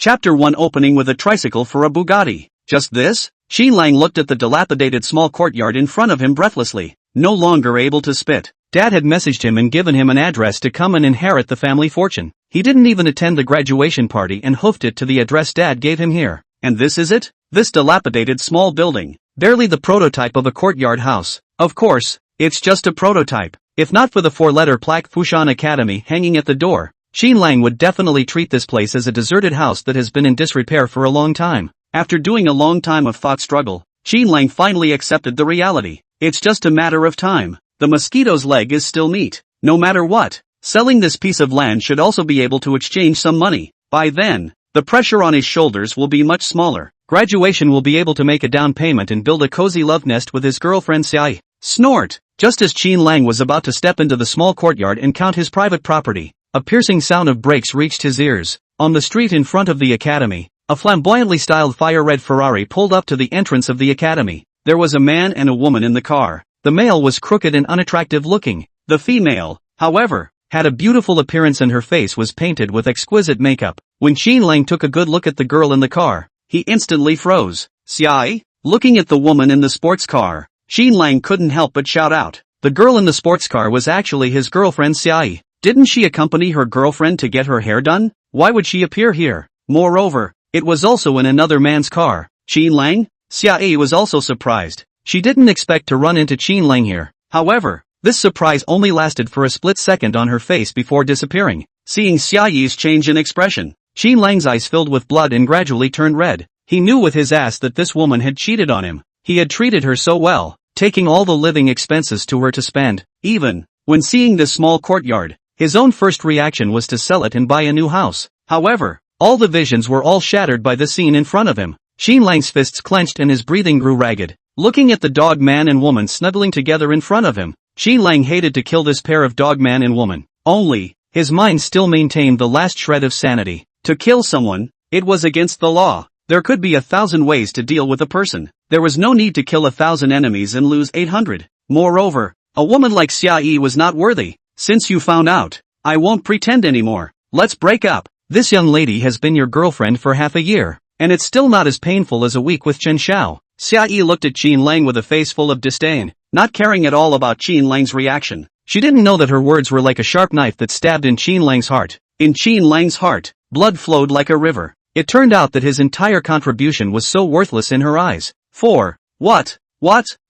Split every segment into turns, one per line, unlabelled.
Chapter 1 opening with a tricycle for a Bugatti. Just this? Qin Lang looked at the dilapidated small courtyard in front of him breathlessly, no longer able to spit. Dad had messaged him and given him an address to come and inherit the family fortune. He didn't even attend the graduation party and hoofed it to the address Dad gave him here. And this is it? This dilapidated small building. Barely the prototype of a courtyard house. Of course, it's just a prototype. If not for the 4-letter plaque Fushan Academy hanging at the door, Qin Lang would definitely treat this place as a deserted house that has been in disrepair for a long time. After doing a long time of thought struggle, Qin Lang finally accepted the reality. It's just a matter of time. The mosquito's leg is still meat. No matter what, selling this piece of land should also be able to exchange some money. By then, the pressure on his shoulders will be much smaller. Graduation will be able to make a down payment and build a cozy love nest with his girlfriend Xiai. Snort! Just as Qin Lang was about to step into the small courtyard and count his private property, a piercing sound of brakes reached his ears. On the street in front of the academy, a flamboyantly styled fire-red Ferrari pulled up to the entrance of the academy. There was a man and a woman in the car. The male was crooked and unattractive looking. The female, however, had a beautiful appearance and her face was painted with exquisite makeup. When Qin Lang took a good look at the girl in the car, he instantly froze. Xiai? Looking at the woman in the sports car, Qin Lang couldn't help but shout out. The girl in the sports car was actually his girlfriend Xiai. Didn't she accompany her girlfriend to get her hair done? Why would she appear here? Moreover, it was also in another man's car. Qin Lang? Xiai was also surprised. She didn't expect to run into Qin Lang here. However, this surprise only lasted for a split second on her face before disappearing. Seeing Xiai's change in expression, Qin Lang's eyes filled with blood and gradually turned red. He knew with his ass that this woman had cheated on him. He had treated her so well, taking all the living expenses to her to spend. Even when seeing this small courtyard, his own first reaction was to sell it and buy a new house. However, all the visions were all shattered by the scene in front of him. Qin Lang's fists clenched and his breathing grew ragged. Looking at the dog man and woman snuggling together in front of him, Qin Lang hated to kill this pair of dog man and woman. Only, his mind still maintained the last shred of sanity. To kill someone, it was against the law. There could be 1,000 ways to deal with a person. There was no need to kill 1,000 enemies and lose 800. Moreover, a woman like Xiai was not worthy. Since you found out, I won't pretend anymore. Let's break up. This young lady has been your girlfriend for half a year, and it's still not as painful as a week with Chen Shao. Xiai looked at Qin Lang with a face full of disdain, not caring at all about Qin Lang's reaction. She didn't know that her words were like a sharp knife that stabbed in Qin Lang's heart. In Qin Lang's heart, blood flowed like a river. It turned out that his entire contribution was so worthless in her eyes. What?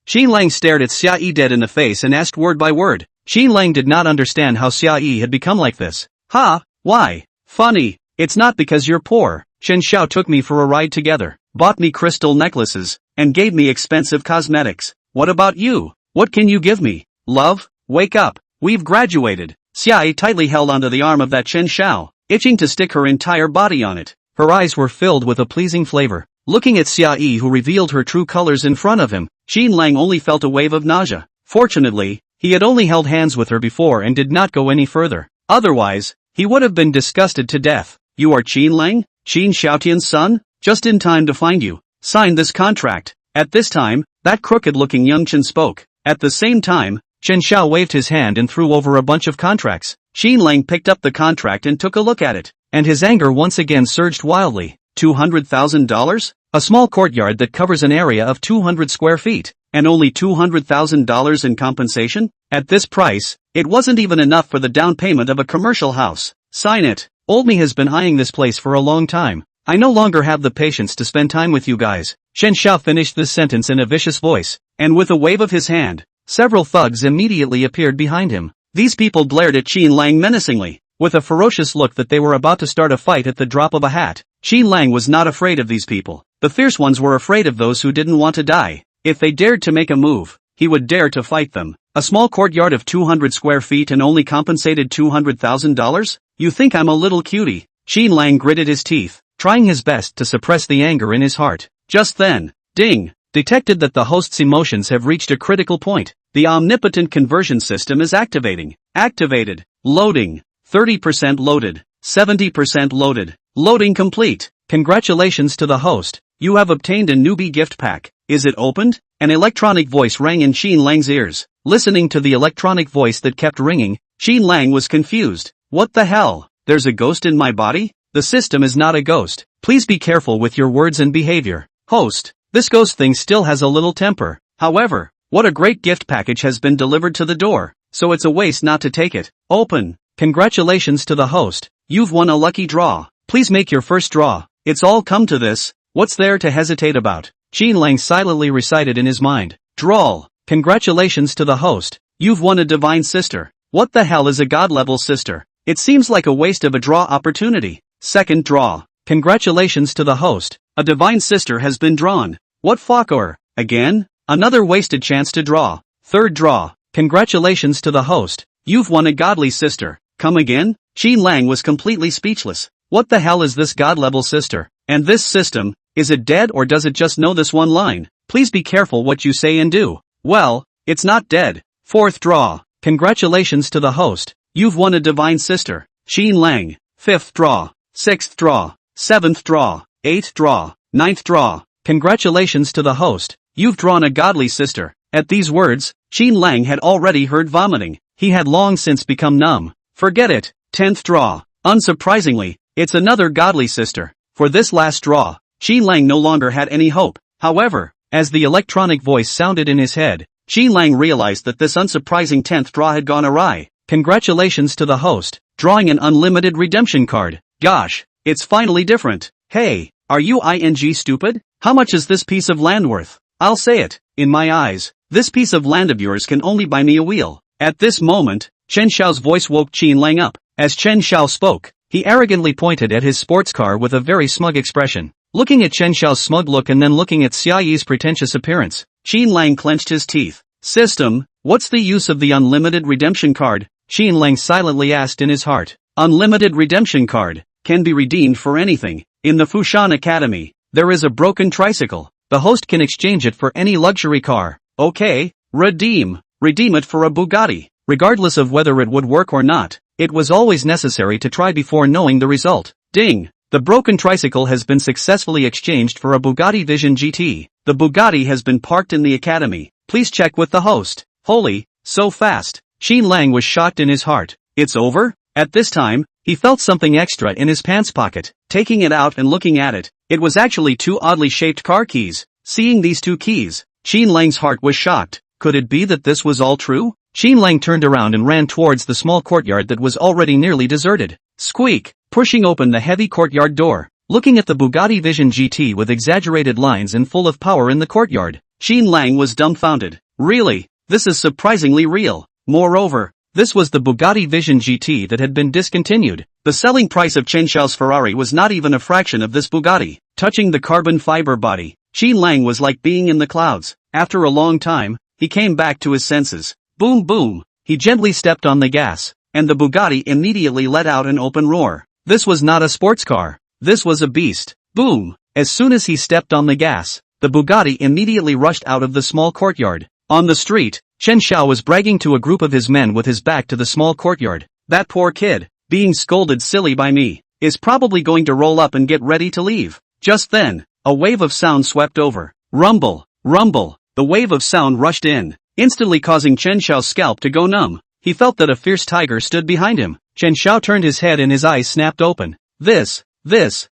Qin Lang stared at Xiai dead in the face and asked word by word. Qin Lang did not understand how Xiai had become like this. Why? Funny, it's not because you're poor. Chen Shao took me for a ride together, bought me crystal necklaces, and gave me expensive cosmetics. What about you? What can you give me? Love? Wake up, we've graduated. Xiai tightly held onto the arm of that Chen Shao, itching to stick her entire body on it. Her eyes were filled with a pleasing flavor. Looking at Xiai who revealed her true colors in front of him, Qin Lang only felt a wave of nausea. Fortunately, he had only held hands with her before and did not go any further. Otherwise, he would have been disgusted to death. You are Qin Lang? Qin Shaotian's son? Just in time to find you. Sign this contract. At this time, that crooked-looking young Chen spoke. At the same time, Chen Shao waved his hand and threw over a bunch of contracts. Qin Lang picked up the contract and took a look at it, and his anger once again surged wildly. $200,000? A small courtyard that covers an area of 200 square feet, and only $200,000 in compensation? At this price, it wasn't even enough for the down payment of a commercial house. Sign it. Old me has been eyeing this place for a long time. I no longer have the patience to spend time with you guys. Chen Shao finished this sentence in a vicious voice, and with a wave of his hand, several thugs immediately appeared behind him. These people glared at Qin Lang menacingly, with a ferocious look that they were about to start a fight at the drop of a hat. Qin Lang was not afraid of these people. The fierce ones were afraid of those who didn't want to die. If they dared to make a move, he would dare to fight them. A small courtyard of 200 square feet and only compensated $200,000? You think I'm a little cutie? Qin Lang gritted his teeth, trying his best to suppress the anger in his heart. Just then, ding, detected that the host's emotions have reached a critical point. The omnipotent conversion system is activating. Activated. Loading. 30% loaded. 70% loaded. Loading complete. Congratulations to the host. You have obtained a newbie gift pack. Is it opened? An electronic voice rang in Qin Lang's ears. Listening to the electronic voice that kept ringing, Qin Lang was confused. What the hell? There's a ghost in my body? the system is not a ghost. Please be careful with your words and behavior. Host, this ghost thing still has a little temper. However, what a great gift package has been delivered to the door, so it's a waste not to take it. Open. Congratulations to the host, you've won a lucky draw. Please make your first draw. It's all come to this, what's there to hesitate about? Qin Lang silently recited in his mind. Drawl. Congratulations to the host, you've won a divine sister. What the hell is a god-level sister? It seems like a waste of a draw opportunity. Second draw. Congratulations to the host, a divine sister has been drawn. What fucker? Again? Another wasted chance to draw. Third draw. Congratulations to the host, you've won a godly sister. Come again? Qin Lang was completely speechless. What the hell is this god-level sister? And this system, is it dead or does it just know this one line? Please be careful what you say and do. Well, it's not dead. Fourth draw. Congratulations to the host, you've won a divine sister. Qin Lang. Fifth draw. Sixth draw. Seventh draw. Eighth draw. Ninth draw. Congratulations to the host, you've drawn a godly sister. At these words, Qin Lang had already heard vomiting. He had long since become numb. Forget it. 10th draw. Unsurprisingly, it's another godly sister. For this last draw, Qin Lang no longer had any hope. However, as the electronic voice sounded in his head, Qin Lang realized that this unsurprising 10th draw had gone awry. Congratulations to the host, drawing an unlimited redemption card. Gosh, it's finally different. Hey, are you stupid? How much is this piece of land worth? I'll say it, in my eyes, this piece of land of yours can only buy me a wheel. At this moment, Chen Shao's voice woke Qin Lang up. As Chen Shao spoke, he arrogantly pointed at his sports car with a very smug expression. Looking at Chen Shao's smug look and then looking at Xia Yi's pretentious appearance, Qin Lang clenched his teeth. System, what's the use of the unlimited redemption card? Qin Lang silently asked in his heart. Unlimited redemption card, can be redeemed for anything. In the Fushan Academy, there is a broken tricycle. The host can exchange it for any luxury car. Okay, redeem it for a Bugatti. Regardless of whether it would work or not, it was always necessary to try before knowing the result. Ding! The broken tricycle has been successfully exchanged for a Bugatti Vision GT. The Bugatti has been parked in the academy. Please check with the host. Holy, so fast. Qin Lang was shocked in his heart. It's over? At this time, he felt something extra in his pants pocket. Taking it out and looking at it, it was actually two oddly shaped car keys. Seeing these two keys, Qin Lang's heart was shocked. Could it be that this was all true? Qin Lang turned around and ran towards the small courtyard that was already nearly deserted. Squeak! Pushing open the heavy courtyard door. Looking at the Bugatti Vision GT with exaggerated lines and full of power in the courtyard, Qin Lang was dumbfounded. Really? This is surprisingly real. Moreover, this was the Bugatti Vision GT that had been discontinued. The selling price of Chen Shao's Ferrari was not even a fraction of this Bugatti. Touching the carbon fiber body, Qin Lang was like being in the clouds. After a long time, he came back to his senses. Boom boom! He gently stepped on the gas, and the Bugatti immediately let out an open roar. This was not a sports car. This was a beast. Boom! As soon as he stepped on the gas, the Bugatti immediately rushed out of the small courtyard. On the street, Chen Shao was bragging to a group of his men with his back to the small courtyard. That poor kid, being scolded silly by me, is probably going to roll up and get ready to leave. Just then, a wave of sound swept over. Rumble, rumble, the wave of sound rushed in, instantly causing Chen Shao's scalp to go numb. He felt that a fierce tiger stood behind him. Chen Shao turned his head and his eyes snapped open. This is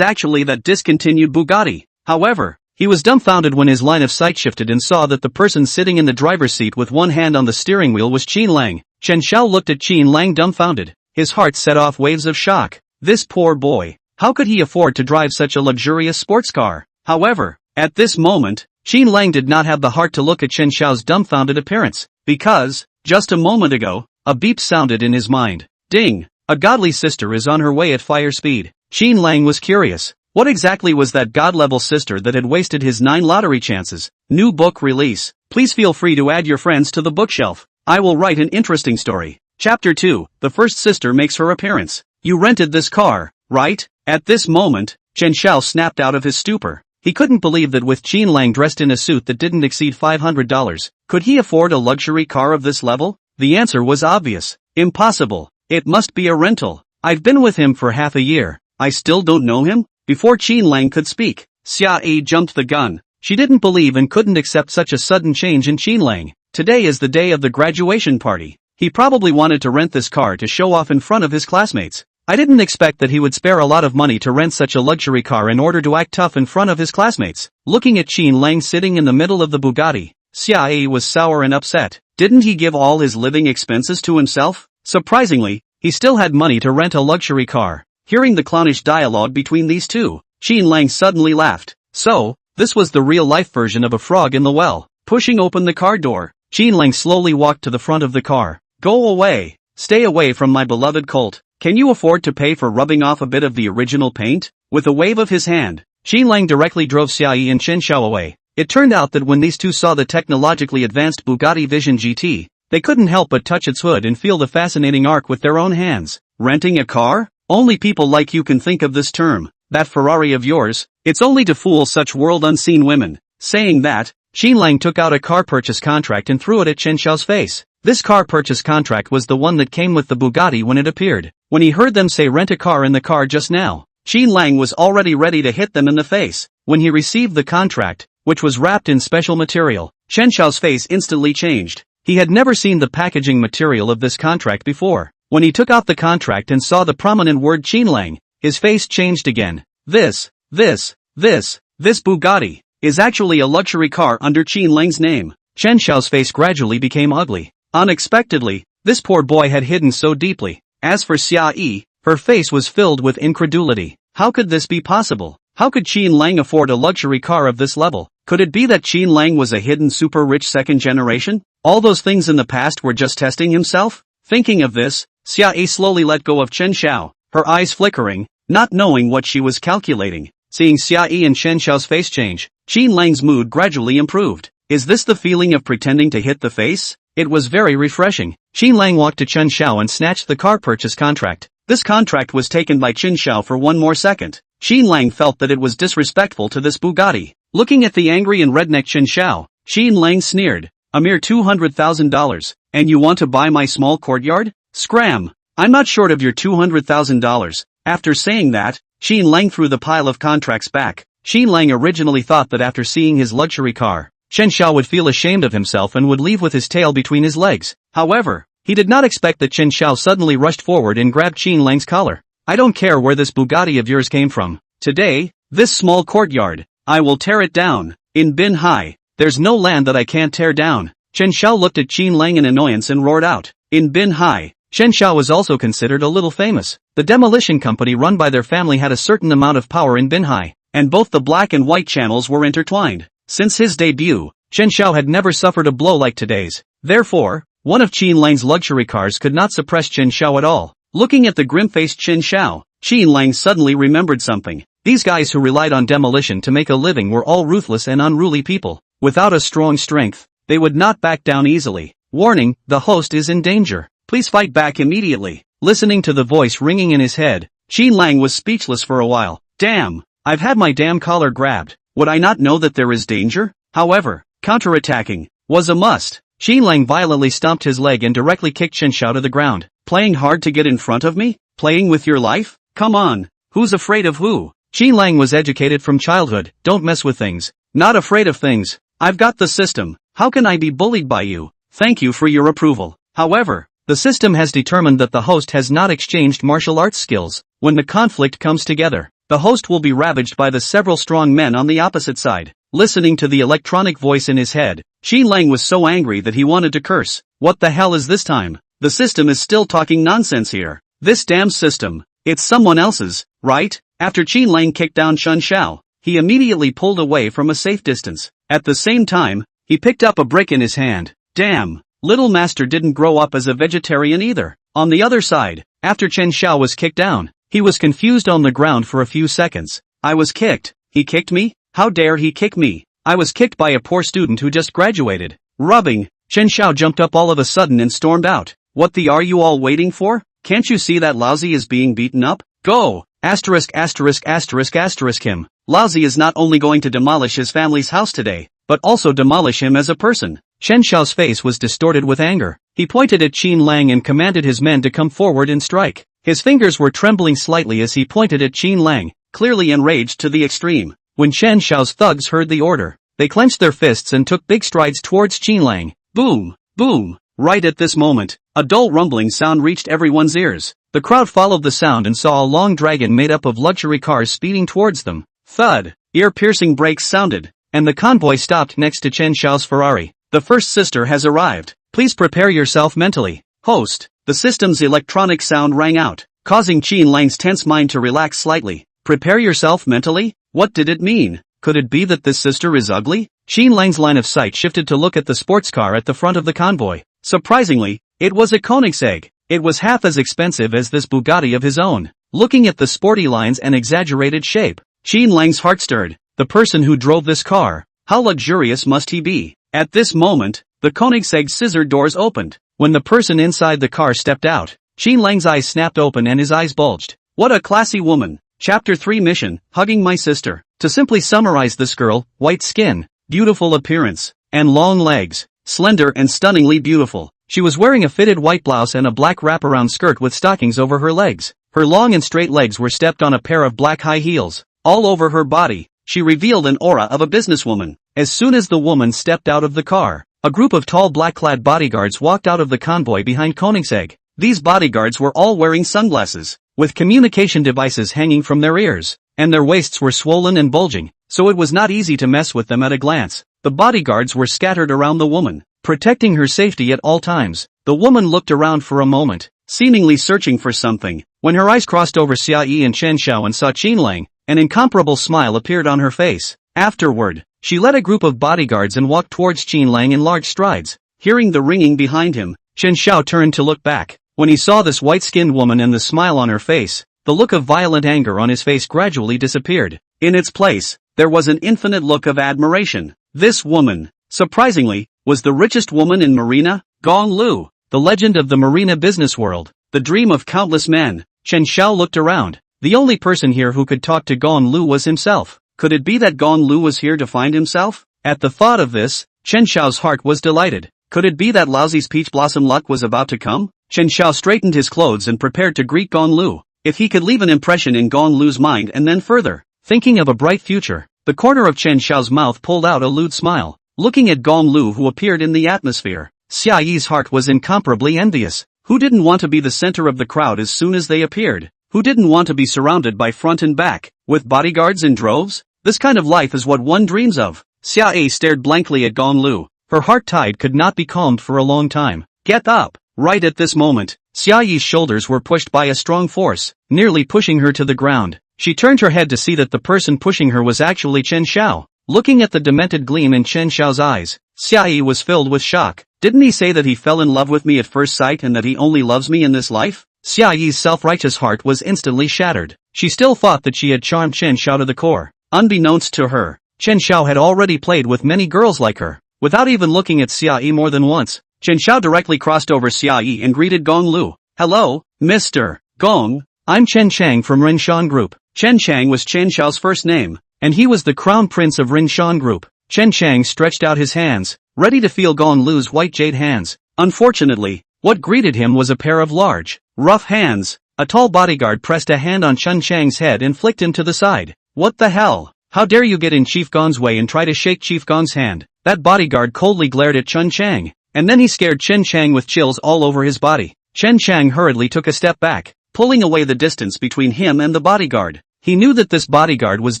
actually that discontinued Bugatti. However, he was dumbfounded when his line of sight shifted and saw that the person sitting in the driver's seat with one hand on the steering wheel was Qin Lang. Chen Shao looked at Qin Lang dumbfounded. His heart set off waves of shock. This poor boy. How could he afford to drive such a luxurious sports car? However, at this moment, Qin Lang did not have the heart to look at Chen Shao's dumbfounded appearance, because, just a moment ago, a beep sounded in his mind. Ding! A godly sister is on her way at fire speed. Qin Lang was curious. What exactly was that god-level sister that had wasted his 9 lottery chances? New book release. Please feel free to add your friends to the bookshelf. I will write an interesting story. Chapter 2, The First Sister Makes Her Appearance. You rented this car, right? At this moment, Chen Shao snapped out of his stupor. He couldn't believe that with Qin Lang dressed in a suit that didn't exceed $500, could he afford a luxury car of this level? The answer was obvious. Impossible. It must be a rental. I've been with him for half a year. I still don't know him? Before Qin Lang could speak, Xia Yi jumped the gun. She didn't believe and couldn't accept such a sudden change in Qin Lang. Today is the day of the graduation party. He probably wanted to rent this car to show off in front of his classmates. I didn't expect that he would spare a lot of money to rent such a luxury car in order to act tough in front of his classmates. Looking at Qin Lang sitting in the middle of the Bugatti, Xia was sour and upset. Didn't he give all his living expenses to himself? Surprisingly, he still had money to rent a luxury car. Hearing the clownish dialogue between these two, Qin Lang suddenly laughed. So, this was the real-life version of a frog in the well. Pushing open the car door, Qin Lang slowly walked to the front of the car. Go away. Stay away from my beloved colt. Can you afford to pay for rubbing off a bit of the original paint? With a wave of his hand, Qin Lang directly drove Xia and Chen Shao away. It turned out that when these two saw the technologically advanced Bugatti Vision GT, they couldn't help but touch its hood and feel the fascinating arc with their own hands. Renting a car? Only people like you can think of this term. That Ferrari of yours? It's only to fool such world-unseen women. Saying that, Qin Lang took out a car purchase contract and threw it at Chen Shao's face. This car purchase contract was the one that came with the Bugatti when it appeared. When he heard them say rent a car in the car just now, Qin Lang was already ready to hit them in the face. When he received the contract, which was wrapped in special material, Chen Shao's face instantly changed. He had never seen the packaging material of this contract before. When he took out the contract and saw the prominent word Qin Lang, his face changed again. This Bugatti is actually a luxury car under Qin Lang's name. Chen Shao's face gradually became ugly. Unexpectedly, this poor boy had hidden so deeply. As for Xia, her face was filled with incredulity. How could this be possible? How could Qin Lang afford a luxury car of this level? Could it be that Qin Lang was a hidden super rich second generation? All those things in the past were just testing himself? Thinking of this, Xia slowly let go of Chen Shao, her eyes flickering, not knowing what she was calculating. Seeing Xia and Chen Shao's face change, Qin Lang's mood gradually improved. Is this the feeling of pretending to hit the face? It was very refreshing. Qin Lang walked to Chen Shao and snatched the car purchase contract. This contract was taken by Chen Shao for one more second. Qin Lang felt that it was disrespectful to this Bugatti. Looking at the angry and redneck Chen Shao, Qin Lang sneered. A mere $200,000, and you want to buy my small courtyard? Scram! I'm not short of your $200,000. After saying that, Qin Lang threw the pile of contracts back. Qin Lang originally thought that after seeing his luxury car, Chen Shao would feel ashamed of himself and would leave with his tail between his legs. However, he did not expect that Chen Shao suddenly rushed forward and grabbed Qin Lang's collar. I don't care where this Bugatti of yours came from. Today, this small courtyard, I will tear it down. In Bin Hai, there's no land that I can't tear down. Chen Shao looked at Qin Lang in annoyance and roared out. In Bin Hai, Chen Shao was also considered a little famous. The demolition company run by their family had a certain amount of power in Bin Hai, and both the black and white channels were intertwined. Since his debut, Chen Shao had never suffered a blow like today's. Therefore, one of Qin Lang's luxury cars could not suppress Chen Shao at all. Looking at the grim-faced Chen Shao, Qin Lang suddenly remembered something. These guys who relied on demolition to make a living were all ruthless and unruly people. Without a strong strength, they would not back down easily. Warning, the host is in danger. Please fight back immediately. Listening to the voice ringing in his head, Qin Lang was speechless for a while. Damn! I've had my damn collar grabbed. Would I not know that there is danger? However, counterattacking was a must. Qin Lang violently stomped his leg and directly kicked Chen Shao to the ground. Playing hard to get in front of me? Playing with your life? Come on. Who's afraid of who? Qin Lang was educated from childhood. Don't mess with things. Not afraid of things. I've got the system. How can I be bullied by you? Thank you for your approval. However, the system has determined that the host has not exchanged martial arts skills. When the conflict comes together, the host will be ravaged by the several strong men on the opposite side. Listening to the electronic voice in his head, Qin Lang was so angry that he wanted to curse. What the hell is this time? The system is still talking nonsense here. This damn system. It's someone else's, right? After Qin Lang kicked down Chen Shao, he immediately pulled away from a safe distance. At the same time, he picked up a brick in his hand. Damn, little master didn't grow up as a vegetarian either. On the other side, after Chen Shao was kicked down, he was confused on the ground for a few seconds. I was kicked. He kicked me? How dare he kick me? I was kicked by a poor student who just graduated. Rubbing. Chen Shao jumped up all of a sudden and stormed out. What the are you all waiting for? Can't you see that Laozi is being beaten up? Go! Asterisk asterisk asterisk asterisk him. Laozi is not only going to demolish his family's house today, but also demolish him as a person. Chen Shao's face was distorted with anger. He pointed at Qin Lang and commanded his men to come forward and strike. His fingers were trembling slightly as he pointed at Qin Lang, clearly enraged to the extreme. When Chen Shao's thugs heard the order, they clenched their fists and took big strides towards Qin Lang. Boom! Boom! Right at this moment, a dull rumbling sound reached everyone's ears. The crowd followed the sound and saw a long dragon made up of luxury cars speeding towards them. Thud! Ear-piercing brakes sounded, and the convoy stopped next to Chen Shao's Ferrari. The first sister has arrived. Please prepare yourself mentally. Host. The system's electronic sound rang out, causing Qin Lang's tense mind to relax slightly. Prepare yourself mentally? What did it mean? Could it be that this sister is ugly? Qin Lang's line of sight shifted to look at the sports car at the front of the convoy. Surprisingly, it was a Koenigsegg. It was half as expensive as this Bugatti of his own. Looking at the sporty lines and exaggerated shape, Qin Lang's heart stirred. The person who drove this car, how luxurious must he be? At this moment, the Koenigsegg scissor doors opened. When the person inside the car stepped out, Qin Lang's eyes snapped open and his eyes bulged. What a classy woman. Chapter 3 Mission, Hugging My Sister. To simply summarize this girl, white skin, beautiful appearance, and long legs, slender and stunningly beautiful. She was wearing a fitted white blouse and a black wraparound skirt with stockings over her legs. Her long and straight legs were stepped on a pair of black high heels. All over her body, she revealed an aura of a businesswoman. As soon as the woman stepped out of the car, a group of tall black-clad bodyguards walked out of the convoy behind Koenigsegg. These bodyguards were all wearing sunglasses, with communication devices hanging from their ears, and their waists were swollen and bulging, so it was not easy to mess with them at a glance. The bodyguards were scattered around the woman, protecting her safety at all times. The woman looked around for a moment, seemingly searching for something. When her eyes crossed over Xia Yi and Chen Shao and saw Qin Lang, an incomparable smile appeared on her face. Afterward, she led a group of bodyguards and walked towards Qin Lang in large strides. Hearing the ringing behind him, Chen Shao turned to look back. When he saw this white-skinned woman and the smile on her face, the look of violent anger on his face gradually disappeared. In its place, there was an infinite look of admiration. This woman, surprisingly, was the richest woman in Marina, Gong Lu, the legend of the Marina business world, the dream of countless men. Chen Shao looked around. The only person here who could talk to Gong Lu was himself. Could it be that Gong Lu was here to find himself? At the thought of this, Chen Shao's heart was delighted. Could it be that Lousy's peach blossom luck was about to come? Chen Shao straightened his clothes and prepared to greet Gong Lu. If he could leave an impression in Gong Lu's mind and then further, thinking of a bright future, the corner of Chen Shao's mouth pulled out a lewd smile. Looking at Gong Lu who appeared in the atmosphere, Xia Yi's heart was incomparably envious. Who didn't want to be the center of the crowd as soon as they appeared? Who didn't want to be surrounded by front and back, with bodyguards in droves? This kind of life is what one dreams of. Xia Yi stared blankly at Gong Lu. Her heart tide could not be calmed for a long time. Get up! Right at this moment, Xia Yi's shoulders were pushed by a strong force, nearly pushing her to the ground. She turned her head to see that the person pushing her was actually Chen Shao. Looking at the demented gleam in Chen Shao's eyes, Xia Yi was filled with shock. Didn't he say that he fell in love with me at first sight and that he only loves me in this life? Xia Yi's self-righteous heart was instantly shattered. She still thought that she had charmed Chen Shao to the core. Unbeknownst to her, Chen Shao had already played with many girls like her. Without even looking at Xia Yi more than once, Chen Shao directly crossed over Xia Yi and greeted Gong Lu. Hello, Mr. Gong. I'm Chen Chang from Rinshan Group. Chen Chang was Chen Shao's first name, and he was the crown prince of Rinshan Group. Chen Chang stretched out his hands, ready to feel Gong Lu's white jade hands. Unfortunately, what greeted him was a pair of large, rough hands. A tall bodyguard pressed a hand on Chen Chang's head and flicked him to the side. What the hell? How dare you get in Chief Gong's way and try to shake Chief Gong's hand? That bodyguard coldly glared at Chen Chang, and then he scared Chen Chang with chills all over his body. Chen Chang hurriedly took a step back, pulling away the distance between him and the bodyguard. He knew that this bodyguard was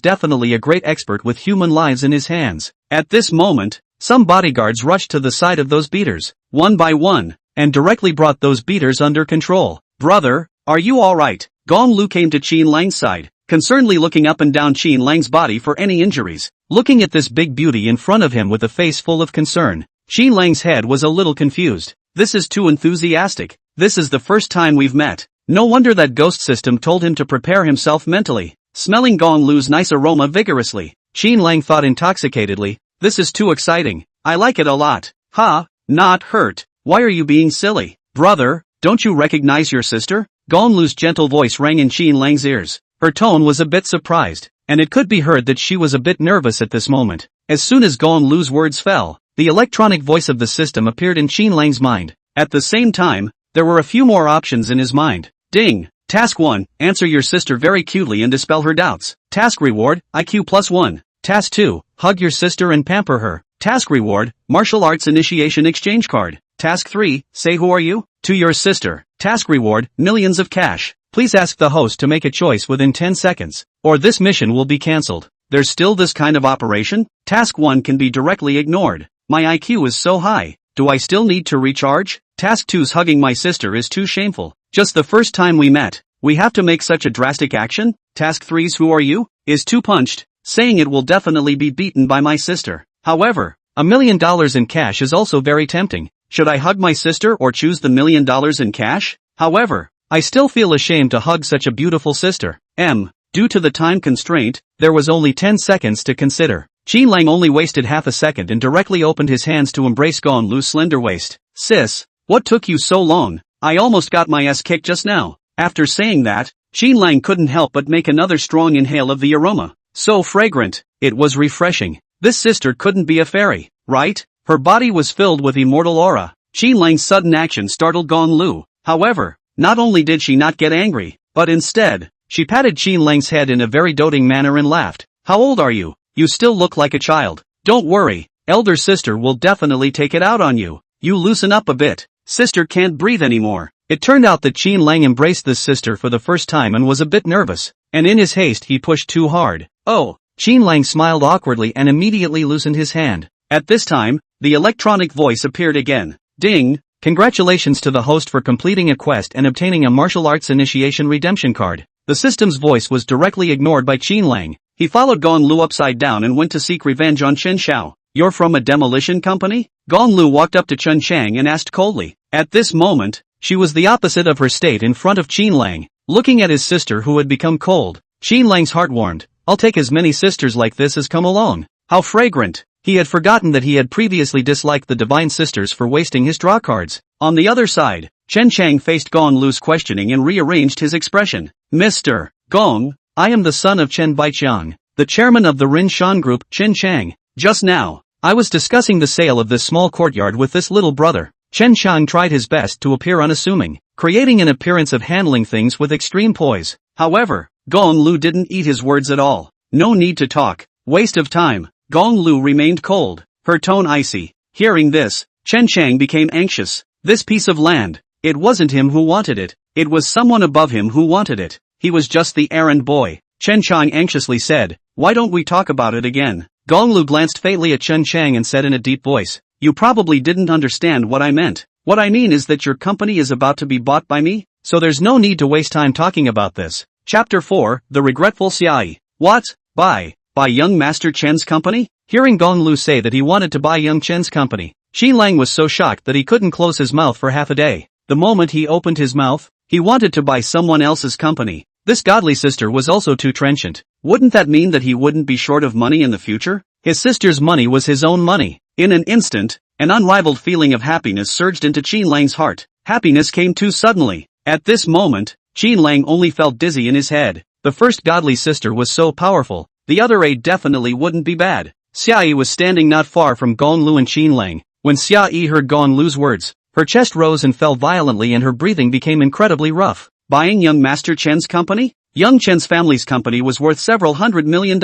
definitely a great expert with human lives in his hands. At this moment, some bodyguards rushed to the side of those beaters, one by one, and directly brought those beaters under control. Brother, are you alright? Gong Lu came to Qin Lang's side, concernedly looking up and down Qin Lang's body for any injuries. Looking at this big beauty in front of him with a face full of concern, Qin Lang's head was a little confused. This is too enthusiastic. This is the first time we've met. No wonder that ghost system told him to prepare himself mentally. Smelling Gong Lu's nice aroma vigorously, Qin Lang thought intoxicatedly, this is too exciting. I like it a lot. Ha, not hurt. Why are you being silly? Brother, don't you recognize your sister? Gong Lu's gentle voice rang in Qin Lang's ears. Her tone was a bit surprised, and it could be heard that she was a bit nervous at this moment. As soon as Gong Lu's words fell, the electronic voice of the system appeared in Qin Lang's mind. At the same time, there were a few more options in his mind. Ding! Task 1, answer your sister very cutely and dispel her doubts. Task reward, IQ +1. Task 2, hug your sister and pamper her. Task reward, martial arts initiation exchange card. Task 3, say who are you? To your sister. Task reward, millions of cash. Please ask the host to make a choice within 10 seconds, or this mission will be cancelled. There's still this kind of operation? Task 1 can be directly ignored. My IQ is so high. Do I still need to recharge? Task 2's hugging my sister is too shameful. Just the first time we met. We have to make such a drastic action? Task 3's who are you? Is too punched, saying it will definitely be beaten by my sister. However, $1 million in cash is also very tempting. Should I hug my sister or choose the $1 million in cash? However, I still feel ashamed to hug such a beautiful sister. Due to the time constraint, there was only 10 seconds to consider. Qin Lang only wasted half a second and directly opened his hands to embrace Gong Lu's slender waist. Sis, what took you so long? I almost got my ass kicked just now. After saying that, Qin Lang couldn't help but make another strong inhale of the aroma. So fragrant, it was refreshing. This sister couldn't be a fairy, right? Her body was filled with immortal aura. Qin Lang's sudden action startled Gong Lu. However, not only did she not get angry, but instead, she patted Qin Lang's head in a very doting manner and laughed. How old are you? You still look like a child. Don't worry, elder sister will definitely take it out on you. You loosen up a bit. Sister can't breathe anymore. It turned out that Qin Lang embraced this sister for the first time and was a bit nervous, and in his haste he pushed too hard. Oh, Qin Lang smiled awkwardly and immediately loosened his hand. At this time, the electronic voice appeared again. Ding! Congratulations to the host for completing a quest and obtaining a martial arts initiation redemption card. The system's voice was directly ignored by Qin Lang. He followed Gong Lu upside down and went to seek revenge on Chen Shao. You're from a demolition company? Gong Lu walked up to Chen Shang and asked coldly. At this moment, she was the opposite of her state in front of Qin Lang, looking at his sister who had become cold. Qin Lang's heart warmed. I'll take as many sisters like this as come along. How fragrant! He had forgotten that he had previously disliked the divine sisters for wasting his draw cards. On the other side, Chen Shang faced Gong Lu's questioning and rearranged his expression. Mr. Gong, I am the son of Chen Baiqiang, the chairman of the Rin Shan Group, Chen Shang. Just now, I was discussing the sale of this small courtyard with this little brother. Chen Shang tried his best to appear unassuming, creating an appearance of handling things with extreme poise. However, Gong Lu didn't eat his words at all. No need to talk. Waste of time. Gong Lu remained cold, her tone icy. Hearing this, Chen Shang became anxious. This piece of land, it wasn't him who wanted it, it was someone above him who wanted it. He was just the errand boy. Chen Shang anxiously said, why don't we talk about it again? Gong Lu glanced faintly at Chen Shang and said in a deep voice, you probably didn't understand what I meant. What I mean is that your company is about to be bought by me, so there's no need to waste time talking about this. Chapter 4, The Regretful Xiai. What? Buy young Master Chen's company? Hearing Gong Lu say that he wanted to buy young Chen's company, Qin Lang was so shocked that he couldn't close his mouth for half a day. The moment he opened his mouth, he wanted to buy someone else's company. This godly sister was also too trenchant. Wouldn't that mean that he wouldn't be short of money in the future? His sister's money was his own money. In an instant, an unrivaled feeling of happiness surged into Qin Lang's heart. Happiness came too suddenly. At this moment, Qin Lang only felt dizzy in his head. The first godly sister was so powerful, the other eight definitely wouldn't be bad. Xiai was standing not far from Gong Lu and Qin Lang. When Xiai heard Gong Lu's words, her chest rose and fell violently and her breathing became incredibly rough. Buying young Master Chen's company? Young Chen's family's company was worth several $100 million.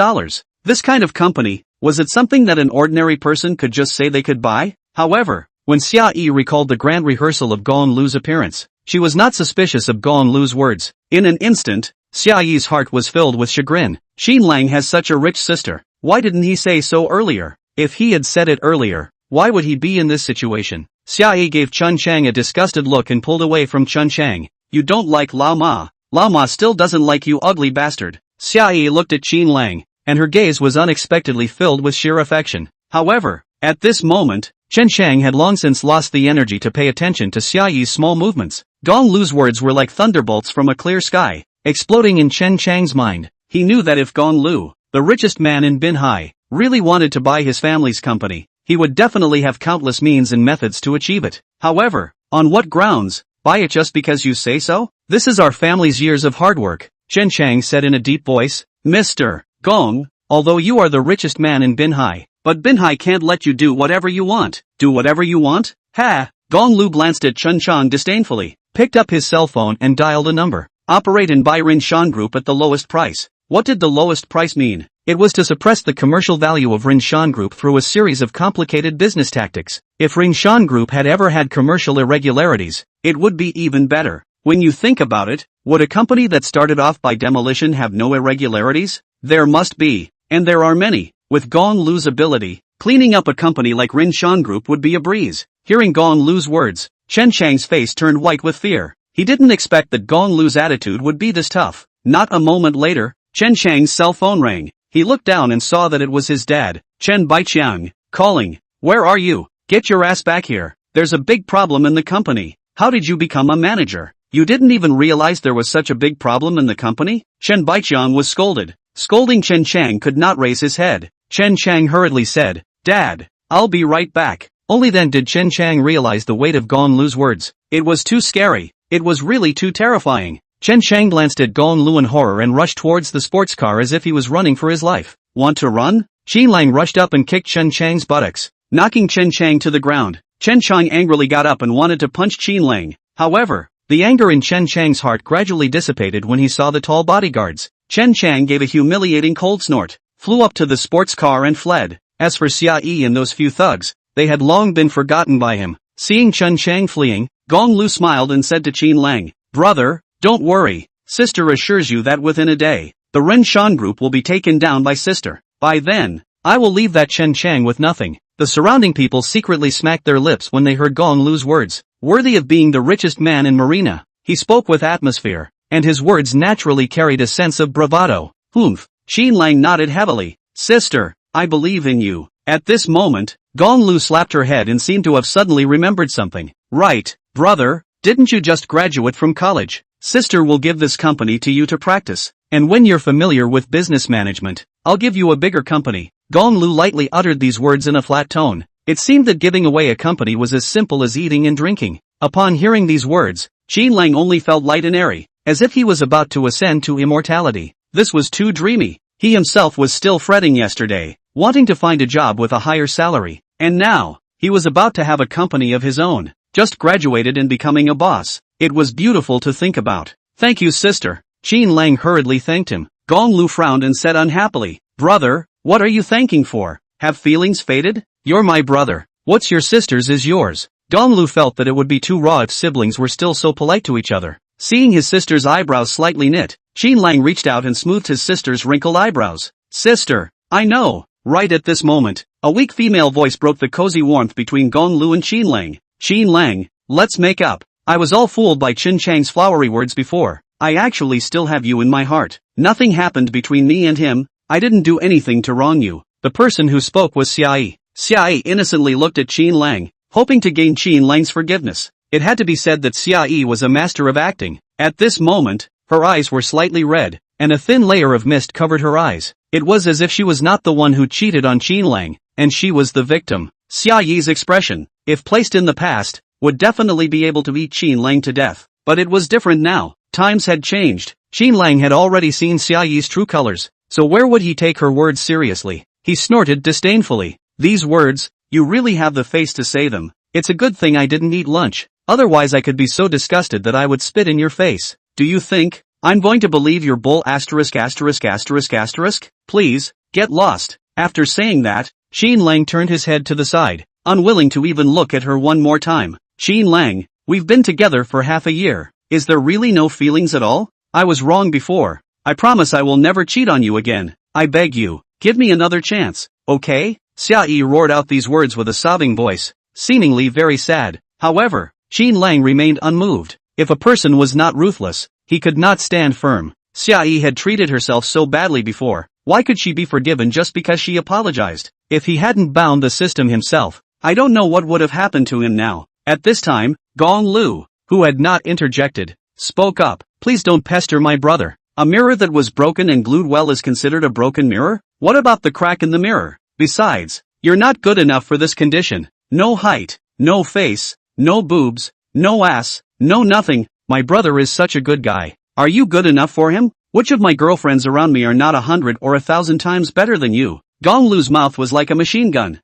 This kind of company, was it something that an ordinary person could just say they could buy? However, when Xiai recalled the grand rehearsal of Gong Lu's appearance, she was not suspicious of Gong Lu's words. In an instant, Xiai's heart was filled with chagrin. Qin Lang has such a rich sister. Why didn't he say so earlier? If he had said it earlier, why would he be in this situation? Xiai gave Chen Shang a disgusted look and pulled away from Chen Shang. You don't like Lao Ma. Lao Ma still doesn't like you, ugly bastard. Xiai looked at Qin Lang, and her gaze was unexpectedly filled with sheer affection. However, at this moment, Chen Shang had long since lost the energy to pay attention to Xiai's small movements. Gong Lu's words were like thunderbolts from a clear sky, exploding in Chen Shang's mind. He knew that if Gong Lu, the richest man in Binhai, really wanted to buy his family's company, he would definitely have countless means and methods to achieve it. However, on what grounds? Buy it just because you say so? This is our family's years of hard work, Chen Shang said in a deep voice. Mr. Gong, although you are the richest man in Binhai, but Binhai can't let you do whatever you want. Do whatever you want? Ha! Gong Lu glanced at Chen Shang disdainfully, picked up his cell phone and dialed a number. Operate and buy Rin Shan Group at the lowest price. What did the lowest price mean? It was to suppress the commercial value of Ringshan Group through a series of complicated business tactics. If Ringshan Group had ever had commercial irregularities, it would be even better. When you think about it, would a company that started off by demolition have no irregularities? There must be, and there are many. With Gong Lu's ability, cleaning up a company like Ringshan Group would be a breeze. Hearing Gong Lu's words, Chen Chang's face turned white with fear. He didn't expect that Gong Lu's attitude would be this tough. Not a moment later, Chen Chang's cell phone rang. He looked down and saw that it was his dad, Chen Baiqiang, calling. "Where are you? Get your ass back here. There's a big problem in the company. How did you become a manager? You didn't even realize there was such a big problem in the company?" Chen Baiqiang was scolded. Scolding Chen Chang could not raise his head. Chen Chang hurriedly said, "Dad, I'll be right back." Only then did Chen Chang realize the weight of Gong Lu's words. It was too scary. It was really too terrifying. Chen Chang glanced at Gong Lu in horror and rushed towards the sports car as if he was running for his life. "Want to run?" Qin Lang rushed up and kicked Chen Chang's buttocks, knocking Chen Chang to the ground. Chen Chang angrily got up and wanted to punch Qin Lang. However, the anger in Chen Chang's heart gradually dissipated when he saw the tall bodyguards. Chen Chang gave a humiliating cold snort, flew up to the sports car and fled. As for Xia Yi and those few thugs, they had long been forgotten by him. Seeing Chen Chang fleeing, Gong Lu smiled and said to Qin Lang, "Brother, don't worry. Sister assures you that within a day, the Ringshan Group will be taken down by Sister. By then, I will leave that Chen Chang with nothing." The surrounding people secretly smacked their lips when they heard Gong Lu's words. Worthy of being the richest man in Marina, he spoke with atmosphere, and his words naturally carried a sense of bravado. "Humph." Qin Lang nodded heavily. "Sister, I believe in you." At this moment, Gong Lu slapped her head and seemed to have suddenly remembered something. "Right, brother, didn't you just graduate from college? Sister will give this company to you to practice, and when you're familiar with business management, I'll give you a bigger company." Gong Lu lightly uttered these words in a flat tone. It seemed that giving away a company was as simple as eating and drinking. Upon hearing these words, Qin Lang only felt light and airy, as if he was about to ascend to immortality. This was too dreamy. He himself was still fretting yesterday, wanting to find a job with a higher salary, and now, he was about to have a company of his own, just graduated and becoming a boss. It was beautiful to think about. "Thank you, sister." Qin Lang hurriedly thanked him. Gong Lu frowned and said unhappily, "Brother, what are you thanking for? Have feelings faded? You're my brother. What's your sister's is yours." Gong Lu felt that it would be too raw if siblings were still so polite to each other. Seeing his sister's eyebrows slightly knit, Qin Lang reached out and smoothed his sister's wrinkled eyebrows. "Sister, I know." Right at this moment, a weak female voice broke the cozy warmth between Gong Lu and Qin Lang. "Qin Lang, let's make up. I was all fooled by Chen Chang's flowery words before. I actually still have you in my heart. Nothing happened between me and him. I didn't do anything to wrong you." The person who spoke was Xia Yi. Xia Yi innocently looked at Qin Lang, hoping to gain Qin Lang's forgiveness. It had to be said that Xia Yi was a master of acting. At this moment, her eyes were slightly red, and a thin layer of mist covered her eyes. It was as if she was not the one who cheated on Qin Lang, and she was the victim. Xia Yi's expression, if placed in the past, would definitely be able to eat Qin Lang to death. But it was different now. Times had changed. Qin Lang had already seen Xia Yi's true colors, so where would he take her words seriously? He snorted disdainfully. "These words, you really have the face to say them. It's a good thing I didn't eat lunch, otherwise I could be so disgusted that I would spit in your face. Do you think I'm going to believe your bull asterisk asterisk asterisk asterisk? Please, get lost." After saying that, Qin Lang turned his head to the side, unwilling to even look at her one more time. "Qin Lang, we've been together for half a year. Is there really no feelings at all? I was wrong before. I promise I will never cheat on you again. I beg you, give me another chance, okay?" Xia Yi roared out these words with a sobbing voice, seemingly very sad. However, Qin Lang remained unmoved. If a person was not ruthless, he could not stand firm. Xia Yi had treated herself so badly before. Why could she be forgiven just because she apologized? If he hadn't bound the system himself, I don't know what would have happened to him now. At this time, Gong Lu, who had not interjected, spoke up. "Please don't pester my brother. A mirror that was broken and glued well is considered a broken mirror? What about the crack in the mirror? Besides, you're not good enough for this condition. No height, no face, no boobs, no ass, no nothing. My brother is such a good guy. Are you good enough for him? Which of my girlfriends around me are not 100 or 1,000 times better than you?" Gong Lu's mouth was like a machine gun.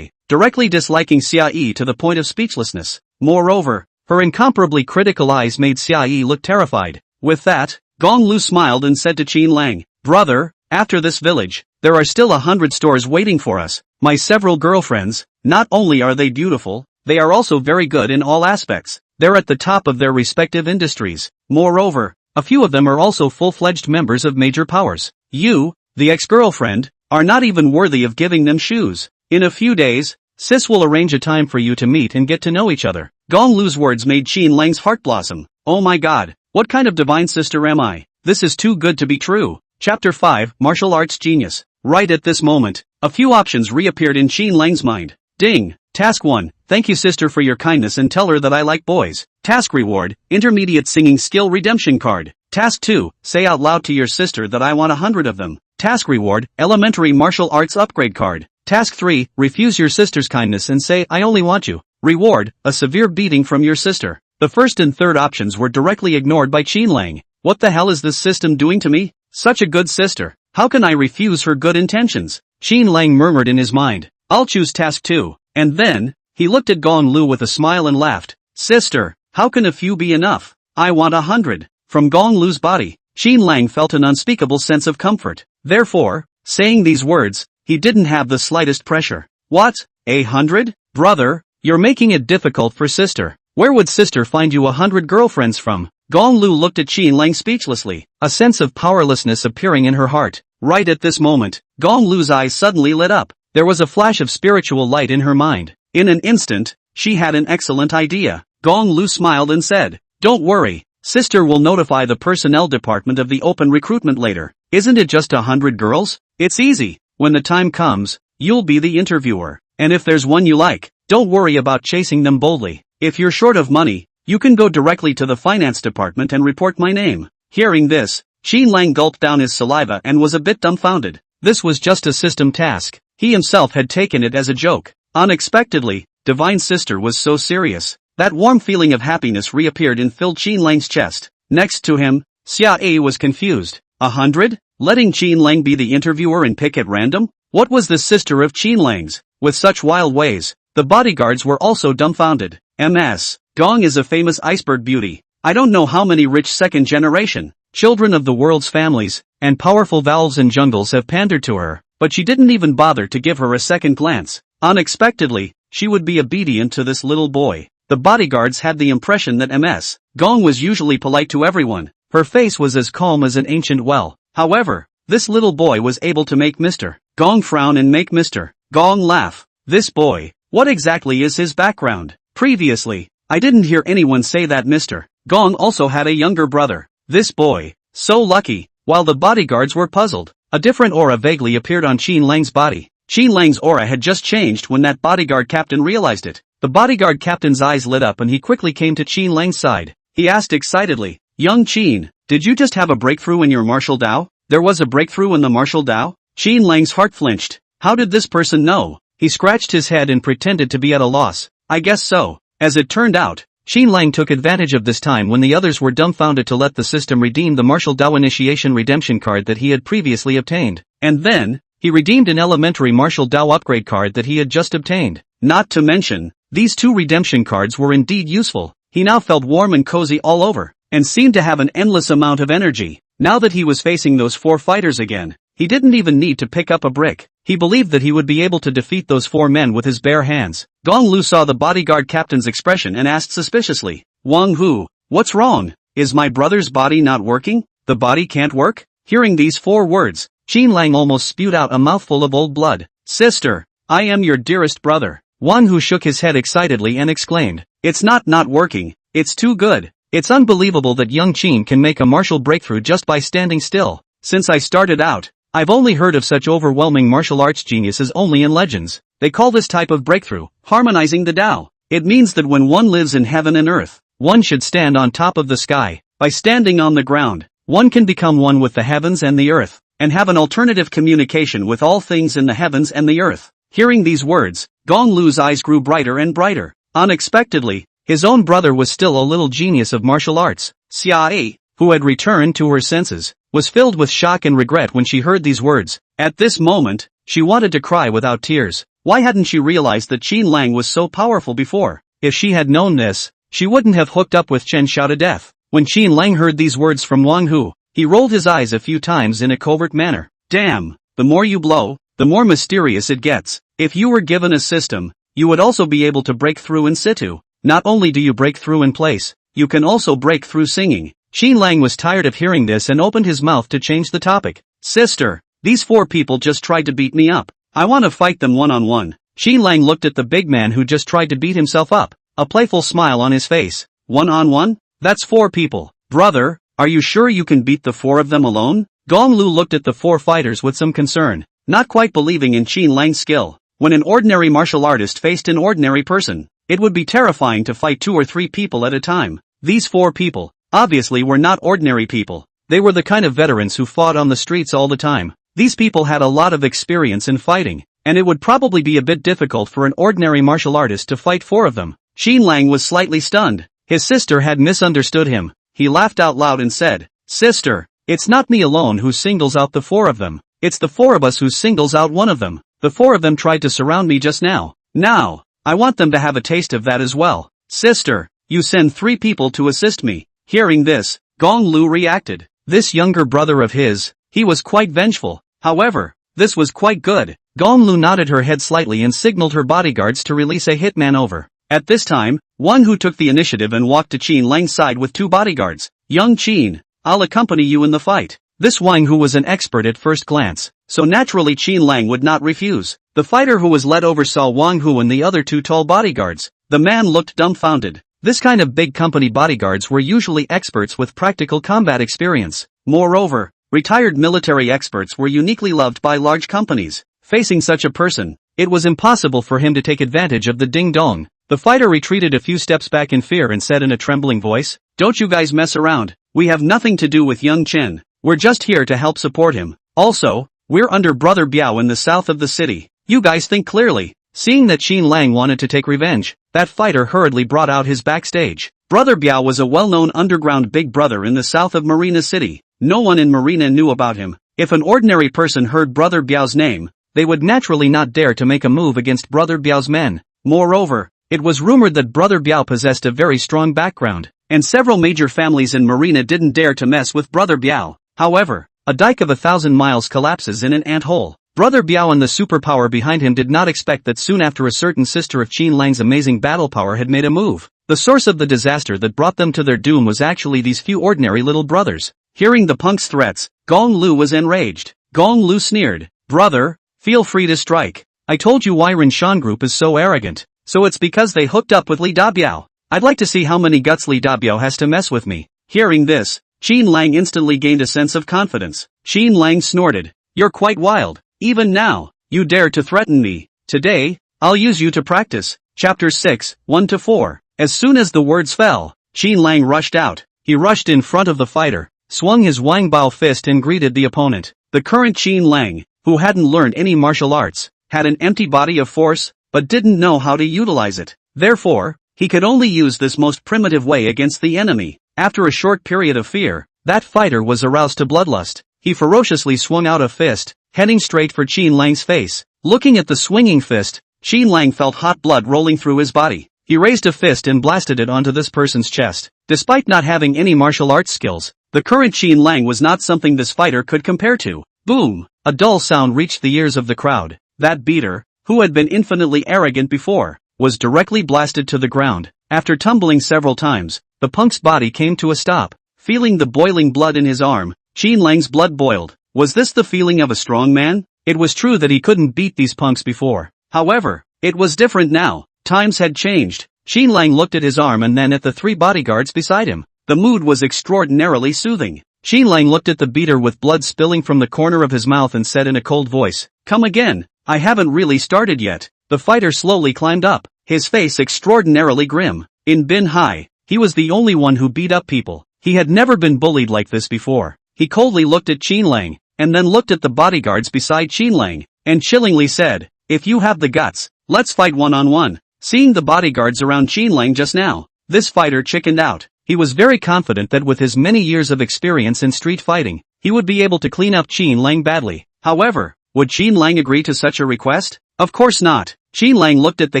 Directly disliking Xia Yi to the point of speechlessness. Moreover, her incomparably critical eyes made Xia Yi look terrified. With that, Gong Lu smiled and said to Qin Lang, "Brother, After this village, there are still 100 stores waiting for us. My several girlfriends, not only are they beautiful, they are also very good in all aspects. They're at the top of their respective industries. Moreover, a few of them are also full-fledged members of major powers. You, the ex-girlfriend, are not even worthy of giving them shoes. In a few days, Sis will arrange a time for you to meet and get to know each other. Gong Lu's words made Qin Lang's heart blossom. Oh my god, what kind of divine sister am I? This is too good to be true. Chapter 5, Martial Arts Genius. Right at this moment, a few options reappeared in Qin Lang's mind. Ding! Task 1, thank you sister for your kindness and tell her that I like boys. Task reward, intermediate singing skill redemption card. Task 2, say out loud to your sister that I want 100 of them. Task reward, elementary martial arts upgrade card. Task 3, refuse your sister's kindness and say I only want you. Reward, a severe beating from your sister. The first and third options were directly ignored by Qin Lang. What the hell is this system doing to me? Such a good sister. How can I refuse her good intentions? Qin Lang murmured in his mind. I'll choose task 2. And then, he looked at Gong Lu with a smile and laughed. Sister, how can a few be enough? I want 100. From Gong Lu's body, Qin Lang felt an unspeakable sense of comfort. Therefore, saying these words, he didn't have the slightest pressure. What? 100? Brother, you're making it difficult for sister. Where would sister find you 100 girlfriends from? Gong Lu looked at Qin Lang speechlessly, a sense of powerlessness appearing in her heart. Right at this moment, Gong Lu's eyes suddenly lit up. There was a flash of spiritual light in her mind. In an instant, she had an excellent idea. Gong Lu smiled and said, don't worry, sister will notify the personnel department of the open recruitment later. Isn't it just 100 girls? It's easy. When the time comes, you'll be the interviewer. And if there's one you like, don't worry about chasing them boldly. If you're short of money, you can go directly to the finance department and report my name. Hearing this, Qin Lang gulped down his saliva and was a bit dumbfounded. This was just a system task. He himself had taken it as a joke. Unexpectedly, Divine Sister was so serious. That warm feeling of happiness reappeared and filled Qin Lang's chest. Next to him, Xia A was confused. 100? Letting Qin Lang be the interviewer and pick at random? What was this sister of Qin Lang's, with such wild ways? The bodyguards were also dumbfounded. MS. Gong is a famous iceberg beauty. I don't know how many rich second generation, children of the world's families, and powerful valves and jungles have pandered to her, but she didn't even bother to give her a second glance. Unexpectedly, she would be obedient to this little boy. The bodyguards had the impression that MS. Gong was usually polite to everyone. Her face was as calm as an ancient well. However, this little boy was able to make Mr. Gong frown and make Mr. Gong laugh. This boy, what exactly is his background? Previously, I didn't hear anyone say that Mr. Gong also had a younger brother. This boy, so lucky. While the bodyguards were puzzled, a different aura vaguely appeared on Qin Lang's body. Qin Lang's aura had just changed when that bodyguard captain realized it. The bodyguard captain's eyes lit up and he quickly came to Qin Lang's side. He asked excitedly, young Qin, did you just have a breakthrough in your martial Dao? There was a breakthrough in the martial Dao? Qin Lang's heart flinched. How did this person know? He scratched his head and pretended to be at a loss. I guess so. As it turned out, Qin Lang took advantage of this time when the others were dumbfounded to let the system redeem the martial Dao initiation redemption card that he had previously obtained. And then, he redeemed an elementary martial Dao upgrade card that he had just obtained. Not to mention, these two redemption cards were indeed useful. He now felt warm and cozy all over, and seemed to have an endless amount of energy. Now that he was facing those 4 fighters again, he didn't even need to pick up a brick. He believed that he would be able to defeat those 4 men with his bare hands. Gong Lu saw the bodyguard captain's expression and asked suspiciously, Wang Hu, what's wrong? Is my brother's body not working? The body can't work? Hearing these 4 words, Qin Lang almost spewed out a mouthful of old blood. Sister, I am your dearest brother. Wang Hu shook his head excitedly and exclaimed, it's not working, it's too good. It's unbelievable that young Qin can make a martial breakthrough just by standing still. Since I started out, I've only heard of such overwhelming martial arts geniuses only in legends. They call this type of breakthrough harmonizing the Tao. It means that when one lives in heaven and earth, one should stand on top of the sky. By standing on the ground, one can become one with the heavens and the earth, and have an alternative communication with all things in the heavens and the earth. Hearing these words, Gong Lu's eyes grew brighter and brighter. Unexpectedly, his own brother was still a little genius of martial arts. Xia A, who had returned to her senses, was filled with shock and regret when she heard these words. At this moment, she wanted to cry without tears. Why hadn't she realized that Qin Lang was so powerful before? If she had known this, she wouldn't have hooked up with Chen Shao to death. When Qin Lang heard these words from Wang Hu, he rolled his eyes a few times in a covert manner. Damn, the more you blow, the more mysterious it gets. If you were given a system, you would also be able to break through in situ. Not only do you break through in place, you can also break through singing. Qin Lang was tired of hearing this and opened his mouth to change the topic. Sister, these 4 people just tried to beat me up. I want to fight them one-on-one. Qin Lang looked at the big man who just tried to beat himself up, a playful smile on his face. One-on-one? That's 4 people. Brother, are you sure you can beat the 4 of them alone? Gong Lu looked at the 4 fighters with some concern, not quite believing in Qin Lang's skill. When an ordinary martial artist faced an ordinary person, it would be terrifying to fight 2 or 3 people at a time. These 4 people, obviously, were not ordinary people. They were the kind of veterans who fought on the streets all the time. These people had a lot of experience in fighting, and it would probably be a bit difficult for an ordinary martial artist to fight 4 of them. Qin Lang was slightly stunned. His sister had misunderstood him. He laughed out loud and said, "Sister, it's not me alone who singles out the 4 of them. It's the 4 of us who singles out one of them. The 4 of them tried to surround me just now. Now, I want them to have a taste of that as well. Sister, you send 3 people to assist me." Hearing this, Gong Lu reacted. This younger brother of his, he was quite vengeful. However, this was quite good. Gong Lu nodded her head slightly and signaled her bodyguards to release a hitman over. At this time, Wang Hu took the initiative and walked to Qin Lang's side with 2 bodyguards. "Young Qin, I'll accompany you in the fight." This Wang Hu was an expert at first glance, so naturally Qin Lang would not refuse. The fighter who was led over saw Wang Hu and the other 2 tall bodyguards. The man looked dumbfounded. This kind of big company bodyguards were usually experts with practical combat experience. Moreover, retired military experts were uniquely loved by large companies. Facing such a person, it was impossible for him to take advantage of the ding-dong. The fighter retreated a few steps back in fear and said in a trembling voice, "Don't you guys mess around. We have nothing to do with young Chen. We're just here to help support him. Also, we're under Brother Biao in the south of the city. You guys think clearly." Seeing that Qin Lang wanted to take revenge, that fighter hurriedly brought out his backstage. Brother Biao was a well-known underground big brother in the south of Marina City. No one in Marina knew about him. If an ordinary person heard Brother Biao's name, they would naturally not dare to make a move against Brother Biao's men. Moreover, it was rumored that Brother Biao possessed a very strong background, and several major families in Marina didn't dare to mess with Brother Biao. However, a dike of 1,000 miles collapses in an ant-hole. Brother Biao and the superpower behind him did not expect that soon after a certain sister of Qin Lang's amazing battle power had made a move. The source of the disaster that brought them to their doom was actually these few ordinary little brothers. Hearing the punk's threats, Gong Lu was enraged. Gong Lu sneered, "Brother, feel free to strike. I told you why Rinshan Group is so arrogant. So it's because they hooked up with Li Dabiao. I'd like to see how many guts Li Dabiao has to mess with me." Hearing this, Qin Lang instantly gained a sense of confidence. Qin Lang snorted, "You're quite wild. Even now, you dare to threaten me. Today, I'll use you to practice." Chapter 6, 1-4. As soon as the words fell, Qin Lang rushed out. He rushed in front of the fighter, swung his Wang Bao fist and greeted the opponent. The current Qin Lang, who hadn't learned any martial arts, had an empty body of force, but didn't know how to utilize it. Therefore, he could only use this most primitive way against the enemy. After a short period of fear, that fighter was aroused to bloodlust. He ferociously swung out a fist, heading straight for Qin Lang's face. Looking at the swinging fist, Qin Lang felt hot blood rolling through his body. He raised a fist and blasted it onto this person's chest. Despite not having any martial arts skills, the current Qin Lang was not something this fighter could compare to. Boom! A dull sound reached the ears of the crowd. That beater, who had been infinitely arrogant before, was directly blasted to the ground. After tumbling several times, the punk's body came to a stop. Feeling the boiling blood in his arm, Qin Lang's blood boiled. Was this the feeling of a strong man? It was true that he couldn't beat these punks before. However, it was different now. Times had changed. Qin Lang looked at his arm and then at the 3 bodyguards beside him. The mood was extraordinarily soothing. Qin Lang looked at the beater with blood spilling from the corner of his mouth and said in a cold voice, "Come again. I haven't really started yet." The fighter slowly climbed up, his face extraordinarily grim. In Bin Hai, he was the only one who beat up people. He had never been bullied like this before. He coldly looked at Qin Lang, and then looked at the bodyguards beside Qin Lang, and chillingly said, "If you have the guts, let's fight one-on-one." Seeing the bodyguards around Qin Lang just now, this fighter chickened out. He was very confident that with his many years of experience in street fighting, he would be able to clean up Qin Lang badly. However, would Qin Lang agree to such a request? Of course not. Qin Lang looked at the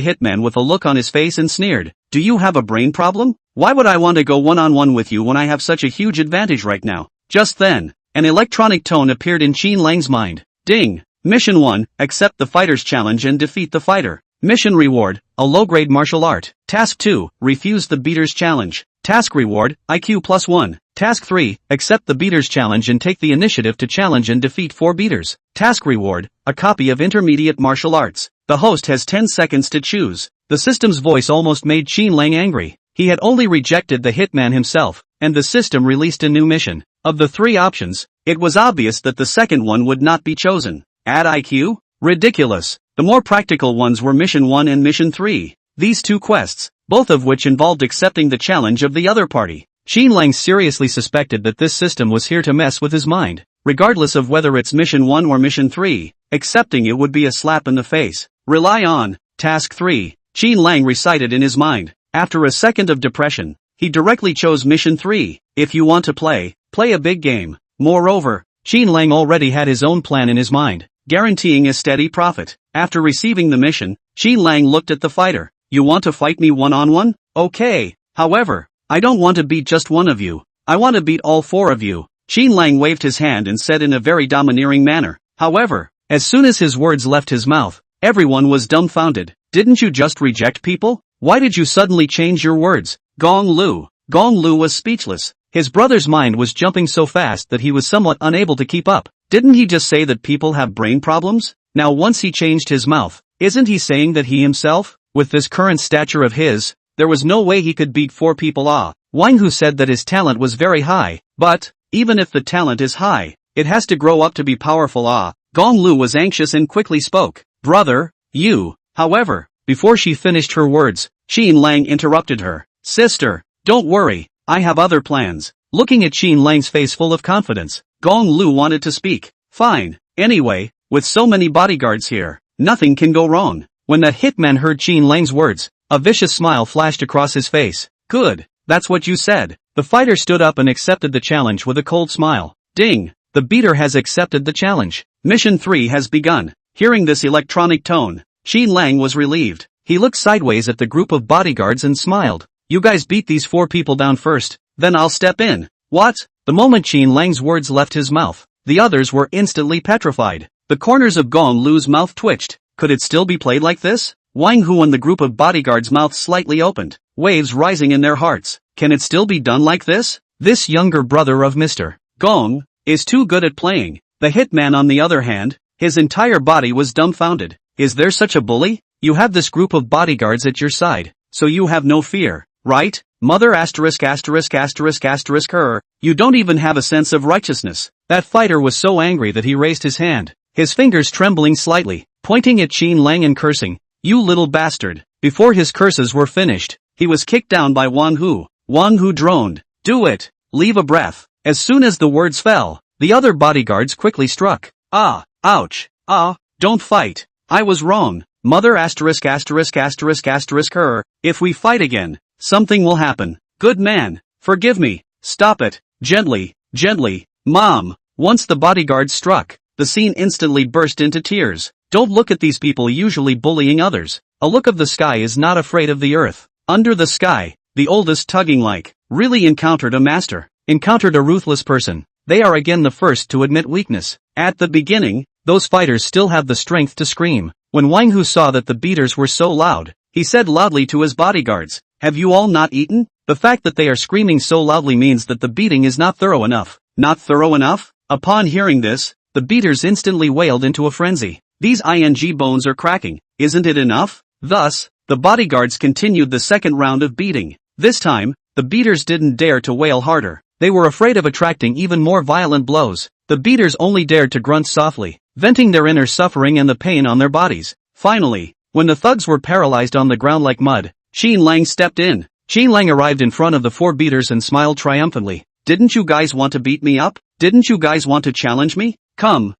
hitman with a look on his face and sneered, "Do you have a brain problem? Why would I want to go one-on-one with you when I have such a huge advantage right now?" Just then, An electronic tone appeared in Qin Lang's mind. Ding! Mission 1, accept the fighter's challenge and defeat the fighter. Mission reward, a low-grade martial art. Task 2, refuse the beater's challenge. Task reward, IQ +1. Task 3, accept the beater's challenge and take the initiative to challenge and defeat 4 beaters. Task reward, a copy of intermediate martial arts. The host has 10 seconds to choose. The system's voice almost made Qin Lang angry. He had only rejected the hitman himself, and the system released a new mission. Of the 3 options, it was obvious that the second one would not be chosen. Add IQ? Ridiculous. The more practical ones were Mission 1 and Mission 3. These 2 quests, both of which involved accepting the challenge of the other party. Qin Lang seriously suspected that this system was here to mess with his mind. Regardless of whether it's Mission 1 or Mission 3, accepting it would be a slap in the face. Rely on. Task 3. Qin Lang recited in his mind. After a second of depression, he directly chose Mission 3. If you want to play a big game. Moreover, Qin Lang already had his own plan in his mind, guaranteeing a steady profit. After receiving the mission, Qin Lang looked at the fighter. You want to fight me one-on-one? Okay. However, I don't want to beat just one of you. I want to beat all 4 of you. Qin Lang waved his hand and said in a very domineering manner. However, as soon as his words left his mouth, everyone was dumbfounded. Didn't you just reject people? Why did you suddenly change your words? Gong Lu was speechless. His brother's mind was jumping so fast that he was somewhat unable to keep up. Didn't he just say that people have brain problems? Now once he changed his mouth, isn't he saying that he himself, with this current stature of his, there was no way he could beat 4 people? Wang Hu said that his talent was very high, but, even if the talent is high, it has to grow up to be powerful. Gong Lu was anxious and quickly spoke. Brother, you. However, before she finished her words, Qin Lang interrupted her. Sister, don't worry, I have other plans. Looking at Qin Lang's face full of confidence, Gong Lu wanted to speak. Fine. Anyway, with so many bodyguards here, nothing can go wrong. When that hitman heard Qin Lang's words, a vicious smile flashed across his face. Good, that's what you said. The fighter stood up and accepted the challenge with a cold smile. Ding! The beater has accepted the challenge. Mission 3 has begun. Hearing this electronic tone, Qin Lang was relieved. He looked sideways at the group of bodyguards and smiled. You guys beat these 4 people down first, then I'll step in. What? The moment Qin Lang's words left his mouth, the others were instantly petrified. The corners of Gong Lu's mouth twitched. Could it still be played like this? Wang Hu and the group of bodyguards' mouths slightly opened, waves rising in their hearts. Can it still be done like this? This younger brother of Mr. Gong is too good at playing. The hitman on the other hand, his entire body was dumbfounded. Is there such a bully? You have this group of bodyguards at your side, so you have no fear, right? Mother ******* her. You don't even have a sense of righteousness. That fighter was so angry that he raised his hand, his fingers trembling slightly, pointing at Qin Lang and cursing. You little bastard. Before his curses were finished, he was kicked down by Wang Hu. Wang Hu droned. Do it. Leave a breath. As soon as the words fell, the other bodyguards quickly struck. Ouch. Don't fight. I was wrong. Mother ****** her. If we fight again, something will happen. Good man. Forgive me. Stop it. Gently. Mom. Once the bodyguards struck, the scene instantly burst into tears. Don't look at these people usually bullying others. A look of the sky is not afraid of the earth. Under the sky, the oldest tugging like, really encountered a master, encountered a ruthless person. They are again the first to admit weakness. At the beginning, those fighters still have the strength to scream. When Wang Hu saw that the beaters were so loud, he said loudly to his bodyguards, have you all not eaten? The fact that they are screaming so loudly means that the beating is not thorough enough. Not thorough enough? Upon hearing this, the beaters instantly wailed into a frenzy. These ing bones are cracking. Isn't it enough? Thus, the bodyguards continued the second round of beating. This time, the beaters didn't dare to wail harder. They were afraid of attracting even more violent blows. The beaters only dared to grunt softly, venting their inner suffering and the pain on their bodies. Finally, when the thugs were paralyzed on the ground like mud, Qin Lang stepped in. Qin Lang arrived in front of the 4 beaters and smiled triumphantly. Didn't you guys want to beat me up? Didn't you guys want to challenge me? Come.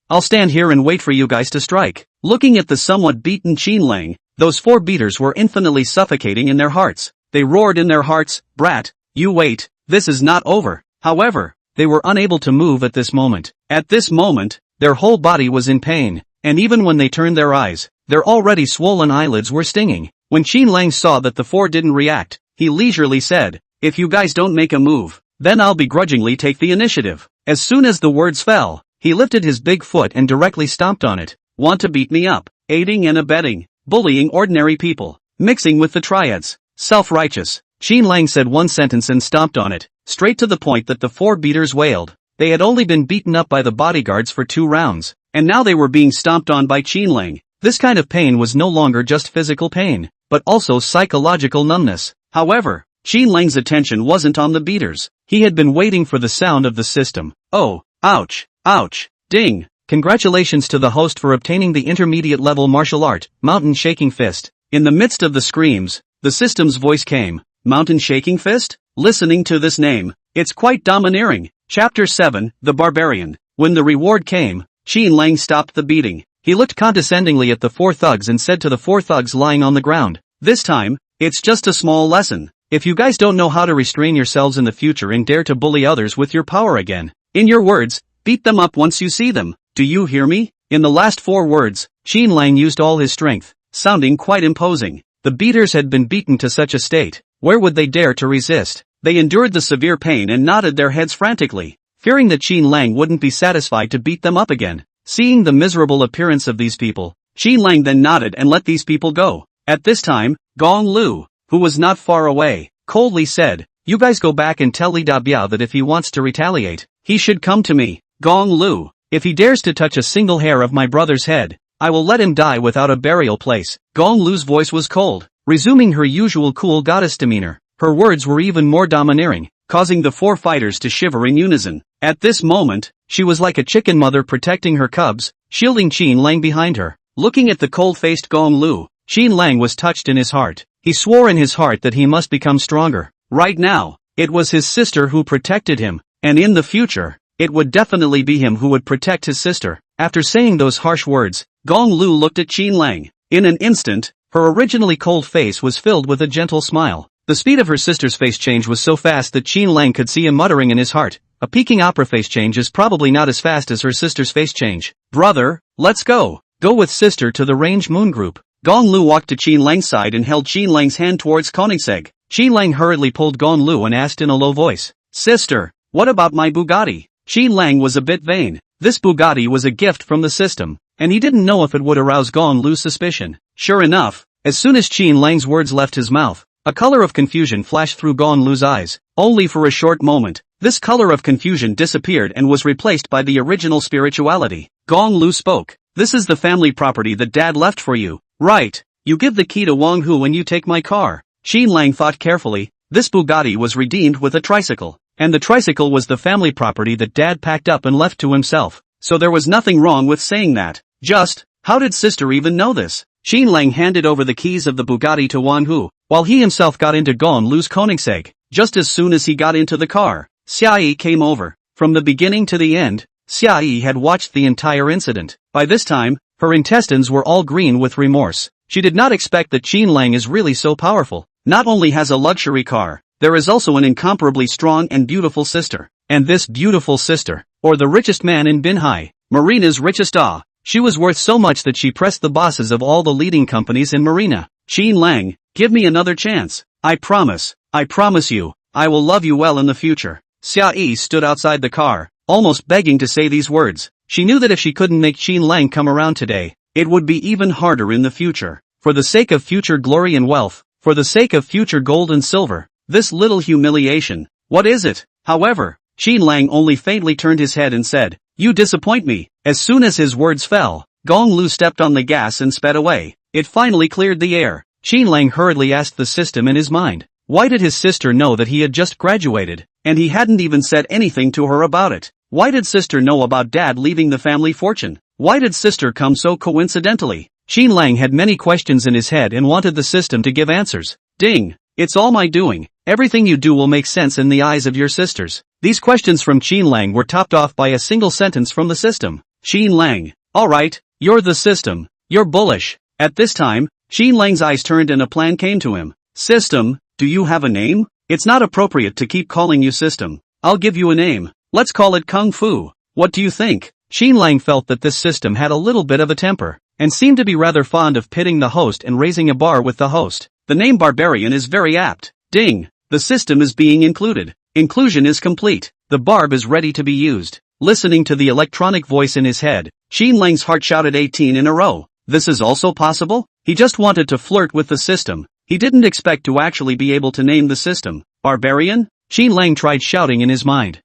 I'll stand here and wait for you guys to strike. Looking at the somewhat beaten Qin Lang, those 4 beaters were infinitely suffocating in their hearts. They roared in their hearts, brat, you wait, this is not over. However, they were unable to move at this moment. At this moment, their whole body was in pain, and even when they turned their eyes, their already swollen eyelids were stinging. When Qin Lang saw that the 4 didn't react, he leisurely said, if you guys don't make a move, then I'll begrudgingly take the initiative. As soon as the words fell, he lifted his big foot and directly stomped on it. Want to beat me up? Aiding and abetting. Bullying ordinary people. Mixing with the triads. Self-righteous. Qin Lang said one sentence and stomped on it, straight to the point that the four beaters wailed. They had only been beaten up by the bodyguards for 2 rounds, and now they were being stomped on by Qin Lang. This kind of pain was no longer just physical pain, but also psychological numbness. However, Qin Lang's attention wasn't on the beaters. He had been waiting for the sound of the system. Oh, ouch, ouch, ding. Congratulations to the host for obtaining the intermediate level martial art, Mountain Shaking Fist. In the midst of the screams, the system's voice came. Mountain Shaking Fist? Listening to this name, it's quite domineering. Chapter 7, The Barbarian. When the reward came, Qin Lang stopped the beating. He looked condescendingly at the 4 thugs and said to the 4 thugs lying on the ground, "This time, it's just a small lesson. If you guys don't know how to restrain yourselves in the future and dare to bully others with your power again, in your words, beat them up once you see them. Do you hear me?" In the last 4 words, Qin Lang used all his strength, sounding quite imposing. The beaters had been beaten to such a state, where would they dare to resist? They endured the severe pain and nodded their heads frantically, fearing that Qin Lang wouldn't be satisfied to beat them up again. Seeing the miserable appearance of these people, Qin Lang then nodded and let these people go. At this time, Gong Lu, who was not far away, coldly said, "You guys go back and tell Li Dabiao that if he wants to retaliate, he should come to me. Gong Lu, if he dares to touch a single hair of my brother's head, I will let him die without a burial place." Gong Lu's voice was cold, resuming her usual cool goddess demeanor. Her words were even more domineering, causing the 4 fighters to shiver in unison. At this moment, she was like a chicken mother protecting her cubs, shielding Qin Lang behind her. Looking at the cold-faced Gong Lu, Qin Lang was touched in his heart. He swore in his heart that he must become stronger. Right now, it was his sister who protected him, and in the future, it would definitely be him who would protect his sister. After saying those harsh words, Gong Lu looked at Qin Lang. In an instant, her originally cold face was filled with a gentle smile. The speed of her sister's face change was so fast that Qin Lang could see him muttering in his heart, "A Peking opera face change is probably not as fast as her sister's face change. Brother, let's go. Go with sister to the Range Moon Group." Gong Lu walked to Qin Lang's side and held Qin Lang's hand towards Koenigsegg. Qin Lang hurriedly pulled Gong Lu and asked in a low voice, "Sister, what about my Bugatti?" Qin Lang was a bit vain. This Bugatti was a gift from the system, and he didn't know if it would arouse Gong Lu's suspicion. Sure enough, as soon as Qin Lang's words left his mouth, a color of confusion flashed through Gong Lu's eyes. Only for a short moment, this color of confusion disappeared and was replaced by the original spirituality. Gong Lu spoke. "This is the family property that Dad left for you, right? You give the key to Wang Hu and you take my car." Qin Lang thought carefully. This Bugatti was redeemed with a tricycle, and the tricycle was the family property that Dad packed up and left to himself. So there was nothing wrong with saying that. Just, how did sister even know this? Qin Lang handed over the keys of the Bugatti to Wang Hu, while he himself got into Gong Lu's Koenigsegg. Just as soon as he got into the car, Xiaoyi came over. From the beginning to the end, Xiaoyi had watched the entire incident. By this time, her intestines were all green with remorse. She did not expect that Qin Lang is really so powerful. Not only has a luxury car, there is also an incomparably strong and beautiful sister. And this beautiful sister, or the richest man in Binhai, Marina's richest she was worth so much that she pressed the bosses of all the leading companies in Marina. "Qin Lang, give me another chance. I promise you, I will love you well in the future." Xiaoyi stood outside the car, almost begging to say these words. She knew that if she couldn't make Qin Lang come around today, it would be even harder in the future. For the sake of future glory and wealth, for the sake of future gold and silver, this little humiliation, what is it? However, Qin Lang only faintly turned his head and said, "You disappoint me." As soon as his words fell, Gong Lu stepped on the gas and sped away. It finally cleared the air. Qin Lang hurriedly asked the system in his mind, why did his sister know that he had just graduated, and he hadn't even said anything to her about it? Why did sister know about Dad leaving the family fortune? Why did sister come so coincidentally? Qin Lang had many questions in his head and wanted the system to give answers. Ding! It's all my doing. Everything you do will make sense in the eyes of your sisters. These questions from Qin Lang were topped off by a single sentence from the system. Qin Lang, alright, you're the system. You're bullish. At this time, Qin Lang's eyes turned and a plan came to him. System, do you have a name? It's not appropriate to keep calling you system. I'll give you a name. Let's call it Kung Fu. What do you think? Qin Lang felt that this system had a little bit of a temper, and seemed to be rather fond of pitting the host and raising a bar with the host. The name Barbarian is very apt. Ding! The system is being included. Inclusion is complete. The barb is ready to be used. Listening to the electronic voice in his head, Qin Lang's heart shouted 18 in a row. This is also possible? He just wanted to flirt with the system. He didn't expect to actually be able to name the system. Barbarian? Qin Lang tried shouting in his mind.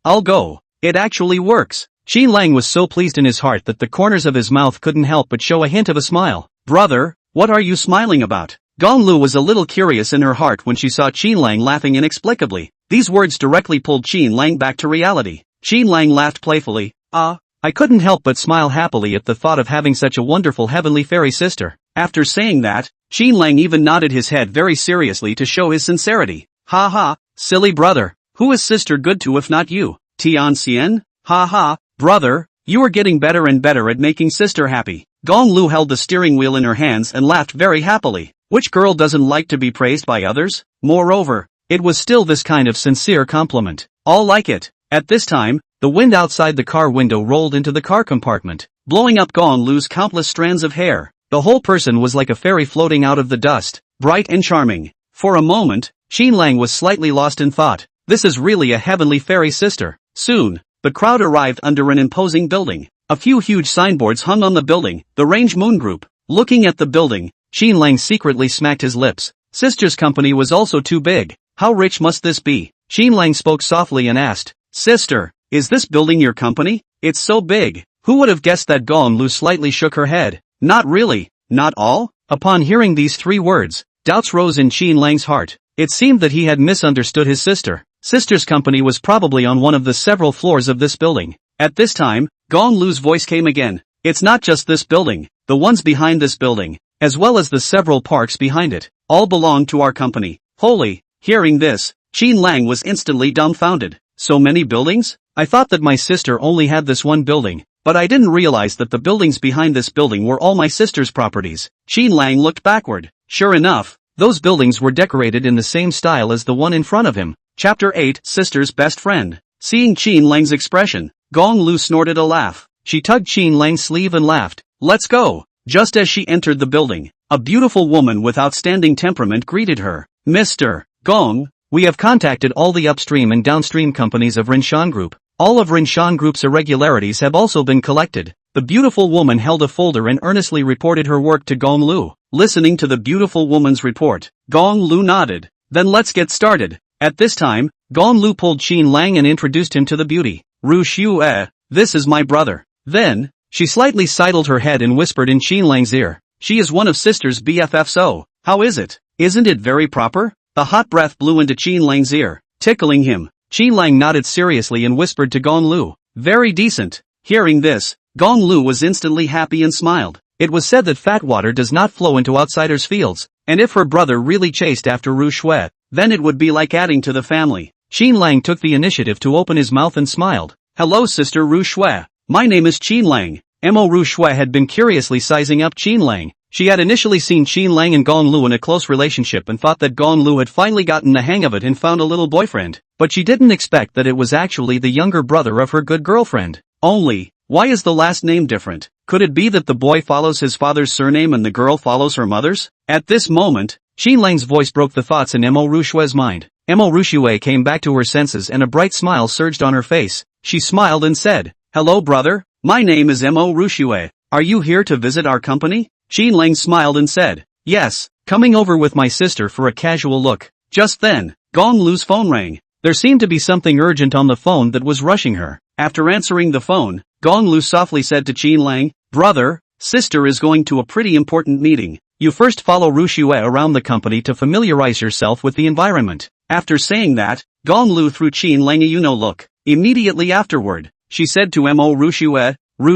I'll go. It actually works. Qin Lang was so pleased in his heart that the corners of his mouth couldn't help but show a hint of a smile. Brother, what are you smiling about? Gong Lu was a little curious in her heart when she saw Qin Lang laughing inexplicably. These words directly pulled Qin Lang back to reality. Qin Lang laughed playfully. I couldn't help but smile happily at the thought of having such a wonderful heavenly fairy sister. After saying that, Qin Lang even nodded his head very seriously to show his sincerity. Ha ha, silly brother. Who is sister good to if not you? Tian Xian? Ha ha, brother, you are getting better and better at making sister happy. Gong Lu held the steering wheel in her hands and laughed very happily. Which girl doesn't like to be praised by others? Moreover, it was still this kind of sincere compliment. All like it. At this time, the wind outside the car window rolled into the car compartment, blowing up Gong Lu's countless strands of hair. The whole person was like a fairy floating out of the dust, bright and charming. For a moment, Qin Lang was slightly lost in thought. This is really a heavenly fairy sister. Soon, the crowd arrived under an imposing building. A few huge signboards hung on the building, the Range Moon Group. Looking at the building, Qin Lang secretly smacked his lips. Sister's company was also too big. How rich must this be? Qin Lang spoke softly and asked, Sister, is this building your company? It's so big. Who would have guessed that? Gong Lu slightly shook her head. Not really, not all? Upon hearing these three words, doubts rose in Qin Lang's heart. It seemed that he had misunderstood his sister. Sister's company was probably on one of the several floors of this building. At this time, Gong Lu's voice came again. It's not just this building, the ones behind this building, as well as the several parks behind it, all belong to our company. Holy! Hearing this, Qin Lang was instantly dumbfounded. So many buildings? I thought that my sister only had this one building, but I didn't realize that the buildings behind this building were all my sister's properties. Qin Lang looked backward. Sure enough, those buildings were decorated in the same style as the one in front of him. Chapter 8, Sister's Best Friend. Seeing Qin Lang's expression, Gong Lu snorted a laugh. She tugged Qin Lang's sleeve and laughed. Let's go! Just as she entered the building, a beautiful woman with outstanding temperament greeted her. Mr. Gong, we have contacted all the upstream and downstream companies of Rinshan Group. All of Rinshan Group's irregularities have also been collected. The beautiful woman held a folder and earnestly reported her work to Gong Lu. Listening to the beautiful woman's report, Gong Lu nodded. Then let's get started. At this time, Gong Lu pulled Qin Lang and introduced him to the beauty. Ru Xue, this is my brother. Then, she slightly sidled her head and whispered in Qin Lang's ear. She is one of sister's BFFs. Oh, how is it? Isn't it very proper? The hot breath blew into Qin Lang's ear, tickling him. Qin Lang nodded seriously and whispered to Gong Lu. Very decent. Hearing this, Gong Lu was instantly happy and smiled. It was said that fat water does not flow into outsiders' fields, and if her brother really chased after Ru Xue, then it would be like adding to the family. Qin Lang took the initiative to open his mouth and smiled. Hello Sister Ru Xue. My name is Qin Lang. Ru Xue had been curiously sizing up Qin Lang. She had initially seen Qin Lang and Gong Lu in a close relationship and thought that Gong Lu had finally gotten the hang of it and found a little boyfriend. But she didn't expect that it was actually the younger brother of her good girlfriend. Only, why is the last name different? Could it be that the boy follows his father's surname and the girl follows her mother's? At this moment, Qin Lang's voice broke the thoughts in Ru Xue's mind. Ru Xue came back to her senses and a bright smile surged on her face. She smiled and said, Hello brother, my name is Ru Xue. Are you here to visit our company? Qin Lang smiled and said, Yes, coming over with my sister for a casual look. Just then, Gong Lu's phone rang. There seemed to be something urgent on the phone that was rushing her. After answering the phone, Gong Lu softly said to Qin Lang, Brother, sister is going to a pretty important meeting. You first follow Ru Xue around the company to familiarize yourself with the environment. After saying that, Gong Lu threw Qin Lang a you-know look. Immediately afterward, she said to Ru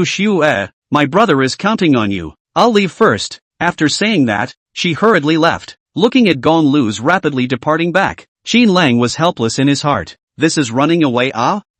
Xue, my brother is counting on you. I'll leave first. After saying that, she hurriedly left. Looking at Gong Lu's rapidly departing back, Qin Lang was helpless in his heart. This is running away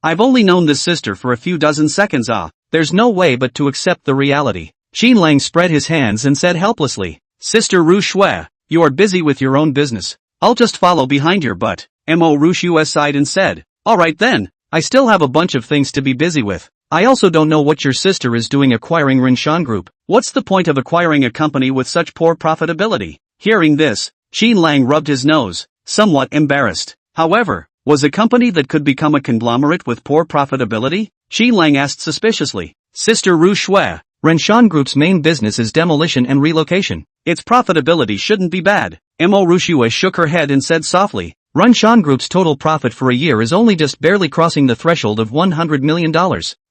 I've only known this sister for a few dozen seconds There's no way but to accept the reality. Qin Lang spread his hands and said helplessly, Sister Ru Xue, you are busy with your own business. I'll just follow behind your butt. Ru Xue sighed and said, Alright then, I still have a bunch of things to be busy with. I also don't know what your sister is doing acquiring Rinshan Group. What's the point of acquiring a company with such poor profitability? Hearing this, Qin Lang rubbed his nose, somewhat embarrassed. However, Was a company that could become a conglomerate with poor profitability? Qin Lang asked suspiciously. Sister Ru Shui, Renshan Group's main business is demolition and relocation. Its profitability shouldn't be bad. Mo Ru Shui shook her head and said softly, Renshan Group's total profit for a year is only just barely crossing the threshold of $100 million.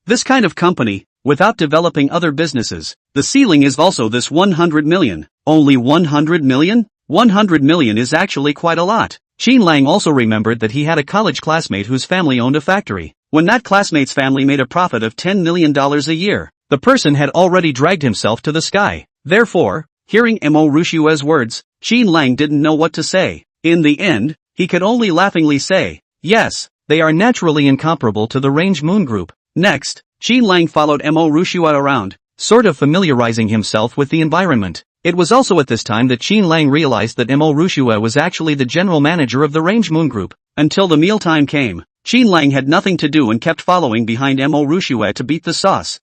This kind of company, without developing other businesses, the ceiling is also this 100 million. Only 100 million? 100 million is actually quite a lot. Qin Lang also remembered that he had a college classmate whose family owned a factory. When that classmate's family made a profit of $10 million a year, the person had already dragged himself to the sky. Therefore, hearing Mo Ru Shui's words, Qin Lang didn't know what to say. In the end, he could only laughingly say, yes, they are naturally incomparable to the Range Moon Group. Next, Qin Lang followed Mo Ru Shui around, sort of familiarizing himself with the environment. It was also at this time that Qin Lang realized that Mo Ru Shui was actually the general manager of the Range Moon Group. Until the mealtime came, Qin Lang had nothing to do and kept following behind Mo Ru Shui to beat the sauce.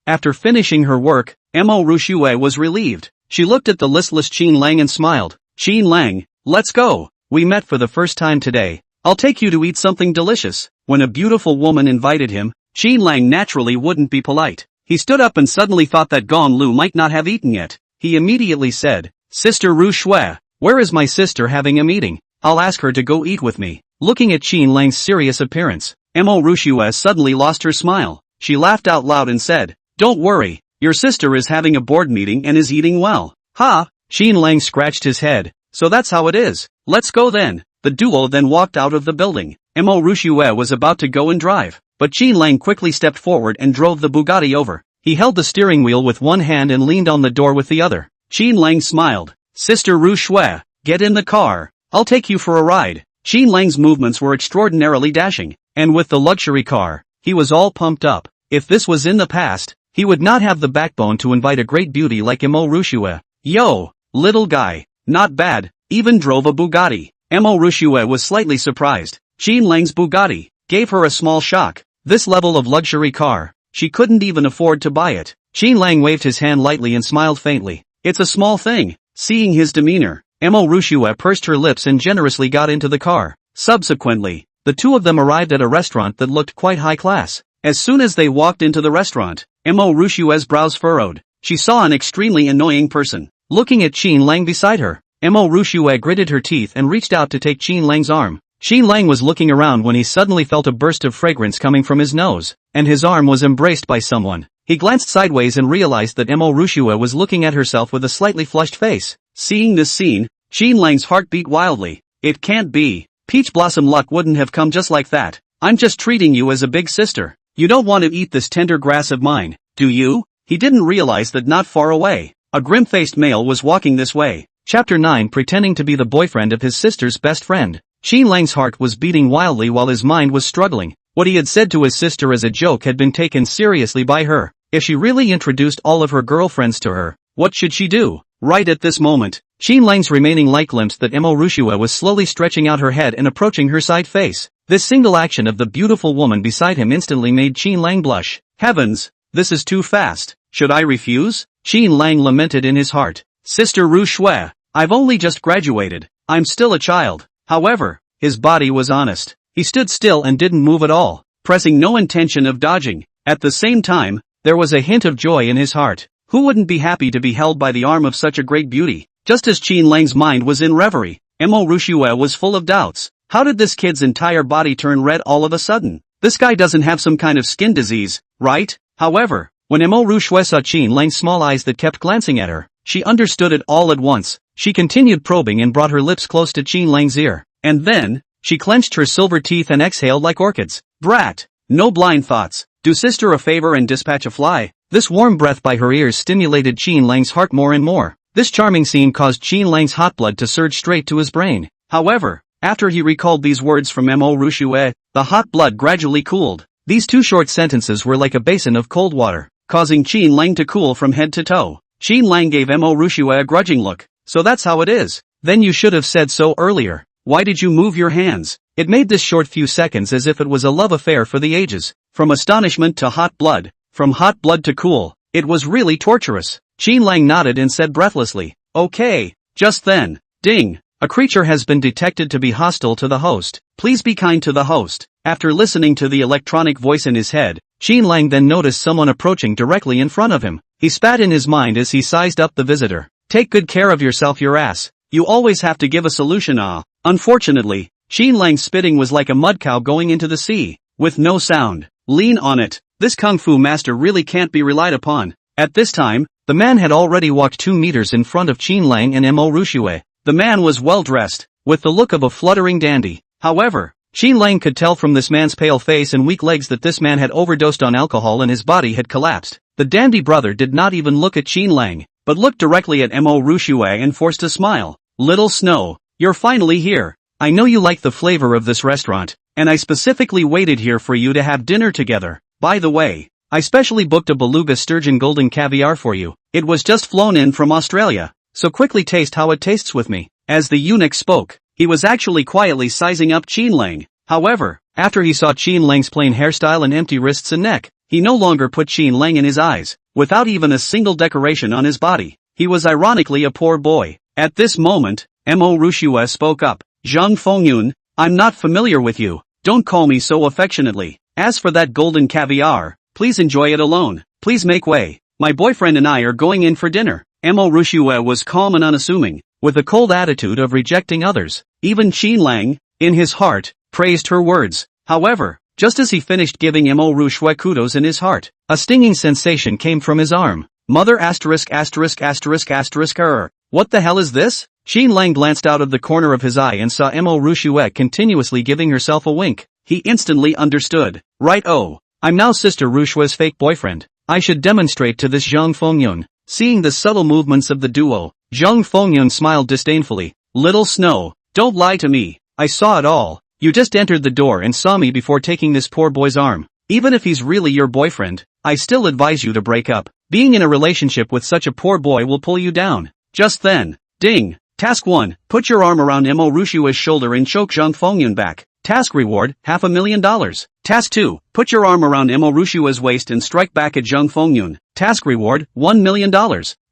After finishing her work, Mo Ru Shui was relieved. She looked at the listless Qin Lang and smiled. Qin Lang, let's go. We met for the first time today. I'll take you to eat something delicious. When a beautiful woman invited him, Qin Lang naturally wouldn't be polite. He stood up and suddenly thought that Gong Lu might not have eaten yet. He immediately said, Sister Ru Shui, where is my sister having a meeting? I'll ask her to go eat with me. Looking at Qin Lang's serious appearance, Mo Ru Shui suddenly lost her smile. She laughed out loud and said, don't worry, your sister is having a board meeting and is eating well. Ha! Qin Lang scratched his head. So that's how it is. Let's go then. The duo then walked out of the building. Mo Ru Shui was about to go and drive, but Qin Lang quickly stepped forward and drove the Bugatti over. He held the steering wheel with one hand and leaned on the door with the other. Qin Lang smiled. Sister Ru Shui, get in the car. I'll take you for a ride. Qin Lang's movements were extraordinarily dashing, and with the luxury car, he was all pumped up. If this was in the past, he would not have the backbone to invite a great beauty like Mo Ru Shui. Yo, little guy, not bad, even drove a Bugatti. Mo Ru Shui was slightly surprised. Qin Lang's Bugatti gave her a small shock. This level of luxury car, she couldn't even afford to buy it. Qin Lang waved his hand lightly and smiled faintly. It's a small thing. Seeing his demeanor, Mo Ru Shui pursed her lips and generously got into the car. Subsequently, the two of them arrived at a restaurant that looked quite high class. As soon as they walked into the restaurant, Mo Ru Shui's brows furrowed. She saw an extremely annoying person looking at Qin Lang beside her. Mo Ru Shui gritted her teeth and reached out to take Qin Lang's arm. Qin Lang was looking around when he suddenly felt a burst of fragrance coming from his nose, and his arm was embraced by someone. He glanced sideways and realized that Mo Ru Shui was looking at herself with a slightly flushed face. Seeing this scene, Qin Lang's heart beat wildly. It can't be. Peach Blossom luck wouldn't have come just like that. I'm just treating you as a big sister. You don't want to eat this tender grass of mine, do you? He didn't realize that not far away, a grim-faced male was walking this way. Chapter 9 Pretending to be the boyfriend of his sister's best friend. Qin Lang's heart was beating wildly while his mind was struggling. What he had said to his sister as a joke had been taken seriously by her. If she really introduced all of her girlfriends to her, what should she do? Right at this moment, Qin Lang's remaining light glimpsed that Mo Ru Shui was slowly stretching out her head and approaching her side face. This single action of the beautiful woman beside him instantly made Qin Lang blush. Heavens, this is too fast. Should I refuse? Qin Lang lamented in his heart. Sister Ru Shui, I've only just graduated. I'm still a child. However, his body was honest. He stood still and didn't move at all, pressing no intention of dodging. At the same time, there was a hint of joy in his heart. Who wouldn't be happy to be held by the arm of such a great beauty? Just as Qin Lang's mind was in reverie, Mo Ru Shui was full of doubts. How did this kid's entire body turn red all of a sudden? This guy doesn't have some kind of skin disease, right? However, when Mo Ru Shui saw Qin Lang's small eyes that kept glancing at her, she understood it all at once. She continued probing and brought her lips close to Qin Lang's ear. And then, she clenched her silver teeth and exhaled like orchids. Brat! No blind thoughts. Do sister a favor and dispatch a fly. This warm breath by her ears stimulated Qin Lang's heart more and more. This charming scene caused Qin Lang's hot blood to surge straight to his brain. However, after he recalled these words from Mo Ru Shui, the hot blood gradually cooled. These two short sentences were like a basin of cold water, causing Qin Lang to cool from head to toe. Qin Lang gave Mo Ru Shui a grudging look. So that's how it is. Then you should have said so earlier. Why did you move your hands? It made this short few seconds as if it was a love affair for the ages. From astonishment to hot blood, from hot blood to cool, it was really torturous. Qin Lang nodded and said breathlessly, okay. Just then, ding, A creature has been detected to be hostile to the host. Please be kind to the host. After listening to the electronic voice in his head, Qin Lang then noticed someone approaching directly in front of him. He spat in his mind as he sized up the visitor. Take good care of yourself, your ass. You always have to give a solution, ah. Unfortunately, Qin Lang's spitting was like a mud cow going into the sea, with no sound. Lean on it. This kung fu master really can't be relied upon. At this time, the man had already walked 2 meters in front of Qin Lang and Mo Rushue. The man was well dressed, with the look of a fluttering dandy. However, Qin Lang could tell from this man's pale face and weak legs that this man had overdosed on alcohol and his body had collapsed. The dandy brother did not even look at Qin Lang, but looked directly at Mo Rushue and forced a smile. Little Snow, you're finally here. I know you like the flavor of this restaurant, and I specifically waited here for you to have dinner together. By the way, I specially booked a beluga sturgeon golden caviar for you. It was just flown in from Australia. So quickly taste how it tastes with me. As the eunuch spoke, he was actually quietly sizing up Qin Lang. However, after he saw Qin Lang's plain hairstyle and empty wrists and neck, he no longer put Qin Lang in his eyes, without even a single decoration on his body. He was ironically a poor boy. At this moment, Mo Rushue spoke up. Zhang Fengyun, I'm not familiar with you. Don't call me so affectionately. As for that golden caviar, please enjoy it alone. Please make way. My boyfriend and I are going in for dinner. Mo Rushue was calm and unassuming, with a cold attitude of rejecting others. Even Qin Lang, in his heart, praised her words. However, just as he finished giving Mo Rushue kudos in his heart, a stinging sensation came from his arm. Mother asterisk asterisk asterisk asterisk error. What the hell is this? Qin Lang glanced out of the corner of his eye and saw Mo Rushue continuously giving herself a wink. He instantly understood. Right, oh, I'm now Sister Rushue's fake boyfriend. I should demonstrate to this Zhang Fengyun. Seeing the subtle movements of the duo, Zhang Fengyun smiled disdainfully. Little Snow, don't lie to me. I saw it all. You just entered the door and saw me before taking this poor boy's arm. Even if he's really your boyfriend, I still advise you to break up. Being in a relationship with such a poor boy will pull you down. Just then, ding. Task 1, put your arm around Mo Rushue's shoulder and choke Zhang Fengyun back. Task reward, $500,000. Task 2, put your arm around Mo Rushue's waist and strike back at Zhang Fengyun. Task reward, $1 million.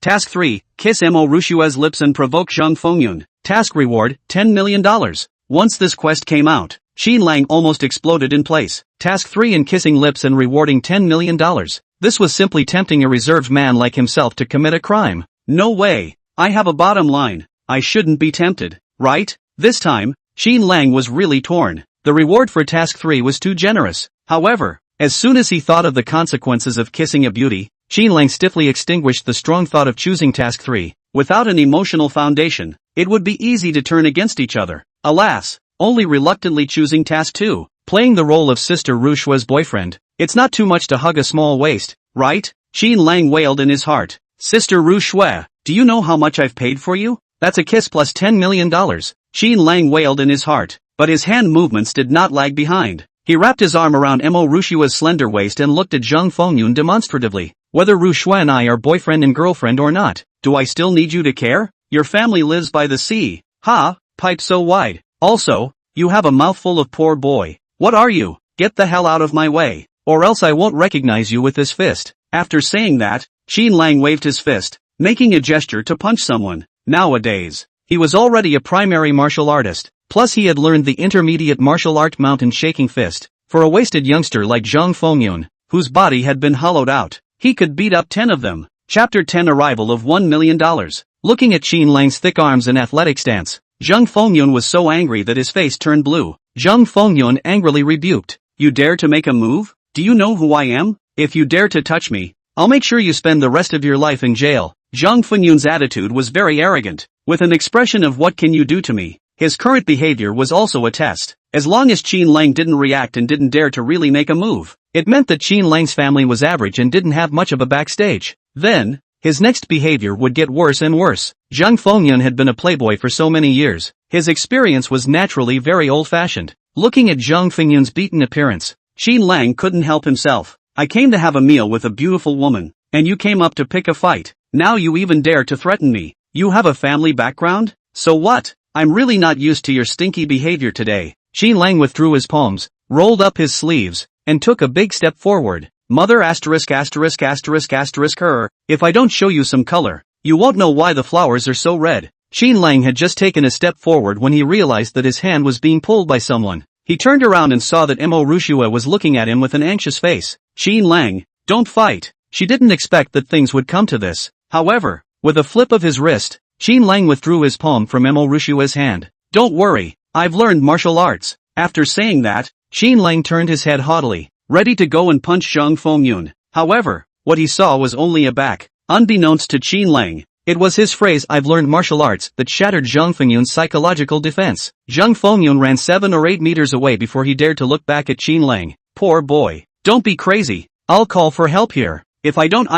Task 3, kiss Mo Rushue's lips and provoke Zhang Fengyun. Task reward, $10 million. Once this quest came out, Qin Lang almost exploded in place. Task 3 in kissing lips and rewarding $10 million. This was simply tempting a reserved man like himself to commit a crime. No way. I have a bottom line. I shouldn't be tempted, right? This time, Qin Lang was really torn. The reward for task 3 was too generous. However, as soon as he thought of the consequences of kissing a beauty, Qin Lang stiffly extinguished the strong thought of choosing task 3. Without an emotional foundation, it would be easy to turn against each other. Alas, only reluctantly choosing task 2, playing the role of Sister Rushue's boyfriend. It's not too much to hug a small waist, right? Qin Lang wailed in his heart. Sister Rushue, do you know how much I've paid for you? That's a kiss plus $10 million. Qin Lang wailed in his heart, but his hand movements did not lag behind. He wrapped his arm around Mo Rushue's slender waist and looked at Zhang Fengyun demonstratively. Whether Rushue and I are boyfriend and girlfriend or not, do I still need you to care? Your family lives by the sea. Ha, pipe so wide. Also, you have a mouthful of poor boy. What are you? Get the hell out of my way, or else I won't recognize you with this fist. After saying that, Qin Lang waved his fist, making a gesture to punch someone. Nowadays, he was already a primary martial artist, plus he had learned the intermediate martial art mountain shaking fist. For a wasted youngster like Zhang Fengyun, whose body had been hollowed out, he could beat up 10 of them. Chapter 10 Arrival of $1 million. Looking at Qin Lang's thick arms and athletic stance, Zhang Fengyun was so angry that his face turned blue. Zhang Fengyun angrily rebuked. You dare to make a move? Do you know who I am? If you dare to touch me, I'll make sure you spend the rest of your life in jail. Zhang Fengyun's attitude was very arrogant, with an expression of what can you do to me? His current behavior was also a test. As long as Qin Lang didn't react and didn't dare to really make a move, it meant that Qin Lang's family was average and didn't have much of a backstage. Then, his next behavior would get worse and worse. Zhang Fengyun had been a playboy for so many years, his experience was naturally very old-fashioned. Looking at Zhang Fengyun's beaten appearance, Qin Lang couldn't help himself. I came to have a meal with a beautiful woman, and you came up to pick a fight. Now you even dare to threaten me. You have a family background? So what? I'm really not used to your stinky behavior today. Qin Lang withdrew his palms, rolled up his sleeves, and took a big step forward. Mother asterisk asterisk asterisk asterisk her. If I don't show you some color, you won't know why the flowers are so red. Qin Lang had just taken a step forward when he realized that his hand was being pulled by someone. He turned around and saw that Mo Rushue was looking at him with an anxious face. Qin Lang, don't fight. She didn't expect that things would come to this. However, with a flip of his wrist, Qin Lang withdrew his palm from Mo Rushue's hand. Don't worry, I've learned martial arts. After saying that, Qin Lang turned his head haughtily, ready to go and punch Zhang Fengyun. However, what he saw was only a back. Unbeknownst to Qin Lang, it was his phrase "I've learned martial arts" that shattered Zhang Fengyun's psychological defense. Zhang Fengyun ran 7 or 8 meters away before he dared to look back at Qin Lang. Poor boy. Don't be crazy. I'll call for help here. If I don't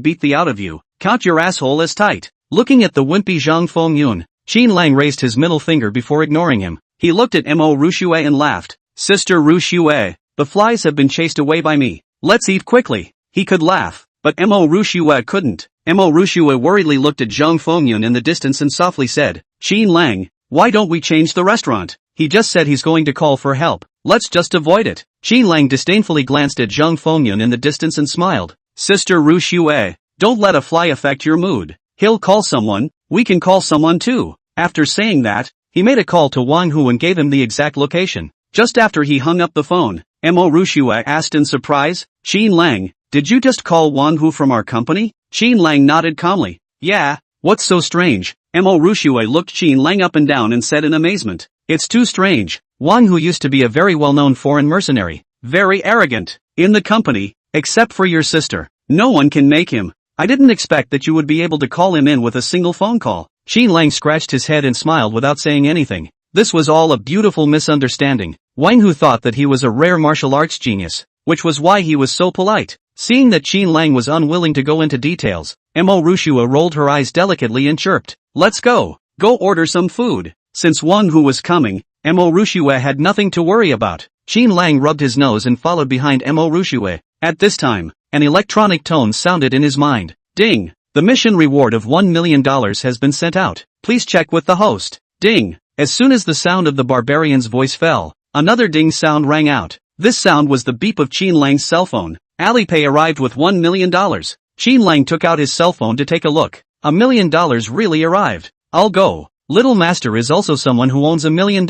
beat the out of you, count your asshole as tight. Looking at the wimpy Zhang Fengyun, Qin Lang raised his middle finger before ignoring him. He looked at Mo Rushue and laughed. Sister Rushue, the flies have been chased away by me. Let's eat quickly. He could laugh, but Mo Rushue couldn't. Mo Rushue worriedly looked at Zhang Fengyun in the distance and softly said, Qin Lang, why don't we change the restaurant? He just said he's going to call for help. Let's just avoid it. Qin Lang disdainfully glanced at Zhang Fengyun in the distance and smiled. Sister Rushue, don't let a fly affect your mood. He'll call someone, we can call someone too. After saying that, he made a call to Wang Hu and gave him the exact location. Just after he hung up the phone, Mo Rushue asked in surprise, Qin Lang, did you just call Wang Hu from our company? Qin Lang nodded calmly. Yeah, what's so strange? Mo Rushue looked Qin Lang up and down and said in amazement. It's too strange. Wang Hu used to be a very well-known foreign mercenary. Very arrogant. In the company, except for your sister. No one can make him. I didn't expect that you would be able to call him in with a single phone call. Qin Lang scratched his head and smiled without saying anything. This was all a beautiful misunderstanding. Wang Hu thought that he was a rare martial arts genius, which was why he was so polite. Seeing that Qin Lang was unwilling to go into details, Mo Rushue rolled her eyes delicately and chirped. Let's go. Go order some food. Since Wang Hu was coming, Mo Rushue had nothing to worry about. Qin Lang rubbed his nose and followed behind Mo Rushue. At this time, an electronic tone sounded in his mind. Ding! The mission reward of $1 million has been sent out. Please check with the host. Ding! As soon as the sound of the barbarian's voice fell, another ding sound rang out. This sound was the beep of Qin Lang's cell phone. Alipay arrived with $1 million. Qin Lang took out his cell phone to take a look. $1 million really arrived. I'll go. Little Master is also someone who owns $1 million.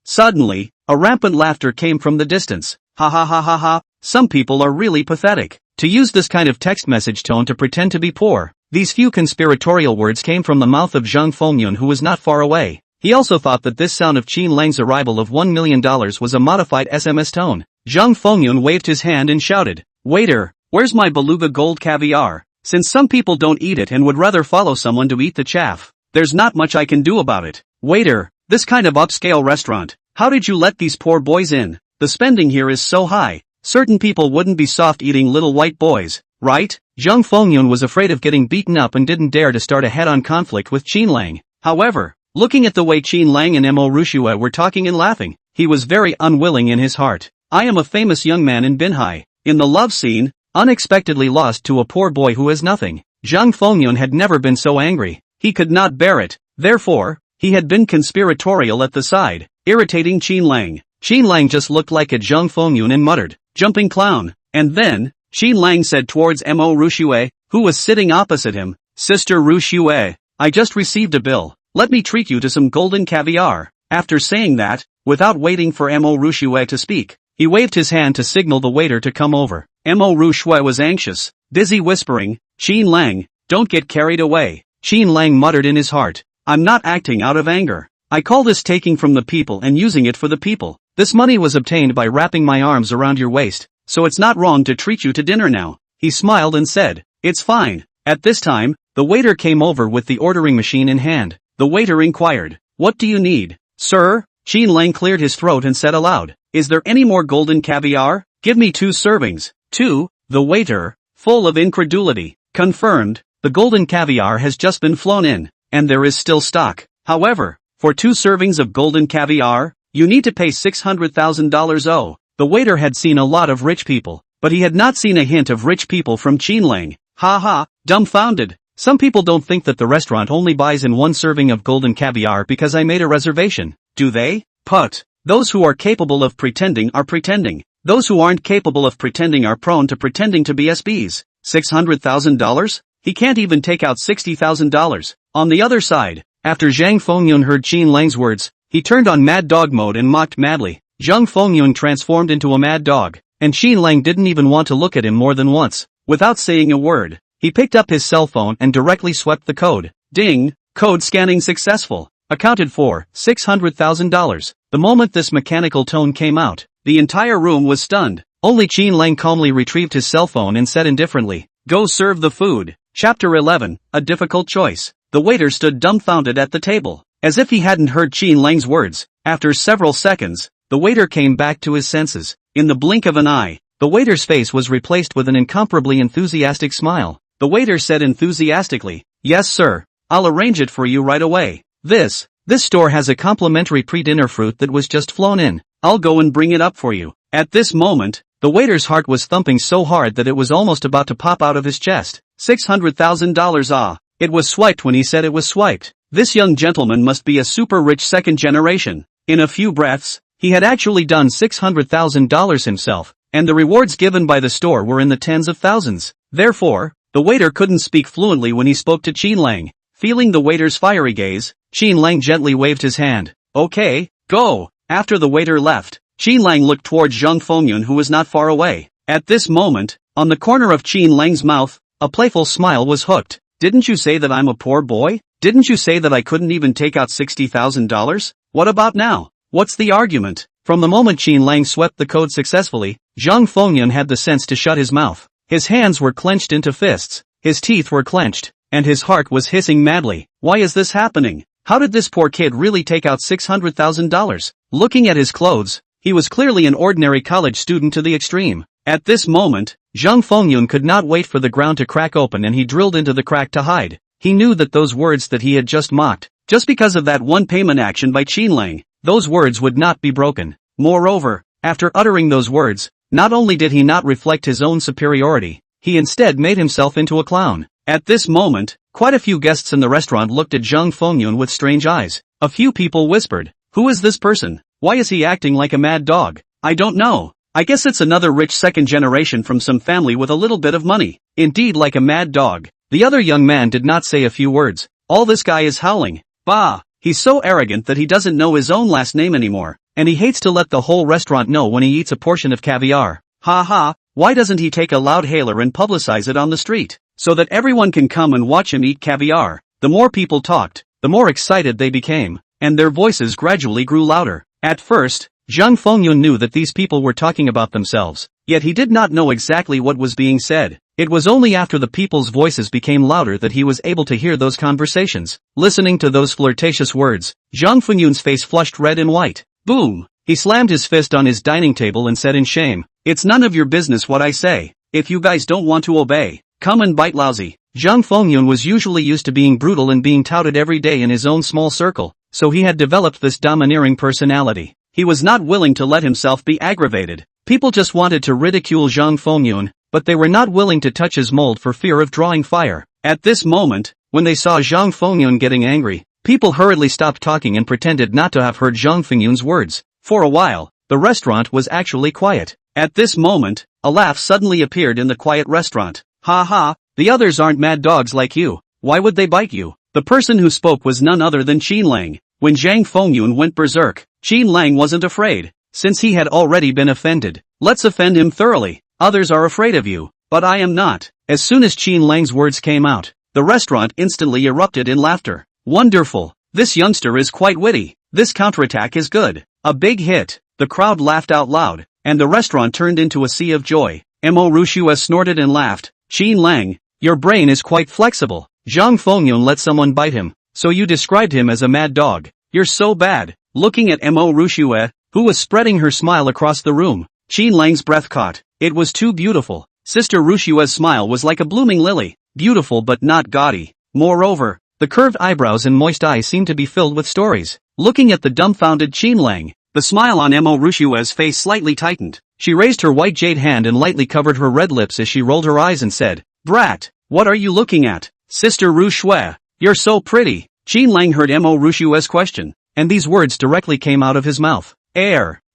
Suddenly, a rampant laughter came from the distance. Ha ha ha ha ha. Some people are really pathetic. To use this kind of text message tone to pretend to be poor. These few conspiratorial words came from the mouth of Zhang Fengyun, who was not far away. He also thought that this sound of Qin Lang's arrival of $1 million was a modified SMS tone. Zhang Fengyun waved his hand and shouted, Waiter, where's my beluga gold caviar? Since some people don't eat it and would rather follow someone to eat the chaff, there's not much I can do about it. Waiter, this kind of upscale restaurant, how did you let these poor boys in? The spending here is so high. Certain people wouldn't be soft-eating little white boys, right? Zhang Fengyun was afraid of getting beaten up and didn't dare to start a head-on conflict with Qin Lang. However, looking at the way Qin Lang and Mo Rushue were talking and laughing, he was very unwilling in his heart. I am a famous young man in Binhai. In the love scene, unexpectedly lost to a poor boy who has nothing. Zhang Fengyun had never been so angry. He could not bear it. Therefore, he had been conspiratorial at the side, irritating Qin Lang. Qin Lang just looked like at Zhang Fengyun and muttered, Jumping clown. And then, Qin Lang said towards Mo Rushue, who was sitting opposite him, Sister Rushue, I just received a bill. Let me treat you to some golden caviar. After saying that, without waiting for Mo Rushue to speak, he waved his hand to signal the waiter to come over. Mo Rushue was anxious, busy whispering, Qin Lang, don't get carried away. Qin Lang muttered in his heart, I'm not acting out of anger. I call this taking from the people and using it for the people. This money was obtained by wrapping my arms around your waist, so it's not wrong to treat you to dinner now. He smiled and said, It's fine. At this time, the waiter came over with the ordering machine in hand. The waiter inquired, What do you need, sir? Qin Lang cleared his throat and said aloud, Is there any more golden caviar? Give me 2 servings. 2, the waiter, full of incredulity, confirmed, the golden caviar has just been flown in, and there is still stock. However, for 2 servings of golden caviar, you need to pay $600,000. Oh, the waiter had seen a lot of rich people, but he had not seen a hint of rich people from Qin Lang. Ha ha, dumbfounded. Some people don't think that the restaurant only buys in 1 serving of golden caviar because I made a reservation, do they? Put. Those who are capable of pretending are pretending. Those who aren't capable of pretending are prone to pretending to be SBs. $600,000? He can't even take out $60,000. On the other side, After Zhang Fengyun heard Qin Lang's words, he turned on mad dog mode and mocked madly. Zhang Fengyun transformed into a mad dog, and Qin Lang didn't even want to look at him more than once. Without saying a word, he picked up his cell phone and directly swept the code. Ding! Code scanning successful. Accounted for $600,000. The moment this mechanical tone came out, the entire room was stunned. Only Qin Lang calmly retrieved his cell phone and said indifferently, "Go serve the food." Chapter 11, A Difficult Choice. The waiter stood dumbfounded at the table, as if he hadn't heard Qin Lang's words. After several seconds, the waiter came back to his senses. In the blink of an eye, the waiter's face was replaced with an incomparably enthusiastic smile. The waiter said enthusiastically, "Yes sir, I'll arrange it for you right away. This store has a complimentary pre-dinner fruit that was just flown in. I'll go and bring it up for you." At this moment, the waiter's heart was thumping so hard that it was almost about to pop out of his chest. $600,000 ah! It was swiped when he said it was swiped. This young gentleman must be a super rich second generation. In a few breaths, he had actually done $600,000 himself, and the rewards given by the store were in the tens of thousands. Therefore, the waiter couldn't speak fluently when he spoke to Qin Lang. Feeling the waiter's fiery gaze, Qin Lang gently waved his hand. "Okay, go." After the waiter left, Qin Lang looked towards Zhang Fengyun who was not far away. At this moment, on the corner of Qin Lang's mouth, a playful smile was hooked. "Didn't you say that I'm a poor boy? Didn't you say that I couldn't even take out $60,000? What about now? What's the argument?" From the moment Qin Lang swept the code successfully, Zhang Fengyun had the sense to shut his mouth. His hands were clenched into fists, his teeth were clenched, and his heart was hissing madly. Why is this happening? How did this poor kid really take out $600,000? Looking at his clothes, he was clearly an ordinary college student to the extreme. At this moment, Zhang Fengyun could not wait for the ground to crack open and he drilled into the crack to hide. He knew that those words that he had just mocked, just because of that one payment action by Qin Lang, those words would not be broken. Moreover, after uttering those words, not only did he not reflect his own superiority, he instead made himself into a clown. At this moment, quite a few guests in the restaurant looked at Zhang Fengyun with strange eyes. A few people whispered, "Who is this person? Why is he acting like a mad dog? I don't know. I guess it's another rich second generation from some family with a little bit of money. Indeed like a mad dog." The other young man did not say a few words. "All this guy is howling. Bah, he's so arrogant that he doesn't know his own last name anymore, and he hates to let the whole restaurant know when he eats a portion of caviar. Ha ha, why doesn't he take a loud hailer and publicize it on the street, so that everyone can come and watch him eat caviar?" The more people talked, the more excited they became, and their voices gradually grew louder. At first, Zhang Fengyun knew that these people were talking about themselves, yet he did not know exactly what was being said. It was only after the people's voices became louder that he was able to hear those conversations. Listening to those flirtatious words, Zhang Fengyun's face flushed red and white. Boom! He slammed his fist on his dining table and said in shame, "It's none of your business what I say. If you guys don't want to obey, come and bite lousy." Zhang Fengyun was usually used to being brutal and being touted every day in his own small circle, so he had developed this domineering personality. He was not willing to let himself be aggravated. People just wanted to ridicule Zhang Fengyun, but they were not willing to touch his mold for fear of drawing fire. At this moment, when they saw Zhang Fengyun getting angry, people hurriedly stopped talking and pretended not to have heard Zhang Fengyun's words. For a while, the restaurant was actually quiet. At this moment, a laugh suddenly appeared in the quiet restaurant. "Ha ha, the others aren't mad dogs like you. Why would they bite you?" The person who spoke was none other than Qin Lang. When Zhang Fengyun went berserk, Qin Lang wasn't afraid, since he had already been offended. "Let's offend him thoroughly. Others are afraid of you, but I am not." As soon as Qin Lang's words came out, the restaurant instantly erupted in laughter. "Wonderful. This youngster is quite witty. This counterattack is good. A big hit." The crowd laughed out loud, and the restaurant turned into a sea of joy. Mo Rushua snorted and laughed. "Qin Lang, your brain is quite flexible. Zhang Fengyun let someone bite him, so you described him as a mad dog. You're so bad." Looking at Mo Rushua, who was spreading her smile across the room, Qin Lang's breath caught. It was too beautiful. Sister Rushua's smile was like a blooming lily, beautiful but not gaudy. Moreover, the curved eyebrows and moist eyes seemed to be filled with stories. Looking at the dumbfounded Qin Lang, the smile on Mo Rushua's face slightly tightened. She raised her white jade hand and lightly covered her red lips as she rolled her eyes and said, "Brat, what are you looking at? Sister Rushua, you're so pretty." Qin Lang heard Mo Rushua's question, and these words directly came out of his mouth.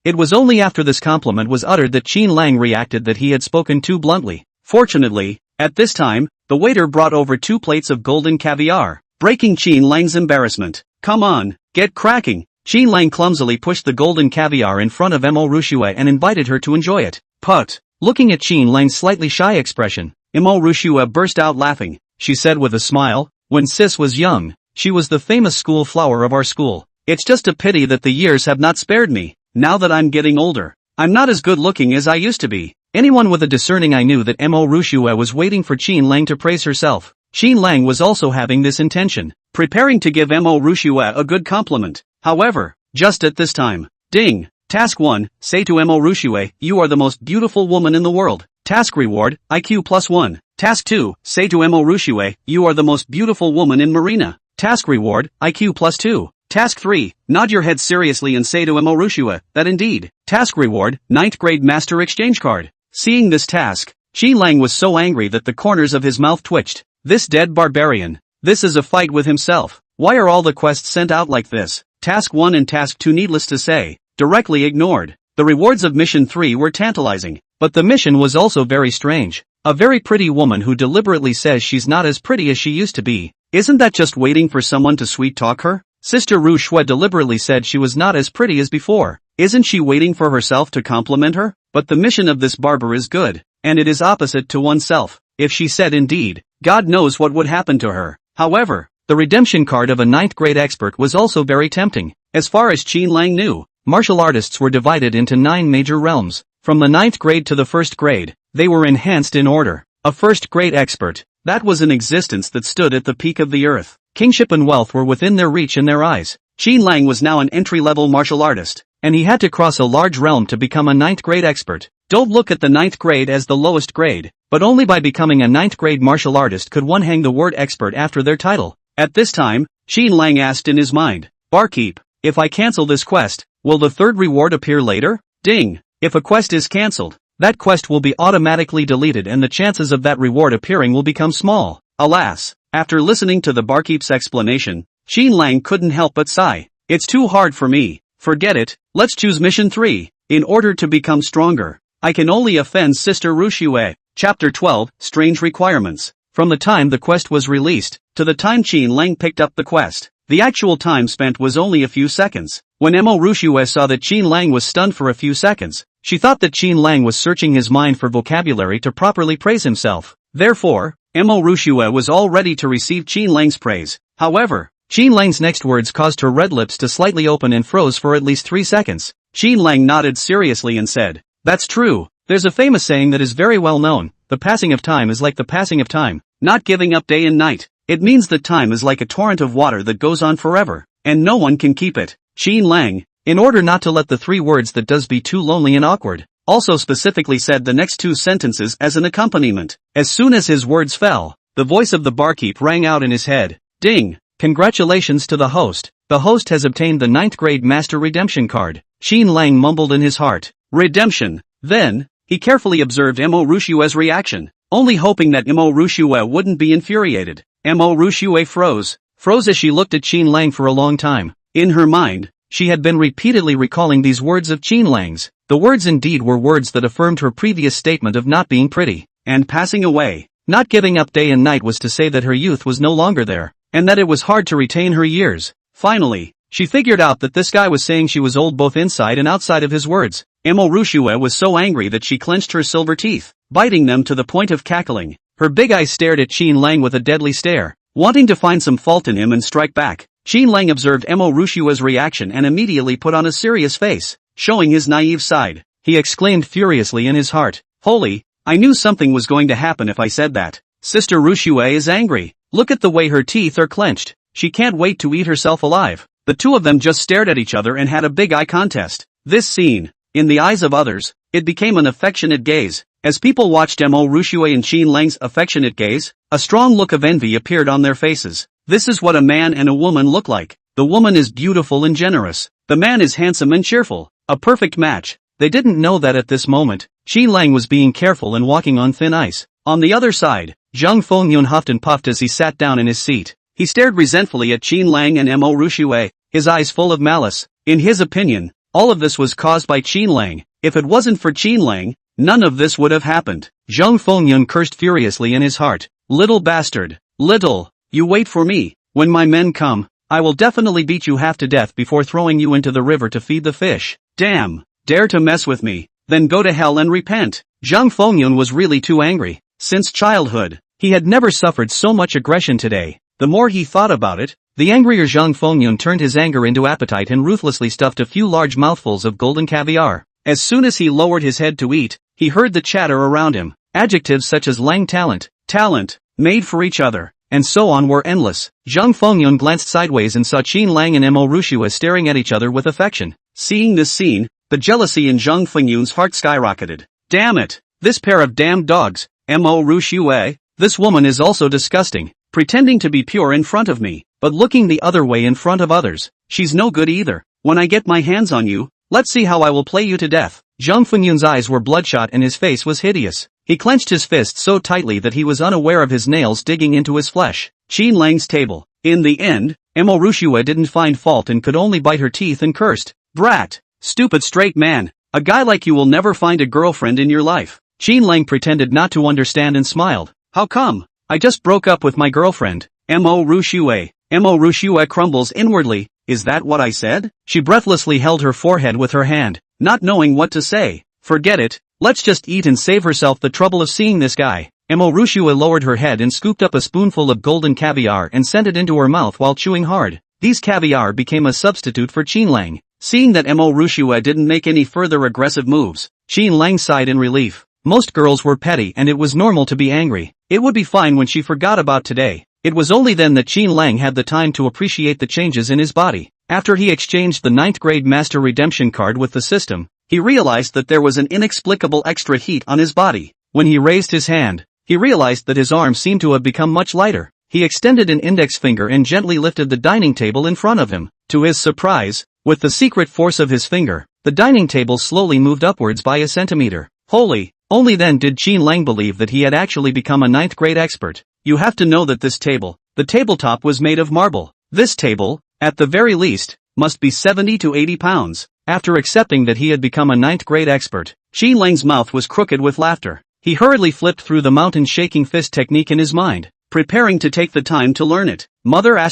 It was only after this compliment was uttered that Qin Lang reacted that he had spoken too bluntly. Fortunately, at this time, the waiter brought over 2 plates of golden caviar. breaking Qin Lang's embarrassment. Come on, get cracking. Qin Lang clumsily pushed the golden caviar in front of Mo Rushue and invited her to enjoy it. Put. Looking at Qin Lang's slightly shy expression, Mo Rushue burst out laughing. She said with a smile, "When sis was young, she was the famous school flower of our school. It's just a pity that the years have not spared me. Now that I'm getting older, I'm not as good looking as I used to be." Anyone with a discerning eye knew that Mo Rushue was waiting for Qin Lang to praise herself. Qin Lang was also having this intention, preparing to give Mo Rushue a good compliment. However, just at this time, ding! Task 1, say to Mo Rushue, "You are the most beautiful woman in the world." Task reward, IQ +1. Task 2, say to Mo Rushue, "You are the most beautiful woman in Marina." Task reward, IQ +2. Task 3, nod your head seriously and say to Mo Rushue, "That indeed." Task reward, 9th grade master exchange card. Seeing this task, Qin Lang was so angry that the corners of his mouth twitched. This dead barbarian. This is a fight with himself. Why are all the quests sent out like this? Task 1 and Task 2, needless to say, directly ignored. The rewards of Mission 3 were tantalizing, but the mission was also very strange. A very pretty woman who deliberately says she's not as pretty as she used to be. Isn't that just waiting for someone to sweet-talk her? Sister Rushue deliberately said she was not as pretty as before. Isn't she waiting for herself to compliment her? But the mission of this barber is good, and it is opposite to oneself. If she said indeed, God knows what would happen to her. However, the redemption card of a 9th grade expert was also very tempting. As far as Qin Lang knew, martial artists were divided into 9 major realms. From the 9th grade to the 1st grade, they were enhanced in order. A 1st grade expert, that was an existence that stood at the peak of the earth. Kingship and wealth were within their reach in their eyes. Qin Lang was now an entry-level martial artist, and he had to cross a large realm to become a 9th grade expert. Don't look at the 9th grade as the lowest grade, but only by becoming a 9th grade martial artist could one hang the word expert after their title. At this time, Qin Lang asked in his mind, "Barkeep, if I cancel this quest, will the 3rd reward appear later?" Ding! If a quest is cancelled, that quest will be automatically deleted and the chances of that reward appearing will become small. Alas, after listening to the barkeep's explanation, Qin Lang couldn't help but sigh. It's too hard for me. Forget it, let's choose Mission 3. In order to become stronger, I can only offend Sister Rushue. Chapter 12, Strange Requirements. From the time the quest was released, to the time Qin Lang picked up the quest, the actual time spent was only a few seconds. When Mo Rushue saw that Qin Lang was stunned for a few seconds, she thought that Qin Lang was searching his mind for vocabulary to properly praise himself. Therefore, Mo Rushue was all ready to receive Qin Lang's praise. However, Qin Lang's next words caused her red lips to slightly open and froze for at least 3 seconds. Qin Lang nodded seriously and said, "That's true. There's a famous saying that is very well known. The passing of time is like the passing of time, not giving up day and night. It means that time is like a torrent of water that goes on forever, and no one can keep it." Qin Lang, in order not to let the 3 words "that does" be too lonely and awkward, also specifically said the next 2 sentences as an accompaniment. As soon as his words fell, the voice of the barkeep rang out in his head. Ding! Congratulations to the host. The host has obtained the 9th grade master redemption card. Qin Lang mumbled in his heart. Redemption. Then, he carefully observed Mo Rushue's reaction, only hoping that Mo Rushue wouldn't be infuriated. Mo Rushue froze as she looked at Qin Lang for a long time. In her mind, she had been repeatedly recalling these words of Qin Lang's. The words indeed were words that affirmed her previous statement of not being pretty, and passing away. Not giving up day and night was to say that her youth was no longer there, and that it was hard to retain her years. Finally, she figured out that this guy was saying she was old both inside and outside of his words. Mo Rushue was so angry that she clenched her silver teeth, biting them to the point of cackling. Her big eyes stared at Qin Lang with a deadly stare, wanting to find some fault in him and strike back. Qin Lang observed Mo Rushue's reaction and immediately put on a serious face, showing his naive side. He exclaimed furiously in his heart, "Holy, I knew something was going to happen if I said that. Sister Rushue is angry. Look at the way her teeth are clenched. She can't wait to eat herself alive." The two of them just stared at each other and had a big eye contest. This scene, in the eyes of others, it became an affectionate gaze. As people watched Mo Rushue and Qin Lang's affectionate gaze, a strong look of envy appeared on their faces. This is what a man and a woman look like. The woman is beautiful and generous. The man is handsome and cheerful. A perfect match. They didn't know that at this moment, Qin Lang was being careful and walking on thin ice. On the other side, Zhang Fengyun huffed and puffed as he sat down in his seat. He stared resentfully at Qin Lang and Mo Rushue, his eyes full of malice. In his opinion, all of this was caused by Qin Lang. If it wasn't for Qin Lang, none of this would have happened. Zhang Fengyun cursed furiously in his heart. "Little bastard. Little. You wait for me. When my men come, I will definitely beat you half to death before throwing you into the river to feed the fish. Damn, dare to mess with me, then go to hell and repent. Zhang Fengyun was really too angry. Since childhood, he had never suffered so much aggression today. The more he thought about it, the angrier Zhang Fengyun turned his anger into appetite and ruthlessly stuffed a few large mouthfuls of golden caviar. As soon as he lowered his head to eat, he heard the chatter around him. Adjectives such as Lang talent, made for each other, and so on were endless. Zhang Fengyun glanced sideways and saw Qin Lang and Mo Rushua staring at each other with affection. Seeing this scene, the jealousy in Zhang Fengyun's heart skyrocketed. Damn it! This pair of damned dogs, Mo Rushua, this woman is also disgusting, pretending to be pure in front of me, but looking the other way in front of others. She's no good either. When I get my hands on you, let's see how I will play you to death. Zhang Fengyun's eyes were bloodshot and his face was hideous. He clenched his fist so tightly that he was unaware of his nails digging into his flesh. Qin Lang's table. In the end, Mo Rushua didn't find fault and could only bite her teeth and cursed. Brat! Stupid straight man! A guy like you will never find a girlfriend in your life. Qin Lang pretended not to understand and smiled. How come? I just broke up with my girlfriend. Mo Rushua crumbles inwardly. Is that what I said? She breathlessly held her forehead with her hand, not knowing what to say. Forget it. Let's just eat and save herself the trouble of seeing this guy. Mo Rushua lowered her head and scooped up a spoonful of golden caviar and sent it into her mouth while chewing hard. These caviar became a substitute for Qin Lang. Seeing that Mo Rushua didn't make any further aggressive moves, Qin Lang sighed in relief. Most girls were petty and it was normal to be angry. It would be fine when she forgot about today. It was only then that Qin Lang had the time to appreciate the changes in his body. After he exchanged the 9th grade master redemption card with the system, he realized that there was an inexplicable extra heat on his body. When he raised his hand, he realized that his arm seemed to have become much lighter. He extended an index finger and gently lifted the dining table in front of him. To his surprise, with the secret force of his finger, the dining table slowly moved upwards by a centimeter. Holy! Only then did Qin Lang believe that he had actually become a 9th grade expert. You have to know that this table, the tabletop was made of marble. This table, at the very least, must be 70 to 80 pounds. After accepting that he had become a 9th grade expert, Qin Lang's mouth was crooked with laughter. He hurriedly flipped through the mountain shaking fist technique in his mind, preparing to take the time to learn it. Mother *********.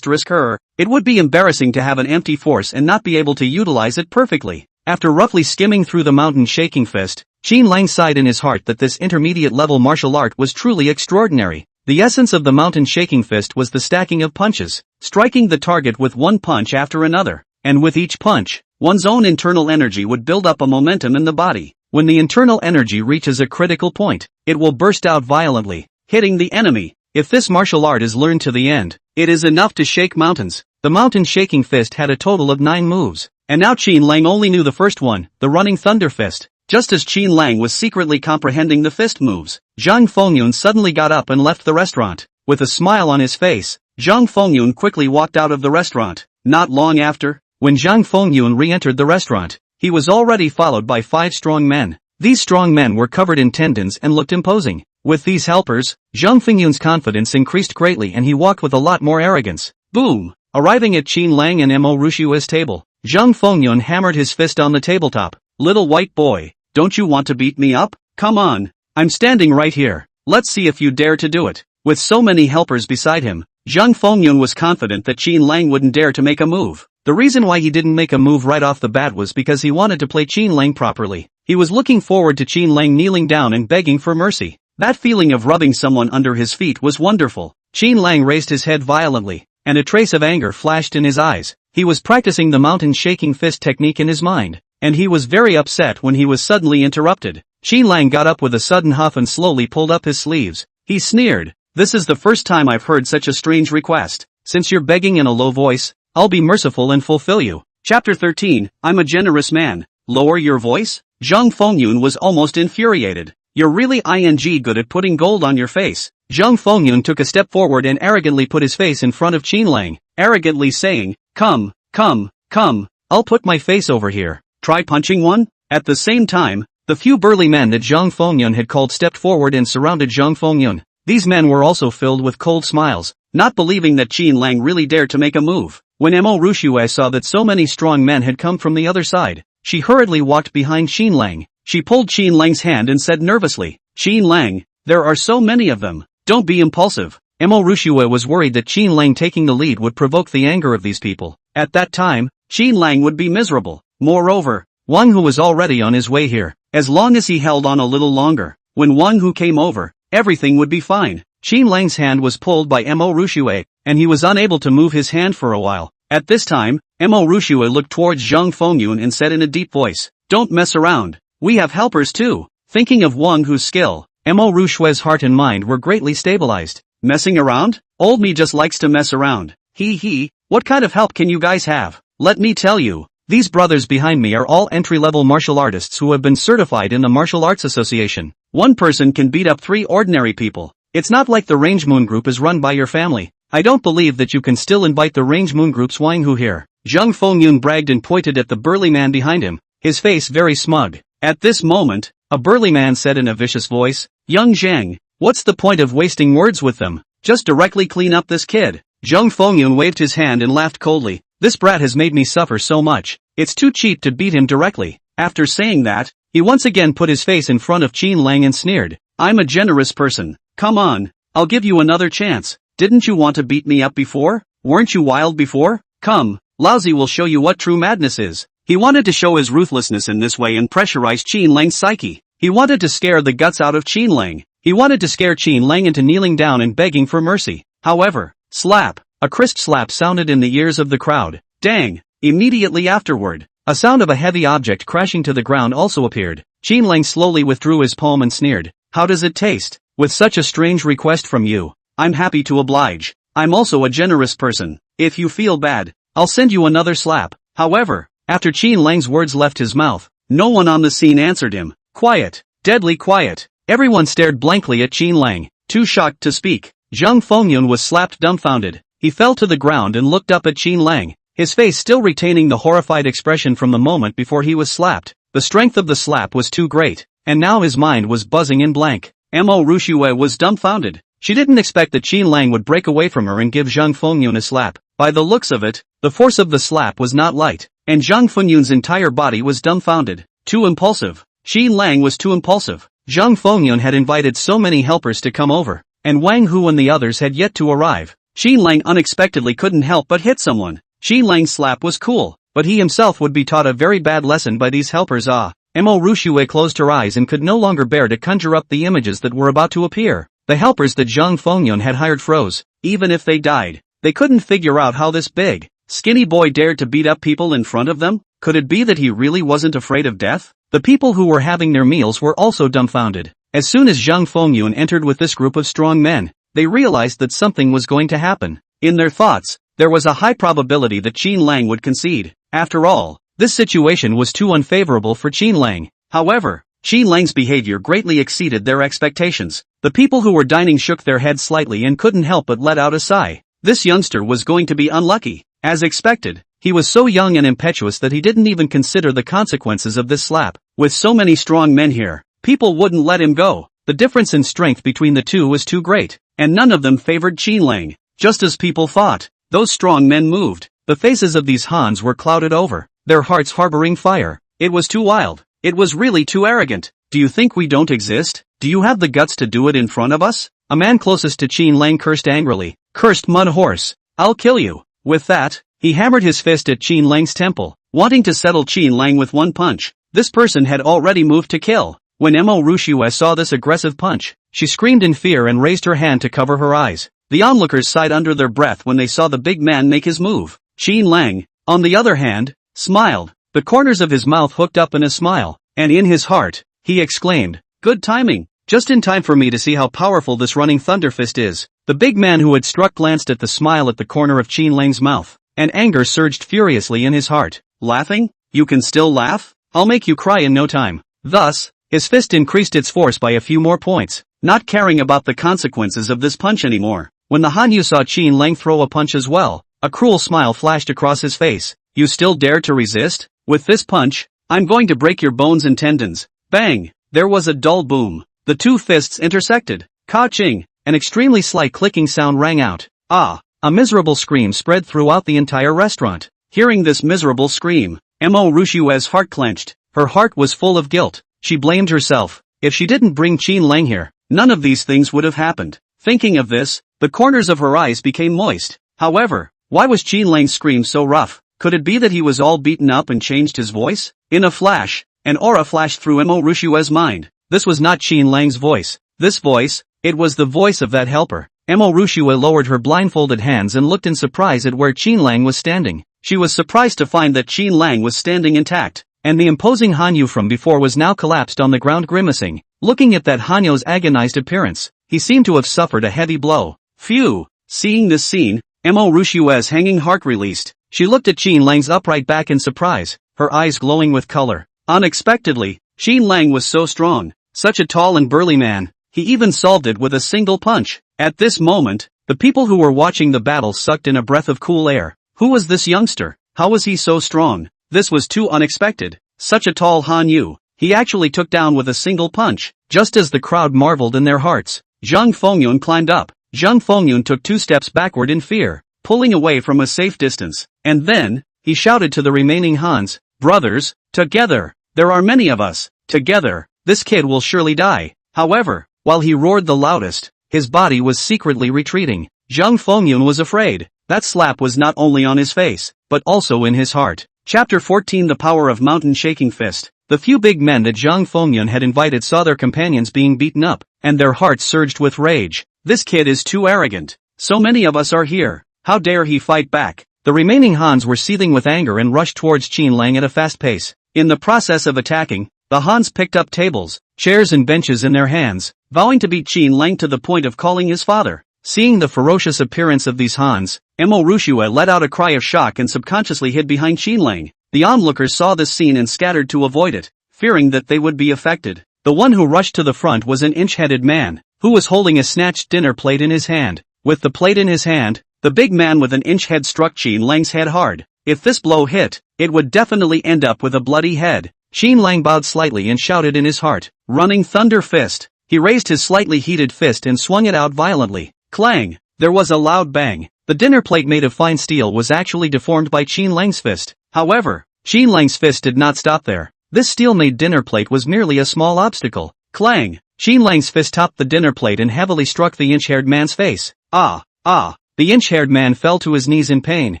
It would be embarrassing to have an empty force and not be able to utilize it perfectly. After roughly skimming through the mountain shaking fist, Qin Lang sighed in his heart that this intermediate level martial art was truly extraordinary. The essence of the mountain shaking fist was the stacking of punches, striking the target with one punch after another. And with each punch, one's own internal energy would build up a momentum in the body. When the internal energy reaches a critical point, it will burst out violently, hitting the enemy. If this martial art is learned to the end, it is enough to shake mountains. The mountain shaking fist had a total of 9 moves. And now Qin Lang only knew the first one, the running thunder fist. Just as Qin Lang was secretly comprehending the fist moves, Zhang Fengyun suddenly got up and left the restaurant. With a smile on his face, Zhang Fengyun quickly walked out of the restaurant. Not long after, when Zhang Fengyun re-entered the restaurant, he was already followed by 5 strong men. These strong men were covered in tendons and looked imposing. With these helpers, Zhang Fengyun's confidence increased greatly and he walked with a lot more arrogance. Boom! Arriving at Qin Lang and Mo Rushua's table, Zhang Fengyun hammered his fist on the tabletop. Little white boy, don't you want to beat me up? Come on, I'm standing right here. Let's see if you dare to do it. With so many helpers beside him, Zhang Fengyun was confident that Qin Lang wouldn't dare to make a move. The reason why he didn't make a move right off the bat was because he wanted to play Qin Lang properly. He was looking forward to Qin Lang kneeling down and begging for mercy. That feeling of rubbing someone under his feet was wonderful. Qin Lang raised his head violently, and a trace of anger flashed in his eyes. He was practicing the mountain shaking fist technique in his mind, and he was very upset when he was suddenly interrupted. Qin Lang got up with a sudden huff and slowly pulled up his sleeves. He sneered, "This is the first time I've heard such a strange request. Since you're begging in a low voice, I'll be merciful and fulfill you." Chapter 13, I'm a generous man. Lower your voice? Zhang Fengyun was almost infuriated. You're really good at putting gold on your face. Zhang Fengyun took a step forward and arrogantly put his face in front of Qin Lang, arrogantly saying, Come, I'll put my face over here. Try punching one? At the same time, the few burly men that Zhang Fengyun had called stepped forward and surrounded Zhang Fengyun. These men were also filled with cold smiles, not believing that Qin Lang really dared to make a move. When Mo Rushua saw that so many strong men had come from the other side, she hurriedly walked behind Qin Lang. She pulled Qin Lang's hand and said nervously, "Qin Lang, there are so many of them. Don't be impulsive." Mo Rushue was worried that Qin Lang taking the lead would provoke the anger of these people. At that time, Qin Lang would be miserable. Moreover, Wang Hu was already on his way here. As long as he held on a little longer, when Wang Hu came over, everything would be fine. Qin Lang's hand was pulled by Mo Rushue, and he was unable to move his hand for a while. At this time, Mo Rushue looked towards Zhang Fengyun and said in a deep voice, "Don't mess around. We have helpers too." Thinking of Wang Hu's skill, Mo Rushue's heart and mind were greatly stabilized. Messing around? Old me just likes to mess around. Hee. What kind of help can you guys have? Let me tell you. These brothers behind me are all entry-level martial artists who have been certified in the Martial Arts Association. One person can beat up 3 ordinary people. It's not like the Range Moon Group is run by your family. I don't believe that you can still invite the Range Moon Group's Wang Hu here. Zhang Fengyun bragged and pointed at the burly man behind him, his face very smug. At this moment, a burly man said in a vicious voice, "Young Zhang, what's the point of wasting words with them? Just directly clean up this kid." Zhang Fengyun waved his hand and laughed coldly. "This brat has made me suffer so much. It's too cheap to beat him directly." After saying that, he once again put his face in front of Qin Lang and sneered, "I'm a generous person. Come on, I'll give you another chance. Didn't you want to beat me up before? Weren't you wild before? Come, Lousy will show you what true madness is." He wanted to show his ruthlessness in this way and pressurize Qin Lang's psyche. He wanted to scare the guts out of Qin Lang. He wanted to scare Qin Lang into kneeling down and begging for mercy. However, slap, a crisp slap sounded in the ears of the crowd. Dang! Immediately afterward, a sound of a heavy object crashing to the ground also appeared. Qin Lang slowly withdrew his palm and sneered, "How does it taste? With such a strange request from you, I'm happy to oblige. I'm also a generous person. If you feel bad, I'll send you another slap." However, after Qin Lang's words left his mouth, no one on the scene answered him. Quiet, deadly quiet. Everyone stared blankly at Qin Lang, too shocked to speak. Zhang Fengyun was slapped dumbfounded. He fell to the ground and looked up at Qin Lang, his face still retaining the horrified expression from the moment before he was slapped. The strength of the slap was too great, and now his mind was buzzing in blank. Mo Rushue was dumbfounded. She didn't expect that Qin Lang would break away from her and give Zhang Fengyun a slap. By the looks of it, the force of the slap was not light, and Zhang Fengyun's entire body was dumbfounded. Too impulsive. Qin Lang was too impulsive. Zhang Fengyun had invited so many helpers to come over, and Wang Hu and the others had yet to arrive. Qin Lang unexpectedly couldn't help but hit someone. Qin Lang's slap was cool, but he himself would be taught a very bad lesson by these helpers. Mo Rushue closed her eyes and could no longer bear to conjure up the images that were about to appear. The helpers that Zhang Fengyun had hired froze. Even if they died, they couldn't figure out how this big, skinny boy dared to beat up people in front of them. Could it be that he really wasn't afraid of death? The people who were having their meals were also dumbfounded. As soon as Zhang Fengyun entered with this group of strong men, they realized that something was going to happen. In their thoughts, there was a high probability that Qin Lang would concede. After all, this situation was too unfavorable for Qin Lang. However, Qin Lang's behavior greatly exceeded their expectations. The people who were dining shook their heads slightly and couldn't help but let out a sigh. This youngster was going to be unlucky. As expected, he was so young and impetuous that he didn't even consider the consequences of this slap. With so many strong men here, people wouldn't let him go. The difference in strength between the two was too great, and none of them favored Qin Lang. Just as people thought, those strong men moved. The faces of these Hans were clouded over, their hearts harboring fire. It was too wild. It was really too arrogant. Do you think we don't exist? Do you have the guts to do it in front of us? A man closest to Qin Lang cursed angrily. Cursed mud horse. I'll kill you. With that, he hammered his fist at Qin Lang's temple, wanting to settle Qin Lang with one punch. This person had already moved to kill. When Mo Rushue saw this aggressive punch, she screamed in fear and raised her hand to cover her eyes. The onlookers sighed under their breath when they saw the big man make his move. Qin Lang, on the other hand, smiled, the corners of his mouth hooked up in a smile, and in his heart, he exclaimed, "Good timing, just in time for me to see how powerful this running thunder fist is." The big man who had struck glanced at the smile at the corner of Qin Lang's mouth, and anger surged furiously in his heart. Laughing? You can still laugh? I'll make you cry in no time. Thus, his fist increased its force by a few more points, not caring about the consequences of this punch anymore. When the Hanyu saw Qin Lang throw a punch as well, a cruel smile flashed across his face. You still dare to resist? With this punch, I'm going to break your bones and tendons. Bang! There was a dull boom. The two fists intersected. Ka-ching! An extremely slight clicking sound rang out. Ah! A miserable scream spread throughout the entire restaurant. Hearing this miserable scream, Mo Rushue's heart clenched. Her heart was full of guilt. She blamed herself. If she didn't bring Qin Lang here, none of these things would have happened. Thinking of this, the corners of her eyes became moist. However, why was Qin Lang's scream so rough? Could it be that he was all beaten up and changed his voice? In a flash, an aura flashed through Mo Rushue's mind. This was not Qin Lang's voice. This voice, it was the voice of that helper. Mo Rushue lowered her blindfolded hands and looked in surprise at where Qin Lang was standing. She was surprised to find that Qin Lang was standing intact, and the imposing Hanyu from before was now collapsed on the ground grimacing. Looking at that Hanyu's agonized appearance, he seemed to have suffered a heavy blow. Phew! Seeing this scene, Mo Rushue's hanging heart released. She looked at Qin Lang's upright back in surprise, her eyes glowing with color. Unexpectedly, Qin Lang was so strong, such a tall and burly man, he even solved it with a single punch. At this moment, the people who were watching the battle sucked in a breath of cool air. Who was this youngster? How was he so strong? This was too unexpected. Such a tall Hanyu, he actually took down with a single punch. Just as the crowd marveled in their hearts, Zhang Fengyun climbed up. Zhang Fengyun took 2 steps backward in fear, pulling away from a safe distance. And then, he shouted to the remaining Hans, "Brothers, together! There are many of us. Together, this kid will surely die." However, while he roared the loudest, his body was secretly retreating. Zhang Fengyun was afraid. That slap was not only on his face, but also in his heart. Chapter 14 The Power of Mountain Shaking Fist. The few big men that Zhang Fengyun had invited saw their companions being beaten up, and their hearts surged with rage. This kid is too arrogant. So many of us are here. How dare he fight back? The remaining Hans were seething with anger and rushed towards Qin Lang at a fast pace. In the process of attacking, the Hans picked up tables, chairs and benches in their hands, vowing to beat Qin Lang to the point of calling his father. Seeing the ferocious appearance of these Hans, Mo Rushue let out a cry of shock and subconsciously hid behind Qin Lang. The onlookers saw this scene and scattered to avoid it, fearing that they would be affected. The one who rushed to the front was an inch-headed man, who was holding a snatched dinner plate in his hand. With the plate in his hand, the big man with an inch head struck Qin Lang's head hard. If this blow hit, it would definitely end up with a bloody head. Qin Lang bowed slightly and shouted in his heart, "Running Thunder Fist." He raised his slightly heated fist and swung it out violently. Clang! There was a loud bang. The dinner plate made of fine steel was actually deformed by Qin Lang's fist. However, Qin Lang's fist did not stop there. This steel-made dinner plate was merely a small obstacle. Clang! Qin Lang's fist topped the dinner plate and heavily struck the inch-haired man's face. Ah! Ah! The inch-haired man fell to his knees in pain,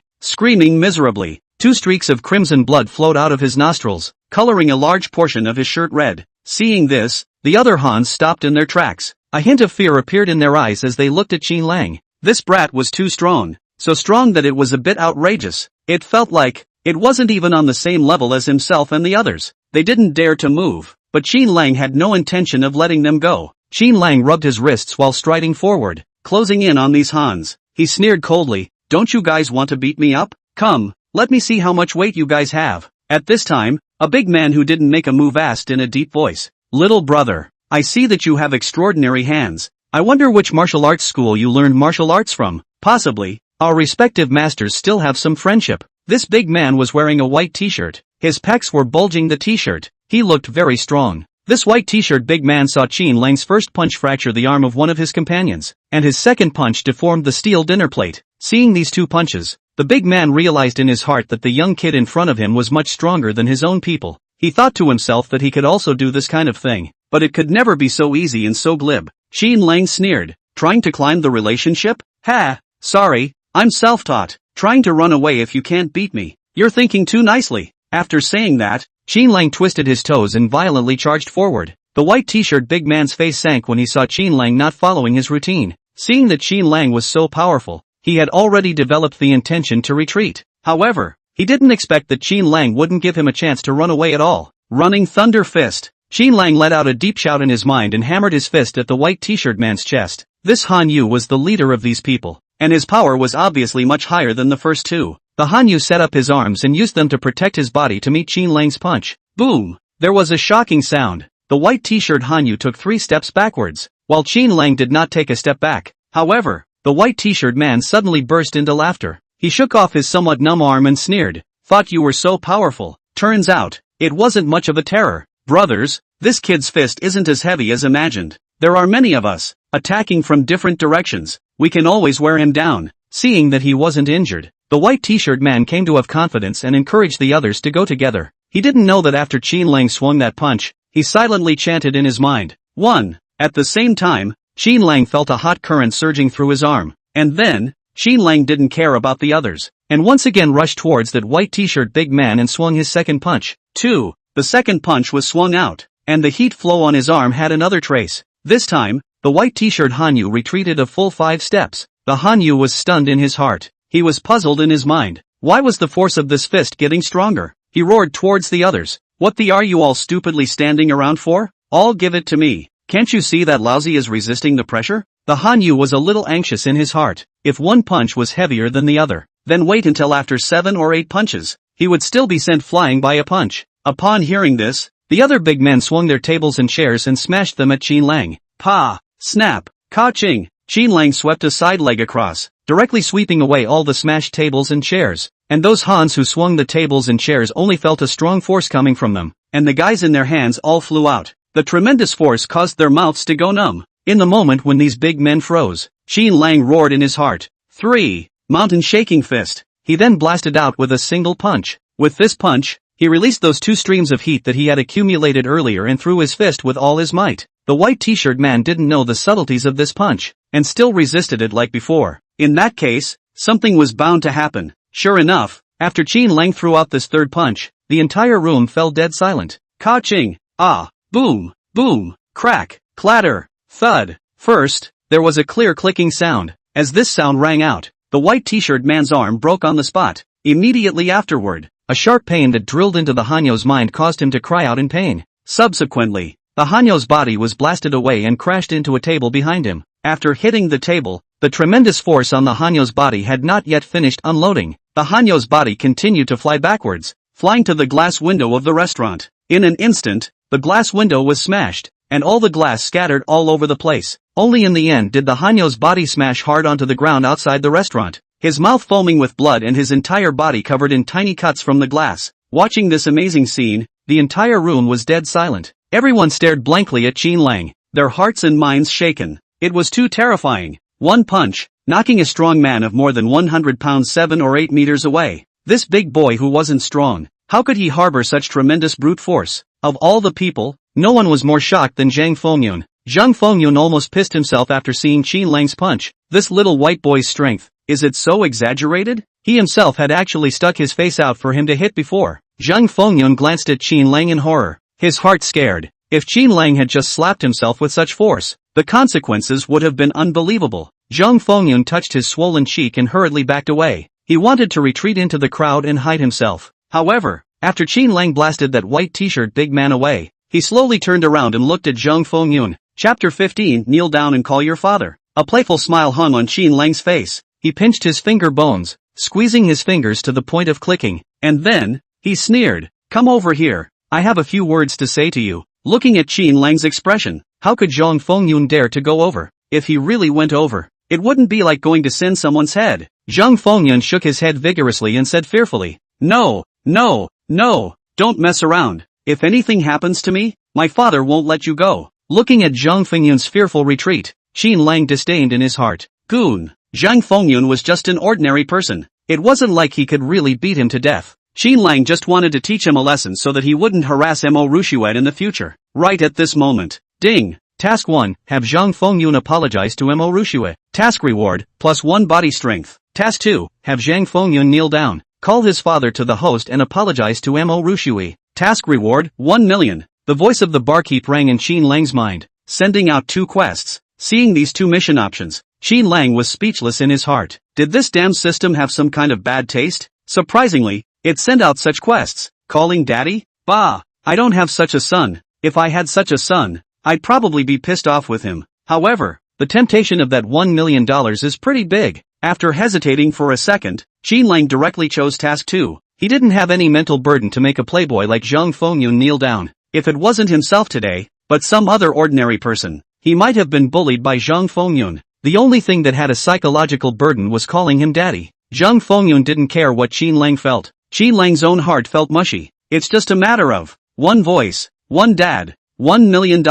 screaming miserably. 2 streaks of crimson blood flowed out of his nostrils, coloring a large portion of his shirt red. Seeing this, the other Hans stopped in their tracks. A hint of fear appeared in their eyes as they looked at Qin Lang. This brat was too strong, so strong that it was a bit outrageous. It felt like it wasn't even on the same level as himself and the others. They didn't dare to move, but Qin Lang had no intention of letting them go. Qin Lang rubbed his wrists while striding forward, closing in on these Hans. He sneered coldly, "Don't you guys want to beat me up? Come, let me see how much weight you guys have." At this time, a big man who didn't make a move asked in a deep voice, "Little brother, I see that you have extraordinary hands. I wonder which martial arts school you learned martial arts from. Possibly, our respective masters still have some friendship." This big man was wearing a white t-shirt. His pecs were bulging the t-shirt. He looked very strong. This white t-shirt big man saw Qin Lang's first punch fracture the arm of one of his companions, and his second punch deformed the steel dinner plate. Seeing these 2 punches, the big man realized in his heart that the young kid in front of him was much stronger than his own people. He thought to himself that he could also do this kind of thing, but it could never be so easy and so glib. Qin Lang sneered, "Trying to climb the relationship? Ha! Sorry, I'm self-taught. Trying to run away if you can't beat me. You're thinking too nicely." After saying that, Qin Lang twisted his toes and violently charged forward. The white t-shirt big man's face sank when he saw Qin Lang not following his routine. Seeing that Qin Lang was so powerful, he had already developed the intention to retreat. However, he didn't expect that Qin Lang wouldn't give him a chance to run away at all. Running Thunder Fist. Qin Lang let out a deep shout in his mind and hammered his fist at the white t-shirt man's chest. This Han Yu was the leader of these people, and his power was obviously much higher than the first 2. The Han Yu set up his arms and used them to protect his body to meet Qin Lang's punch. Boom! There was a shocking sound. The white t-shirt Han Yu took 3 steps backwards, while Qin Lang did not take a step back. However, the white t-shirt man suddenly burst into laughter. He shook off his somewhat numb arm and sneered, "Thought you were so powerful. Turns out, it wasn't much of a terror. Brothers, this kid's fist isn't as heavy as imagined. There are many of us, attacking from different directions. We can always wear him down." Seeing that he wasn't injured, the white t-shirt man came to have confidence and encouraged the others to go together. He didn't know that after Qin Lang swung that punch, he silently chanted in his mind, "1." At the same time, Qin Lang felt a hot current surging through his arm. And then, Qin Lang didn't care about the others, and once again rushed towards that white t-shirt big man and swung his second punch. 2. The second punch was swung out, and the heat flow on his arm had another trace. This time, the white t-shirt Hanyu retreated a full 5 steps. The Hanyu was stunned in his heart. He was puzzled in his mind. Why was the force of this fist getting stronger? He roared towards the others. What the are you all stupidly standing around for? All give it to me. Can't you see that Lousy is resisting the pressure? The Hanyu was a little anxious in his heart. If one punch was heavier than the other, then wait until after 7 or 8 punches. He would still be sent flying by a punch. Upon hearing this, the other big men swung their tables and chairs and smashed them at Qin Lang. Pa! Snap! Ka-ching! Qin Lang swept a side leg across, directly sweeping away all the smashed tables and chairs. And those Hans who swung the tables and chairs only felt a strong force coming from them, and the guys in their hands all flew out. The tremendous force caused their mouths to go numb. In the moment when these big men froze, Qin Lang roared in his heart. 3. Mountain shaking fist. He then blasted out with a single punch. With this punch, he released those 2 streams of heat that he had accumulated earlier and threw his fist with all his might. The white t-shirt man didn't know the subtleties of this punch, and still resisted it like before. In that case, something was bound to happen. Sure enough, after Qin Lang threw out this third punch, the entire room fell dead silent. Ka-ching! Ah! Boom! Boom! Crack! Clatter! Thud! First, there was a clear clicking sound. As this sound rang out, the white t-shirt man's arm broke on the spot. Immediately afterward, a sharp pain that drilled into the Hanyo's mind caused him to cry out in pain. Subsequently, the Hanyo's body was blasted away and crashed into a table behind him. After hitting the table, the tremendous force on the Hanyo's body had not yet finished unloading. The Hanyo's body continued to fly backwards, flying to the glass window of the restaurant. In an instant, the glass window was smashed, and all the glass scattered all over the place. Only in the end did the Hanyo's body smash hard onto the ground outside the restaurant, his mouth foaming with blood and his entire body covered in tiny cuts from the glass. Watching this amazing scene, the entire room was dead silent. Everyone stared blankly at Qin Lang, their hearts and minds shaken. It was too terrifying. One punch, knocking a strong man of more than 100 pounds 7 or 8 meters away. This big boy who wasn't strong, how could he harbor such tremendous brute force? Of all the people, no one was more shocked than Zhang Fengyun. Zhang Fengyun almost pissed himself after seeing Qin Lang's punch. This little white boy's strength, is it so exaggerated? He himself had actually stuck his face out for him to hit before. Zhang Fengyun glanced at Qin Lang in horror, his heart scared. If Qin Lang had just slapped himself with such force, the consequences would have been unbelievable. Zhang Fengyun touched his swollen cheek and hurriedly backed away. He wanted to retreat into the crowd and hide himself. However, after Qin Lang blasted that white t-shirt big man away, he slowly turned around and looked at Zhang Fengyun. Chapter 15. Kneel down and call your father. A playful smile hung on Qin Lang's face. He pinched his finger bones, squeezing his fingers to the point of clicking. And then, he sneered. Come over here. I have a few words to say to you. Looking at Qin Lang's expression, how could Zhang Fengyun dare to go over? If he really went over, it wouldn't be like going to send someone's head. Zhang Fengyun shook his head vigorously and said fearfully, No, no, no, don't mess around. If anything happens to me, my father won't let you go. Looking at Zhang Fengyun's fearful retreat, Qin Lang disdained in his heart. Goon. Zhang Fengyun was just an ordinary person. It wasn't like he could really beat him to death. Qin Lang just wanted to teach him a lesson so that he wouldn't harass Mo Rushuet in the future. Right at this moment. Ding. Task 1. Have Zhang Fengyun apologize to Mo Rushuet. Task reward, +1 body strength. Task 2. Have Zhang Fengyun kneel down, call his father to the host and apologize to Mo Rushuet. Task reward, 1 million. The voice of the barkeep rang in Qin Lang's mind, sending out 2 quests. Seeing these 2 mission options, Qin Lang was speechless in his heart. Did this damn system have some kind of bad taste? Surprisingly, it sent out such quests. Calling daddy? Bah! I don't have such a son. If I had such a son, I'd probably be pissed off with him. However, the temptation of that $1 million is pretty big. After hesitating for a second, Qin Lang directly chose task 2. He didn't have any mental burden to make a playboy like Zhang Fengyun kneel down. If it wasn't himself today, but some other ordinary person, he might have been bullied by Zhang Fengyun. The only thing that had a psychological burden was calling him daddy. Zhang Fengyun didn't care what Qin Lang felt. Qin Lang's own heart felt mushy. It's just a matter of one voice, one dad, $1 million.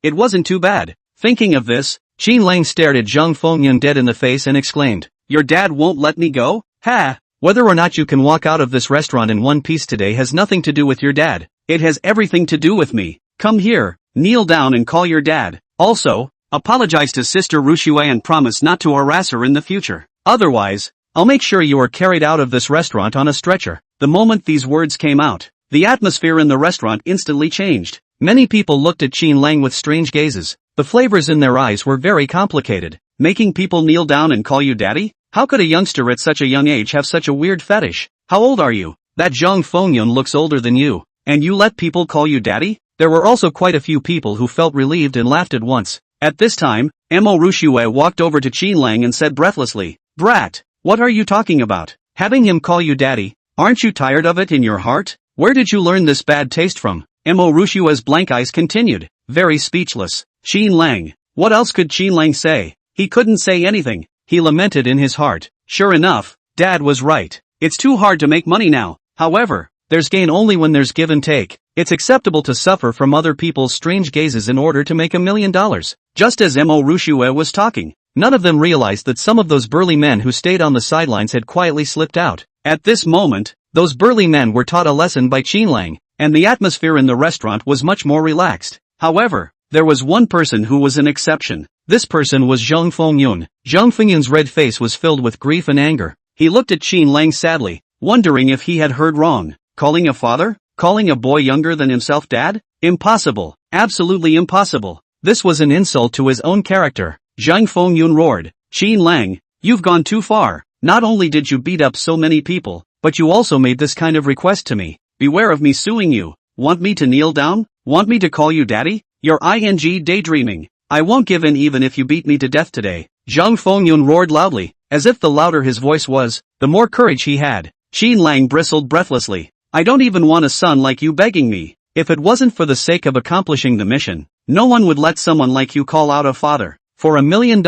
It wasn't too bad. Thinking of this, Qin Lang stared at Zhang Fengyun dead in the face and exclaimed, Your dad won't let me go? Ha! Whether or not you can walk out of this restaurant in one piece today has nothing to do with your dad. It has everything to do with me. Come here, kneel down and call your dad. Also, Apologize to Sister Rushue and promise not to harass her in the future. Otherwise, I'll make sure you are carried out of this restaurant on a stretcher. The moment these words came out, the atmosphere in the restaurant instantly changed. Many people looked at Qin Lang with strange gazes. The flavors in their eyes were very complicated. Making people kneel down and call you daddy? How could a youngster at such a young age have such a weird fetish? How old are you? That Zhang Fengyun looks older than you. And you let people call you daddy? There were also quite a few people who felt relieved and laughed at once. At this time, Mo Rushue walked over to Qin Lang and said breathlessly, "Brat, what are you talking about? Having him call you daddy? Aren't you tired of it in your heart? Where did you learn this bad taste from?" Mo Rushue's blank eyes continued, very speechless. Qin Lang. What else could Qin Lang say? He couldn't say anything. He lamented in his heart. Sure enough, Dad was right. It's too hard to make money now. However, there's gain only when there's give and take. It's acceptable to suffer from other people's strange gazes in order to make $1 million. Just as Mo Rushue was talking, none of them realized that some of those burly men who stayed on the sidelines had quietly slipped out. At this moment, those burly men were taught a lesson by Qin Lang, and the atmosphere in the restaurant was much more relaxed. However, there was one person who was an exception. This person was Zhang Fengyun. Zhang Fengyun's red face was filled with grief and anger. He looked at Qin Lang sadly, wondering if he had heard wrong. Calling a father? Calling a boy younger than himself dad? Impossible. Absolutely impossible. This was an insult to his own character. Zhang Fengyun roared, "Qin Lang, you've gone too far. Not only did you beat up so many people, but you also made this kind of request to me. Beware of me suing you. Want me to kneel down? Want me to call you daddy? You're daydreaming. I won't give in even if you beat me to death today." Zhang Fengyun roared loudly, as if the louder his voice was, the more courage he had. Qin Lang bristled breathlessly. "I don't even want a son like you begging me. If it wasn't for the sake of accomplishing the mission, no one would let someone like you call out a father. For $1 million,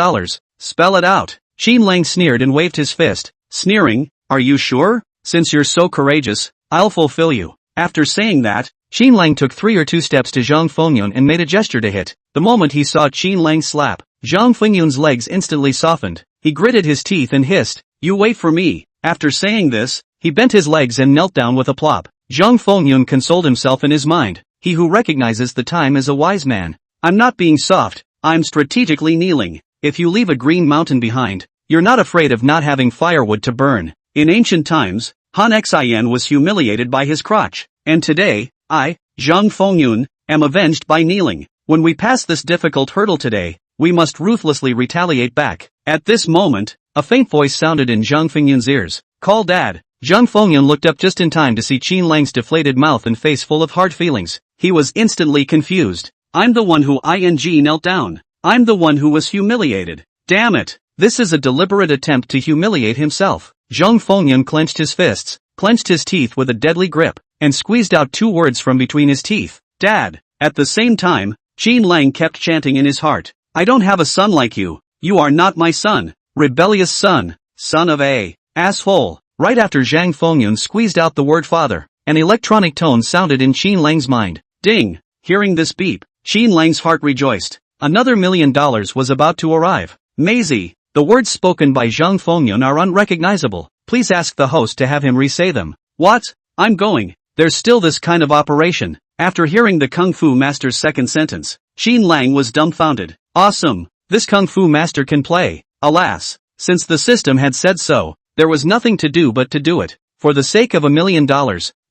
spell it out." Qin Lang sneered and waved his fist, sneering, "Are you sure? Since you're so courageous, I'll fulfill you." After saying that, Qin Lang took 3 or 2 steps to Zhang Fengyun and made a gesture to hit. The moment he saw Qin Lang slap, Zhang Fengyun's legs instantly softened. He gritted his teeth and hissed, "You wait for me." After saying this, he bent his legs and knelt down with a plop. Zhang Fengyun consoled himself in his mind. He who recognizes the time is a wise man. "I'm not being soft, I'm strategically kneeling. If you leave a green mountain behind, you're not afraid of not having firewood to burn." In ancient times, Han Xian was humiliated by his crotch. And today, I, Zhang Fengyun, am avenged by kneeling. When we pass this difficult hurdle today, we must ruthlessly retaliate back. At this moment, a faint voice sounded in Zhang Fengyun's ears. "Call Dad." Zhang Fengyun looked up just in time to see Qin Lang's deflated mouth and face full of hard feelings. He was instantly confused. "I'm the one who knelt down. I'm the one who was humiliated. Damn it. This is a deliberate attempt to humiliate himself." Zhang Fengyun clenched his fists, clenched his teeth with a deadly grip, and squeezed out 2 words from between his teeth. "Dad." At the same time, Qin Lang kept chanting in his heart, "I don't have a son like you. You are not my son. Rebellious son. Son of a asshole." Right after Zhang Fengyun squeezed out the word father, an electronic tone sounded in Qin Lang's mind. Ding! Hearing this beep, Qin Lang's heart rejoiced. Another $1 million was about to arrive. Maisie, the words spoken by Zhang Fengyun are unrecognizable. Please ask the host to have him re-say them. "What? I'm going. There's still this kind of operation." After hearing the Kung Fu Master's second sentence, Qin Lang was dumbfounded. Awesome! This Kung Fu Master can play. Alas, since the system had said so, there was nothing to do but to do it. For the sake of $1 million.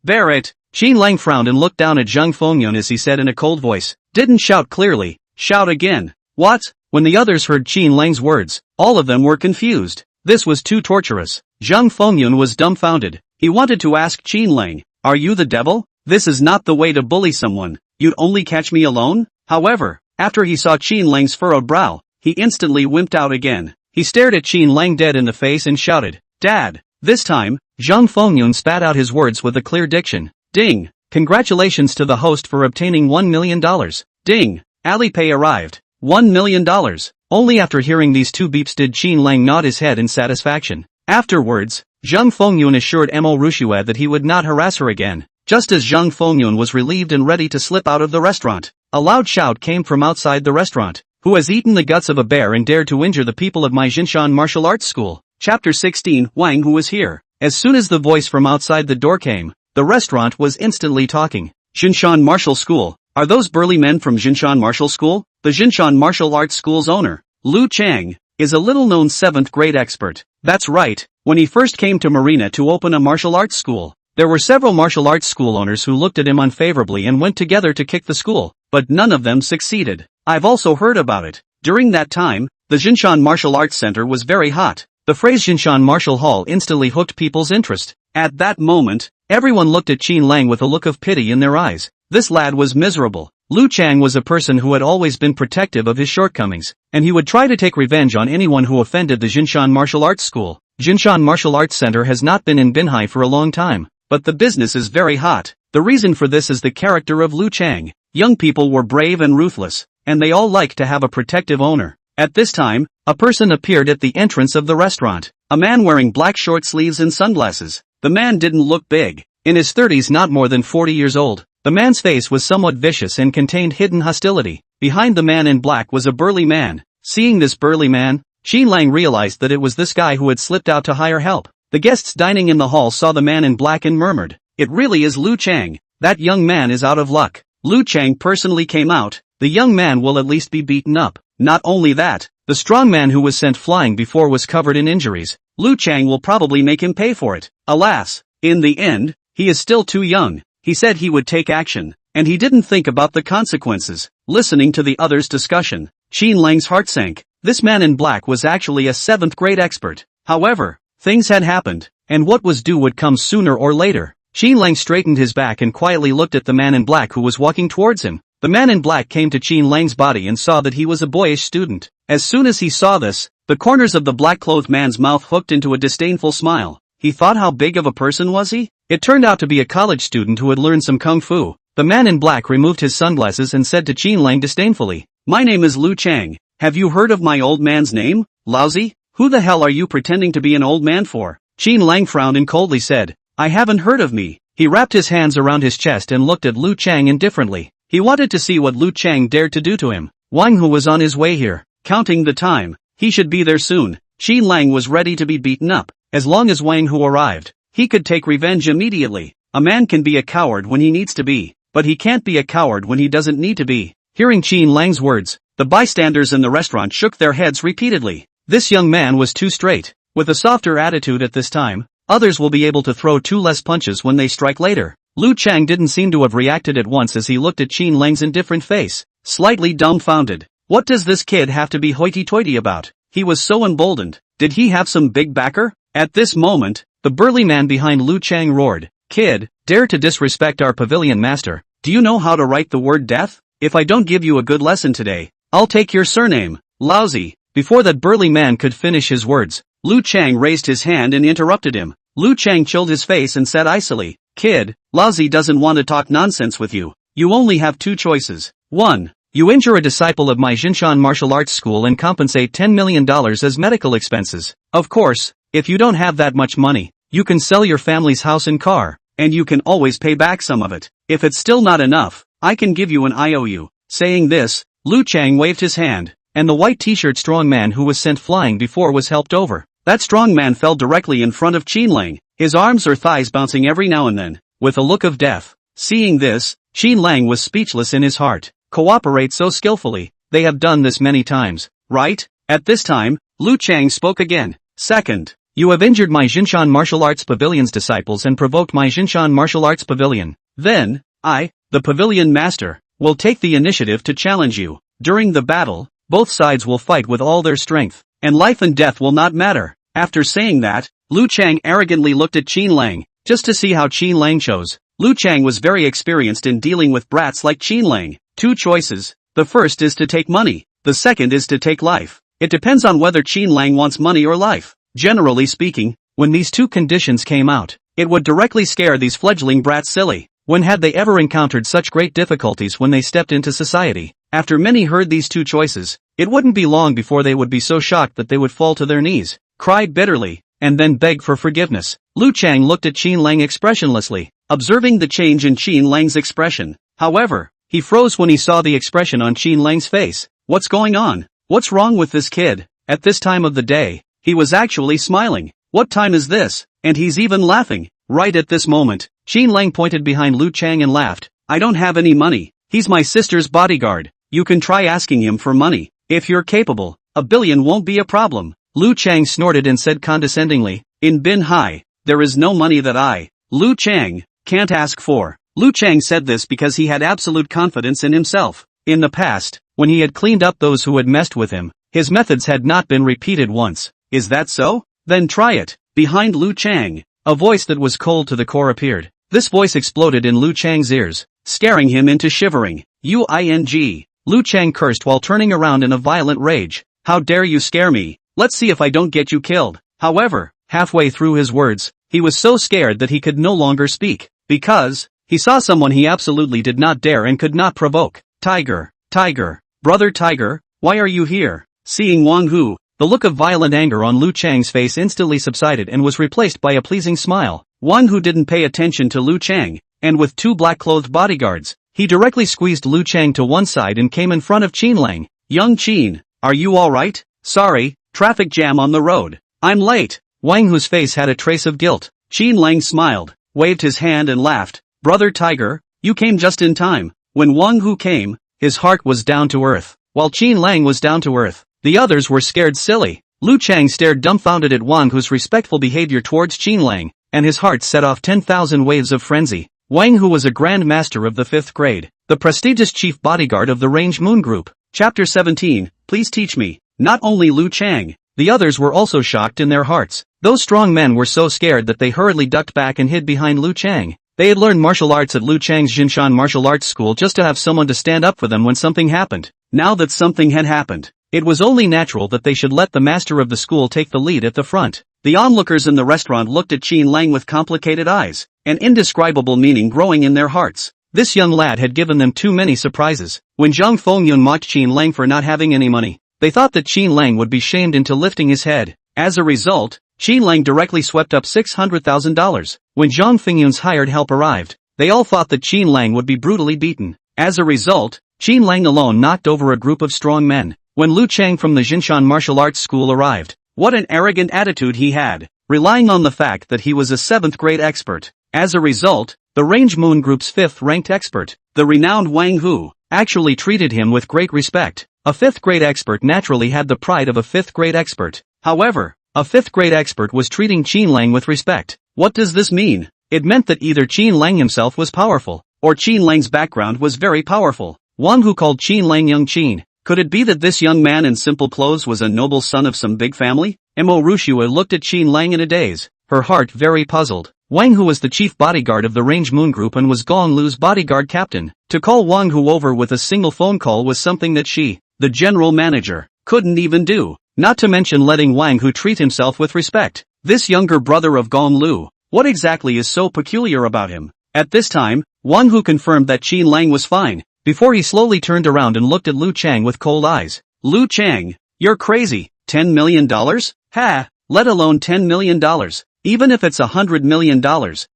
Bear it. Qin Lang frowned and looked down at Zhang Fengyun as he said in a cold voice. "Didn't shout clearly. Shout again." "What?" When the others heard Qin Lang's words, all of them were confused. This was too torturous. Zhang Fengyun was dumbfounded. He wanted to ask Qin Lang, "Are you the devil? This is not the way to bully someone. You'd only catch me alone?" However, after he saw Qin Lang's furrowed brow, he instantly wimped out again. He stared at Qin Lang dead in the face and shouted, "Dad." This time, Zhang Fengyun spat out his words with a clear diction. Ding! Congratulations to the host for obtaining $1 million. Ding! Alipay arrived. $1 million. Only after hearing these 2 beeps did Qin Lang nod his head in satisfaction. Afterwards, Zhang Fengyun assured Mo Rushue that he would not harass her again. Just as Zhang Fengyun was relieved and ready to slip out of the restaurant, a loud shout came from outside the restaurant. "Who has eaten the guts of a bear and dared to injure the people of my Jinshan martial arts school?" Chapter 16. Wang Who was here. As soon as the voice from outside the door came, the restaurant was instantly talking. "Jinshan Martial School? Are those burly men from Jinshan Martial School?" the Jinshan Martial Arts School's owner, Lu Chang, is a little-known 7th grade expert. That's right, when he first came to Marina to open a martial arts school, there were several martial arts school owners who looked at him unfavorably and went together to kick the school, but none of them succeeded. I've also heard about it. During that time, the Jinshan Martial Arts Center was very hot. The phrase Jinshan Martial Hall instantly hooked people's interest. At that moment, everyone looked at Qin Lang with a look of pity in their eyes. This lad was miserable. Lu Chang was a person who had always been protective of his shortcomings, and he would try to take revenge on anyone who offended the Jinshan Martial Arts School. Jinshan Martial Arts Center has not been in Binhai for a long time, but the business is very hot. The reason for this is the character of Lu Chang. Young people were brave and ruthless, and they all like to have a protective owner. At this time, a person appeared at the entrance of the restaurant. A man wearing black short sleeves and sunglasses. The man didn't look big. In his 30s, not more than 40 years old. The man's face was somewhat vicious and contained hidden hostility. Behind the man in black was a burly man. Seeing this burly man, Qin Lang realized that it was this guy who had slipped out to hire help. The guests dining in the hall saw the man in black and murmured, "It really is Lu Chang. That young man is out of luck." Lu Chang personally came out. The young man will at least be beaten up. Not only that, the strong man who was sent flying before was covered in injuries. Lu Chang will probably make him pay for it. Alas, in the end, he is still too young. He said he would take action, and he didn't think about the consequences. Listening to the others' discussion, Qin Lang's heart sank. This man in black was actually a 7th grade expert. However, things had happened, and what was due would come sooner or later. Qin Lang straightened his back and quietly looked at the man in black who was walking towards him. The man in black came to Qin Lang's body and saw that he was a boyish student. As soon as he saw this, the corners of the black-clothed man's mouth hooked into a disdainful smile. He thought, how big of a person was he? It turned out to be a college student who had learned some kung fu. The man in black removed his sunglasses and said to Qin Lang disdainfully, "My name is Lu Chang. Have you heard of my old man's name? Lousy? Who the hell are you pretending to be an old man for?" Qin Lang frowned and coldly said, "I haven't heard of me." He wrapped his hands around his chest and looked at Lu Chang indifferently. He wanted to see what Lu Chang dared to do to him. Wang Hu was on his way here, counting the time. He should be there soon. Qin Lang was ready to be beaten up. As long as Wang Hu arrived, he could take revenge immediately. A man can be a coward when he needs to be, but he can't be a coward when he doesn't need to be. Hearing Qin Lang's words, the bystanders in the restaurant shook their heads repeatedly. This young man was too straight. With a softer attitude at this time, others will be able to throw 2 less punches when they strike later. Lu Chang didn't seem to have reacted at once as he looked at Qin Lang's indifferent face, slightly dumbfounded. What does this kid have to be hoity-toity about? He was so emboldened. Did he have some big backer? At this moment, the burly man behind Lu Chang roared, "Kid, dare to disrespect our pavilion master. Do you know how to write the word death? If I don't give you a good lesson today, I'll take your surname, Lousy." Before that burly man could finish his words, Lu Chang raised his hand and interrupted him. Lu Chang chilled his face and said icily, "Kid, Lousy doesn't want to talk nonsense with you. You only have 2 choices. 1. You injure a disciple of my Jinshan Martial Arts School and compensate $10 million as medical expenses. Of course, if you don't have that much money, you can sell your family's house and car, and you can always pay back some of it. If it's still not enough, I can give you an IOU." Saying this, Lu Chang waved his hand, and the white t-shirt strong man who was sent flying before was helped over. That strong man fell directly in front of Qin Lang, his arms or thighs bouncing every now and then, with a look of death. Seeing this, Qin Lang was speechless in his heart. Cooperate so skillfully, they have done this many times, right? At this time, Lu Chang spoke again. "Second, you have injured my Jinshan Martial Arts Pavilion's disciples and provoked my Jinshan Martial Arts Pavilion. Then, I, the pavilion master, will take the initiative to challenge you. During the battle, both sides will fight with all their strength, and life and death will not matter." After saying that, Lu Chang arrogantly looked at Qin Lang, just to see how Qin Lang chose. Lu Chang was very experienced in dealing with brats like Qin Lang. 2 choices. The first is to take money. The second is to take life. It depends on whether Qin Lang wants money or life. Generally speaking, when these 2 conditions came out, it would directly scare these fledgling brats silly. When had they ever encountered such great difficulties when they stepped into society? After many heard these 2 choices, it wouldn't be long before they would be so shocked that they would fall to their knees, cry bitterly, and then beg for forgiveness. Lu Chang looked at Qin Lang expressionlessly, observing the change in Qin Lang's expression. However, he froze when he saw the expression on Qin Lang's face. What's going on? What's wrong with this kid? At this time of the day, he was actually smiling. What time is this? And he's even laughing. Right at this moment, Qin Lang pointed behind Lu Chang and laughed. "I don't have any money. He's my sister's bodyguard. You can try asking him for money. If you're capable, $1 billion won't be a problem. Lu Chang snorted and said condescendingly, in Bin Hai, there is no money that I, Lu Chang, can't ask for. Lu Chang said this because he had absolute confidence in himself. In the past, when he had cleaned up those who had messed with him, his methods had not been repeated once. Is that so? Then try it. Behind Lu Chang, a voice that was cold to the core appeared. This voice exploded in Lu Chang's ears, scaring him into shivering. Uing. Lu Chang cursed while turning around in a violent rage. How dare you scare me? Let's see if I don't get you killed. However, halfway through his words, he was so scared that he could no longer speak, because he saw someone he absolutely did not dare and could not provoke. Tiger, brother Tiger, why are you here? Seeing Wang Hu, the look of violent anger on Lu Chang's face instantly subsided and was replaced by a pleasing smile. Wang Hu didn't pay attention to Lu Chang, and with two black-clothed bodyguards, he directly squeezed Lu Chang to one side and came in front of Qin Lang. Young Qin, are you alright? Sorry, traffic jam on the road. I'm late. Wang Hu's face had a trace of guilt. Qin Lang smiled, waved his hand and laughed. Brother Tiger, you came just in time. When Wang Hu came, his heart was down to earth, while Qin Lang was down to earth. The others were scared silly. Lu Chang stared dumbfounded at Wang Hu's respectful behavior towards Qin Lang, and his heart set off 10,000 waves of frenzy. Wang Hu was a Grand Master of the 5th grade, the prestigious chief bodyguard of the Range Moon Group. Chapter 17, Please Teach Me. Not only Lu Chang, the others were also shocked in their hearts. Those strong men were so scared that they hurriedly ducked back and hid behind Lu Chang. They had learned martial arts at Lu Chang's Jinshan martial arts school just to have someone to stand up for them when something happened. Now that something had happened, it was only natural that they should let the master of the school take the lead at the front. The onlookers in the restaurant looked at Qin Lang with complicated eyes, an indescribable meaning growing in their hearts. This young lad had given them too many surprises. When Zhang Fengyun mocked Qin Lang for not having any money, they thought that Qin Lang would be shamed into lifting his head. As a result, Qin Lang directly swept up $600,000. When Zhang Fengyun's hired help arrived, they all thought that Qin Lang would be brutally beaten. As a result, Qin Lang alone knocked over a group of strong men. When Lu Chang from the Jinshan martial arts school arrived, what an arrogant attitude he had, relying on the fact that he was a 7th grade expert. As a result, the Range Moon Group's 5th ranked expert, the renowned Wang Hu, actually treated him with great respect. A 5th grade expert naturally had the pride of a 5th grade expert. However, a 5th grade expert was treating Qin Lang with respect. What does this mean? It meant that either Qin Lang himself was powerful, or Qin Lang's background was very powerful. Wang Hu called Qin Lang young Qin. Could it be that this young man in simple clothes was a noble son of some big family? Mo Rushua looked at Qin Lang in a daze, her heart very puzzled. Wang Hu was the chief bodyguard of the Range Moon Group and was Gong Lu's bodyguard captain. To call Wang Hu over with a single phone call was something that she, the general manager, couldn't even do, not to mention letting Wang Hu treat himself with respect. This younger brother of Gong Lu, what exactly is so peculiar about him? At this time, Wang Hu confirmed that Qin Lang was fine, before he slowly turned around and looked at Lu Chang with cold eyes. Lu Chang, you're crazy. $10 million? Ha, let alone $10 million. Even if it's $100 million,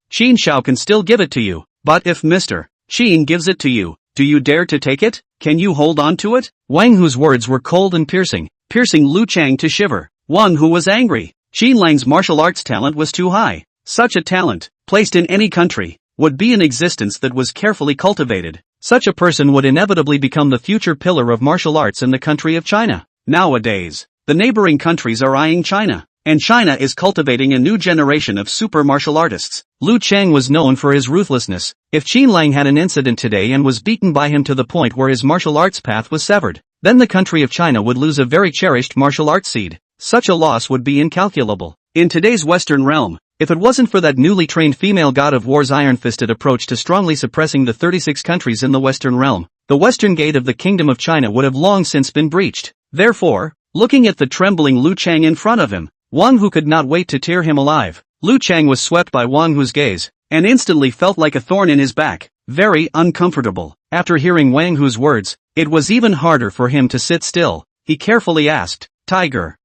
Chen Shao can still give it to you. But if Mr. Qin gives it to you, do you dare to take it? Can you hold on to it? Wang Hu's words were cold and piercing Lu Chang to shiver. Wang Hu was angry. Qin Lang's martial arts talent was too high. Such a talent, placed in any country, would be an existence that was carefully cultivated. Such a person would inevitably become the future pillar of martial arts in the country of China. Nowadays, the neighboring countries are eyeing China, and China is cultivating a new generation of super martial artists. Lu Chang was known for his ruthlessness. If Qin Lang had an incident today and was beaten by him to the point where his martial arts path was severed, then the country of China would lose a very cherished martial arts seed. Such a loss would be incalculable. In today's Western realm, if it wasn't for that newly trained female god of war's iron-fisted approach to strongly suppressing the 36 countries in the Western realm, the Western gate of the Kingdom of China would have long since been breached. Therefore, looking at the trembling Lu Chang in front of him, Wang Hu could not wait to tear him alive. Lu Chang was swept by Wang Hu's gaze, and instantly felt like a thorn in his back, very uncomfortable. After hearing Wang Hu's words, it was even harder for him to sit still. He carefully asked, Tiger,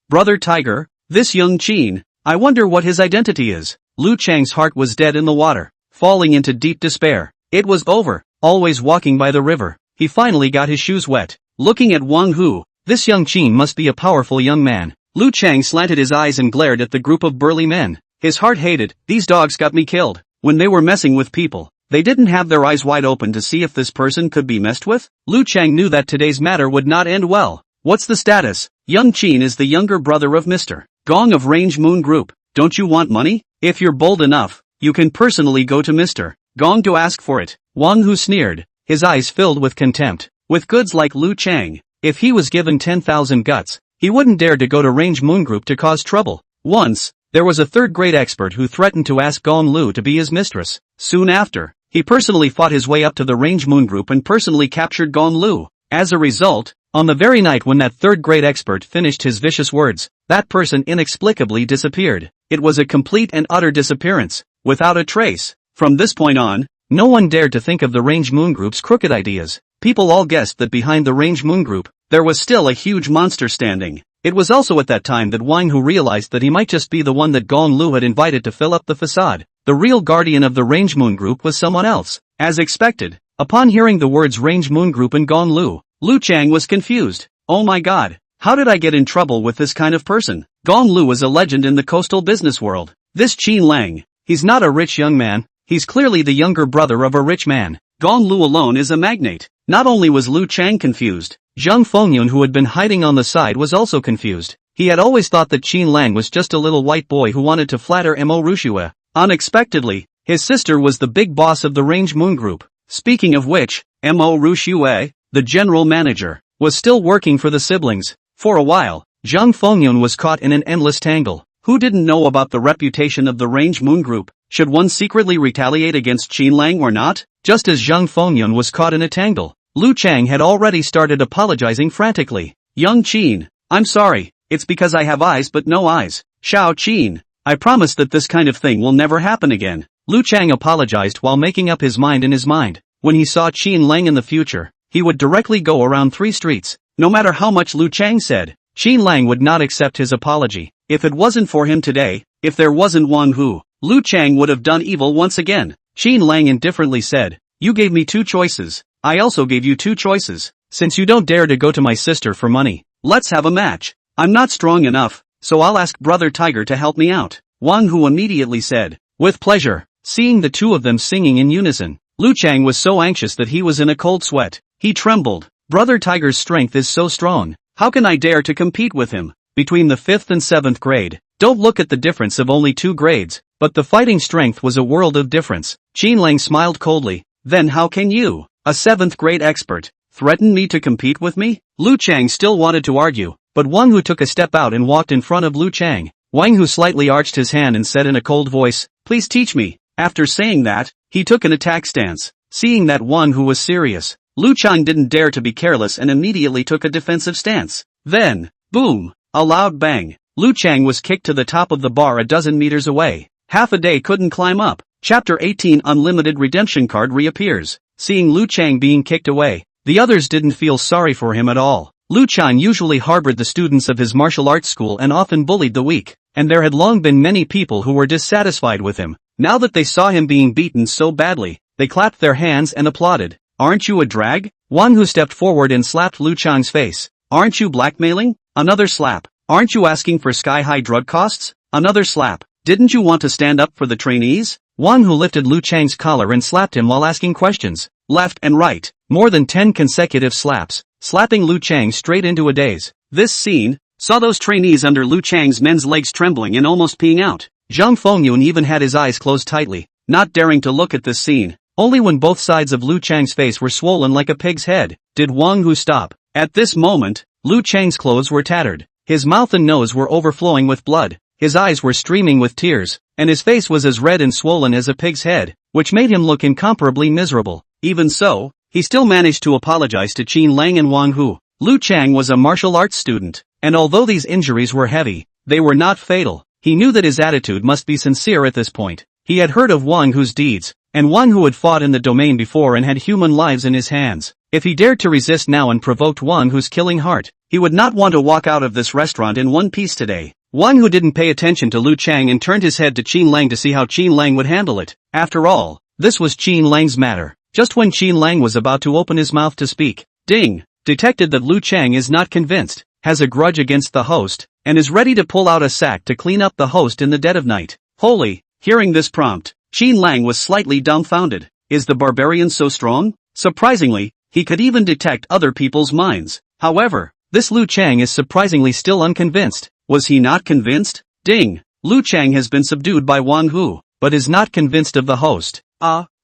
brother Tiger, this young Qin, I wonder what his identity is. Lu Chang's heart was dead in the water, falling into deep despair. It was over, always walking by the river. He finally got his shoes wet. Looking at Wang Hu, this young Qin must be a powerful young man. Lu Chang slanted his eyes and glared at the group of burly men. His heart hated, these dogs got me killed. When they were messing with people, They didn't have their eyes wide open to see if this person could be messed with? Lu Chang knew that today's matter would not end well. What's the status? Young Qin is the younger brother of Mr. Gong of Range Moon Group. Don't you want money? If you're bold enough, you can personally go to Mr. Gong to ask for it. Wang Hu sneered, his eyes filled with contempt. With goods like Lu Chang, if he was given 10,000 guts, he wouldn't dare to go to Range Moon Group to cause trouble. Once, there was a third-grade expert who threatened to ask Gong Lu to be his mistress. Soon after, he personally fought his way up to the Range Moon Group and personally captured Gong Lu. As a result, on the very night when that third-grade expert finished his vicious words, that person inexplicably disappeared. It was a complete and utter disappearance, without a trace. From this point on, no one dared to think of the Range Moon Group's crooked ideas. People all guessed that behind the Range Moon Group, there was still a huge monster standing. It was also at that time that Wang Hu realized that he might just be the one that Gong Lu had invited to fill up the facade. The real guardian of the Range Moon Group was someone else. As expected, upon hearing the words Range Moon Group and Gong Lu, Lu Chang was confused. Oh my god, how did I get in trouble with this kind of person? Gong Lu is a legend in the coastal business world. This Qin Lang, he's not a rich young man, he's clearly the younger brother of a rich man. Gong Lu alone is a magnate. Not only was Lu Chang confused, Zhang Fengyun, who had been hiding on the side, was also confused. He had always thought that Qin Lang was just a little white boy who wanted to flatter Mo Rushue. Unexpectedly, his sister was the big boss of the Range Moon Group. Speaking of which, Mo Rushue, the general manager, was still working for the siblings. For a while, Zhang Fengyun was caught in an endless tangle. Who didn't know about the reputation of the Range Moon Group? Should one secretly retaliate against Qin Lang or not? Just as Zhang Fengyun was caught in a tangle, Lu Chang had already started apologizing frantically. Young Qin, I'm sorry, it's because I have eyes but no eyes. Shao Qin, I promise that this kind of thing will never happen again. Lu Chang apologized while making up his mind in his mind. When he saw Qin Lang in the future, he would directly go around 3 streets. No matter how much Lu Chang said, Qin Lang would not accept his apology. If it wasn't for him today, if there wasn't Wang Hu, Lu Chang would have done evil once again. Qin Lang indifferently said, you gave me 2 choices. I also gave you 2 choices. Since you don't dare to go to my sister for money, let's have a match. I'm not strong enough, so I'll ask Brother Tiger to help me out. Wang Hu immediately said, with pleasure. Seeing the two of them singing in unison, Lu Chang was so anxious that he was in a cold sweat. He trembled. Brother Tiger's strength is so strong. How can I dare to compete with him? Between the 5th and 7th grade, don't look at the difference of only 2 grades, but the fighting strength was a world of difference. Qin Lang smiled coldly. Then how can you, a 7th grade expert, threaten me to compete with me? Lu Chang still wanted to argue, but Wang Hu took a step out and walked in front of Lu Chang. Wang Hu slightly arched his hand and said in a cold voice, please teach me. After saying that, he took an attack stance. Seeing that Wang Hu was serious, Lu Chang didn't dare to be careless and immediately took a defensive stance. Then, boom, a loud bang. Lu Chang was kicked to the top of the bar a dozen meters away. Half a day couldn't climb up. Chapter 18 Unlimited Redemption Card reappears. Seeing Lu Chang being kicked away, the others didn't feel sorry for him at all. Lu Chang usually harbored the students of his martial arts school and often bullied the weak, and there had long been many people who were dissatisfied with him. Now that they saw him being beaten so badly, they clapped their hands and applauded. Aren't you a drag? Wang Hu stepped forward and slapped Lu Chang's face. Aren't you blackmailing? Another slap. Aren't you asking for sky-high drug costs? Another slap. Didn't you want to stand up for the trainees? Wang Hu lifted Lu Chang's collar and slapped him while asking questions. Left and right. More than 10 consecutive slaps, slapping Lu Chang straight into a daze. This scene saw those trainees under Lu Chang's men's legs trembling and almost peeing out. Zhang Fengyun even had his eyes closed tightly, not daring to look at this scene. Only when both sides of Lu Chang's face were swollen like a pig's head did Wang Hu stop. At this moment, Lu Chang's clothes were tattered. His mouth and nose were overflowing with blood. His eyes were streaming with tears, and his face was as red and swollen as a pig's head, which made him look incomparably miserable. Even so, he still managed to apologize to Qin Lang and Wang Hu. Lu Chang was a martial arts student, and although these injuries were heavy, they were not fatal. He knew that his attitude must be sincere at this point. He had heard of Wang Hu's deeds, and Wang Hu had fought in the domain before and had human lives in his hands. If he dared to resist now and provoked Wang Hu's killing heart, he would not want to walk out of this restaurant in one piece today. Wang Hu didn't pay attention to Lu Chang and turned his head to Qin Lang to see how Qin Lang would handle it. After all, this was Qin Lang's matter. Just when Qin Lang was about to open his mouth to speak, ding, detected that Lu Chang is not convinced, has a grudge against the host, and is ready to pull out a sack to clean up the host in the dead of night. Holy! Hearing this prompt, Qin Lang was slightly dumbfounded. Is the barbarian so strong? Surprisingly, he could even detect other people's minds. However, this Lu Chang is surprisingly still unconvinced. Was he not convinced? Ding! Lu Chang has been subdued by Wang Hu, but is not convinced of the host.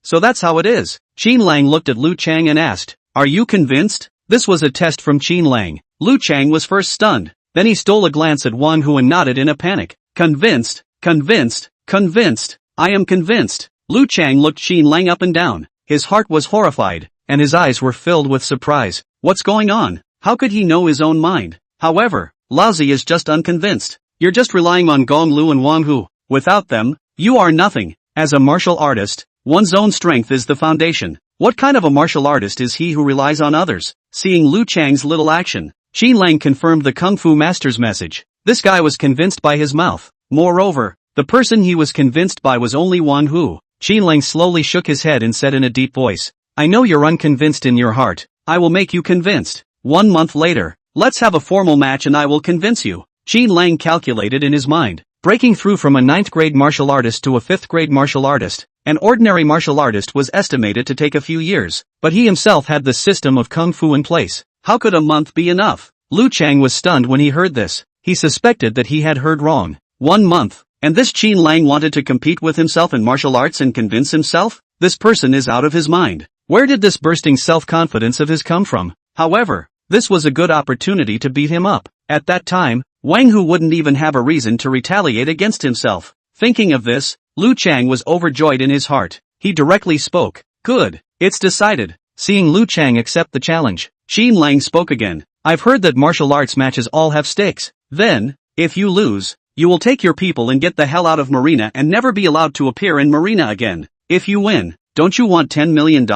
So that's how it is. Qin Lang looked at Lu Chang and asked, "Are you convinced?" This was a test from Qin Lang. Lu Chang was first stunned, then he stole a glance at Wang Hu and nodded in a panic. Convinced, convinced, convinced. I am convinced. Lu Chang looked Qin Lang up and down. His heart was horrified, and his eyes were filled with surprise. What's going on? How could he know his own mind? However, Laozi is just unconvinced. You're just relying on Gong Lu and Wang Hu. Without them, you are nothing. As a martial artist, one's own strength is the foundation. What kind of a martial artist is he who relies on others? Seeing Lu Chang's little action, Qin Lang confirmed the Kung Fu master's message. This guy was convinced by his mouth. Moreover, the person he was convinced by was only Wang Hu. Qin Lang slowly shook his head and said in a deep voice, "I know you're unconvinced in your heart. I will make you convinced. 1 month later, let's have a formal match and I will convince you." Qin Lang calculated in his mind. Breaking through from a 9th grade martial artist to a 5th grade martial artist, an ordinary martial artist was estimated to take a few years, but he himself had the system of Kung Fu in place. How could a month be enough? Lu Chang was stunned when he heard this. He suspected that he had heard wrong. 1 month. And this Qin Lang wanted to compete with himself in martial arts and convince himself? This person is out of his mind. Where did this bursting self-confidence of his come from? However, this was a good opportunity to beat him up. At that time, Wang Hu wouldn't even have a reason to retaliate against himself. Thinking of this, Lu Chang was overjoyed in his heart. He directly spoke. "Good. It's decided." Seeing Lu Chang accept the challenge, Qin Lang spoke again. "I've heard that martial arts matches all have stakes. Then, if you lose, you will take your people and get the hell out of Marina and never be allowed to appear in Marina again. If you win, don't you want $10 million?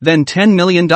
Then $10 million.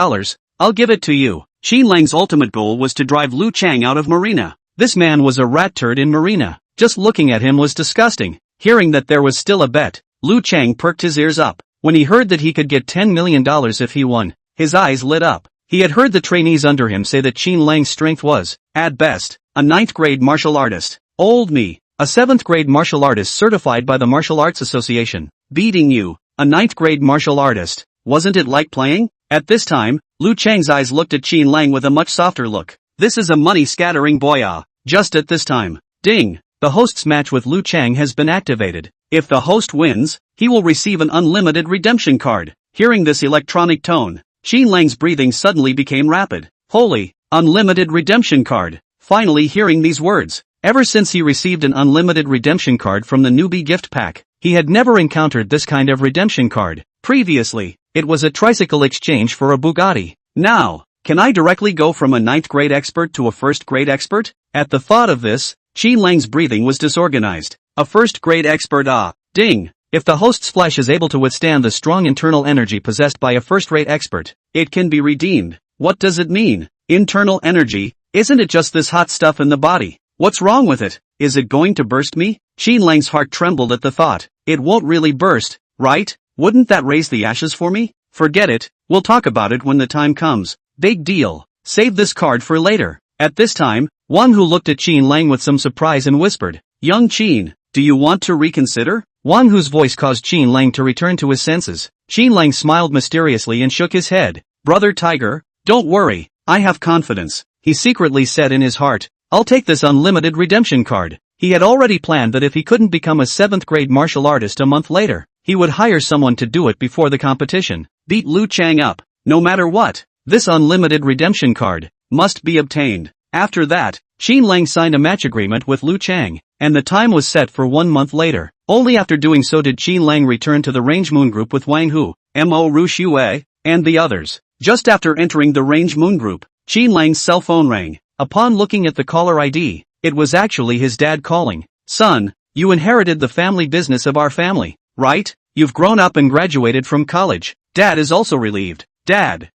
I'll give it to you." Qin Lang's ultimate goal was to drive Lu Chang out of Marina. This man was a rat turd in Marina. Just looking at him was disgusting. Hearing that there was still a bet, Lu Chang perked his ears up. When he heard that he could get $10 million if he won, his eyes lit up. He had heard the trainees under him say that Qin Lang's strength was, at best, a 9th grade martial artist. Old me, a 7th grade martial artist certified by the Martial Arts Association. Beating you, a 9th grade martial artist. Wasn't it like playing? At this time, Lu Chang's eyes looked at Qin Lang with a much softer look. This is a money-scattering boya. Just at this time, ding, the host's match with Lu Chang has been activated. If the host wins, he will receive an unlimited redemption card. Hearing this electronic tone, Qin Lang's breathing suddenly became rapid. Holy, unlimited redemption card. Finally hearing these words. Ever since he received an unlimited redemption card from the newbie gift pack, he had never encountered this kind of redemption card. Previously, it was a tricycle exchange for a Bugatti. Now, can I directly go from a 9th grade expert to a 1st grade expert? At the thought of this, Qin Lang's breathing was disorganized. A 1st grade expert ding. If the host's flesh is able to withstand the strong internal energy possessed by a 1st-rate expert, it can be redeemed. What does it mean? Internal energy? Isn't it just this hot stuff in the body? What's wrong with it? Is it going to burst me? Qin Lang's heart trembled at the thought. It won't really burst, right? Wouldn't that raise the ashes for me? Forget it, we'll talk about it when the time comes. Big deal. Save this card for later. At this time, Wang Hu looked at Qin Lang with some surprise and whispered, "Young Qin, do you want to reconsider?" Wang Hu's voice caused Qin Lang to return to his senses. Qin Lang smiled mysteriously and shook his head. "Brother Tiger, don't worry, I have confidence," he secretly said in his heart. "I'll take this unlimited redemption card." He had already planned that if he couldn't become a 7th grade martial artist a month later, he would hire someone to do it before the competition. Beat Lu Chang up, no matter what. This unlimited redemption card must be obtained. After that, Qin Lang signed a match agreement with Lu Chang, and the time was set for 1 month later. Only after doing so did Qin Lang return to the Range Moon Group with Wang Hu, Mo Ru Xue, and the others. Just after entering the Range Moon Group, Qin Lang's cell phone rang. Upon looking at the caller ID, it was actually his dad calling. "Son, you inherited the family business of our family, right? You've grown up and graduated from college." Dad is also relieved. "Dad,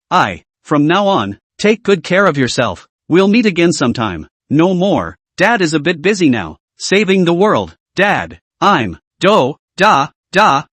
from now on, take good care of yourself. We'll meet again sometime." "No more. Dad is a bit busy now, saving the world." "Dad, I'm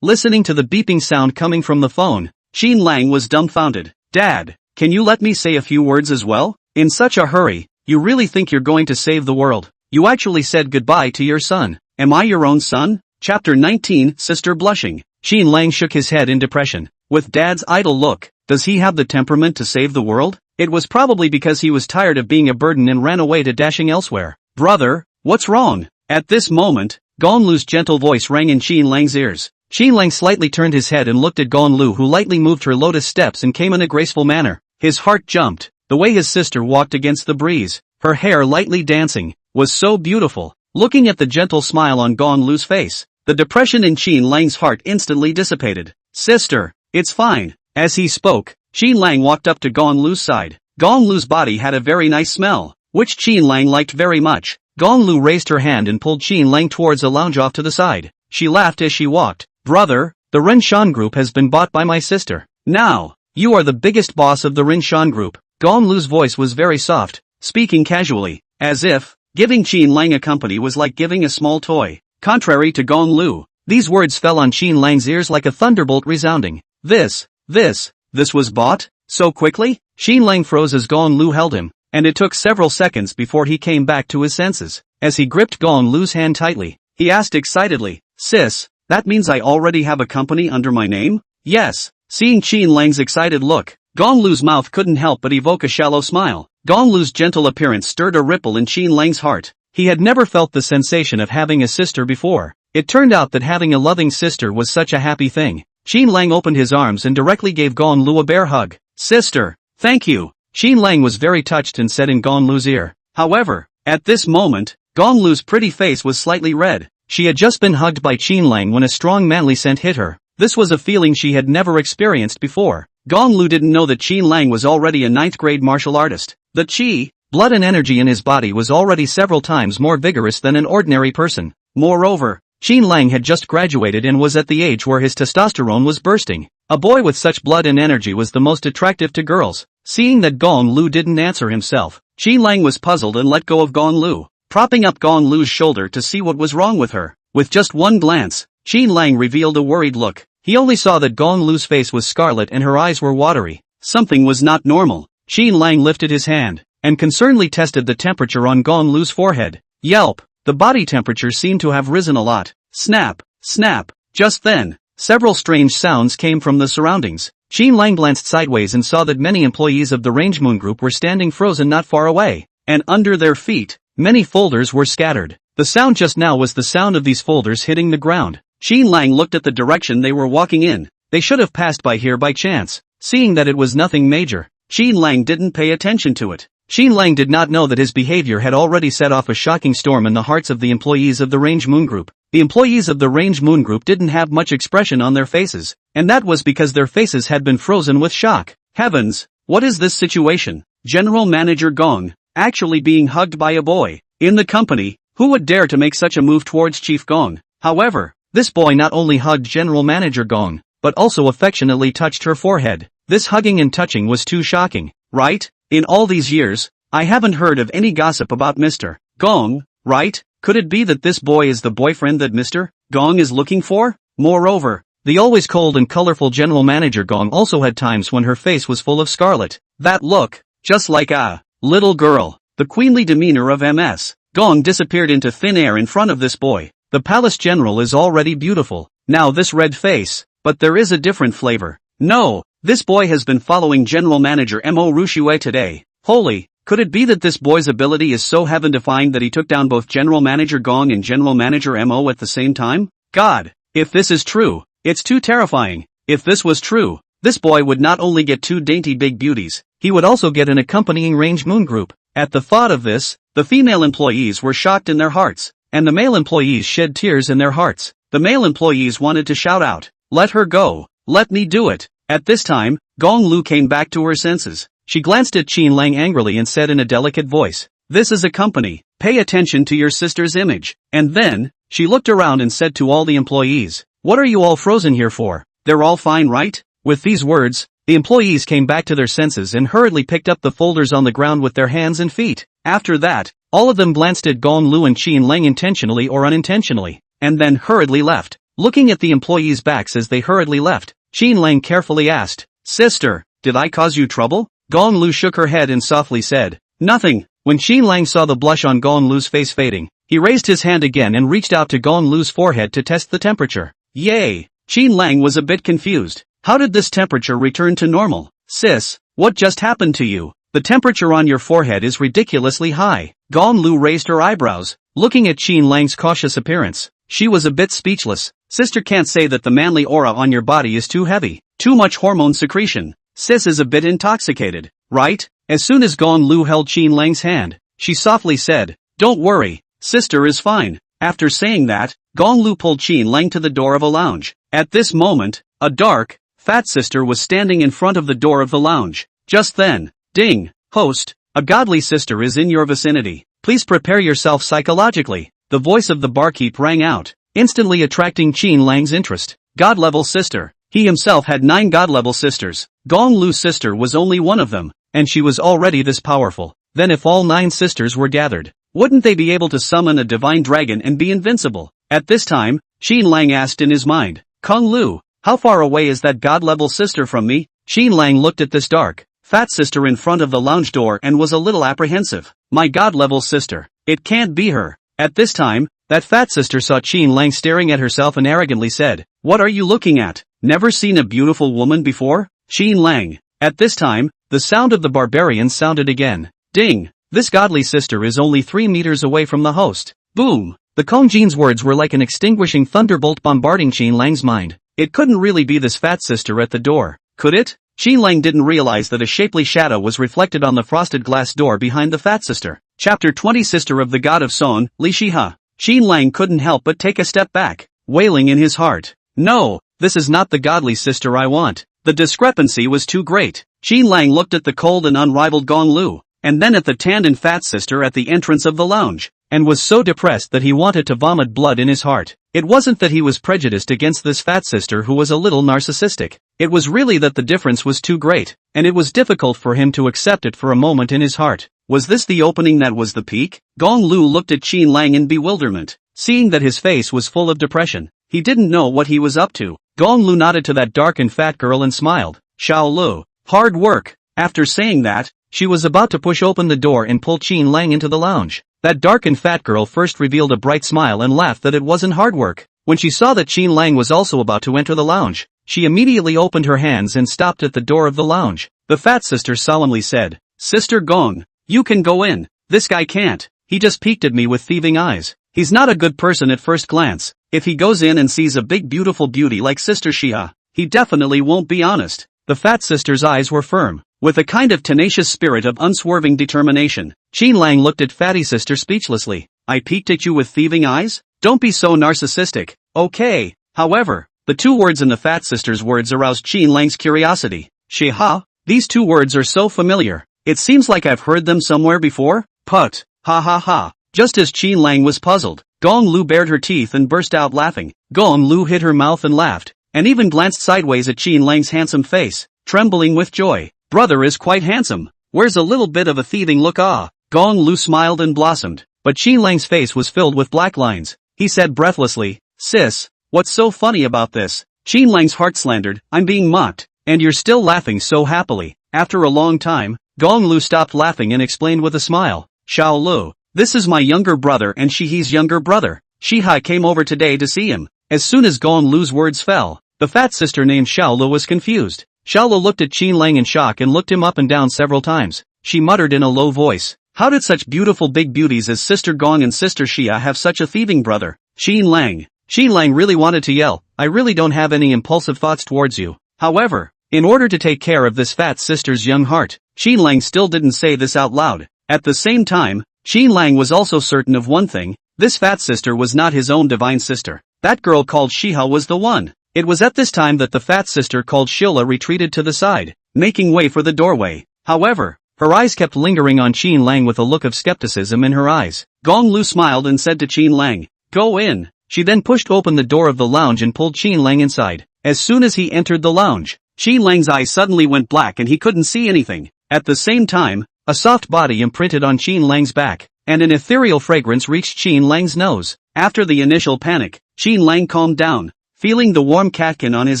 Listening to the beeping sound coming from the phone, Qin Lang was dumbfounded. "Dad, can you let me say a few words as well? In such a hurry, you really think you're going to save the world? You actually said goodbye to your son. Am I your own son?" Chapter 19, Sister Blushing. Qin Lang shook his head in depression. with Dad's idle look. Does he have the temperament to save the world? It was probably because he was tired of being a burden and ran away to dashing elsewhere. Brother, what's wrong? At this moment, Gong Lu's gentle voice rang in Qin Lang's ears. Qin Lang slightly turned his head and looked at Gong Lu, who lightly moved her lotus steps and came in a graceful manner. His heart jumped. The way his sister walked against the breeze, her hair lightly dancing, was so beautiful. Looking at the gentle smile on Gong Lu's face, the depression in Qin Lang's heart instantly dissipated. Sister, it's fine. As he spoke, Qin Lang walked up to Gong Lu's side. Gong Lu's body had a very nice smell, which Qin Lang liked very much. Gong Lu raised her hand and pulled Qin Lang towards a lounge off to the side. She laughed as she walked. Brother, the Rinshan group has been bought by my sister. Now, you are the biggest boss of the Rinshan group. Gong Lu's voice was very soft, speaking casually, as if giving Qin Lang a company was like giving a small toy. Contrary to Gong Lu, these words fell on Qin Lang's ears like a thunderbolt resounding. This was bought? So quickly? Qin Lang froze as Gong Lu held him, and it took several seconds before he came back to his senses. As he gripped Gong Lu's hand tightly, he asked excitedly, Sis, that means I already have a company under my name? Yes. Seeing Qin Lang's excited look, Gong Lu's mouth couldn't help but evoke a shallow smile. Gong Lu's gentle appearance stirred a ripple in Qin Lang's heart. He had never felt the sensation of having a sister before. It turned out that having a loving sister was such a happy thing. Qin Lang opened his arms and directly gave Gong Lu a bear hug. Sister, thank you. Qin Lang was very touched and said in Gong Lu's ear. However, at this moment, Gong Lu's pretty face was slightly red. She had just been hugged by Qin Lang when a strong manly scent hit her. This was a feeling she had never experienced before. Gong Lu didn't know that Qin Lang was already a 9th grade martial artist. The qi, blood and energy in his body was already several times more vigorous than an ordinary person. Moreover, Qin Lang had just graduated and was at the age where his testosterone was bursting. A boy with such blood and energy was the most attractive to girls. Seeing that Gong Lu didn't answer himself, Qin Lang was puzzled and let go of Gong Lu, propping up Gong Lu's shoulder to see what was wrong with her. With just one glance, Qin Lang revealed a worried look. He only saw that Gong Lu's face was scarlet and her eyes were watery. Something was not normal. Qin Lang lifted his hand and concernedly tested the temperature on Gong Lu's forehead. Yelp! The body temperature seemed to have risen a lot. Snap! Snap! Just then, several strange sounds came from the surroundings. Qin Lang glanced sideways and saw that many employees of the Range Moon Group were standing frozen not far away, and under their feet, many folders were scattered. The sound just now was the sound of these folders hitting the ground. Qin Lang looked at the direction they were walking in. They should have passed by here by chance. Seeing that it was nothing major, Qin Lang didn't pay attention to it. Qin Lang did not know that his behavior had already set off a shocking storm in the hearts of the employees of the Range Moon Group. The employees of the Range Moon Group didn't have much expression on their faces, and that was because their faces had been frozen with shock. Heavens, what is this situation? General Manager Gong, actually being hugged by a boy. In the company, who would dare to make such a move towards Chief Gong? However, this boy not only hugged General Manager Gong, but also affectionately touched her forehead. This hugging and touching was too shocking, right? In all these years, I haven't heard of any gossip about Mr. Gong, right? Could it be that this boy is the boyfriend that Mr. Gong is looking for? Moreover, the always cold and colorful General Manager Gong also had times when her face was full of scarlet. That look, just like a little girl. The queenly demeanor of Ms. Gong disappeared into thin air in front of this boy. The palace general is already beautiful. Now this red face, but there is a different flavor. No, this boy has been following General Manager Mo Rushue today. Holy, could it be that this boy's ability is so heaven-defying that he took down both General Manager Gong and General Manager Mo at the same time? God, if this is true, it's too terrifying. If this was true, this boy would not only get 2 dainty big beauties, he would also get an accompanying Range Moon Group. At the thought of this, the female employees were shocked in their hearts, and the male employees shed tears in their hearts. The male employees wanted to shout out, "Let her go, let me do it." At this time, Gong Lu came back to her senses. She glanced at Qin Lang angrily and said in a delicate voice, "This is a company, pay attention to your sister's image." And then, she looked around and said to all the employees, "What are you all frozen here for? They're all fine, right?" With these words, the employees came back to their senses and hurriedly picked up the folders on the ground with their hands and feet. After that, all of them glanced at Gong Lu and Qin Lang intentionally or unintentionally, and then hurriedly left. Looking at the employees' backs as they hurriedly left, Qin Lang carefully asked, "Sister, did I cause you trouble?" Gong Lu shook her head and softly said, "Nothing." When Qin Lang saw the blush on Gong Lu's face fading, he raised his hand again and reached out to Gong Lu's forehead to test the temperature. Yay! Qin Lang was a bit confused. How did this temperature return to normal? Sis, what just happened to you? The temperature on your forehead is ridiculously high. Gong Lu raised her eyebrows, looking at Qin Lang's cautious appearance. She was a bit speechless. Sister can't say that the manly aura on your body is too heavy. Too much hormone secretion. Sis is a bit intoxicated, right? As soon as Gong Lu held Qin Lang's hand, she softly said, "Don't worry, sister is fine." After saying that, Gong Lu pulled Qin Lang to the door of a lounge. At this moment, a dark, fat sister was standing in front of the door of the lounge. Just then, ding, host, a godly sister is in your vicinity. Please prepare yourself psychologically. The voice of the barkeep rang out, instantly attracting Qin Lang's interest. God-level sister. He himself had 9 God-level sisters. Gong Lu's sister was only one of them, and she was already this powerful. Then if all 9 sisters were gathered, wouldn't they be able to summon a divine dragon and be invincible? At this time, Qin Lang asked in his mind, "Kong Lu, how far away is that God-level sister from me?" Qin Lang looked at this dark, fat sister in front of the lounge door and was a little apprehensive. My God-level sister. It can't be her. At this time, that fat sister saw Qin Lang staring at herself and arrogantly said, "What are you looking at? Never seen a beautiful woman before?" Qin Lang. At this time, the sound of the barbarian sounded again. Ding! This godly sister is only 3 meters away from the host. Boom! The Kongjin's words were like an extinguishing thunderbolt bombarding Qin Lang's mind. It couldn't really be this fat sister at the door, could it? Qin Lang didn't realize that a shapely shadow was reflected on the frosted glass door behind the fat sister. Chapter 20 Sister of the God of Son, Li Shiha. Qin Lang couldn't help but take a step back, wailing in his heart. No, this is not the godly sister I want. The discrepancy was too great. Qin Lang looked at the cold and unrivaled Gong Lu, and then at the tanned and fat sister at the entrance of the lounge, and was so depressed that he wanted to vomit blood in his heart. It wasn't that he was prejudiced against this fat sister who was a little narcissistic. It was really that the difference was too great, and it was difficult for him to accept it for a moment in his heart. Was this the opening that was the peak? Gong Lu looked at Qin Lang in bewilderment, seeing that his face was full of depression. He didn't know what he was up to. Gong Lu nodded to that dark and fat girl and smiled. Shao Lu. Hard work. After saying that, she was about to push open the door and pull Qin Lang into the lounge. That dark and fat girl first revealed a bright smile and laughed that it wasn't hard work. When she saw that Qin Lang was also about to enter the lounge, she immediately opened her hands and stopped at the door of the lounge. The fat sister solemnly said, "Sister Gong, you can go in. This guy can't. He just peeked at me with thieving eyes. He's not a good person at first glance. If he goes in and sees a big beautiful beauty like Sister Shia, he definitely won't be honest." The fat sister's eyes were firm, with a kind of tenacious spirit of unswerving determination. Qin Lang looked at fatty sister speechlessly. "I peeked at you with thieving eyes? Don't be so narcissistic." Okay. However, the 2 words in the fat sister's words aroused Qin Lang's curiosity. Shiha? These 2 words are so familiar. It seems like I've heard them somewhere before. Put. Ha ha ha. Just as Qin Lang was puzzled, Gong Lu bared her teeth and burst out laughing. Gong Lu hid her mouth and laughed, and even glanced sideways at Qin Lang's handsome face, trembling with joy. Brother is quite handsome. Wears a little bit of a thieving look. Ah. Gong Lu smiled and blossomed, but Qin Lang's face was filled with black lines. He said breathlessly, "Sis, what's so funny about this?" Qin Lang's heart slandered, "I'm being mocked, and you're still laughing so happily." After a long time, Gong Lu stopped laughing and explained with a smile, "Shao Lu, this is my younger brother and Shihi's younger brother. Shihi came over today to see him." As soon as Gong Lu's words fell, the fat sister named Shao Lu was confused. Shao Lu looked at Qin Lang in shock and looked him up and down several times. She muttered in a low voice, "How did such beautiful big beauties as Sister Gong and Sister Shia have such a thieving brother?" Qin Lang. Qin Lang really wanted to yell, "I really don't have any impulsive thoughts towards you." However, in order to take care of this fat sister's young heart, Qin Lang still didn't say this out loud. At the same time, Qin Lang was also certain of one thing: this fat sister was not his own divine sister. That girl called Shiha was the one. It was at this time that the fat sister called Shila retreated to the side, making way for the doorway. However, her eyes kept lingering on Qin Lang with a look of skepticism in her eyes. Gong Lu smiled and said to Qin Lang, "Go in." She then pushed open the door of the lounge and pulled Qin Lang inside. As soon as he entered the lounge, Qin Lang's eyes suddenly went black and he couldn't see anything. At the same time, a soft body imprinted on Qin Lang's back, and an ethereal fragrance reached Qin Lang's nose. After the initial panic, Qin Lang calmed down. Feeling the warm catkin on his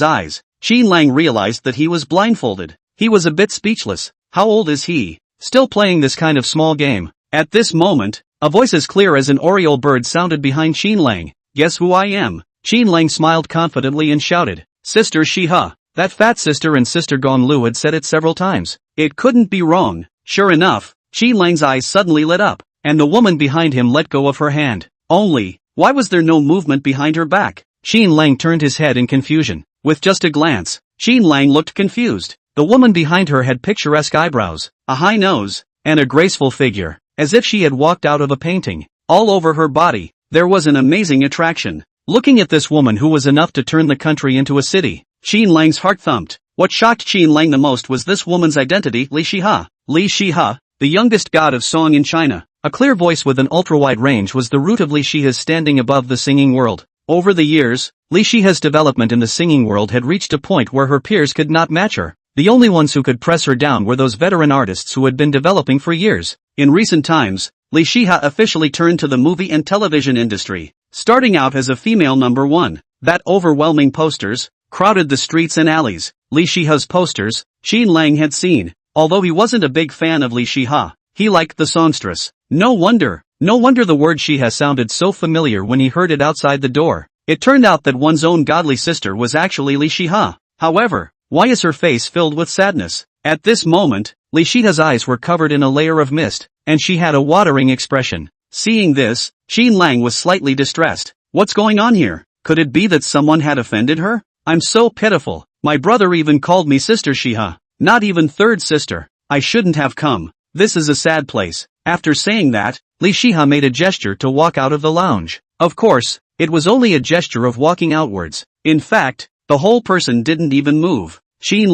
eyes, Qin Lang realized that he was blindfolded. He was a bit speechless. How old is he? Still playing this kind of small game? At this moment, a voice as clear as an oriole bird sounded behind Qin Lang. "Guess who I am?" Qin Lang smiled confidently and shouted, "Sister Shiha." That fat sister and sister Gong Lu had said it several times. It couldn't be wrong. Sure enough, Qin Lang's eyes suddenly lit up, and the woman behind him let go of her hand. Only, why was there no movement behind her back? Qin Lang turned his head in confusion. With just a glance, Qin Lang looked confused. The woman behind her had picturesque eyebrows, a high nose, and a graceful figure, as if she had walked out of a painting. All over her body, there was an amazing attraction. Looking at this woman who was enough to turn the country into a city, Qin Lang's heart thumped. What shocked Qin Lang the most was this woman's identity, Li Shihe. Li Shihe, the youngest god of song in China, a clear voice with an ultra-wide range, was the root of Li Shihe's standing above the singing world. Over the years, Li Shihe's development in the singing world had reached a point where her peers could not match her. The only ones who could press her down were those veteran artists who had been developing for years. In recent times, Li Shihe officially turned to the movie and television industry, starting out as a female number one. That overwhelming posters crowded the streets and alleys. Li Shihe's posters, Qin Lang had seen. Although he wasn't a big fan of Li Shihe, he liked the songstress. No wonder the word Shihe sounded so familiar when he heard it outside the door. It turned out that one's own godly sister was actually Li Shihe. However, why is her face filled with sadness? At this moment, Li Shihe's eyes were covered in a layer of mist, and she had a watering expression. Seeing this, Qin Lang was slightly distressed. What's going on here? Could it be that someone had offended her? I'm so pitiful. My brother even called me Sister Shihe. Not even third sister. I shouldn't have come. This is a sad place. After saying that, Li Shihe made a gesture to walk out of the lounge. Of course, it was only a gesture of walking outwards. In fact, the whole person didn't even move. Qin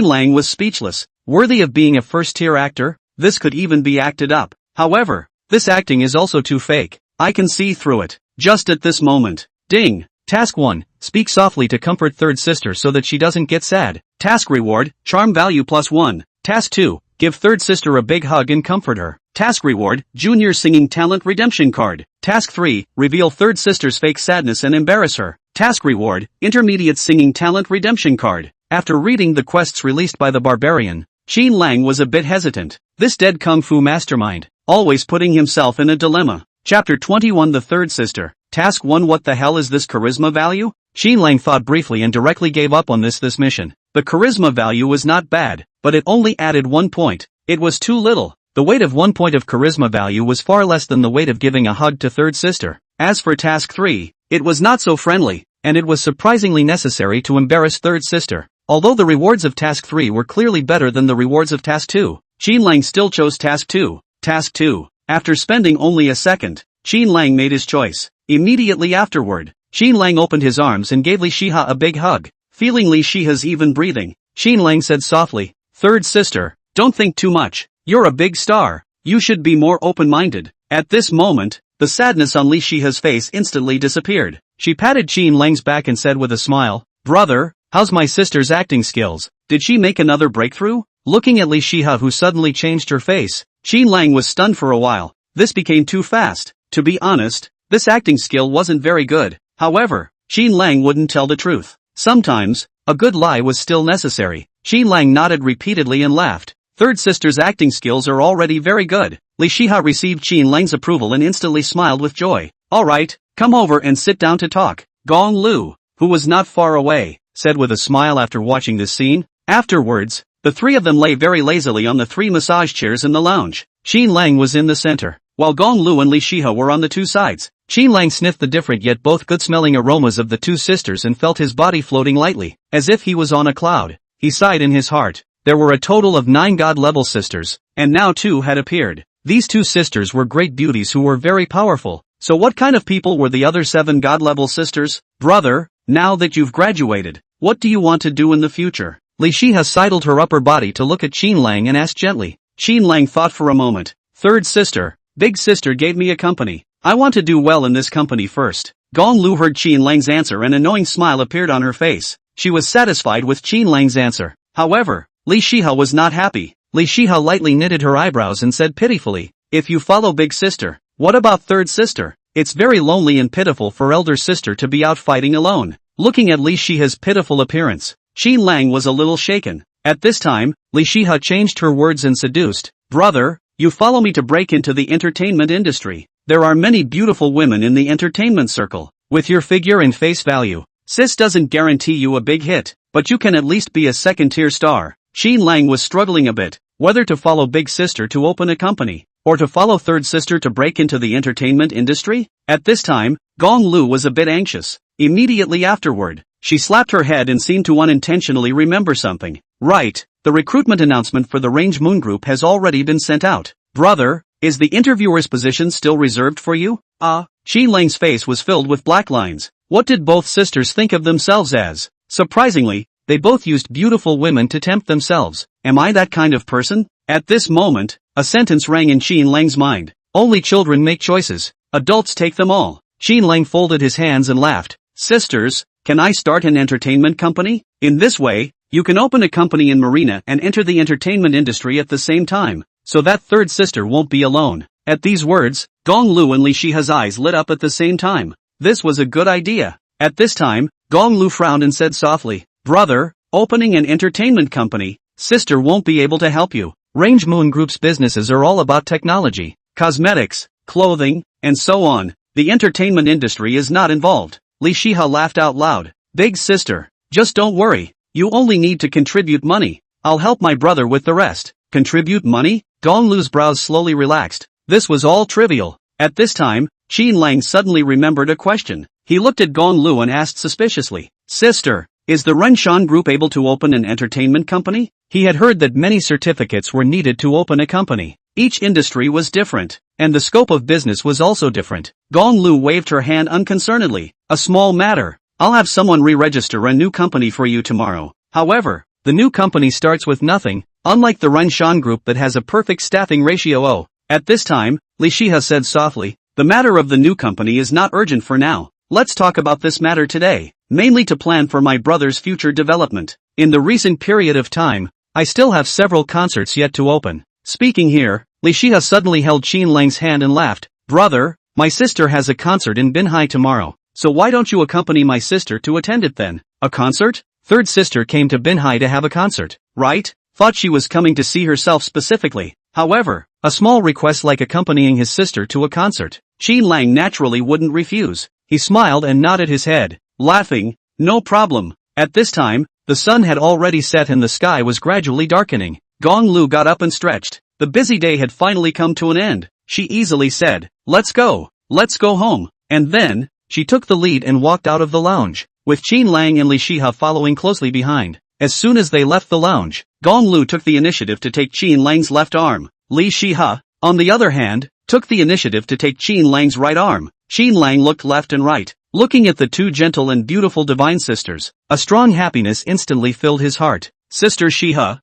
Lang was speechless. Worthy of being a first-tier actor? This could even be acted up. However, this acting is also too fake. I can see through it. Just at this moment. Ding! Task 1. Speak softly to comfort third sister so that she doesn't get sad. Task reward, charm value +1. Task 2. Give third sister a big hug and comfort her. Task reward, junior singing talent redemption card. Task 3. Reveal third sister's fake sadness and embarrass her. Task reward, intermediate singing talent redemption card. After reading the quests released by the barbarian, Qin Lang was a bit hesitant. This dead kung fu mastermind, always putting himself in a dilemma. Chapter 21. The Third Sister. Task 1. What the hell is this charisma value? Qin Lang thought briefly and directly gave up on this mission. The charisma value was not bad, but it only added 1 point. It was too little. The weight of 1 point of charisma value was far less than the weight of giving a hug to third sister. As for task 3, it was not so friendly, and it was surprisingly necessary to embarrass third sister. Although the rewards of task 3 were clearly better than the rewards of task 2, Qin Lang still chose task 2. Task 2. After spending only a second, Qin Lang made his choice. Immediately afterward, Qin Lang opened his arms and gave Li Shihe a big hug. Feeling Li Shihe's even breathing, Qin Lang said softly, "Third sister, don't think too much. You're a big star. You should be more open-minded." At this moment, the sadness on Li Shihe's face instantly disappeared. She patted Qin Lang's back and said with a smile, "Brother, how's my sister's acting skills? Did she make another breakthrough?" Looking at Li Shihe, who suddenly changed her face, Qin Lang was stunned for a while. This became too fast. To be honest, this acting skill wasn't very good. However, Qin Lang wouldn't tell the truth. Sometimes, a good lie was still necessary. Qin Lang nodded repeatedly and laughed. Third sister's acting skills are already very good. Li Shihe received Qin Lang's approval and instantly smiled with joy. "Alright, come over and sit down to talk." Gong Lu, who was not far away, said with a smile after watching this scene. Afterwards, the three of them lay very lazily on the 3 massage chairs in the lounge. Qin Lang was in the center, while Gong Lu and Li Shihe were on the 2 sides. Qin Lang sniffed the different yet both good-smelling aromas of the 2 sisters and felt his body floating lightly, as if he was on a cloud. He sighed in his heart. There were a total of 9 god-level sisters, and now 2 had appeared. These 2 sisters were great beauties who were very powerful. So what kind of people were the other 7 god-level sisters? "Brother, now that you've graduated, what do you want to do in the future?" Li Shihe sidled her upper body to look at Qin Lang and asked gently. Qin Lang thought for a moment. "Third sister, big sister gave me a company. I want to do well in this company first." Gong Lu heard Qin Lang's answer and an annoying smile appeared on her face. She was satisfied with Qin Lang's answer. However, Li Shihe was not happy. Li Shihe lightly knitted her eyebrows and said pitifully, "If you follow big sister, what about third sister? It's very lonely and pitiful for elder sister to be out fighting alone." Looking at Li Shihe's pitiful appearance, Qin Lang was a little shaken. At this time, Li Shihe changed her words and seduced. "Brother, you follow me to break into the entertainment industry. There are many beautiful women in the entertainment circle. With your figure and face value, sis doesn't guarantee you a big hit. but you can at least be a second-tier star. Qin Lang was struggling a bit, whether to follow big sister to open a company, or to follow third sister to break into the entertainment industry. At this time, Gong Lu was a bit anxious. Immediately afterward, she slapped her head and seemed to unintentionally remember something. Right, the recruitment announcement for the Range Moon Group has already been sent out. Brother, is the interviewer's position still reserved for you? Qin Lang's face was filled with black lines. What did both sisters think of themselves as? Surprisingly, they both used beautiful women to tempt themselves. Am I that kind of person? At this moment, a sentence rang in Qin Lang's mind. Only children make choices. Adults take them all. Qin Lang folded his hands and laughed. Sisters, can I start an entertainment company? In this way, you can open a company in Marina and enter the entertainment industry at the same time, so that third sister won't be alone. At these words, Gong Lu and Li Shiha's eyes lit up at the same time. This was a good idea. At this time, Gong Lu frowned and said softly, Brother, opening an entertainment company, sister won't be able to help you. Range Moon Group's businesses are all about technology, cosmetics, clothing, and so on. The entertainment industry is not involved. Li Shiha laughed out loud. Big sister, just don't worry. You only need to contribute money. I'll help my brother with the rest. Contribute money? Gong Lu's brows slowly relaxed. This was all trivial. At this time, Qin Lang suddenly remembered a question. He looked at Gong Lu and asked suspiciously, Sister, is the Renshan Group able to open an entertainment company? He had heard that many certificates were needed to open a company. Each industry was different, and the scope of business was also different. Gong Lu waved her hand unconcernedly. A small matter. I'll have someone re-register a new company for you tomorrow. However, the new company starts with nothing, unlike the Renshan Group that has a perfect staffing ratio. At this time, Li Shiha said softly, the matter of the new company is not urgent for now. Let's talk about this matter today, mainly to plan for my brother's future development. In the recent period of time, I still have several concerts yet to open. Speaking here, Li Shiha suddenly held Qin Lang's hand and laughed. Brother, my sister has a concert in Binhai tomorrow, so why don't you accompany my sister to attend it then? A concert? Third sister came to Binhai to have a concert, right? Thought she was coming to see herself specifically. However, a small request like accompanying his sister to a concert, Qin Lang naturally wouldn't refuse. He smiled and nodded his head, laughing, no problem. At this time, the sun had already set and the sky was gradually darkening. Gong Lu got up and stretched. The busy day had finally come to an end. She easily said, let's go home. And then, she took the lead and walked out of the lounge, with Qin Lang and Li Shiha following closely behind. As soon as they left the lounge, Gong Lu took the initiative to take Qin Lang's left arm. Li Shiha, on the other hand, took the initiative to take Qin Lang's right arm. Qin Lang looked left and right, looking at the two gentle and beautiful divine sisters. A strong happiness instantly filled his heart. Sister Shiha,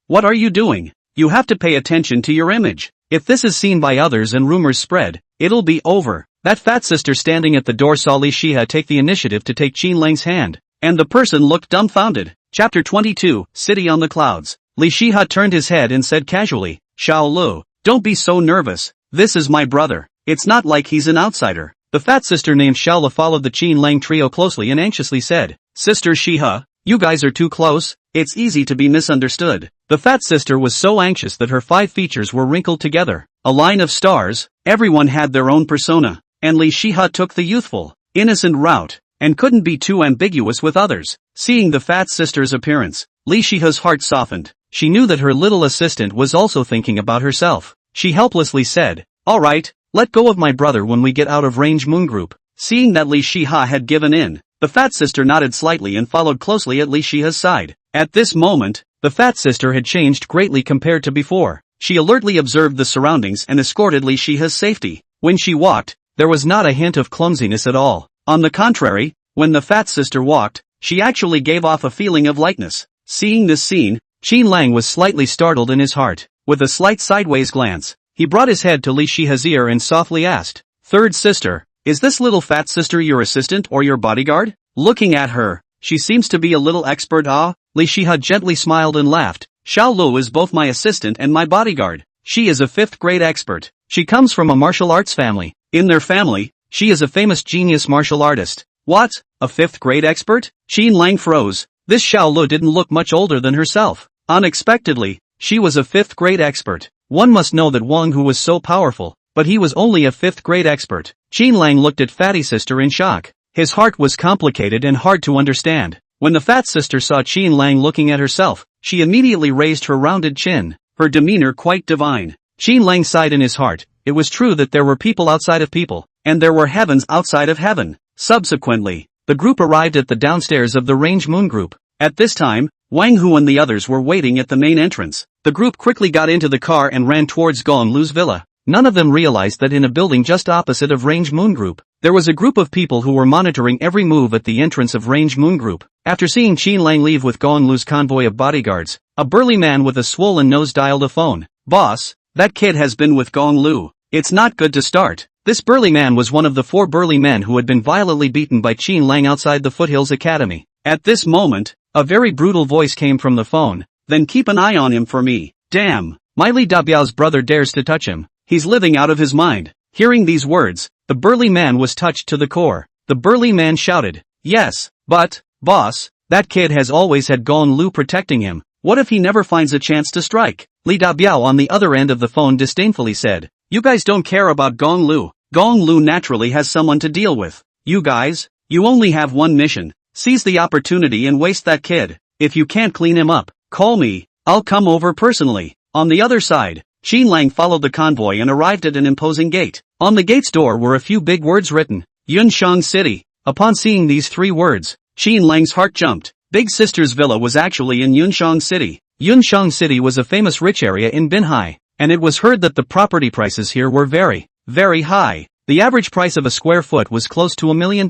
what are you doing? You have to pay attention to your image. If this is seen by others and rumors spread, it'll be over. That fat sister standing at the door saw Li Shiha take the initiative to take Qin Lang's hand, and the person looked dumbfounded. Chapter 22, City on the Clouds. Li Shiha turned his head and said casually, Shao Lu, don't be so nervous. This is my brother. It's not like he's an outsider. The fat sister named Shaola followed the Qin Lang trio closely and anxiously said, Sister Shiha, you guys are too close. It's easy to be misunderstood. The fat sister was so anxious that her 5 features were wrinkled together. A line of stars, everyone had their own persona, and Li Shiha took the youthful, innocent route, and couldn't be too ambiguous with others. Seeing the fat sister's appearance, Li Shiha's heart softened. She knew that her little assistant was also thinking about herself. She helplessly said, Alright, let go of my brother when we get out of Range Moon Group. Seeing that Li Shiha had given in, the fat sister nodded slightly and followed closely at Li Shiha's side. At this moment, the fat sister had changed greatly compared to before. She alertly observed the surroundings and escorted Li Shiha's safety. When she walked, there was not a hint of clumsiness at all. On the contrary, when the fat sister walked, she actually gave off a feeling of lightness. Seeing this scene, Qin Lang was slightly startled in his heart. With a slight sideways glance, he brought his head to Li Shiha's ear and softly asked, Third sister, is this little fat sister your assistant or your bodyguard? Looking at her, she seems to be a little expert. Li Shiha gently smiled and laughed. Shao Lu is both my assistant and my bodyguard. She is a 5th grade expert. She comes from a martial arts family. In their family, she is a famous genius martial artist. What? A 5th grade expert? Qin Lang froze. This Shao Lu didn't look much older than herself. Unexpectedly, she was a 5th grade expert. One must know that Wang Hu was so powerful, but he was only a 5th grade expert. Qin Lang looked at Fatty Sister in shock. His heart was complicated and hard to understand. When the fat sister saw Qin Lang looking at herself, she immediately raised her rounded chin, her demeanor quite divine. Qin Lang sighed in his heart. It was true that there were people outside of people, and there were heavens outside of heaven. Subsequently, the group arrived at the downstairs of the Range Moon group. At this time, Wang Hu and the others were waiting at the main entrance. The group quickly got into the car and ran towards Gong Lu's villa. None of them realized that in a building just opposite of Range Moon group, there was a group of people who were monitoring every move at the entrance of Range Moon group. After seeing Qin Lang leave with Gong Lu's convoy of bodyguards, a burly man with a swollen nose dialed a phone. "Boss, that kid has been with Gong Lu. It's not good to start." This burly man was one of the 4 burly men who had been violently beaten by Qin Lang outside the Foothills Academy. At this moment, a very brutal voice came from the phone. "Then keep an eye on him for me." "Damn, my Li Dabiao's brother dares to touch him. He's living out of his mind." Hearing these words, the burly man was touched to the core. The burly man shouted, "Yes, but, boss, that kid has always had Gong Lu protecting him. What if he never finds a chance to strike?" Li Dabiao on the other end of the phone disdainfully said, "You guys don't care about Gong Lu. Gong Lu naturally has someone to deal with. You guys, you only have one mission. Seize the opportunity and waste that kid. If you can't clean him up, call me. I'll come over personally." On the other side, Qin Lang followed the convoy and arrived at an imposing gate. On the gate's door were a few big words written, "Yunshang City." Upon seeing these 3 words, Qin Lang's heart jumped. Big Sister's villa was actually in Yunshang City. Yunshang City was a famous rich area in Binhai, and it was heard that the property prices here were very, very high. The average price of a square foot was close to $1 million.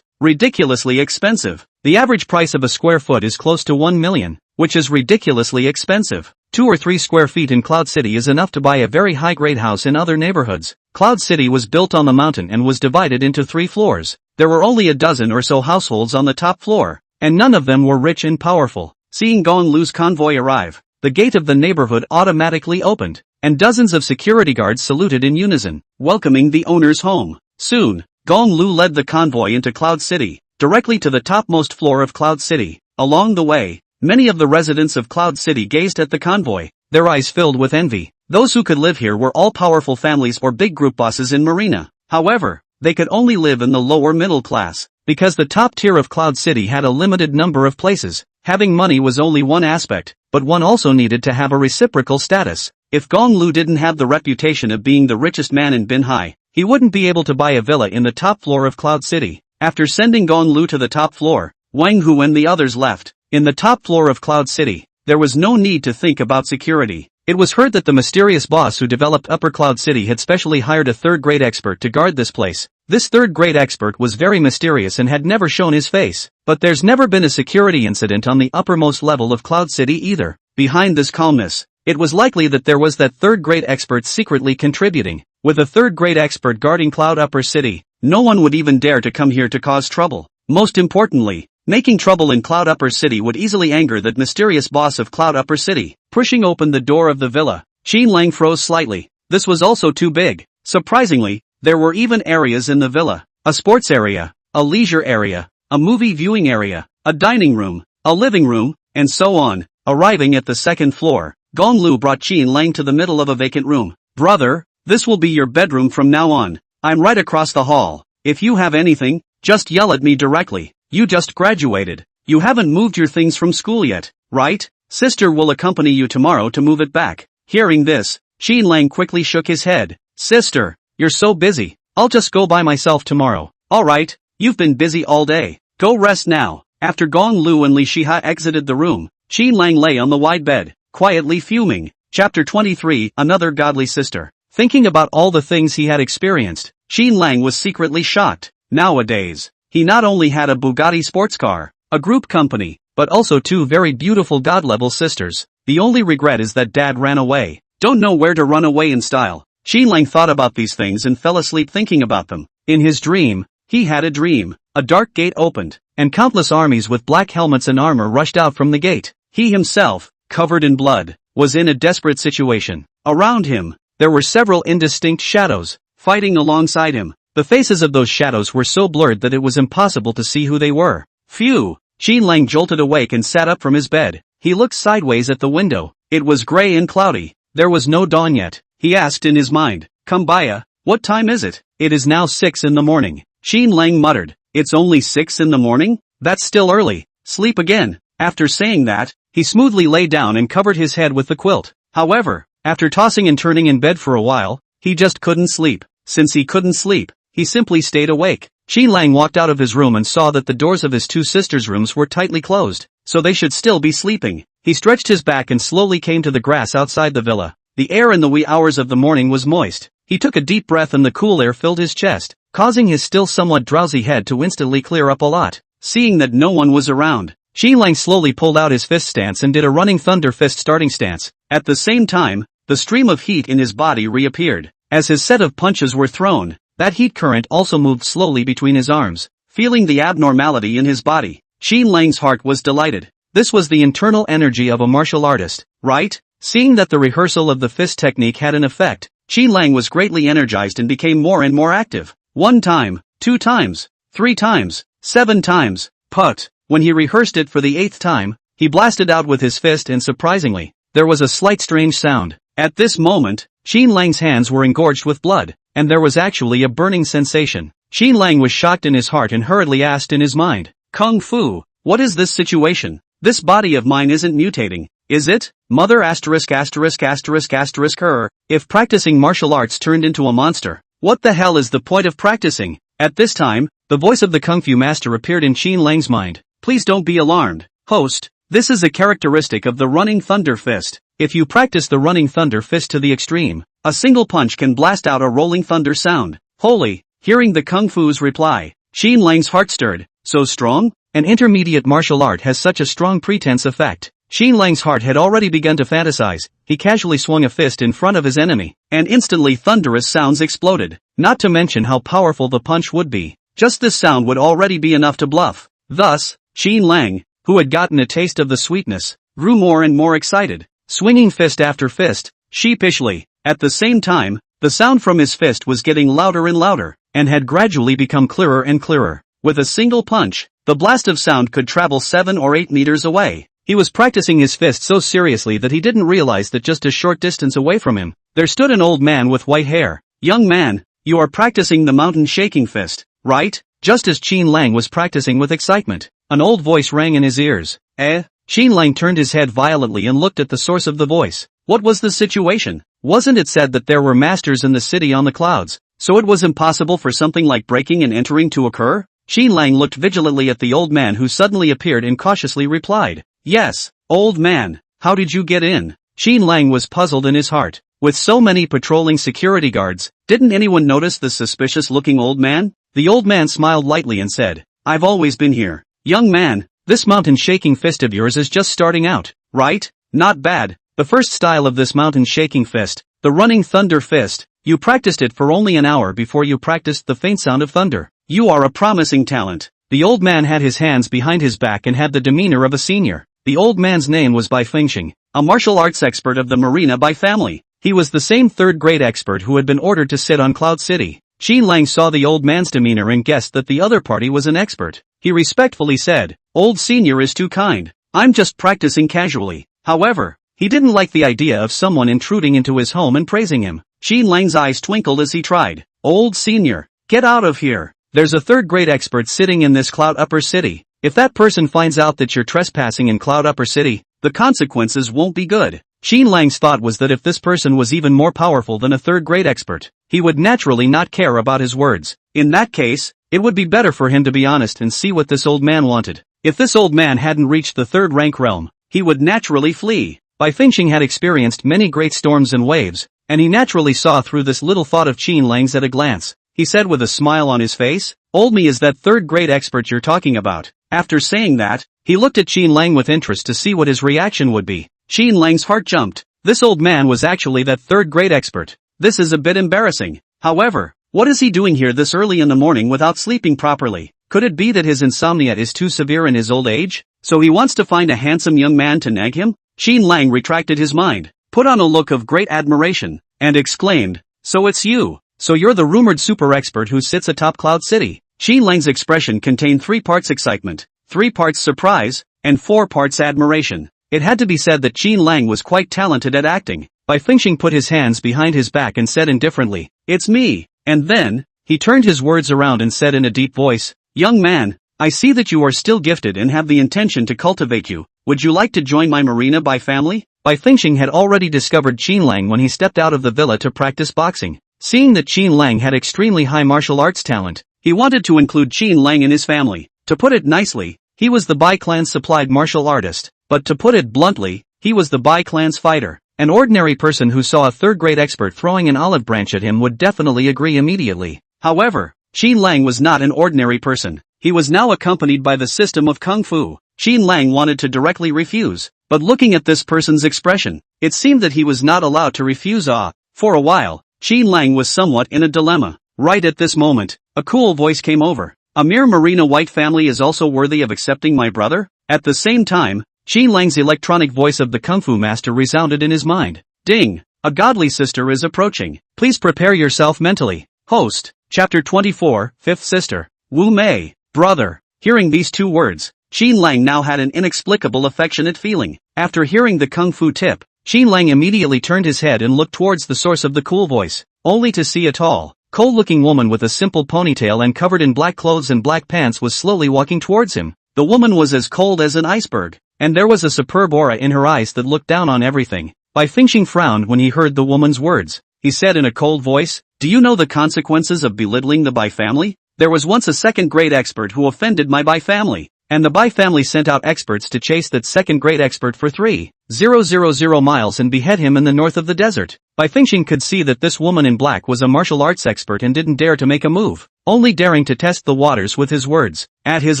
Ridiculously expensive. The average price of a square foot is close to 1 million, which is ridiculously expensive. 2 or 3 square feet in Cloud City is enough to buy a very high-grade house in other neighborhoods. Cloud City was built on the mountain and was divided into 3 floors. There were only a dozen or so households on the top floor, and none of them were rich and powerful. Seeing Gong Lu's convoy arrive, the gate of the neighborhood automatically opened, and dozens of security guards saluted in unison, welcoming the owner's home. Soon, Gong Lu led the convoy into Cloud City, directly to the topmost floor of Cloud City. Along the way, many of the residents of Cloud City gazed at the convoy, their eyes filled with envy. Those who could live here were all powerful families or big group bosses in Marina. However, they could only live in the lower middle class, because the top tier of Cloud City had a limited number of places. Having money was only one aspect, but one also needed to have a reciprocal status. If Gong Lu didn't have the reputation of being the richest man in Binhai, he wouldn't be able to buy a villa in the top floor of Cloud City. After sending Gong Lu to the top floor, Wang Hu and the others left. In the top floor of Cloud City, there was no need to think about security. It was heard that the mysterious boss who developed Upper Cloud City had specially hired a third-grade expert to guard this place. This third-grade expert was very mysterious and had never shown his face. But there's never been a security incident on the uppermost level of Cloud City either. Behind this calmness, it was likely that there was that third-grade expert secretly contributing. With a third-grade expert guarding Cloud Upper City, no one would even dare to come here to cause trouble. Most importantly, making trouble in Cloud Upper City would easily anger that mysterious boss of Cloud Upper City. Pushing open the door of the villa, Qin Lang froze slightly. This was also too big. Surprisingly, there were even areas in the villa. A sports area, a leisure area, a movie viewing area, a dining room, a living room, and so on. Arriving at the second floor, Gong Lu brought Qin Lang to the middle of a vacant room. "Brother, this will be your bedroom from now on. I'm right across the hall. If you have anything, just yell at me directly. You just graduated. You haven't moved your things from school yet, right? Sister will accompany you tomorrow to move it back." Hearing this, Qin Lang quickly shook his head. "Sister, you're so busy. I'll just go by myself tomorrow." "Alright, you've been busy all day. Go rest now." After Gong Lu and Li Shiha exited the room, Qin Lang lay on the wide bed, quietly fuming. Chapter 23, Another Godly Sister. Thinking about all the things he had experienced, Qin Lang was secretly shocked. Nowadays, he not only had a Bugatti sports car, a group company, but also 2 very beautiful god-level sisters. The only regret is that dad ran away. Don't know where to run away in style. Qin Lang thought about these things and fell asleep thinking about them. In his dream, he had a dream. A dark gate opened, and countless armies with black helmets and armor rushed out from the gate. He himself, covered in blood, was in a desperate situation. Around him, there were several indistinct shadows, fighting alongside him. The faces of those shadows were so blurred that it was impossible to see who they were. Phew! Qin Lang jolted awake and sat up from his bed. He looked sideways at the window. It was gray and cloudy. There was no dawn yet. He asked in his mind, "Kumbaya, what time is it?" "It is now 6 in the morning." Qin Lang muttered, "It's only 6 in the morning? That's still early." sleep again. After saying that, he smoothly lay down and covered his head with the quilt. However, after tossing and turning in bed for a while, he just couldn't sleep. Since he couldn't sleep, he simply stayed awake. Qin Lang walked out of his room and saw that the doors of his two sisters' rooms were tightly closed, so they should still be sleeping. He stretched his back and slowly came to the grass outside the villa. The air in the wee hours of the morning was moist. He took a deep breath and the cool air filled his chest, causing his still somewhat drowsy head to instantly clear up a lot. Seeing that no one was around, Qin Lang slowly pulled out his fist stance and did a running thunder fist starting stance. At the same time, the stream of heat in his body reappeared. As his set of punches were thrown, that heat current also moved slowly between his arms. Feeling the abnormality in his body, Qin Lang's heart was delighted. This was the internal energy of a martial artist, right? Seeing that the rehearsal of the fist technique had an effect, Qin Lang was greatly energized and became more and more active. 1 time, 2 times, 3 times, 7 times, put. When he rehearsed it for the 8th time, he blasted out with his fist and surprisingly, there was a slight strange sound. At this moment, Qin Lang's hands were engorged with blood, and there was actually a burning sensation. Qin Lang was shocked in his heart and hurriedly asked in his mind, Kung Fu, what is this situation? This body of mine isn't mutating, is it? Mother asterisk asterisk asterisk asterisk her. If practicing martial arts turned into a monster, what the hell is the point of practicing? At this time, the voice of the Kung Fu master appeared in Qin Lang's mind. Please don't be alarmed, host. This is a characteristic of the running thunder fist. If you practice the running thunder fist to the extreme, a single punch can blast out a rolling thunder sound. Holy! Hearing the Kung Fu's reply, Qin Lang's heart stirred. So strong? An intermediate martial art has such a strong pretense effect. Qin Lang's heart had already begun to fantasize. He casually swung a fist in front of his enemy, and instantly thunderous sounds exploded. Not to mention how powerful the punch would be. Just this sound would already be enough to bluff. Thus, Qin Lang, who had gotten a taste of the sweetness, grew more and more excited, swinging fist after fist, sheepishly. At the same time, the sound from his fist was getting louder and louder, and had gradually become clearer and clearer. With a single punch, the blast of sound could travel 7 or 8 meters away. He was practicing his fist so seriously that he didn't realize that just a short distance away from him, there stood an old man with white hair. Young man, you are practicing the mountain shaking fist, right? Just as Qin Lang was practicing with excitement, an old voice rang in his ears. Qin Lang turned his head violently and looked at the source of the voice. What was the situation? Wasn't it said that there were masters in the city on the clouds, so it was impossible for something like breaking and entering to occur? Qin Lang looked vigilantly at the old man who suddenly appeared and cautiously replied, Yes, old man, how did you get in? Qin Lang was puzzled in his heart. With so many patrolling security guards, didn't anyone notice the suspicious-looking old man? The old man smiled lightly and said, I've always been here. Young man, this mountain-shaking fist of yours is just starting out, right? Not bad. The first style of this mountain-shaking fist, the running thunder fist, you practiced it for only an hour before you practiced the faint sound of thunder. You are a promising talent. The old man had his hands behind his back and had the demeanor of a senior. The old man's name was Bai Fengxing, a martial arts expert of the Marina Bai family. He was the same third-grade expert who had been ordered to sit on Cloud City. Qin Lang saw the old man's demeanor and guessed that the other party was an expert. He respectfully said, Old senior is too kind. I'm just practicing casually. However, he didn't like the idea of someone intruding into his home and praising him. Qin Lang's eyes twinkled as he tried. Old senior, get out of here. There's a third-grade expert sitting in this Cloud Upper City. If that person finds out that you're trespassing in Cloud Upper City, the consequences won't be good. Qin Lang's thought was that if this person was even more powerful than a third-grade expert, he would naturally not care about his words. In that case, it would be better for him to be honest and see what this old man wanted. If this old man hadn't reached the third-rank realm, he would naturally flee. Bai Fengxing had experienced many great storms and waves, and he naturally saw through this little thought of Qin Lang's at a glance. He said with a smile on his face, Old me is that third-grade expert you're talking about. After saying that, he looked at Qin Lang with interest to see what his reaction would be. Qin Lang's heart jumped. This old man was actually that third-grade expert. This is a bit embarrassing. However, what is he doing here this early in the morning without sleeping properly? Could it be that his insomnia is too severe in his old age, so he wants to find a handsome young man to nag him? Qin Lang retracted his mind, put on a look of great admiration, and exclaimed, So it's you. So you're the rumored super expert who sits atop Cloud City. Qin Lang's expression contained 3 parts excitement, 3 parts surprise, and 4 parts admiration. It had to be said that Qin Lang was quite talented at acting. Bai Fengxing put his hands behind his back and said indifferently, It's me. And then, he turned his words around and said in a deep voice, Young man, I see that you are still gifted and have the intention to cultivate you. Would you like to join my marina by family? Bai Fengxing had already discovered Qin Lang when he stepped out of the villa to practice boxing. Seeing that Qin Lang had extremely high martial arts talent, he wanted to include Qin Lang in his family. To put it nicely, he was the Bai clan's supplied martial artist, but to put it bluntly, he was the Bai clan's fighter. An ordinary person who saw a third-grade expert throwing an olive branch at him would definitely agree immediately. However, Qin Lang was not an ordinary person. He was now accompanied by the system of Kung Fu. Qin Lang wanted to directly refuse, but looking at this person's expression, it seemed that he was not allowed to refuse. For a while, Qin Lang was somewhat in a dilemma. Right at this moment, a cool voice came over. A mere Marina White family is also worthy of accepting my brother? At the same time, Qin Lang's electronic voice of the Kung Fu master resounded in his mind. Ding! A godly sister is approaching. Please prepare yourself mentally. Host, Chapter 24, Fifth Sister. Wu Mei, brother. Hearing these two words, Qin Lang now had an inexplicable affectionate feeling. After hearing the Kung Fu tip, Qin Lang immediately turned his head and looked towards the source of the cool voice, only to see a tall, cold-looking woman with a simple ponytail and covered in black clothes and black pants was slowly walking towards him. The woman was as cold as an iceberg, and there was a superb aura in her eyes that looked down on everything. Bai Fengxing frowned when he heard the woman's words. He said in a cold voice, "Do you know the consequences of belittling the Bai family? There was once a second-grade expert who offended my Bai family, and the Bai family sent out experts to chase that second-grade expert for 3,000 miles and behead him in the north of the desert." Bai Fengxing could see that this woman in black was a martial arts expert and didn't dare to make a move, only daring to test the waters with his words. At his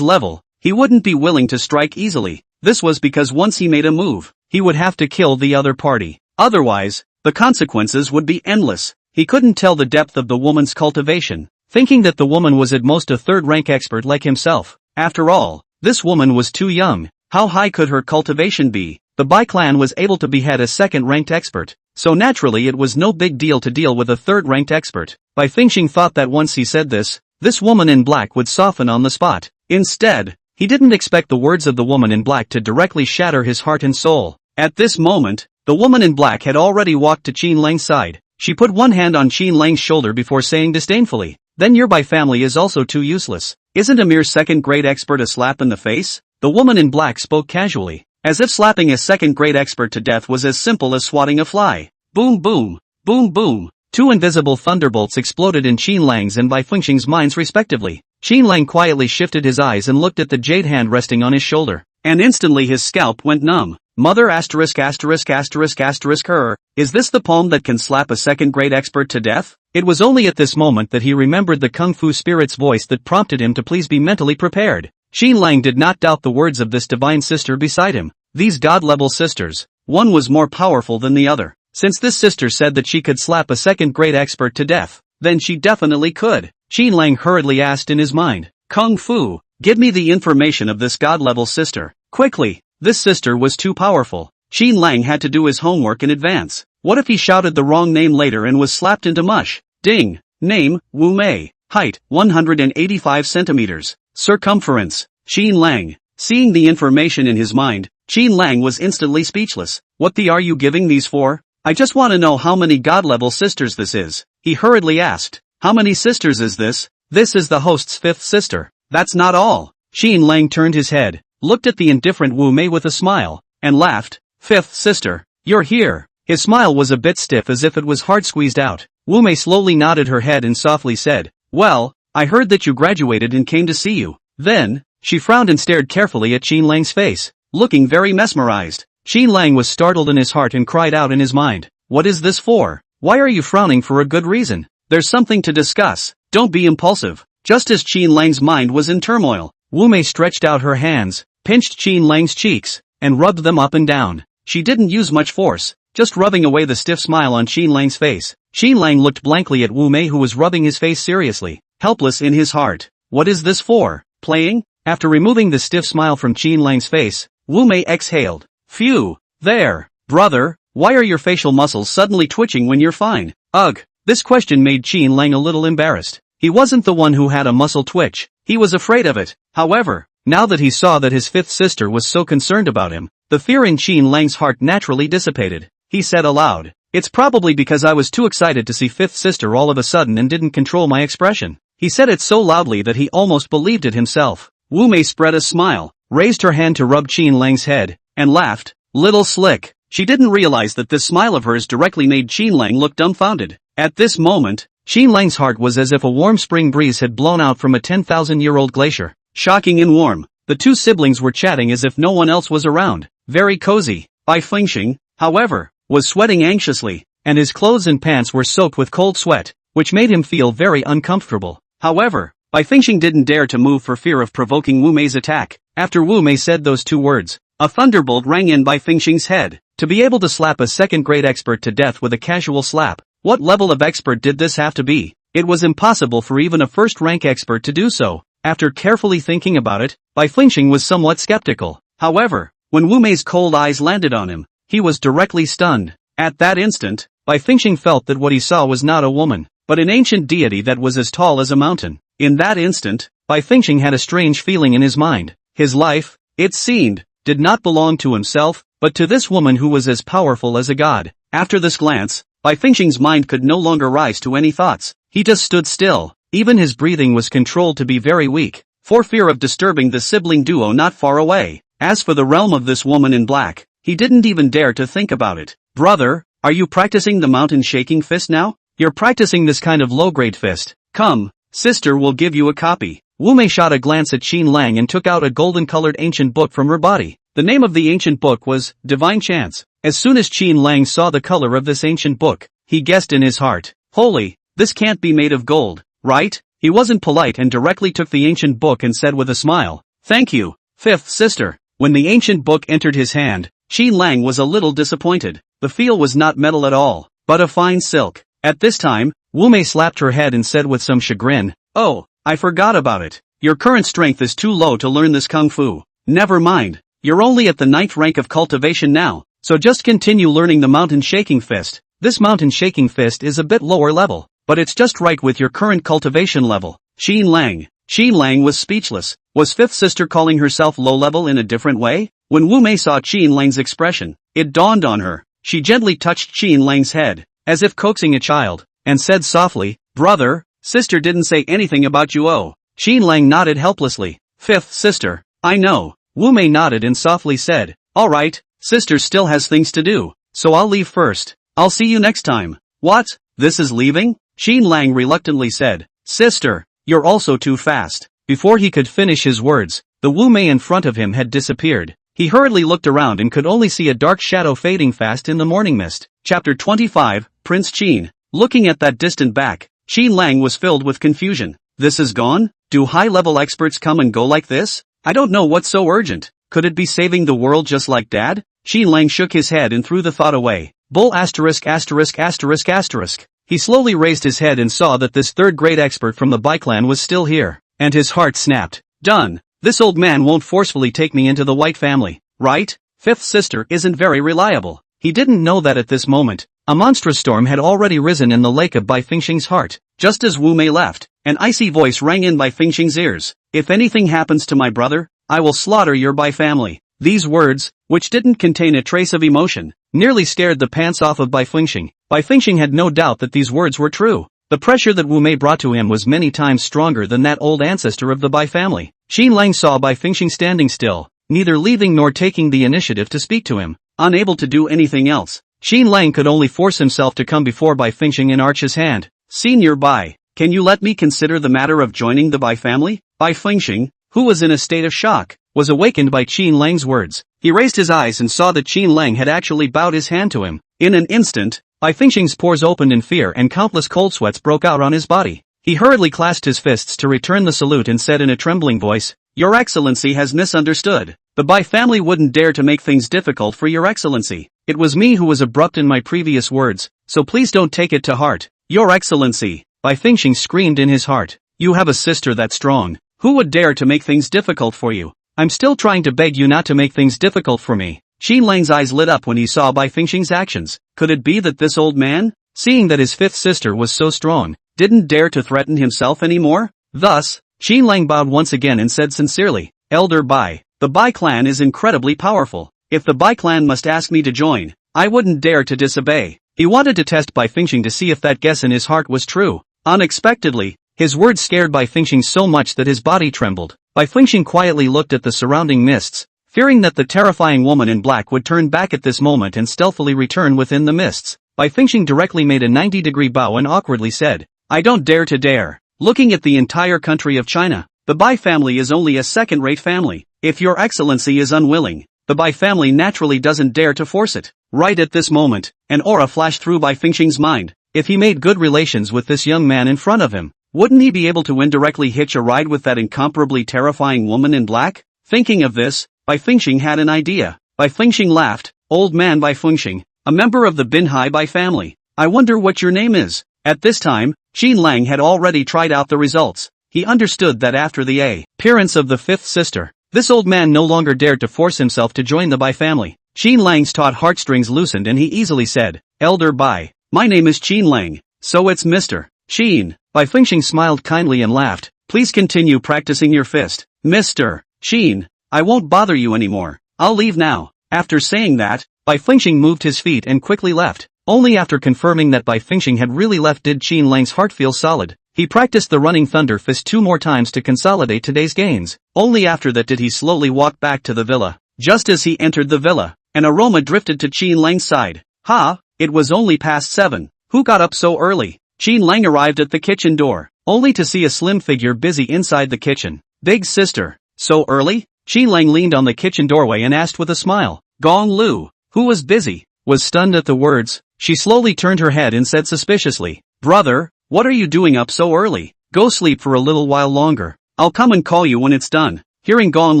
level, he wouldn't be willing to strike easily. This was because once he made a move, he would have to kill the other party. Otherwise, the consequences would be endless. He couldn't tell the depth of the woman's cultivation, thinking that the woman was at most a third-rank expert like himself. After all, this woman was too young. How high could her cultivation be? The Bai clan was able to behead a second-ranked expert, so naturally it was no big deal to deal with a third-ranked expert. Bai Fengxing thought that once he said this woman in black would soften on the spot. Instead, he didn't expect the words of the woman in black to directly shatter his heart and soul. At this moment, the woman in black had already walked to Qin Lang's side. She put one hand on Qin Lang's shoulder before saying disdainfully, "Then your Bai family is also too useless. Isn't a mere second-grade expert a slap in the face?" The woman in black spoke casually, as if slapping a second-grade expert to death was as simple as swatting a fly. Boom boom, boom boom. Two invisible thunderbolts exploded in Qin Lang's and Bai Fengxing's minds respectively. Qin Lang quietly shifted his eyes and looked at the jade hand resting on his shoulder, and instantly his scalp went numb. Mother asterisk asterisk asterisk asterisk her, is this the palm that can slap a second-grade expert to death? It was only at this moment that he remembered the Kung Fu spirit's voice that prompted him to please be mentally prepared. Qin Lang did not doubt the words of this divine sister beside him. These god-level sisters, one was more powerful than the other. Since this sister said that she could slap a second-grade expert to death, then she definitely could. Qin Lang hurriedly asked in his mind, "Kung Fu, give me the information of this god-level sister, quickly." This sister was too powerful. Qin Lang had to do his homework in advance. What if he shouted the wrong name later and was slapped into mush? Ding. Name, Wu Mei. Height, 185 centimeters. Circumference, Qin Lang. Seeing the information in his mind, Qin Lang was instantly speechless. "What the are you giving these for? I just want to know how many god-level sisters this is." He hurriedly asked. "How many sisters is this?" "This is the host's fifth sister." "That's not all." Qin Lang turned his head, looked at the indifferent Wu Mei with a smile, and laughed. "Fifth sister, you're here." His smile was a bit stiff as if it was hard squeezed out. Wu Mei slowly nodded her head and softly said, "Well, I heard that you graduated and came to see you." Then, she frowned and stared carefully at Qin Lang's face, looking very mesmerized. Qin Lang was startled in his heart and cried out in his mind, "What is this for? Why are you frowning for a good reason? There's something to discuss. Don't be impulsive." Just as Qin Lang's mind was in turmoil, Wu Mei stretched out her hands, pinched Qin Lang's cheeks, and rubbed them up and down. She didn't use much force, just rubbing away the stiff smile on Qin Lang's face. Qin Lang looked blankly at Wu Mei, who was rubbing his face seriously, helpless in his heart. "What is this for? Playing?" After removing the stiff smile from Qin Lang's face, Wu Mei exhaled. "Phew, there, brother, why are your facial muscles suddenly twitching when you're fine?" Ugh. This question made Qin Lang a little embarrassed. He wasn't the one who had a muscle twitch. He was afraid of it. However, now that he saw that his fifth sister was so concerned about him, the fear in Qin Lang's heart naturally dissipated. He said aloud, "It's probably because I was too excited to see fifth sister all of a sudden and didn't control my expression." He said it so loudly that he almost believed it himself. Wu Mei spread a smile, raised her hand to rub Qin Lang's head, and laughed. Little slick. She didn't realize that this smile of hers directly made Qin Lang look dumbfounded. At this moment, Qin Lang's heart was as if a warm spring breeze had blown out from a 10,000-year-old glacier. Shocking and warm. The two siblings were chatting as if no one else was around. Very cozy. Bai Fengxing, however, was sweating anxiously, and his clothes and pants were soaked with cold sweat, which made him feel very uncomfortable. However, Bai Fengxing didn't dare to move for fear of provoking Wu Mei's attack. After Wu Mei said those two words, a thunderbolt rang in Bai Fengxing's head. To be able to slap a second-grade expert to death with a casual slap, what level of expert did this have to be? It was impossible for even a first-rank expert to do so. After carefully thinking about it, Bai Fengxing was somewhat skeptical. However, when Wu Mei's cold eyes landed on him, he was directly stunned. At that instant, Bai Fengxing felt that what he saw was not a woman, but an ancient deity that was as tall as a mountain. In that instant, Bai Fengxing had a strange feeling in his mind. His life, it seemed, did not belong to himself, but to this woman who was as powerful as a god. After this glance, Bai Fengxing's mind could no longer rise to any thoughts. He just stood still. Even his breathing was controlled to be very weak, for fear of disturbing the sibling duo not far away. As for the realm of this woman in black, he didn't even dare to think about it. Brother, are you practicing the mountain shaking fist now? You're practicing this kind of low-grade fist. Come, sister will give you a copy. Wu Mei shot a glance at Qin Lang and took out a golden-colored ancient book from her body. The name of the ancient book was Divine Chance. As soon as Qin Lang saw the color of this ancient book, he guessed in his heart, holy, this can't be made of gold, right? He wasn't polite and directly took the ancient book and said with a smile, thank you, fifth sister. When the ancient book entered his hand, Qin Lang was a little disappointed. The feel was not metal at all, but a fine silk. At this time, Wu Mei slapped her head and said with some chagrin, oh, I forgot about it. Your current strength is too low to learn this kung fu. Never mind. You're only at the 9th rank of cultivation now, so just continue learning the mountain shaking fist. This mountain shaking fist is a bit lower level, but it's just right with your current cultivation level. Qin Lang was speechless. Was fifth sister calling herself low level in a different way? When Wu Mei saw Qin Lang's expression, it dawned on her. She gently touched Qin Lang's head, as if coaxing a child, and said softly, brother, sister didn't say anything about you. Oh. Qin Lang nodded helplessly. Fifth sister, I know. Wu Mei nodded and softly said, alright, sister still has things to do, so I'll leave first. I'll see you next time. What? This is leaving? Qin Lang reluctantly said, sister, you're also too fast. Before he could finish his words, the Wu Mei in front of him had disappeared. He hurriedly looked around and could only see a dark shadow fading fast in the morning mist. Chapter 25, Prince Qin. Looking at that distant back, Qin Lang was filled with confusion. This is gone? Do high-level experts come and go like this? I don't know what's so urgent. Could it be saving the world just like Dad? Qin Lang shook his head and threw the thought away. Bull asterisk asterisk asterisk asterisk. He slowly raised his head and saw that this third-grade expert from the Bai clan was still here, and his heart snapped. Done. This old man won't forcefully take me into the White family, right? Fifth sister isn't very reliable. He didn't know that at this moment, a monstrous storm had already risen in the lake of Bai Fengxing's heart. Just as Wu Mei left, an icy voice rang in Bai Fengxing's ears. If anything happens to my brother, I will slaughter your Bai family. These words, which didn't contain a trace of emotion, nearly scared the pants off of Bai Fengxing. Bai Fengxing had no doubt that these words were true. The pressure that Wu Mei brought to him was many times stronger than that old ancestor of the Bai family. Qin Lang saw Bai Fengxing standing still, neither leaving nor taking the initiative to speak to him. Unable to do anything else, Qin Lang could only force himself to come before Bai Fengxing and arch his hand. Senior Bai, can you let me consider the matter of joining the Bai family? Bai Fengxing, who was in a state of shock, was awakened by Qin Lang's words. He raised his eyes and saw that Qin Lang had actually bowed his hand to him. In an instant, Bai Fengxing's pores opened in fear and countless cold sweats broke out on his body. He hurriedly clasped his fists to return the salute and said in a trembling voice, Your Excellency has misunderstood. The Bai family wouldn't dare to make things difficult for Your Excellency. It was me who was abrupt in my previous words, so please don't take it to heart. Your Excellency, Bai Fengxing screamed in his heart. You have a sister that's strong. Who would dare to make things difficult for you? I'm still trying to beg you not to make things difficult for me. Qin Lang's eyes lit up when he saw Bai Fengxing's actions. Could it be that this old man, seeing that his fifth sister was so strong, didn't dare to threaten himself anymore? Thus, Qin Lang bowed once again and said sincerely, Elder Bai, the Bai clan is incredibly powerful. If the Bai clan must ask me to join, I wouldn't dare to disobey. He wanted to test Bai Fengxing to see if that guess in his heart was true. Unexpectedly, his words scared Bai Fengxing so much that his body trembled. Bai Fengxing quietly looked at the surrounding mists, fearing that the terrifying woman in black would turn back at this moment and stealthily return within the mists. Bai Fengxing directly made a 90-degree bow and awkwardly said, "I don't dare to dare. Looking at the entire country of China, the Bai family is only a second-rate family. If your excellency is unwilling, the Bai family naturally doesn't dare to force it." Right at this moment, an aura flashed through Bai Fengxing's mind. If he made good relations with this young man in front of him, wouldn't he be able to indirectly hitch a ride with that incomparably terrifying woman in black? Thinking of this, Bai Fengxing had an idea. Bai Fengxing laughed. "Old man Bai Fengxing, a member of the Binhai Bai family. I wonder what your name is." At this time, Qin Lang had already tried out the results. He understood that after the appearance of the fifth sister, this old man no longer dared to force himself to join the Bai family. Qin Lang's taut heartstrings loosened and he easily said, "Elder Bai, my name is Qin Lang, so it's Mr. Qin." Bai Fengxing smiled kindly and laughed. "Please continue practicing your fist, Mr. Qin. I won't bother you anymore. I'll leave now." After saying that, Bai Fengxing moved his feet and quickly left. Only after confirming that Bai Fengxing had really left did Qin Lang's heart feel solid. He practiced the running thunder fist 2 more times to consolidate today's gains. Only after that did he slowly walk back to the villa. Just as he entered the villa, an aroma drifted to Qin Lang's side. "Ha, it was only past 7. Who got up so early?" Qin Lang arrived at the kitchen door, only to see a slim figure busy inside the kitchen. "Big sister, so early?" Qin Lang leaned on the kitchen doorway and asked with a smile. Gong Lu, who was busy, was stunned at the words. She slowly turned her head and said suspiciously, "Brother, what are you doing up so early? Go sleep for a little while longer. I'll come and call you when it's done." Hearing Gong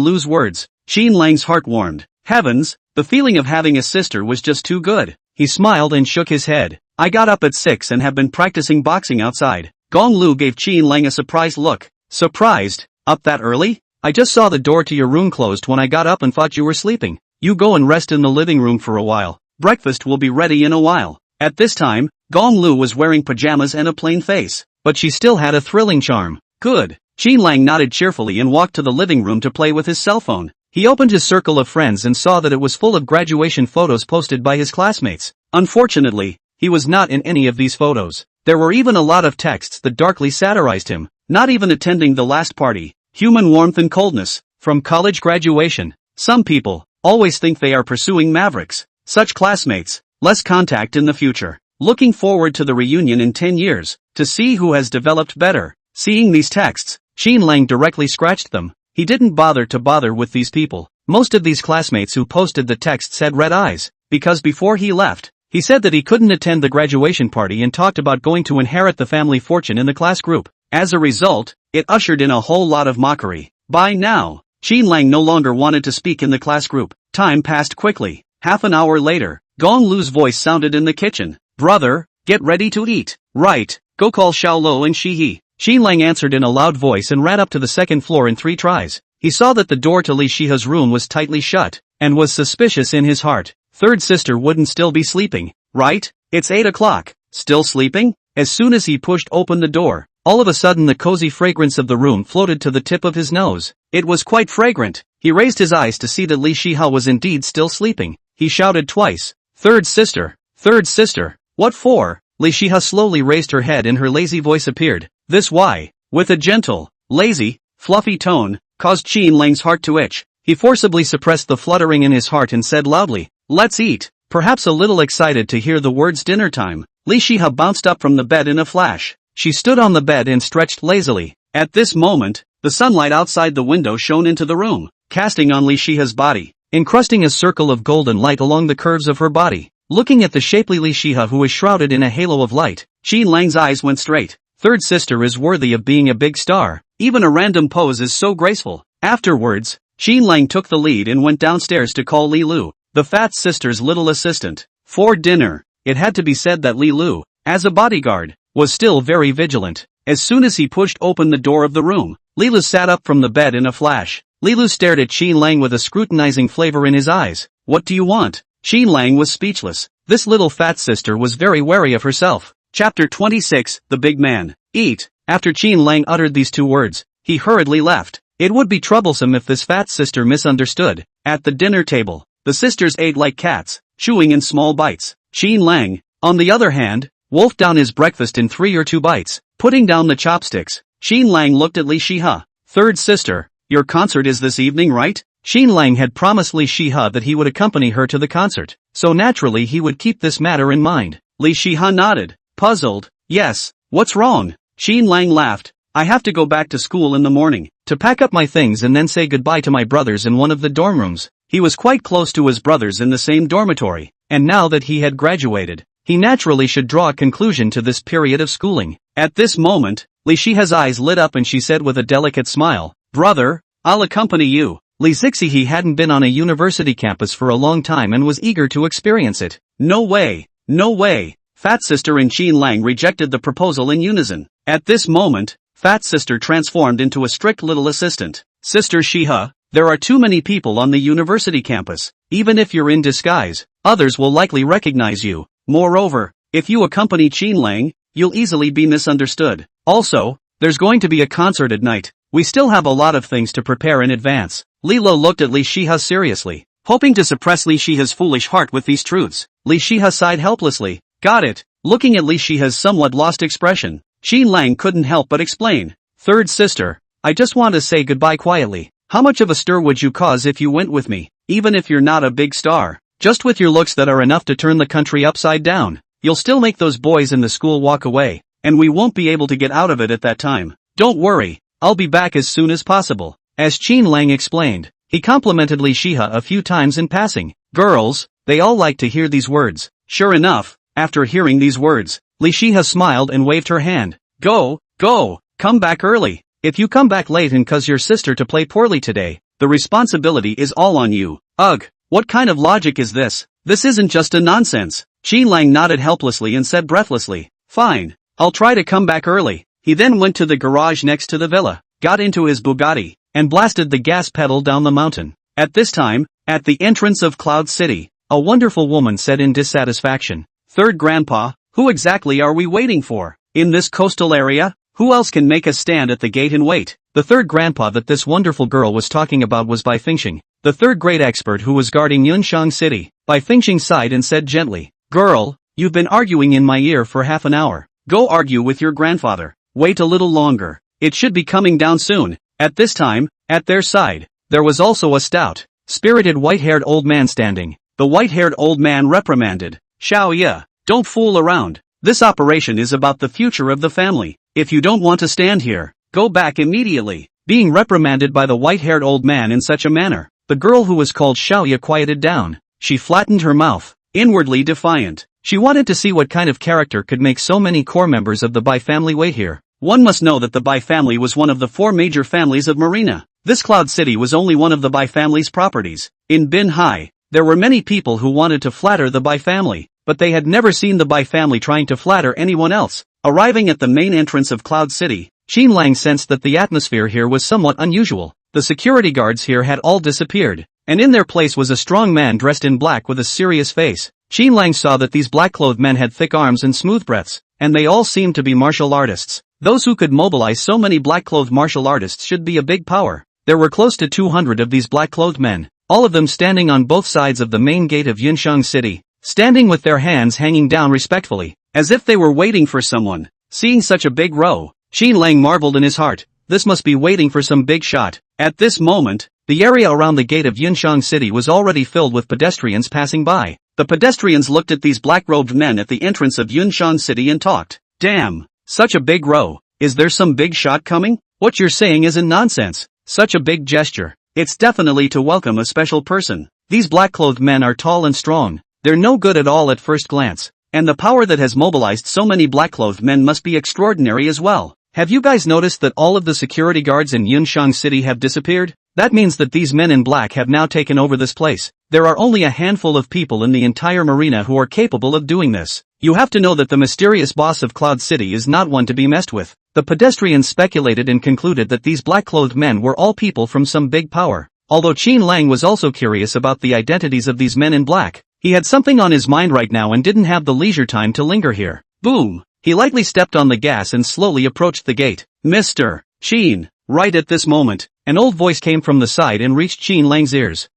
Lu's words, Qin Lang's heart warmed. Heavens, the feeling of having a sister was just too good. He smiled and shook his head. "I got up at 6 and have been practicing boxing outside." Gong Lu gave Qin Lang a surprised look. "Surprised? Up that early? I just saw the door to your room closed when I got up and thought you were sleeping. You go and rest in the living room for a while. Breakfast will be ready in a while." At this time, Gong Lu was wearing pajamas and a plain face, but she still had a thrilling charm. "Good." Qin Lang nodded cheerfully and walked to the living room to play with his cell phone. He opened his circle of friends and saw that it was full of graduation photos posted by his classmates. Unfortunately, he was not in any of these photos. There were even a lot of texts that darkly satirized him. Not even attending the last party. Human warmth and coldness. From college graduation. Some people always think they are pursuing mavericks. Such classmates. Less contact in the future. Looking forward to the reunion in 10 years, to see who has developed better. Seeing these texts, Qin Lang directly scratched them. He didn't bother with these people. Most of these classmates who posted the texts had red eyes, because before he left, he said that he couldn't attend the graduation party and talked about going to inherit the family fortune in the class group. As a result, it ushered in a whole lot of mockery. By now, Qin Lang no longer wanted to speak in the class group. Time passed quickly. Half an hour later, Gong Lu's voice sounded in the kitchen. "Brother, get ready to eat." "Right, go call Xiao Lo and Shi. Qin Lang answered in a loud voice and ran up to the second floor in 3 tries. He saw that the door to Li Shiha's room was tightly shut, and was suspicious in his heart. Third sister wouldn't still be sleeping, right? It's 8 o'clock. Still sleeping? As soon as he pushed open the door, all of a sudden the cozy fragrance of the room floated to the tip of his nose. It was quite fragrant. He raised his eyes to see that Li Shiha was indeed still sleeping. He shouted twice, "Third sister! Third sister! What for?" Li Shiha slowly raised her head and her lazy voice appeared. This why, with a gentle, lazy, fluffy tone, caused Qin Lang's heart to itch. He forcibly suppressed the fluttering in his heart and said loudly, "Let's eat." Perhaps a little excited to hear the words dinner time, Li Shiha bounced up from the bed in a flash. She stood on the bed and stretched lazily. At this moment, the sunlight outside the window shone into the room, casting on Li Shiha's body, encrusting a circle of golden light along the curves of her body. Looking at the shapely Li Shiha who was shrouded in a halo of light, Qin Lang's eyes went straight. Third sister is worthy of being a big star. Even a random pose is so graceful. Afterwards, Qin Lang took the lead and went downstairs to call Li Lu, the fat sister's little assistant, for dinner. It had to be said that Li Lu, as a bodyguard, was still very vigilant. As soon as he pushed open the door of the room, Li Lu sat up from the bed in a flash. Li Lu stared at Qin Lang with a scrutinizing flavor in his eyes. "What do you want?" Qin Lang was speechless. This little fat sister was very wary of herself. Chapter 26, The Big Man. Eat. After Qin Lang uttered these 2 words, he hurriedly left. It would be troublesome if this fat sister misunderstood. At the dinner table, the sisters ate like cats, chewing in small bites. Qin Lang, on the other hand, wolfed down his breakfast in 3 or 2 bites, putting down the chopsticks. Qin Lang looked at Li Shiha. "Third sister, your concert is this evening, right? Qin Lang had promised Li Shiha that he would accompany her to the concert, so naturally he would keep this matter in mind. Li Shiha nodded, puzzled. Yes, what's wrong? Qin Lang laughed. I have to go back to school in the morning, to pack up my things and then say goodbye to my brothers in one of the dorm rooms. He was quite close to his brothers in the same dormitory, and now that he had graduated, he naturally should draw a conclusion to this period of schooling. At this moment, Li Shiha's eyes lit up and she said with a delicate smile, brother, I'll accompany you. Li Zixihe hadn't been on a university campus for a long time and was eager to experience it. No way, no way. Fat Sister and Qin Lang rejected the proposal in unison. At this moment, Fat Sister transformed into a strict little assistant. Sister Shiha, there are too many people on the university campus. Even if you're in disguise, others will likely recognize you. Moreover, if you accompany Qin Lang, you'll easily be misunderstood. Also, there's going to be a concert at night. We still have a lot of things to prepare in advance. Lilo looked at Li Shiha seriously, hoping to suppress Li Shiha's foolish heart with these truths. Li Shiha sighed helplessly. Got it. Looking at Li Shiha's somewhat lost expression, Qin Lang couldn't help but explain. Third sister, I just want to say goodbye quietly. How much of a stir would you cause if you went with me, even if you're not a big star? Just with your looks that are enough to turn the country upside down, you'll still make those boys in the school walk away, and we won't be able to get out of it at that time. Don't worry, I'll be back as soon as possible. As Qin Lang explained, he complimented Li Shiha a few times in passing. Girls, they all like to hear these words. Sure enough, after hearing these words, Li Shiha smiled and waved her hand. Go, come back early. If you come back late and cause your sister to play poorly today, the responsibility is all on you. Ugh, what kind of logic is this? This isn't just a nonsense. Qin Lang nodded helplessly and said breathlessly, fine, I'll try to come back early. He then went to the garage next to the villa, got into his Bugatti, and blasted the gas pedal down the mountain. At this time, at the entrance of Cloud City, a wonderful woman said in dissatisfaction, Third Grandpa, who exactly are we waiting for? In this coastal area? Who else can make a stand at the gate and wait? The third grandpa that this wonderful girl was talking about was Bai Fingxing, the third grade expert who was guarding Yunshang City. Bai Fingxing sighed and said gently, Girl, you've been arguing in my ear for half an hour. Go argue with your grandfather. Wait a little longer. It should be coming down soon. At this time, at their side, there was also a stout, spirited white-haired old man standing. The white-haired old man reprimanded, Shao Ye, don't fool around. This operation is about the future of the family. If you don't want to stand here, go back immediately. Being reprimanded by the white-haired old man in such a manner, the girl who was called Xiaoya quieted down. She flattened her mouth, inwardly defiant. She wanted to see what kind of character could make so many core members of the Bai family wait here. One must know that the Bai family was one of the four major families of Marina. This Cloud City was only one of the Bai family's properties. In Bin Hai, there were many people who wanted to flatter the Bai family, but they had never seen the Bai family trying to flatter anyone else. Arriving at the main entrance of Cloud City, Qin Lang sensed that the atmosphere here was somewhat unusual. The security guards here had all disappeared, and in their place was a strong man dressed in black with a serious face. Qin Lang saw that these black-clothed men had thick arms and smooth breaths, and they all seemed to be martial artists. Those who could mobilize so many black-clothed martial artists should be a big power. There were close to 200 of these black-clothed men, all of them standing on both sides of the main gate of Yunshang City, standing with their hands hanging down respectfully, as if they were waiting for someone. Seeing such a big row, Qin Lang marveled in his heart, this must be waiting for some big shot. At this moment, the area around the gate of Yunshang City was already filled with pedestrians passing by. The pedestrians looked at these black-robed men at the entrance of Yunshang City and talked, Damn, such a big row, is there some big shot coming? What you're saying isn't nonsense. Such a big gesture, it's definitely to welcome a special person. These black-clothed men are tall and strong. They're no good at all at first glance, and the power that has mobilized so many black-clothed men must be extraordinary as well. Have you guys noticed that all of the security guards in Yunshang City have disappeared? That means that these men in black have now taken over this place. There are only a handful of people in the entire marina who are capable of doing this. You have to know that the mysterious boss of Cloud City is not one to be messed with. The pedestrians speculated and concluded that these black-clothed men were all people from some big power. Although Qin Lang was also curious about the identities of these men in black, he had something on his mind right now and didn't have the leisure time to linger here. Boom! He lightly stepped on the gas and slowly approached the gate. Mr. Qin. Right at this moment, an old voice came from the side and reached Qin Lang's ears.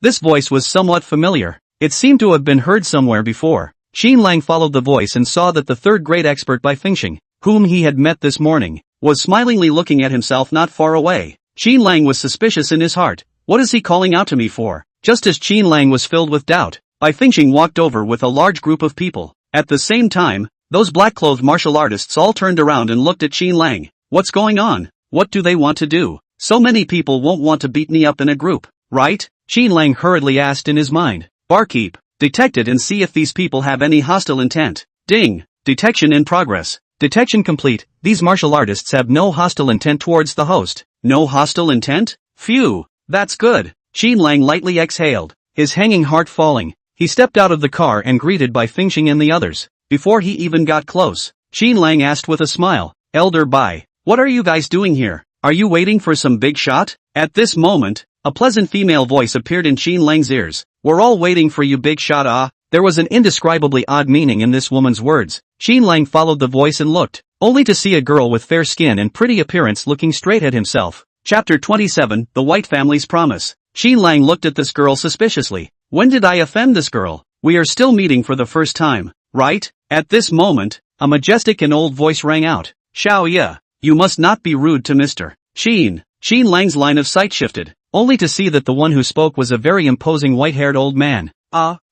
This voice was somewhat familiar. It seemed to have been heard somewhere before. Qin Lang followed the voice and saw that the third-grade expert Bai Fingxing, whom he had met this morning, was smilingly looking at himself not far away. Qin Lang was suspicious in his heart. What is he calling out to me for? Just as Qin Lang was filled with doubt, Bai Fengxing walked over with a large group of people. At the same time, those black-clothed martial artists all turned around and looked at Qin Lang. What's going on? What do they want to do? So many people won't want to beat me up in a group, right? Qin Lang hurriedly asked in his mind. Barkeep, detect it and see if these people have any hostile intent. Ding! Detection in progress. Detection complete. These martial artists have no hostile intent towards the host. No hostile intent? Phew! That's good. Qin Lang lightly exhaled, his hanging heart falling. He stepped out of the car and greeted Bai Fengxing and the others. Before he even got close, Qin Lang asked with a smile, Elder Bai, what are you guys doing here? Are you waiting for some big shot? At this moment, a pleasant female voice appeared in Qin Lang's ears. We're all waiting for you, big shot. Ah, there was an indescribably odd meaning in this woman's words. Qin Lang followed the voice and looked, only to see a girl with fair skin and pretty appearance looking straight at himself. Chapter 27, The White Family's Promise. Qin Lang looked at this girl suspiciously. When did I offend this girl? We are still meeting for the first time, right? At this moment, a majestic and old voice rang out. Shao Ye, you must not be rude to Mr. Qin. Qin Lang's line of sight shifted, only to see that the one who spoke was a very imposing white-haired old man.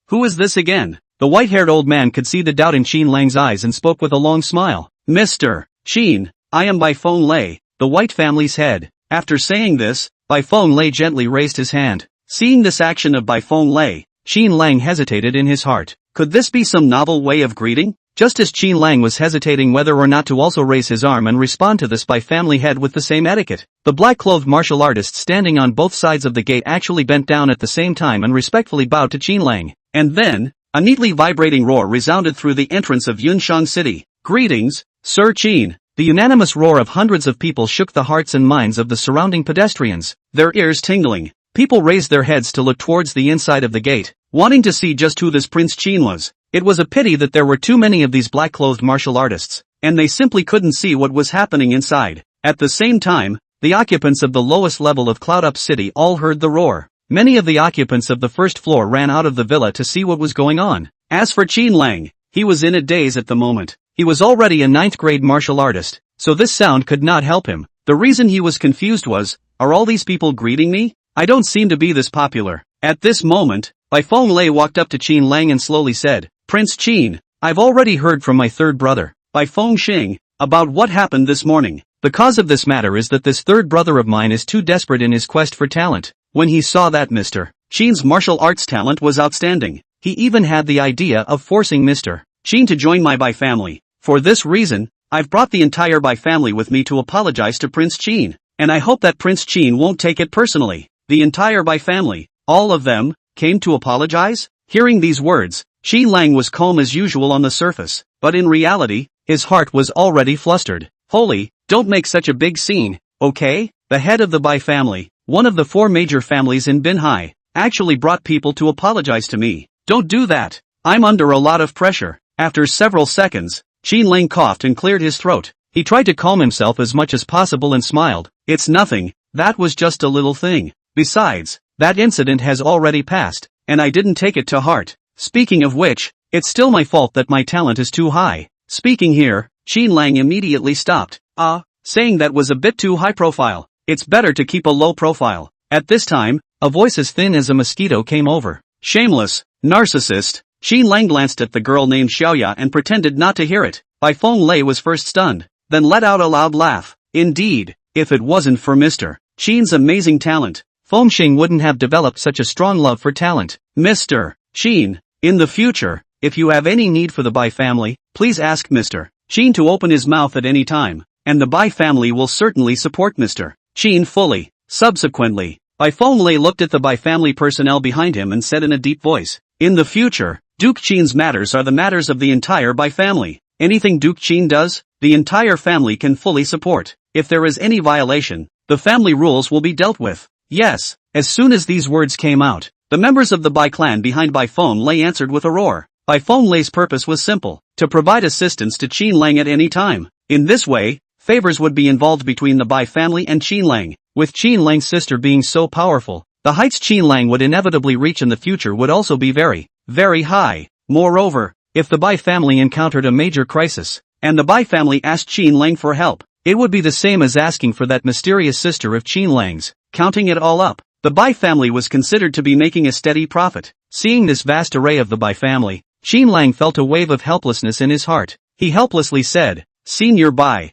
Who is this again? The white-haired old man could see the doubt in Qin Lang's eyes and spoke with a long smile. Mr. Qin, I am Bai Fengxing, the White Family's head. After saying this, Bai Fengxing gently raised his hand. Seeing this action of Bai Fengxing, Qin Lang hesitated in his heart. Could this be some novel way of greeting? Just as Qin Lang was hesitating whether or not to also raise his arm and respond to this Bai family head with the same etiquette, the black-clothed martial artists standing on both sides of the gate actually bent down at the same time and respectfully bowed to Qin Lang. And then, a neatly vibrating roar resounded through the entrance of Yunshang City. Greetings, Sir Qin. The unanimous roar of hundreds of people shook the hearts and minds of the surrounding pedestrians, their ears tingling. People raised their heads to look towards the inside of the gate, wanting to see just who this Prince Qin was. It was a pity that there were too many of these black-clothed martial artists, and they simply couldn't see what was happening inside. At the same time, the occupants of the lowest level of Cloud Up City all heard the roar. Many of the occupants of the first floor ran out of the villa to see what was going on. As for Qin Lang, he was in a daze at the moment. He was already a 9th grade martial artist, so this sound could not help him. The reason he was confused was, are all these people greeting me? I don't seem to be this popular. At this moment, Bai Fengxing walked up to Qin Lang and slowly said, Prince Qin, I've already heard from my third brother, Bai Fengxing, about what happened this morning. The cause of this matter is that this third brother of mine is too desperate in his quest for talent. When he saw that Mr. Qin's martial arts talent was outstanding, he even had the idea of forcing Mr. Qin to join my Bai family. For this reason, I've brought the entire Bai family with me to apologize to Prince Qin, and I hope that Prince Qin won't take it personally. The entire Bai family, all of them, came to apologize? Hearing these words, Qin Lang was calm as usual on the surface, but in reality, his heart was already flustered. Holy, don't make such a big scene, okay? The head of the Bai family, one of the 4 major families in Binhai, actually brought people to apologize to me. Don't do that. I'm under a lot of pressure. After several seconds, Qin Lang coughed and cleared his throat. He tried to calm himself as much as possible and smiled. It's nothing, that was just a little thing. Besides, that incident has already passed, and I didn't take it to heart. Speaking of which, it's still my fault that my talent is too high. Speaking here, Qin Lang immediately stopped. Saying that was a bit too high profile. It's better to keep a low profile. At this time, a voice as thin as a mosquito came over. Shameless, narcissist. Qin Lang glanced at the girl named Xiaoya and pretended not to hear it. Bai Fengxing was first stunned, then let out a loud laugh. Indeed, if it wasn't for Mr. Qin's amazing talent, Fengxing wouldn't have developed such a strong love for talent. Mr. Qin, in the future, if you have any need for the Bai family, please ask Mr. Qin to open his mouth at any time, and the Bai family will certainly support Mr. Qin fully. Subsequently, Bai Fengxing looked at the Bai family personnel behind him and said in a deep voice, in the future, Duke Qin's matters are the matters of the entire Bai family. Anything Duke Qin does, the entire family can fully support. If there is any violation, the family rules will be dealt with. Yes. As soon as these words came out, the members of the Bai clan behind Bai Fengxing answered with a roar. Bai Fengxing's purpose was simple, to provide assistance to Qin Lang at any time. In this way, favors would be involved between the Bai family and Qin Lang. With Qin Lang's sister being so powerful, the heights Qin Lang would inevitably reach in the future would also be very, very high. Moreover, if the Bai family encountered a major crisis, and the Bai family asked Qin Lang for help, It would be the same as asking for that mysterious sister of Qin Lang's. Counting it all up, the Bai family was considered to be making a steady profit. Seeing this vast array of the Bai family, Qin Lang felt a wave of helplessness in his heart. He helplessly said, "Senior Bai,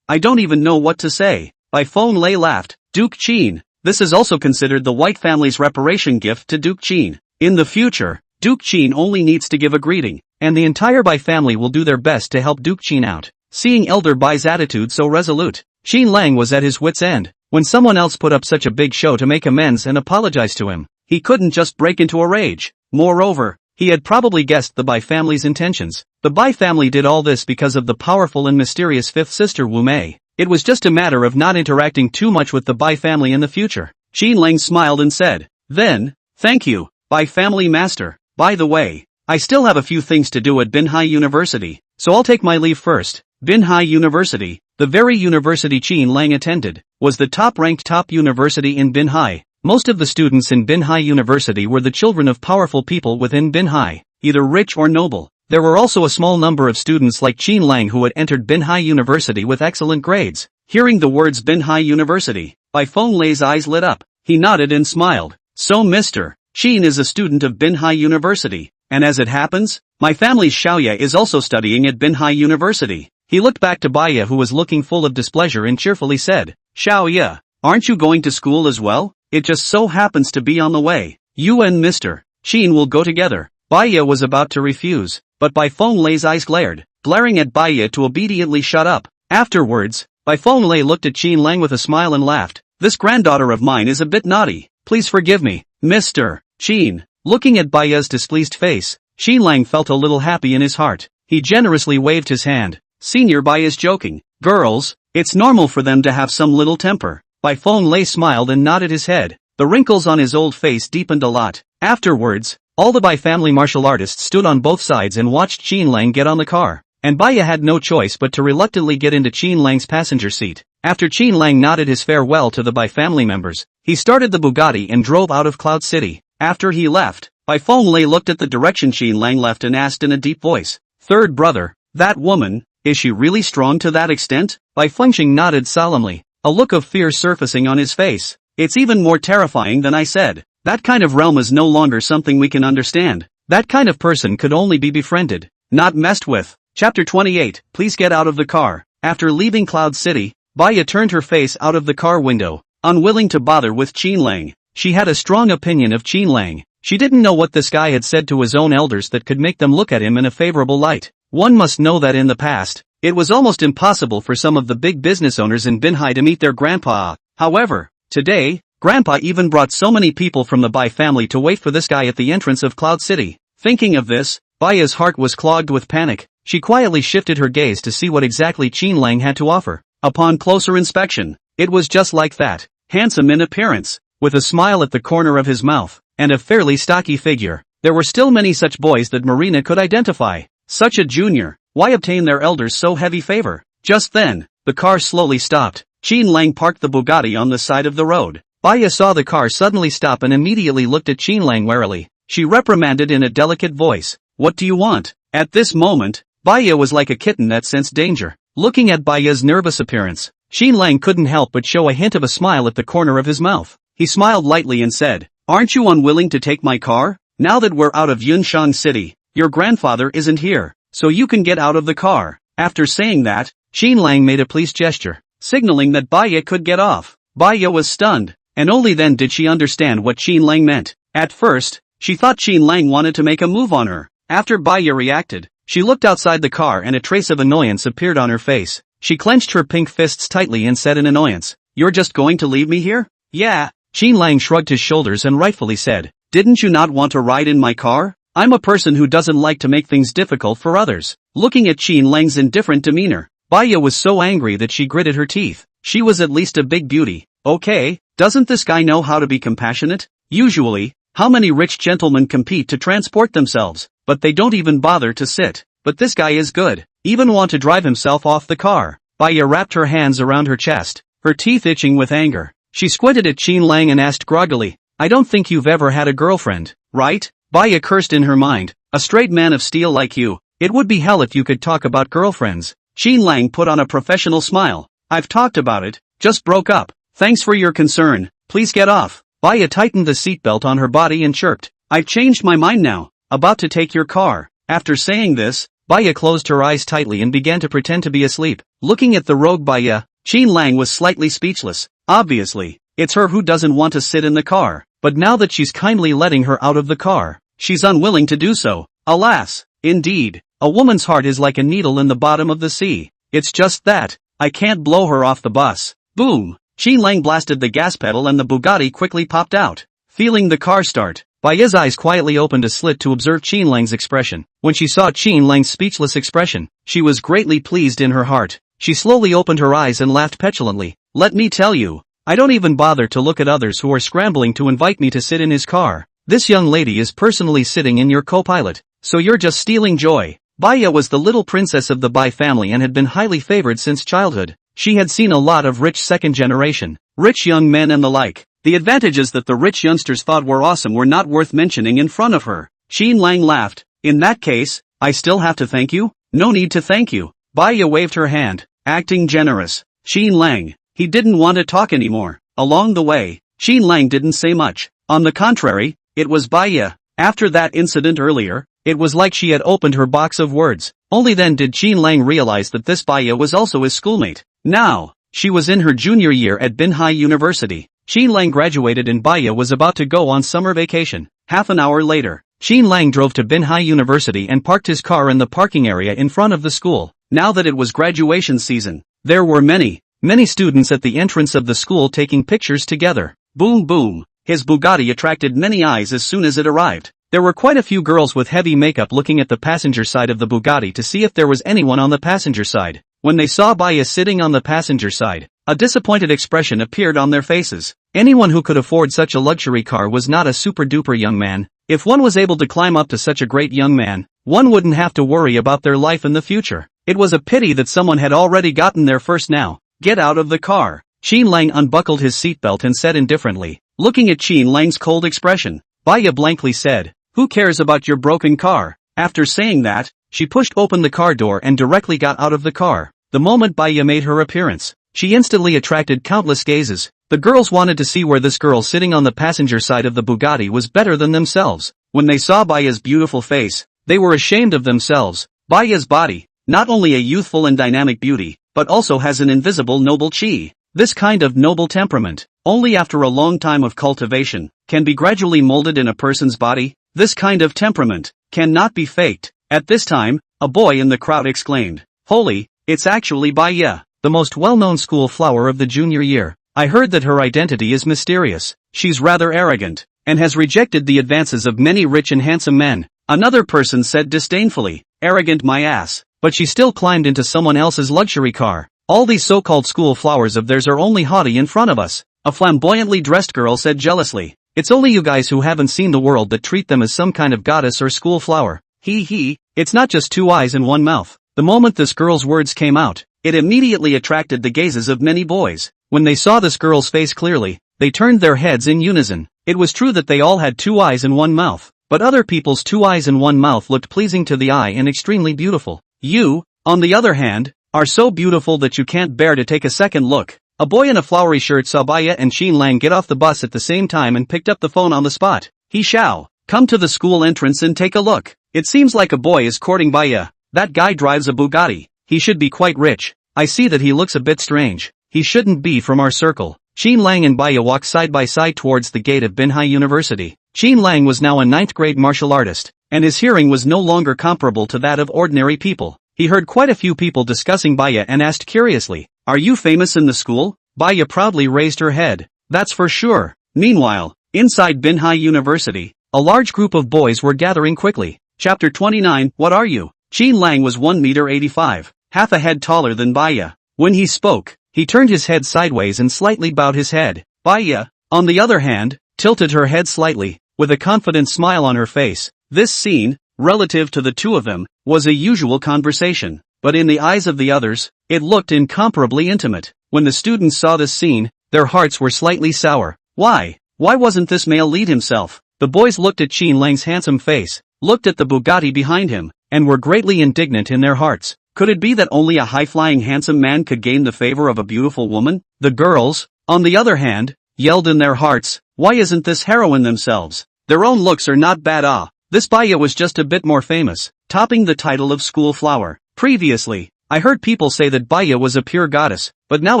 I don't even know what to say." Bai Feng-lei laughed. "Duke Qin, this is also considered the White family's reparation gift to Duke Qin. In the future, Duke Qin only needs to give a greeting, and the entire Bai family will do their best to help Duke Qin out." Seeing Elder Bai's attitude so resolute, Qin Lang was at his wit's end. When someone else put up such a big show to make amends and apologize to him, he couldn't just break into a rage. Moreover, he had probably guessed the Bai family's intentions. The Bai family did all this because of the powerful and mysterious fifth sister Wu Mei. It was just a matter of not interacting too much with the Bai family in the future. Qin Lang smiled and said, "Then, thank you, Bai family master. By the way, I still have a few things to do at Binhai University, so I'll take my leave first." Binhai University, the very university Qin Lang attended, was the top-ranked top university in Binhai. Most of the students in Binhai University were the children of powerful people within Binhai, either rich or noble. There were also a small number of students like Qin Lang who had entered Binhai University with excellent grades. Hearing the words Binhai University, Bai Feng-lei's eyes lit up. He nodded and smiled. "So Mr. Qin is a student of Binhai University, and as it happens, my family's Xiaoye is also studying at Binhai University." He looked back to Baiya, who was looking full of displeasure, and cheerfully said, "Xiaoye, aren't you going to school as well? It just so happens to be on the way. You and Mr. Qin will go together." Baiya was about to refuse, but Bai Feng-lei's eyes glaring at Baiya to obediently shut up. Afterwards, Bai Feng-lei looked at Qin Lang with a smile and laughed. "This granddaughter of mine is a bit naughty. Please forgive me, Mr. Qin." Looking at Baiya's displeased face, Qin Lang felt a little happy in his heart. He generously waved his hand. "Senior Bai is joking. Girls, it's normal for them to have some little temper." Bai Feng-lei smiled and nodded his head. The wrinkles on his old face deepened a lot. Afterwards, all the Bai family martial artists stood on both sides and watched Qin Lang get on the car, and Baiya had no choice but to reluctantly get into Qin Lang's passenger seat. After Qin Lang nodded his farewell to the Bai family members, he started the Bugatti and drove out of Cloud City. After he left, Bai Feng-lei looked at the direction Qin Lang left and asked in a deep voice, "Third brother, that woman, is she really strong to that extent?" Bai Fengqing nodded solemnly, a look of fear surfacing on his face. "It's even more terrifying than I said. That kind of realm is no longer something we can understand. That kind of person could only be befriended, not messed with." Chapter 28, Please get out of the car. After leaving Cloud City, Baiya turned her face out of the car window, unwilling to bother with Qin Lang. She had a strong opinion of Qin Lang. She didn't know what this guy had said to his own elders that could make them look at him in a favorable light. One must know that in the past, it was almost impossible for some of the big business owners in Binhai to meet their grandpa. However, today, Grandpa even brought so many people from the Bai family to wait for this guy at the entrance of Cloud City. Thinking of this, Baiya's heart was clogged with panic. She quietly shifted her gaze to see what exactly Qin Lang had to offer. Upon closer inspection, it was just like that. Handsome in appearance, with a smile at the corner of his mouth, and a fairly stocky figure. There were still many such boys that Marina could identify. Such a junior, why obtain their elders so heavy favor? Just then, the car slowly stopped. Qin Lang parked the Bugatti on the side of the road. Baiya saw the car suddenly stop and immediately looked at Qin Lang warily. She reprimanded in a delicate voice, "What do you want?" At this moment, Baiya was like a kitten that sensed danger. Looking at Baiya's nervous appearance, Qin Lang couldn't help but show a hint of a smile at the corner of his mouth. He smiled lightly and said, "Aren't you unwilling to take my car? Now that we're out of Yunshan City, your grandfather isn't here, so you can get out of the car." After saying that, Qin Lang made a pleased gesture, signaling that Baiya could get off. Baiya was stunned, and only then did she understand what Qin Lang meant. At first, she thought Qin Lang wanted to make a move on her. After Baiya reacted, she looked outside the car and a trace of annoyance appeared on her face. She clenched her pink fists tightly and said in annoyance, "You're just going to leave me here?" "Yeah." Qin Lang shrugged his shoulders and rightfully said, "Didn't you not want to ride in my car? I'm a person who doesn't like to make things difficult for others." Looking at Qin Lang's indifferent demeanor, Baiya was so angry that she gritted her teeth. She was at least a big beauty. Okay, doesn't this guy know how to be compassionate? Usually, how many rich gentlemen compete to transport themselves, but they don't even bother to sit. But this guy is good, even want to drive himself off the car. Baiya wrapped her hands around her chest, her teeth itching with anger. She squinted at Qin Lang and asked groggily, "I don't think you've ever had a girlfriend, right?" Baiya cursed in her mind, "A straight man of steel like you, it would be hell if you could talk about girlfriends." Qin Lang put on a professional smile. I've talked about it, just broke up. Thanks for your concern, please get off. Baya tightened the seatbelt on her body and chirped. I've changed my mind now, about to take your car. After saying this, Baya closed her eyes tightly and began to pretend to be asleep. Looking at the rogue Baya, Qin Lang was slightly speechless. Obviously, it's her who doesn't want to sit in the car, but now that she's kindly letting her out of the car, she's unwilling to do so. Alas, indeed, a woman's heart is like a needle in the bottom of the sea. It's just that, I can't blow her off the bus. Boom! Qin Lang blasted the gas pedal and the Bugatti quickly popped out. Feeling the car start, Baya's eyes quietly opened a slit to observe Qin Lang's expression. When she saw Qin Lang's speechless expression, she was greatly pleased in her heart. She slowly opened her eyes and laughed petulantly. Let me tell you, I don't even bother to look at others who are scrambling to invite me to sit in his car. This young lady is personally sitting in your co-pilot, so you're just stealing joy. Baya was the little princess of the Bai family and had been highly favored since childhood. She had seen a lot of rich second-generation, rich young men and the like. The advantages that the rich youngsters thought were awesome were not worth mentioning in front of her. Qin Lang laughed. In that case, I still have to thank you? No need to thank you. Baya waved her hand, acting generous. Qin Lang, he didn't want to talk anymore. Along the way, Qin Lang didn't say much. On the contrary, it was Baya. After that incident earlier, it was like she had opened her box of words. Only then did Qin Lang realize that this Baya was also his schoolmate. Now, she was in her junior year at Binhai University. Qin Lang graduated and Baya was about to go on summer vacation. Half an hour later, Qin Lang drove to Binhai University and parked his car in the parking area in front of the school. Now that it was graduation season, there were many students at the entrance of the school taking pictures together. Boom boom. His Bugatti attracted many eyes as soon as it arrived. There were quite a few girls with heavy makeup looking at the passenger side of the Bugatti to see if there was anyone on the passenger side. When they saw Baya sitting on the passenger side, a disappointed expression appeared on their faces. Anyone who could afford such a luxury car was not a super-duper young man. If one was able to climb up to such a great young man, one wouldn't have to worry about their life in the future. It was a pity that someone had already gotten there first now. Get out of the car. Qin Lang unbuckled his seatbelt and said indifferently. Looking at Qin Lang's cold expression, Baya blankly said, "Who cares about your broken car?" After saying that, she pushed open the car door and directly got out of the car. The moment Baya made her appearance, she instantly attracted countless gazes. The girls wanted to see where this girl sitting on the passenger side of the Bugatti was better than themselves. When they saw Baya's beautiful face, they were ashamed of themselves. Baya's body, not only a youthful and dynamic beauty, but also has an invisible noble chi. This kind of noble temperament, only after a long time of cultivation, can be gradually molded in a person's body. This kind of temperament cannot be faked. At this time, a boy in the crowd exclaimed, "Holy, it's actually Baya, the most well-known school flower of the junior year. I heard that her identity is mysterious. She's rather arrogant, and has rejected the advances of many rich and handsome men." Another person said disdainfully, "Arrogant my ass, but she still climbed into someone else's luxury car. All these so-called school flowers of theirs are only haughty in front of us." A flamboyantly dressed girl said jealously, "It's only you guys who haven't seen the world that treat them as some kind of goddess or school flower. He, it's not just two eyes and one mouth." The moment this girl's words came out, it immediately attracted the gazes of many boys. When they saw this girl's face clearly, they turned their heads in unison. It was true that they all had two eyes and one mouth, but other people's two eyes and one mouth looked pleasing to the eye and extremely beautiful. You, on the other hand, are so beautiful that you can't bear to take a second look. A boy in a flowery shirt saw Baya and Qin Lang get off the bus at the same time and picked up the phone on the spot. "He Shao, come to the school entrance and take a look. It seems like a boy is courting Baya. That guy drives a Bugatti. He should be quite rich. I see that he looks a bit strange. He shouldn't be from our circle." Qin Lang and Baya walked side by side towards the gate of Binhai University. Qin Lang was now a 9th grade martial artist, and his hearing was no longer comparable to that of ordinary people. He heard quite a few people discussing Baya and asked curiously, "Are you famous in the school?" Baya proudly raised her head. "That's for sure." Meanwhile, inside Binhai University, a large group of boys were gathering quickly. Chapter 29, What are you? Qin Lang was 1 meter 85, half a head taller than Baya. When he spoke, he turned his head sideways and slightly bowed his head. Baya, on the other hand, tilted her head slightly, with a confident smile on her face. This scene, relative to the two of them, was a usual conversation, but in the eyes of the others, it looked incomparably intimate. When the students saw this scene, their hearts were slightly sour. Why wasn't this male lead himself? The boys looked at Qin Lang's handsome face, looked at the Bugatti behind him, and were greatly indignant in their hearts. Could it be that only a high-flying handsome man could gain the favor of a beautiful woman? The girls, on the other hand, yelled in their hearts, why isn't this heroine themselves? Their own looks are not bad. This Baya was just a bit more famous, topping the title of school flower. Previously, I heard people say that Baya was a pure goddess, but now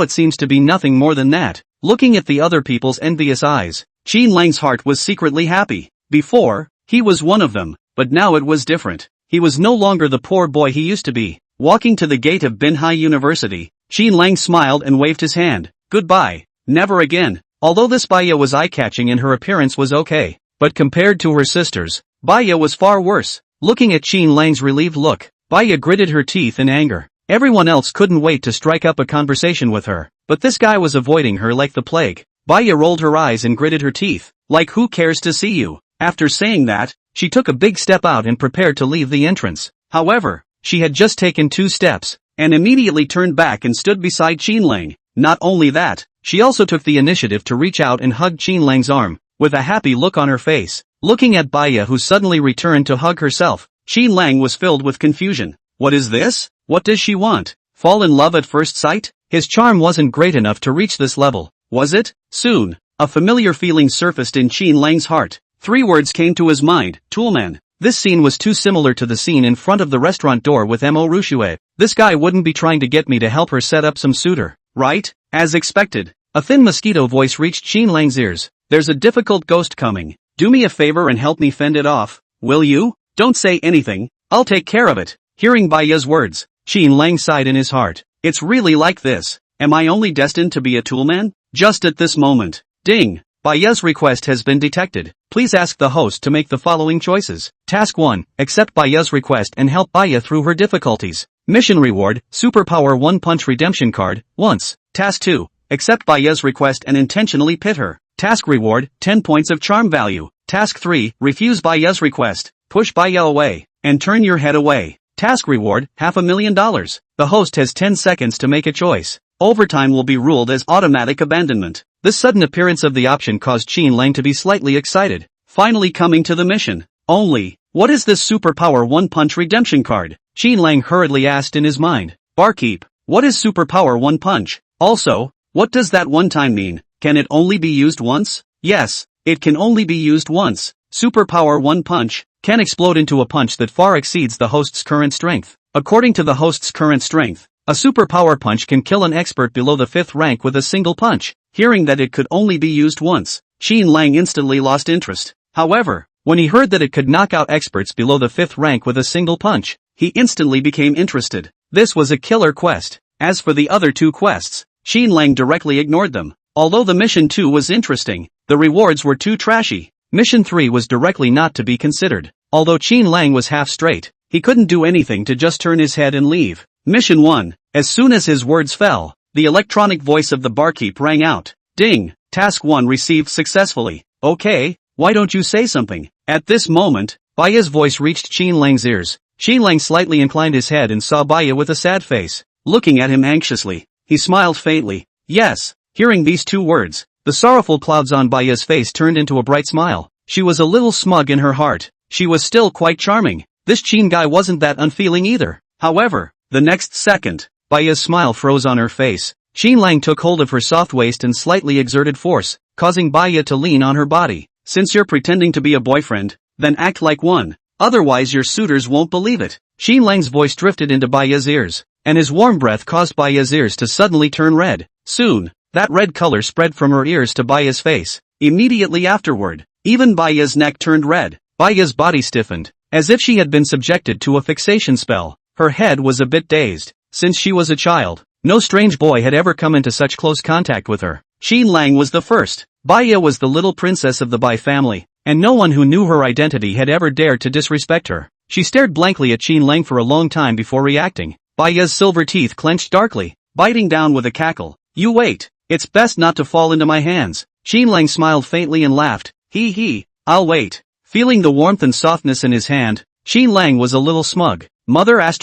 it seems to be nothing more than that. Looking at the other people's envious eyes, Qin Lang's heart was secretly happy. Before, he was one of them, but now it was different. He was no longer the poor boy he used to be. Walking to the gate of Binhai University, Qin Lang smiled and waved his hand. Goodbye, never again. Although this Baya was eye-catching and her appearance was okay, but compared to her sisters, Baya was far worse. Looking at Qin Lang's relieved look, Baya gritted her teeth in anger. Everyone else couldn't wait to strike up a conversation with her, but this guy was avoiding her like the plague. Baya rolled her eyes and gritted her teeth, like who cares to see you. After saying that, she took a big step out and prepared to leave the entrance. However, she had just taken 2 steps, and immediately turned back and stood beside Qin Lang. Not only that, she also took the initiative to reach out and hug Qin Lang's arm, with a happy look on her face. Looking at Baya who suddenly returned to hug herself, Qin Lang was filled with confusion. What is this? What does she want? Fall in love at first sight? His charm wasn't great enough to reach this level, was it? Soon, a familiar feeling surfaced in Qin Lang's heart. 3 words came to his mind, toolman. This scene was too similar to the scene in front of the restaurant door with Mo Rushue. This guy wouldn't be trying to get me to help her set up some suitor, right? As expected, a thin mosquito voice reached Qin Lang's ears. There's a difficult ghost coming. Do me a favor and help me fend it off, will you? Don't say anything, I'll take care of it. Hearing Baya's words, Qin Lang sighed in his heart. It's really like this. Am I only destined to be a toolman? Just at this moment, ding, Baya's request has been detected. Please ask the host to make the following choices. Task 1, accept Baya's request and help Baya through her difficulties. Mission reward, superpower 1 punch redemption card, once. Task 2, accept Baya's request and intentionally pit her. Task reward, 10 points of charm value. Task 3, refuse Baya's request, push Baya away, and turn your head away. Task reward, $500,000. The host has 10 seconds to make a choice. Overtime will be ruled as automatic abandonment. This sudden appearance of the option caused Qin Lang to be slightly excited. Finally coming to the mission. Only, what is this superpower 1 punch redemption card? Qin Lang hurriedly asked in his mind. Barkeep, what is superpower 1 punch? Also, what does that one time mean? Can it only be used once? Yes, it can only be used once. Superpower 1 punch can explode into a punch that far exceeds the host's current strength. According to the host's current strength, a superpower punch can kill an expert below the 5th rank with a single punch. Hearing that it could only be used once, Qin Lang instantly lost interest. However, when he heard that it could knock out experts below the 5th rank with a single punch, he instantly became interested. This was a killer quest. As for the other 2 quests, Qin Lang directly ignored them. Although the mission 2 was interesting, the rewards were too trashy. Mission 3 was directly not to be considered. Although Qin Lang was half straight, he couldn't do anything to just turn his head and leave. Mission 1. As soon as his words fell, the electronic voice of the barkeep rang out. Ding! Task 1 received successfully. Okay, why don't you say something? At this moment, Baya's voice reached Qin Lang's ears. Qin Lang slightly inclined his head and saw Baya with a sad face. Looking at him anxiously, he smiled faintly. Yes. Hearing these 2 words, the sorrowful clouds on Baya's face turned into a bright smile. She was a little smug in her heart. She was still quite charming. This Qin guy wasn't that unfeeling either. However, the next second, Baya's smile froze on her face. Qin Lang took hold of her soft waist and slightly exerted force, causing Baya to lean on her body. Since you're pretending to be a boyfriend, then act like one. Otherwise your suitors won't believe it. Qin Lang's voice drifted into Baya's ears, and his warm breath caused Baya's ears to suddenly turn red. Soon, that red color spread from her ears to Baya's face. Immediately afterward, even Baya's neck turned red. Baya's body stiffened, as if she had been subjected to a fixation spell. Her head was a bit dazed. Since she was a child, no strange boy had ever come into such close contact with her. Qin Lang was the first. Baya was the little princess of the Bai family, and no one who knew her identity had ever dared to disrespect her. She stared blankly at Qin Lang for a long time before reacting. Baya's silver teeth clenched darkly, biting down with a cackle. You wait. It's best not to fall into my hands. Qin Lang smiled faintly and laughed. Hee, I'll wait. Feeling the warmth and softness in his hand, Qin Lang was a little smug. Mother *******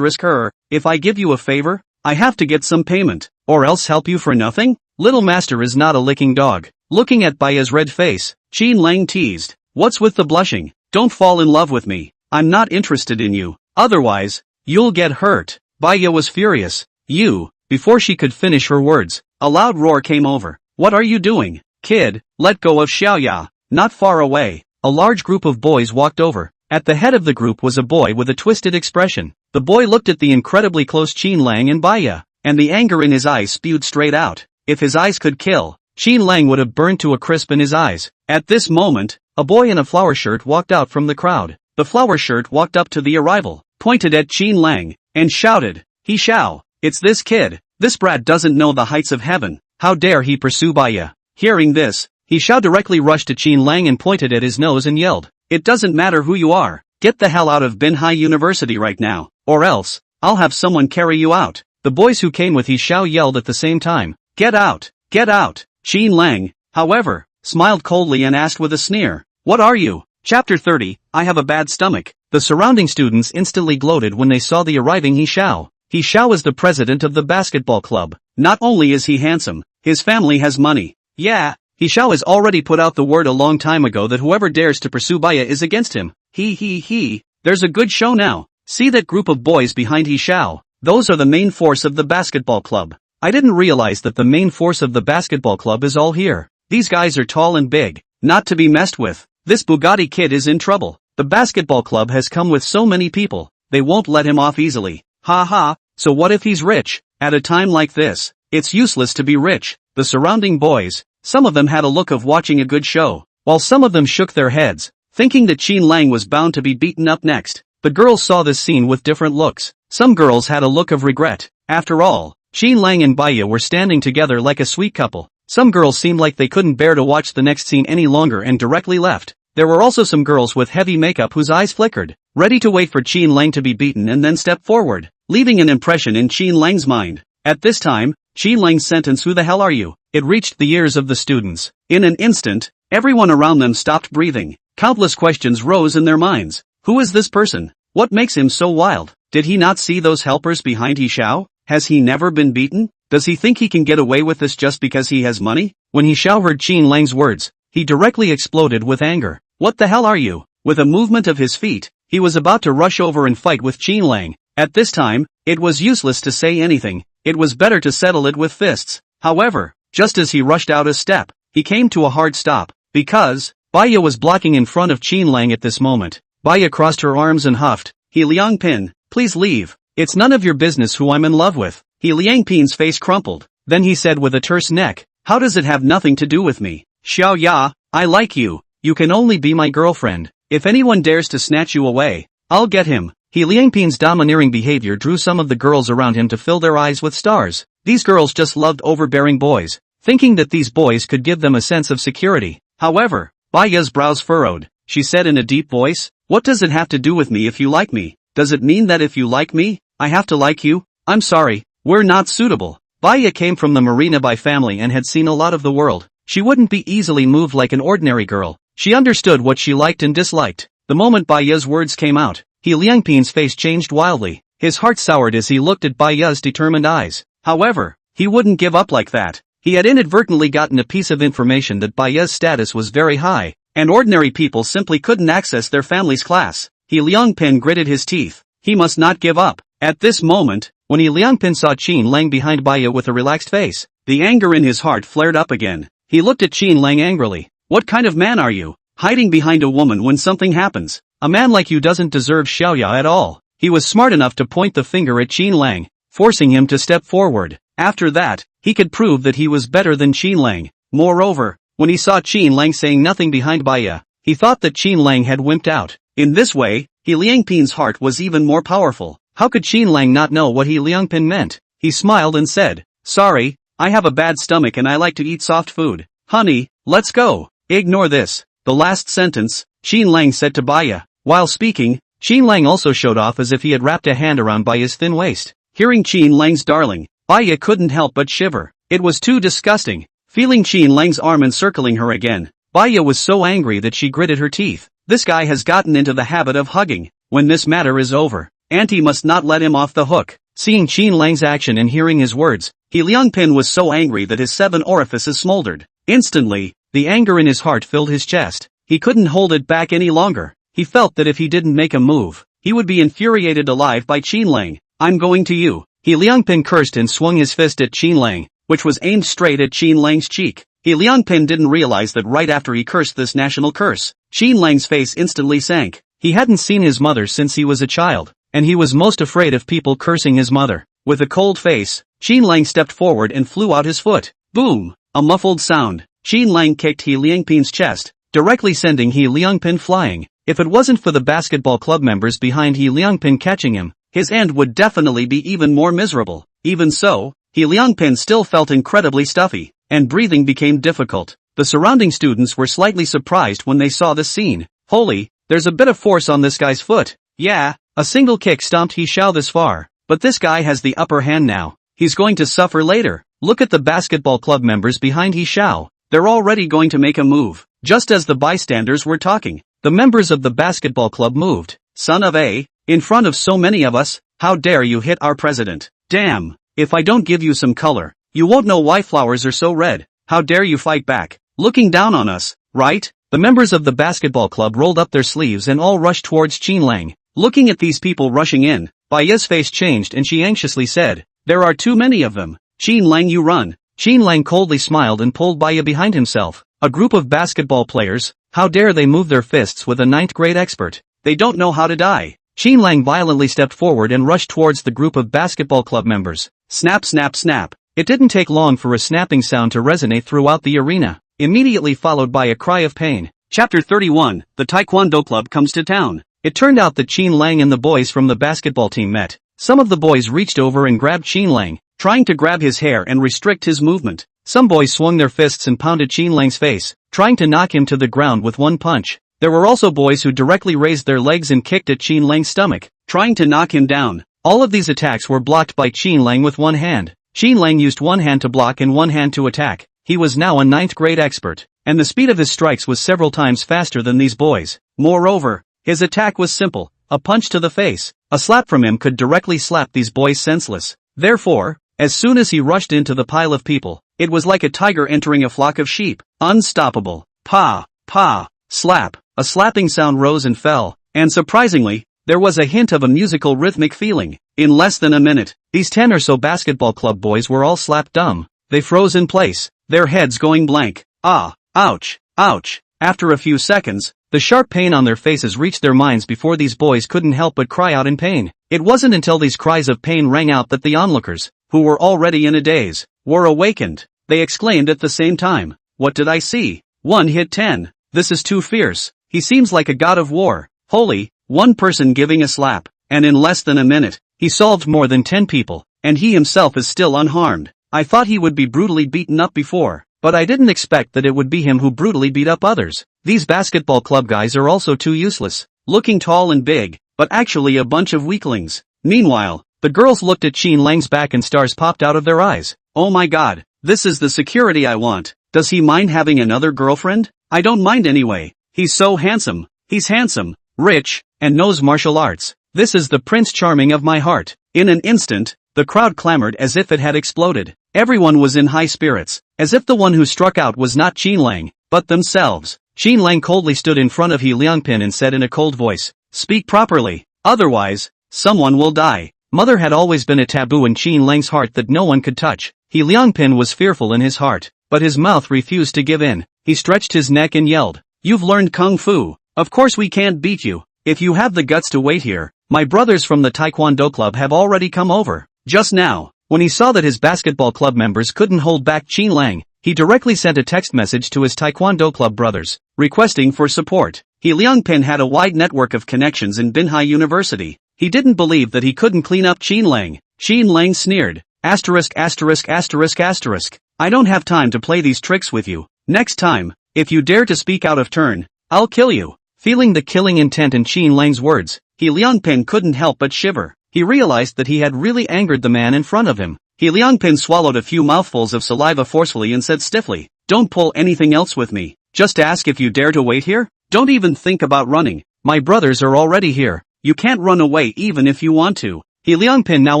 her, if I give you a favor, I have to get some payment, or else help you for nothing? Little master is not a licking dog. Looking at Baya's red face, Qin Lang teased. What's with the blushing? Don't fall in love with me. I'm not interested in you. Otherwise, You'll get hurt. Baya was furious. You. Before she could finish her words, a loud roar came over. What are you doing? Kid, let go of Xiaoya. Not far away, a large group of boys walked over. At the head of the group was a boy with a twisted expression. The boy looked at the incredibly close Qin Lang and Baya, and the anger in his eyes spewed straight out. If his eyes could kill, Qin Lang would have burned to a crisp in his eyes. At this moment, a boy in a flower shirt walked out from the crowd. The flower shirt walked up to the arrival, pointed at Qin Lang, and shouted, "He Shao, it's this kid. This brat doesn't know the heights of heaven. How dare he pursue Baya?" Hearing this, He Shao directly rushed to Qin Lang and pointed at his nose and yelled, "It doesn't matter who you are. Get the hell out of Binhai University right now, or else, I'll have someone carry you out." The boys who came with He Shao yelled at the same time, "Get out! Get out!" Qin Lang, however, smiled coldly and asked with a sneer, "What are you?" Chapter 30, I have a bad stomach. The surrounding students instantly gloated when they saw the arriving He Shao. He Shao is the president of the basketball club. Not only is he handsome, his family has money. Yeah, He Shao has already put out the word a long time ago that whoever dares to pursue Baya is against him. There's a good show now. See that group of boys behind He Shao? Those are the main force of the basketball club. I didn't realize that the main force of the basketball club is all here. These guys are tall and big, not to be messed with. This Bugatti kid is in trouble. The basketball club has come with so many people, they won't let him off easily. So what if he's rich? At a time like this, it's useless to be rich. The surrounding boys, some of them had a look of watching a good show, while some of them shook their heads, thinking that Qin Lang was bound to be beaten up next. The girls saw this scene with different looks. Some girls had a look of regret. After all, Qin Lang and Baya were standing together like a sweet couple. Some girls seemed like they couldn't bear to watch the next scene any longer and directly left. There were also some girls with heavy makeup whose eyes flickered, ready to wait for Qin Lang to be beaten and then step forward, leaving an impression in Qin Lang's mind. At this time, Qin Lang's sentence, "Who the hell are you?" It reached the ears of the students. In an instant, everyone around them stopped breathing. Countless questions rose in their minds. Who is this person? What makes him so wild? Did he not see those helpers behind He Shao? Has he never been beaten? Does he think he can get away with this just because he has money? When He Shao heard Qin Lang's words, he directly exploded with anger. What the hell are you? With a movement of his feet, he was about to rush over and fight with Qin Lang. At this time, it was useless to say anything. It was better to settle it with fists. However, just as he rushed out a step, he came to a hard stop, because Baya was blocking in front of Qin Lang at this moment. Baya crossed her arms and huffed, "He Liangpin, please leave. It's none of your business who I'm in love with." He Liangpin's face crumpled. Then he said with a terse neck, "How does it have nothing to do with me? Xiao Ya, I like you. You can only be my girlfriend. If anyone dares to snatch you away, I'll get him." He Liangpin's domineering behavior drew some of the girls around him to fill their eyes with stars. These girls just loved overbearing boys, thinking that these boys could give them a sense of security. However, Baya's brows furrowed. She said in a deep voice, "What does it have to do with me if you like me? Does it mean that if you like me, I have to like you? I'm sorry, we're not suitable." Baya came from the marina by family and had seen a lot of the world. She wouldn't be easily moved like an ordinary girl. She understood what she liked and disliked. The moment Baya's words came out, He Liangpin's face changed wildly. His heart soured as he looked at Baya's determined eyes. However, he wouldn't give up like that. He had inadvertently gotten a piece of information that Baya's status was very high, and ordinary people simply couldn't access their family's class. He Liangpin gritted his teeth. He must not give up. At this moment, when He Liangpin saw Qin Lang behind Baya with a relaxed face, the anger in his heart flared up again. He looked at Qin Lang angrily. "What kind of man are you? Hiding behind a woman when something happens? A man like you doesn't deserve Xiaoya at all." He was smart enough to point the finger at Qin Lang, forcing him to step forward. After that, he could prove that he was better than Qin Lang. Moreover, when he saw Qin Lang saying nothing behind Baya, he thought that Qin Lang had wimped out. In this way, He Liangpin's heart was even more powerful. How could Qin Lang not know what He Liangpin meant? He smiled and said, "Sorry, I have a bad stomach and I like to eat soft food. Honey, let's go." "Ignore this." The last sentence, Qin Lang said to Baya. While speaking, Qin Lang also showed off as if he had wrapped a hand around Baya's thin waist. Hearing Qin Lang's darling, Baya couldn't help but shiver. It was too disgusting. Feeling Qin Lang's arm encircling her again, Baya was so angry that she gritted her teeth. This guy has gotten into the habit of hugging. When this matter is over, Auntie must not let him off the hook. Seeing Qin Lang's action and hearing his words, He Liangpin was so angry that his 7 orifices smoldered. Instantly, the anger in his heart filled his chest. He couldn't hold it back any longer. He felt that if he didn't make a move, he would be infuriated alive by Qin Lang. I'm going to you. He Liangpin cursed and swung his fist at Qin Lang, which was aimed straight at Qin Lang's cheek. He Liangpin didn't realize that right after he cursed this national curse, Qin Lang's face instantly sank. He hadn't seen his mother since he was a child, and he was most afraid of people cursing his mother. With a cold face, Qin Lang stepped forward and flew out his foot. Boom! A muffled sound. Qin Lang kicked He Liangpin's chest, directly sending He Liangpin flying. If it wasn't for the basketball club members behind He Liangpin catching him, his end would definitely be even more miserable. Even so, He Liangpin still felt incredibly stuffy, and breathing became difficult. The surrounding students were slightly surprised when they saw this scene. Holy, there's a bit of force on this guy's foot. Yeah, a single kick stomped He Shao this far, but this guy has the upper hand now. He's going to suffer later. Look at the basketball club members behind He Shao. They're already going to make a move. Just as the bystanders were talking, the members of the basketball club moved. Son of a, in front of so many of us, how dare you hit our president? Damn, if I don't give you some color, you won't know why flowers are so red. How dare you fight back? Looking down on us, right? The members of the basketball club rolled up their sleeves and all rushed towards Qin Lang. Looking at these people rushing in, Baiya's face changed and she anxiously said, there are too many of them. Qin Lang, you run. Qin Lang coldly smiled and pulled Baiya behind himself. A group of basketball players, how dare they move their fists with a 9th grade expert? They don't know how to die. Qin Lang violently stepped forward and rushed towards the group of basketball club members. Snap, snap, snap. It didn't take long for a snapping sound to resonate throughout the arena, immediately followed by a cry of pain. Chapter 31, the Taekwondo club comes to town. It turned out that Qin Lang and the boys from the basketball team met. Some of the boys reached over and grabbed Qin Lang, trying to grab his hair and restrict his movement. Some boys swung their fists and pounded Qin Lang's face, trying to knock him to the ground with one punch. There were also boys who directly raised their legs and kicked at Qin Lang's stomach, trying to knock him down. All of these attacks were blocked by Qin Lang with one hand. Qin Lang used one hand to block and one hand to attack. He was now a 9th grade expert, and the speed of his strikes was several times faster than these boys. Moreover, his attack was simple, a punch to the face. A slap from him could directly slap these boys senseless. Therefore, as soon as he rushed into the pile of people, it was like a tiger entering a flock of sheep. Unstoppable. Pa, pa, slap. A slapping sound rose and fell, and surprisingly, there was a hint of a musical rhythmic feeling. In less than a minute, these 10 or so basketball club boys were all slapped dumb. They froze in place, their heads going blank. Ah, ouch, ouch. After a few seconds, the sharp pain on their faces reached their minds before these boys couldn't help but cry out in pain. It wasn't until these cries of pain rang out that the onlookers, who were already in a daze, were awakened. They exclaimed at the same time, what did I see? One hit 10. This is too fierce. He seems like a god of war. Holy, one person giving a slap, and in less than a minute, he solved more than 10 people, and he himself is still unharmed. I thought he would be brutally beaten up before, but I didn't expect that it would be him who brutally beat up others. These basketball club guys are also too useless, looking tall and big, but actually a bunch of weaklings. Meanwhile, the girls looked at Qin Lang's back and stars popped out of their eyes. Oh my god, this is the security I want. Does he mind having another girlfriend? I don't mind anyway. He's so handsome. He's handsome, rich, and knows martial arts. This is the Prince Charming of my heart. In an instant, the crowd clamored as if it had exploded. Everyone was in high spirits, as if the one who struck out was not Qin Lang, but themselves. Qin Lang coldly stood in front of He Liangpin and said in a cold voice, speak properly, otherwise, someone will die. Mother had always been a taboo in Qin Lang's heart that no one could touch. He Liangpin was fearful in his heart, but his mouth refused to give in. He stretched his neck and yelled, you've learned kung fu. Of course we can't beat you. If you have the guts to wait here, my brothers from the Taekwondo club have already come over. Just now, when he saw that his basketball club members couldn't hold back Qin Lang, he directly sent a text message to his Taekwondo club brothers, requesting for support. He Liangpin had a wide network of connections in Binhai University. He didn't believe that he couldn't clean up Qin Lang. Qin Lang sneered, asterisk asterisk asterisk asterisk. I don't have time to play these tricks with you. Next time, if you dare to speak out of turn, I'll kill you. Feeling the killing intent in Qin Lang's words, He Liangpin couldn't help but shiver. He realized that he had really angered the man in front of him. He Liangpin swallowed a few mouthfuls of saliva forcefully and said stiffly, don't pull anything else with me. Just ask if you dare to wait here? Don't even think about running. My brothers are already here. You can't run away even if you want to. He Liangpin now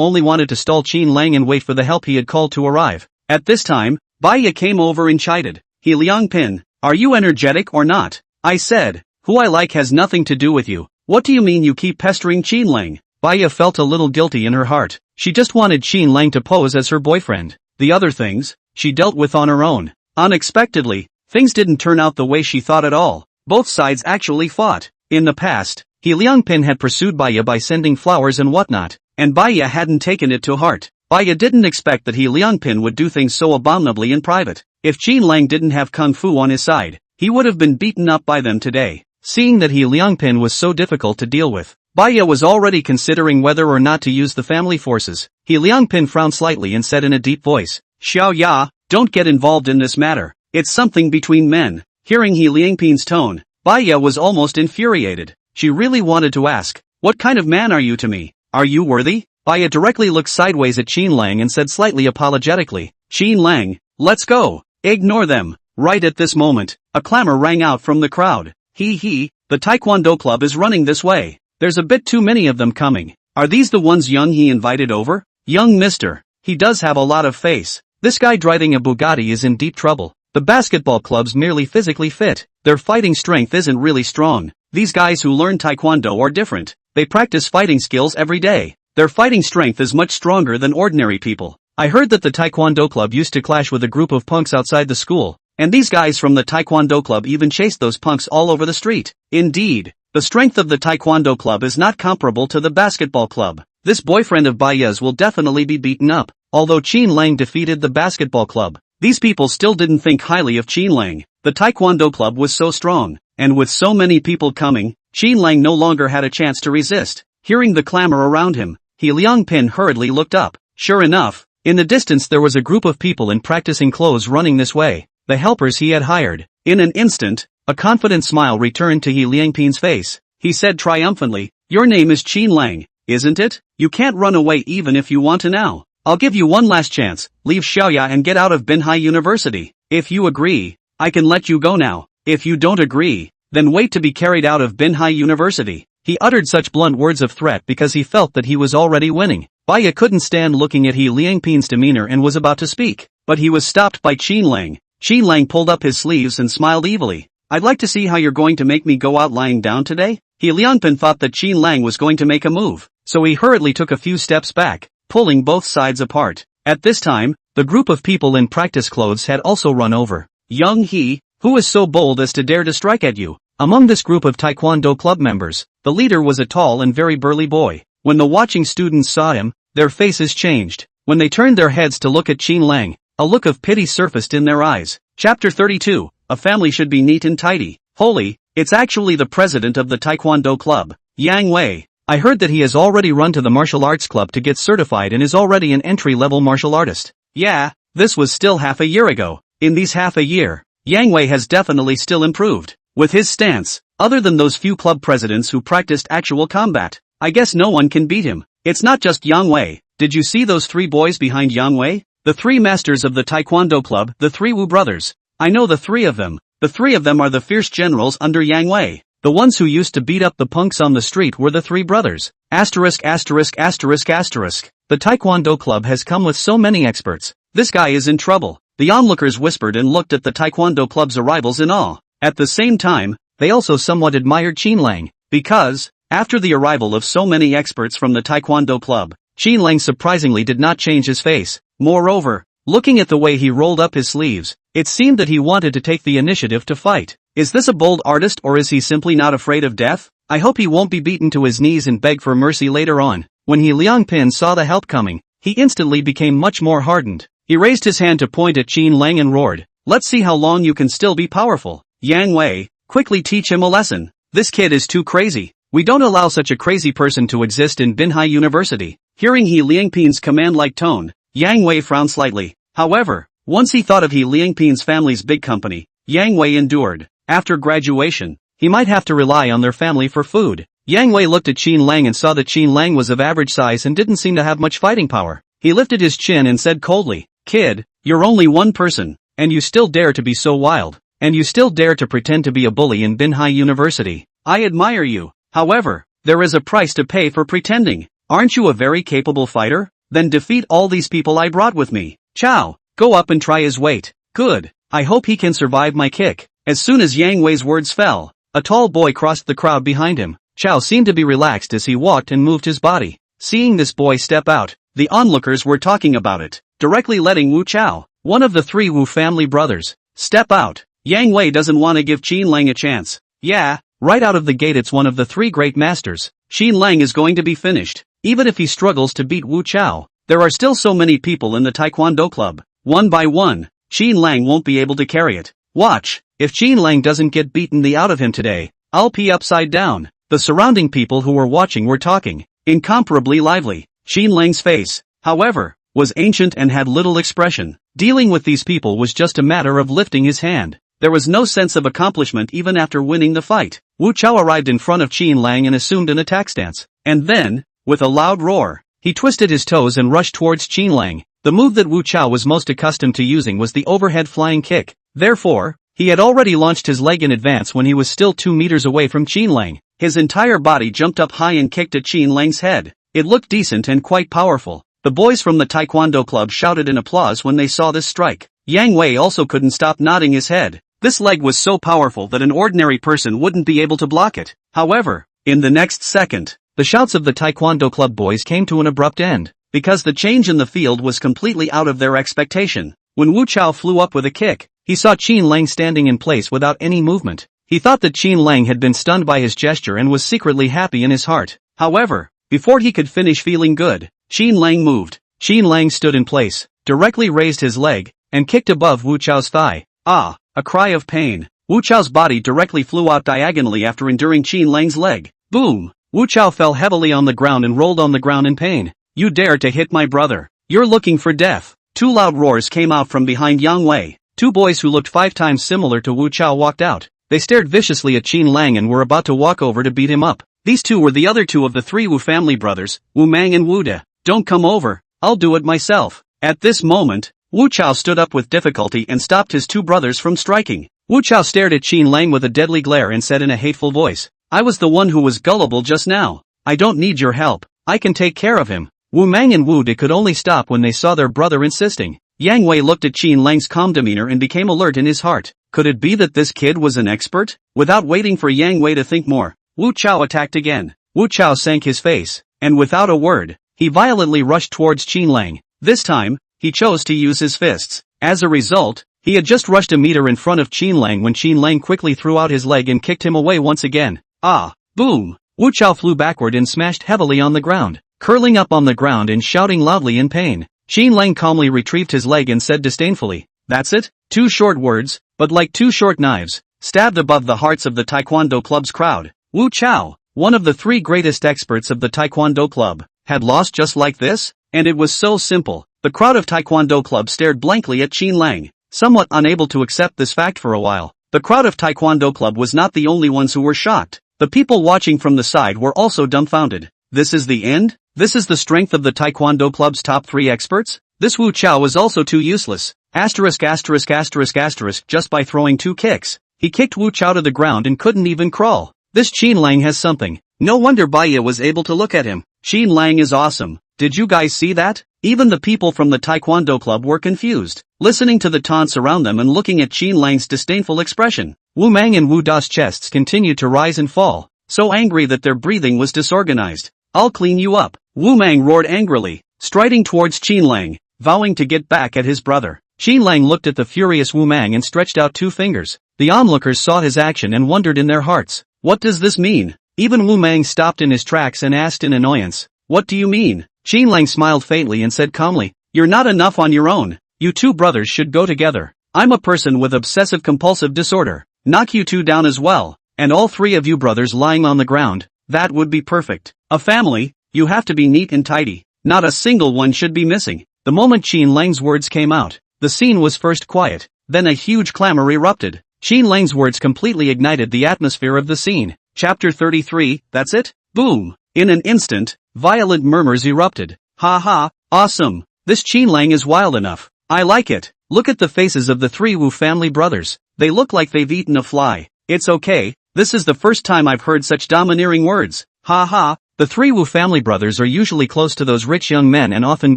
only wanted to stall Qin Lang and wait for the help he had called to arrive. At this time, Baiya came over and chided, He Liangpin, are you energetic or not? I said, who I like has nothing to do with you. What do you mean you keep pestering Qin Lang? Baya felt a little guilty in her heart. She just wanted Qin Lang to pose as her boyfriend. The other things, she dealt with on her own. Unexpectedly, things didn't turn out the way she thought at all. Both sides actually fought. In the past, He Liangpin had pursued Baya by sending flowers and whatnot, and Baya hadn't taken it to heart. Baya didn't expect that He Liangpin would do things so abominably in private. If Qin Lang didn't have kung fu on his side, he would have been beaten up by them today. Seeing that He Liangpin was so difficult to deal with, Baya was already considering whether or not to use the family forces. He Liangpin frowned slightly and said in a deep voice, Xiao Ya, don't get involved in this matter. It's something between men. Hearing He Liangpin's tone, Baya was almost infuriated. She really wanted to ask, what kind of man are you to me? Are you worthy? Baya directly looked sideways at Qin Lang and said slightly apologetically, Qin Lang, let's go. Ignore them. Right at this moment, a clamor rang out from the crowd. The taekwondo club is running this way. There's a bit too many of them coming. Are these the ones young he invited over? Young mister. He does have a lot of face. This guy driving a Bugatti is in deep trouble. The basketball club's merely physically fit. Their fighting strength isn't really strong. These guys who learn taekwondo are different. They practice fighting skills every day. Their fighting strength is much stronger than ordinary people. I heard that the taekwondo club used to clash with a group of punks outside the school, and these guys from the taekwondo club even chased those punks all over the street. Indeed, the strength of the taekwondo club is not comparable to the basketball club. This boyfriend of Baya's will definitely be beaten up. Although Qin Lang defeated the basketball club, these people still didn't think highly of Qin Lang. The taekwondo club was so strong, and with so many people coming, Qin Lang no longer had a chance to resist. Hearing the clamor around him, He Liangpin hurriedly looked up. Sure enough, in the distance there was a group of people in practicing clothes running this way, the helpers he had hired. In an instant, a confident smile returned to He Liangpin's face. He said triumphantly, your name is Qin Lang, isn't it? You can't run away even if you want to now. I'll give you one last chance. Leave Xiaoya and get out of Binhai University. If you agree, I can let you go now. If you don't agree, then wait to be carried out of Binhai University. He uttered such blunt words of threat because he felt that he was already winning. Baya couldn't stand looking at He Liangpin's demeanor and was about to speak, but he was stopped by Qin Lang. Qin Lang pulled up his sleeves and smiled evilly. I'd like to see how you're going to make me go out lying down today? He Liangpin thought that Qin Lang was going to make a move, so he hurriedly took a few steps back, pulling both sides apart. At this time, the group of people in practice clothes had also run over. Young He, who is so bold as to dare to strike at you? Among this group of taekwondo club members, the leader was a tall and very burly boy. When the watching students saw him, their faces changed. When they turned their heads to look at Qin Lang, a look of pity surfaced in their eyes. Chapter 32, A family should be neat and tidy. Holy, it's actually the president of the taekwondo club, Yang Wei. I heard that he has already run to the martial arts club to get certified and is already an entry-level martial artist. Yeah, this was still half a year ago. In these half a year, Yang Wei has definitely still improved. With his stance, other than those few club presidents who practiced actual combat, I guess no one can beat him. It's not just Yang Wei. Did you see those three boys behind Yang Wei? The three masters of the taekwondo club, the three Wu brothers. I know the three of them. The three of them are the fierce generals under Yang Wei. The ones who used to beat up the punks on the street were the three brothers. Asterisk asterisk asterisk asterisk. The taekwondo club has come with so many experts. This guy is in trouble. The onlookers whispered and looked at the taekwondo club's arrivals in awe. At the same time, they also somewhat admired Qin Lang, because, after the arrival of so many experts from the taekwondo club, Qin Lang surprisingly did not change his face. Moreover, looking at the way he rolled up his sleeves, it seemed that he wanted to take the initiative to fight. Is this a bold artist or is he simply not afraid of death? I hope he won't be beaten to his knees and beg for mercy later on. When He Liangpin saw the help coming, he instantly became much more hardened. He raised his hand to point at Qin Lang and roared, let's see how long you can still be powerful. Yang Wei, quickly teach him a lesson. This kid is too crazy. We don't allow such a crazy person to exist in Binhai University. Hearing He Liangpin's command-like tone, Yang Wei frowned slightly. However, once he thought of He Liangpin's family's big company, Yang Wei endured. After graduation, he might have to rely on their family for food. Yang Wei looked at Qin Lang and saw that Qin Lang was of average size and didn't seem to have much fighting power. He lifted his chin and said coldly, kid, you're only one person, and you still dare to be so wild. And you still dare to pretend to be a bully in Binhai University. I admire you. However, there is a price to pay for pretending. Aren't you a very capable fighter? Then defeat all these people I brought with me. Chow, go up and try his weight. Good. I hope he can survive my kick. As soon as Yang Wei's words fell, a tall boy crossed the crowd behind him. Chao seemed to be relaxed as he walked and moved his body. Seeing this boy step out, the onlookers were talking about it, directly letting Wu Chao, one of the three Wu family brothers, step out. Yang Wei doesn't want to give Qin Lang a chance. Yeah, right out of the gate it's one of the three great masters. Qin Lang is going to be finished. Even if he struggles to beat Wu Chao, there are still so many people in the taekwondo club. One by one, Qin Lang won't be able to carry it. Watch, if Qin Lang doesn't get beaten the out of him today, I'll pee upside down. The surrounding people who were watching were talking, incomparably lively. Qin Lang's face, however, was ancient and had little expression. Dealing with these people was just a matter of lifting his hand. There was no sense of accomplishment even after winning the fight. Wu Chao arrived in front of Qin Lang and assumed an attack stance. And then, with a loud roar, he twisted his toes and rushed towards Qin Lang. The move that Wu Chao was most accustomed to using was the overhead flying kick. Therefore, he had already launched his leg in advance when he was still 2 meters away from Qin Lang. His entire body jumped up high and kicked at Qin Lang's head. It looked decent and quite powerful. The boys from the taekwondo club shouted in applause when they saw this strike. Yang Wei also couldn't stop nodding his head. This leg was so powerful that an ordinary person wouldn't be able to block it. However, in the next second, the shouts of the taekwondo club boys came to an abrupt end, because the change in the field was completely out of their expectation. When Wu Chao flew up with a kick, he saw Qin Lang standing in place without any movement. He thought that Qin Lang had been stunned by his gesture and was secretly happy in his heart. However, before he could finish feeling good, Qin Lang moved. Qin Lang stood in place, directly raised his leg, and kicked above Wu Chao's thigh. Ah! A cry of pain. Wu Chao's body directly flew out diagonally after enduring Qin Lang's leg. Boom! Wu Chao fell heavily on the ground and rolled on the ground in pain. You dare to hit my brother. You're looking for death. 2 loud roars came out from behind Yang Wei. 2 boys who looked 5 times similar to Wu Chao walked out. They stared viciously at Qin Lang and were about to walk over to beat him up. These 2 were the other 2 of the 3 Wu family brothers, Wu Mang and Wu De. Don't come over. I'll do it myself. At this moment, Wu Chao stood up with difficulty and stopped his 2 brothers from striking. Wu Chao stared at Qin Lang with a deadly glare and said in a hateful voice, I was the one who was gullible just now. I don't need your help. I can take care of him. Wu Mang and Wu De could only stop when they saw their brother insisting. Yang Wei looked at Qin Lang's calm demeanor and became alert in his heart. Could it be that this kid was an expert? Without waiting for Yang Wei to think more, Wu Chao attacked again. Wu Chao sank his face, and without a word, he violently rushed towards Qin Lang. This time, he chose to use his fists. As a result, he had just rushed a meter in front of Qin Lang when Qin Lang quickly threw out his leg and kicked him away once again. Ah! Boom! Wu Chao flew backward and smashed heavily on the ground, curling up on the ground and shouting loudly in pain. Qin Lang calmly retrieved his leg and said disdainfully, That's it? 2 short words, but like 2 short knives, stabbed above the hearts of the taekwondo club's crowd. Wu Chao, one of the 3 greatest experts of the taekwondo club, had lost just like this? And it was so simple. The crowd of taekwondo club stared blankly at Qin Lang, somewhat unable to accept this fact for a while. The crowd of taekwondo club was not the only ones who were shocked. The people watching from the side were also dumbfounded. This is the end? This is the strength of the taekwondo club's top 3 experts? This Wu Chao was also too useless. Asterisk asterisk asterisk asterisk just by throwing 2 kicks. He kicked Wu Chao to the ground and couldn't even crawl. This Qin Lang has something. No wonder Baya was able to look at him. Qin Lang is awesome. Did you guys see that? Even the people from the taekwondo club were confused, listening to the taunts around them and looking at Qin Lang's disdainful expression. Wu Mang and Wu Da's chests continued to rise and fall, so angry that their breathing was disorganized. I'll clean you up. Wu Mang roared angrily, striding towards Qin Lang, vowing to get back at his brother. Qin Lang looked at the furious Wu Mang and stretched out 2 fingers. The onlookers saw his action and wondered in their hearts, what does this mean? Even Wu Mang stopped in his tracks and asked in annoyance, what do you mean? Qin Lang smiled faintly and said calmly, you're not enough on your own. You 2 brothers should go together. I'm a person with obsessive-compulsive disorder. Knock you 2 down as well, and all 3 of you brothers lying on the ground. That would be perfect. A family, you have to be neat and tidy. Not a single one should be missing. The moment Qin Lang's words came out, the scene was first quiet, then a huge clamor erupted. Qin Lang's words completely ignited the atmosphere of the scene. Chapter 33, that's it? Boom! In an instant, violent murmurs erupted. Ha ha, awesome! This Qin Lang is wild enough. I like it. Look at the faces of the 3 Wu family brothers. They look like they've eaten a fly. It's okay, this is the first time I've heard such domineering words. Ha ha, the 3 Wu family brothers are usually close to those rich young men and often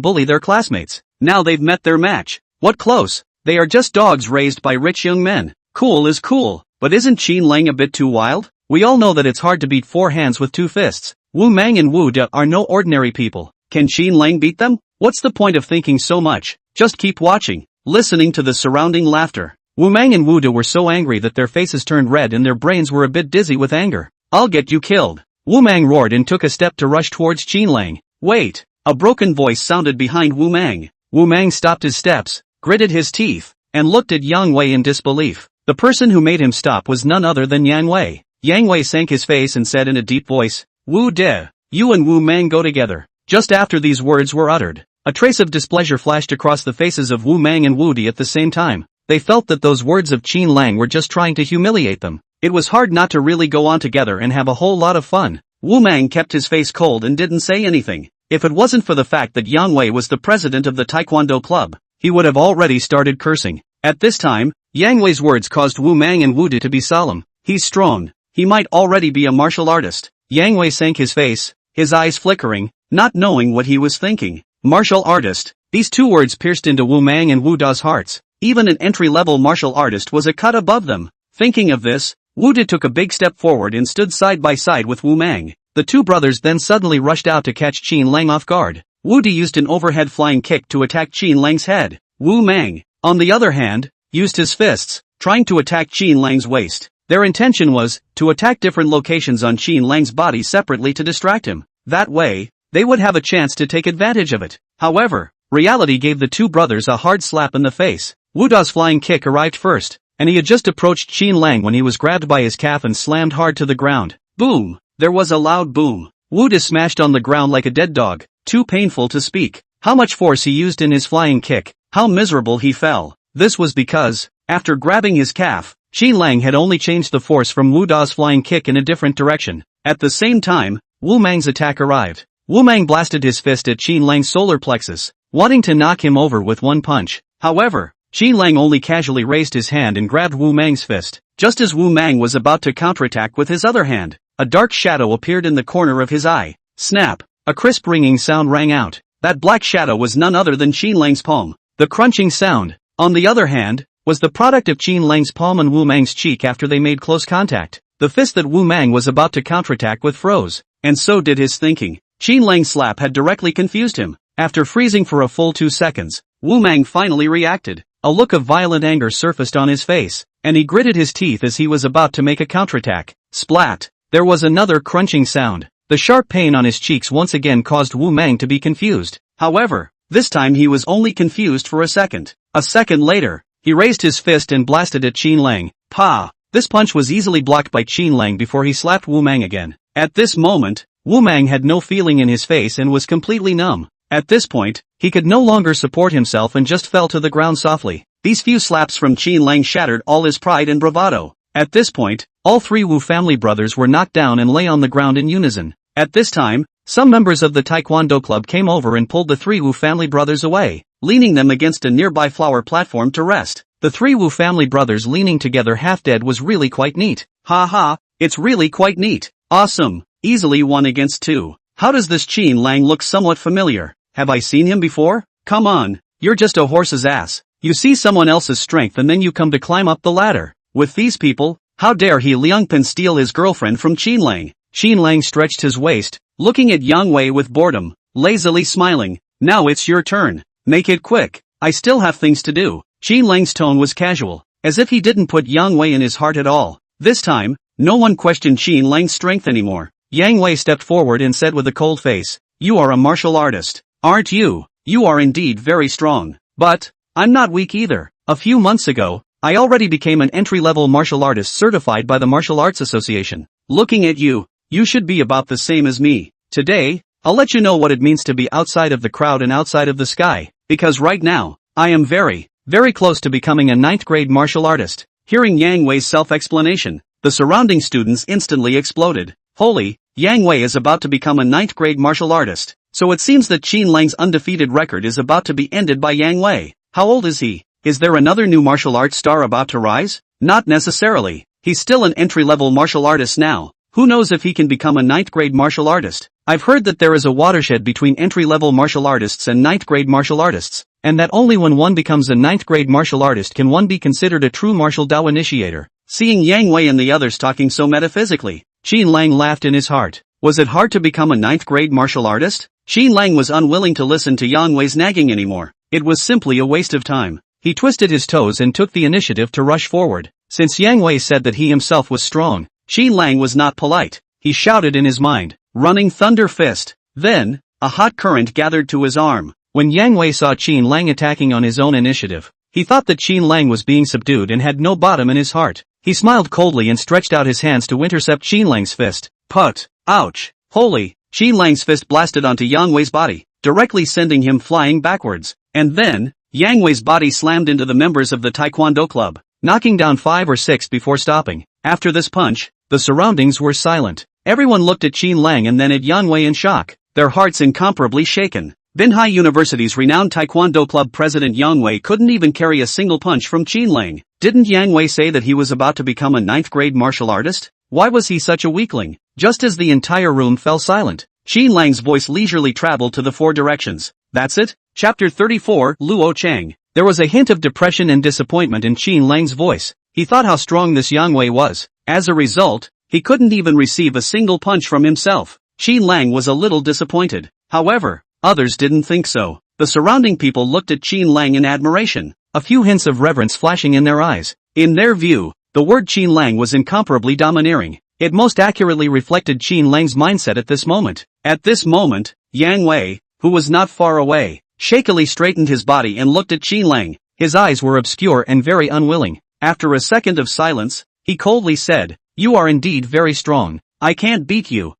bully their classmates. Now they've met their match. What close? They are just dogs raised by rich young men. Cool is cool, but isn't Qin Lang a bit too wild? We all know that it's hard to beat four hands with two fists. Wu Mang and Wu De are no ordinary people. Can Qin Lang beat them? What's the point of thinking so much? Just keep watching, listening to the surrounding laughter. Wu Mang and Wu De were so angry that their faces turned red and their brains were a bit dizzy with anger. I'll get you killed. Wu Mang roared and took a step to rush towards Qin Lang. Wait! A broken voice sounded behind Wu Mang. Wu Mang stopped his steps, gritted his teeth, and looked at Yang Wei in disbelief. The person who made him stop was none other than Yang Wei. Yang Wei sank his face and said in a deep voice, Wu De, you and Wu Mang go together. Just after these words were uttered, a trace of displeasure flashed across the faces of Wu Mang and Wu De at the same time. They felt that those words of Qin Lang were just trying to humiliate them. It was hard not to really go on together and have a whole lot of fun. Wu Mang kept his face cold and didn't say anything. If it wasn't for the fact that Yang Wei was the president of the taekwondo club, he would have already started cursing. At this time, Yang Wei's words caused Wu Mang and Wu De to be solemn. He's strong. He might already be a martial artist. Yang Wei sank his face, his eyes flickering, not knowing what he was thinking. Martial artist. These two words pierced into Wu Mang and Wu De's hearts. Even an entry-level martial artist was a cut above them. Thinking of this, Wu De took a big step forward and stood side by side with Wu Mang. The two brothers then suddenly rushed out to catch Qin Lang off guard. Wu De used an overhead flying kick to attack Qin Lang's head. Wu Mang, on the other hand, used his fists, trying to attack Qin Lang's waist. Their intention was to attack different locations on Qin Lang's body separately to distract him. That way, they would have a chance to take advantage of it. However, reality gave the two brothers a hard slap in the face. Wu De's flying kick arrived first, and he had just approached Qin Lang when he was grabbed by his calf and slammed hard to the ground. Boom! There was a loud boom. Wu De smashed on the ground like a dead dog, too painful to speak. How much force he used in his flying kick, how miserable he fell. This was because, after grabbing his calf, Qin Lang had only changed the force from Wu De's flying kick in a different direction. At the same time, Wu Mang's attack arrived. Wu Mang blasted his fist at Qin Lang's solar plexus, wanting to knock him over with one punch. However, Qin Lang only casually raised his hand and grabbed Wu Mang's fist. Just as Wu Mang was about to counterattack with his other hand, a dark shadow appeared in the corner of his eye. Snap! A crisp ringing sound rang out. That black shadow was none other than Qin Lang's palm. The crunching sound, on the other hand, was the product of Qin Lang's palm and Wu Mang's cheek after they made close contact. The fist that Wu Mang was about to counterattack with froze, and so did his thinking. Qin Lang's slap had directly confused him. After freezing for a full 2 seconds, Wu Mang finally reacted. A look of violent anger surfaced on his face, and he gritted his teeth as he was about to make a counterattack. Splat! There was another crunching sound. The sharp pain on his cheeks once again caused Wu Mang to be confused. However, this time he was only confused for a second. A second later, he raised his fist and blasted at Qin Lang. Pa! This punch was easily blocked by Qin Lang before he slapped Wu Mang again. At this moment, Wu Mang had no feeling in his face and was completely numb. At this point, he could no longer support himself and just fell to the ground softly. These few slaps from Qin Lang shattered all his pride and bravado. At this point, all three Wu family brothers were knocked down and lay on the ground in unison. At this time, some members of the taekwondo club came over and pulled the three Wu family brothers away, leaning them against a nearby flower platform to rest. The three Wu family brothers leaning together half-dead was really quite neat. Ha ha, it's really quite neat. Awesome, easily 1 against 2. How does this Qin Lang look somewhat familiar? Have I seen him before? Come on, you're just a horse's ass. You see someone else's strength and then you come to climb up the ladder. With these people, how dare he Liangpin steal his girlfriend from Qin Lang? Qin Lang stretched his waist, looking at Yang Wei with boredom, lazily smiling. Now it's your turn. Make it quick. I still have things to do. Qin Lang's tone was casual, as if he didn't put Yang Wei in his heart at all. This time, no one questioned Qin Lang's strength anymore. Yang Wei stepped forward and said with a cold face, "You are a martial artist, aren't you? You are indeed very strong. But, I'm not weak either. A few months ago, I already became an entry-level martial artist certified by the Martial Arts Association. Looking at you, you should be about the same as me. Today, I'll let you know what it means to be outside of the crowd and outside of the sky, because right now, I am very, very close to becoming a 9th grade martial artist." Hearing Yang Wei's self-explanation, the surrounding students instantly exploded. Holy, Yang Wei is about to become a 9th grade martial artist. So it seems that Qin Lang's undefeated record is about to be ended by Yang Wei. How old is he? Is there another new martial arts star about to rise? Not necessarily. He's still an entry-level martial artist now. Who knows if he can become a 9th grade martial artist? I've heard that there is a watershed between entry-level martial artists and 9th grade martial artists, and that only when one becomes a 9th grade martial artist can one be considered a true martial Dao initiator. seeing Yang Wei and the others talking so metaphysically. Qin Lang laughed in his heart. Was it hard to become a 9th grade martial artist? Qin Lang was unwilling to listen to Yang Wei's nagging anymore. It was simply a waste of time. He twisted his toes and took the initiative to rush forward. Since Yang Wei said that he himself was strong, Qin Lang was not polite. He shouted in his mind, "Running Thunder Fist." Then, a hot current gathered to his arm. When Yang Wei saw Qin Lang attacking on his own initiative, he thought that Qin Lang was being subdued and had no bottom in his heart. He smiled coldly and stretched out his hands to intercept Qin Lang's fist. Put! Ouch! Holy! Qin Lang's fist blasted onto Yang Wei's body, directly sending him flying backwards. And then, Yang Wei's body slammed into the members of the taekwondo club, knocking down 5 or 6 before stopping. After this punch, the surroundings were silent. Everyone looked at Qin Lang and then at Yang Wei in shock, their hearts incomparably shaken. Binhai University's renowned taekwondo club president Yang Wei couldn't even carry a single punch from Qin Lang. Didn't Yang Wei say that he was about to become a 9th grade martial artist? Why was he such a weakling? Just as the entire room fell silent, Qin Lang's voice leisurely traveled to the 4 directions. That's it? Chapter 34, Lu Chang. There was a hint of depression and disappointment in Qin Lang's voice. He thought how strong this Yang Wei was. As a result, he couldn't even receive a single punch from himself. Qin Lang was a little disappointed. However, others didn't think so. The surrounding people looked at Qin Lang in admiration, a few hints of reverence flashing in their eyes. In their view, the word Qin Lang was incomparably domineering. It most accurately reflected Qin Lang's mindset at this moment. At this moment, Yang Wei, who was not far away, shakily straightened his body and looked at Qin Lang. His eyes were obscure and very unwilling. After a second of silence, he coldly said, "You are indeed very strong. I can't beat you."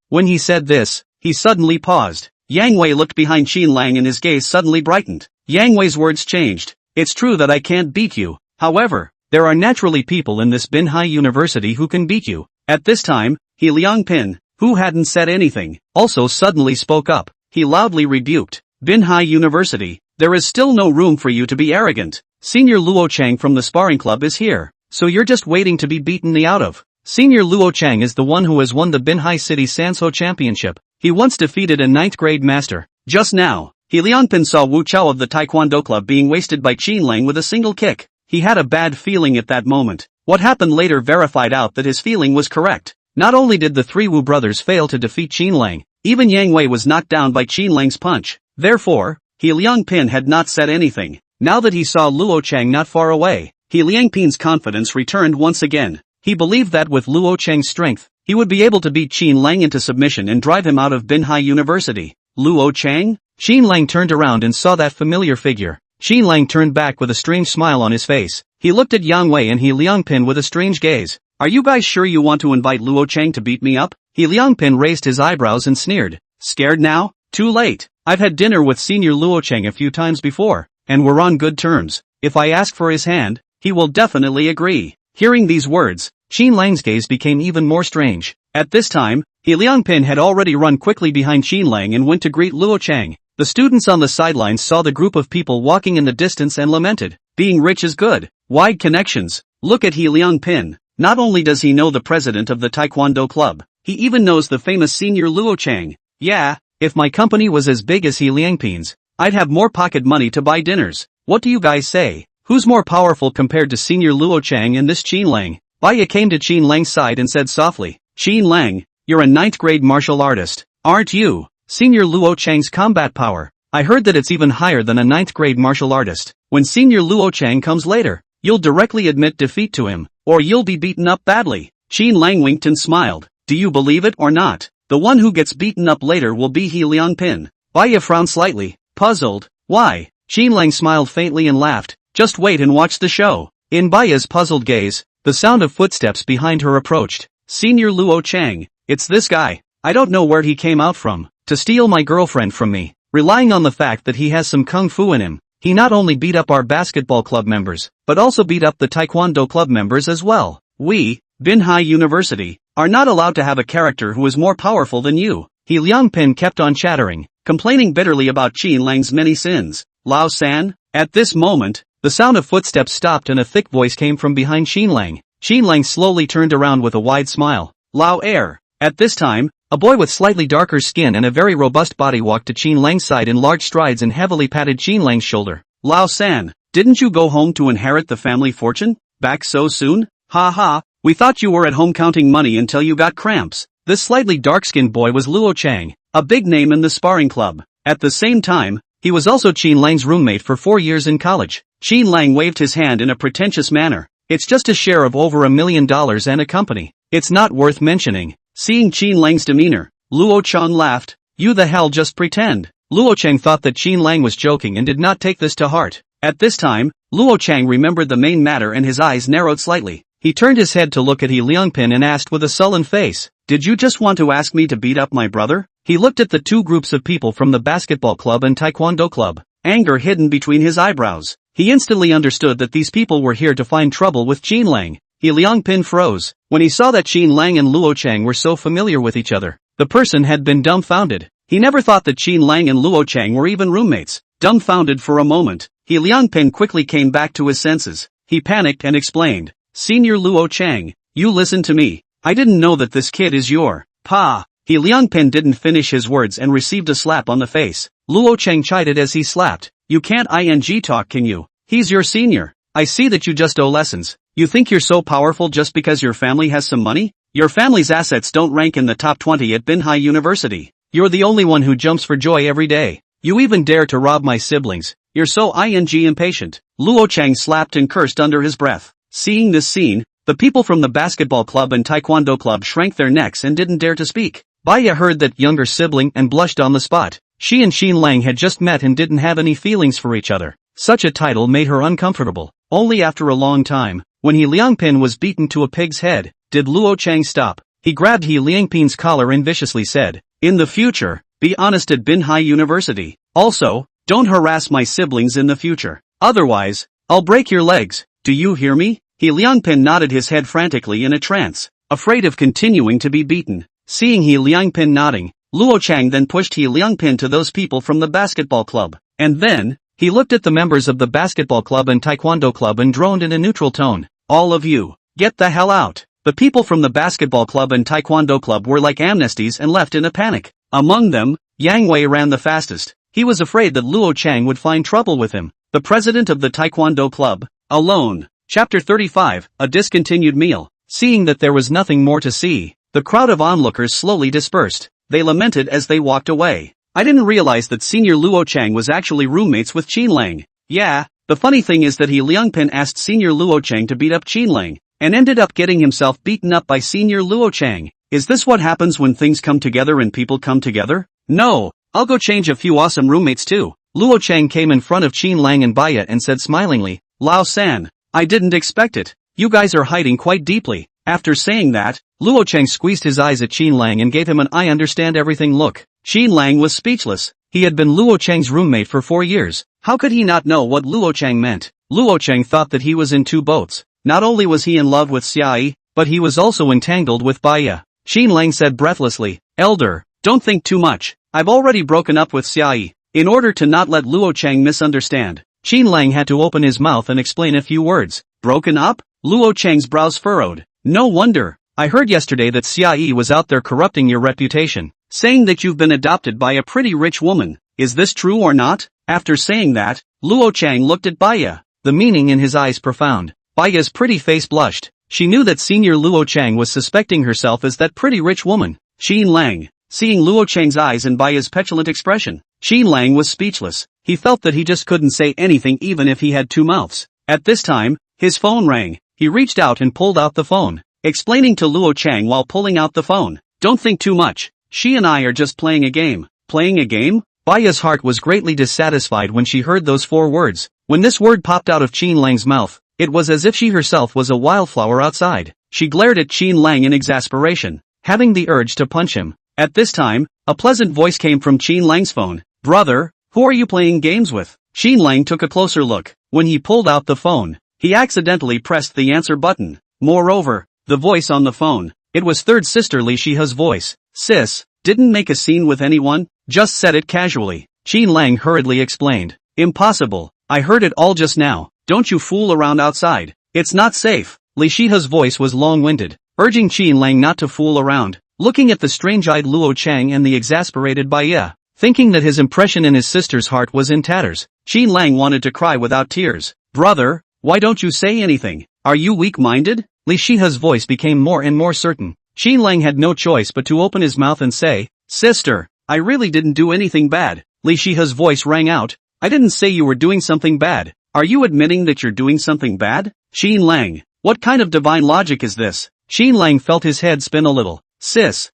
When he said this, he suddenly paused. Yang Wei looked behind Qin Lang and his gaze suddenly brightened. Yang Wei's words changed. "It's true that I can't beat you. However, there are naturally people in this Binhai University who can beat you." At this time, He Liangpin, who hadn't said anything, also suddenly spoke up. He loudly rebuked, "Binhai University, there is still no room for you to be arrogant. Senior Luo Chang from the sparring club is here, so you're just waiting to be beaten the out of." Senior Luo Chang is the one who has won the Binhai City Sanso Championship. He once defeated a 9th grade master. Just now, He Liangpin saw Wu Chao of the Taekwondo Club being wasted by Qin Lang with a single kick. He had a bad feeling at that moment. What happened later verified out that his feeling was correct. Not only did the 3 Wu brothers fail to defeat Qin Lang, even Yang Wei was knocked down by Qin Lang's punch. Therefore, He Liangpin had not said anything. Now that he saw Luo Chang not far away, He Liangpin's confidence returned once again. He believed that with Luo Chang's strength, he would be able to beat Qin Lang into submission and drive him out of Binhai University. Luo Chang? Qin Lang turned around and saw that familiar figure. Qin Lang turned back with a strange smile on his face. He looked at Yang Wei and He Liangpin with a strange gaze. "Are you guys sure you want to invite Luo Chang to beat me up?" He Liangpin raised his eyebrows and sneered. "Scared now? Too late. I've had dinner with Senior Luo Chang a few times before, and we're on good terms. If I ask for his hand, he will definitely agree." Hearing these words, Qin Lang's gaze became even more strange. At this time, He Liangpin had already run quickly behind Qin Lang and went to greet Luo Chang. The students on the sidelines saw the group of people walking in the distance and lamented, "Being rich is good. Wide connections. Look at He Liangpin. Not only does he know the president of the Taekwondo Club, he even knows the famous Senior Luo Chang. Yeah, if my company was as big as He Liangpin's, I'd have more pocket money to buy dinners. What do you guys say? Who's more powerful compared to Senior Luo Chang and this Qin Lang?" Baya came to Qin Lang's side and said softly, "Qin Lang, you're a 9th grade martial artist, aren't you? Senior Luo Chang's combat power, I heard that it's even higher than a 9th grade martial artist. When Senior Luo Chang comes later, you'll directly admit defeat to him, or you'll be beaten up badly." Qin Lang winked and smiled. "Do you believe it or not? The one who gets beaten up later will be He Liangpin." Baya frowned slightly, puzzled. "Why?" Qin Lang smiled faintly and laughed. "Just wait and watch the show." In Baya's puzzled gaze, the sound of footsteps behind her approached. "Senior Luo Chang, it's this guy. I don't know where he came out from, to steal my girlfriend from me. Relying on the fact that he has some kung fu in him, he not only beat up our basketball club members, but also beat up the Taekwondo club members as well. We, Binhai University, are not allowed to have a character who is more powerful than you." He Liangpin kept on chattering, complaining bitterly about Qin Lang's many sins. "Lao San?" At this moment, the sound of footsteps stopped and a thick voice came from behind Qin Lang. Qin Lang slowly turned around with a wide smile. "Lao Air." At this time, a boy with slightly darker skin and a very robust body walked to Qin Lang's side in large strides and heavily patted Qin Lang's shoulder. "Lao San, didn't you go home to inherit the family fortune? Back so soon?" Ha ha, we thought you were at home counting money until you got cramps. This slightly dark-skinned boy was Lu Chang, a big name in the sparring club. At the same time, he was also Qin Lang's roommate for 4 years in college. Qin Lang waved his hand in a pretentious manner. It's just a share of over $1 million and a company. It's not worth mentioning. Seeing Qin Lang's demeanor, Lu Chang laughed. You the hell just pretend. Lu Chang thought that Qin Lang was joking and did not take this to heart. At this time, Lu Chang remembered the main matter and his eyes narrowed slightly. He turned his head to look at He Liangpin and asked with a sullen face, "Did you just want to ask me to beat up my brother?" He looked at the two groups of people from the basketball club and taekwondo club, anger hidden between his eyebrows. He instantly understood that these people were here to find trouble with Qin Lang. He Liangpin froze. When he saw that Qin Lang and Lu Chang were so familiar with each other, the person had been dumbfounded. He never thought that Qin Lang and Lu Chang were even roommates. Dumbfounded for a moment, He Liangpin quickly came back to his senses. He panicked and explained, "Senior Lu Chang, you listen to me. I didn't know that this kid is your pa." He Liangpin didn't finish his words and received a slap on the face. Lu Chang chided as he slapped. "You can't ing talk, can you? He's your senior. I see that you just owe lessons. You think you're so powerful just because your family has some money? Your family's assets don't rank in the top 20 at Binhai University. You're the only one who jumps for joy every day. You even dare to rob my siblings. You're so impatient." Lu Chang slapped and cursed under his breath. Seeing this scene, the people from the basketball club and taekwondo club shrank their necks and didn't dare to speak. Baya heard that younger sibling and blushed on the spot. She and Qin Lang had just met and didn't have any feelings for each other. Such a title made her uncomfortable. Only after a long time, when He Liangpin was beaten to a pig's head, did Lu Chang stop. He grabbed He Liangpin's collar and viciously said, "In the future, be honest at Binhai University. Also, don't harass my siblings in the future. Otherwise, I'll break your legs. Do you hear me?" He Liangpin nodded his head frantically in a trance, afraid of continuing to be beaten. Seeing He Liangpin nodding, Lu Chang then pushed He Liangpin to those people from the basketball club. And then, he looked at the members of the basketball club and taekwondo club and droned in a neutral tone, "All of you, get the hell out." The people from the basketball club and taekwondo club were like amnesties and left in a panic. Among them, Yang Wei ran the fastest. He was afraid that Lu Chang would find trouble with him. The president of the taekwondo club, alone. Chapter 35, A Discontinued Meal. Seeing that there was nothing more to see, the crowd of onlookers slowly dispersed. They lamented as they walked away. "I didn't realize that Senior Lu Chang was actually roommates with Qin Lang." Yeah, the funny thing is that He Liangpin asked Senior Lu Chang to beat up Qin Lang, and ended up getting himself beaten up by Senior Lu Chang. Is this what happens when things come together and people come together? No, I'll go change a few awesome roommates too. Lu Chang came in front of Qin Lang and Baya and said smilingly, "Lao San, I didn't expect it. You guys are hiding quite deeply." After saying that, Lu Chang squeezed his eyes at Qin Lang and gave him an "I understand everything" look. Qin Lang was speechless. He had been Lu Chang's roommate for 4 years. How could he not know what Lu Chang meant? Lu Chang thought that he was in two boats. Not only was he in love with Xiai, but he was also entangled with Baya. Qin Lang said breathlessly, "Elder, don't think too much. I've already broken up with Xiai." In order to not let Lu Chang misunderstand, Qin Lang had to open his mouth and explain a few words. "Broken up?" Lu Chang's brows furrowed. "No wonder. I heard yesterday that Xiai was out there corrupting your reputation, saying that you've been adopted by a pretty rich woman. Is this true or not?" After saying that, Lu Chang looked at Baya, the meaning in his eyes profound. Baya's pretty face blushed. She knew that Senior Lu Chang was suspecting herself as that pretty rich woman. Qin Lang, seeing Lu Chang's eyes and Baya's petulant expression, Qin Lang was speechless. He felt that he just couldn't say anything even if he had two mouths. At this time, his phone rang. He reached out and pulled out the phone, explaining to Lu Chang while pulling out the phone, "Don't think too much. She and I are just playing a game." Playing a game? Baya's heart was greatly dissatisfied when she heard those 4 words. When this word popped out of Qin Lang's mouth, it was as if she herself was a wildflower outside. She glared at Qin Lang in exasperation, having the urge to punch him. At this time, a pleasant voice came from Qin Lang's phone. "Brother, who are you playing games with?" Qin Lang took a closer look. When he pulled out the phone, he accidentally pressed the answer button. Moreover, the voice on the phone, it was third sister Li Shihe's voice. "Sis, didn't make a scene with anyone, just said it casually." Qin Lang hurriedly explained. "Impossible, I heard it all just now. Don't you fool around outside. It's not safe." Li Shihe's voice was long-winded, urging Qin Lang not to fool around. Looking at the strange-eyed Lu Chang and the exasperated Baya, thinking that his impression in his sister's heart was in tatters, Qin Lang wanted to cry without tears. "Brother, why don't you say anything? Are you weak-minded?" Li Shiha's voice became more and more certain. Qin Lang had no choice but to open his mouth and say, "Sister, I really didn't do anything bad." Li Shiha's voice rang out, "I didn't say you were doing something bad. Are you admitting that you're doing something bad?" Qin Lang, what kind of divine logic is this? Qin Lang felt his head spin a little. Sis,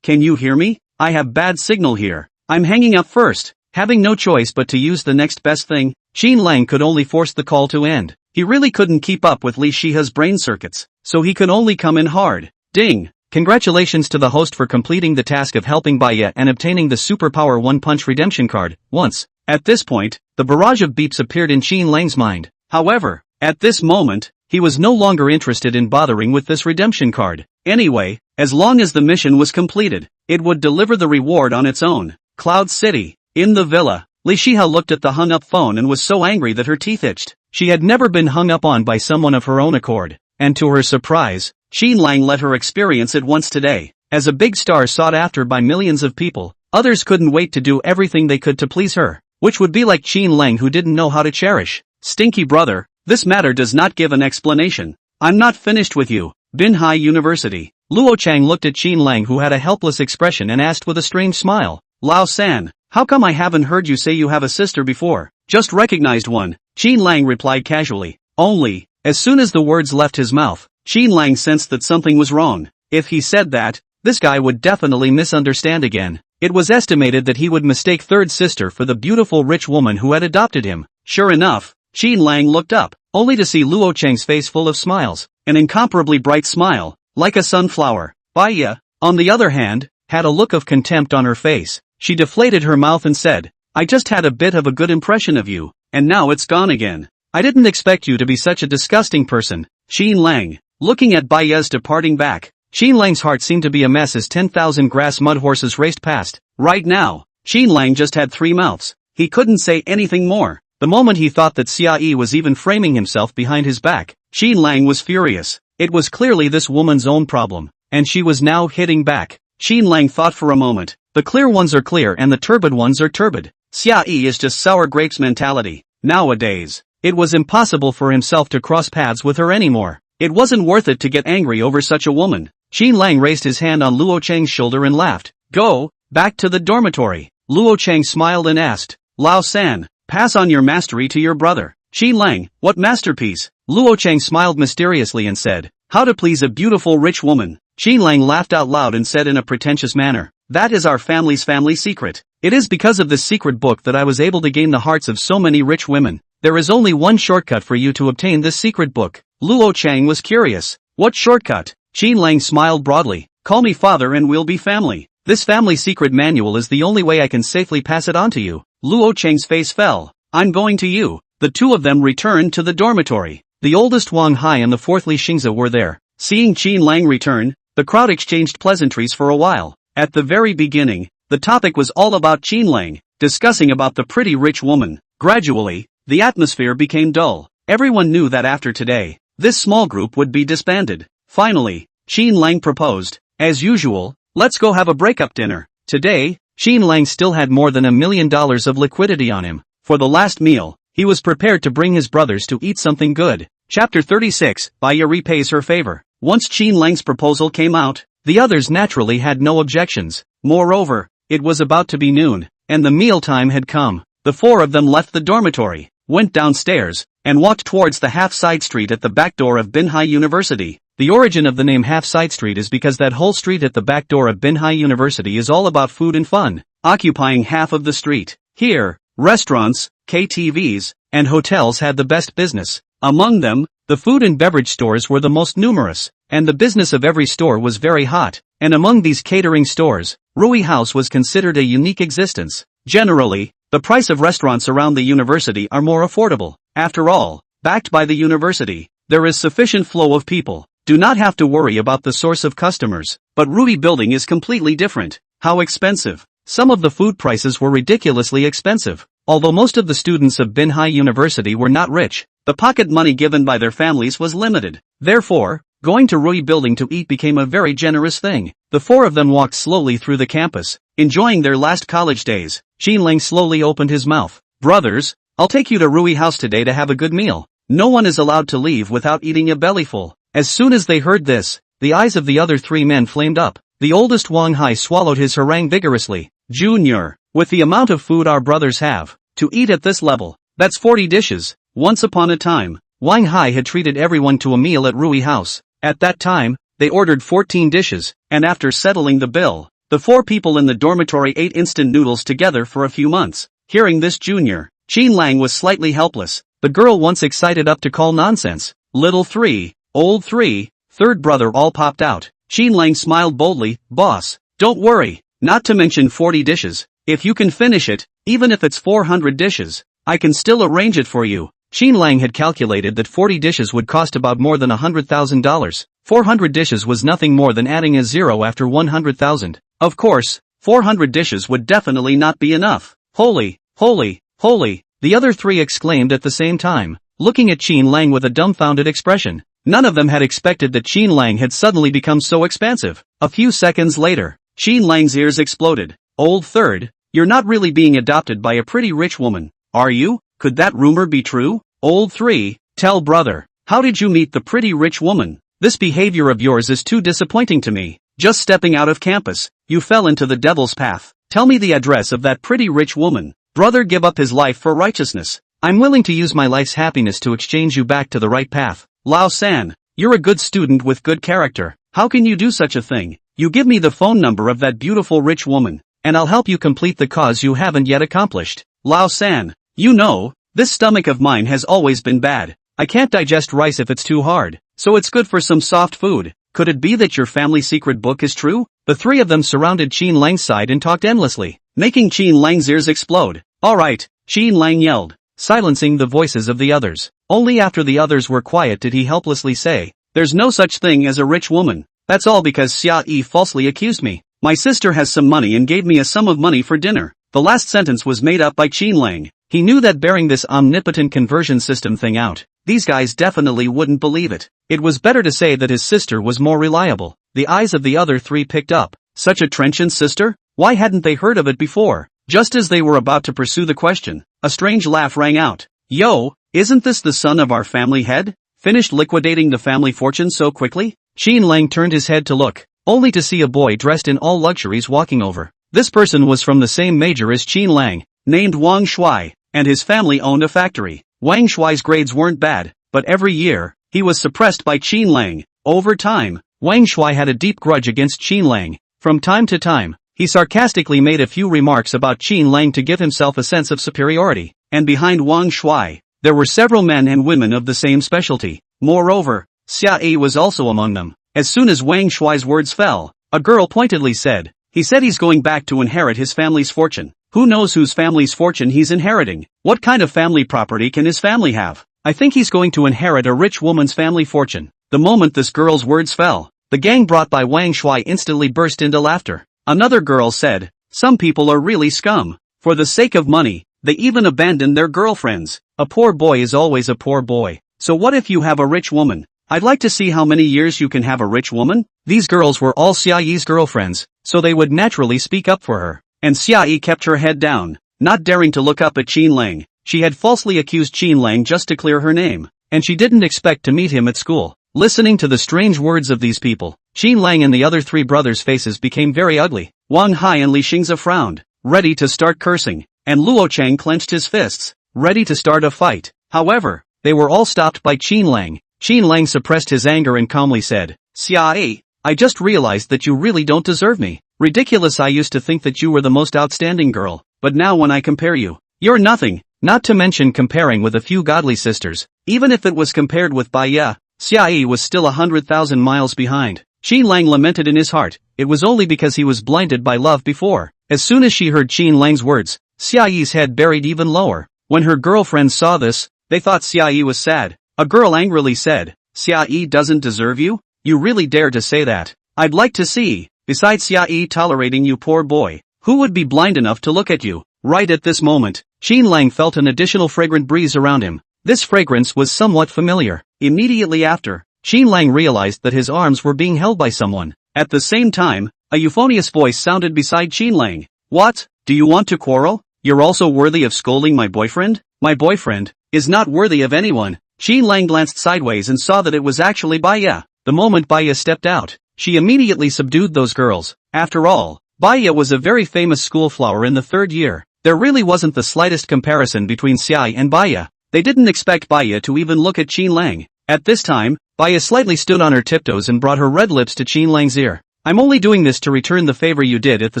can you hear me? I have bad signal here. I'm hanging up first." Having no choice but to use the next best thing, Qin Lang could only force the call to end. He really couldn't keep up with Li Shiha's brain circuits, so he could only come in hard. Ding! Congratulations to the host for completing the task of helping Baya and obtaining the superpower one-punch redemption card, once. At this point, the barrage of beeps appeared in Qin Lang's mind. However, at this moment, he was no longer interested in bothering with this redemption card. Anyway, as long as the mission was completed, it would deliver the reward on its own. Cloud City. In the villa, Li Shiha looked at the hung-up phone and was so angry that her teeth itched. She had never been hung up on by someone of her own accord, and to her surprise, Qin Lang let her experience it once today. As a big star sought after by millions of people, others couldn't wait to do everything they could to please her, which would be like Qin Lang who didn't know how to cherish. Stinky brother, this matter does not give an explanation. I'm not finished with you. Binhai University. Lu Chang looked at Qin Lang who had a helpless expression and asked with a strange smile, "Lao San, how come I haven't heard you say you have a sister before?" "Just recognized one," Qin Lang replied casually. Only, as soon as the words left his mouth, Qin Lang sensed that something was wrong. If he said that, this guy would definitely misunderstand again. It was estimated that he would mistake third sister for the beautiful rich woman who had adopted him. Sure enough, Qin Lang looked up, only to see Luo Chang's face full of smiles, an incomparably bright smile, like a sunflower. Baya, on the other hand, had a look of contempt on her face. She deflated her mouth and said, "I just had a bit of a good impression of you, and now it's gone again. I didn't expect you to be such a disgusting person." Qin Lang, looking at Baya's departing back, Qin Lang's heart seemed to be a mess as 10,000 grass mud horses raced past. Right now, Qin Lang just had 3 mouths. He couldn't say anything more. The moment he thought that Xia Yi was even framing himself behind his back, Qin Lang was furious. It was clearly this woman's own problem, and she was now hitting back. Qin Lang thought for a moment. The clear ones are clear and the turbid ones are turbid. Xia Yi is just sour grapes mentality. Nowadays, it was impossible for himself to cross paths with her anymore. It wasn't worth it to get angry over such a woman. Qin Lang raised his hand on Luo Chang's shoulder and laughed. "Go, back to the dormitory." Luo Chang smiled and asked, "Lao San, pass on your mastery to your brother." Qin Lang, what masterpiece? Luo Chang smiled mysteriously and said, "How to please a beautiful rich woman." Qin Lang laughed out loud and said in a pretentious manner, "That is our family's family secret. It is because of this secret book that I was able to gain the hearts of so many rich women. There is only one shortcut for you to obtain this secret book." Luo Chang was curious. "What shortcut?" Qin Lang smiled broadly. "Call me father and we'll be family. This family secret manual is the only way I can safely pass it on to you." Luo Chang's face fell. "I'm going to you." The two of them returned to the dormitory. The oldest Wang Hai and the fourth Li Xingzi were there. Seeing Qin Lang return, the crowd exchanged pleasantries for a while. At the very beginning, the topic was all about Qin Lang, discussing about the pretty rich woman. Gradually, the atmosphere became dull. Everyone knew that after today, this small group would be disbanded. Finally, Qin Lang proposed, "As usual, let's go have a breakup dinner." Today, Qin Lang still had more than $1 million of liquidity on him. For the last meal, he was prepared to bring his brothers to eat something good. Chapter 36, Baya repays her favor. Once Qin Lang's proposal came out, the others naturally had no objections. Moreover, it was about to be noon, and the mealtime had come. The four of them left the dormitory, went downstairs, and walked towards the half-side street at the back door of Binhai University. The origin of the name half-side street is because that whole street at the back door of Binhai University is all about food and fun, occupying half of the street. Here, restaurants, KTVs, and hotels had the best business. Among them, the food and beverage stores were the most numerous, and the business of every store was very hot. And among these catering stores, Rui House was considered a unique existence. Generally, the price of restaurants around the university are more affordable. After all, backed by the university, there is sufficient flow of people. Do not have to worry about the source of customers. But Rui Building is completely different. How expensive? Some of the food prices were ridiculously expensive. Although most of the students of Binhai University were not rich, the pocket money given by their families was limited. Therefore, going to Rui Building to eat became a very generous thing. The four of them walked slowly through the campus, enjoying their last college days. Qin Lang slowly opened his mouth. "Brothers, I'll take you to Rui House today to have a good meal. No one is allowed to leave without eating a bellyful." As soon as they heard this, the eyes of the other three men flamed up. The oldest Wang Hai swallowed his harangue vigorously. Junior, with the amount of food our brothers have to eat at this level, that's 40 dishes. Once upon a time, Wang Hai had treated everyone to a meal at Rui House. At that time, they ordered 14 dishes, and after settling the bill, the 4 people in the dormitory ate instant noodles together for a few months. Hearing this, Junior, Qin Lang was slightly helpless. The girl once excited up to call nonsense. Little 3, old 3, third brother all popped out. Qin Lang smiled boldly. Boss, don't worry, not to mention 40 dishes. If you can finish it, even if it's 400 dishes, I can still arrange it for you. Qin Lang had calculated that 40 dishes would cost about more than $100,000. 400 dishes was nothing more than adding a zero after 100,000. Of course, 400 dishes would definitely not be enough. Holy, holy, holy, the other 3 exclaimed at the same time, looking at Qin Lang with a dumbfounded expression. None of them had expected that Qin Lang had suddenly become so expansive. A few seconds later, Qin Lang's ears exploded. Old third, you're not really being adopted by a pretty rich woman, are you? Could that rumor be true? Old 3, tell brother, how did you meet the pretty rich woman? This behavior of yours is too disappointing to me. Just stepping out of campus, you fell into the devil's path. Tell me the address of that pretty rich woman. Brother give up his life for righteousness. I'm willing to use my life's happiness to exchange you back to the right path. Lao San, you're a good student with good character. How can you do such a thing? You give me the phone number of that beautiful rich woman, and I'll help you complete the cause you haven't yet accomplished. Lao San, you know, this stomach of mine has always been bad. I can't digest rice if it's too hard, so it's good for some soft food. Could it be that your family secret book is true? The 3 of them surrounded Qin Lang's side and talked endlessly, making Qin Lang's ears explode. Alright, Qin Lang yelled, silencing the voices of the others. Only after the others were quiet did he helplessly say, there's no such thing as a rich woman. That's all because Xia Yi falsely accused me. My sister has some money and gave me a sum of money for dinner. The last sentence was made up by Qin Lang. He knew that bearing this omnipotent conversion system thing out, these guys definitely wouldn't believe it. It was better to say that his sister was more reliable. The eyes of the other 3 picked up. Such a trenchant sister? Why hadn't they heard of it before? Just as they were about to pursue the question, a strange laugh rang out. Yo, isn't this the son of our family head? Finished liquidating the family fortune so quickly? Qin Lang turned his head to look, only to see a boy dressed in all luxuries walking over. This person was from the same major as Qin Lang, named Wang Shuai, and his family owned a factory. Wang Shuai's grades weren't bad, but every year, he was suppressed by Qin Lang. Over time, Wang Shuai had a deep grudge against Qin Lang. From time to time, he sarcastically made a few remarks about Qin Lang to give himself a sense of superiority. And behind Wang Shuai, there were several men and women of the same specialty. Moreover, Xia Yi was also among them. As soon as Wang Shuai's words fell, a girl pointedly said, he said he's going back to inherit his family's fortune. Who knows whose family's fortune he's inheriting? What kind of family property can his family have? I think he's going to inherit a rich woman's family fortune. The moment this girl's words fell, the gang brought by Wang Shuai instantly burst into laughter. Another girl said, some people are really scum. For the sake of money, they even abandon their girlfriends. A poor boy is always a poor boy. So what if you have a rich woman? I'd like to see how many years you can have a rich woman. These girls were all Xia Yi's girlfriends, so they would naturally speak up for her. And Xia Yi kept her head down, not daring to look up at Qin Lang. She had falsely accused Qin Lang just to clear her name, and she didn't expect to meet him at school. Listening to the strange words of these people, Qin Lang and the other 3 brothers' faces became very ugly. Wang Hai and Li Xingza frowned, ready to start cursing, and Lu Chang clenched his fists, ready to start a fight. However, they were all stopped by Qin Lang. Qin Lang suppressed his anger and calmly said, Xia Yi, I just realized that you really don't deserve me. Ridiculous, I used to think that you were the most outstanding girl, but now when I compare you, you're nothing, not to mention comparing with a few godly sisters. Even if it was compared with Baya, Xia Yi was still 100,000 miles behind. Qin Lang lamented in his heart, it was only because he was blinded by love before. As soon as she heard Qin Lang's words, Xia Yi's head buried even lower. When her girlfriends saw this, they thought Xia Yi was sad. A girl angrily said, Xia Yi doesn't deserve you? You really dare to say that? I'd like to see. Besides Xia Yi tolerating you, poor boy, who would be blind enough to look at you? Right at this moment, Qin Lang felt an additional fragrant breeze around him. This fragrance was somewhat familiar. Immediately after, Qin Lang realized that his arms were being held by someone. At the same time, a euphonious voice sounded beside Qin Lang. What? Do you want to quarrel? You're also worthy of scolding my boyfriend? My boyfriend is not worthy of anyone. Qin Lang glanced sideways and saw that it was actually Baya. The moment Baya stepped out, she immediately subdued those girls. After all, Baya was a very famous schoolflower in the 3rd year. There really wasn't the slightest comparison between Xiai and Baya. They didn't expect Baya to even look at Qin Lang. At this time, Baya slightly stood on her tiptoes and brought her red lips to Qin Lang's ear. I'm only doing this to return the favor you did at the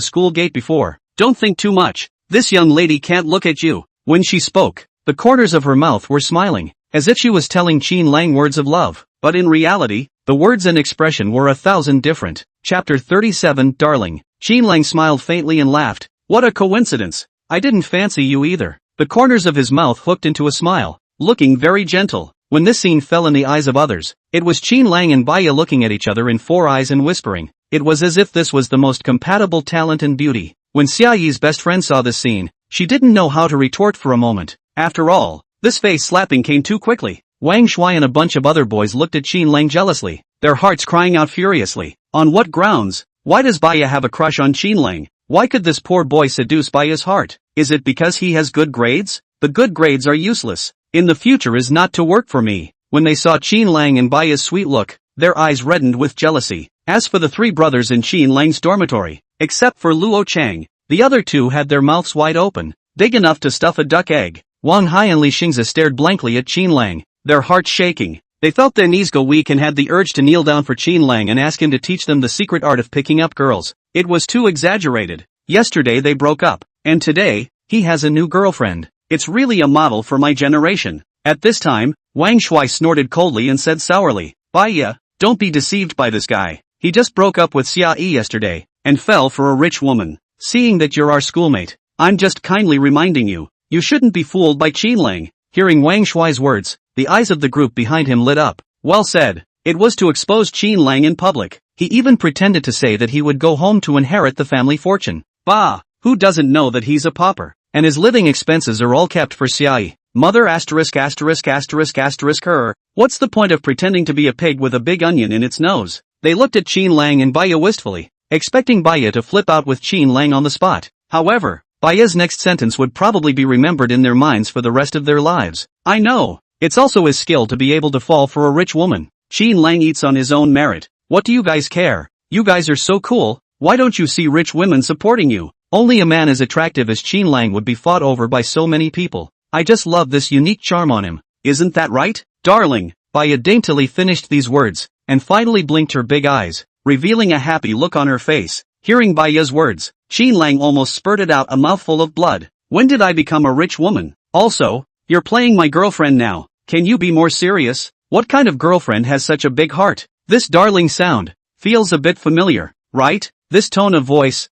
school gate before. Don't think too much. This young lady can't look at you. When she spoke, the corners of her mouth were smiling, as if she was telling Qin Lang words of love. But in reality, the words and expression were 1,000 different. Chapter 37 Darling. Qin Lang smiled faintly and laughed. What a coincidence. I didn't fancy you either. The corners of his mouth hooked into a smile, looking very gentle. When this scene fell in the eyes of others, it was Qin Lang and Baya looking at each other in 4 eyes and whispering. It was as if this was the most compatible talent and beauty. When Xiaoyi's best friend saw this scene, she didn't know how to retort for a moment. After all, this face slapping came too quickly. Wang Shui and a bunch of other boys looked at Qin Lang jealously, their hearts crying out furiously. On what grounds? Why does Baya have a crush on Qin Lang? Why could this poor boy seduce Baya's heart? Is it because he has good grades? The good grades are useless. In the future is not to work for me. When they saw Qin Lang and Baya's sweet look, their eyes reddened with jealousy. As for the 3 brothers in Qin Lang's dormitory, except for Lu Chang, the other 2 had their mouths wide open, big enough to stuff a duck egg. Wang Hai and Li Xingzi stared blankly at Qin Lang, their hearts shaking. They felt their knees go weak and had the urge to kneel down for Qin Lang and ask him to teach them the secret art of picking up girls. It was too exaggerated. Yesterday they broke up, and today, he has a new girlfriend. It's really a model for my generation. At this time, Wang Shui snorted coldly and said sourly, Baya, don't be deceived by this guy. He just broke up with Xia Yi yesterday, and fell for a rich woman. Seeing that you're our schoolmate, I'm just kindly reminding you, you shouldn't be fooled by Qin Lang. Hearing Wang Shui's words, the eyes of the group behind him lit up. Well said. It was to expose Qin Lang in public. He even pretended to say that he would go home to inherit the family fortune. Bah, who doesn't know that he's a pauper? And his living expenses are all kept for Xiai. Mother asterisk asterisk asterisk asterisk her. What's the point of pretending to be a pig with a big onion in its nose? They looked at Qin Lang and Baya wistfully, expecting Baya to flip out with Qin Lang on the spot. However, Baya's next sentence would probably be remembered in their minds for the rest of their lives. I know. It's also his skill to be able to fall for a rich woman. Qin Lang eats on his own merit. What do you guys care? You guys are so cool. Why don't you see rich women supporting you? Only a man as attractive as Qin Lang would be fought over by so many people. I just love this unique charm on him. Isn't that right? Darling. Baya daintily finished these words, and finally blinked her big eyes, revealing a happy look on her face. Hearing Baya's words, Qin Lang almost spurted out a mouthful of blood. When did I become a rich woman? Also, you're playing my girlfriend now. Can you be more serious? What kind of girlfriend has such a big heart? This darling sound feels a bit familiar, right? This tone of voice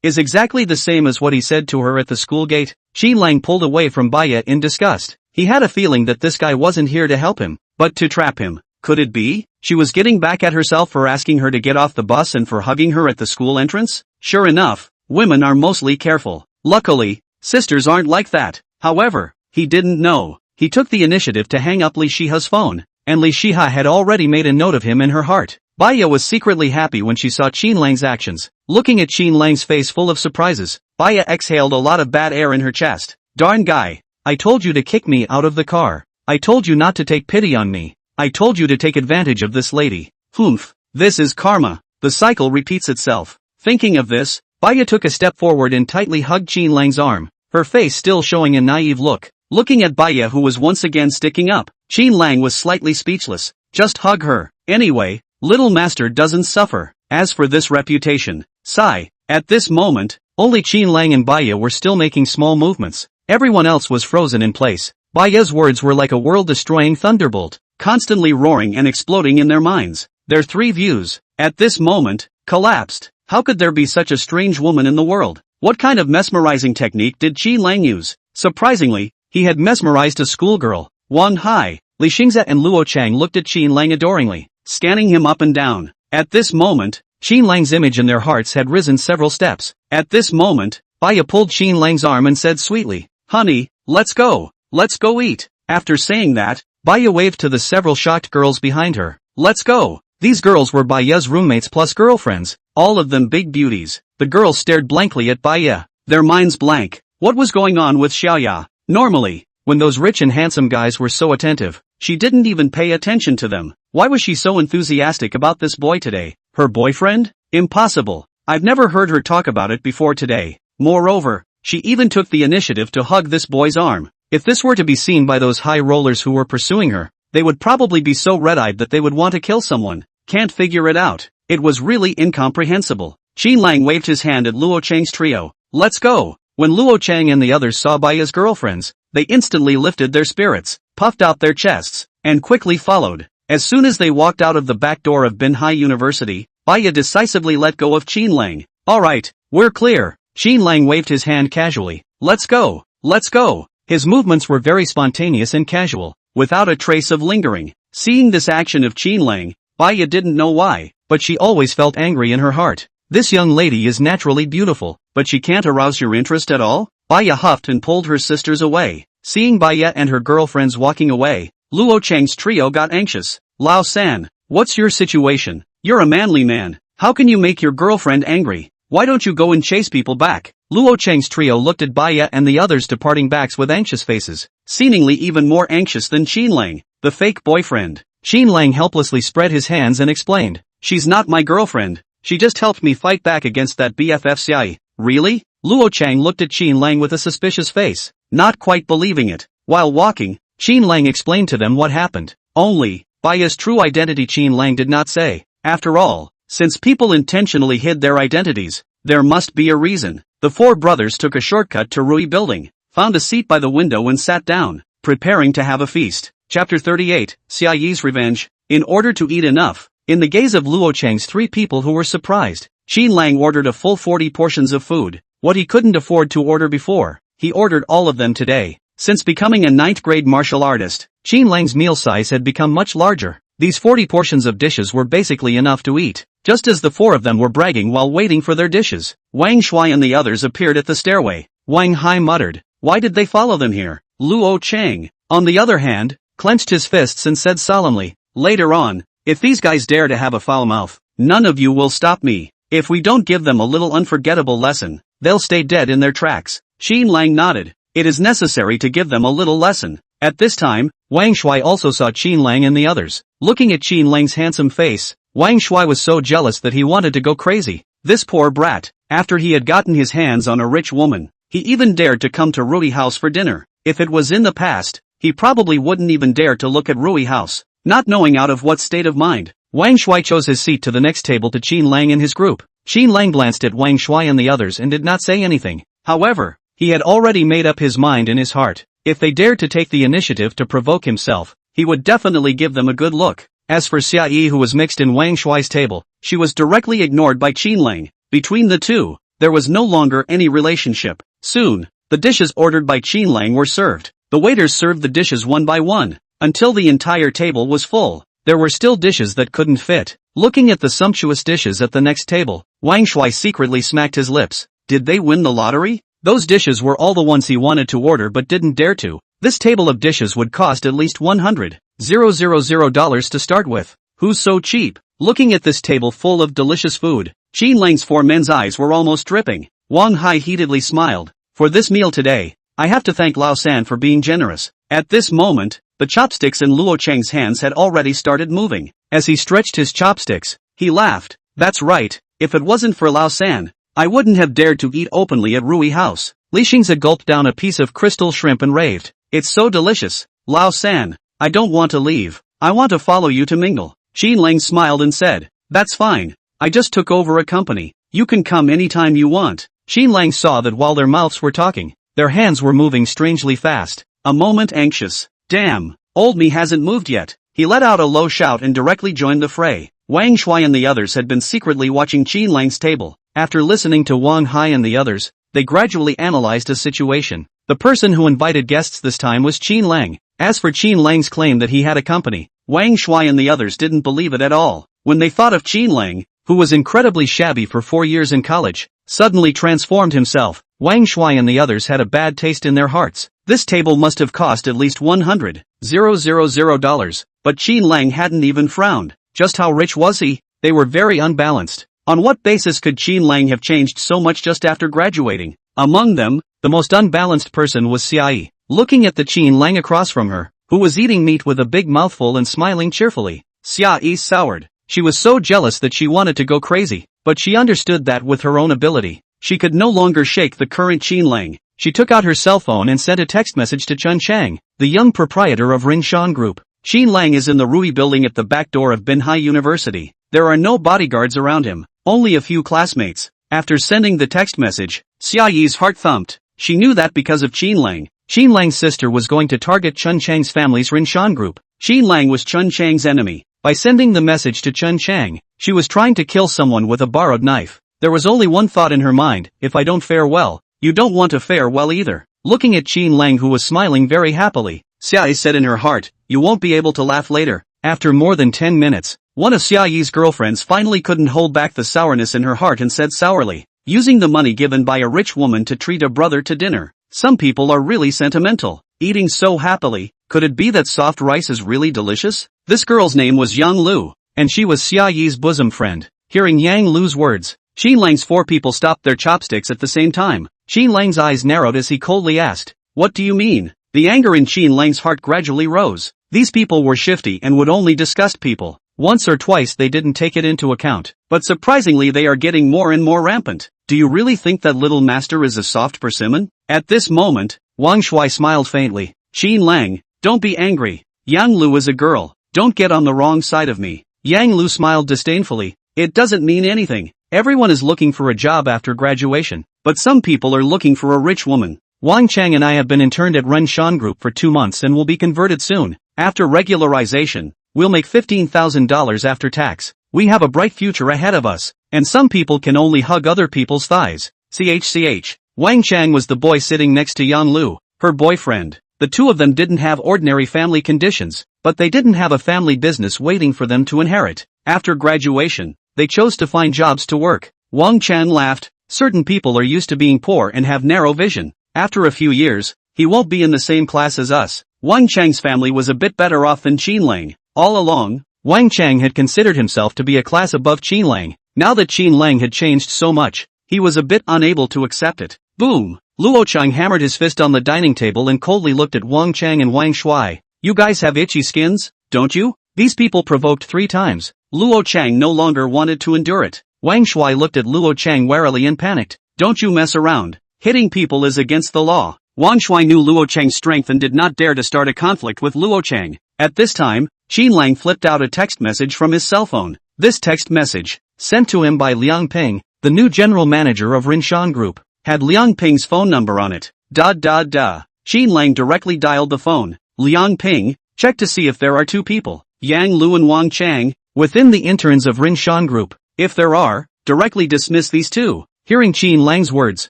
is exactly the same as what he said to her at the school gate. Qin Lang pulled away from Baya in disgust. He had a feeling that this guy wasn't here to help him, but to trap him. Could it be? She was getting back at herself for asking her to get off the bus and for hugging her at the school entrance? Sure enough, women are mostly careful. Luckily, sisters aren't like that. However, he didn't know. He took the initiative to hang up Li Shiha's phone, and Li Shiha had already made a note of him in her heart. Baya was secretly happy when she saw Qin Lang's actions. Looking at Qin Lang's face full of surprises, Baya exhaled a lot of bad air in her chest. Darn guy. I told you to kick me out of the car. I told you not to take pity on me. I told you to take advantage of this lady. Humph. This is karma. The cycle repeats itself. Thinking of this, Baya took a step forward and tightly hugged Qin Lang's arm, her face still showing a naive look. Looking at Baya, who was once again sticking up, Qin Lang was slightly speechless. Just hug her. Anyway, little master doesn't suffer. As for this reputation, sigh. At this moment, only Qin Lang and Baya were still making small movements. Everyone else was frozen in place. Baya's words were like a world-destroying thunderbolt, constantly roaring and exploding in their minds. Their 3 views, at this moment, collapsed. How could there be such a strange woman in the world? What kind of mesmerizing technique did Qin Lang use? Surprisingly, he had mesmerized a schoolgirl. Wang Hai, Li Xingzi and Lu Chang looked at Qin Lang adoringly, scanning him up and down. At this moment, Qin Lang's image in their hearts had risen several steps. At this moment, Baya pulled Qin Lang's arm and said sweetly, "Honey, let's go. Let's go eat." After saying that, Baya waved to the several shocked girls behind her. Let's go. These girls were Baya's roommates plus girlfriends, all of them big beauties. The girls stared blankly at Baya, their minds blank. What was going on with Xiaoya? Normally, when those rich and handsome guys were so attentive, she didn't even pay attention to them. Why was she so enthusiastic about this boy today? Her boyfriend? Impossible. I've never heard her talk about it before today. Moreover, she even took the initiative to hug this boy's arm. If this were to be seen by those high rollers who were pursuing her, they would probably be so red-eyed that they would want to kill someone. Can't figure it out. It was really incomprehensible. Qin Lang waved his hand at Lu Chang's trio. Let's go. When Lu Chang and the others saw Baiya's girlfriends, they instantly lifted their spirits, puffed out their chests, and quickly followed. As soon as they walked out of the back door of Binhai University, Baiya decisively let go of Qin Lang. Alright, we're clear. Qin Lang waved his hand casually. Let's go. Let's go. His movements were very spontaneous and casual, without a trace of lingering. Seeing this action of Qin Lang, Baiya didn't know why, but she always felt angry in her heart. This young lady is naturally beautiful, but she can't arouse your interest at all? Baiya huffed and pulled her sisters away. Seeing Baiya and her girlfriends walking away, Lu Chang's trio got anxious. Lao San, what's your situation? You're a manly man. How can you make your girlfriend angry? Why don't you go and chase people back? Lu Chang's trio looked at Baiya and the others departing backs with anxious faces, seemingly even more anxious than Qin Lang, the fake boyfriend. Qin Lang helplessly spread his hands and explained, she's not my girlfriend. She just helped me fight back against that BFFCI. Really? Lu Chang looked at Qin Lang with a suspicious face, not quite believing it. While walking, Qin Lang explained to them what happened. Only, Baiya's true identity Qin Lang did not say. After all, since people intentionally hid their identities, there must be a reason. The four brothers took a shortcut to Rui Building, found a seat by the window and sat down, preparing to have a feast. Chapter 38, Xiaoyi's Revenge. In order to eat enough, in the gaze of Lu Chang's three people who were surprised, Qin Lang ordered a full 40 portions of food, what he couldn't afford to order before. He ordered all of them today. Since becoming a 9th grade martial artist, Qin Lang's meal size had become much larger. These 40 portions of dishes were basically enough to eat. Just as the four of them were bragging while waiting for their dishes, Wang Shui and the others appeared at the stairway. Wang Hai muttered, why did they follow them here? Lu Chang, on the other hand, clenched his fists and said solemnly, later on, if these guys dare to have a foul mouth, none of you will stop me. If we don't give them a little unforgettable lesson, they'll stay dead in their tracks. Qin Lang nodded. It is necessary to give them a little lesson. At this time, Wang Shui also saw Qin Lang and the others. Looking at Qin Lang's handsome face, Wang Shui was so jealous that he wanted to go crazy. This poor brat, after he had gotten his hands on a rich woman, he even dared to come to Rui House for dinner. If it was in the past, he probably wouldn't even dare to look at Rui House, not knowing out of what state of mind. Wang Shui chose his seat to the next table to Qin Lang and his group. Qin Lang glanced at Wang Shui and the others and did not say anything. However, he had already made up his mind in his heart. If they dared to take the initiative to provoke himself, he would definitely give them a good look. As for Xia Yi, who was mixed in Wang Shui's table, she was directly ignored by Qin Lang. Between the two, there was no longer any relationship. Soon, the dishes ordered by Qin Lang were served. The waiters served the dishes one by one, until the entire table was full. There were still dishes that couldn't fit. Looking at the sumptuous dishes at the next table, Wang Shui secretly smacked his lips. Did they win the lottery? Those dishes were all the ones he wanted to order but didn't dare to. This table of dishes would cost at least $100,000 to start with. Who's so cheap? Looking at this table full of delicious food, Qin Lang's four men's eyes were almost dripping. Wang Hai heatedly smiled. For this meal today, I have to thank Lao San for being generous. At this moment, the chopsticks in Lu Chang's hands had already started moving. As he stretched his chopsticks, he laughed. That's right, if it wasn't for Lao San, I wouldn't have dared to eat openly at Rui House. Li Xingzi gulped down a piece of crystal shrimp and raved. It's so delicious. Lao San, I don't want to leave. I want to follow you to mingle. Qin Lang smiled and said, that's fine. I just took over a company. You can come anytime you want. Qin Lang saw that while their mouths were talking, their hands were moving strangely fast. A moment anxious. Damn, old me hasn't moved yet. He let out a low shout and directly joined the fray. Wang Shui and the others had been secretly watching Qin Lang's table. After listening to Wang Hai and the others, they gradually analyzed the situation. The person who invited guests this time was Qin Lang. As for Qin Lang's claim that he had a company, Wang Shui and the others didn't believe it at all. When they thought of Qin Lang, who was incredibly shabby for 4 years in college, suddenly transformed himself, Wang Shui and the others had a bad taste in their hearts. This table must have cost at least $100,000, but Qin Lang hadn't even frowned. Just how rich was he? They were very unbalanced. On what basis could Qin Lang have changed so much just after graduating? Among them, the most unbalanced person was Xia Yi. looking at the Qin Lang across from her, who was eating meat with a big mouthful and smiling cheerfully. Xia Yi soured. She was so jealous that she wanted to go crazy, but she understood that with her own ability, she could no longer shake the current Qin Lang. She took out her cell phone and sent a text message to Chen Shao, the young proprietor of Ringshan Group. Qin Lang is in the Rui building at the back door of Binhai University. There are no bodyguards around him, only a few classmates. After sending the text message, Xia Yi's heart thumped. She knew that because of Qin Lang, Qin Lang's sister was going to target Chen Chang's family's Ringshan Group. Qin Lang was Chen Chang's enemy. By sending the message to Chen Shao, she was trying to kill someone with a borrowed knife. There was only one thought in her mind: if I don't fare well, you don't want to fare well either. Looking at Qin Lang, who was smiling very happily, Xia Yi said in her heart, you won't be able to laugh later. After more than 10 minutes, one of Xia Yi's girlfriends finally couldn't hold back the sourness in her heart and said sourly, using the money given by a rich woman to treat a brother to dinner. Some people are really sentimental, eating so happily. Could it be that soft rice is really delicious? This girl's name was Yang Lu, and she was Xia Yi's bosom friend. Hearing Yang Lu's words, Qin Lang's 4 people stopped their chopsticks at the same time. Qin Lang's eyes narrowed as he coldly asked, what do you mean? The anger in Qin Lang's heart gradually rose. These people were shifty and would only disgust people. Once or twice they didn't take it into account, but surprisingly they are getting more and more rampant. Do you really think that little master is a soft persimmon? At this moment, Wang Shui smiled faintly. Qin Lang, don't be angry. Yang Lu is a girl. Don't get on the wrong side of me. Yang Lu smiled disdainfully. It doesn't mean anything. Everyone is looking for a job after graduation, but some people are looking for a rich woman. Wang Chang and I have been interned at Renshan Group for 2 months and will be converted soon. After regularization, we'll make $15,000 after tax. We have a bright future ahead of us, and some people can only hug other people's thighs. CHCH. Wang Chang was the boy sitting next to Yang Lu, her boyfriend. The two of them didn't have ordinary family conditions, but they didn't have a family business waiting for them to inherit. After graduation, they chose to find jobs to work. Wang Chan laughed. Certain people are used to being poor and have narrow vision. After a few years, he won't be in the same class as us. Wang Chang's family was a bit better off than Qin Lang. All along, Wang Chang had considered himself to be a class above Qin Lang. Now that Qin Lang had changed so much, he was a bit unable to accept it. Boom! Lu Chang hammered his fist on the dining table and coldly looked at Wang Chang and Wang Shui. You guys have itchy skins, don't you? These people provoked 3 times. Lu Chang no longer wanted to endure it. Wang Shui looked at Lu Chang warily and panicked. Don't you mess around. Hitting people is against the law. Wang Shui knew Lu Chang's strength and did not dare to start a conflict with Lu Chang. At this time, Qin Lang flipped out a text message from his cell phone. This text message, sent to him by Liang Ping, the new general manager of Rinshan Group, had Liang Ping's phone number on it. Qin Lang directly dialed the phone. Liang Ping, check to see if there are 2 people, Yang Lu and Wang Chang, within the interns of Rinshan Group. If there are, directly dismiss these 2. Hearing Qin Lang's words,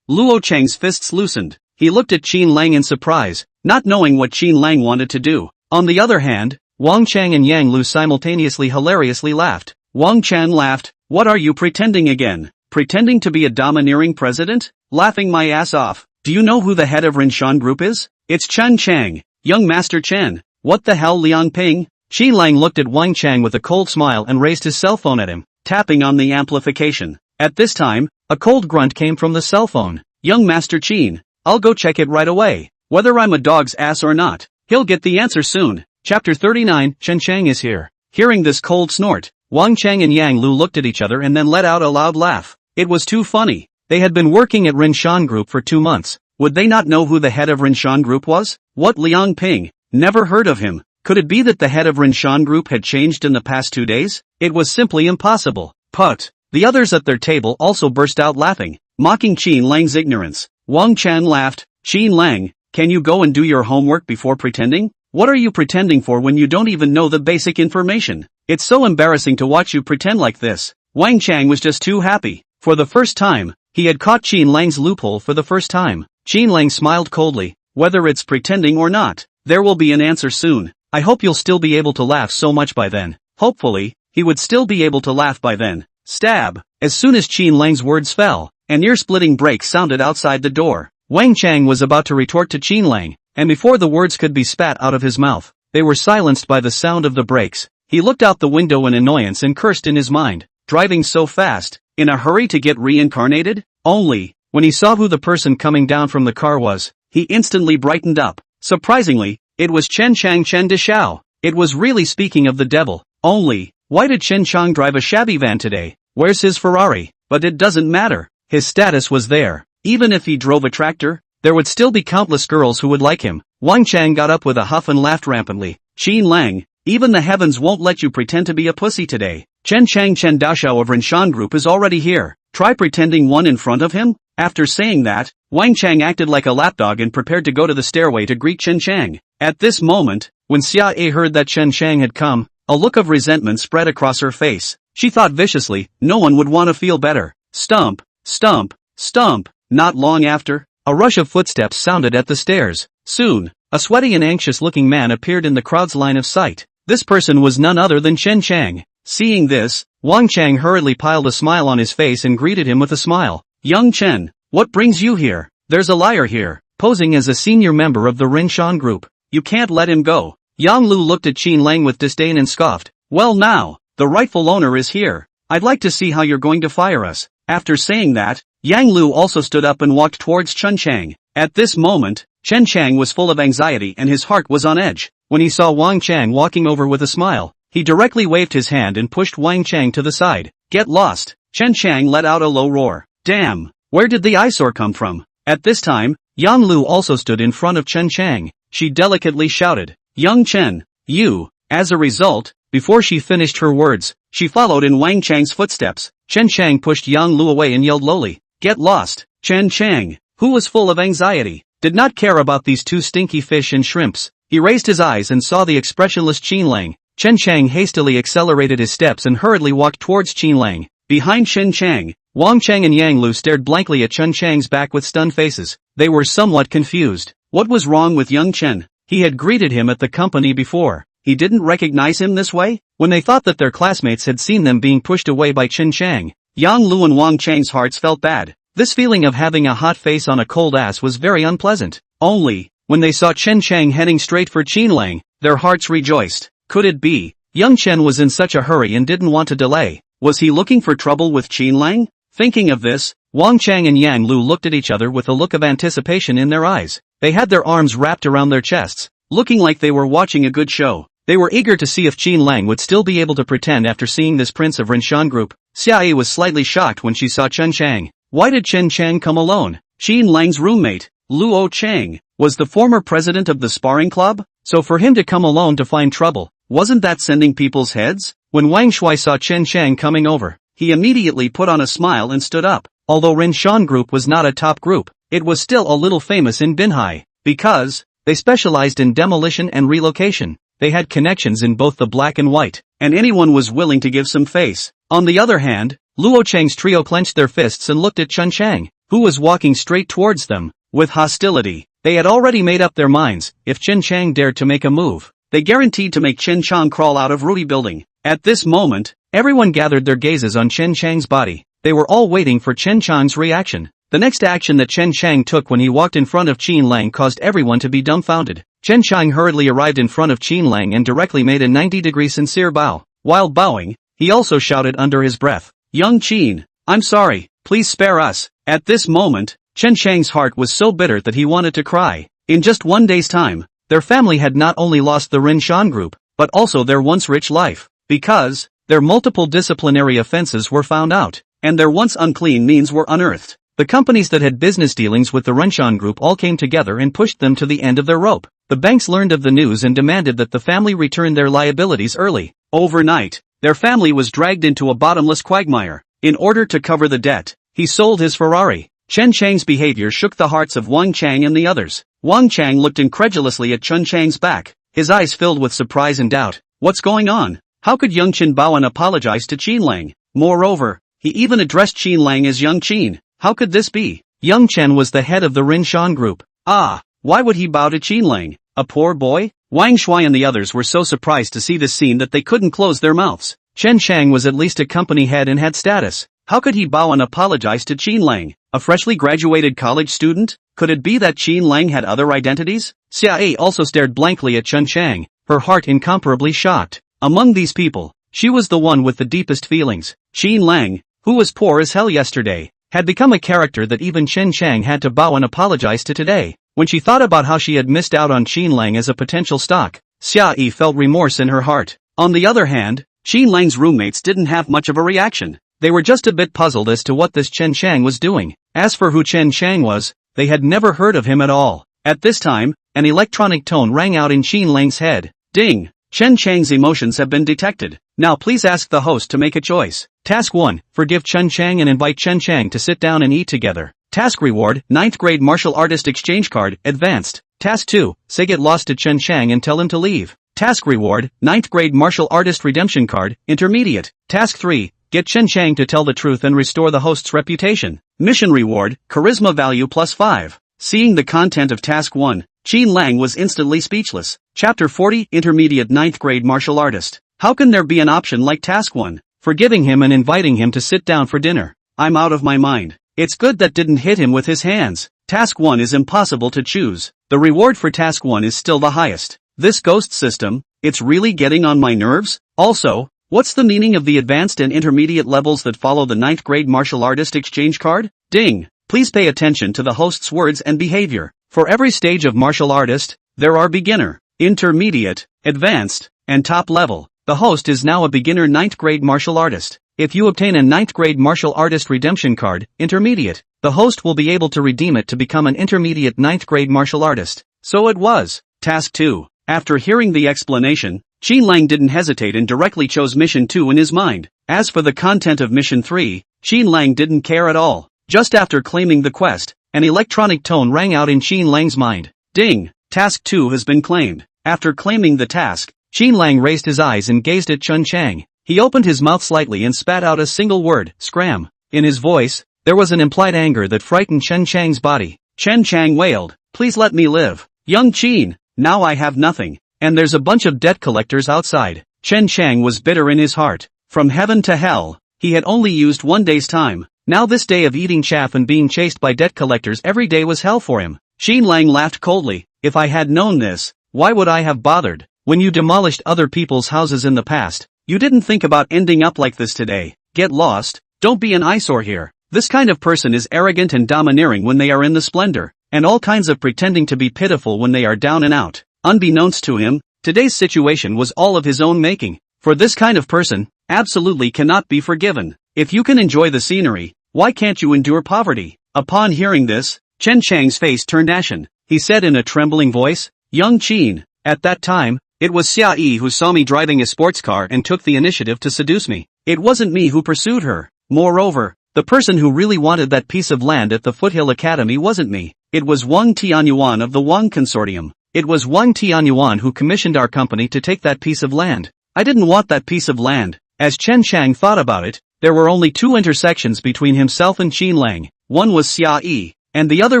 Lu Chang's fists loosened. He looked at Qin Lang in surprise, not knowing what Qin Lang wanted to do. On the other hand, Wang Chang and Yang Lu simultaneously hilariously laughed. Wang Chan laughed. What are you pretending again? Pretending to be a domineering president? Laughing my ass off. Do you know who the head of Rinshan Group is? It's Chen Chang, young Master Chen. What the hell, Liang Ping? Qin Lang looked at Wang Chang with a cold smile and raised his cell phone at him, tapping on the amplification. At this time, a cold grunt came from the cell phone. Young Master Qin, I'll go check it right away. Whether I'm a dog's ass or not, he'll get the answer soon. Chapter 39, Chen Chang is here. Hearing this cold snort, Wang Chang and Yang Lu looked at each other and then let out a loud laugh. It was too funny. They had been working at Rinshan Group for 2 months. Would they not know who the head of Rinshan Group was? What, Liang Ping? Never heard of him. Could it be that the head of Rinshan Group had changed in the past 2 days? It was simply impossible. Put. The others at their table also burst out laughing, mocking Qin Lang's ignorance. Wang Chan laughed. Qin Lang, can you go and do your homework before pretending? What are you pretending for when you don't even know the basic information? It's so embarrassing to watch you pretend like this. Wang Chang was just too happy. For the first time, he had caught Qin Lang's loophole for the first time. Qin Lang smiled coldly. Whether it's pretending or not, there will be an answer soon. I hope you'll still be able to laugh so much by then. Hopefully, he would still be able to laugh by then. Stab. As soon as Qin Lang's words fell, an ear-splitting break sounded outside the door. Wang Chang was about to retort to Qin Lang, and before the words could be spat out of his mouth, they were silenced by the sound of the brakes. He looked out the window in annoyance and cursed in his mind. Driving so fast, in a hurry to get reincarnated? Only, when he saw who the person coming down from the car was, he instantly brightened up. Surprisingly, it was Chen Shao. It was really speaking of the devil. Only, why did Chen Chang drive a shabby van today? Where's his Ferrari? But it doesn't matter. His status was there. Even if he drove a tractor, there would still be countless girls who would like him. Wang Chang got up with a huff and laughed rampantly. Qin Lang, even the heavens won't let you pretend to be a pussy today. Chen Daoshao of Rinshan Group is already here. Try pretending one in front of him? After saying that, Wang Chang acted like a lapdog and prepared to go to the stairway to greet Chen Chang. At this moment, when Xia A heard that Chen Chang had come, a look of resentment spread across her face. She thought viciously, no one would want to feel better. Stump, stump, stump. Not long after, a rush of footsteps sounded at the stairs. Soon, a sweaty and anxious-looking man appeared in the crowd's line of sight. This person was none other than Chen Chang. Seeing this, Wang Chang hurriedly piled a smile on his face and greeted him with a smile. Young Chen, what brings you here? There's a liar here, posing as a senior member of the Rinshan Group. You can't let him go. Yang Lu looked at Qin Lang with disdain and scoffed. Well now, the rightful owner is here. I'd like to see how you're going to fire us. After saying that, Yang Lu also stood up and walked towards Chen Chang. At this moment, Chen Chang was full of anxiety and his heart was on edge. When he saw Wang Chang walking over with a smile, he directly waved his hand and pushed Wang Chang to the side. Get lost. Chen Chang let out a low roar. Damn, where did the eyesore come from? At this time, Yang Lu also stood in front of Chen Chang. She delicately shouted, Young Chen, you. As a result, before she finished her words, she followed in Wang Chang's footsteps. Chen Chang pushed Yang Lu away and yelled lowly, Get lost. Chen Chang, who was full of anxiety, did not care about these two stinky fish and shrimps. He raised his eyes and saw the expressionless Qin Lang. Chen Chang hastily accelerated his steps and hurriedly walked towards Qin Lang. Behind Chen Chang, Wang Chang and Yang Lu stared blankly at Chen Chang's back with stunned faces. They were somewhat confused. What was wrong with young Chen? He had greeted him at the company before. He didn't recognize him this way? When they thought that their classmates had seen them being pushed away by Chen Chang, Yang Lu and Wang Chang's hearts felt bad. This feeling of having a hot face on a cold ass was very unpleasant. Only, when they saw Chen Chang heading straight for Qin Lang, their hearts rejoiced. Could it be? Young Chen was in such a hurry and didn't want to delay. Was he looking for trouble with Qin Lang? Thinking of this, Wang Chang and Yang Lu looked at each other with a look of anticipation in their eyes. They had their arms wrapped around their chests, looking like they were watching a good show. They were eager to see if Qin Lang would still be able to pretend after seeing this prince of Rinshan Group. Xia Yi was slightly shocked when she saw Chen Chang. Why did Chen Chang come alone? Qin Lang's roommate, Luo Chang, was the former president of the sparring club, so for him to come alone to find trouble, wasn't that sending people's heads? When Wang Shui saw Chen Chang coming over, he immediately put on a smile and stood up. Although Rinshan Group was not a top group, it was still a little famous in Binhai, because they specialized in demolition and relocation. They had connections in both the black and white, and anyone was willing to give some face. On the other hand, Luo Chang's trio clenched their fists and looked at Chen Chang, who was walking straight towards them, with hostility. They had already made up their minds, if Chen Chang dared to make a move, they guaranteed to make Chen Chang crawl out of Rudy building. At this moment, everyone gathered their gazes on Chen Chang's body. They were all waiting for Chen Chang's reaction. The next action that Chen Chang took when he walked in front of Qin Lang caused everyone to be dumbfounded. Chen Chang hurriedly arrived in front of Qin Lang and directly made a 90-degree sincere bow. While bowing, he also shouted under his breath, Young Qin, I'm sorry, please spare us. At this moment, Chen Chang's heart was so bitter that he wanted to cry. In just one day's time, their family had not only lost the Rinshan Group, but also their once rich life, because their multiple disciplinary offenses were found out, and their once unclean means were unearthed. The companies that had business dealings with the Rinshan Group all came together and pushed them to the end of their rope. The banks learned of the news and demanded that the family return their liabilities early. Overnight, their family was dragged into a bottomless quagmire. In order to cover the debt, he sold his Ferrari. Chen Chang's behavior shook the hearts of Wang Chang and the others. Wang Chang looked incredulously at Chen Chang's back, his eyes filled with surprise and doubt. What's going on? How could young Chen bow and apologize to Qin Lang? Moreover, he even addressed Qin Lang as young Qin. How could this be? Young Chen was the head of the Rinshan Group. Why would he bow to Qin Lang, a poor boy? Wang Shui and the others were so surprised to see this scene that they couldn't close their mouths. Chen Chang was at least a company head and had status. How could he bow and apologize to Qin Lang, a freshly graduated college student? Could it be that Qin Lang had other identities? Xia A also stared blankly at Chen Chang, her heart incomparably shocked. Among these people, she was the one with the deepest feelings. Qin Lang, who was poor as hell yesterday, had become a character that even Chen Shang had to bow and apologize to today. When she thought about how she had missed out on Qin Lang as a potential stock, Xia felt remorse in her heart. On the other hand, Qin Lang's roommates didn't have much of a reaction. They were just a bit puzzled as to what this Chen Shang was doing. As for who Chen Shang was, they had never heard of him at all. At this time, an electronic tone rang out in Qin Lang's head. Ding! Chen Shang's emotions have been detected. Now please ask the host to make a choice. Task 1. Forgive Chen Shang and invite Chen Shang to sit down and eat together. Task Reward, 9th grade martial artist exchange card, advanced. Task 2. Say get lost to Chen Shang and tell him to leave. Task Reward, 9th grade martial artist redemption card, intermediate. Task 3. Get Chen Shang to tell the truth and restore the host's reputation. Mission Reward, charisma value +5. Seeing the content of Task 1, Qin Lang was instantly speechless. Chapter 40, Intermediate 9th grade martial artist. How can there be an option like Task 1? Forgiving him and inviting him to sit down for dinner. I'm out of my mind. It's good that didn't hit him with his hands. Task 1 is impossible to choose. The reward for Task 1 is still the highest. This ghost system, it's really getting on my nerves. Also, what's the meaning of the advanced and intermediate levels that follow the 9th grade martial artist exchange card? Ding! Please pay attention to the host's words and behavior. For every stage of martial artist, there are beginner, intermediate, advanced, and top level. The host is now a beginner 9th grade martial artist. If you obtain a 9th grade martial artist redemption card, intermediate, the host will be able to redeem it to become an intermediate 9th grade martial artist. So it was. Task 2. After hearing the explanation, Qin Lang didn't hesitate and directly chose Mission 2 in his mind. As for the content of Mission 3, Qin Lang didn't care at all. Just after claiming the quest, an electronic tone rang out in Qin Lang's mind. Ding! Task 2 has been claimed. After claiming the task, Qin Lang raised his eyes and gazed at Chen Shang. He opened his mouth slightly and spat out a single word, scram. In his voice, there was an implied anger that frightened Chen Shang's body. Chen Shang wailed, please let me live. Young Qin, now I have nothing. And there's a bunch of debt collectors outside. Chen Shang was bitter in his heart. From heaven to hell, he had only used 1 day's time. Now this day of eating chaff and being chased by debt collectors every day was hell for him. Qin Lang laughed coldly. If I had known this, why would I have bothered? When you demolished other people's houses in the past, you didn't think about ending up like this today. Get lost, don't be an eyesore here. This kind of person is arrogant and domineering when they are in the splendor, and all kinds of pretending to be pitiful when they are down and out. Unbeknownst to him, today's situation was all of his own making. For this kind of person, absolutely cannot be forgiven. If you can enjoy the scenery, why can't you endure poverty? Upon hearing this, Chen Shang's face turned ashen. He said in a trembling voice, Young Qin, at that time, it was Xia who saw me driving a sports car and took the initiative to seduce me. It wasn't me who pursued her. Moreover, the person who really wanted that piece of land at the Foothill Academy wasn't me. It was Wang Tianyuan of the Wang Consortium. It was Wang Tianyuan who commissioned our company to take that piece of land. I didn't want that piece of land. As Chen Shang thought about it, there were only 2 intersections between himself and Qin Lang. One was Xia and the other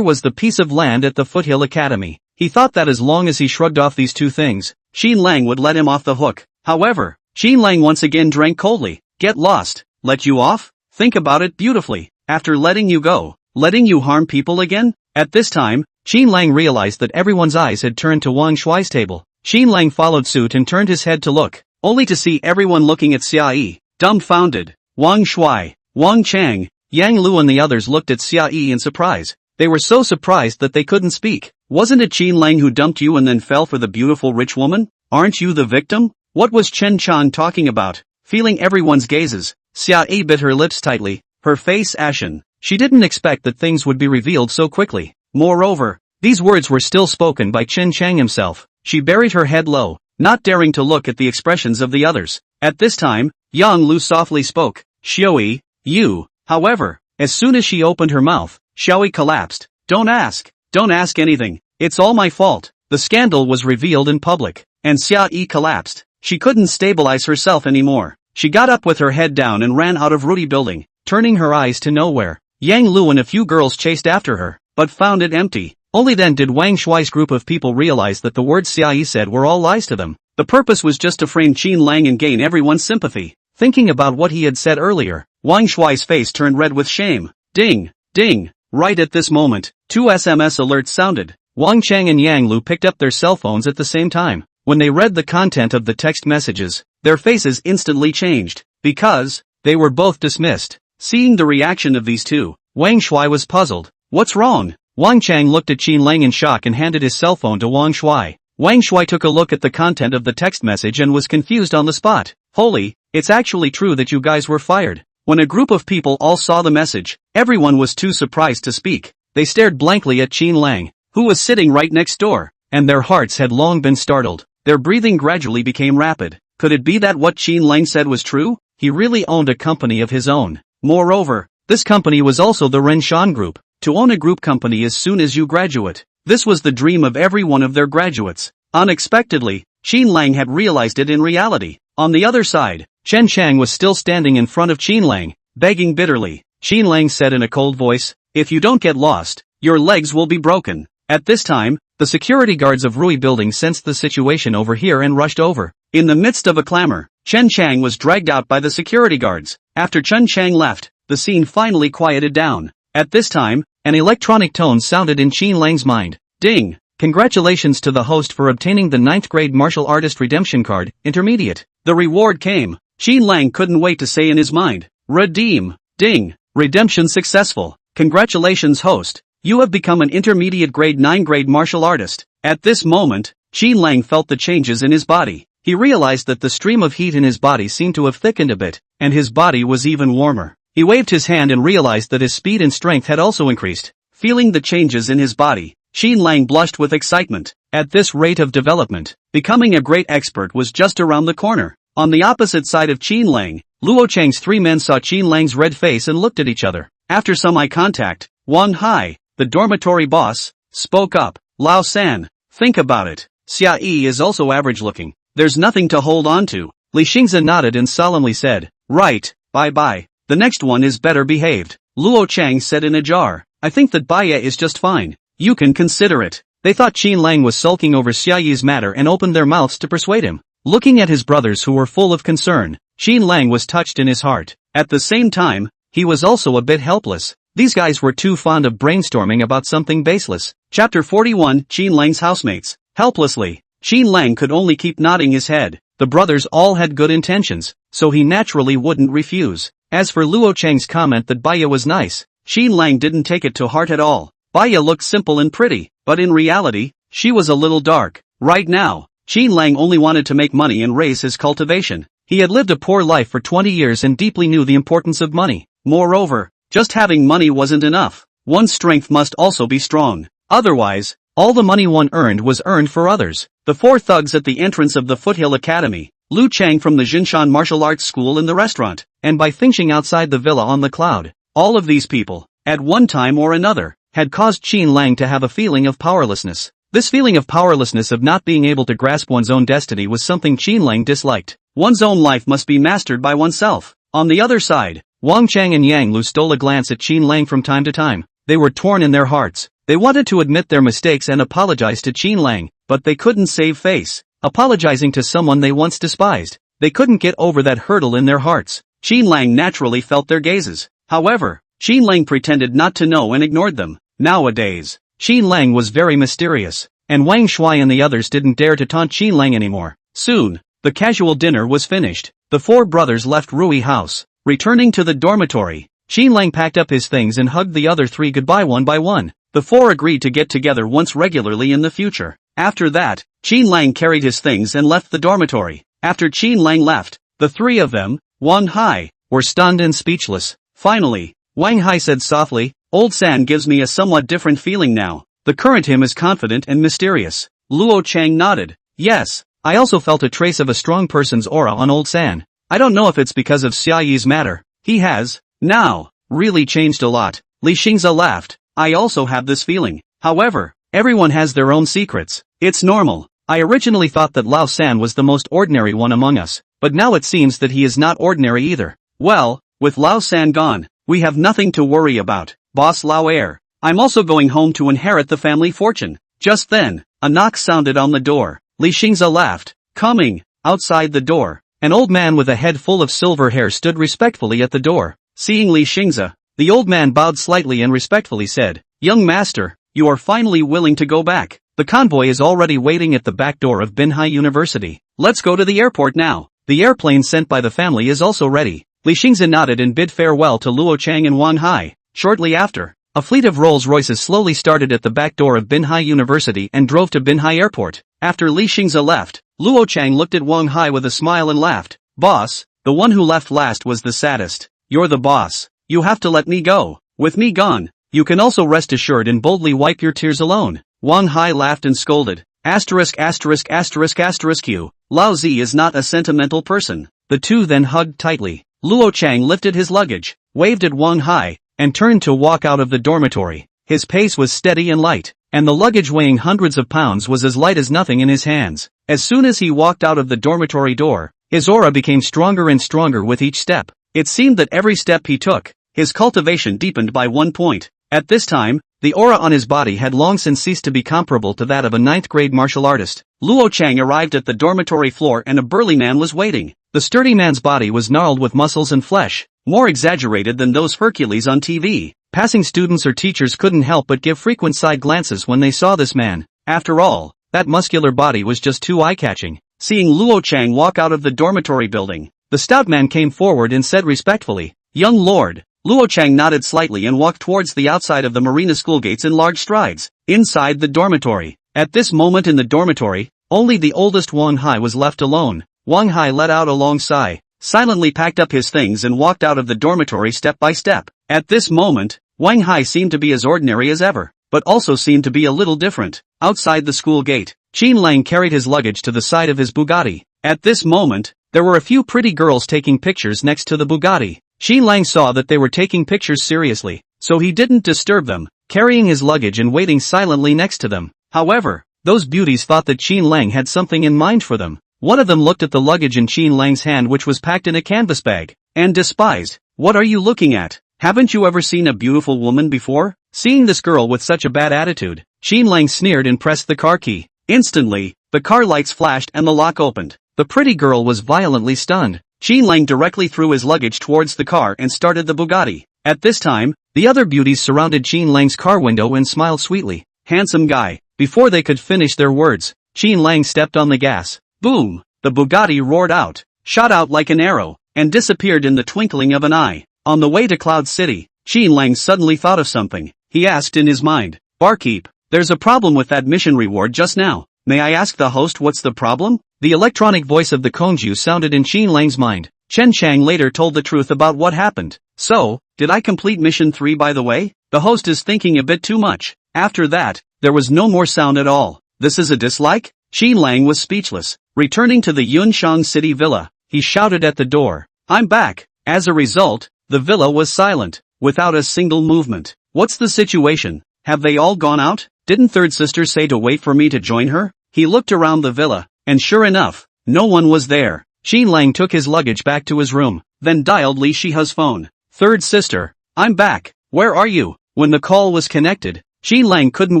was the piece of land at the Foothill Academy. He thought that as long as he shrugged off these 2 things, Qin Lang would let him off the hook. However, Qin Lang once again drank coldly. Get lost. Let you off? Think about it beautifully. After letting you go, letting you harm people again? At this time, Qin Lang realized that everyone's eyes had turned to Wang Shuai's table. Qin Lang followed suit and turned his head to look, only to see everyone looking at Xia dumbfounded. Wang Shuai, Wang Chang, Yang Lu and the others looked at Xia in surprise. They were so surprised that they couldn't speak. Wasn't it Qin Lang who dumped you and then fell for the beautiful rich woman? Aren't you the victim? What was Chen Shang talking about? Feeling everyone's gazes, Xia bit her lips tightly, her face ashen. She didn't expect that things would be revealed so quickly. Moreover, these words were still spoken by Chen Shang himself. She buried her head low, not daring to look at the expressions of the others. At this time, Yang Lu softly spoke, Xiaoyi, you. However, as soon as she opened her mouth, Xiaoyi collapsed. Don't ask anything. It's all my fault. The scandal was revealed in public, and Xia collapsed. She couldn't stabilize herself anymore. She got up with her head down and ran out of Rudy building, turning her eyes to nowhere. Yang Lu and a few girls chased after her, but found it empty. Only then did Wang Shuai's group of people realize that the words Xia said were all lies to them. The purpose was just to frame Qin Lang and gain everyone's sympathy. Thinking about what he had said earlier, Wang Shuai's face turned red with shame. Ding, ding. Right at this moment, 2 SMS alerts sounded. Wang Chang and Yang Lu picked up their cell phones at the same time. When they read the content of the text messages, their faces instantly changed, because they were both dismissed. Seeing the reaction of these 2, Wang Shuai was puzzled. What's wrong? Wang Chang looked at Qin Lang in shock and handed his cell phone to Wang Shuai. Wang Shuai took a look at the content of the text message and was confused on the spot. Holy, it's actually true that you guys were fired. When a group of people all saw the message, everyone was too surprised to speak. They stared blankly at Qin Lang, who was sitting right next door, and their hearts had long been startled. Their breathing gradually became rapid. Could it be that what Qin Lang said was true? He really owned a company of his own. Moreover, this company was also the Renshan Group. To own a group company as soon as you graduate. This was the dream of every one of their graduates. Unexpectedly, Qin Lang had realized it in reality. On the other side, Chen Shao was still standing in front of Qin Lang, begging bitterly. Qin Lang said in a cold voice, "If you don't get lost, your legs will be broken." At this time, the security guards of Rui Building sensed the situation over here and rushed over. In the midst of a clamor, Chen Shao was dragged out by the security guards. After Chen Shao left, the scene finally quieted down. At this time, an electronic tone sounded in Qin Lang's mind. Ding! Congratulations to the host for obtaining the 9th grade martial artist redemption card, intermediate. The reward came. Qin Lang couldn't wait to say in his mind. Redeem. Ding. Redemption successful. Congratulations host. You have become an intermediate grade 9 grade martial artist. At this moment, Qin Lang felt the changes in his body. He realized that the stream of heat in his body seemed to have thickened a bit, and his body was even warmer. He waved his hand and realized that his speed and strength had also increased. Feeling the changes in his body, Qin Lang blushed with excitement. At this rate of development, becoming a great expert was just around the corner. On the opposite side of Qin Lang, Lu Chang's 3 men saw Qin Lang's red face and looked at each other. After some eye contact, Wang Hai, the dormitory boss, spoke up. Lao San, think about it. Xia Yi is also average looking. There's nothing to hold on to. Li Xingzi nodded and solemnly said, right, bye-bye. The next one is better behaved. Luo Chang said in a jar, I think that Baya is just fine. You can consider it. They thought Qin Lang was sulking over Xia Yi's matter and opened their mouths to persuade him. Looking at his brothers who were full of concern, Qin Lang was touched in his heart. At the same time, he was also a bit helpless. These guys were too fond of brainstorming about something baseless. Chapter 41, Qin Lang's housemates. Helplessly, Qin Lang could only keep nodding his head. The brothers all had good intentions, so he naturally wouldn't refuse. As for Luo Chang's comment that Baya was nice, Qin Lang didn't take it to heart at all. Baya looked simple and pretty, but in reality, she was a little dark. Right now, Qin Lang only wanted to make money and raise his cultivation. He had lived a poor life for 20 years and deeply knew the importance of money. Moreover, just having money wasn't enough. One's strength must also be strong. Otherwise, all the money one earned was earned for others. The 4 thugs at the entrance of the Foothill Academy, Lu Chang from the Jinshan Martial Arts School in the restaurant, and by finching outside the villa on the cloud. All of these people, at one time or another, had caused Qin Lang to have a feeling of powerlessness. This feeling of powerlessness of not being able to grasp one's own destiny was something Qin Lang disliked. One's own life must be mastered by oneself. On the other side, Wang Chang and Yang Lu stole a glance at Qin Lang from time to time. They were torn in their hearts. They wanted to admit their mistakes and apologize to Qin Lang, but they couldn't save face. Apologizing to someone they once despised. They couldn't get over that hurdle in their hearts. Qin Lang naturally felt their gazes. However, Qin Lang pretended not to know and ignored them. Nowadays, Qin Lang was very mysterious, and Wang Shuai and the others didn't dare to taunt Qin Lang anymore. Soon, the casual dinner was finished. The 4 brothers left Rui House. Returning to the dormitory, Qin Lang packed up his things and hugged the other 3 goodbye one by one. The 4 agreed to get together once regularly in the future. After that, Qin Lang carried his things and left the dormitory. After Qin Lang left, the 3 of them, Wang Hai, were stunned and speechless. Finally, Wang Hai said softly, Old San gives me a somewhat different feeling now. The current him is confident and mysterious. Luo Chang nodded. Yes, I also felt a trace of a strong person's aura on Old San. I don't know if it's because of Xia Yi's matter. He has, now, really changed a lot. Li Xingzi laughed. I also have this feeling. However, everyone has their own secrets. It's normal. I originally thought that Lao San was the most ordinary one among us, but now it seems that he is not ordinary either. Well, with Lao San gone, we have nothing to worry about. Boss Lao Heir, I'm also going home to inherit the family fortune. Just then, a knock sounded on the door. Li Xingzi laughed. Coming. Outside the door, an old man with a head full of silver hair stood respectfully at the door. Seeing Li Xingzi, the old man bowed slightly and respectfully said, Young master, you are finally willing to go back. The convoy is already waiting at the back door of Binhai University. Let's go to the airport now. The airplane sent by the family is also ready. Li Xingzi nodded and bid farewell to Luo Chang and Wang Hai. Shortly after, a fleet of Rolls-Royces slowly started at the back door of Binhai University and drove to Binhai Airport. After Li Xingze left, Lu Chang looked at Wang Hai with a smile and laughed. Boss, the one who left last was the saddest. You're the boss. You have to let me go. With me gone, you can also rest assured and boldly wipe your tears alone. Wang Hai laughed and scolded. Q. Lao Zi is not a sentimental person. The two then hugged tightly. Luo Chang lifted his luggage, waved at Wang Hai, and turned to walk out of the dormitory. His pace was steady and light, and the luggage weighing hundreds of pounds was as light as nothing in his hands. As soon as he walked out of the dormitory door, his aura became stronger and stronger with each step. It seemed that every step he took, his cultivation deepened by 1 point. At this time, the aura on his body had long since ceased to be comparable to that of a 9th-grade martial artist. Luo Chang arrived at the dormitory floor and a burly man was waiting. The sturdy man's body was gnarled with muscles and flesh, more exaggerated than those Hercules on TV. Passing students or teachers couldn't help but give frequent side glances when they saw this man. After all, that muscular body was just too eye-catching. Seeing Luo Chang walk out of the dormitory building, the stout man came forward and said respectfully, "Young lord." Luo Chang nodded slightly and walked towards the outside of the marina school gates in large strides. Inside the dormitory. At this moment in the dormitory, only the oldest Wang Hai was left alone. Wang Hai let out a long sigh, silently packed up his things and walked out of the dormitory step by step. At this moment, Wang Hai seemed to be as ordinary as ever, but also seemed to be a little different. Outside the school gate, Qin Lang carried his luggage to the side of his Bugatti. At this moment, there were a few pretty girls taking pictures next to the Bugatti. Qin Lang saw that they were taking pictures seriously, so he didn't disturb them, carrying his luggage and waiting silently next to them. However, those beauties thought that Qin Lang had something in mind for them. One of them looked at the luggage in Qin Lang's hand, which was packed in a canvas bag, and despised. "What are you looking at? Haven't you ever seen a beautiful woman before?" Seeing this girl with such a bad attitude, Qin Lang sneered and pressed the car key. Instantly, the car lights flashed and the lock opened. The pretty girl was violently stunned. Qin Lang directly threw his luggage towards the car and started the Bugatti. At this time, the other beauties surrounded Qin Lang's car window and smiled sweetly. "Handsome guy." Before they could finish their words, Qin Lang stepped on the gas. Boom! The Bugatti roared out, shot out like an arrow, and disappeared in the twinkling of an eye. On the way to Cloud City, Qin Lang suddenly thought of something. He asked in his mind, "Barkeep, there's a problem with that mission reward just now. May I ask the host what's the problem?" The electronic voice of the Kongju sounded in Qin Lang's mind. Chen Shao later told the truth about what happened. "So, did I complete mission 3 by the way?" The host is thinking a bit too much. After that, there was no more sound at all. "This is a dislike?" Qin Lang was speechless. Returning to the Yunshang City villa, he shouted at the door, "I'm back." As a result, the villa was silent, without a single movement. "What's the situation? Have they all gone out? Didn't third sister say to wait for me to join her?" He looked around the villa, and sure enough, no one was there. Qin Lang took his luggage back to his room, then dialed Li Shiha's phone. "Third sister, I'm back. Where are you?" When the call was connected, Qin Lang couldn't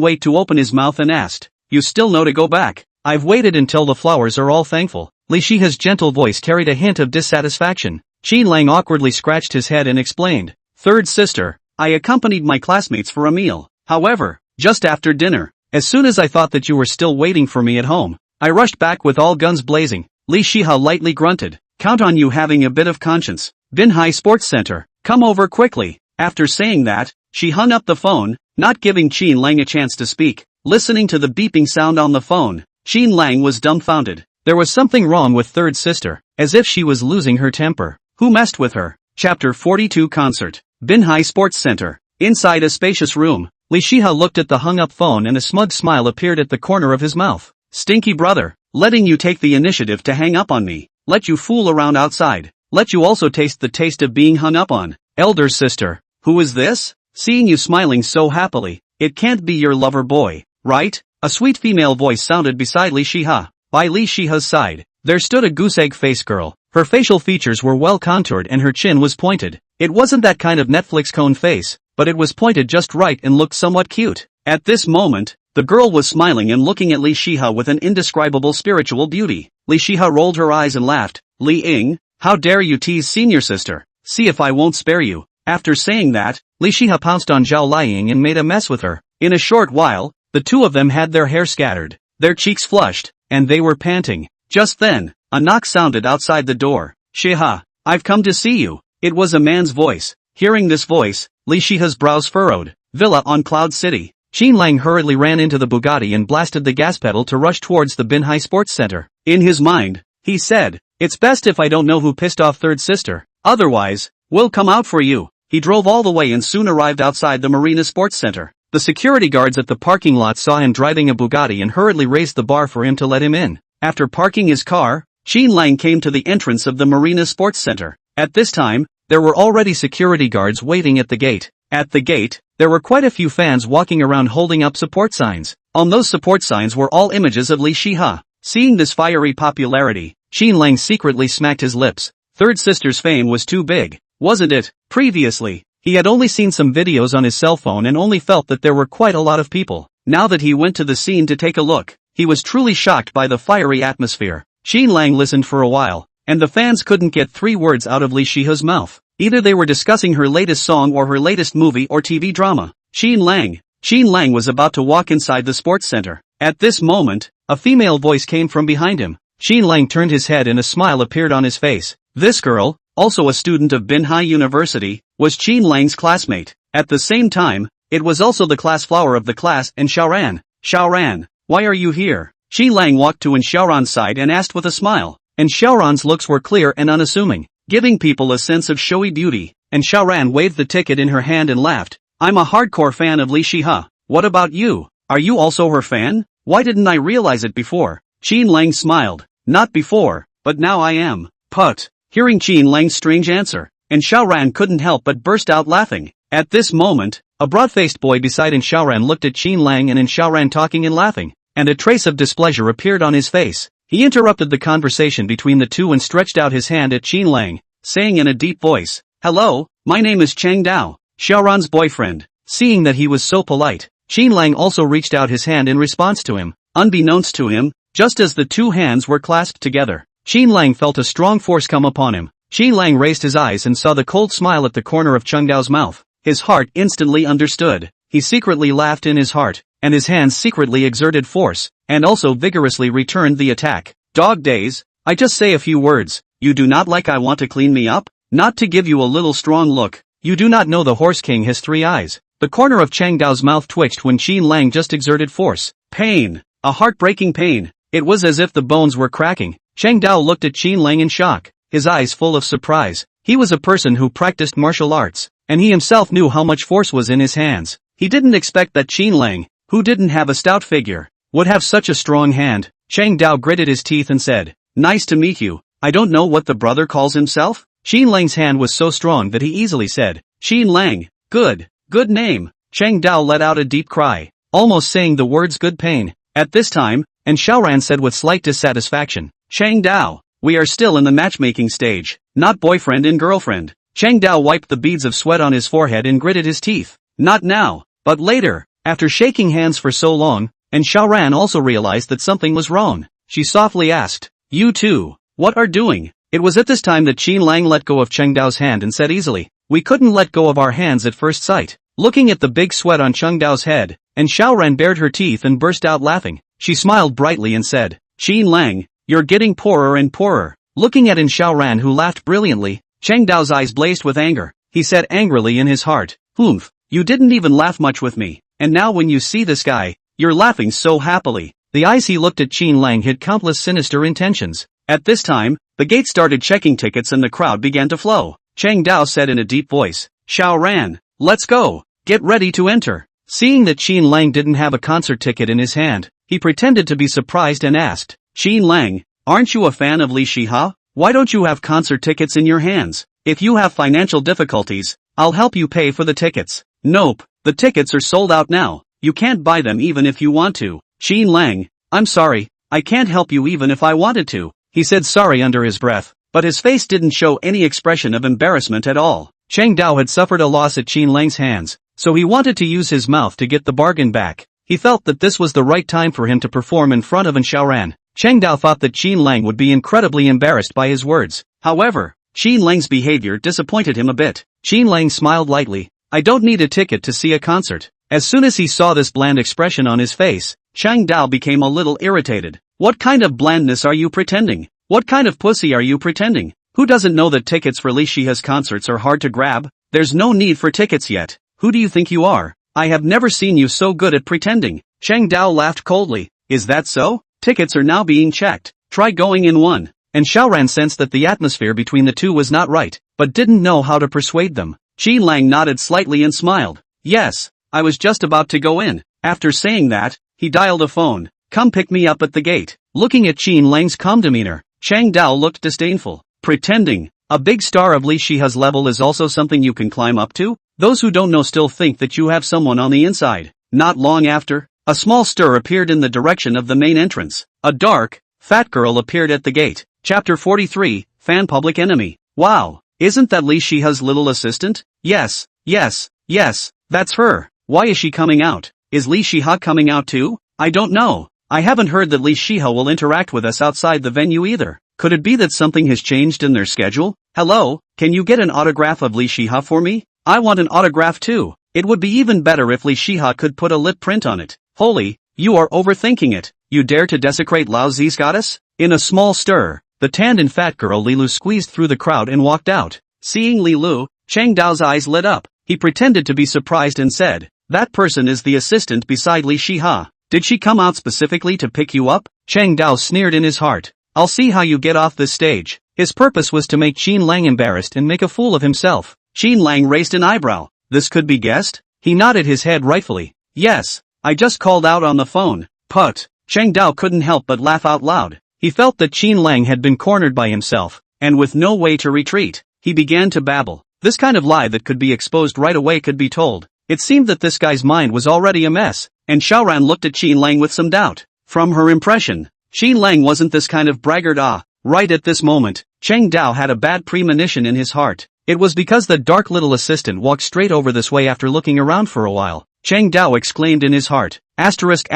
wait to open his mouth and asked, "You still know to go back?" "I've waited until the flowers are all thankful." Li Shiha's gentle voice carried a hint of dissatisfaction. Qin Lang awkwardly scratched his head and explained, "Third sister, I accompanied my classmates for a meal. However, just after dinner, as soon as I thought that you were still waiting for me at home, I rushed back with all guns blazing." Li Shiha lightly grunted, "Count on you having a bit of conscience. Binhai Sports Center, come over quickly." After saying that, she hung up the phone, not giving Qin Lang a chance to speak. Listening to the beeping sound on the phone, Qin Lang was dumbfounded. There was something wrong with third sister, as if she was losing her temper. Who messed with her? Chapter 42 Concert. Binhai Sports Center. Inside a spacious room, Li Shiha looked at the hung-up phone and a smug smile appeared at the corner of his mouth. "Stinky brother, letting you take the initiative to hang up on me, let you fool around outside, let you also taste the taste of being hung up on. Elder sister, who is this? Seeing you smiling so happily, it can't be your lover boy, right?" A sweet female voice sounded beside Li Shiha. By Li Shiha's side, there stood a goose-egg-faced girl. Her facial features were well contoured and her chin was pointed. It wasn't that kind of Netflix cone face, but it was pointed just right and looked somewhat cute. At this moment, the girl was smiling and looking at Li Shiha with an indescribable spiritual beauty. Li Shiha rolled her eyes and laughed. "Li Ying, how dare you tease senior sister? See if I won't spare you." After saying that, Li Shiha pounced on Zhao Liying and made a mess with her. In a short while, the two of them had their hair scattered, their cheeks flushed, and they were panting. Just then, a knock sounded outside the door. "Shiha, I've come to see you." It was a man's voice. Hearing this voice, Li Shiha's brows furrowed. Villa on Cloud City. Qin Lang hurriedly ran into the Bugatti and blasted the gas pedal to rush towards the Binhai Sports Center. In his mind, he said, "It's best if I don't know who pissed off third sister. Otherwise, we'll come out for you." He drove all the way and soon arrived outside the Marina Sports Center. The security guards at the parking lot saw him driving a Bugatti and hurriedly raised the bar for him to let him in. After parking his car, Qin Lang came to the entrance of the Marina Sports Center. At this time, there were already security guards waiting at the gate. At the gate, there were quite a few fans walking around holding up support signs. On those support signs were all images of Li Shiha. Seeing this fiery popularity, Qin Lang secretly smacked his lips. Third sister's fame was too big, wasn't it? Previously, he had only seen some videos on his cell phone and only felt that there were quite a lot of people. Now that he went to the scene to take a look, he was truly shocked by the fiery atmosphere. Qin Lang listened for a while, and the fans couldn't get 3 words out of Li Shiha's mouth. Either they were discussing her latest song or her latest movie or TV drama. Qin Lang was about to walk inside the sports center. At this moment, a female voice came from behind him. Qin Lang turned his head and a smile appeared on his face. This girl, also a student of Binhai University, was Qin Lang's classmate. At the same time, it was also the class flower of the class and Xiaoran. "Xiaoran, why are you here?" Qin Lang walked to Xiaoran's side and asked with a smile. And Xiaoran's looks were clear and unassuming, giving people a sense of showy beauty. And Xiaoran waved the ticket in her hand and laughed. "I'm a hardcore fan of Li Shiha. What about you? Are you also her fan? Why didn't I realize it before?" Qin Lang smiled. "Not before, but now I am." Put. Hearing Qin Lang's strange answer, and Xiaoran couldn't help but burst out laughing. At this moment, a broad-faced boy beside Xiaoran looked at Qin Lang and Xiaoran talking and laughing, and a trace of displeasure appeared on his face. He interrupted the conversation between the two and stretched out his hand at Qin Lang, saying in a deep voice, "Hello, my name is Cheng Dao, Xiaoran's boyfriend." Seeing that he was so polite, Qin Lang also reached out his hand in response to him. Unbeknownst to him, just as the two hands were clasped together, Qin Lang felt a strong force come upon him. Qin Lang raised his eyes and saw the cold smile at the corner of Cheng Dao's mouth. His heart instantly understood. He secretly laughed in his heart, and his hands secretly exerted force, and also vigorously returned the attack. "Dog days, I just say a few words. You do not like I want to clean me up? Not to give you a little strong look. You do not know the Horse King has 3 eyes." The corner of Cheng Dao's mouth twitched when Qin Lang just exerted force. Pain. A heartbreaking pain. It was as if the bones were cracking. Cheng Dao looked at Qin Lang in shock, his eyes full of surprise. He was a person who practiced martial arts, and he himself knew how much force was in his hands. He didn't expect that Qin Lang, who didn't have a stout figure, would have such a strong hand. Cheng Dao gritted his teeth and said, "Nice to meet you. I don't know what the brother calls himself?" Qin Lang's hand was so strong that he easily said, "Qin Lang, good name." Cheng Dao let out a deep cry, almost saying the words good pain. At this time, and Xiaoran said with slight dissatisfaction, "Cheng Dao, we are still in the matchmaking stage, not boyfriend and girlfriend." Cheng Dao wiped the beads of sweat on his forehead and gritted his teeth. "Not now, but later." After shaking hands for so long, and Xiaoran also realized that something was wrong, she softly asked, "You two, what are doing?" It was at this time that Qin Lang let go of Cheng Dao's hand and said easily, "We couldn't let go of our hands at first sight." Looking at the big sweat on Cheng Dao's head, and Xiaoran bared her teeth and burst out laughing. She smiled brightly and said, "Qin Lang, you're getting poorer and poorer." Looking at Xiaoran who laughed brilliantly, Cheng Dao's eyes blazed with anger. He said angrily in his heart, "Humph, you didn't even laugh much with me, and now when you see this guy, you're laughing so happily." The eyes he looked at Qin Lang hid countless sinister intentions. At this time, the gate started checking tickets and the crowd began to flow. Cheng Dao said in a deep voice, "Xiaoran, let's go, get ready to enter." Seeing that Qin Lang didn't have a concert ticket in his hand, he pretended to be surprised and asked, "Qin Lang, aren't you a fan of Li Shiha? Why don't you have concert tickets in your hands? If you have financial difficulties, I'll help you pay for the tickets." "Nope, the tickets are sold out now. You can't buy them even if you want to." "Qin Lang, I'm sorry, I can't help you even if I wanted to." He said sorry under his breath, but his face didn't show any expression of embarrassment at all. Cheng Dao had suffered a loss at Qin Lang's hands, so he wanted to use his mouth to get the bargain back. He felt that this was the right time for him to perform in front of Xiaoran. Cheng Dao thought that Qin Lang would be incredibly embarrassed by his words. However, Qin Lang's behavior disappointed him a bit. Qin Lang smiled lightly. "I don't need a ticket to see a concert." As soon as he saw this bland expression on his face, Cheng Dao became a little irritated. "What kind of blandness are you pretending? What kind of pussy are you pretending? Who doesn't know that tickets for Li Shiha's concerts are hard to grab?" There's no need for tickets yet. Who do you think you are? I have never seen you so good at pretending. Chang Dao laughed coldly. Is that so? Tickets are now being checked. Try going in one. And Xiaoran sensed that the atmosphere between the two was not right, but didn't know how to persuade them. Qin Lang nodded slightly and smiled. Yes, I was just about to go in. After saying that, he dialed a phone. Come pick me up at the gate. Looking at Qin Lang's calm demeanor, Chang Dao looked disdainful. Pretending. A big star of Li Shiha's level is also something you can climb up to? Those who don't know still think that you have someone on the inside. Not long after, a small stir appeared in the direction of the main entrance. A dark, fat girl appeared at the gate. Chapter 43, Fan Public Enemy. Wow, isn't that Li Shiha's little assistant? Yes, that's her. Why is she coming out? Is Li Shiha coming out too? I don't know. I haven't heard that Li Shiha will interact with us outside the venue either. Could it be that something has changed in their schedule? Hello, can you get an autograph of Li Shiha for me? I want an autograph too. It would be even better if Li Shiha could put a lip print on it. Holy, you are overthinking it. You dare to desecrate Lao Zi's goddess? In a small stir, the tanned and fat girl Li Lu squeezed through the crowd and walked out. Seeing Li Lu, Chang Dao's eyes lit up. He pretended to be surprised and said, that person is the assistant beside Li Shiha. Did she come out specifically to pick you up? Chang Dao sneered in his heart. I'll see how you get off this stage. His purpose was to make Qin Lang embarrassed and make a fool of himself. Qin Lang raised an eyebrow. This could be guessed? He nodded his head rightfully. Yes, I just called out on the phone. Put. Chang Dao couldn't help but laugh out loud. He felt that Qin Lang had been cornered by himself, and with no way to retreat, he began to babble. This kind of lie that could be exposed right away could be told. It seemed that this guy's mind was already a mess, and Xiaoran looked at Qin Lang with some doubt. From her impression, Qin Lang wasn't this kind of braggart. Right at this moment, Chang Dao had a bad premonition in his heart. It was because the dark little assistant walked straight over this way after looking around for a while. Chang Dao exclaimed in his heart, asterisk.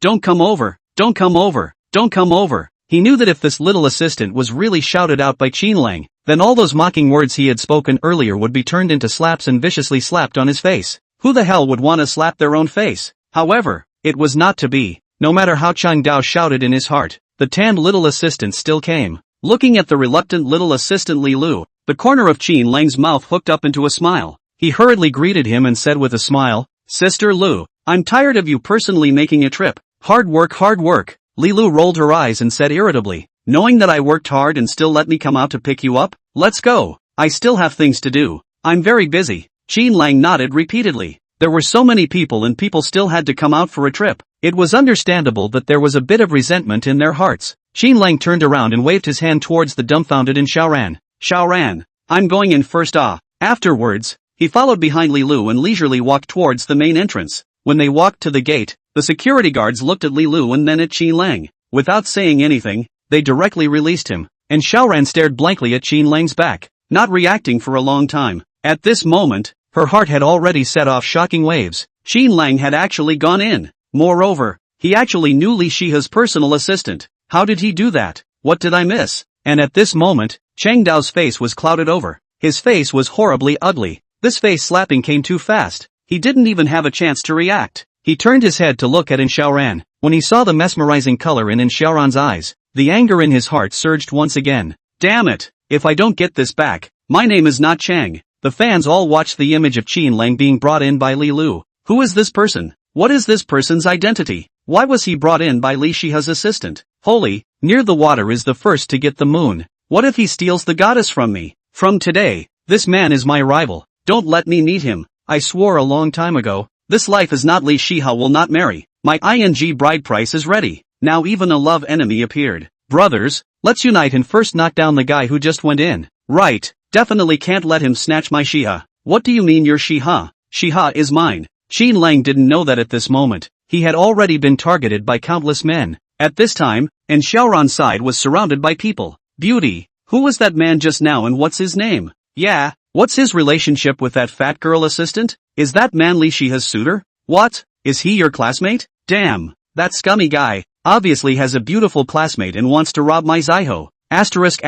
Don't come over, don't come over, don't come over. He knew that if this little assistant was really shouted out by Qin Lang, then all those mocking words he had spoken earlier would be turned into slaps and viciously slapped on his face. Who the hell would want to slap their own face? However, it was not to be. No matter how Chang Dao shouted in his heart, the tanned little assistant still came. Looking at the reluctant little assistant Li Lu, the corner of Qin Lang's mouth hooked up into a smile. He hurriedly greeted him and said with a smile, Sister Lu, I'm tired of you personally making a trip. Hard work. Li Lu rolled her eyes and said irritably, knowing that I worked hard and still let me come out to pick you up? Let's go. I still have things to do. I'm very busy. Qin Lang nodded repeatedly. There were so many people and people still had to come out for a trip. It was understandable that there was a bit of resentment in their hearts. Qin Lang turned around and waved his hand towards the dumbfounded and Xiaoran. Xiaoran, I'm going in first. Afterwards, he followed behind Li Lu and leisurely walked towards the main entrance. When they walked to the gate, the security guards looked at Li Lu and then at Qin Lang. Without saying anything, they directly released him, and Xiaoran stared blankly at Qin Lang's back, not reacting for a long time. At this moment, her heart had already set off shocking waves. Qin Lang had actually gone in. Moreover, he actually knew Li Shiha's personal assistant. How did he do that? What did I miss? And at this moment, Chang Dao's face was clouded over. His face was horribly ugly. This face slapping came too fast. He didn't even have a chance to react. He turned his head to look at In Xiaoran. When he saw the mesmerizing color in Xiaoran's eyes, the anger in his heart surged once again. Damn it! If I don't get this back, my name is not Chang. The fans all watched the image of Qin Lang being brought in by Li Lu. Who is this person? What is this person's identity? Why was he brought in by Li Shiha's assistant? Holy, near the water is the first to get the moon. What if he steals the goddess from me? From today, this man is my rival. Don't let me meet him. I swore a long time ago. This life is not Li Shiha will not marry. My ing bride price is ready. Now even a love enemy appeared. Brothers, let's unite and first knock down the guy who just went in. Right, definitely can't let him snatch my Shiha. What do you mean you're Shiha? Shiha is mine. Qin Lang didn't know that at this moment, he had already been targeted by countless men. At this time, and Xiaoran's side was surrounded by people. Beauty, who was that man just now and what's his name? Yeah, what's his relationship with that fat girl assistant? Is that man Li Shiha's suitor? What? Is he your classmate? Damn, that scummy guy, obviously has a beautiful classmate and wants to rob my Zaiho. Asterisk.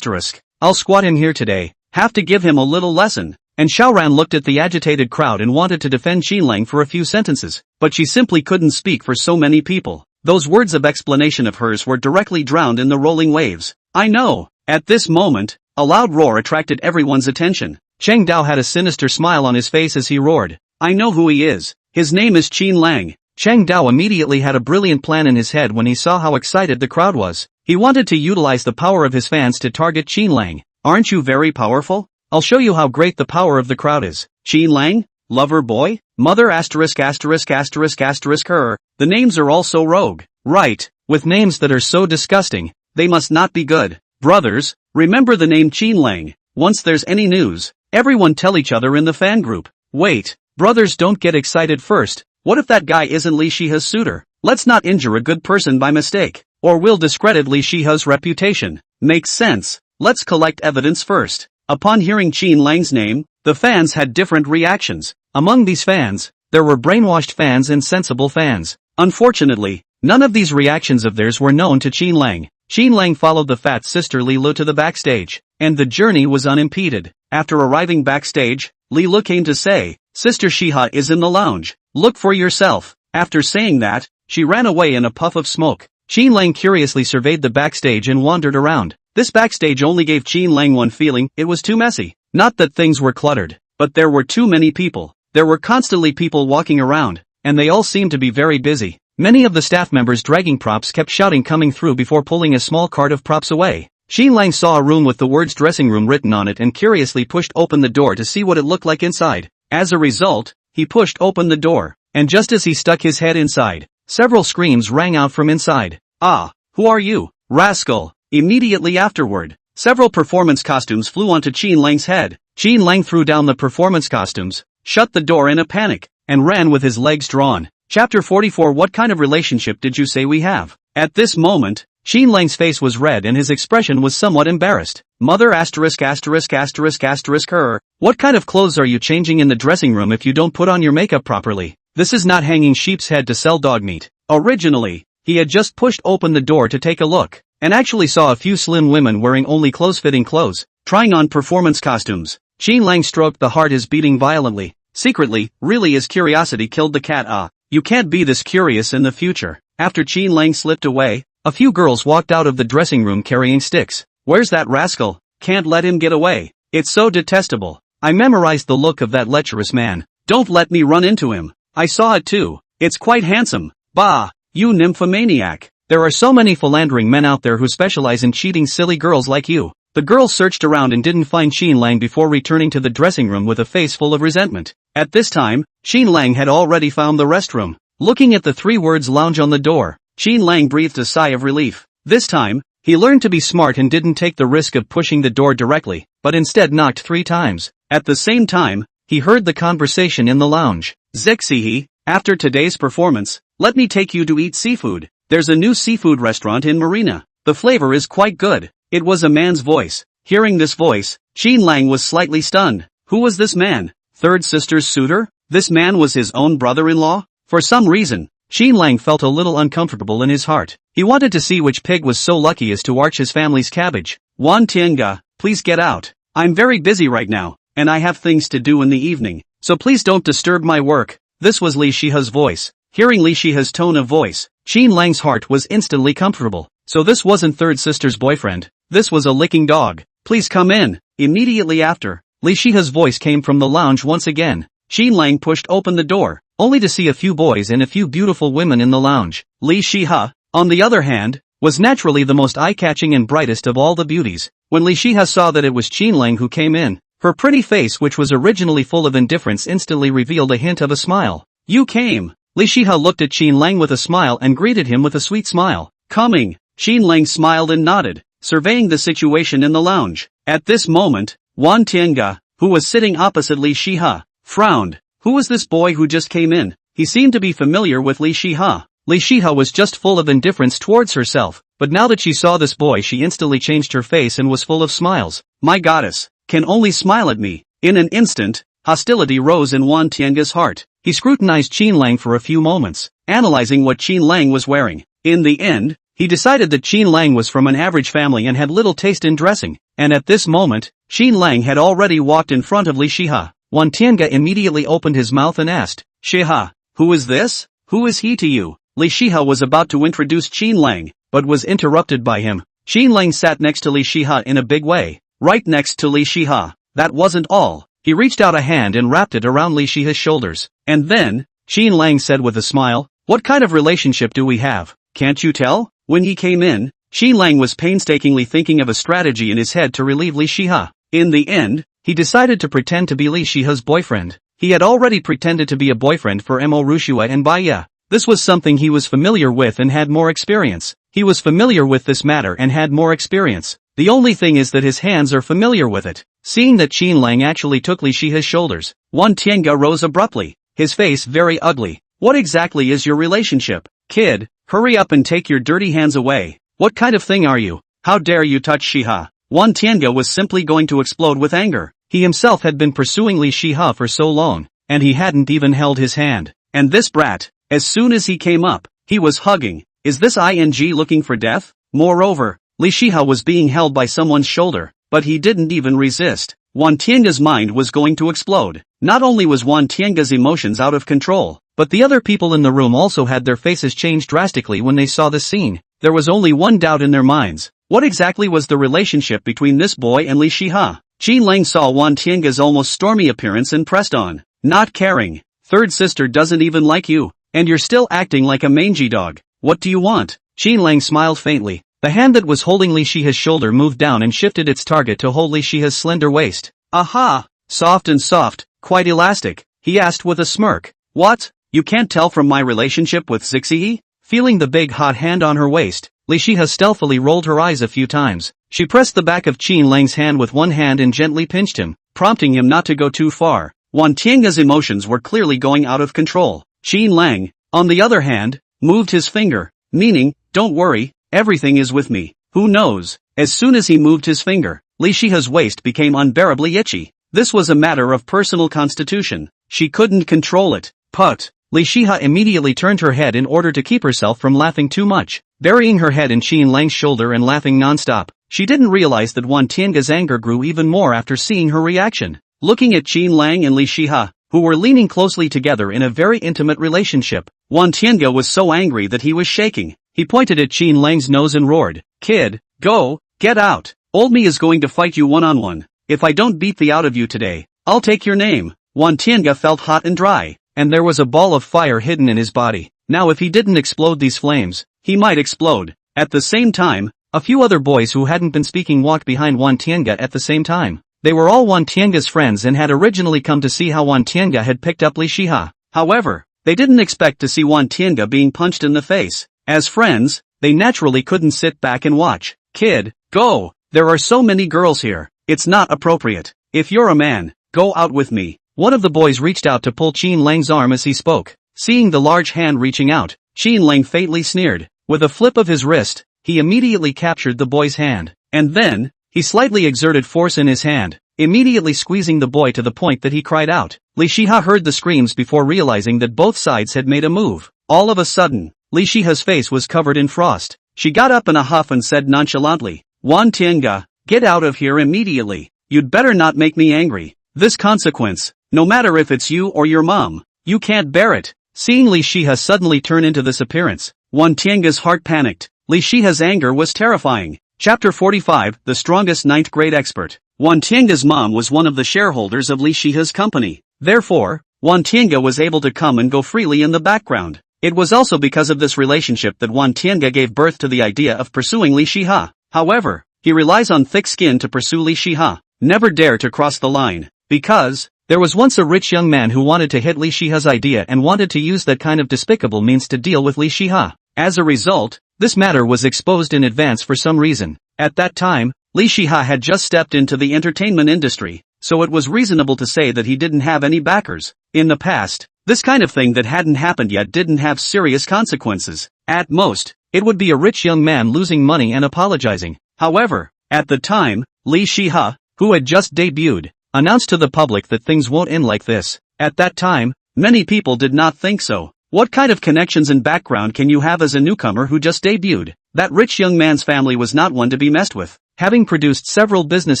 I'll squat him here today. Have to give him a little lesson. And Xiaoran looked at the agitated crowd and wanted to defend Qin Lang for a few sentences, but she simply couldn't speak for so many people. Those words of explanation of hers were directly drowned in the rolling waves. I know. At this moment, A loud roar attracted everyone's attention. Cheng Dao had a sinister smile on his face as he roared. I know who he is. His name is Qin Lang. Cheng Dao immediately had a brilliant plan in his head when he saw how excited the crowd was. He wanted to utilize the power of his fans to target Qin Lang. Aren't you very powerful? I'll show you how great the power of the crowd is. Qin Lang? Lover boy? Mother asterisk asterisk asterisk asterisk her. The names are all so rogue. Right, with names that are so disgusting, they must not be good. Brothers, remember the name Qin Lang. Once there's any news, everyone tell each other in the fan group. Wait, brothers, don't get excited first. What if that guy isn't Li Shiha's suitor? Let's not injure a good person by mistake, or we'll discredit Li Shiha's reputation. Makes sense. Let's collect evidence first. Upon hearing Qin Lang's name, the fans had different reactions. Among these fans, there were brainwashed fans and sensible fans. Unfortunately, none of these reactions of theirs were known to Qin Lang. Qin Lang followed the fat sister Li Lu to the backstage, and the journey was unimpeded. After arriving backstage, Li Lu came to say, Sister Shiha is in the lounge. Look for yourself. After saying that, she ran away in a puff of smoke. Qin Lang curiously surveyed the backstage and wandered around. This backstage only gave Qin Lang one feeling: it was too messy. Not that things were cluttered, but there were too many people. There were constantly people walking around, and they all seemed to be very busy. Many of the staff members dragging props kept shouting coming through before pulling a small cart of props away. Qin Lang saw a room with the words dressing room written on it and curiously pushed open the door to see what it looked like inside. As a result, he pushed open the door, and just as he stuck his head inside, several screams rang out from inside. Ah, who are you, rascal? Immediately afterward, several performance costumes flew onto Qin Lang's head. Qin Lang threw down the performance costumes, shut the door in a panic, and ran with his legs drawn. Chapter 44. What kind of relationship did you say we have? At this moment, Qin Lang's face was red and his expression was somewhat embarrassed. Mother asterisk asterisk asterisk asterisk her. What kind of clothes are you changing in the dressing room if you don't put on your makeup properly? This is not hanging sheep's head to sell dog meat. Originally, he had just pushed open the door to take a look, and actually saw a few slim women wearing only close-fitting clothes, trying on performance costumes. Qin Lang stroked the heart is beating violently. Secretly, really his curiosity killed the cat. You can't be this curious in the future. After Qin Lang slipped away, a few girls walked out of the dressing room carrying sticks. Where's that rascal? Can't let him get away. It's so detestable. I memorized the look of that lecherous man. Don't let me run into him. I saw it too. It's quite handsome. Bah, you nymphomaniac. There are so many philandering men out there who specialize in cheating silly girls like you. The girls searched around and didn't find Qin Lang before returning to the dressing room with a face full of resentment. At this time, Qin Lang had already found the restroom. Looking at the 3 words lounge on the door, Qin Lang breathed a sigh of relief. This time, he learned to be smart and didn't take the risk of pushing the door directly, but instead knocked 3 times. At the same time, he heard the conversation in the lounge. Zexihi, after today's performance, let me take you to eat seafood. There's a new seafood restaurant in Marina. The flavor is quite good. It was a man's voice. Hearing this voice, Qin Lang was slightly stunned. Who was this man? Third sister's suitor? This man was his own brother-in-law? For some reason, Qin Lang felt a little uncomfortable in his heart. He wanted to see which pig was so lucky as to arch his family's cabbage. Wan Tiange, please get out. I'm very busy right now, and I have things to do in the evening, so please don't disturb my work. This was Li Shiha's voice. Hearing Li Shiha's tone of voice, Qin Lang's heart was instantly comfortable. So this wasn't third sister's boyfriend. This was a licking dog. Please come in. Immediately after, Li Shiha's voice came from the lounge once again. Qin Lang pushed open the door, only to see a few boys and a few beautiful women in the lounge. Li Shiha, on the other hand, was naturally the most eye-catching and brightest of all the beauties. When Li Shiha saw that it was Qin Lang who came in, her pretty face, which was originally full of indifference, instantly revealed a hint of a smile. You came. Li Shiha looked at Qin Lang with a smile and greeted him with a sweet smile. Coming. Qin Lang smiled and nodded, surveying the situation in the lounge. At this moment, Wan Tiange, who was sitting opposite Li Shiha, frowned. Who was this boy who just came in? He seemed to be familiar with Li Shiha. Li Shiha was just full of indifference towards herself, but now that she saw this boy, she instantly changed her face and was full of smiles. My goddess, can only smile at me. In an instant, hostility rose in Wan Tiange's heart. He scrutinized Qin Lang for a few moments, analyzing what Qin Lang was wearing. In the end, he decided that Qin Lang was from an average family and had little taste in dressing, and at this moment, Qin Lang had already walked in front of Li Shiha. Wan Tiange immediately opened his mouth and asked, Shiha, who is this? Who is he to you? Li Shiha was about to introduce Qin Lang, but was interrupted by him. Qin Lang sat next to Li Shiha in a big way. right next to Li Shiha. That wasn't all. He reached out a hand and wrapped it around Li Shiha's shoulders. And then, Qin Lang said with a smile, "What kind of relationship do we have? Can't you tell?" When he came in, Qin Lang was painstakingly thinking of a strategy in his head to relieve Li Shiha. In the end, he decided to pretend to be Li Shiha's boyfriend. He had already pretended to be a boyfriend for Mo Rushua and Baya. This was something he was familiar with and had more experience. He was familiar with this matter and had more experience. The only thing is that his hands are familiar with it. Seeing that Qin Lang actually took Li Shiha's shoulders, Wan Tiange rose abruptly, his face very ugly. "What exactly is your relationship? Kid, hurry up and take your dirty hands away. What kind of thing are you? How dare you touch Shiha?" Wan Tiange was simply going to explode with anger. He himself had been pursuing Li Shiha for so long, and he hadn't even held his hand. And this brat, as soon as he came up, he was hugging. Is this ing looking for death? Moreover, Li Shiha was being held by someone's shoulder, but he didn't even resist. Wan Tiange's mind was going to explode. Not only was Wan Tiange's emotions out of control, but the other people in the room also had their faces change drastically when they saw the scene. There was only one doubt in their minds. What exactly was the relationship between this boy and Li Shiha? Qin Lang saw Wan Tiange's almost stormy appearance and pressed on. "Not caring. Third sister doesn't even like you, and you're still acting like a mangy dog. What do you want?" Qin Lang smiled faintly. The hand that was holding Li Shiha's shoulder moved down and shifted its target to hold Li Shiha's slender waist. "Aha! Soft and soft, quite elastic," he asked with a smirk. "What? You can't tell from my relationship with Zixi?" Feeling the big hot hand on her waist, Li Shiha stealthily rolled her eyes a few times. She pressed the back of Qin Lang's hand with one hand and gently pinched him, prompting him not to go too far. Wan Tiange's emotions were clearly going out of control. Qin Lang, on the other hand, moved his finger, meaning, "Don't worry, everything is with me." Who knows? As soon as he moved his finger, Li Shiha's waist became unbearably itchy. This was a matter of personal constitution. She couldn't control it. Put. Li Shiha immediately turned her head in order to keep herself from laughing too much, burying her head in Qin Lang's shoulder and laughing nonstop. She didn't realize that Wan Tiange's anger grew even more after seeing her reaction. Looking at Qin Lang and Li Shiha, who were leaning closely together in a very intimate relationship, Wan Tiange was so angry that he was shaking. He pointed at Qin Lang's nose and roared, "Kid, go, get out. Old me is going to fight you one-on-one. If I don't beat the out of you today, I'll take your name." Wan Tiange felt hot and dry, and there was a ball of fire hidden in his body. Now if he didn't explode these flames, he might explode. At the same time, a few other boys who hadn't been speaking walked behind Wan Tiange at the same time. They were all Wan Tiange's friends and had originally come to see how Wan Tiange had picked up Li Shiha. However, they didn't expect to see Wan Tiange being punched in the face. As friends, they naturally couldn't sit back and watch. "Kid, go. There are so many girls here. It's not appropriate. If you're a man, go out with me." One of the boys reached out to pull Qin Lang's arm as he spoke. Seeing the large hand reaching out, Qin Lang faintly sneered. With a flip of his wrist, he immediately captured the boy's hand. And then, he slightly exerted force in his hand, immediately squeezing the boy to the point that he cried out. Li Shiha heard the screams before realizing that both sides had made a move. All of a sudden, Li Shiha's face was covered in frost. She got up in a huff and said nonchalantly, "Wan Tiange, get out of here immediately. You'd better not make me angry. This consequence, no matter if it's you or your mom, you can't bear it." Seeing Li Shiha suddenly turn into this appearance, Wan Tiange's heart panicked. Li Shiha's anger was terrifying. Chapter 45, The Strongest Ninth Grade Expert. Wan Tiange's mom was one of the shareholders of Li Shiha's company. Therefore, Wan Tiange was able to come and go freely in the background. It was also because of this relationship that Wan Tiange gave birth to the idea of pursuing Li Shiha. However, he relies on thick skin to pursue Li Shiha. Never dare to cross the line. Because, there was once a rich young man who wanted to hit Li Shiha's idea and wanted to use that kind of despicable means to deal with Li Shiha. As a result, this matter was exposed in advance for some reason. At that time, Li Shiha had just stepped into the entertainment industry, so it was reasonable to say that he didn't have any backers. In the past, this kind of thing that hadn't happened yet didn't have serious consequences. At most, it would be a rich young man losing money and apologizing. However, at the time, Li Shiha, who had just debuted, announced to the public that things won't end like this. At that time, many people did not think so. What kind of connections and background can you have as a newcomer who just debuted? That rich young man's family was not one to be messed with, having produced several business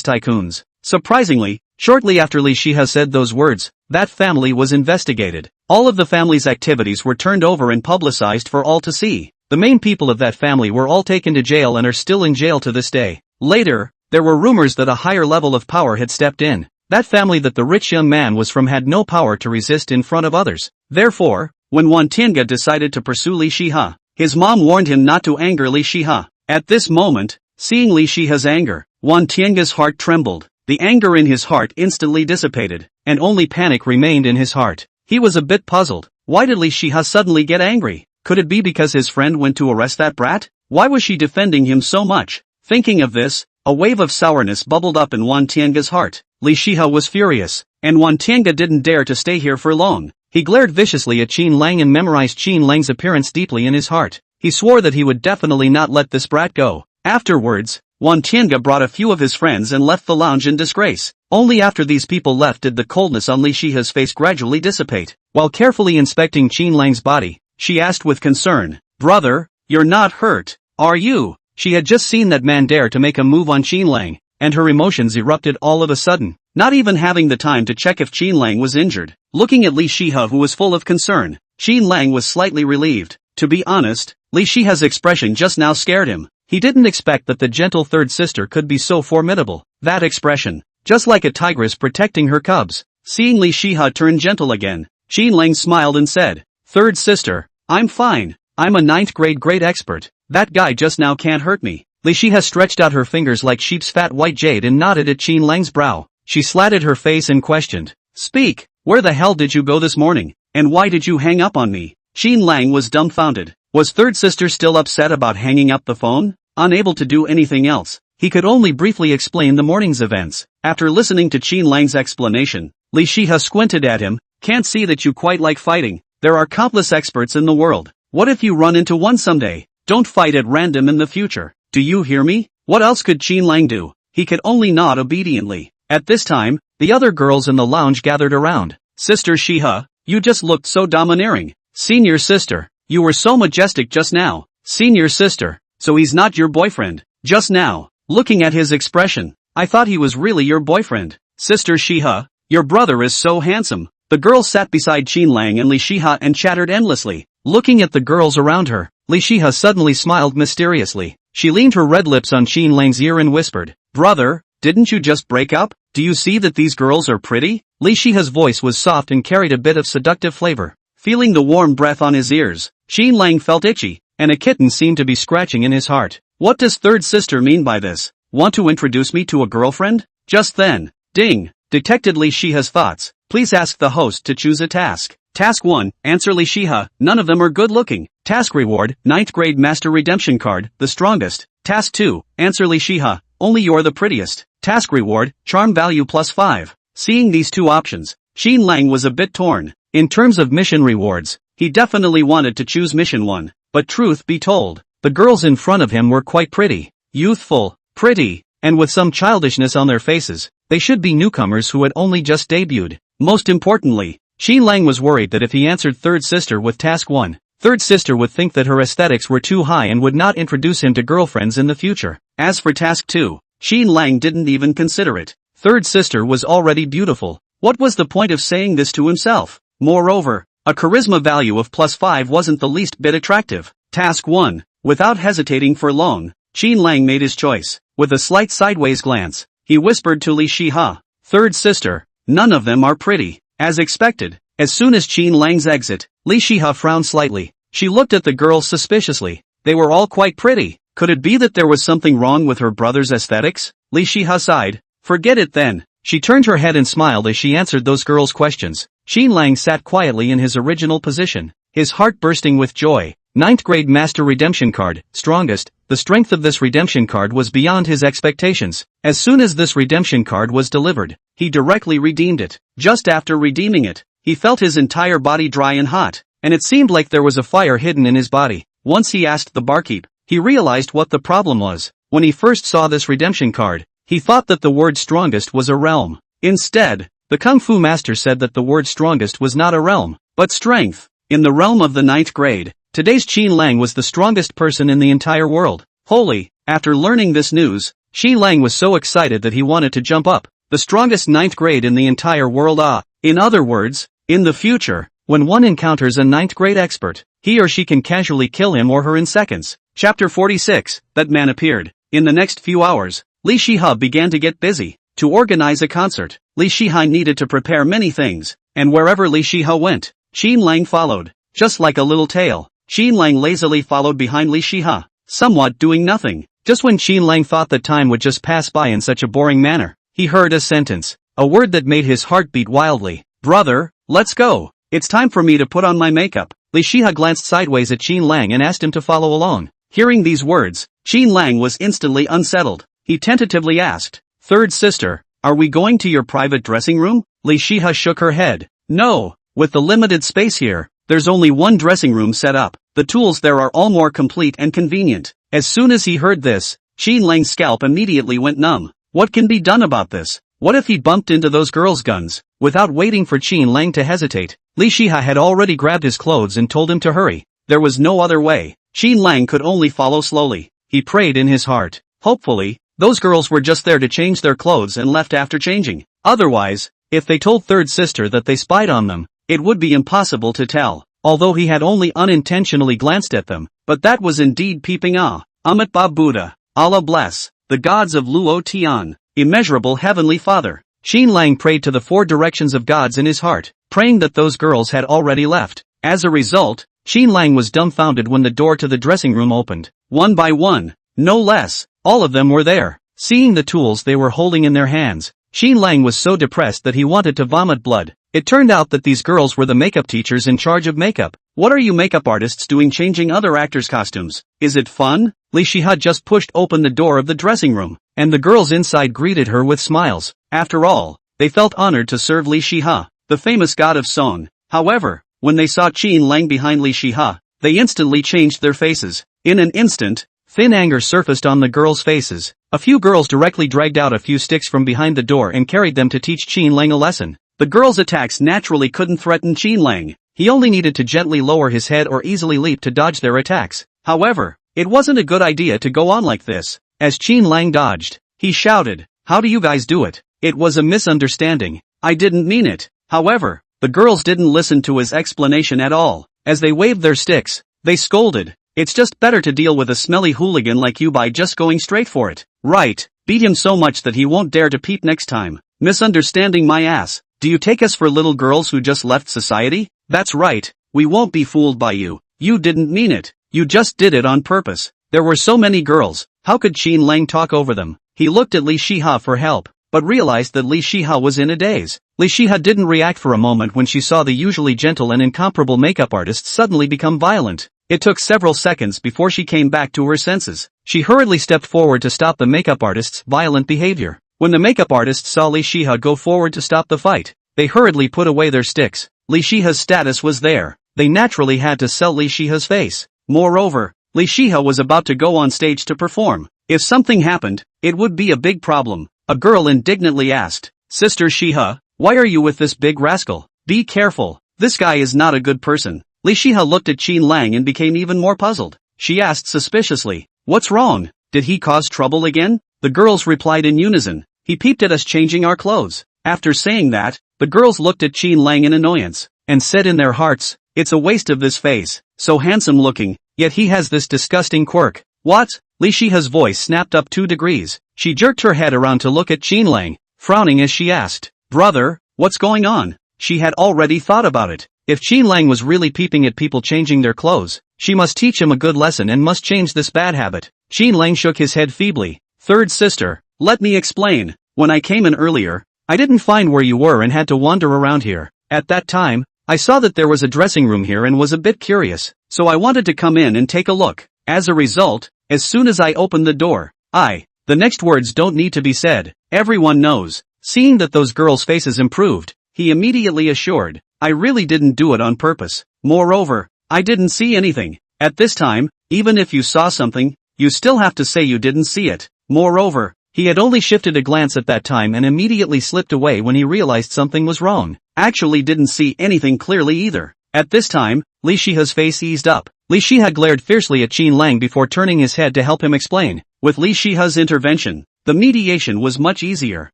tycoons. Surprisingly, shortly after Li Shiha said those words, that family was investigated. All of the family's activities were turned over and publicized for all to see. The main people of that family were all taken to jail and are still in jail to this day. Later, There were rumors that a higher level of power had stepped in. That family that the rich young man was from had no power to resist in front of others. Therefore, when Wan Tiange decided to pursue Li Shihe, his mom warned him not to anger Li Shihe. At this moment, seeing Li Shihe's anger, Wan Tiange's heart trembled. The anger in his heart instantly dissipated, and only panic remained in his heart. He was a bit puzzled. Why did Li Shihe suddenly get angry? Could it be because his friend went to arrest that brat? Why was she defending him so much? Thinking of this, a wave of sourness bubbled up in Wan Tiange's heart. Li Shihe was furious, and Wan Tiange didn't dare to stay here for long. He glared viciously at Qin Lang and memorized Qin Lang's appearance deeply in his heart. He swore that he would definitely not let this brat go. Afterwards, Wan Tiange brought a few of his friends and left the lounge in disgrace. Only after these people left did the coldness on Li Shihe's face gradually dissipate. While carefully inspecting Qin Lang's body, she asked with concern, "Brother, you're not hurt, are you?" She had just seen that man dare to make a move on Qin Lang, and her emotions erupted all of a sudden, not even having the time to check if Qin Lang was injured. Looking at Li Shihe, who was full of concern, Qin Lang was slightly relieved. To be honest, Li Shihe's expression just now scared him. He didn't expect that the gentle third sister could be so formidable. That expression, just like a tigress protecting her cubs. Seeing Li Shihe turn gentle again, Qin Lang smiled and said, "Third sister, I'm fine. I'm a 9th grade great expert. That guy just now can't hurt me." Li Shihe stretched out her fingers like sheep's fat white jade and nodded at Qin Lang's brow. She slatted her face and questioned, "Speak, where the hell did you go this morning, and why did you hang up on me?" Qin Lang was dumbfounded. Was third sister still upset about hanging up the phone? Unable to do anything else, he could only briefly explain the morning's events. After listening to Qin Lang's explanation, Li Shihe squinted at him. "Can't see that you quite like fighting. There are countless experts in the world. What if you run into one someday? Don't fight at random in the future. Do you hear me?" What else could Qin Lang do? He could only nod obediently. At this time, the other girls in the lounge gathered around. "Sister Shihe, you just looked so domineering." "Senior sister, you were so majestic just now." "Senior sister, so he's not your boyfriend?" "Just now, looking at his expression, I thought he was really your boyfriend." "Sister Shihe, your brother is so handsome." The girls sat beside Qin Lang and Li Shihe and chattered endlessly. Looking at the girls around her, Li Shihe suddenly smiled mysteriously. She leaned her red lips on Qin Lang's ear and whispered, "Brother, didn't you just break up? Do you see that these girls are pretty?" Li Shihe's voice was soft and carried a bit of seductive flavor. Feeling the warm breath on his ears, Qin Lang felt itchy, and a kitten seemed to be scratching in his heart. What does third sister mean by this? Want to introduce me to a girlfriend? Just then, ding, detected Li Shihe's thoughts. Please ask the host to choose a task. Task 1, answer Li Shihe, none of them are good looking. Task reward, 9th grade master redemption card, the strongest. Task 2, answer Li Shihe, only you're the prettiest. Task reward, charm value +5. Seeing these two options, Qin Lang was a bit torn. In terms of mission rewards, he definitely wanted to choose mission 1. But truth be told, the girls in front of him were quite pretty, youthful, pretty, and with some childishness on their faces. They should be newcomers who had only just debuted. Most importantly, Qin Lang was worried that if he answered third sister with task 1, third sister would think that her aesthetics were too high and would not introduce him to girlfriends in the future. As for task 2, Qin Lang didn't even consider it. Third sister was already beautiful. What was the point of saying this to himself? Moreover, a charisma value of +5 wasn't the least bit attractive. Task 1. Without hesitating for long, Qin Lang made his choice. With a slight sideways glance, he whispered to Li Shihe, "Third sister, none of them are pretty." As expected, as soon as Qin Lang's exit, Li Shihe frowned slightly. She looked at the girls suspiciously. They were all quite pretty. Could it be that there was something wrong with her brother's aesthetics? Li Shihe sighed. Forget it then. She turned her head and smiled as she answered those girls' questions. Qin Lang sat quietly in his original position, his heart bursting with joy. 9th grade master redemption card, strongest. The strength of this redemption card was beyond his expectations. As soon as this redemption card was delivered, he directly redeemed it. Just after redeeming it, he felt his entire body dry and hot, and it seemed like there was a fire hidden in his body. Once he asked the barkeep, he realized what the problem was. When he first saw this redemption card, he thought that the word strongest was a realm. Instead, the Kung Fu master said that the word strongest was not a realm, but strength. In the realm of the 9th grade, today's Qin Lang was the strongest person in the entire world. Holy! After learning this news, Qin Lang was so excited that he wanted to jump up. The strongest 9th grade in the entire world. In other words, in the future, when one encounters a 9th grade expert, he or she can casually kill him or her in seconds. Chapter 46, That Man Appeared. In the next few hours, Li Shiha began to get busy. To organize a concert, Li Shiha needed to prepare many things, and wherever Li Shiha went, Qin Lang followed. Just like a little tail, Qin Lang lazily followed behind Li Shiha, somewhat doing nothing. Just when Qin Lang thought that time would just pass by in such a boring manner, he heard a sentence, a word that made his heart beat wildly. Brother, let's go. It's time for me to put on my makeup. Li Shiha glanced sideways at Qin Lang and asked him to follow along. Hearing these words, Qin Lang was instantly unsettled. He tentatively asked, "Third sister, are we going to your private dressing room?" Li Shiha shook her head. "No, with the limited space here, there's only one dressing room set up. The tools there are all more complete and convenient." As soon as he heard this, Qin Lang's scalp immediately went numb. What can be done about this? What if he bumped into those girls' guns? Without waiting for Qin Lang to hesitate, Li Shiha had already grabbed his clothes and told him to hurry. There was no other way. Qin Lang could only follow slowly. He prayed in his heart. Hopefully, those girls were just there to change their clothes and left after changing. Otherwise, if they told third sister that they spied on them, it would be impossible to tell. Although he had only unintentionally glanced at them, but that was indeed peeping. Amit Ba Buddha, Allah bless, the gods of Luo Tian, immeasurable heavenly Father. Qin Lang prayed to the four directions of gods in his heart, praying that those girls had already left. As a result, Qin Lang was dumbfounded when the door to the dressing room opened. One by one, no less, all of them were there. Seeing the tools they were holding in their hands, Qin Lang was so depressed that he wanted to vomit blood. It turned out that these girls were the makeup teachers in charge of makeup. What are you makeup artists doing changing other actors' costumes? Is it fun? Li Shiha just pushed open the door of the dressing room, and the girls inside greeted her with smiles. After all, they felt honored to serve Li Shiha, the famous god of song. However, when they saw Qin Lang behind Li Shiha, they instantly changed their faces. In an instant, thin anger surfaced on the girls' faces. A few girls directly dragged out a few sticks from behind the door and carried them to teach Qin Lang a lesson. The girls' attacks naturally couldn't threaten Qin Lang. He only needed to gently lower his head or easily leap to dodge their attacks. However, it wasn't a good idea to go on like this. As Qin Lang dodged, he shouted, "How do you guys do it? It was a misunderstanding. I didn't mean it." However, the girls didn't listen to his explanation at all. As they waved their sticks, they scolded, "It's just better to deal with a smelly hooligan like you by just going straight for it. Right, beat him so much that he won't dare to peep next time. Misunderstanding my ass. Do you take us for little girls who just left society? That's right, we won't be fooled by you. You didn't mean it. You just did it on purpose." There were so many girls, how could Qin Lang talk over them? He looked at Li Shiha for help, but realized that Li Shiha was in a daze. Li Shiha didn't react for a moment when she saw the usually gentle and incomparable makeup artist suddenly become violent. It took several seconds before she came back to her senses. She hurriedly stepped forward to stop the makeup artist's violent behavior. When the makeup artist saw Li Shiha go forward to stop the fight, they hurriedly put away their sticks. Li Shiha's status was there. They naturally had to sell Li Shiha's face. Moreover, Li Shiha was about to go on stage to perform. If something happened, it would be a big problem. A girl indignantly asked, "Sister Shiha, why are you with this big rascal? Be careful, this guy is not a good person." Li Shiha looked at Qin Lang and became even more puzzled. She asked suspiciously, "What's wrong? Did he cause trouble again?" The girls replied in unison, "He peeped at us changing our clothes." After saying that, the girls looked at Qin Lang in annoyance, and said in their hearts, "It's a waste of this face, so handsome looking, yet he has this disgusting quirk." What? Li Shiha's voice snapped up 2 degrees. She jerked her head around to look at Qin Lang, frowning as she asked, "Brother, what's going on?" She had already thought about it. If Qin Lang was really peeping at people changing their clothes, she must teach him a good lesson and must change this bad habit. Qin Lang shook his head feebly. "Third sister, let me explain. When I came in earlier, I didn't find where you were and had to wander around here. At that time, I saw that there was a dressing room here and was a bit curious, so I wanted to come in and take a look. As a result, as soon as I opened the door, the next words don't need to be said, everyone knows." Seeing that those girls' faces improved, he immediately assured, "I really didn't do it on purpose. Moreover, I didn't see anything." At this time, even if you saw something, you still have to say you didn't see it. Moreover, he had only shifted a glance at that time and immediately slipped away when he realized something was wrong. Actually didn't see anything clearly either. At this time, Li Shiha's face eased up. Li Shiha glared fiercely at Qin Lang before turning his head to help him explain. With Li Shiha's intervention, the mediation was much easier.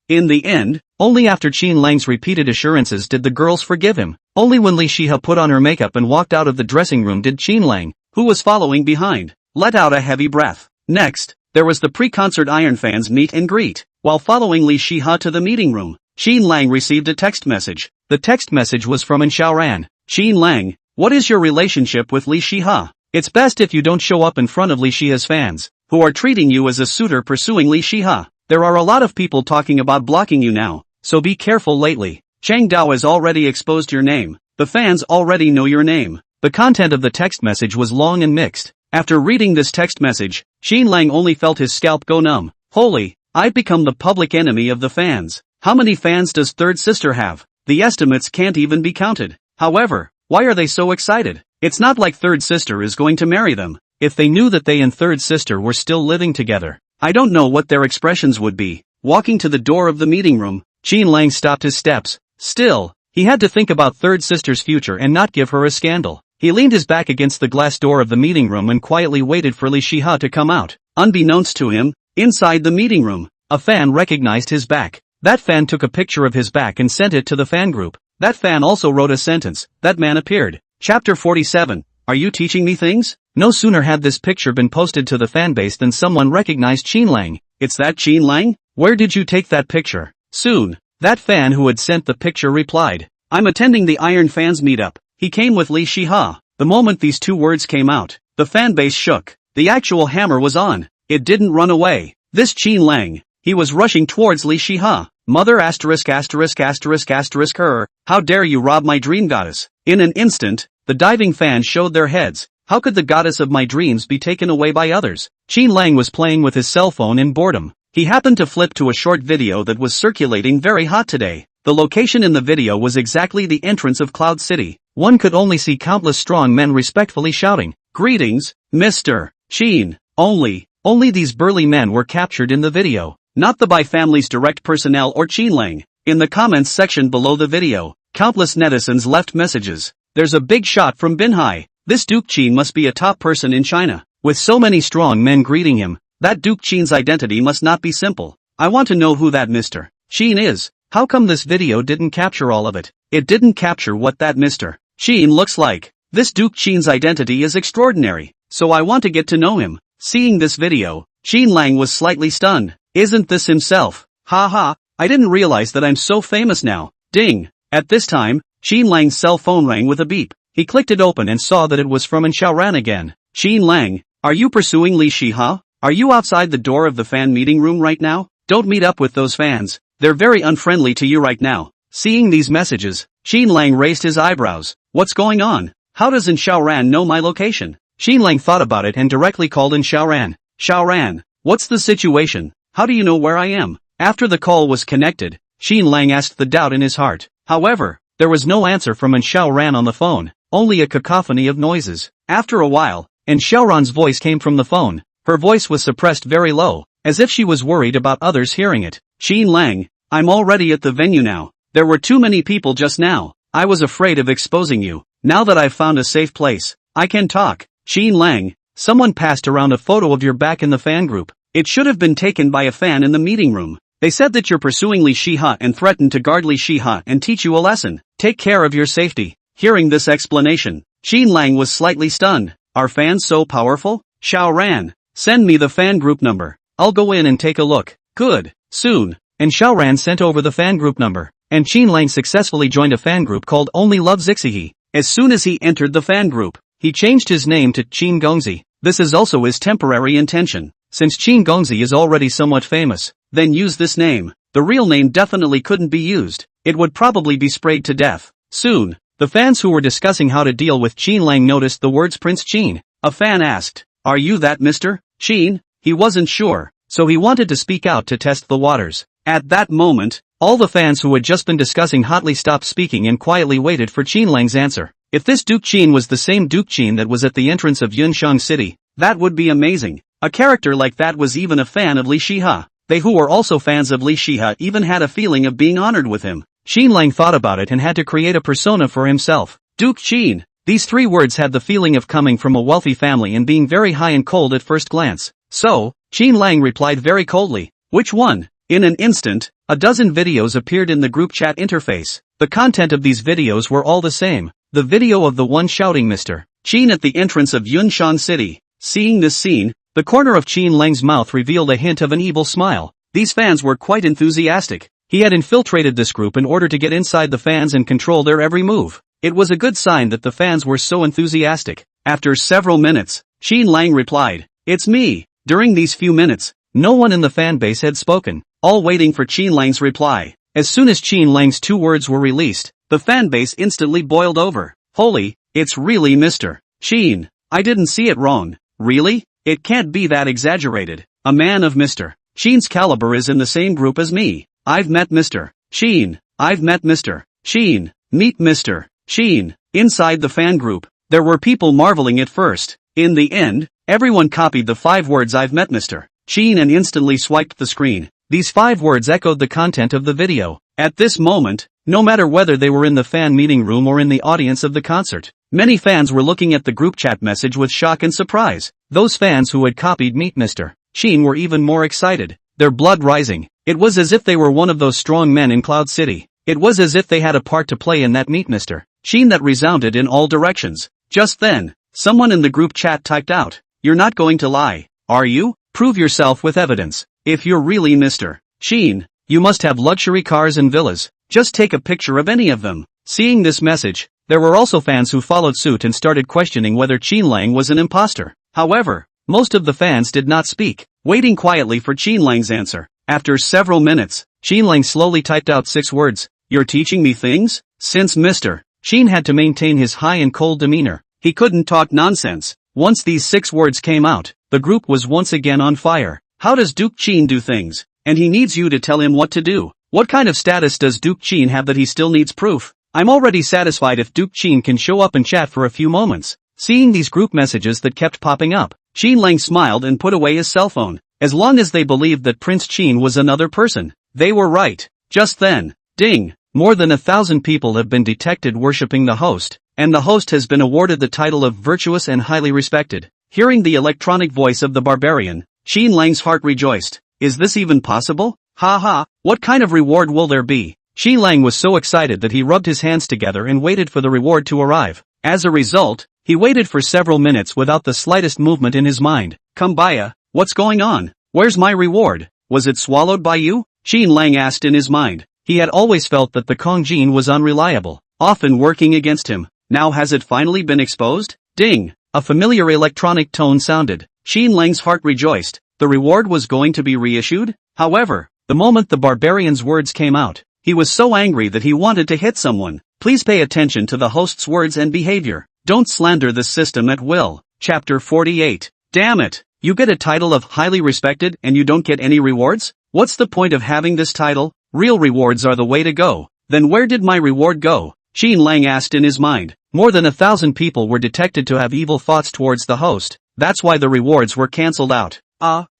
In the end, only after Qin Lang's repeated assurances did the girls forgive him. Only when Li Shiha put on her makeup and walked out of the dressing room did Qin Lang, who was following behind, let out a heavy breath. Next, there was the pre-concert Iron fans meet and greet. While following Li Shiha to the meeting room, Qin Lang received a text message. The text message was from Xiaoran. Qin Lang, what is your relationship with Li Shiha? It's best if you don't show up in front of Li Shiha's fans, who are treating you as a suitor pursuing Li Shiha. There are a lot of people talking about blocking you now, so be careful lately. Chang Dao has already exposed your name. The fans already know your name. The content of the text message was long and mixed. After reading this text message, Qin Lang only felt his scalp go numb. Holy, I've become the public enemy of the fans. How many fans does third sister have? The estimates can't even be counted. However, why are they so excited? It's not like third sister is going to marry them. If they knew that they and third sister were still living together, I don't know what their expressions would be. Walking to the door of the meeting room, Qin Lang stopped his steps. Still, he had to think about third sister's future and not give her a scandal. He leaned his back against the glass door of the meeting room and quietly waited for Li Shiha to come out. Unbeknownst to him, inside the meeting room, a fan recognized his back. That fan took a picture of his back and sent it to the fan group. That fan also wrote a sentence. That man appeared. Chapter 47. Are you teaching me things? No sooner had this picture been posted to the fanbase than someone recognized Qin Lang. It's that Qin Lang? Where did you take that picture? Soon, that fan who had sent the picture replied. I'm attending the Iron Fans meetup. He came with Li Shiha. The moment these two words came out, the fanbase shook. The actual hammer was on. It didn't run away. This Qin Lang, he was rushing towards Li Shiha. Mother asterisk asterisk asterisk asterisk her, how dare you rob my dream goddess? In an instant, the diving fans showed their heads. How could the goddess of my dreams be taken away by others? Qin Lang was playing with his cell phone in boredom. He happened to flip to a short video that was circulating very hot today. The location in the video was exactly the entrance of Cloud City. One could only see countless strong men respectfully shouting, "Greetings, Mr. Qin." Only these burly men were captured in the video, not the Bai family's direct personnel or Qin Lang. In the comments section below the video, countless netizens left messages. There's a big shot from Binhai. This Duke Qin must be a top person in China. With so many strong men greeting him, that Duke Qin's identity must not be simple. I want to know who that Mr. Qin is. How come this video didn't capture all of it? It didn't capture what that Mr. Qin looks like. This Duke Qin's identity is extraordinary, so I want to get to know him. Seeing this video, Qin Lang was slightly stunned. Isn't this himself? Haha, I didn't realize that I'm so famous now. Ding. At this time, Qin Lang's cell phone rang with a beep. He clicked it open and saw that it was from Xiaoran again. Qin Lang, are you pursuing Li Shiha? Are you outside the door of the fan meeting room right now? Don't meet up with those fans. They're very unfriendly to you right now. Seeing these messages, Qin Lang raised his eyebrows. What's going on? How does Xiaoran know my location? Qin Lang thought about it and directly called Xiaoran. Xiaoran, what's the situation? How do you know where I am? After the call was connected, Qin Lang asked the doubt in his heart. However, there was no answer from Xiaoran on the phone, only a cacophony of noises. After a while, Xiaoran's voice came from the phone. Her voice was suppressed very low, as if she was worried about others hearing it. Qin Lang, I'm already at the venue now. There were too many people just now. I was afraid of exposing you. Now that I've found a safe place, I can talk. Qin Lang, someone passed around a photo of your back in the fan group. It should have been taken by a fan in the meeting room. They said that you're pursuing Li Shiha and threatened to guard Li Shiha and teach you a lesson. Take care of your safety. Hearing this explanation, Qin Lang was slightly stunned. Are fans so powerful? Xiaoran, send me the fan group number. I'll go in and take a look. Good. Soon. Xiaoran sent over the fan group number, and Qin Lang successfully joined a fan group called Only Love Zixihe. As soon as he entered the fan group, he changed his name to Qin Gongzi. This is also his temporary intention. Since Qin Gongzi is already somewhat famous, then use this name. The real name definitely couldn't be used. It would probably be sprayed to death. Soon, the fans who were discussing how to deal with Qin Lang noticed the words Prince Qin. A fan asked, "Are you that Mr. Qin?" He wasn't sure, so he wanted to speak out to test the waters. At that moment, all the fans who had just been discussing hotly stopped speaking and quietly waited for Qin Lang's answer. If this Duke Qin was the same Duke Qin that was at the entrance of Yunshang City, that would be amazing. A character like that was even a fan of Li Shiha. They who were also fans of Li Shiha even had a feeling of being honored with him. Qin Lang thought about it and had to create a persona for himself. Duke Qin. These three words had the feeling of coming from a wealthy family and being very high and cold at first glance. So, Qin Lang replied very coldly. Which one? In an instant, a dozen videos appeared in the group chat interface. The content of these videos were all the same. The video of the one shouting Mr. Qin at the entrance of Yunshang City. Seeing this scene, The corner of Qin Lang's mouth revealed a hint of an evil smile. These fans were quite enthusiastic. He had infiltrated this group in order to get inside the fans and control their every move. It was a good sign that the fans were so enthusiastic. After several minutes, Qin Lang replied, "It's me." During these few minutes, no one in the fan base had spoken, all waiting for Qin Lang's reply. As soon as Qin Lang's 2 words were released, the fan base instantly boiled over. "Holy, it's really Mr. Qin. I didn't see it wrong. Really? It can't be that exaggerated. A man of Mr. Qin's caliber is in the same group as me. I've met Mr. Qin. I've met Mr. Qin. Meet Mr. Qin." Inside the fan group, there were people marveling at first. In the end, everyone copied the 5 words "I've met Mr. Qin" and instantly swiped the screen. These 5 words echoed the content of the video. At this moment, no matter whether they were in the fan meeting room or in the audience of the concert, many fans were looking at the group chat message with shock and surprise. Those fans who had copied Meet Mr. Qin were even more excited, their blood rising. It was as if they were one of those strong men in Cloud City. It was as if they had a part to play in that Meet Mr. Qin that resounded in all directions. Just then, someone in the group chat typed out, "You're not going to lie, are you? Prove yourself with evidence. If you're really Mr. Qin, you must have luxury cars and villas. Just take a picture of any of them." Seeing this message, there were also fans who followed suit and started questioning whether Qin Lang was an imposter. However, most of the fans did not speak, waiting quietly for Qin Lang's answer. After several minutes, Qin Lang slowly typed out 6 words, "You're teaching me things?" Since Mr. Qin had to maintain his high and cold demeanor, he couldn't talk nonsense. Once these 6 words came out, the group was once again on fire. "How does Duke Qin do things? And he needs you to tell him what to do. What kind of status does Duke Qin have that he still needs proof? I'm already satisfied if Duke Qin can show up and chat for a few moments." Seeing these group messages that kept popping up, Qin Lang smiled and put away his cell phone. As long as they believed that Prince Qin was another person, they were right. Just then, ding! More than 1,000 people have been detected worshipping the host, and the host has been awarded the title of virtuous and highly respected. Hearing the electronic voice of the barbarian, Qin Lang's heart rejoiced. Is this even possible? Ha ha, what kind of reward will there be? Qin Lang was so excited that he rubbed his hands together and waited for the reward to arrive. As a result, he waited for several minutes without the slightest movement in his mind. "Kumbaya, what's going on? Where's my reward? Was it swallowed by you?" Qin Lang asked in his mind. He had always felt that the Kongjin was unreliable, often working against him. Now has it finally been exposed? Ding! A familiar electronic tone sounded. Qin Lang's heart rejoiced. The reward was going to be reissued? However, the moment the barbarian's words came out, he was so angry that he wanted to hit someone. Please pay attention to the host's words and behavior. Don't slander the system at will. Chapter 48. Damn it! You get a title of highly respected and you don't get any rewards? What's the point of having this title? Real rewards are the way to go. Then where did my reward go? Qin Lang asked in his mind. More than 1,000 people were detected to have evil thoughts towards the host. That's why the rewards were cancelled out.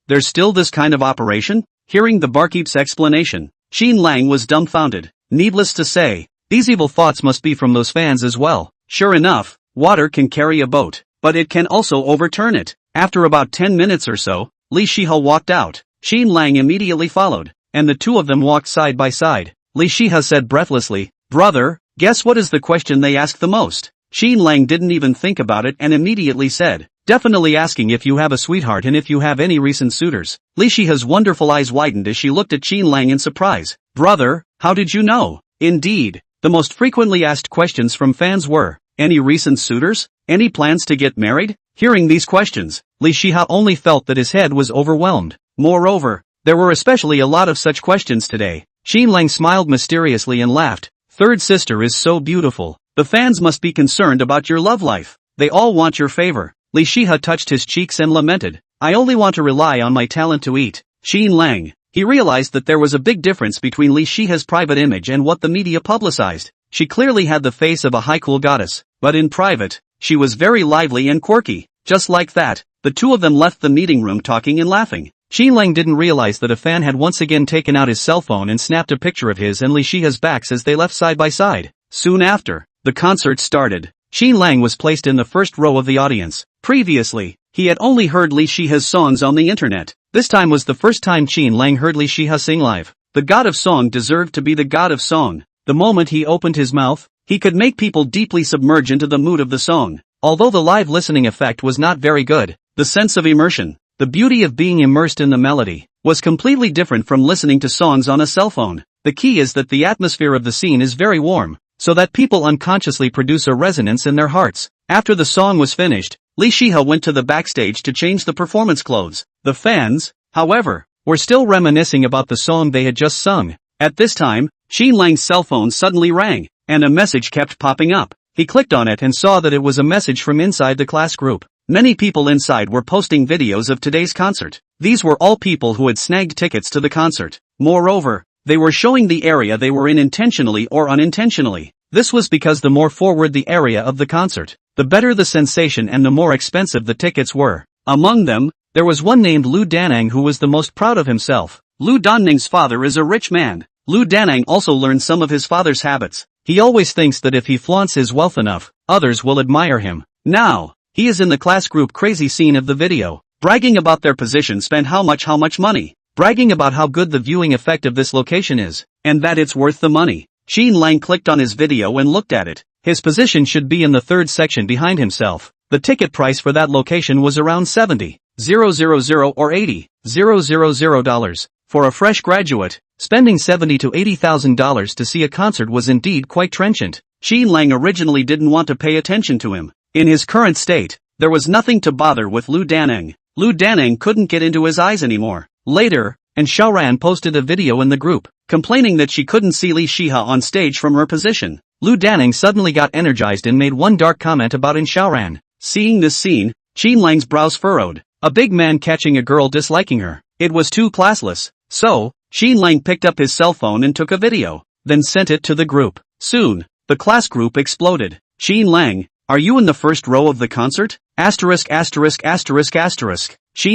There's still this kind of operation? Hearing the barkeep's explanation, Qin Lang was dumbfounded. Needless to say, these evil thoughts must be from those fans as well. Sure enough, water can carry a boat, but it can also overturn it. After about 10 minutes or so, Li Shiha walked out. Qin Lang immediately followed, and the two of them walked side by side. Li Shiha said breathlessly, "Brother, guess what is the question they ask the most?" Qin Lang didn't even think about it and immediately said, "Definitely asking if you have a sweetheart and if you have any recent suitors." Li Shiha's wonderful eyes widened as she looked at Qin Lang in surprise. "Brother, how did you know?" Indeed, the most frequently asked questions from fans were, "Any recent suitors? Any plans to get married?" Hearing these questions, Li Shiha only felt that his head was overwhelmed. Moreover, there were especially a lot of such questions today. Qin Lang smiled mysteriously and laughed. "Third sister is so beautiful. The fans must be concerned about your love life. They all want your favor." Li Shiha touched his cheeks and lamented, "I only want to rely on my talent to eat." Qin Lang. He realized that there was a big difference between Li Shiha's private image and what the media publicized. She clearly had the face of a high cool goddess, but in private, she was very lively and quirky. Just like that, the two of them left the meeting room talking and laughing. Qin Lang didn't realize that a fan had once again taken out his cell phone and snapped a picture of his and Li Shiha's backs as they left side by side. Soon after, the concert started. Qin Lang was placed in the first row of the audience. Previously, he had only heard Li Shiha's songs on the internet. This time was the first time Qin Lang heard Li Shiha sing live. The god of song deserved to be the god of song. The moment he opened his mouth, he could make people deeply submerge into the mood of the song. Although the live listening effect was not very good, the sense of immersion, The beauty of being immersed in the melody was completely different from listening to songs on a cell phone. The key is that the atmosphere of the scene is very warm, so that people unconsciously produce a resonance in their hearts. After the song was finished, Li Shiha went to the backstage to change the performance clothes. The fans, however, were still reminiscing about the song they had just sung. At this time, Qin Lang's cell phone suddenly rang, and a message kept popping up. He clicked on it and saw that it was a message from inside the class group. Many people inside were posting videos of today's concert. These were all people who had snagged tickets to the concert. Moreover, they were showing the area they were in intentionally or unintentionally. This was because the more forward the area of the concert, the better the sensation and the more expensive the tickets were. Among them, there was one named Lu Danang who was the most proud of himself. Lu Danang's father is a rich man. Lu Danang also learned some of his father's habits. He always thinks that if he flaunts his wealth enough, others will admire him. Now, he is in the class group crazy scene of the video, bragging about their position spent how much money, bragging about how good the viewing effect of this location is, and that it's worth the money. Qin Lang clicked on his video and looked at it. His position should be in the third section behind himself. The ticket price for that location was around $70,000 or $80,000. For a fresh graduate, spending $70,000 to $80,000 to see a concert was indeed quite trenchant. Qin Lang originally didn't want to pay attention to him. In his current state, there was nothing to bother with Lu Danang. Lu Danang couldn't get into his eyes anymore. Later, and Xiaoran posted a video in the group, complaining that she couldn't see Li Shiha on stage from her position. Lu Danang suddenly got energized and made one dark comment about Xiaoran. Seeing this scene, Qin Lang's brows furrowed. A big man catching a girl disliking her. It was too classless. So, Qin Lang picked up his cell phone and took a video, then sent it to the group. Soon, the class group exploded. Qin Lang, are you in the first row of the concert? Qin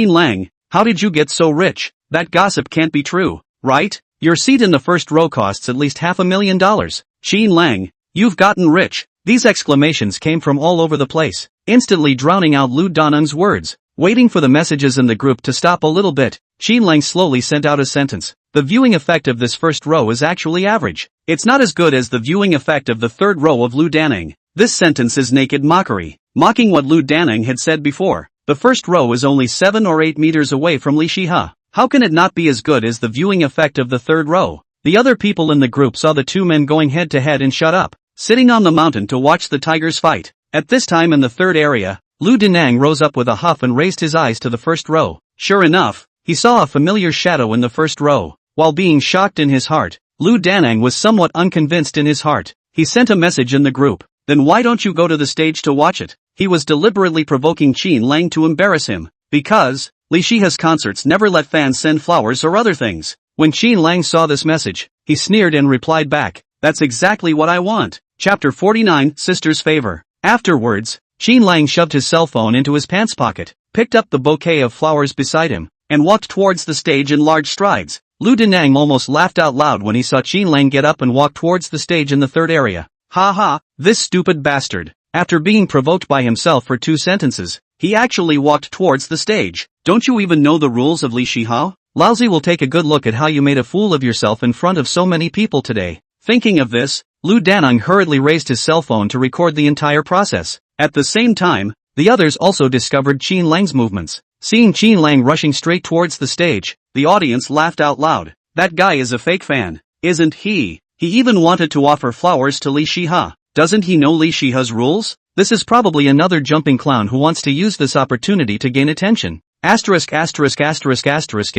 Lang, how did you get so rich? That gossip can't be true, right? Your seat in the first row costs at least $500,000. Qin Lang, you've gotten rich. These exclamations came from all over the place, instantly drowning out Lu Danang's words. Waiting for the messages in the group to stop a little bit, Qin Lang slowly sent out a sentence. The viewing effect of this first row is actually average. It's not as good as the viewing effect of the third row of Lu Danang. This sentence is naked mockery, mocking what Lu Danang had said before. The first row is only 7 or 8 meters away from Li Shiha. How can it not be as good as the viewing effect of the third row? The other people in the group saw the two men going head to head and shut up, sitting on the mountain to watch the tigers fight. At this time in the third area, Lu Danang rose up with a huff and raised his eyes to the first row. Sure enough, he saw a familiar shadow in the first row. While being shocked in his heart, Lu Danang was somewhat unconvinced in his heart. He sent a message in the group. Then why don't you go to the stage to watch it? He was deliberately provoking Qin Lang to embarrass him, because Li Shiha's concerts never let fans send flowers or other things. When Qin Lang saw this message, he sneered and replied back, "That's exactly what I want." Chapter 49, Sister's Favor. Afterwards, Qin Lang shoved his cell phone into his pants pocket, picked up the bouquet of flowers beside him, and walked towards the stage in large strides. Lu Danang almost laughed out loud when he saw Qin Lang get up and walk towards the stage in the third area. Ha ha, this stupid bastard. After being provoked by himself for 2 sentences, he actually walked towards the stage. Don't you even know the rules of Li Shiha? Lousy will take a good look at how you made a fool of yourself in front of so many people today. Thinking of this, Lu Danang hurriedly raised his cell phone to record the entire process. At the same time, the others also discovered Qin Lang's movements. Seeing Qin Lang rushing straight towards the stage, the audience laughed out loud. That guy is a fake fan, isn't he? He even wanted to offer flowers to Li Shiha. Doesn't he know Li Shiha's rules? This is probably another jumping clown who wants to use this opportunity to gain attention. If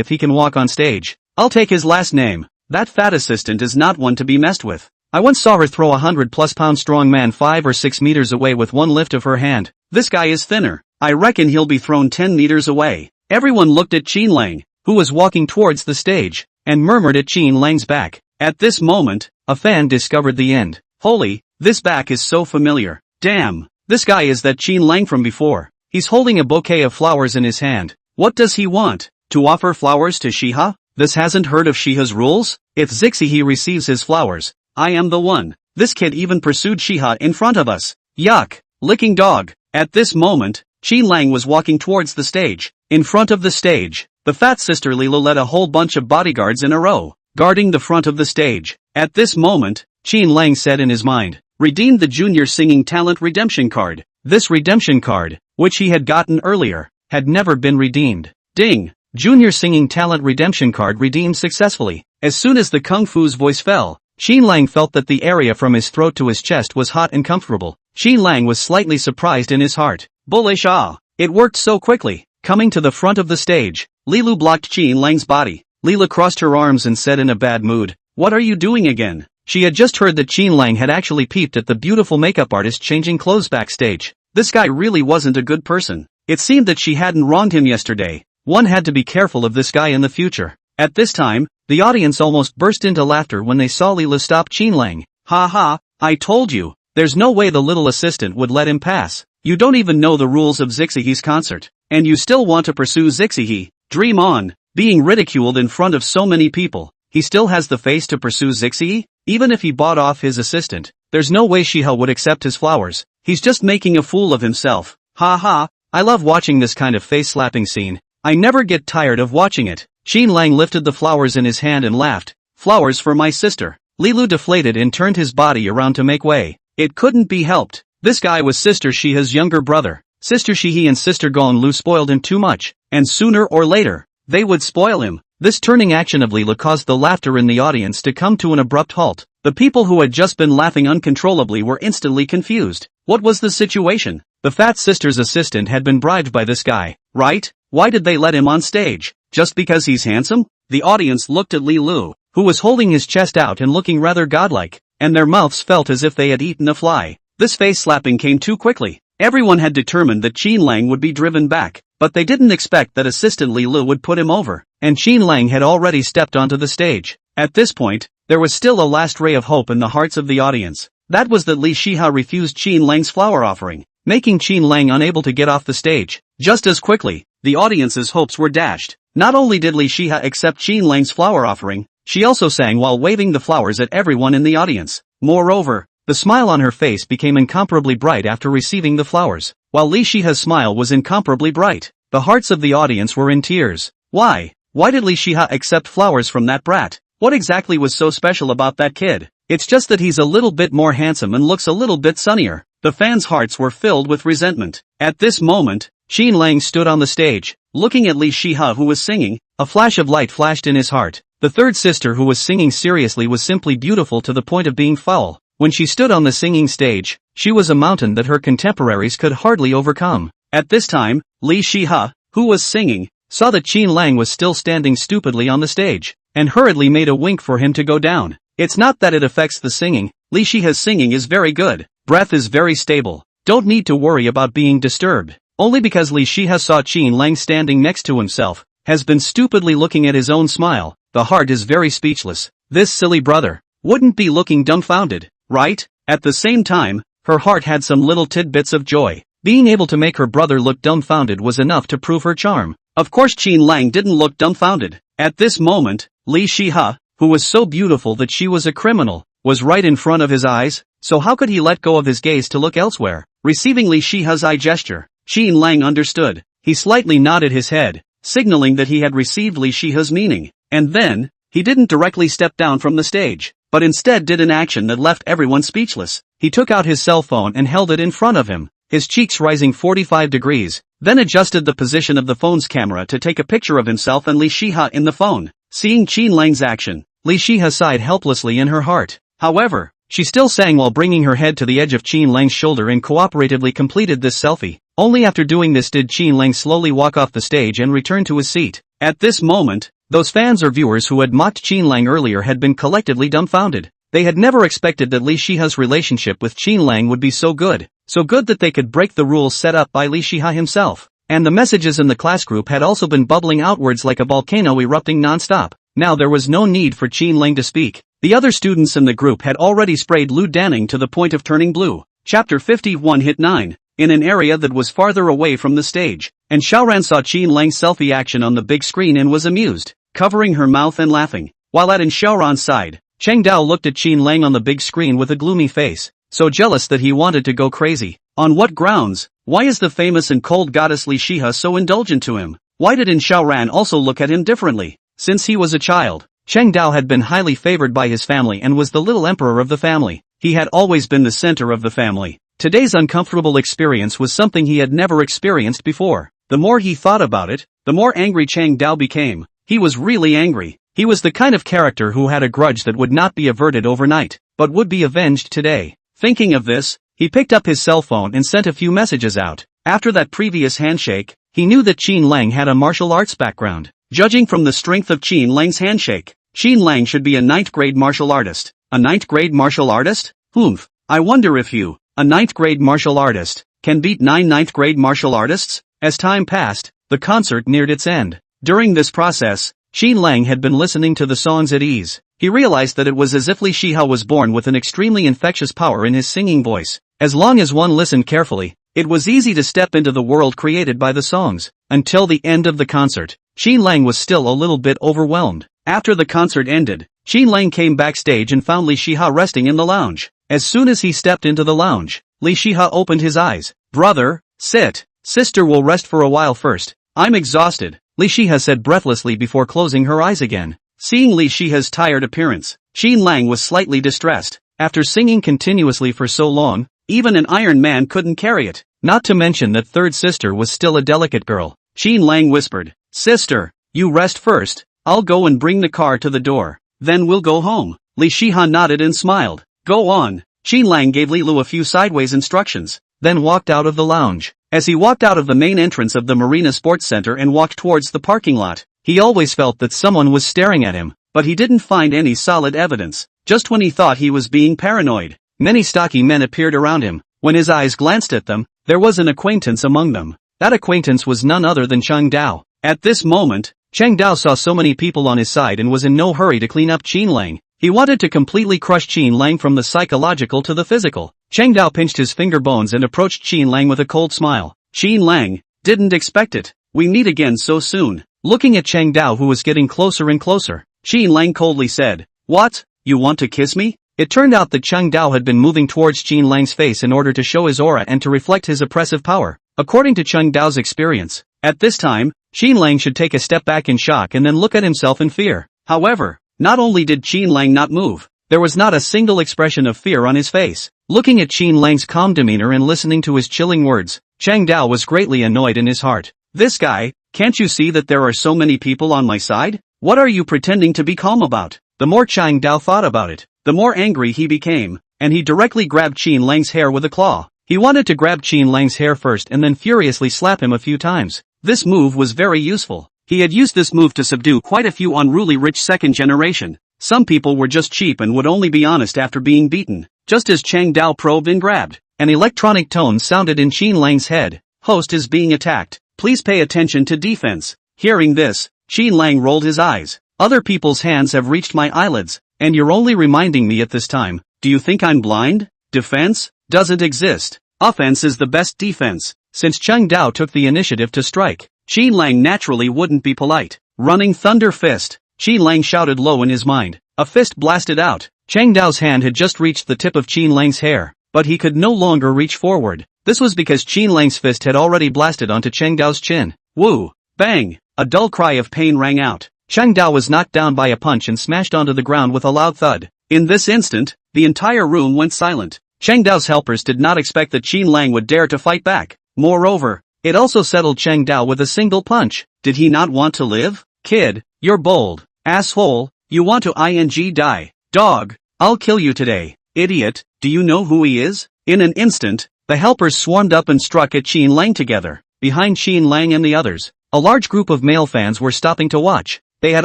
he can walk on stage, I'll take his last name. That fat assistant is not one to be messed with. I once saw her throw a 100-plus-pound strong man 5 or 6 meters away with one lift of her hand. This guy is thinner. I reckon he'll be thrown 10 meters away. Everyone looked at Qin Lang, who was walking towards the stage, and murmured at Qin Lang's back. At this moment, a fan discovered the end. Holy, this back is so familiar. Damn, this guy is that Qin Lang from before. He's holding a bouquet of flowers in his hand. What does he want? To offer flowers to Shiha? This hasn't heard of Shiha's rules? If Zixihe receives his flowers, I am the one. This kid even pursued Shiha in front of us. Yuck, licking dog. At this moment, Qin Lang was walking towards the stage. In front of the stage, the fat sister Lilo led a whole bunch of bodyguards in a row, guarding the front of the stage. At this moment, Qin Lang said in his mind, redeemed the junior singing talent redemption card. This redemption card, which he had gotten earlier, had never been redeemed. Ding! Junior singing talent redemption card redeemed successfully. As soon as the Kung Fu's voice fell, Qin Lang felt that the area from his throat to his chest was hot and comfortable. Qin Lang was slightly surprised in his heart. Bullish ah! It worked so quickly. Coming to the front of the stage, Lilu blocked Qin Lang's body. Lila crossed her arms and said in a bad mood, "What are you doing again?" She had just heard that Qin Lang had actually peeped at the beautiful makeup artist changing clothes backstage. This guy really wasn't a good person. It seemed that she hadn't wronged him yesterday. One had to be careful of this guy in the future. At this time, the audience almost burst into laughter when they saw Lila stop Qin Lang. "Ha ha, I told you, there's no way the little assistant would let him pass. You don't even know the rules of Zixihe's concert. And you still want to pursue Zixihe? Dream on." Being ridiculed in front of so many people, he still has the face to pursue Zixihe? Even if he bought off his assistant, there's no way Shiha would accept his flowers. He's just making a fool of himself. Ha ha, I love watching this kind of face-slapping scene. I never get tired of watching it. Qin Lang lifted the flowers in his hand and laughed. "Flowers for my sister." Lilu deflated and turned his body around to make way. It couldn't be helped. This guy was Sister Shiha's younger brother. Sister Shihi and Sister Gon Lu spoiled him too much, and sooner or later, they would spoil him. This turning action of Lila caused the laughter in the audience to come to an abrupt halt. The people who had just been laughing uncontrollably were instantly confused. What was the situation? The fat sister's assistant had been bribed by this guy, right? Why did they let him on stage? Just because he's handsome? The audience looked at Li Lu, who was holding his chest out and looking rather godlike, and their mouths felt as if they had eaten a fly. This face-slapping came too quickly. Everyone had determined that Qin Lang would be driven back, but they didn't expect that assistant Li Lu would put him over, and Qin Lang had already stepped onto the stage. At this point, there was still a last ray of hope in the hearts of the audience. That was that Li Shiha refused Qin Lang's flower offering, making Qin Lang unable to get off the stage. Just as quickly, the audience's hopes were dashed. Not only did Li Shiha accept Qin Lang's flower offering, she also sang while waving the flowers at everyone in the audience. Moreover, the smile on her face became incomparably bright after receiving the flowers. While Li Shiha's smile was incomparably bright, the hearts of the audience were in tears. Why? Why did Li Shiha accept flowers from that brat? What exactly was so special about that kid? It's just that he's a little bit more handsome and looks a little bit sunnier. The fans' hearts were filled with resentment. At this moment, Qin Lang stood on the stage, looking at Li Shiha who was singing. A flash of light flashed in his heart. The third sister who was singing seriously was simply beautiful to the point of being foul. When she stood on the singing stage, she was a mountain that her contemporaries could hardly overcome. At this time, Li Shiha, who was singing, saw that Qin Lang was still standing stupidly on the stage, and hurriedly made a wink for him to go down. It's not that it affects the singing. Li Shiha's singing is very good. Breath is very stable. Don't need to worry about being disturbed. Only because Li Shiha saw Qin Lang standing next to himself, has been stupidly looking at his own smile. The heart is very speechless. This silly brother wouldn't be looking dumbfounded, right? At the same time, her heart had some little tidbits of joy. Being able to make her brother look dumbfounded was enough to prove her charm. Of course Qin Lang didn't look dumbfounded. At this moment, Li Shiha, who was so beautiful that she was a criminal, was right in front of his eyes, so how could he let go of his gaze to look elsewhere? Receiving Li Shiha's eye gesture, Qin Lang understood. He slightly nodded his head, signaling that he had received Li Shiha's meaning, and then, he didn't directly step down from the stage, but instead did an action that left everyone speechless. He took out his cell phone and held it in front of him, his cheeks rising 45 degrees, then adjusted the position of the phone's camera to take a picture of himself and Li Shiha in the phone. Seeing Qin Lang's action, Li Shiha sighed helplessly in her heart. However, she still sang while bringing her head to the edge of Qin Lang's shoulder and cooperatively completed this selfie. Only after doing this did Qin Lang slowly walk off the stage and return to his seat. At this moment, those fans or viewers who had mocked Qin Lang earlier had been collectively dumbfounded. They had never expected that Li Shiha's relationship with Qin Lang would be so good that they could break the rules set up by Li Shiha himself. And the messages in the class group had also been bubbling outwards like a volcano erupting non-stop. Now there was no need for Qin Lang to speak. The other students in the group had already sprayed Lu Danning to the point of turning blue. Chapter 51 hit 9. In an area that was farther away from the stage, and Xiaoran saw Qin Lang's selfie action on the big screen and was amused, covering her mouth and laughing. While at Xiaoran's side, Cheng Dao looked at Qin Lang on the big screen with a gloomy face, so jealous that he wanted to go crazy. On what grounds? Why is the famous and cold goddess Li Shiha so indulgent to him? Why did Xiaoran also look at him differently? Since he was a child, Cheng Dao had been highly favored by his family and was the little emperor of the family. He had always been the center of the family. Today's uncomfortable experience was something he had never experienced before. The more he thought about it, the more angry Chang Dao became. He was really angry. He was the kind of character who had a grudge that would not be averted overnight, but would be avenged today. Thinking of this, he picked up his cell phone and sent a few messages out. After that previous handshake, he knew that Qin Lang had a martial arts background. Judging from the strength of Qin Lang's handshake, Qin Lang should be a 9th grade martial artist. A 9th grade martial artist? Humph. I wonder if you, a 9th grade martial artist, can beat 9 9th grade martial artists? As time passed, the concert neared its end. During this process, Qin Lang had been listening to the songs at ease. He realized that it was as if Li Shiha was born with an extremely infectious power in his singing voice. As long as one listened carefully, it was easy to step into the world created by the songs. Until the end of the concert, Qin Lang was still a little bit overwhelmed. After the concert ended, Qin Lang came backstage and found Li Shiha resting in the lounge. As soon as he stepped into the lounge, Li Shiha opened his eyes. Brother, sit. Sister will rest for a while first. I'm exhausted, Li Shiha said breathlessly before closing her eyes again. Seeing Li Shiha's tired appearance, Qin Lang was slightly distressed. After singing continuously for so long, even an Iron Man couldn't carry it. Not to mention that third sister was still a delicate girl. Qin Lang whispered, Sister, you rest first. I'll go and bring the car to the door. Then we'll go home. Li Shiha nodded and smiled. Go on. Qin Lang gave Li Lu a few sideways instructions, then walked out of the lounge. As he walked out of the main entrance of the Marina Sports Center and walked towards the parking lot, he always felt that someone was staring at him, but he didn't find any solid evidence. Just when he thought he was being paranoid, many stocky men appeared around him. When his eyes glanced at them, there was an acquaintance among them. That acquaintance was none other than Chang Dao. At this moment, Chang Dao saw so many people on his side and was in no hurry to clean up Qin Lang. He wanted to completely crush Qin Lang from the psychological to the physical. Chang Dao pinched his finger bones and approached Qin Lang with a cold smile. Qin Lang, didn't expect it. We meet again so soon. Looking at Chang Dao who was getting closer and closer, Qin Lang coldly said, What, you want to kiss me? It turned out that Chang Dao had been moving towards Qin Lang's face in order to show his aura and to reflect his oppressive power. According to Chang Dao's experience, at this time, Qin Lang should take a step back in shock and then look at himself in fear. However, not only did Qin Lang not move, there was not a single expression of fear on his face. Looking at Qin Lang's calm demeanor and listening to his chilling words, Chang Dao was greatly annoyed in his heart. This guy, can't you see that there are so many people on my side? What are you pretending to be calm about? The more Chang Dao thought about it, the more angry he became, and he directly grabbed Qin Lang's hair with a claw. He wanted to grab Qin Lang's hair first and then furiously slap him a few times. This move was very useful. He had used this move to subdue quite a few unruly rich second generation. Some people were just cheap and would only be honest after being beaten. Just as Chang Dao probed and grabbed, an electronic tone sounded in Qin Lang's head. Host is being attacked. Please pay attention to defense. Hearing this, Qin Lang rolled his eyes. Other people's hands have reached my eyelids, and you're only reminding me at this time. Do you think I'm blind? Defense doesn't exist. Offense is the best defense. Since Chang Dao took the initiative to strike, Qin Lang naturally wouldn't be polite. Running thunder fist. Qin Lang shouted low in his mind. A fist blasted out. Chang Dao's hand had just reached the tip of Qin Lang's hair, but he could no longer reach forward. This was because Qin Lang's fist had already blasted onto Chang Dao's chin. Woo! Bang! A dull cry of pain rang out. Chang Dao was knocked down by a punch and smashed onto the ground with a loud thud. In this instant, the entire room went silent. Chang Dao's helpers did not expect that Qin Lang would dare to fight back. Moreover, it also settled Chang Dao with a single punch. Did he not want to live? Kid, you're bold. Asshole, you want to die. Dog, I'll kill you today. Idiot, do you know who he is? In an instant, the helpers swarmed up and struck at Qin Lang together. Behind Qin Lang and the others, a large group of male fans were stopping to watch. They had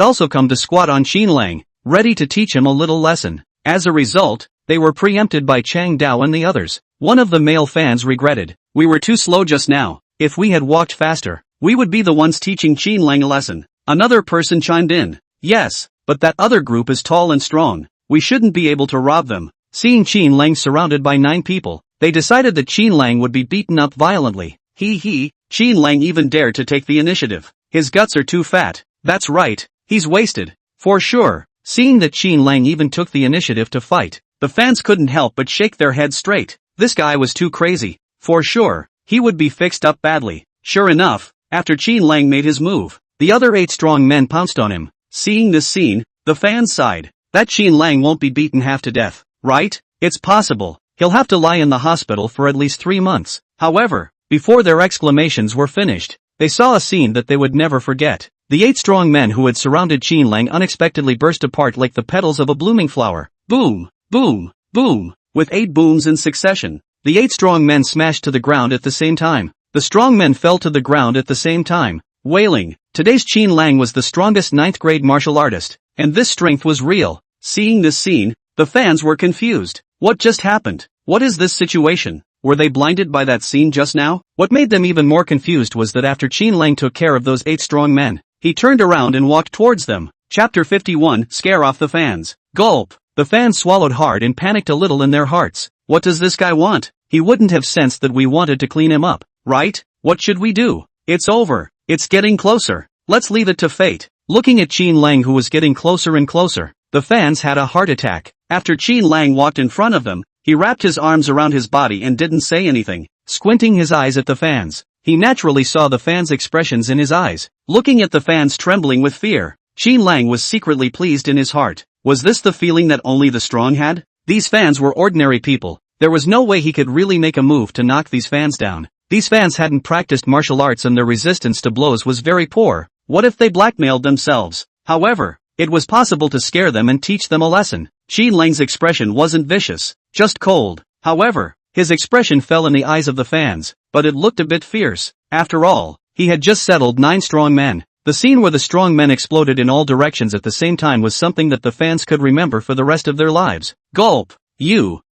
also come to squat on Qin Lang, ready to teach him a little lesson. As a result, they were preempted by Chang Dao and the others. One of the male fans regretted. We were too slow just now. If we had walked faster, we would be the ones teaching Qin Lang a lesson. Another person chimed in. Yes, but that other group is tall and strong. We shouldn't be able to rob them. Seeing Qin Lang surrounded by 9 people, they decided that Qin Lang would be beaten up violently. Qin Lang even dared to take the initiative. His guts are too fat. That's right, he's wasted. For sure. Seeing that Qin Lang even took the initiative to fight, the fans couldn't help but shake their heads straight. This guy was too crazy. For sure, he would be fixed up badly. Sure enough, after Qin Lang made his move, the other 8 strong men pounced on him. Seeing this scene, the fans sighed. That Qin Lang won't be beaten half to death, right? It's possible. He'll have to lie in the hospital for at least 3 months. However, before their exclamations were finished, they saw a scene that they would never forget. The 8 strong men who had surrounded Qin Lang unexpectedly burst apart like the petals of a blooming flower. Boom, boom, boom. With 8 booms in succession, the 8 strong men smashed to the ground at the same time. The strong men fell to the ground at the same time, wailing. Today's Qin Lang was the strongest 9th grade martial artist, and this strength was real. Seeing this scene, the fans were confused. What just happened? What is this situation? Were they blinded by that scene just now? What made them even more confused was that after Qin Lang took care of those 8 strong men, he turned around and walked towards them. Chapter 51, Scare Off the Fans. Gulp. The fans swallowed hard and panicked a little in their hearts. What does this guy want? He wouldn't have sensed that we wanted to clean him up, right? What should we do? It's over. It's getting closer. Let's leave it to fate. Looking at Qin Lang, who was getting closer and closer, the fans had a heart attack. After Qin Lang walked in front of them, he wrapped his arms around his body and didn't say anything, squinting his eyes at the fans. He naturally saw the fans' expressions in his eyes. Looking at the fans trembling with fear, Qin Lang was secretly pleased in his heart. Was this the feeling that only the strong had? These fans were ordinary people. There was no way he could really make a move to knock these fans down. These fans hadn't practiced martial arts and their resistance to blows was very poor. What if they blackmailed themselves? However, it was possible to scare them and teach them a lesson. Qin Lang's expression wasn't vicious, just cold. However, his expression fell in the eyes of the fans, but it looked a bit fierce. After all, he had just settled 9 strong men. The scene where the strong men exploded in all directions at the same time was something that the fans could remember for the rest of their lives. Gulp. You,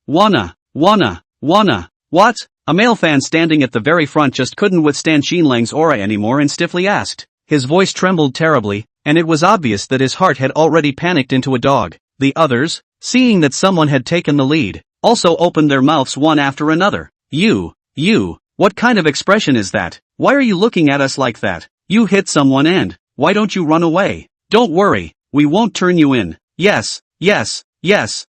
wanna. What? A male fan standing at the very front just couldn't withstand Qin Lang's aura anymore and stiffly asked. His voice trembled terribly, and it was obvious that his heart had already panicked into a dog. The others, seeing that someone had taken the lead, also opened their mouths one after another. You, what kind of expression is that? Why are you looking at us like that? You hit someone and, why don't you run away? Don't worry, we won't turn you in. Yes,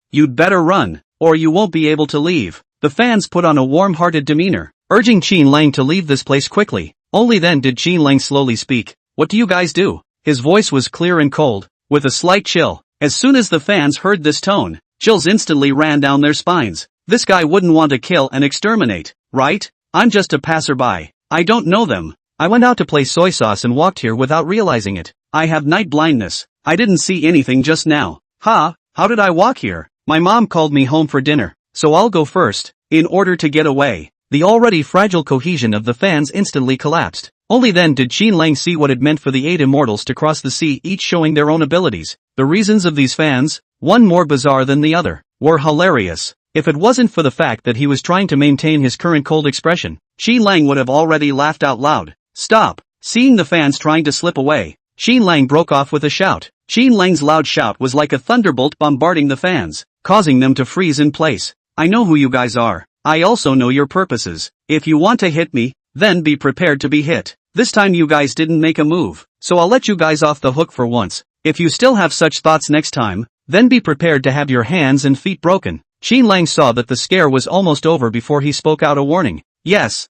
you'd better run, or you won't be able to leave. The fans put on a warm-hearted demeanor, urging Qin Lang to leave this place quickly. Only then did Qin Lang slowly speak. What do you guys do? His voice was clear and cold, with a slight chill. As soon as the fans heard this tone, chills instantly ran down their spines. This guy wouldn't want to kill and exterminate, right? I'm just a passerby. I don't know them. I went out to play soy sauce and walked here without realizing it. I have night blindness. I didn't see anything just now. How did I walk here? My mom called me home for dinner, so I'll go first, in order to get away. The already fragile cohesion of the fans instantly collapsed. Only then did Qin Lang see what it meant for the 8 immortals to cross the sea, each showing their own abilities. The reasons of these fans, one more bizarre than the other, were hilarious. If it wasn't for the fact that he was trying to maintain his current cold expression, Qin Lang would have already laughed out loud. Stop! Seeing the fans trying to slip away, Qin Lang broke off with a shout. Qin Lang's loud shout was like a thunderbolt bombarding the fans, causing them to freeze in place. I know who you guys are. I also know your purposes. If you want to hit me, then be prepared to be hit. This time you guys didn't make a move, so I'll let you guys off the hook for once. If you still have such thoughts next time, then be prepared to have your hands and feet broken. Qin Lang saw that the scare was almost over before he spoke out a warning. Yes,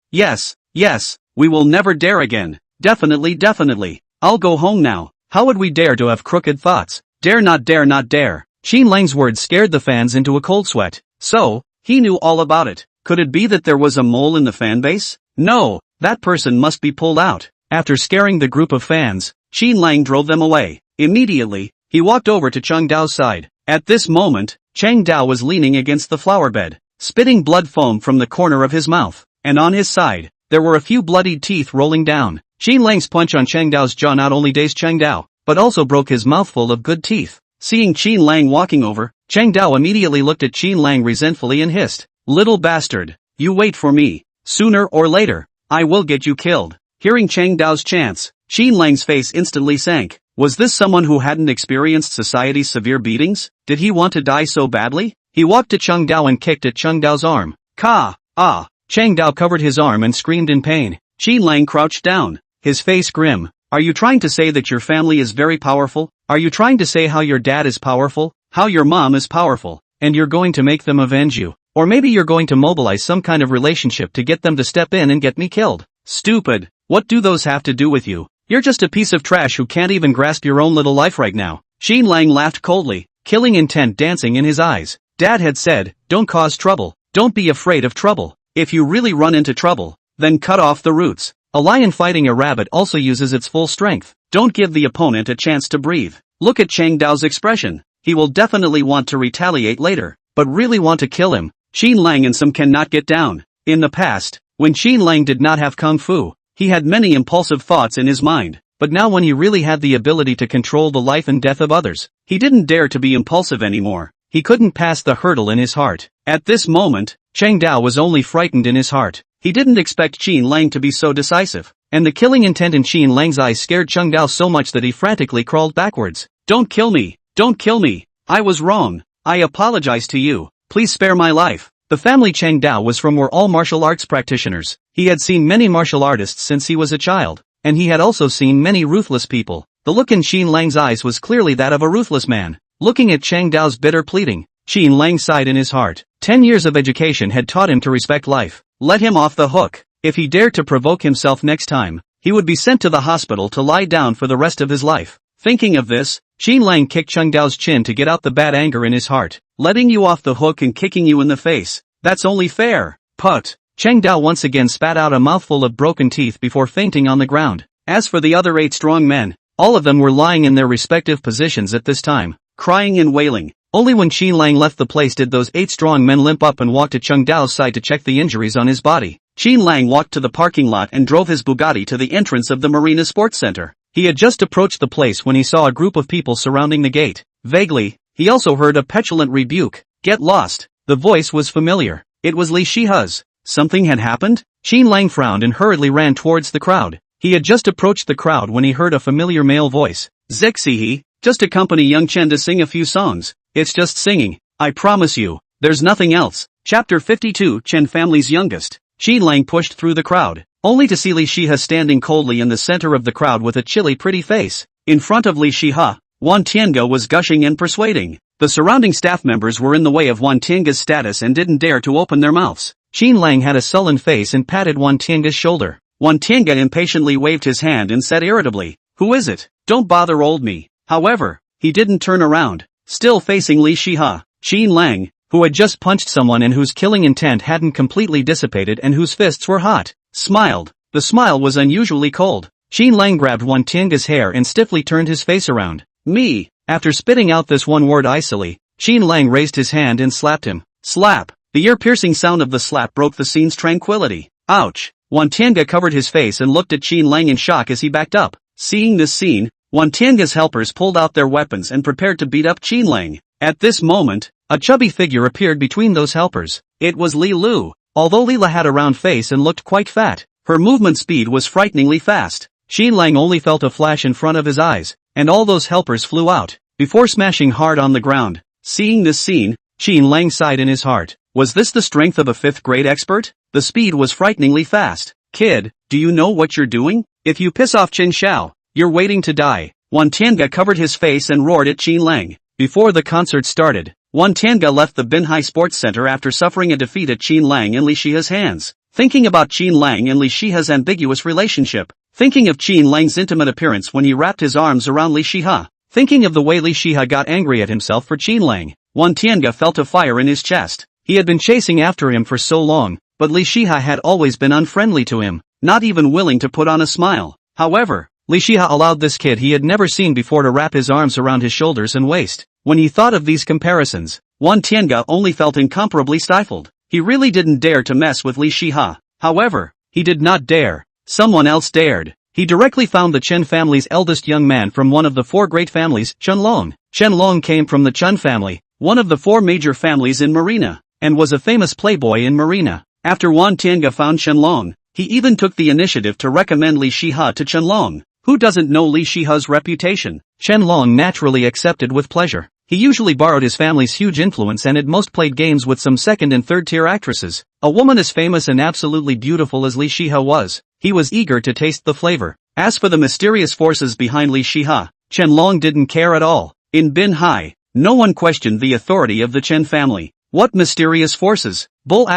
we will never dare again. Definitely. I'll go home now. How would we dare to have crooked thoughts? Dare not dare. Qin Lang's words scared the fans into a cold sweat. So, he knew all about it. Could it be that there was a mole in the fan base? No, that person must be pulled out. After scaring the group of fans, Qin Lang drove them away. Immediately, he walked over to Cheng Dao's side. At this moment, Cheng Dao was leaning against the flower bed, spitting blood foam from the corner of his mouth, and on his side, there were a few bloodied teeth rolling down. Qin Lang's punch on Cheng Dao's jaw not only dazed Cheng Dao, but also broke his mouthful of good teeth. Seeing Qin Lang walking over, Cheng Dao immediately looked at Qin Lang resentfully and hissed, "Little bastard, you wait for me. Sooner or later, I will get you killed." Hearing Cheng Dao's chants, Qin Lang's face instantly sank. Was this someone who hadn't experienced society's severe beatings? Did he want to die so badly? He walked to Cheng Dao and kicked at Cheng Dao's arm. Cheng Dao covered his arm and screamed in pain. Qin Lang crouched down, his face grim. Are you trying to say that your family is very powerful? Are you trying to say how your dad is powerful? How your mom is powerful? And you're going to make them avenge you? Or maybe you're going to mobilize some kind of relationship to get them to step in and get me killed? Stupid. What do those have to do with you? You're just a piece of trash who can't even grasp your own little life right now. Qin Lang laughed coldly, killing intent dancing in his eyes. Dad had said, don't cause trouble. Don't be afraid of trouble. If you really run into trouble, then cut off the roots. A lion fighting a rabbit also uses its full strength. Don't give the opponent a chance to breathe. Look at Chang Dao's expression. He will definitely want to retaliate later, but really want to kill him. Qin Lang and some cannot get down. In the past, when Qin Lang did not have kung fu, he had many impulsive thoughts in his mind, but now when he really had the ability to control the life and death of others, he didn't dare to be impulsive anymore. He couldn't pass the hurdle in his heart. At this moment, Chang Dao was only frightened in his heart. He didn't expect Qin Lang to be so decisive, and the killing intent in Qin Lang's eyes scared Chang Dao so much that he frantically crawled backwards. Don't kill me! Don't kill me! I was wrong. I apologize to you. Please spare my life. The family Chang Dao was from were all martial arts practitioners. He had seen many martial artists since he was a child, and he had also seen many ruthless people. The look in Qin Lang's eyes was clearly that of a ruthless man. Looking at Chang Dao's bitter pleading, Qin Lang sighed in his heart. 10 years of education had taught him to respect life. Let him off the hook. If he dared to provoke himself next time, he would be sent to the hospital to lie down for the rest of his life. Thinking of this, Qin Lang kicked Chang Dao's chin to get out the bad anger in his heart. Letting you off the hook and kicking you in the face. That's only fair. Put. Chang Dao once again spat out a mouthful of broken teeth before fainting on the ground. As for the other 8 strong men, all of them were lying in their respective positions at this time, crying and wailing. Only when Qin Lang left the place did those 8 strong men limp up and walk to Chang Dao's side to check the injuries on his body. Qin Lang walked to the parking lot and drove his Bugatti to the entrance of the Marina Sports Center. He had just approached the place when he saw a group of people surrounding the gate. Vaguely, he also heard a petulant rebuke. Get lost. The voice was familiar. It was Li Shiha's. Something had happened? Qin Lang frowned and hurriedly ran towards the crowd. He had just approached the crowd when he heard a familiar male voice. Zixihe, just accompany young Chen to sing a few songs. It's just singing. I promise you. There's nothing else. Chapter 52 Chen family's youngest. Qin Lang pushed through the crowd, only to see Li Shiha standing coldly in the center of the crowd with a chilly pretty face. In front of Li Shiha, Wan Tiange was gushing and persuading. The surrounding staff members were in the way of Wan Tiange's status and didn't dare to open their mouths. Qin Lang had a sullen face and patted Wan Tiange's shoulder. Wan Tiange impatiently waved his hand and said irritably, "Who is it? Don't bother old me." However, he didn't turn around. Still facing Li Shiha, Qin Lang, who had just punched someone and whose killing intent hadn't completely dissipated and whose fists were hot, smiled. The smile was unusually cold. Qin Lang grabbed Wan Tiange's hair and stiffly turned his face around. Me. After spitting out this one word icily, Qin Lang raised his hand and slapped him. Slap. The ear-piercing sound of the slap broke the scene's tranquility. Ouch. Wan Tiange covered his face and looked at Qin Lang in shock as he backed up. Seeing this scene, Wan Tiange's helpers pulled out their weapons and prepared to beat up Qin Lang. At this moment, a chubby figure appeared between those helpers. It was Li Lu. Although Lila had a round face and looked quite fat, her movement speed was frighteningly fast. Qin Lang only felt a flash in front of his eyes, and all those helpers flew out, before smashing hard on the ground. Seeing this scene, Qin Lang sighed in his heart. Was this the strength of a 5th grade expert? The speed was frighteningly fast. Kid, do you know what you're doing? If you piss off Chen Shao, you're waiting to die. Wan Tiange covered his face and roared at Qin Lang. Before the concert started, Wan Tiange left the Binhai Sports Center after suffering a defeat at Qin Lang and Li Shiha's hands. Thinking about Qin Lang and Li Shiha's ambiguous relationship, thinking of Qin Lang's intimate appearance when he wrapped his arms around Li Shiha, thinking of the way Li Shiha got angry at himself for Qin Lang, Wan Tiange felt a fire in his chest. He had been chasing after him for so long, but Li Shiha had always been unfriendly to him, not even willing to put on a smile. However, Li Shiha allowed this kid he had never seen before to wrap his arms around his shoulders and waist. When he thought of these comparisons, Wan Tiange only felt incomparably stifled. He really didn't dare to mess with Li Shiha. However, he did not dare. Someone else dared. He directly found the Chen family's eldest young man from one of the 4 great families, Chen Long. Chen Long came from the Chen family, one of the 4 major families in Marina, and was a famous playboy in Marina. After Wan Tiange found Chen Long, he even took the initiative to recommend Li Shiha to Chen Long. Who doesn't know Li Shiha's reputation? Chen Long naturally accepted with pleasure. He usually borrowed his family's huge influence and at most played games with some 2nd and 3rd tier actresses. A woman as famous and absolutely beautiful as Li Shiha was, he was eager to taste the flavor. As for the mysterious forces behind Li Shiha, Chen Long didn't care at all. In Binhai, no one questioned the authority of the Chen family. What mysterious forces? Bull *********.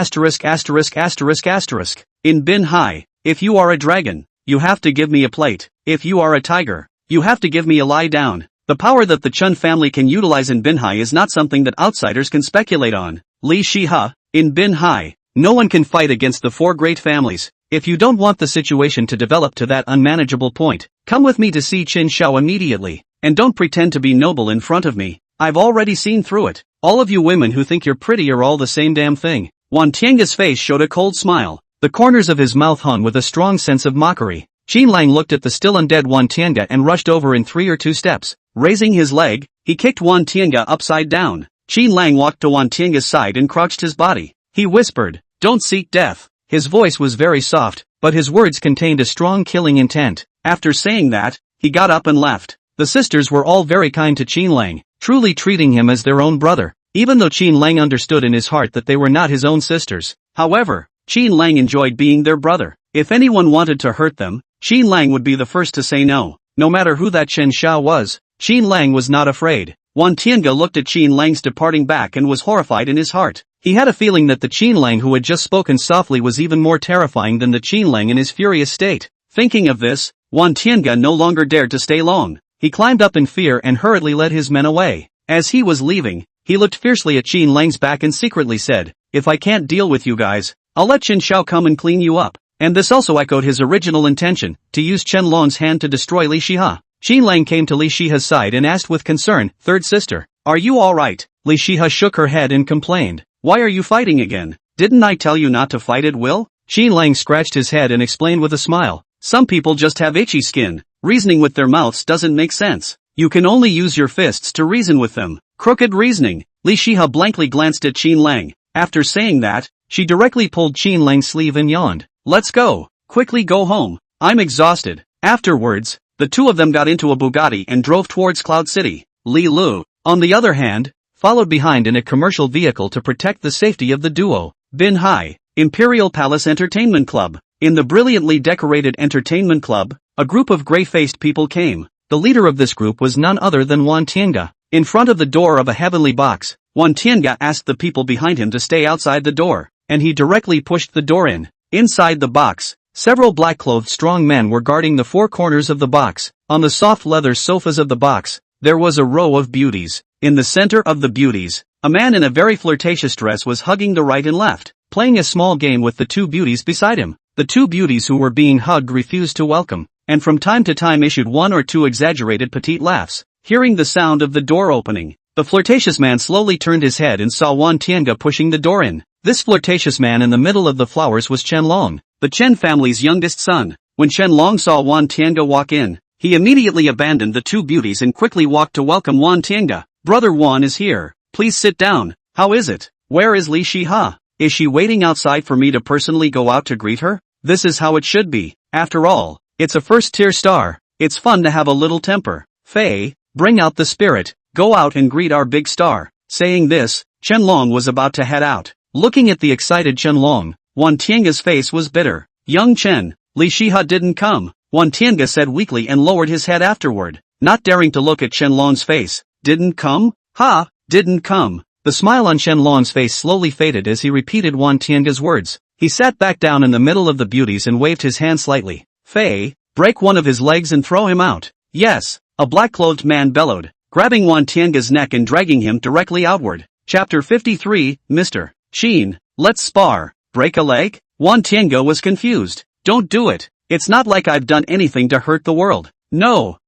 In Binhai, if you are a dragon, you have to give me a plate. If you are a tiger, you have to give me a lie down. The power that the Chen family can utilize in Binhai is not something that outsiders can speculate on. Li Shiha, in Binhai, no one can fight against the 4 great families. If you don't want the situation to develop to that unmanageable point, come with me to see Chen Shao immediately, and don't pretend to be noble in front of me. I've already seen through it. All of you women who think you're pretty are all the same damn thing. Wan Tianga's face showed a cold smile. The corners of his mouth hung with a strong sense of mockery. Qin Lang looked at the still undead Wan Tianga and rushed over in 3 or 2 steps. Raising his leg, he kicked Wan Tianga upside down. Qin Lang walked to Wan Tianga's side and crouched his body. He whispered, "Don't seek death." His voice was very soft, but his words contained a strong killing intent. After saying that, he got up and left. The sisters were all very kind to Qin Lang, truly treating him as their own brother, even though Qin Lang understood in his heart that they were not his own sisters. However, Qin Lang enjoyed being their brother. If anyone wanted to hurt them, Qin Lang would be the first to say no. No matter who that Chen Shao was, Qin Lang was not afraid. Wan Tianga looked at Qin Lang's departing back and was horrified in his heart. He had a feeling that the Qin Lang who had just spoken softly was even more terrifying than the Qin Lang in his furious state. Thinking of this, Wan Tianga no longer dared to stay long. He climbed up in fear and hurriedly led his men away. As he was leaving, he looked fiercely at Qin Lang's back and secretly said, "If I can't deal with you guys, I'll let Chen Shao come and clean you up." And this also echoed his original intention, to use Chen Long's hand to destroy Li Shiha. Qin Lang came to Li Shiha's side and asked with concern, "Third sister, are you alright?" Li Shiha shook her head and complained, "Why are you fighting again? Didn't I tell you not to fight at will?" Qin Lang scratched his head and explained with a smile, "Some people just have itchy skin. Reasoning with their mouths doesn't make sense. You can only use your fists to reason with them. Crooked reasoning." Li Shiha blankly glanced at Qin Lang. After saying that, she directly pulled Qin Lang's sleeve and yawned. "Let's go. Quickly go home. I'm exhausted." Afterwards, the two of them got into a Bugatti and drove towards Cloud City. Li Lu, on the other hand, followed behind in a commercial vehicle to protect the safety of the duo. Bin Hai, Imperial Palace Entertainment Club. In the brilliantly decorated entertainment club, a group of gray-faced people came. The leader of this group was none other than Wan Tianga. In front of the door of a heavenly box, Wan Tianga asked the people behind him to stay outside the door, and he directly pushed the door in. Inside the box, several black-clothed strong men were guarding the 4 corners of the box. On the soft leather sofas of the box, there was a row of beauties. In the center of the beauties, a man in a very flirtatious dress was hugging the right and left, playing a small game with the 2 beauties beside him. The 2 beauties who were being hugged refused to welcome, and from time to time issued 1 or 2 exaggerated petite laughs. Hearing the sound of the door opening, the flirtatious man slowly turned his head and saw Wan Tianga pushing the door in. This flirtatious man in the middle of the flowers was Chen Long, the Chen family's youngest son. When Chen Long saw Wan Tianga walk in, he immediately abandoned the 2 beauties and quickly walked to welcome Wan Tianga. "Brother Wan is here. Please sit down. How is it? Where is Li Shiha? Is she waiting outside for me to personally go out to greet her? This is how it should be. After all, it's a first-tier star. It's fun to have a little temper. Fei, bring out the spirit. Go out and greet our big star." Saying this, Chen Long was about to head out. Looking at the excited Chen Long, Wan Tianga's face was bitter. "Young Chen, Li Shiha didn't come," Wan Tianga said weakly and lowered his head afterward, not daring to look at Chen Long's face. "Didn't come? Ha, didn't come." The smile on Chen Long's face slowly faded as he repeated Wan Tianga's words. He sat back down in the middle of the beauties and waved his hand slightly. "Fei, break one of his legs and throw him out." "Yes," a black-clothed man bellowed, grabbing Wan Tianga's neck and dragging him directly outward. Chapter 53, Mr. Sheen, let's spar. Break a leg? Wan Tianga was confused. "Don't do it. It's not like I've done anything to hurt the world." No,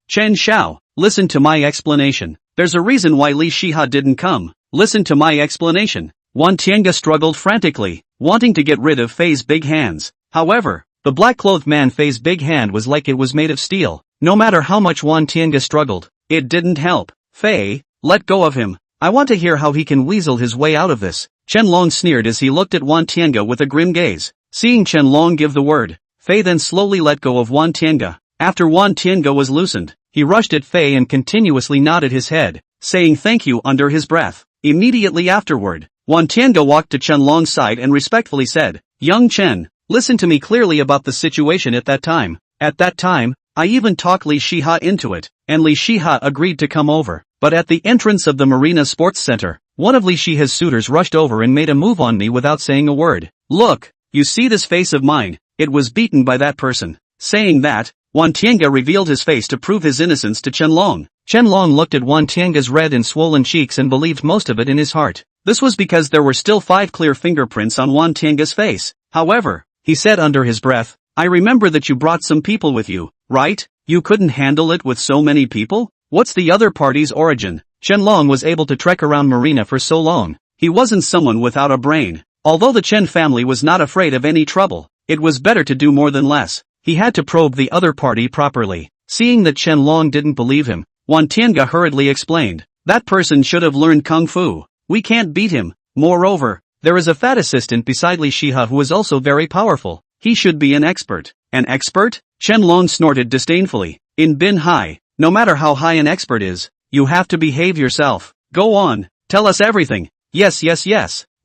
Chen Shao, listen to my explanation. There's a reason why Li Shiha didn't come. Listen to my explanation. Wan Tianga struggled frantically, wanting to get rid of Fei's big hands. However, the black-clothed man Fei's big hand was like it was made of steel. No matter how much Wan Tianga struggled, it didn't help. "Fei, let go of him. I want to hear how he can weasel his way out of this." Chen Long sneered as he looked at Wan Tianga with a grim gaze. Seeing Chen Long give the word, Fei then slowly let go of Wan Tianga. After Wan Tianga was loosened, he rushed at Fei and continuously nodded his head, saying thank you under his breath. Immediately afterward, Wan Tianga walked to Chen Long's side and respectfully said, "Young Chen, listen to me clearly about the situation at that time. At that time, I even talked Li Shiha into it, and Li Shiha agreed to come over. But at the entrance of the Marina Sports Center, one of Li Shiha's suitors rushed over and made a move on me without saying a word. Look, you see this face of mine? It was beaten by that person." Saying that, Wan Tianga revealed his face to prove his innocence to Chen Long. Chen Long looked at Wan Tianga's red and swollen cheeks and believed most of it in his heart. This was because there were still 5 clear fingerprints on Wan Tianga's face. However, he said under his breath. I remember that you brought some people with you, right? You couldn't handle it with so many people? What's the other party's origin? Chen Lang was able to trek around Marina for so long. He wasn't someone without a brain. Although the Chen family was not afraid of any trouble, it was better to do more than less. He had to probe the other party properly. Seeing that Chen Lang didn't believe him, Wan Tiange hurriedly explained. That person should have learned kung fu. We can't beat him. Moreover, there is a fat assistant beside Li Shiha who is also very powerful. He should be an expert. An expert? Chen Lang snorted disdainfully. In Bin Hai, no matter how high an expert is, you have to behave yourself. Go on, tell us everything. Yes.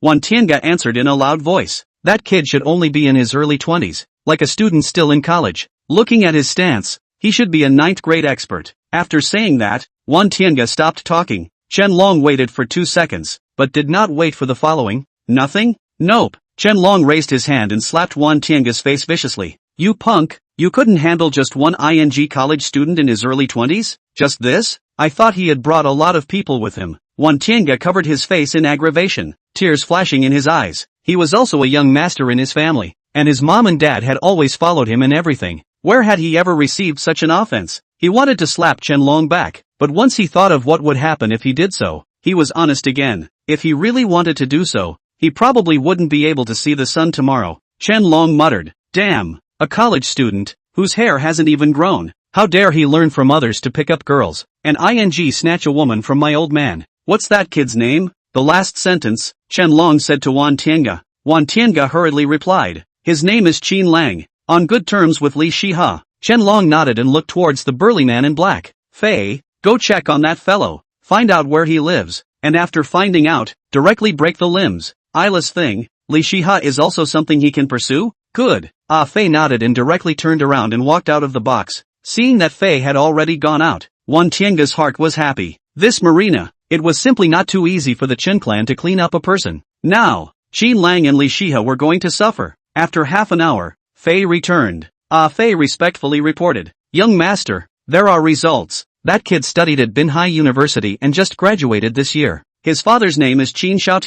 Wan Tiange answered in a loud voice. That kid should only be in his early 20s, like a student still in college. Looking at his stance, he should be a 9th grade expert. After saying that, Wan Tiange stopped talking. Chen Lang waited for 2 seconds, but did not wait for the following. Nothing? Nope. Chen Lang raised his hand and slapped Wan Tiange's face viciously. You punk, you couldn't handle just one college student in his early 20s? Just this? I thought he had brought a lot of people with him. Wan Tiange covered his face in aggravation, tears flashing in his eyes. He was also a young master in his family, and his mom and dad had always followed him in everything. Where had he ever received such an offense? He wanted to slap Chen Lang back, but once he thought of what would happen if he did so, he was honest again. If he really wanted to do so, he probably wouldn't be able to see the sun tomorrow. Chen Lang muttered. Damn, a college student, whose hair hasn't even grown. How dare he learn from others to pick up girls, and snatch a woman from my old man. What's that kid's name? The last sentence, Chen Lang said to Wan Tiange. Wan Tiange hurriedly replied. His name is Qin Lang, on good terms with Li Shiha. Chen Lang nodded and looked towards the burly man in black. Fei, go check on that fellow, find out where he lives, and after finding out, directly break the limbs. Eyeless thing, Li Shiha is also something he can pursue? Good. Fei nodded and directly turned around and walked out of the box. Seeing that Fei had already gone out, Wan Tiange's heart was happy. This Marina, it was simply not too easy for the Chen clan to clean up a person. Now, Qin Lang and Li Shiha were going to suffer. After half an hour, Fei returned. Fei respectfully reported. Young master, there are results. That kid studied at Binhai University and just graduated this year. His father's name is Qin Shao.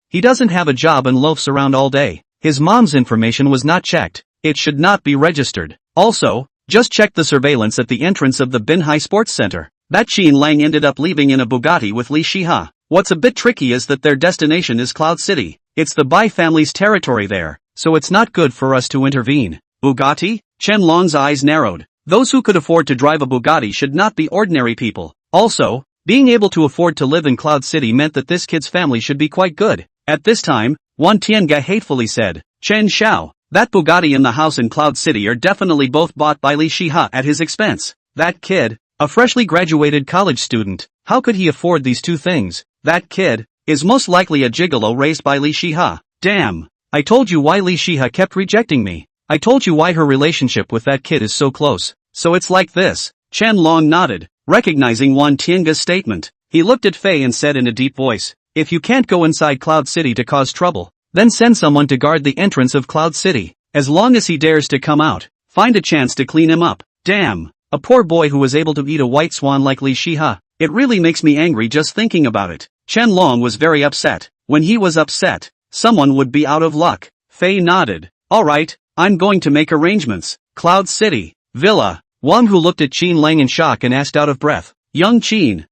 He doesn't have a job and loafs around all day. His mom's information was not checked. It should not be registered. Also, just check the surveillance at the entrance of the Binhai Sports Center. That Qin Lang ended up leaving in a Bugatti with Li Shiha. What's a bit tricky is that their destination is Cloud City. It's the Bai family's territory there, so it's not good for us to intervene. Bugatti? Chen Lang's eyes narrowed. Those who could afford to drive a Bugatti should not be ordinary people. Also, being able to afford to live in Cloud City meant that this kid's family should be quite good. At this time, Wan Tiange hatefully said, Chen Shao, that Bugatti and the house in Cloud City are definitely both bought by Li Shiha at his expense. That kid, a freshly graduated college student, how could he afford these two things? That kid, is most likely a gigolo raised by Li Shiha. Damn, I told you why Li Shiha kept rejecting me. I told you why her relationship with that kid is so close. So it's like this. Chen Lang nodded, recognizing Wan Tiange's statement. He looked at Fei and said in a deep voice, if you can't go inside Cloud City to cause trouble, then send someone to guard the entrance of Cloud City. As long as he dares to come out, find a chance to clean him up. Damn, a poor boy who was able to eat a white swan like Li Shiha. It really makes me angry just thinking about it. Chen Lang was very upset. When he was upset, someone would be out of luck. Fei nodded. Alright, I'm going to make arrangements. Cloud City, Villa. Wang Hu looked at Qin Lang in shock and asked out of breath. Young Qin,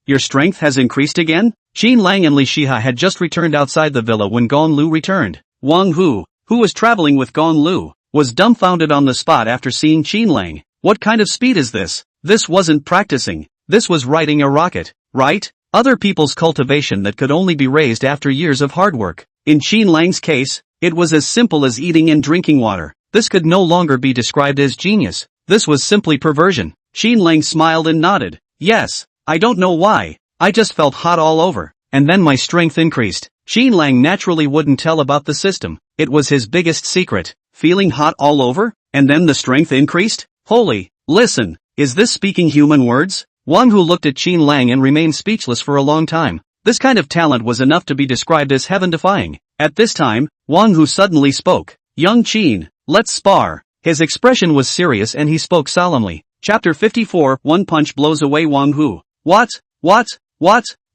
your strength has increased again? Qin Lang and Li Shiha had just returned outside the villa when Gong Lu returned. Wang Hu, who was traveling with Gong Lu, was dumbfounded on the spot after seeing Qin Lang. What kind of speed is this? This wasn't practicing. This was riding a rocket, right? Other people's cultivation that could only be raised after years of hard work. In Qin Lang's case, it was as simple as eating and drinking water. This could no longer be described as genius. This was simply perversion. Qin Lang smiled and nodded. Yes, I don't know why. I just felt hot all over, and then my strength increased. Qin Lang naturally wouldn't tell about the system. It was his biggest secret. Feeling hot all over, and then the strength increased? Holy, listen, is this speaking human words? Wang Hu looked at Qin Lang and remained speechless for a long time. This kind of talent was enough to be described as heaven-defying. At this time, Wang Hu suddenly spoke. Young Qin, let's spar. His expression was serious and he spoke solemnly. Chapter 54, One punch blows away Wang Hu. What?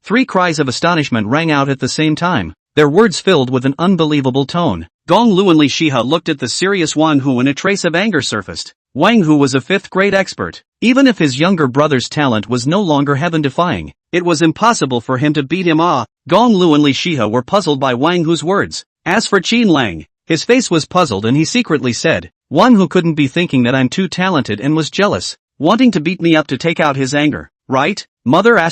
3 cries of astonishment rang out at the same time. their words filled with an unbelievable tone. Gong Lu and Li Shihe looked at the serious Wang Hu and a trace of anger surfaced. Wang Hu was a fifth-grade expert. Even if his younger brother's talent was no longer heaven-defying, it was impossible for him to beat him. Gong Lu and Li Shihe were puzzled by Wang Hu's words. As for Qin Lang, his face was puzzled and he secretly said, Wang Hu couldn't be thinking that I'm too talented and was jealous, wanting to beat me up to take out his anger, right? Mother ********.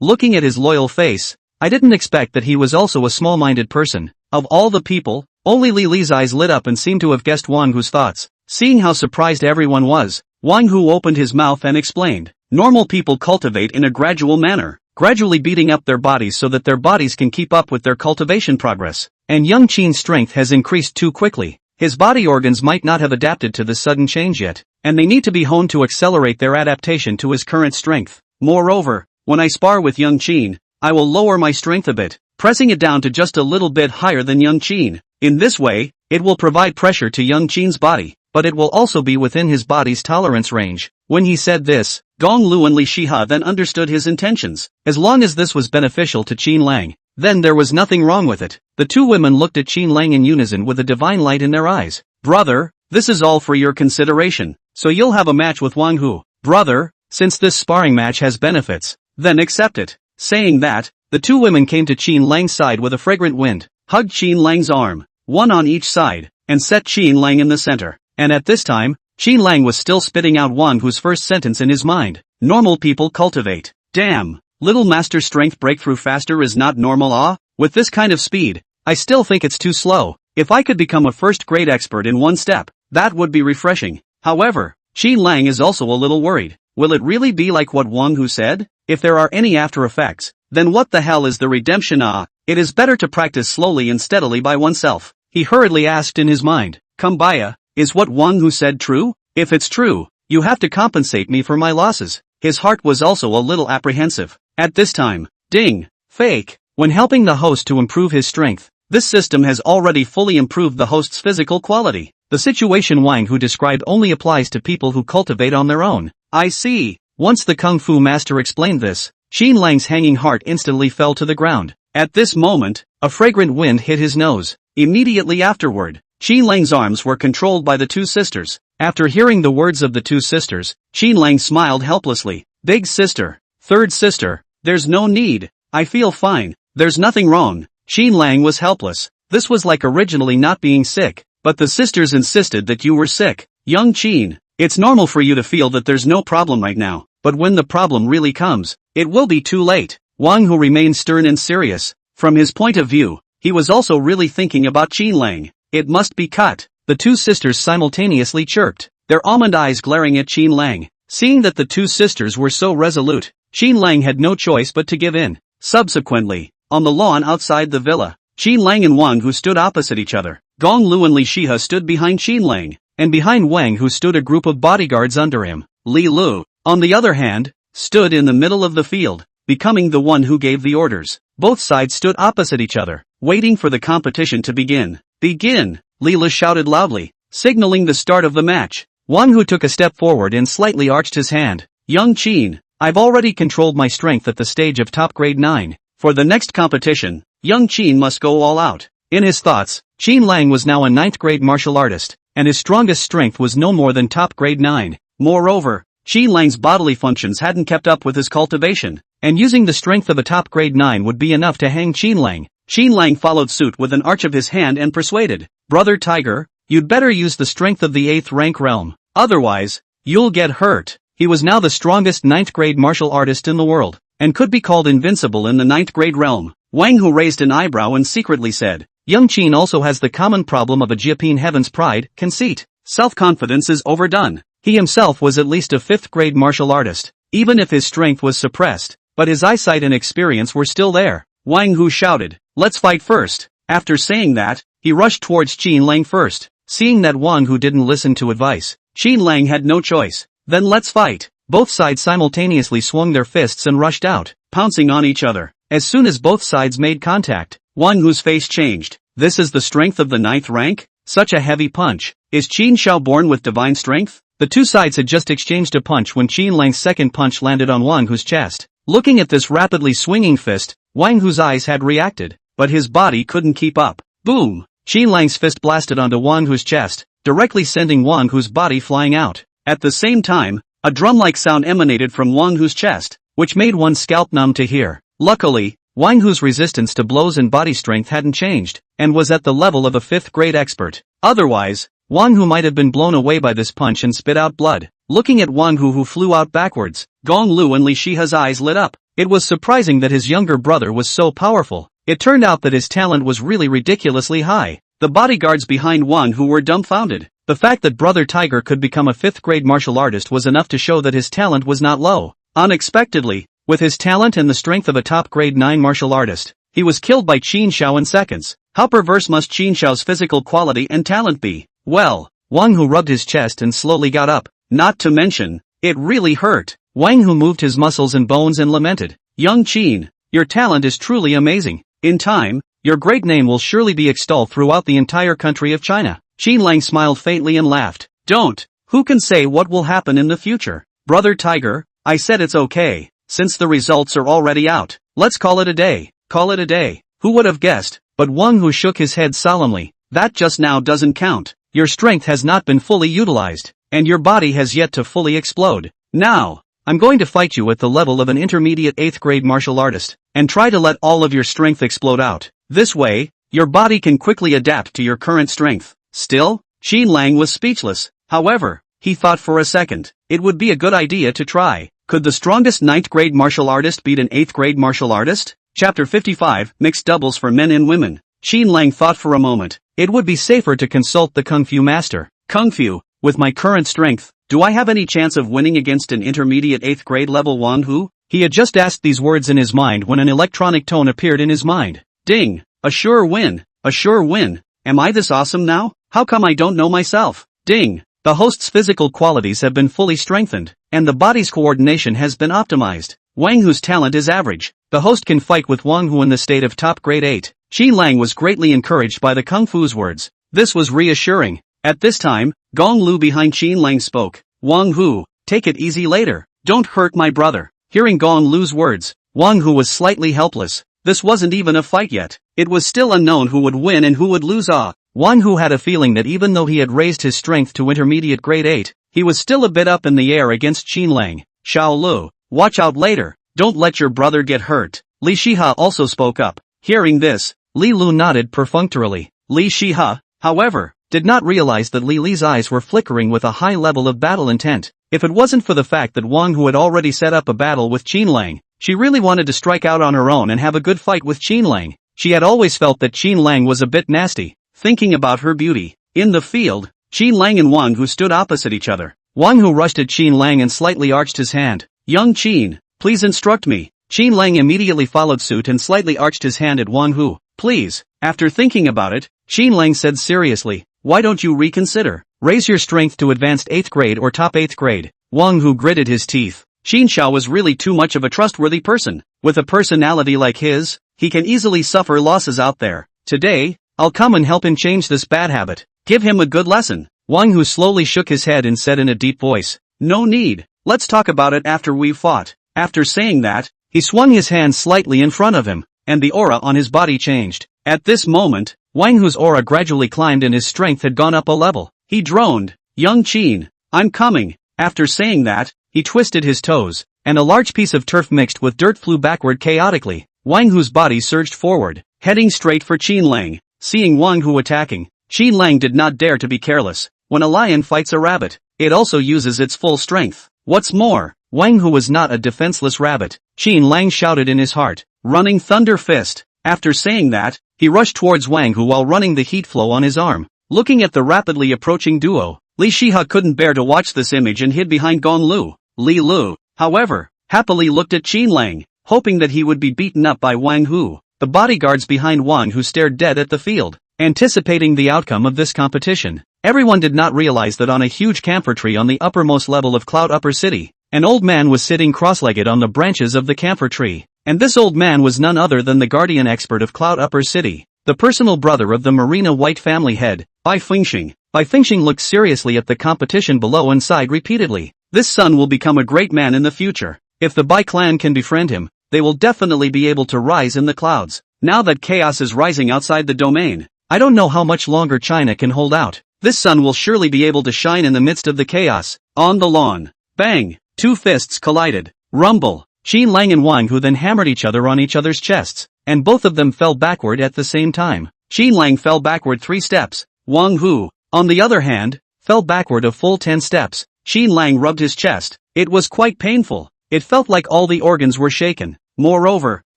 Looking at his loyal face, I didn't expect that he was also a small-minded person. Of all the people, only Li Li's eyes lit up and seemed to have guessed Wang Hu's thoughts. Seeing how surprised everyone was, Wang Hu opened his mouth and explained, normal people cultivate in a gradual manner, gradually beating up their bodies so that their bodies can keep up with their cultivation progress. And young Qin's strength has increased too quickly. His body organs might not have adapted to this sudden change yet, and they need to be honed to accelerate their adaptation to his current strength. Moreover, when I spar with young Qin, I will lower my strength a bit, pressing it down to just a little bit higher than young Qin. In this way, it will provide pressure to young Qin's body, but it will also be within his body's tolerance range. When he said this, Gong Lu and Li Shihe then understood his intentions. As long as this was beneficial to Qin Lang, then there was nothing wrong with it. The two women looked at Qin Lang in unison with a divine light in their eyes. Brother, this is all for your consideration, so you'll have a match with Wang Hu. Brother, since this sparring match has benefits, then accept it. Saying that, the two women came to Qin Lang's side with a fragrant wind, hugged Qin Lang's arm, one on each side, and set Qin Lang in the center. And at this time, Qin Lang was still spitting out Wang Hu's first sentence in his mind. Normal people cultivate. Damn, little master strength breakthrough faster is not normal. With this kind of speed, I still think it's too slow. If I could become a first-grade expert in one step, that would be refreshing. However, Qin Lang is also a little worried. Will it really be like what Wang Hu said? If there are any after effects, then what the hell is the redemption? It is better to practice slowly and steadily by oneself. He hurriedly asked in his mind, Kumbaya, is what Wang Hu said true? If it's true, you have to compensate me for my losses. His heart was also a little apprehensive. At this time, ding, fake, when helping the host to improve his strength, this system has already fully improved the host's physical quality. The situation Wang Hu described only applies to people who cultivate on their own. I see. Once the Kung Fu master explained this, Qin Lang's hanging heart instantly fell to the ground. At this moment, a fragrant wind hit his nose. Immediately afterward, Qin Lang's arms were controlled by the two sisters. After hearing the words of the two sisters, Qin Lang smiled helplessly. Big sister, third sister, there's no need. I feel fine. There's nothing wrong. Qin Lang was helpless. This was like originally not being sick, but the sisters insisted that you were sick. Young Qin, it's normal for you to feel that there's no problem right now, but when the problem really comes, it will be too late. Wang Hu remained stern and serious. From his point of view, he was also really thinking about Qin Lang. It must be cut. The two sisters simultaneously chirped, their almond eyes glaring at Qin Lang. Seeing that the two sisters were so resolute, Qin Lang had no choice but to give in. Subsequently, on the lawn outside the villa, Qin Lang and Wang Hu stood opposite each other. Gong Lu and Li Shihe stood behind Qin Lang, and behind Wang Hu stood a group of bodyguards under him. Li Lu, on the other hand, stood in the middle of the field, becoming the one who gave the orders. Both sides stood opposite each other, waiting for the competition to begin. Begin! Li Lu shouted loudly, signaling the start of the match. Wang Hu took a step forward and slightly arched his hand. Young Qin, I've already controlled my strength at the stage of top grade 9. For the next competition, young Qin must go all out. In his thoughts, Qin Lang was now a 9th grade martial artist, and his strongest strength was no more than top grade 9. Moreover, Qin Lang's bodily functions hadn't kept up with his cultivation, and using the strength of a top grade 9 would be enough to hang Qin Lang. Qin Lang followed suit with an arch of his hand and persuaded, Brother Tiger, you'd better use the strength of the 8th rank realm, otherwise, you'll get hurt. He was now the strongest 9th grade martial artist in the world, and could be called invincible in the 9th grade realm. Wang Hu raised an eyebrow and secretly said, Young Qin also has the common problem of a Japan heaven's pride, conceit. Self-confidence is overdone. He himself was at least a 5th grade martial artist, even if his strength was suppressed, but his eyesight and experience were still there. Wang Hu shouted, let's fight first. After saying that, he rushed towards Qin Lang first. Seeing that Wang Hu didn't listen to advice, Qin Lang had no choice. Then let's fight. Both sides simultaneously swung their fists and rushed out, pouncing on each other. As soon as both sides made contact, Wang Hu's face changed. This is the strength of the 9th rank? Such a heavy punch. Is Chen Shao born with divine strength? The two sides had just exchanged a punch when Qin Lang's second punch landed on Wang Hu's chest. Looking at this rapidly swinging fist, Wang Hu's eyes had reacted, but his body couldn't keep up. Boom! Qin Lang's fist blasted onto Wang Hu's chest, directly sending Wang Hu's body flying out. At the same time, a drum-like sound emanated from Wang Hu's chest, which made one's scalp numb to hear. Luckily, Wang Hu's resistance to blows and body strength hadn't changed, and was at the level of a 5th-grade expert. Otherwise, Wang Hu might have been blown away by this punch and spit out blood. Looking at Wang Hu who flew out backwards, Gong Lu and Li Shiha's eyes lit up. It was surprising that his younger brother was so powerful. It turned out that his talent was really ridiculously high. The bodyguards behind Wang Hu were dumbfounded. The fact that Brother Tiger could become a 5th-grade martial artist was enough to show that his talent was not low. Unexpectedly, with his talent and the strength of a top-grade 9 martial artist, he was killed by Chen Shao in seconds. How perverse must Chen Shao's physical quality and talent be? Well, Wang Hu rubbed his chest and slowly got up. Not to mention, it really hurt. Wang Hu moved his muscles and bones and lamented, "Young Qin, your talent is truly amazing. In time, your great name will surely be extolled throughout the entire country of China." Qin Lang smiled faintly and laughed. "Don't. Who can say what will happen in the future? Brother Tiger, I said it's okay, since the results are already out. Let's call it a day. Call it a day." Who would have guessed? But Wang Hu shook his head solemnly. "That just now doesn't count. Your strength has not been fully utilized, and your body has yet to fully explode. Now, I'm going to fight you at the level of an intermediate 8th-grade martial artist, and try to let all of your strength explode out. This way, your body can quickly adapt to your current strength." Still, Qin Lang was speechless. However, he thought for a second. It would be a good idea to try. Could the strongest 9th-grade martial artist beat an 8th-grade martial artist? Chapter 55, Mixed Doubles for Men and Women. Qin Lang thought for a moment. It would be safer to consult the Kung Fu master. Kung Fu, with my current strength, do I have any chance of winning against an intermediate 8th-grade level Wang Hu? He had just asked these words in his mind when an electronic tone appeared in his mind. Ding! A sure win! A sure win! Am I this awesome now? How come I don't know myself? Ding! The host's physical qualities have been fully strengthened, and the body's coordination has been optimized. Wang Hu's talent is average. The host can fight with Wang Hu in the state of top grade 8. Qin Lang was greatly encouraged by the Kung Fu's words. This was reassuring. At this time, Gong Lu behind Qin Lang spoke. "Wang Hu, take it easy later. Don't hurt my brother." Hearing Gong Lu's words, Wang Hu was slightly helpless. This wasn't even a fight yet. It was still unknown who would win and who would lose. Wang Hu had a feeling that even though he had raised his strength to intermediate grade 8, he was still a bit up in the air against Qin Lang. "Shao Lu, watch out later. Don't let your brother get hurt." Li Shiha also spoke up. Hearing this, Li Lu nodded perfunctorily. Li Shiha, however, did not realize that Li Li's eyes were flickering with a high level of battle intent. If it wasn't for the fact that Wang Hu had already set up a battle with Qin Lang, she really wanted to strike out on her own and have a good fight with Qin Lang. She had always felt that Qin Lang was a bit nasty. Thinking about her beauty. In the field, Qin Lang and Wang Hu stood opposite each other. Wang Hu rushed at Qin Lang and slightly arched his hand. "Young Qin, please instruct me." Qin Lang immediately followed suit and slightly arched his hand at Wang Hu. "Please." After thinking about it, Qin Lang said seriously, "Why don't you reconsider? Raise your strength to advanced 8th grade or top 8th grade. Wang Hu gritted his teeth. Chen Shao was really too much of a trustworthy person. With a personality like his, he can easily suffer losses out there. Today, I'll come and help him change this bad habit. Give him a good lesson." Wang Hu slowly shook his head and said in a deep voice, "No need. Let's talk about it after we've fought." After saying that, he swung his hand slightly in front of him, and the aura on his body changed. At this moment, Wang Hu's aura gradually climbed and his strength had gone up a level. He droned, "Young Qin, I'm coming." After saying that, he twisted his toes, and a large piece of turf mixed with dirt flew backward chaotically. Wang Hu's body surged forward, heading straight for Qin Lang. Seeing Wang Hu attacking, Qin Lang did not dare to be careless. When a lion fights a rabbit, it also uses its full strength. What's more, Wang Hu was not a defenseless rabbit. Qin Lang shouted in his heart, "Running Thunder Fist." After saying that, he rushed towards Wang Hu while running the heat flow on his arm. Looking at the rapidly approaching duo, Li Shiha couldn't bear to watch this image and hid behind Gong Lu. Li Lu, however, happily looked at Qin Lang, hoping that he would be beaten up by Wang Hu. The bodyguards behind Wang Hu stared dead at the field, anticipating the outcome of this competition. Everyone did not realize that on a huge camphor tree on the uppermost level of Cloud Upper City, an old man was sitting cross-legged on the branches of the camphor tree. And this old man was none other than the guardian expert of Cloud Upper City, the personal brother of the Marina White family head, Bai Fengxing. Bai Fengxing looked seriously at the competition below and sighed repeatedly. This son will become a great man in the future. If the Bai clan can befriend him, they will definitely be able to rise in the clouds. Now that chaos is rising outside the domain, I don't know how much longer China can hold out. This sun will surely be able to shine in the midst of the chaos. On the lawn. Bang! Two fists collided. Rumble. Qin Lang and Wang Hu then hammered each other on each other's chests, and both of them fell backward at the same time. Qin Lang fell backward 3 steps. Wang Hu, on the other hand, fell backward a full 10 steps. Qin Lang rubbed his chest. It was quite painful. It felt like all the organs were shaken. Moreover,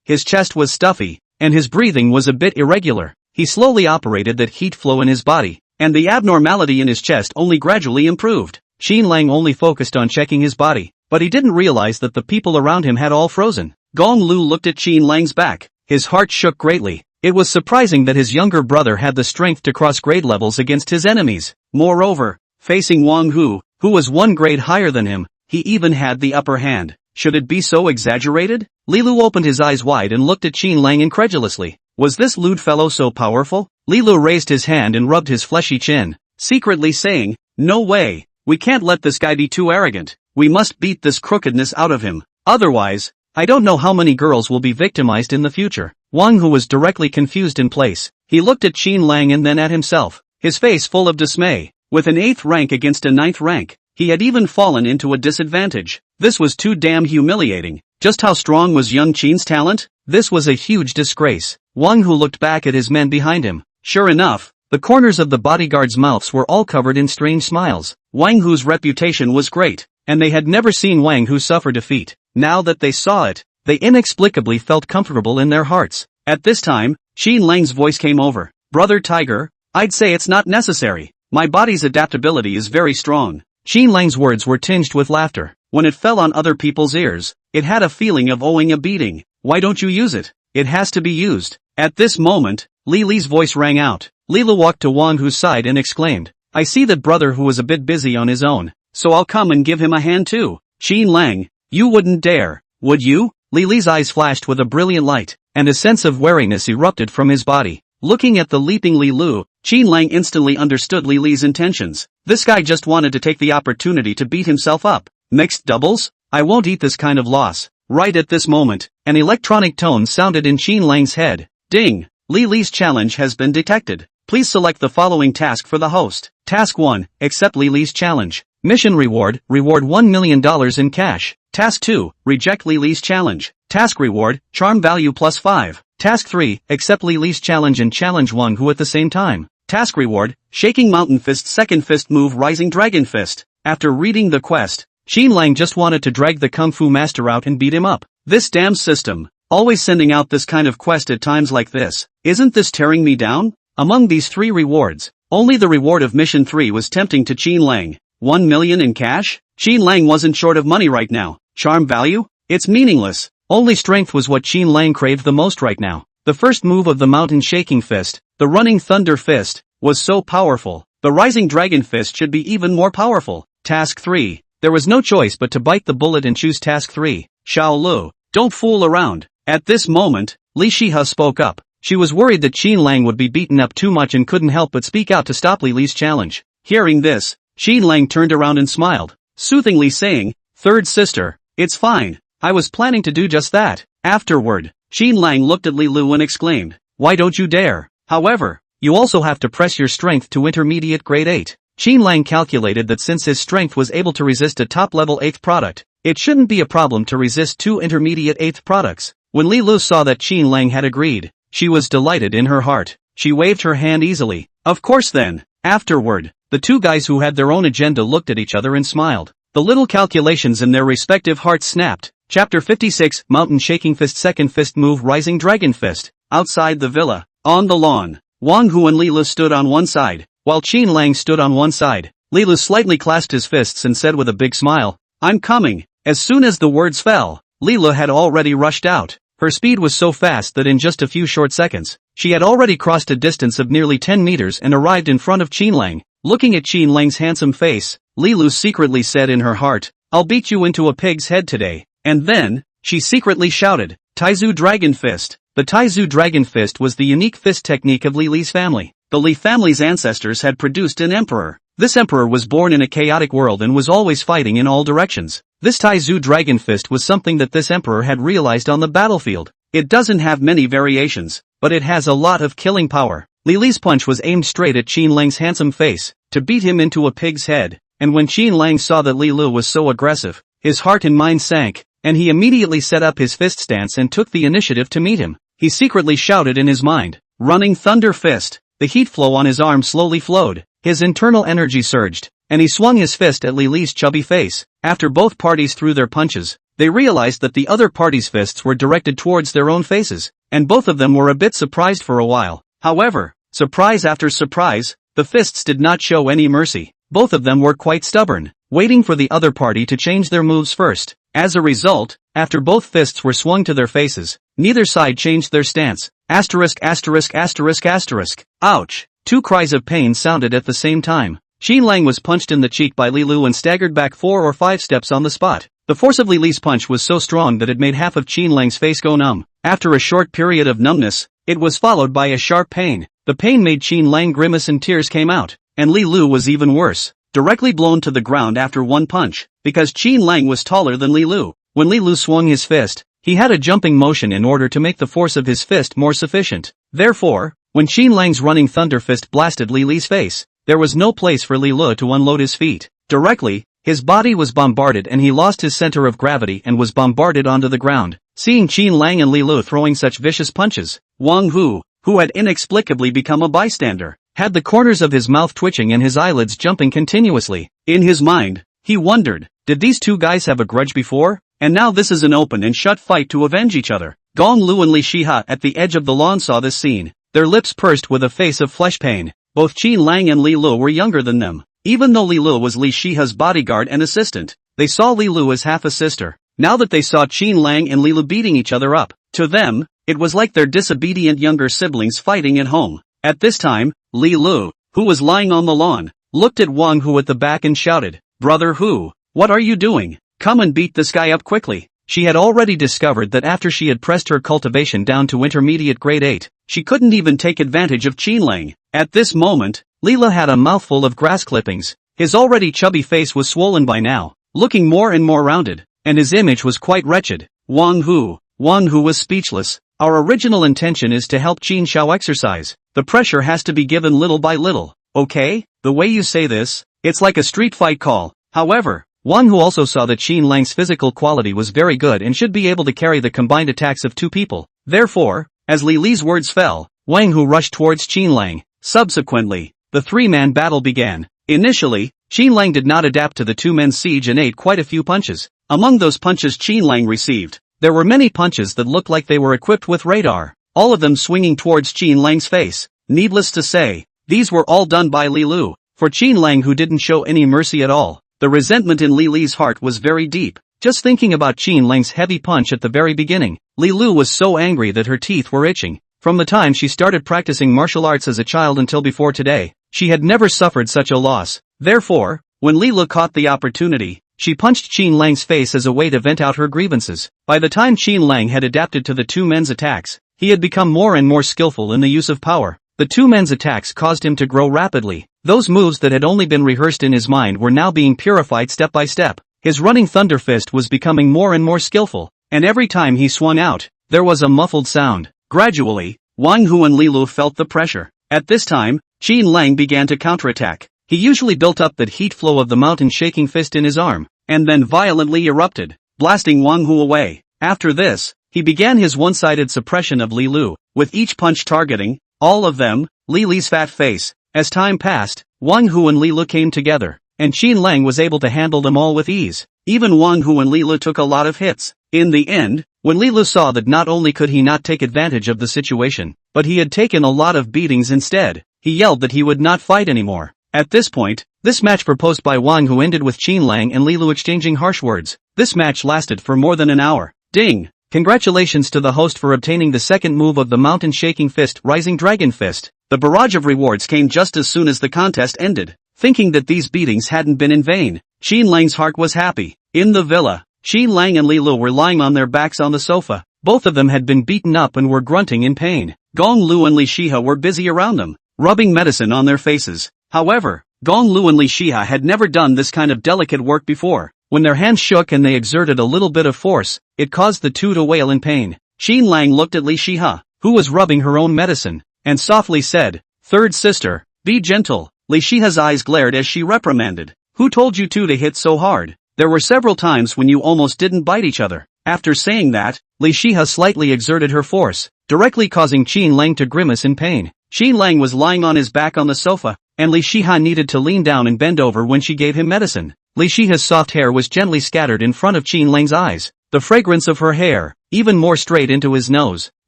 his chest was stuffy, and his breathing was a bit irregular. He slowly operated that heat flow in his body, and the abnormality in his chest only gradually improved. Qin Lang only focused on checking his body, but he didn't realize that the people around him had all frozen. Gong Lu looked at Qin Lang's back. His heart shook greatly. It was surprising that his younger brother had the strength to cross grade levels against his enemies. Moreover, facing Wang Hu, who was 1 grade higher than him, he even had the upper hand. Should it be so exaggerated? Li Lu opened his eyes wide and looked at Qin Lang incredulously. Was this lewd fellow so powerful? Li Lu raised his hand and rubbed his fleshy chin, secretly saying, "No way. We can't let this guy be too arrogant. We must beat this crookedness out of him. Otherwise, I don't know how many girls will be victimized in the future." Wang Hu was directly confused in place. He looked at Qin Lang and then at himself, his face full of dismay. With an 8th rank against a 9th rank, he had even fallen into a disadvantage. This was too damn humiliating. Just how strong was young Qin's talent? This was a huge disgrace. Wang Hu looked back at his men behind him. Sure enough, the corners of the bodyguards' mouths were all covered in strange smiles. Wang Hu's reputation was great, and they had never seen Wang Hu suffer defeat. Now that they saw it, they inexplicably felt comfortable in their hearts. At this time, Qin Lang's voice came over. "Brother Tiger, I'd say it's not necessary. My body's adaptability is very strong." Qin Lang's words were tinged with laughter. When it fell on other people's ears, it had a feeling of owing a beating. "Why don't you use it? It has to be used." At this moment, Li Li's voice rang out. Li Lu walked to Wang Hu's side and exclaimed, "I see that brother who was a bit busy on his own, so I'll come and give him a hand too." "Qin Lang, you wouldn't dare, would you?" Li Li's eyes flashed with a brilliant light, and a sense of wariness erupted from his body. Looking at the leaping Li Lu, Qin Lang instantly understood Li Li's intentions. This guy just wanted to take the opportunity to beat himself up. Mixed doubles? I won't eat this kind of loss. Right at this moment, an electronic tone sounded in Qin Lang's head. Ding! Li Li's challenge has been detected. Please select the following task for the host. Task 1, accept Li Li's challenge. Mission reward, reward $1 million in cash. Task 2, reject Li Li's challenge. Task reward, charm value +5. Task 3, accept Li Li's challenge and challenge Wang Hu at the same time. Task reward, shaking mountain fist, second fist move, rising dragon fist. After reading the quest, Qin Lang just wanted to drag the kung fu master out and beat him up. This damn system, always sending out this kind of quest at times like this. Isn't this tearing me down? Among these 3 rewards, only the reward of mission 3 was tempting to Qin Lang. 1 million in cash? Qin Lang wasn't short of money right now. Charm value? It's meaningless. Only strength was what Qin Lang craved the most right now. The first move of the mountain shaking fist, the running thunder fist, was so powerful. The rising dragon fist should be even more powerful. Task 3. There was no choice but to bite the bullet and choose Task 3. Xiao Lu, don't fool around. At this moment, Li Shiha spoke up. She was worried that Qin Lang would be beaten up too much and couldn't help but speak out to stop Li Li's challenge. Hearing this, Qin Lang turned around and smiled, soothingly saying, "Third sister, it's fine. I was planning to do just that." Afterward, Qin Lang looked at Li Lu and exclaimed, "Why don't you dare? However, you also have to press your strength to intermediate grade 8. Qin Lang calculated that since his strength was able to resist a top-level 8th product, it shouldn't be a problem to resist 2 intermediate 8th products. When Li Lu saw that Qin Lang had agreed, she was delighted in her heart. She waved her hand easily. Of course then. Afterward, the 2 guys who had their own agenda looked at each other and smiled. The little calculations in their respective hearts snapped. Chapter 56, Mountain Shaking Fist, Second Fist Move, Rising Dragon Fist. Outside the villa, on the lawn, Wang Hu and Li Lu stood on one side, while Qin Lang stood on one side. Li Lu slightly clasped his fists and said with a big smile, "I'm coming." As soon as the words fell, Li Lu had already rushed out. Her speed was so fast that in just a few short seconds, she had already crossed a distance of nearly 10 meters and arrived in front of Qin Lang. Looking at Qin Lang's handsome face, Li Lu secretly said in her heart, "I'll beat you into a pig's head today." And then, she secretly shouted, "Taizu Dragon Fist." The Taizu Dragon Fist was the unique fist technique of Li Li's family. The Li family's ancestors had produced an emperor. This emperor was born in a chaotic world and was always fighting in all directions. This Taizu dragon fist was something that this emperor had realized on the battlefield. It doesn't have many variations, but it has a lot of killing power. Li Li's punch was aimed straight at Qin Lang's handsome face, to beat him into a pig's head, and when Qin Lang saw that Li Lu was so aggressive, his heart and mind sank, and he immediately set up his fist stance and took the initiative to meet him. He secretly shouted in his mind, "Running Thunder Fist." The heat flow on his arm slowly flowed, his internal energy surged, and he swung his fist at Li Li's chubby face. After both parties threw their punches, they realized that the other party's fists were directed towards their own faces, and both of them were a bit surprised for a while. However, surprise after surprise, the fists did not show any mercy. Both of them were quite stubborn, waiting for the other party to change their moves first. As a result, after both fists were swung to their faces, neither side changed their stance. Asterisk asterisk asterisk asterisk. Ouch! Two cries of pain sounded at the same time. Qin Lang was punched in the cheek by Li Lu and staggered back 4 or 5 steps on the spot. The force of Li Li's punch was so strong that it made half of Qin Lang's face go numb. After a short period of numbness, it was followed by a sharp pain. The pain made Qin Lang grimace and tears came out. And Li Lu was even worse, directly blown to the ground after one punch, because Qin Lang was taller than Li Lu. When Li Lu swung his fist, he had a jumping motion in order to make the force of his fist more sufficient. Therefore, when Qin Lang's running thunder fist blasted Li Li's face, there was no place for Li Lu to unload his feet. Directly, his body was bombarded and he lost his center of gravity and was bombarded onto the ground. Seeing Qin Lang and Li Lu throwing such vicious punches, Wang Hu, who had inexplicably become a bystander, had the corners of his mouth twitching and his eyelids jumping continuously. In his mind, he wondered, did these two guys have a grudge before? And now this is an open and shut fight to avenge each other. Gong Lu and Li Shiha at the edge of the lawn saw this scene, their lips pursed with a face of flesh pain. Both Qin Lang and Li Lu were younger than them. Even though Li Lu was Li Shiha's bodyguard and assistant, they saw Li Lu as half a sister. Now that they saw Qin Lang and Li Lu beating each other up, to them, it was like their disobedient younger siblings fighting at home. At this time, Li Lu, who was lying on the lawn, looked at Wang Hu at the back and shouted, "Brother Hu, what are you doing? Come and beat this guy up quickly." She had already discovered that after she had pressed her cultivation down to intermediate grade 8, she couldn't even take advantage of Qin Lang. At this moment, Lila had a mouthful of grass clippings. His already chubby face was swollen by now, looking more and more rounded, and his image was quite wretched. Wang Hu was speechless. Our original intention is to help Chen Shao exercise. The pressure has to be given little by little, okay? The way you say this, it's like a street fight call. However, Wang Hu also saw that Qin Lang's physical quality was very good and should be able to carry the combined attacks of two people. Therefore, as Li Li's words fell, Wang Hu rushed towards Qin Lang. Subsequently, the three-man battle began. Initially, Qin Lang did not adapt to the two men's siege and ate quite a few punches. Among those punches Qin Lang received, there were many punches that looked like they were equipped with radar, all of them swinging towards Qin Lang's face. Needless to say, these were all done by Li Lu. For Qin Lang, who didn't show any mercy at all, the resentment in Li Li's heart was very deep. Just thinking about Qin Lang's heavy punch at the very beginning, Li Lu was so angry that her teeth were itching. From the time she started practicing martial arts as a child until before today, she had never suffered such a loss. Therefore, when Li Lu caught the opportunity, she punched Qin Lang's face as a way to vent out her grievances. By the time Qin Lang had adapted to the two men's attacks, he had become more and more skillful in the use of power. The two men's attacks caused him to grow rapidly. Those moves that had only been rehearsed in his mind were now being purified step by step. His running thunder fist was becoming more and more skillful, and every time he swung out, there was a muffled sound. Gradually, Wang Hu and Li Lu felt the pressure. At this time, Qin Lang began to counterattack. He usually built up that heat flow of the mountain-shaking fist in his arm, and then violently erupted, blasting Wang Hu away. After this, he began his one-sided suppression of Li Lu, with each punch targeting, all of them, Li Li's fat face. As time passed, Wang Hu and Li Lu came together, and Qin Lang was able to handle them all with ease. Even Wang Hu and Li Lu took a lot of hits. In the end, when Li Lu saw that not only could he not take advantage of the situation, but he had taken a lot of beatings instead, he yelled that he would not fight anymore. At this point, this match proposed by Wang Hu ended with Qin Lang and Li Lu exchanging harsh words. This match lasted for more than an hour. Ding! Congratulations to the host for obtaining the second move of the mountain-shaking fist, Rising Dragon Fist. The barrage of rewards came just as soon as the contest ended. Thinking that these beatings hadn't been in vain, Qin Lang's heart was happy. In the villa, Qin Lang and Li Lu were lying on their backs on the sofa. Both of them had been beaten up and were grunting in pain. Gong Lu and Li Shiha were busy around them, rubbing medicine on their faces. However, Gong Lu and Li Shiha had never done this kind of delicate work before. When their hands shook and they exerted a little bit of force, it caused the two to wail in pain. Qin Lang looked at Li Shiha, who was rubbing her own medicine, and softly said, "Third sister, be gentle." Li Shiha's eyes glared as she reprimanded. "Who told you two to hit so hard? There were several times when you almost didn't bite each other." After saying that, Li Shiha slightly exerted her force, directly causing Qin Lang to grimace in pain. Qin Lang was lying on his back on the sofa, and Li Shiha needed to lean down and bend over when she gave him medicine. Li Shiha's soft hair was gently scattered in front of Qin Lang's eyes, the fragrance of her hair, even more straight into his nose.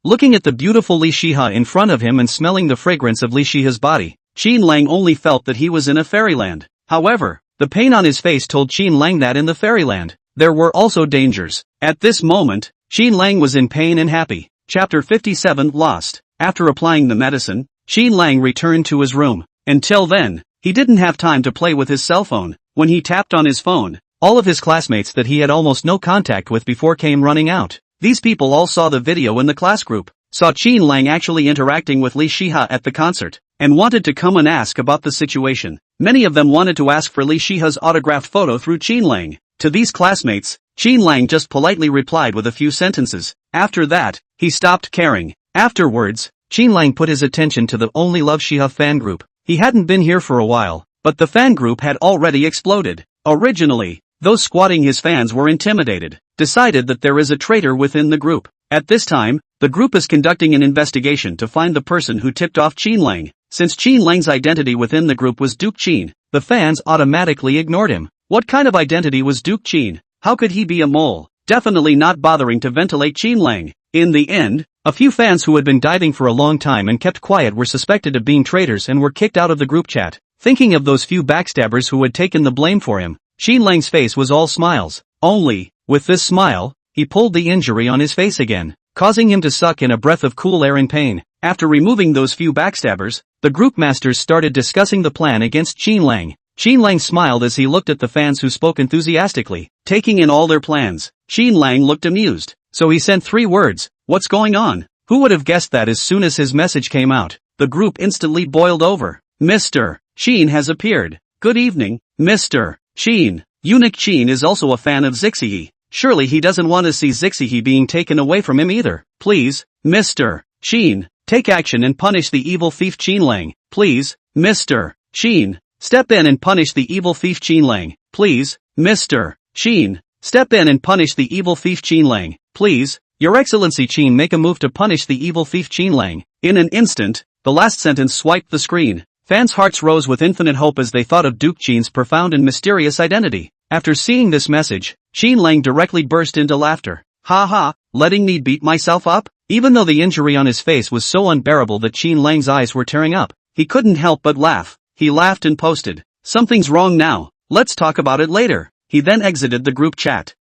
Looking at the beautiful Li Shiha in front of him and smelling the fragrance of Li Shiha's body, Qin Lang only felt that he was in a fairyland. However, the pain on his face told Qin Lang that in the fairyland, there were also dangers. At this moment, Qin Lang was in pain and happy. Chapter 57 Lost. After applying the medicine, Qin Lang returned to his room. Until then, he didn't have time to play with his cell phone. When he tapped on his phone, all of his classmates that he had almost no contact with before came running out. These people all saw the video in the class group, saw Qin Lang actually interacting with Li Shiha at the concert, and wanted to come and ask about the situation. Many of them wanted to ask for Li Shiha's autographed photo through Qin Lang. To these classmates, Qin Lang just politely replied with a few sentences. After that, he stopped caring. Afterwards, Qin Lang put his attention to the Only Love Shiha fan group. He hadn't been here for a while, but the fan group had already exploded. Originally, those squatting his fans were intimidated, decided that there is a traitor within the group. At this time, the group is conducting an investigation to find the person who tipped off Qin Lang. Since Qin Lang's identity within the group was Duke Qin, the fans automatically ignored him. What kind of identity was Duke Qin? How could he be a mole? Definitely not bothering to ventilate Qin Lang. In the end, a few fans who had been diving for a long time and kept quiet were suspected of being traitors and were kicked out of the group chat. Thinking of those few backstabbers who had taken the blame for him, Qin Lang's face was all smiles. Only, with this smile, he pulled the injury on his face again, causing him to suck in a breath of cool air in pain. After removing those few backstabbers, the group masters started discussing the plan against Qin Lang. Qin Lang smiled as he looked at the fans who spoke enthusiastically, taking in all their plans. Qin Lang looked amused, so he sent 3 words, "What's going on?" Who would have guessed that as soon as his message came out, the group instantly boiled over. "Mr. Qin has appeared. Good evening, Mr. Qin." Eunuch Qin is also a fan of Zixihe. Surely he doesn't want to see Zixihe being taken away from him either. "Please, Mr. Qin, take action and punish the evil thief Qin Lang. Please, Mr. Qin, step in and punish the evil thief Qin Lang. Please, Mr. Qin, step in and punish the evil thief Qin Lang. Please, Your Excellency Qin, make a move to punish the evil thief Qin Lang." In an instant, the last sentence swiped the screen. Fans' hearts rose with infinite hope as they thought of Duke Qin's profound and mysterious identity. After seeing this message, Qin Lang directly burst into laughter. "Ha ha, letting me beat myself up?" Even though the injury on his face was so unbearable that Qin Lang's eyes were tearing up, he couldn't help but laugh. He laughed and posted, "Something's wrong now, let's talk about it later." He then exited the group chat.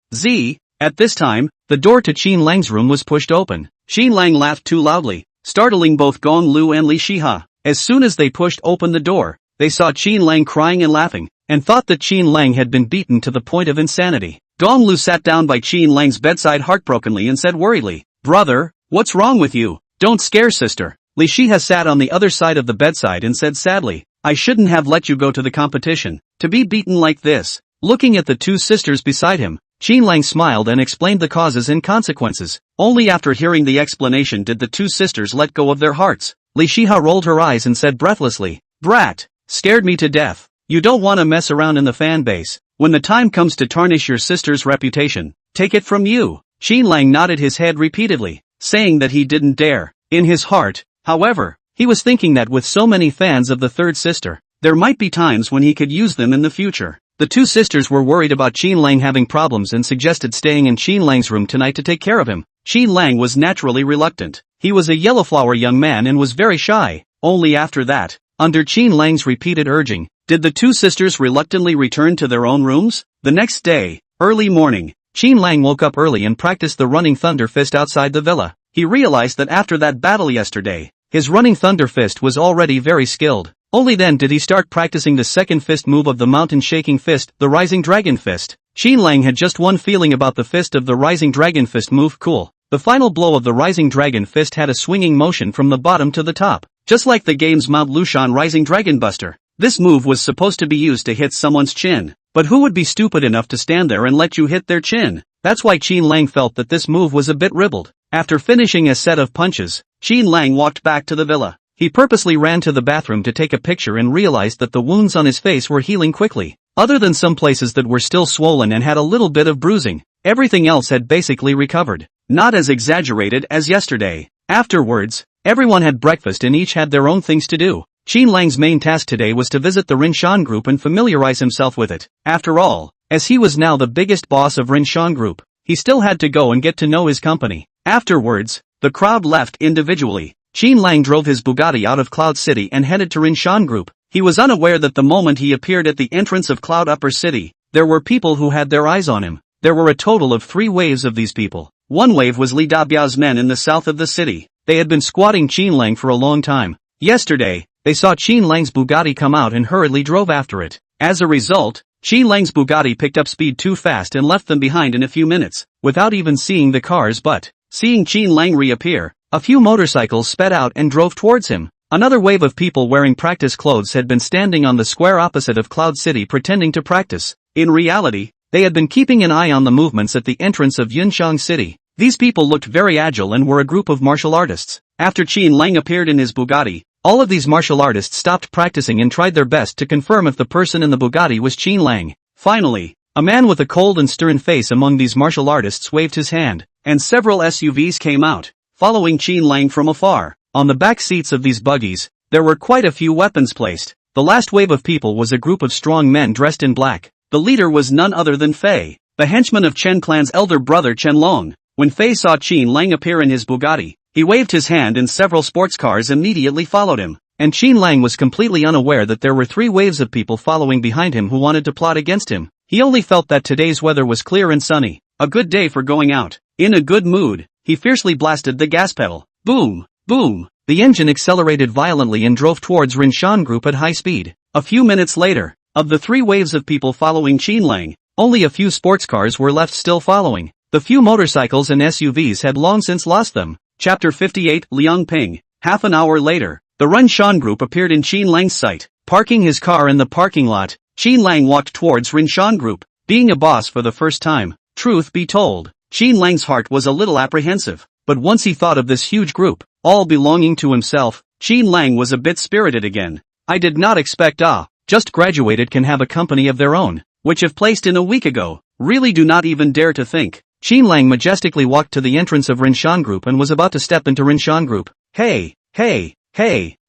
At this time, the door to Qin Lang's room was pushed open. Qin Lang laughed too loudly, startling both Gong Lu and Li Shiha. As soon as they pushed open the door, they saw Qin Lang crying and laughing, and thought that Qin Lang had been beaten to the point of insanity. Gong Lu sat down by Qin Lang's bedside heartbrokenly and said worriedly, "Brother, what's wrong with you? Don't scare sister." Li Shiha sat on the other side of the bedside and said sadly, "I shouldn't have let you go to the competition, to be beaten like this." Looking at the 2 sisters beside him, Qin Lang smiled and explained the causes and consequences. Only after hearing the explanation did the 2 sisters let go of their hearts. Li Shiha rolled her eyes and said breathlessly, "Brat, scared me to death. You don't want to mess around in the fan base. When the time comes to tarnish your sister's reputation, take it from you." Qin Lang nodded his head repeatedly, saying that he didn't dare. In his heart, however, he was thinking that with so many fans of the 3rd sister, there might be times when he could use them in the future. The 2 sisters were worried about Qin Lang having problems and suggested staying in Qin Lang's room tonight to take care of him. Qin Lang was naturally reluctant. He was a yellowflower young man and was very shy. Only after that, under Qin Lang's repeated urging, did the 2 sisters reluctantly return to their own rooms. The next day, early morning, Qin Lang woke up early and practiced the running thunder fist outside the villa. He realized that after that battle yesterday, his running thunder fist was already very skilled. Only then did he start practicing the second fist move of the mountain shaking fist, the rising dragon fist. Qin Lang had just one feeling about the fist of the rising dragon fist move: cool. The final blow of the rising dragon fist had a swinging motion from the bottom to the top, just like the game's Mount Lushan Rising Dragon Buster. This move was supposed to be used to hit someone's chin. But who would be stupid enough to stand there and let you hit their chin? That's why Qin Lang felt that this move was a bit ribald. After finishing a set of punches, Qin Lang walked back to the villa. He purposely ran to the bathroom to take a picture and realized that the wounds on his face were healing quickly. Other than some places that were still swollen and had a little bit of bruising, everything else had basically recovered. Not as exaggerated as yesterday. Afterwards, everyone had breakfast and each had their own things to do. Qin Lang's main task today was to visit the Rinshan group and familiarize himself with it. After all, as he was now the biggest boss of Rinshan group, he still had to go and get to know his company. Afterwards, the crowd left individually. Qin Lang drove his Bugatti out of Cloud City and headed to Rinshan group. He was unaware that the moment he appeared at the entrance of Cloud Upper City, there were people who had their eyes on him. There were a total of 3 waves of these people. One wave was Li Dabiao's men in the south of the city. They had been squatting Qin Lang for a long time. Yesterday, they saw Qin Lang's Bugatti come out and hurriedly drove after it. As a result, Qin Lang's Bugatti picked up speed too fast and left them behind in a few minutes, without even seeing the cars. But, seeing Qin Lang reappear, a few motorcycles sped out and drove towards him. Another wave of people wearing practice clothes had been standing on the square opposite of Cloud City pretending to practice. In reality, they had been keeping an eye on the movements at the entrance of Yunchang City. These people looked very agile and were a group of martial artists. After Qin Lang appeared in his Bugatti, all of these martial artists stopped practicing and tried their best to confirm if the person in the Bugatti was Qin Lang. Finally, a man with a cold and stern face among these martial artists waved his hand, and several SUVs came out, following Qin Lang from afar. On the back seats of these buggies, there were quite a few weapons placed. The last wave of people was a group of strong men dressed in black. The leader was none other than Fei, the henchman of Chen clan's elder brother Chen Long. When Fei saw Qin Lang appear in his Bugatti, he waved his hand and several sports cars immediately followed him. And Qin Lang was completely unaware that there were 3 waves of people following behind him who wanted to plot against him. He only felt that today's weather was clear and sunny, a good day for going out. In a good mood, he fiercely blasted the gas pedal. Boom! Boom! The engine accelerated violently and drove towards Rinshan group at high speed. A few minutes later, of the 3 waves of people following Qin Lang, only a few sports cars were left still following. The few motorcycles and SUVs had long since lost them. Chapter 58 Liang Ping. Half an hour later, the Rinshan group appeared in Qin Lang's sight. Parking his car in the parking lot, Qin Lang walked towards Rinshan group. Being a boss for the first time, truth be told, Qin Lang's heart was a little apprehensive. But once he thought of this huge group, all belonging to himself, Qin Lang was a bit spirited again. I did not expect just graduated can have a company of their own, which if placed in a week ago, really do not even dare to think. Qin Lang majestically walked to the entrance of Rinshan group and was about to step into Rinshan group. Hey,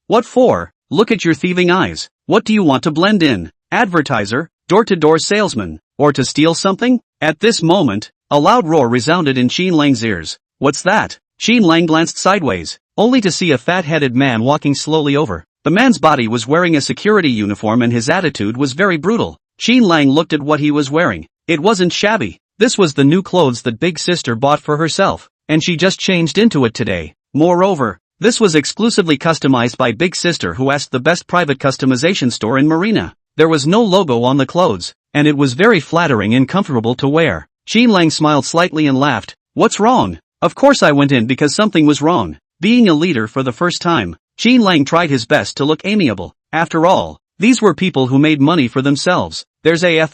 what for? Look at your thieving eyes. What do you want to blend in? Advertiser, door-to-door salesman, or to steal something? At this moment, a loud roar resounded in Qin Lang's ears. What's that? Qin Lang glanced sideways, only to see a fat-headed man walking slowly over. The man's body was wearing a security uniform and his attitude was very brutal. Qin Lang looked at what he was wearing. It wasn't shabby. This was the new clothes that Big Sister bought for herself, and she just changed into it today. Moreover, this was exclusively customized by Big Sister, who asked the best private customization store in Marina. There was no logo on the clothes, and it was very flattering and comfortable to wear. Qin Lang smiled slightly and laughed. What's wrong? Of course I went in because something was wrong. Being a leader for the first time, Qin Lang tried his best to look amiable. After all, these were people who made money for themselves. There's a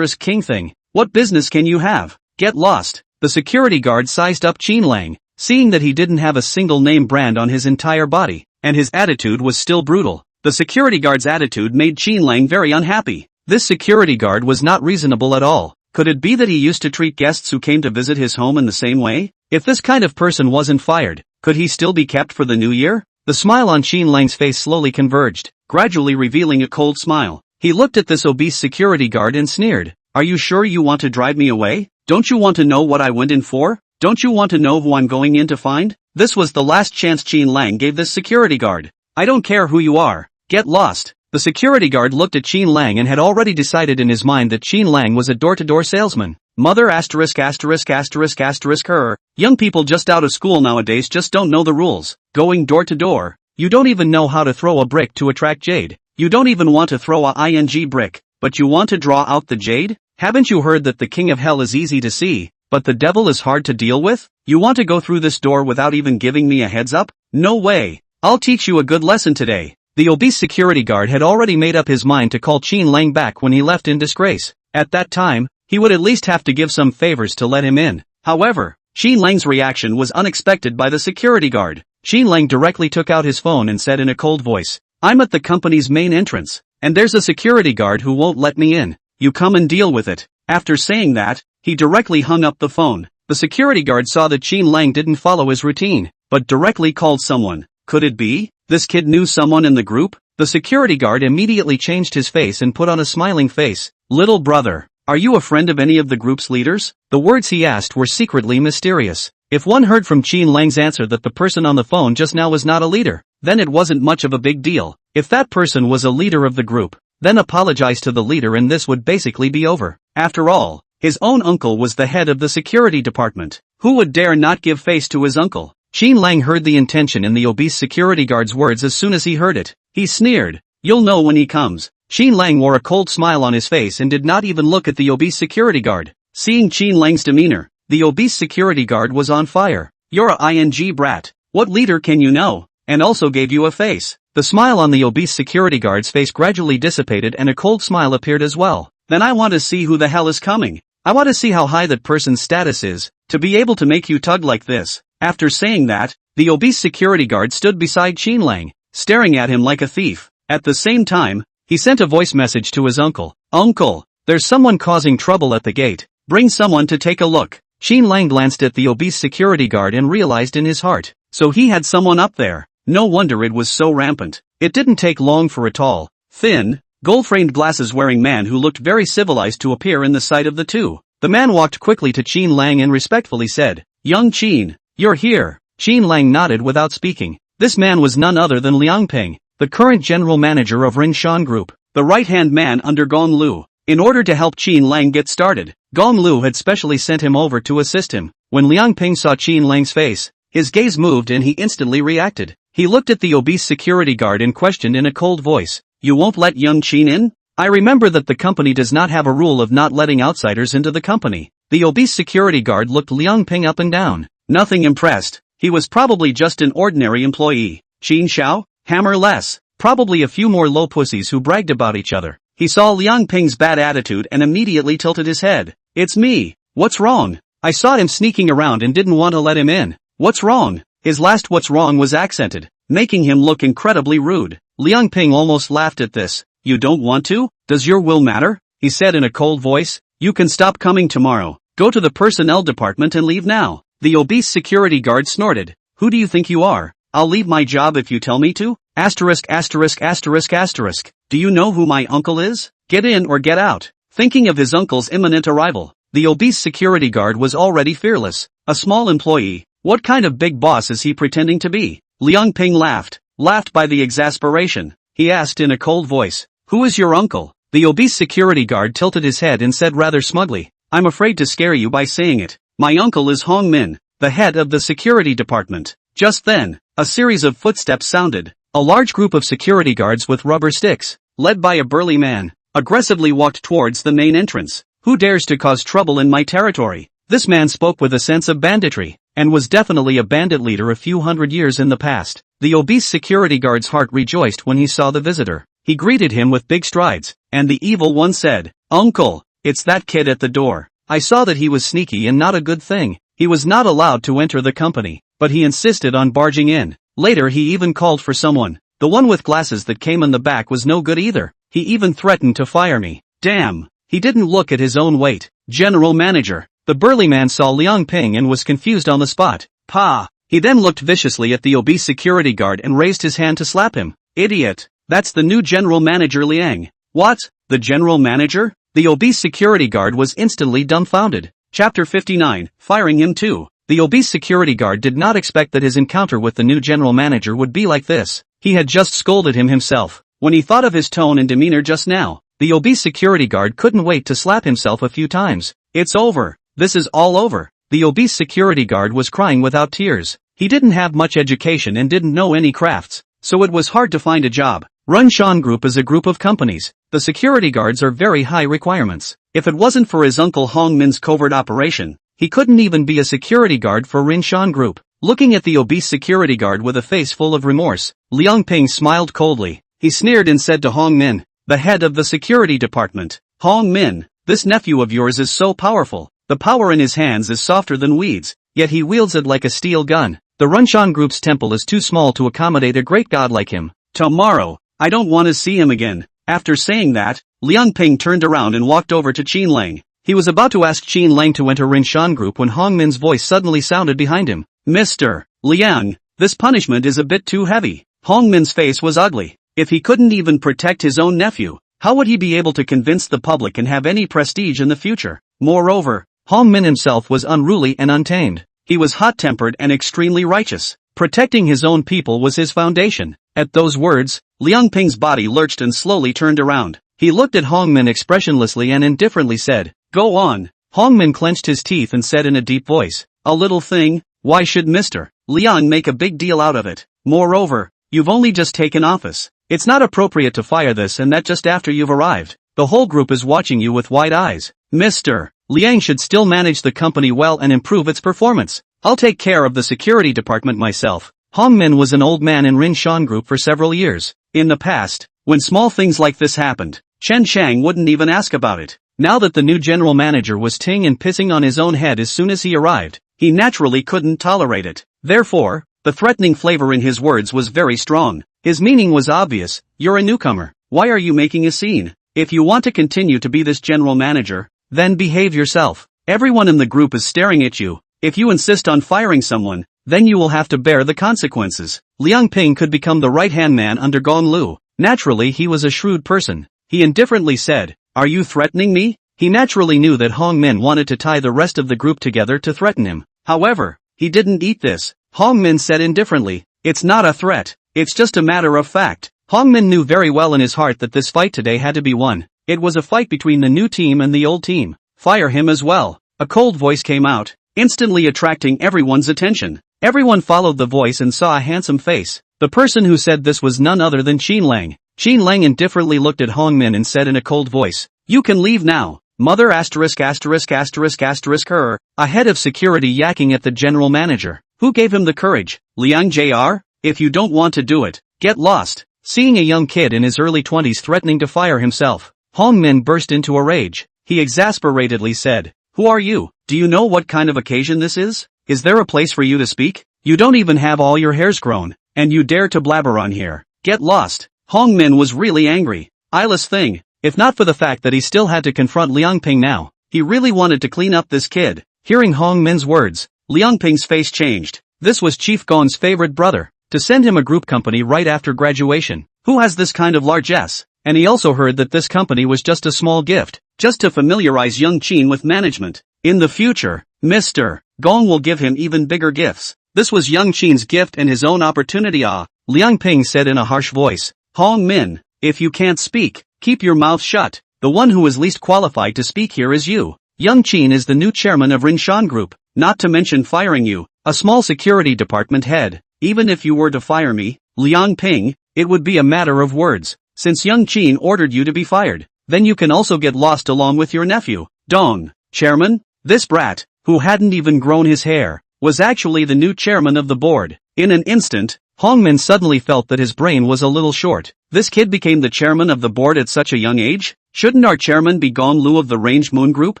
*king thing. What business can you have? Get lost. The security guard sized up Qin Lang, seeing that he didn't have a single name brand on his entire body, and his attitude was still brutal. The security guard's attitude made Qin Lang very unhappy. This security guard was not reasonable at all. Could it be that he used to treat guests who came to visit his home in the same way? If this kind of person wasn't fired, could he still be kept for the new year? The smile on Qin Lang's face slowly converged, gradually revealing a cold smile. He looked at this obese security guard and sneered. Are you sure you want to drive me away? Don't you want to know what I went in for? Don't you want to know who I'm going in to find? This was the last chance Qin Lang gave this security guard. I don't care who you are. Get lost. The security guard looked at Qin Lang and had already decided in his mind that Qin Lang was a door-to-door salesman. Mother *******. Young people just out of school nowadays just don't know the rules. Going door to door. You don't even know how to throw a brick to attract jade. You don't even want to throw a ing brick, but you want to draw out the jade? Haven't you heard that the king of hell is easy to see, but the devil is hard to deal with? You want to go through this door without even giving me a heads up? No way. I'll teach you a good lesson today. The obese security guard had already made up his mind to call Qin Lang back when he left in disgrace. At that time, he would at least have to give some favors to let him in. However, Qin Lang's reaction was unexpected by the security guard. Qin Lang directly took out his phone and said in a cold voice, "I'm at the company's main entrance, and there's a security guard who won't let me in. You come and deal with it." After saying that, he directly hung up the phone. The security guard saw that Qin Lang didn't follow his routine, but directly called someone. Could it be? This kid knew someone in the group? The security guard immediately changed his face and put on a smiling face. "Little brother, are you a friend of any of the group's leaders?" The words he asked were secretly mysterious. If one heard from Qin Lang's answer that the person on the phone just now was not a leader, then it wasn't much of a big deal. If that person was a leader of the group, then apologize to the leader and this would basically be over. After all, his own uncle was the head of the security department. Who would dare not give face to his uncle? Qin Lang heard the intention in the obese security guard's words as soon as he heard it. He sneered, "You'll know when he comes." Qin Lang wore a cold smile on his face and did not even look at the obese security guard. Seeing Qin Lang's demeanor, the obese security guard was on fire. "You're a ing brat. What leader can you know? And also gave you a face." The smile on the obese security guard's face gradually dissipated and a cold smile appeared as well. "Then I want to see who the hell is coming. I want to see how high that person's status is, to be able to make you tug like this." After saying that, the obese security guard stood beside Qin Lang, staring at him like a thief. At the same time, he sent a voice message to his uncle. "Uncle, there's someone causing trouble at the gate. Bring someone to take a look." Qin Lang glanced at the obese security guard and realized in his heart, so he had someone up there. No wonder it was so rampant. It didn't take long for a tall, thin, gold-framed glasses-wearing man who looked very civilized to appear in the sight of the two. The man walked quickly to Qin Lang and respectfully said, "Young Qin, you're here." Qin Lang nodded without speaking. This man was none other than Liang Ping, the current general manager of Ringshan Group, the right-hand man under Gong Lu. In order to help Qin Lang get started, Gong Lu had specially sent him over to assist him. When Liang Ping saw Qin Lang's face, his gaze moved and he instantly reacted. He looked at the obese security guard and questioned in a cold voice, "You won't let young Qin in? I remember that the company does not have a rule of not letting outsiders into the company." The obese security guard looked Liang Ping up and down. Nothing impressed. He was probably just an ordinary employee. Chen Shao? Hammer less. Probably a few more low pussies who bragged about each other. He saw Liang Ping's bad attitude and immediately tilted his head. "It's me. What's wrong? I saw him sneaking around and didn't want to let him in. What's wrong?" His last "what's wrong" was accented, making him look incredibly rude. Liang Ping almost laughed at this. "You don't want to? Does your will matter?" he said in a cold voice. "You can stop coming tomorrow. Go to the personnel department and leave now." The obese security guard snorted. "Who do you think you are? I'll leave my job if you tell me to? Asterisk asterisk asterisk asterisk. Do you know who my uncle is? Get in or get out." Thinking of his uncle's imminent arrival, the obese security guard was already fearless. A small employee. What kind of big boss is he pretending to be? Liang Ping laughed by the exasperation. He asked in a cold voice, "Who is your uncle?" The obese security guard tilted his head and said rather smugly, "I'm afraid to scare you by saying it. My uncle is Hong Min, the head of the security department." Just then, a series of footsteps sounded. A large group of security guards with rubber sticks, led by a burly man, aggressively walked towards the main entrance. "Who dares to cause trouble in my territory?" This man spoke with a sense of banditry, and was definitely a bandit leader a few hundred years in the past. The obese security guard's heart rejoiced when he saw the visitor. He greeted him with big strides, and the evil one said, "Uncle, it's that kid at the door. I saw that he was sneaky and not a good thing. He was not allowed to enter the company, but he insisted on barging in. Later he even called for someone. The one with glasses that came in the back was no good either. He even threatened to fire me. Damn, he didn't look at his own weight." General manager. The burly man saw Liang Ping and was confused on the spot. "Pa!" He then looked viciously at the obese security guard and raised his hand to slap him. "Idiot! That's the new general manager Liang." "What? The general manager?" The obese security guard was instantly dumbfounded. Chapter 59, Firing Him Too. The obese security guard did not expect that his encounter with the new general manager would be like this. He had just scolded him himself. When he thought of his tone and demeanor just now, the obese security guard couldn't wait to slap himself a few times. "It's over. This is all over." The obese security guard was crying without tears. He didn't have much education and didn't know any crafts, so it was hard to find a job. Ringshan Group is a group of companies. The security guards are very high requirements. If it wasn't for his uncle Hong Min's covert operation, he couldn't even be a security guard for Ringshan Group. Looking at the obese security guard with a face full of remorse, Liang Ping smiled coldly. he sneered and said to Hong Min, the head of the security department. Hong Min, this nephew of yours is so powerful. The power in his hands is softer than weeds, yet he wields it like a steel gun. The Runshan Group's temple is too small to accommodate a great god like him. Tomorrow, I don't want to see him again. After saying that, Liang Ping turned around and walked over to Qin Lang. He was about to ask Qin Lang to enter Rinshan Group when Hong Min's voice suddenly sounded behind him. Mr. Liang, this punishment is a bit too heavy. Hong Min's face was ugly. If he couldn't even protect his own nephew, how would he be able to convince the public and have any prestige in the future? Moreover, Hong Min himself was unruly and untamed. He was hot-tempered and extremely righteous. Protecting his own people was his foundation. At those words, Liang Ping's body lurched and slowly turned around. He looked at Hong Min expressionlessly and indifferently said, "Go on." Hong Min clenched his teeth and said in a deep voice, "A little thing, why should Mr. Liang make a big deal out of it? Moreover, you've only just taken office. It's not appropriate to fire this and that just after you've arrived. The whole group is watching you with wide eyes. Mr. Liang should still manage the company well and improve its performance. I'll take care of the security department myself." Hong Min was an old man in Rinshan Group for several years. In the past, when small things like this happened, Chen Shao wouldn't even ask about it. Now that the new general manager was ting and pissing on his own head as soon as he arrived, he naturally couldn't tolerate it. Therefore, the threatening flavor in his words was very strong. His meaning was obvious: you're a newcomer. Why are you making a scene? If you want to continue to be this general manager, then behave yourself. Everyone in the group is staring at you. If you insist on firing someone, then you will have to bear the consequences. Liang Ping could become the right-hand man under Gong Lu. Naturally, he was a shrewd person. He indifferently said, "Are you threatening me?" He naturally knew that Hong Min wanted to tie the rest of the group together to threaten him. However, he didn't eat this. Hong Min said indifferently, "It's not a threat. It's just a matter of fact." Hong Min knew very well in his heart that this fight today had to be won. It was a fight between the new team and the old team. Fire him as well. A cold voice came out, instantly attracting everyone's attention. Everyone followed the voice and saw a handsome face. The person who said this was none other than Qin Lang. Qin Lang indifferently looked at Hong Min and said in a cold voice, "You can leave now." Mother asterisk asterisk asterisk asterisk her, a head of security yakking at the general manager. Who gave him the courage? Liang Jr.? If you don't want to do it, get lost. Seeing a young kid in his early 20s threatening to fire himself, Hong Min burst into a rage. He exasperatedly said, "Who are you? Do you know what kind of occasion this is? Is there a place for you to speak? You don't even have all your hairs grown, and you dare to blabber on here. Get lost." Hong Min was really angry. Eyeless thing. If not for the fact that he still had to confront Liang Ping now, he really wanted to clean up this kid. Hearing Hong Min's words, Liang Ping's face changed. This was Chief Gong's favorite brother. To send him a group company right after graduation. Who has this kind of largesse? And he also heard that this company was just a small gift, just to familiarize young Qin with management. In the future, Mr. Gong will give him even bigger gifts. This was young Qin's gift and his own opportunity. Liang Ping said in a harsh voice. Hong Min, if you can't speak, keep your mouth shut. The one who is least qualified to speak here is you. Young Qin is the new chairman of Rinshan Group, not to mention firing you, a small security department head. Even if you were to fire me, Liang Ping, it would be a matter of words. Since young Qin ordered you to be fired, then you can also get lost along with your nephew. Dong, chairman? This brat, who hadn't even grown his hair, was actually the new chairman of the board. In an instant, Hong Min suddenly felt that his brain was a little short. This kid became the chairman of the board at such a young age? Shouldn't our chairman be Gong Lu of the Range Moon Group?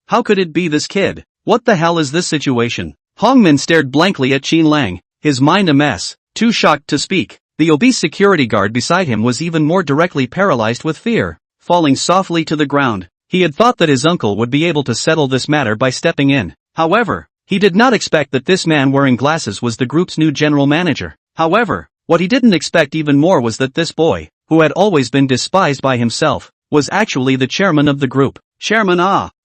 How could it be this kid? What the hell is this situation? Hong Min stared blankly at Qin Lang, his mind a mess, too shocked to speak. The obese security guard beside him was even more directly paralyzed with fear, falling softly to the ground. He had thought that his uncle would be able to settle this matter by stepping in. However, he did not expect that this man wearing glasses was the group's new general manager. However, what he didn't expect even more was that this boy, who had always been despised by himself, was actually the chairman of the group. Chairman,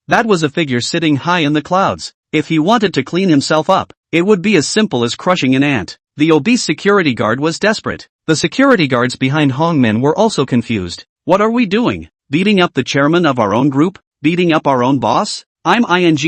that was a figure sitting high in the clouds. If he wanted to clean himself up, it would be as simple as crushing an ant. The obese security guard was desperate. The security guards behind Hong Min were also confused. What are we doing? Beating up the chairman of our own group? Beating up our own boss? I'm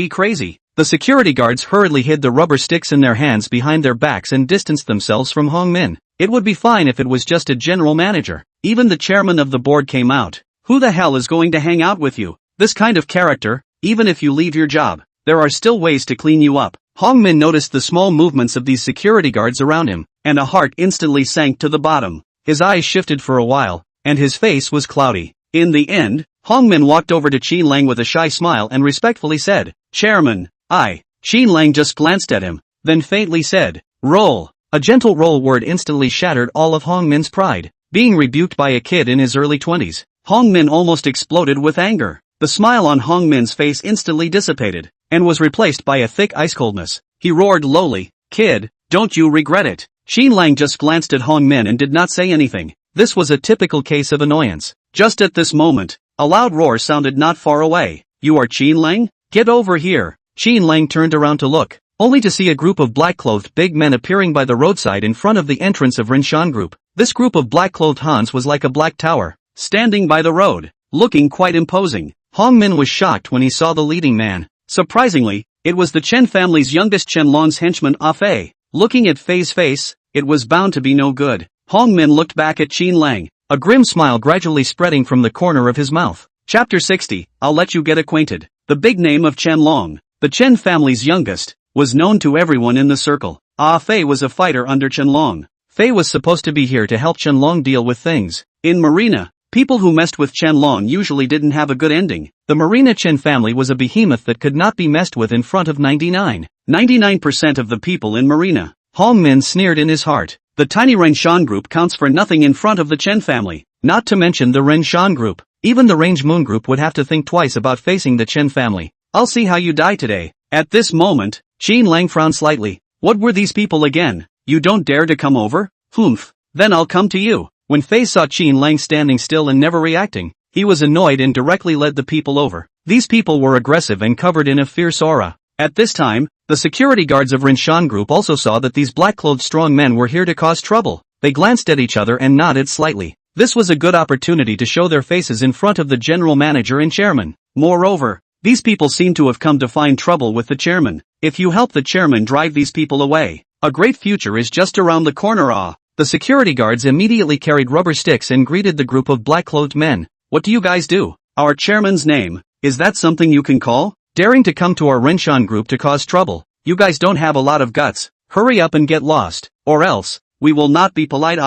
crazy. The security guards hurriedly hid the rubber sticks in their hands behind their backs and distanced themselves from Hong Min. It would be fine if it was just a general manager. Even the chairman of the board came out. Who the hell is going to hang out with you? This kind of character, even if you leave your job, there are still ways to clean you up. Hong Min noticed the small movements of these security guards around him, and a heart instantly sank to the bottom. His eyes shifted for a while, and his face was cloudy. In the end, Hongmin walked over to Qin Lang with a shy smile and respectfully said, "Chairman, I." Qin Lang just glanced at him, then faintly said, "Roll." A gentle roll word instantly shattered all of Hongmin's pride. Being rebuked by a kid in his early 20s, Hongmin almost exploded with anger. The smile on Hongmin's face instantly dissipated, and was replaced by a thick ice-coldness. He roared lowly, "Kid, don't you regret it?" Qin Lang just glanced at Hongmin and did not say anything. This was a typical case of annoyance. Just at this moment, a loud roar sounded not far away. "You are Qin Lang? Get over here." Qin Lang turned around to look, only to see a group of black-clothed big men appearing by the roadside in front of the entrance of Rinshan Group. This group of black-clothed Hans was like a black tower, standing by the road, looking quite imposing. Hongmin was shocked when he saw the leading man. Surprisingly, it was the Chen family's youngest Chen Long's henchman Fei. Looking at Fei's face, it was bound to be no good. Hongmin looked back at Qin Lang, a grim smile gradually spreading from the corner of his mouth. Chapter 60, I'll let you get acquainted. The big name of Chen Long, the Chen family's youngest, was known to everyone in the circle. Fei was a fighter under Chen Long. Fei was supposed to be here to help Chen Long deal with things. In Marina, people who messed with Chen Long usually didn't have a good ending. The Marina Chen family was a behemoth that could not be messed with in front of 99% of the people in Marina. Hongmin sneered in his heart. The tiny Renshan group counts for nothing in front of the Chen family, not to mention the Renshan group. Even the Range Moon group would have to think twice about facing the Chen family. I'll see how you die today. At this moment, Qin Lang frowned slightly. What were these people again? You don't dare to come over? Humph. Then I'll come to you. When Fei saw Qin Lang standing still and never reacting, he was annoyed and directly led the people over. These people were aggressive and covered in a fierce aura. At this time, the security guards of Rinshan Group also saw that these black-clothed strong men were here to cause trouble. They glanced at each other and nodded slightly. This was a good opportunity to show their faces in front of the general manager and chairman. Moreover, these people seem to have come to find trouble with the chairman. If you help the chairman drive these people away, a great future is just around the corner. The security guards immediately carried rubber sticks and greeted the group of black-clothed men. What do you guys do? Our chairman's name, is that something you can call? Daring to come to our Rinshan group to cause trouble? You guys don't have a lot of guts. Hurry up and get lost, or else, we will not be polite.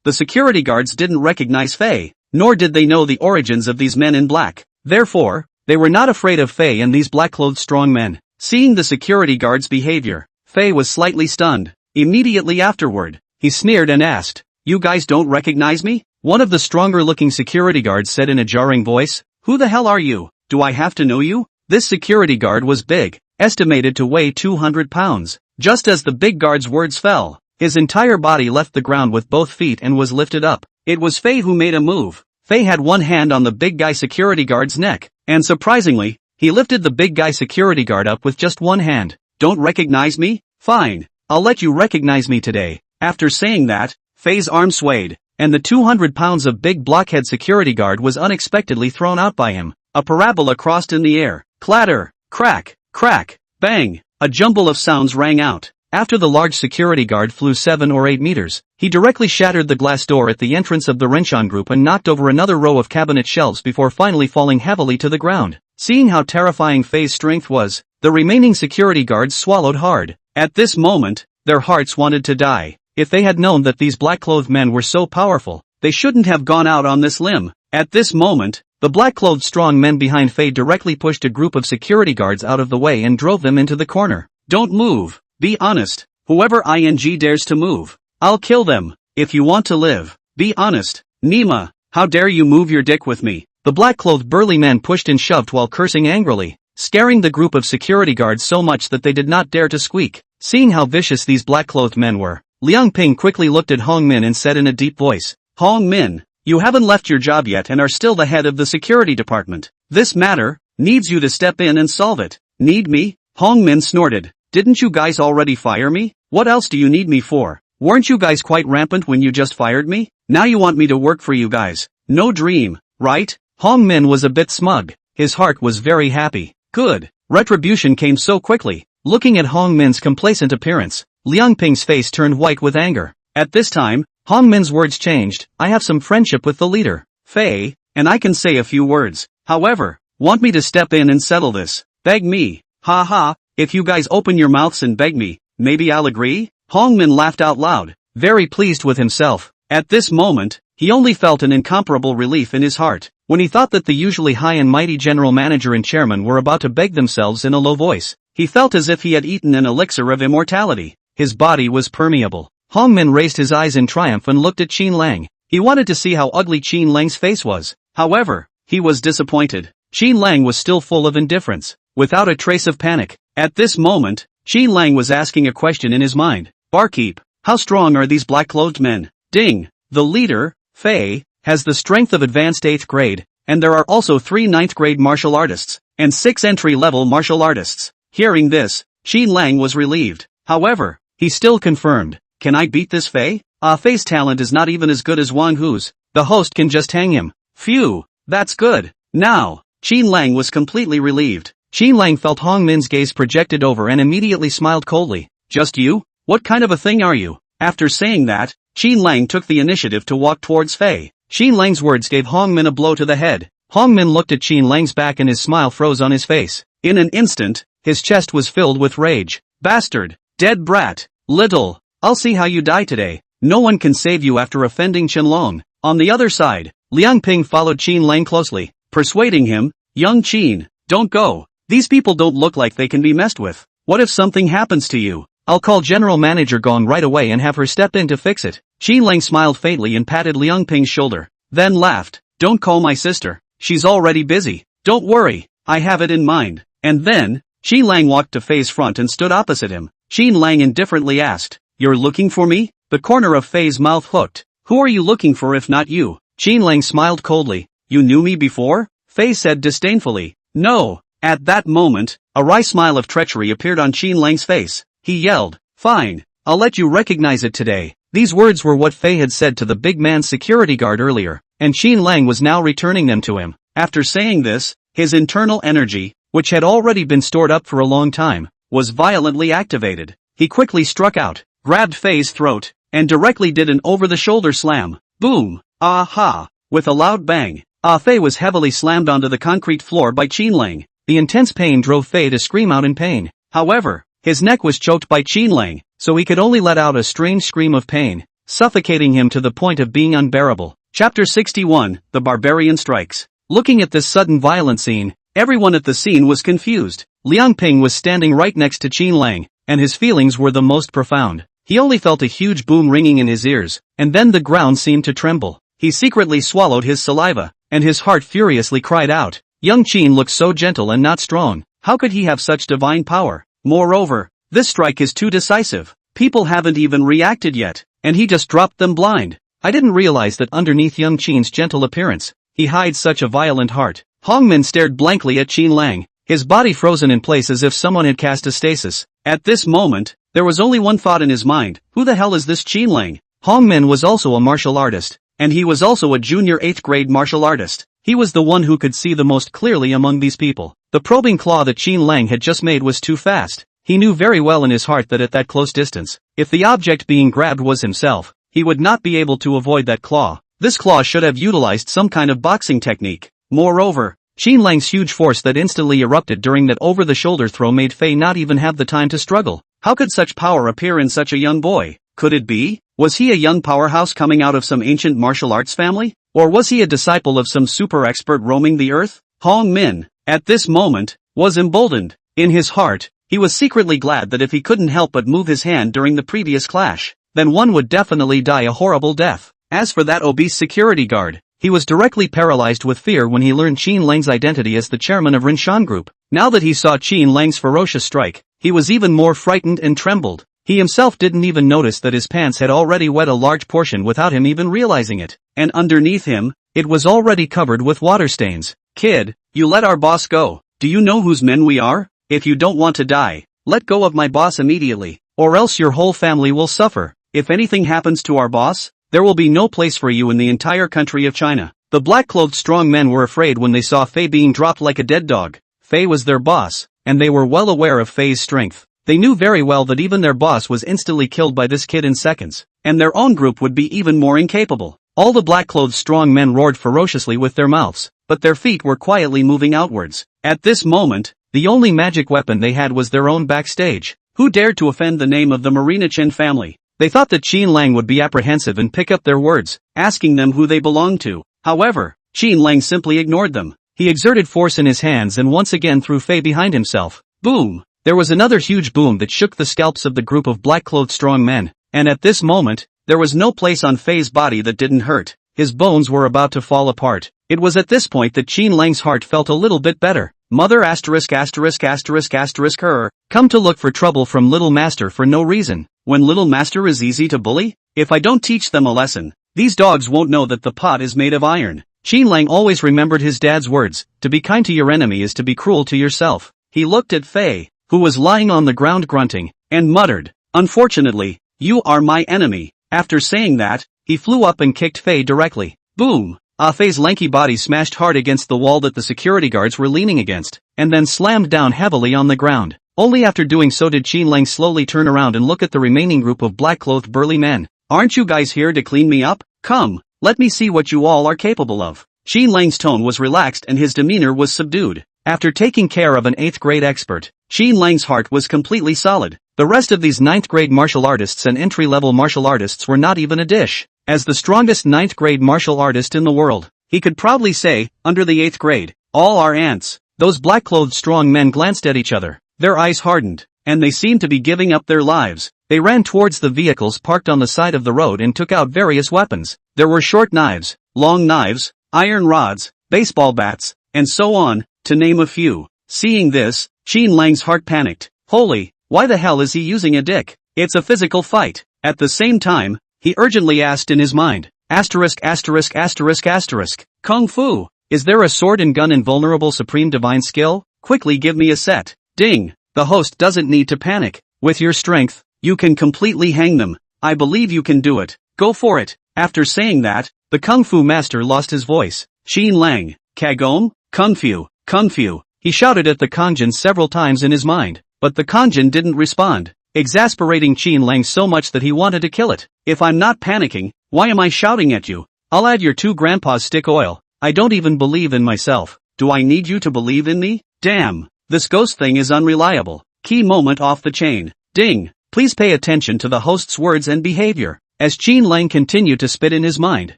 The security guards didn't recognize Fei, nor did they know the origins of these men in black. Therefore, they were not afraid of Fei and these black-clothed strong men. Seeing the security guards' behavior, Fei was slightly stunned. Immediately afterward, he sneered and asked, "You guys don't recognize me?" One of the stronger-looking security guards said in a jarring voice, "Who the hell are you? Do I have to know you?" This security guard was big, estimated to weigh 200 pounds. Just as the big guard's words fell, his entire body left the ground with both feet and was lifted up. It was Fei who made a move. Fei had one hand on the big guy security guard's neck, and surprisingly, he lifted the big guy security guard up with just one hand. "Don't recognize me? Fine, I'll let you recognize me today." After saying that, Fei's arm swayed, and the 200 pounds of big blockhead security guard was unexpectedly thrown out by him. A parabola crossed in the air. Clatter, crack, crack, bang. A jumble of sounds rang out. After the large security guard flew 7 or 8 meters, he directly shattered the glass door at the entrance of the Rinshan group and knocked over another row of cabinet shelves before finally falling heavily to the ground. Seeing how terrifying Fei's strength was, the remaining security guards swallowed hard. At this moment, their hearts wanted to die. If they had known that these black-clothed men were so powerful, they shouldn't have gone out on this limb. At this moment, the black-clothed strong men behind Fei directly pushed a group of security guards out of the way and drove them into the corner. "Don't move. Be honest. Whoever dares to move, I'll kill them. If you want to live, be honest." "Nima, how dare you move your dick with me?" The black-clothed burly men pushed and shoved while cursing angrily, scaring the group of security guards so much that they did not dare to squeak. Seeing how vicious these black-clothed men were, Liang Ping quickly looked at Hong Min and said in a deep voice, "Hong Min, you haven't left your job yet and are still the head of the security department. This matter needs you to step in and solve it." "Need me?" Hong Min snorted. "Didn't you guys already fire me? What else do you need me for? Weren't you guys quite rampant when you just fired me? Now you want me to work for you guys? No dream, right?" Hong Min was a bit smug. His heart was very happy. Good. Retribution came so quickly. Looking at Hong Min's complacent appearance, Liang Ping's face turned white with anger. At this time, Hong Min's words changed. "I have some friendship with the leader, Fei, and I can say a few words. However, want me to step in and settle this? Beg me. Ha ha, if you guys open your mouths and beg me, maybe I'll agree?" Hong Min laughed out loud, very pleased with himself. At this moment, he only felt an incomparable relief in his heart. When he thought that the usually high and mighty general manager and chairman were about to beg themselves in a low voice, he felt as if he had eaten an elixir of immortality. His body was permeable. Hongmin raised his eyes in triumph and looked at Qin Lang. He wanted to see how ugly Qin Lang's face was. However, he was disappointed. Qin Lang was still full of indifference, without a trace of panic. At this moment, Qin Lang was asking a question in his mind. Barkeep, how strong are these black-clothed men? Ding. The leader, Fei, has the strength of advanced 8th grade, and there are also 3 9th grade martial artists, and 6 entry-level martial artists. Hearing this, Qin Lang was relieved. However, he still confirmed, can I beat this Fei? Fei's talent is not even as good as Wang Hu's. The host can just hang him. Phew, that's good. Now, Qin Lang was completely relieved. Qin Lang felt Hongmin's gaze projected over and immediately smiled coldly. Just you? What kind of a thing are you? After saying that, Qin Lang took the initiative to walk towards Fei. Qin Lang's words gave Hongmin a blow to the head. Hongmin looked at Qin Lang's back and his smile froze on his face. In an instant, his chest was filled with rage. Bastard! Dead brat! Little! I'll see how you die today. No one can save you after offending Chen Long. On the other side, Liang Ping followed Qin Lang closely, persuading him, young Qin, don't go. These people don't look like they can be messed with. What if something happens to you? I'll call General Manager Gong right away and have her step in to fix it. Qin Lang smiled faintly and patted Liang Ping's shoulder, then laughed. Don't call my sister. She's already busy. Don't worry, I have it in mind. And then, Qin Lang walked to Fei's front and stood opposite him. Qin Lang indifferently asked, you're looking for me? The corner of Fei's mouth hooked. Who are you looking for if not you? Qin Lang smiled coldly. You knew me before? Fei said disdainfully. No. At that moment, a wry smile of treachery appeared on Qin Lang's face. He yelled, fine, I'll let you recognize it today. These words were what Fei had said to the big man's security guard earlier, and Qin Lang was now returning them to him. After saying this, his internal energy, which had already been stored up for a long time, was violently activated. He quickly struck out, grabbed Fei's throat, and directly did an over-the-shoulder slam. Boom! Aha! With a loud bang, Fei was heavily slammed onto the concrete floor by Qin Lang. The intense pain drove Fei to scream out in pain. However, his neck was choked by Qin Lang, so he could only let out a strange scream of pain, suffocating him to the point of being unbearable. Chapter 61, The Barbarian Strikes. Looking at this sudden violent scene, everyone at the scene was confused. Liang Ping was standing right next to Qin Lang, and his feelings were the most profound. He only felt a huge boom ringing in his ears, and then the ground seemed to tremble. He secretly swallowed his saliva, and his heart furiously cried out. Young Qin looked so gentle and not strong. How could he have such divine power? Moreover, this strike is too decisive. People haven't even reacted yet, and he just dropped them blind. I didn't realize that underneath young Qin's gentle appearance, he hides such a violent heart. Hongmin stared blankly at Qin Lang, his body frozen in place as if someone had cast a stasis. At this moment, there was only one thought in his mind. Who the hell is this Qin Lang? Hongmin was also a martial artist, and he was also a junior 8th grade martial artist. He was the one who could see the most clearly among these people. The probing claw that Qin Lang had just made was too fast. He knew very well in his heart that at that close distance, if the object being grabbed was himself, he would not be able to avoid that claw. This claw should have utilized some kind of boxing technique. Moreover, Qin Lang's huge force that instantly erupted during that over-the-shoulder throw made Fei not even have the time to struggle. How could such power appear in such a young boy? Could it be? Was he a young powerhouse coming out of some ancient martial arts family? Or was he a disciple of some super expert roaming the earth? Hongmin, at this moment, was emboldened. In his heart, he was secretly glad that if he couldn't help but move his hand during the previous clash, then one would definitely die a horrible death. As for that obese security guard, he was directly paralyzed with fear when he learned Qin Lang's identity as the chairman of Rinshan Group. Now that he saw Qin Lang's ferocious strike, he was even more frightened and trembled. He himself didn't even notice that his pants had already wet a large portion without him even realizing it, and underneath him, it was already covered with water stains. Kid, you let our boss go. Do you know whose men we are? If you don't want to die, let go of my boss immediately, or else your whole family will suffer. If anything happens to our boss, there will be no place for you in the entire country of China. The black-clothed strong men were afraid when they saw Fei being dropped like a dead dog. Fei was their boss, and they were well aware of Fei's strength. They knew very well that even their boss was instantly killed by this kid in seconds, and their own group would be even more incapable. All the black-clothed strong men roared ferociously with their mouths, but their feet were quietly moving outwards. At this moment, the only magic weapon they had was their own backstage. Who dared to offend the name of the Marina Chen family? They thought that Qin Lang would be apprehensive and pick up their words, asking them who they belonged to. However, Qin Lang simply ignored them. He exerted force in his hands and once again threw Fei behind himself. Boom! There was another huge boom that shook the scalps of the group of black-clothed strong men, and at this moment, there was no place on Fei's body that didn't hurt. His bones were about to fall apart. It was at this point that Qin Lang's heart felt a little bit better. Mother asterisk asterisk asterisk asterisk her. Come to look for trouble from Little Master for no reason. When Little Master is easy to bully? If I don't teach them a lesson, these dogs won't know that the pot is made of iron. Qin Lang always remembered his dad's words, to be kind to your enemy is to be cruel to yourself. He looked at Fei, who was lying on the ground grunting, and muttered, unfortunately, you are my enemy. After saying that, he flew up and kicked Fei directly. Boom! Fei's lanky body smashed hard against the wall that the security guards were leaning against, and then slammed down heavily on the ground. Only after doing so did Qin Lang slowly turn around and look at the remaining group of black-clothed burly men. Aren't you guys here to clean me up? Come, let me see what you all are capable of. Qin Lang's tone was relaxed and his demeanor was subdued. After taking care of an 8th grade expert, Qin Lang's heart was completely solid. The rest of these 9th grade martial artists and entry-level martial artists were not even a dish. As the strongest 9th grade martial artist in the world, he could proudly say, under the 8th grade, all are ants. Those black-clothed strong men glanced at each other. Their eyes hardened, and they seemed to be giving up their lives. They ran towards the vehicles parked on the side of the road and took out various weapons. There were short knives, long knives, iron rods, baseball bats, and so on, to name a few. Seeing this, Qin Lang's heart panicked. Holy, why the hell is he using a dick? It's a physical fight. At the same time, he urgently asked in his mind, asterisk asterisk asterisk asterisk, Kung Fu, is there a sword and gun invulnerable supreme divine skill? Quickly give me a set. Ding! The host doesn't need to panic. With your strength, you can completely hang them. I believe you can do it. Go for it. After saying that, the Kung Fu master lost his voice. Qin Lang, Kagome, Kung Fu, Kung Fu. He shouted at the Kanjin several times in his mind, but the Kanjin didn't respond, exasperating Qin Lang so much that he wanted to kill it. If I'm not panicking, why am I shouting at you? I'll add your 2 grandpa's stick oil. I don't even believe in myself. Do I need you to believe in me? Damn! This ghost thing is unreliable. Key moment off the chain. Ding! Please pay attention to the host's words and behavior. As Qin Lang continued to spit in his mind,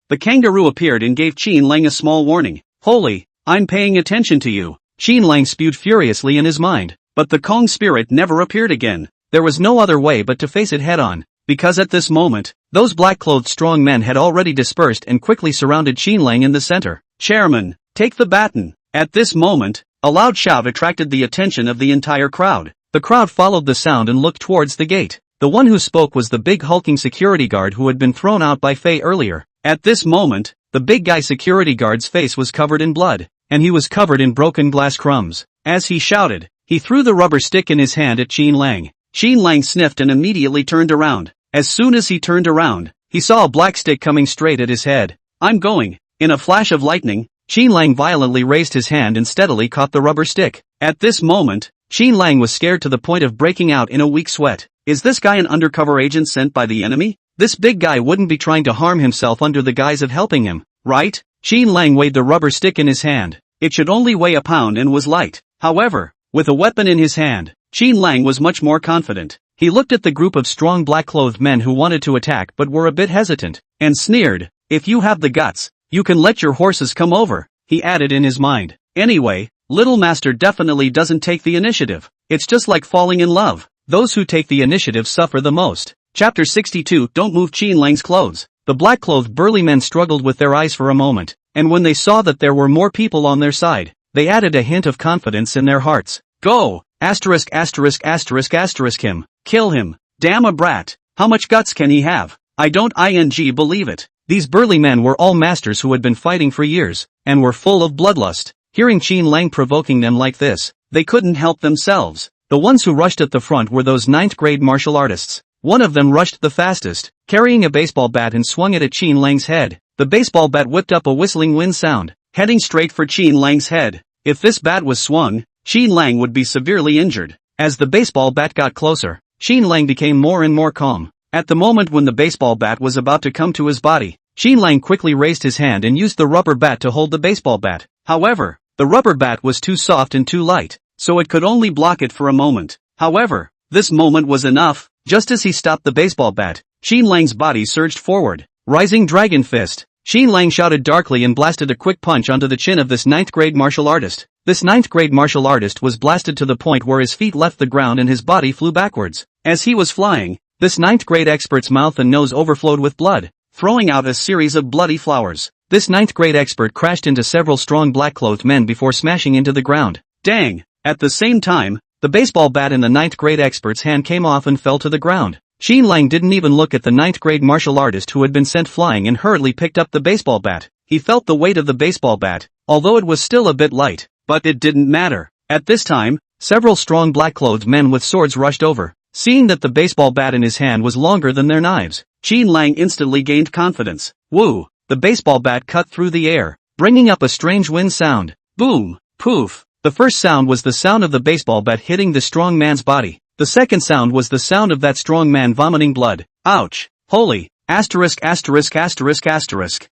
the kangaroo appeared and gave Qin Lang a small warning. Holy, I'm paying attention to you. Qin Lang spewed furiously in his mind, but the Kong spirit never appeared again. There was no other way but to face it head-on, because at this moment, those black-clothed strong men had already dispersed and quickly surrounded Qin Lang in the center. Chairman, take the baton. At this moment, a loud shout attracted the attention of the entire crowd. The crowd followed the sound and looked towards the gate. The one who spoke was the big hulking security guard who had been thrown out by Fei earlier. At this moment, the big guy security guard's face was covered in blood, and he was covered in broken glass crumbs. As he shouted, he threw the rubber stick in his hand at Qin Lang. Qin Lang sniffed and immediately turned around. As soon as he turned around, he saw a black stick coming straight at his head. I'm going. In a flash of lightning, Qin Lang violently raised his hand and steadily caught the rubber stick. At this moment, Qin Lang was scared to the point of breaking out in a weak sweat. Is this guy an undercover agent sent by the enemy? This big guy wouldn't be trying to harm himself under the guise of helping him, right? Qin Lang weighed the rubber stick in his hand. It should only weigh a pound and was light. However, with a weapon in his hand, Qin Lang was much more confident. He looked at the group of strong black-clothed men who wanted to attack but were a bit hesitant, and sneered, if you have the guts, you can let your horses come over, he added in his mind. Anyway, Little Master definitely doesn't take the initiative. It's just like falling in love. Those who take the initiative suffer the most. Chapter 62. Don't move Qin Lang's clothes. The black-clothed burly men struggled with their eyes for a moment, and when they saw that there were more people on their side, they added a hint of confidence in their hearts. Go! Asterisk asterisk asterisk asterisk him. Kill him. Damn a brat. How much guts can he have? I don't believe it. These burly men were all masters who had been fighting for years, and were full of bloodlust. Hearing Qin Lang provoking them like this, they couldn't help themselves. The ones who rushed at the front were those 9th grade martial artists. One of them rushed the fastest, carrying a baseball bat and swung it at Qin Lang's head. The baseball bat whipped up a whistling wind sound, heading straight for Qin Lang's head. If this bat was swung, Qin Lang would be severely injured. As the baseball bat got closer, Qin Lang became more and more calm. At the moment when the baseball bat was about to come to his body, Qin Lang quickly raised his hand and used the rubber bat to hold the baseball bat. However, the rubber bat was too soft and too light, so it could only block it for a moment. However, this moment was enough. Just as he stopped the baseball bat, Qin Lang's body surged forward. Rising Dragon Fist. Qin Lang shouted darkly and blasted a quick punch onto the chin of this 9th grade martial artist. This 9th grade martial artist was blasted to the point where his feet left the ground and his body flew backwards. As he was flying, this 9th grade expert's mouth and nose overflowed with blood, throwing out a series of bloody flowers. This 9th grade expert crashed into several strong black-clothed men before smashing into the ground. Dang! At the same time, the baseball bat in the 9th grade expert's hand came off and fell to the ground. Qin Lang didn't even look at the 9th grade martial artist who had been sent flying and hurriedly picked up the baseball bat. He felt the weight of the baseball bat, although it was still a bit light, but it didn't matter. At this time, several strong black-clothed men with swords rushed over. Seeing that the baseball bat in his hand was longer than their knives, Qin Lang instantly gained confidence. Woo! The baseball bat cut through the air, bringing up a strange wind sound. Boom! Poof! The first sound was the sound of the baseball bat hitting the strong man's body. The second sound was the sound of that strong man vomiting blood. Ouch! Holy! Asterisk.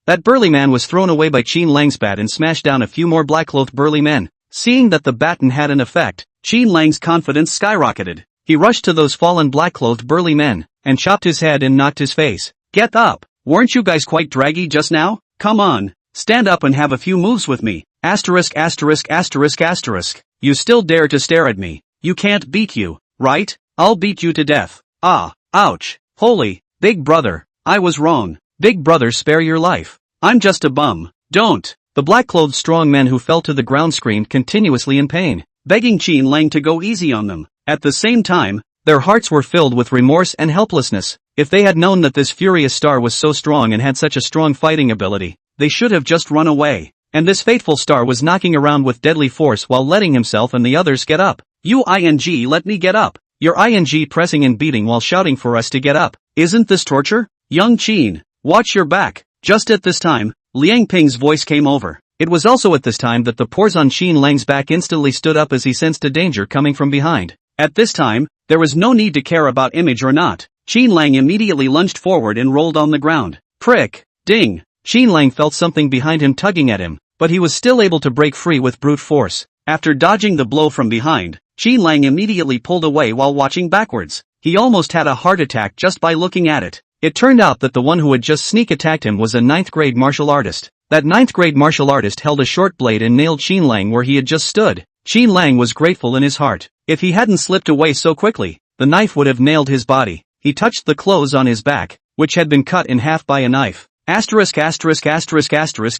That burly man was thrown away by Qin Lang's bat and smashed down a few more black-clothed burly men. Seeing that the baton had an effect, Qin Lang's confidence skyrocketed. He rushed to those fallen black-clothed burly men, and chopped his head and knocked his face. Get up! Weren't you guys quite draggy just now? Come on! Stand up and have a few moves with me. Asterisk. You still dare to stare at me. You can't beat you. Right? I'll beat you to death. Ah, ouch. Holy, big brother, I was wrong. Big brother, spare your life. I'm just a bum. Don't. The black-clothed strong men who fell to the ground screamed continuously in pain, begging Qin Lang to go easy on them. At the same time, their hearts were filled with remorse and helplessness. If they had known that this furious star was so strong and had such a strong fighting ability, they should have just run away. And this fateful star was knocking around with deadly force while letting himself and the others get up. Let me get up. You're pressing and beating while shouting for us to get up. Isn't this torture? Young Qin, watch your back. Just at this time, Liang Ping's voice came over. It was also at this time that the pores on Qin Lang's back instantly stood up as he sensed a danger coming from behind. At this time, there was no need to care about image or not. Qin Lang immediately lunged forward and rolled on the ground. Prick! Ding! Qin Lang felt something behind him tugging at him, but he was still able to break free with brute force. After dodging the blow from behind, Qin Lang immediately pulled away while watching backwards. He almost had a heart attack just by looking at it. It turned out that the one who had just sneak attacked him was a 9th grade martial artist. That 9th grade martial artist held a short blade and nailed Qin Lang where he had just stood. Qin Lang was grateful in his heart. If he hadn't slipped away so quickly, the knife would have nailed his body. He touched the clothes on his back, which had been cut in half by a knife. Asterisk.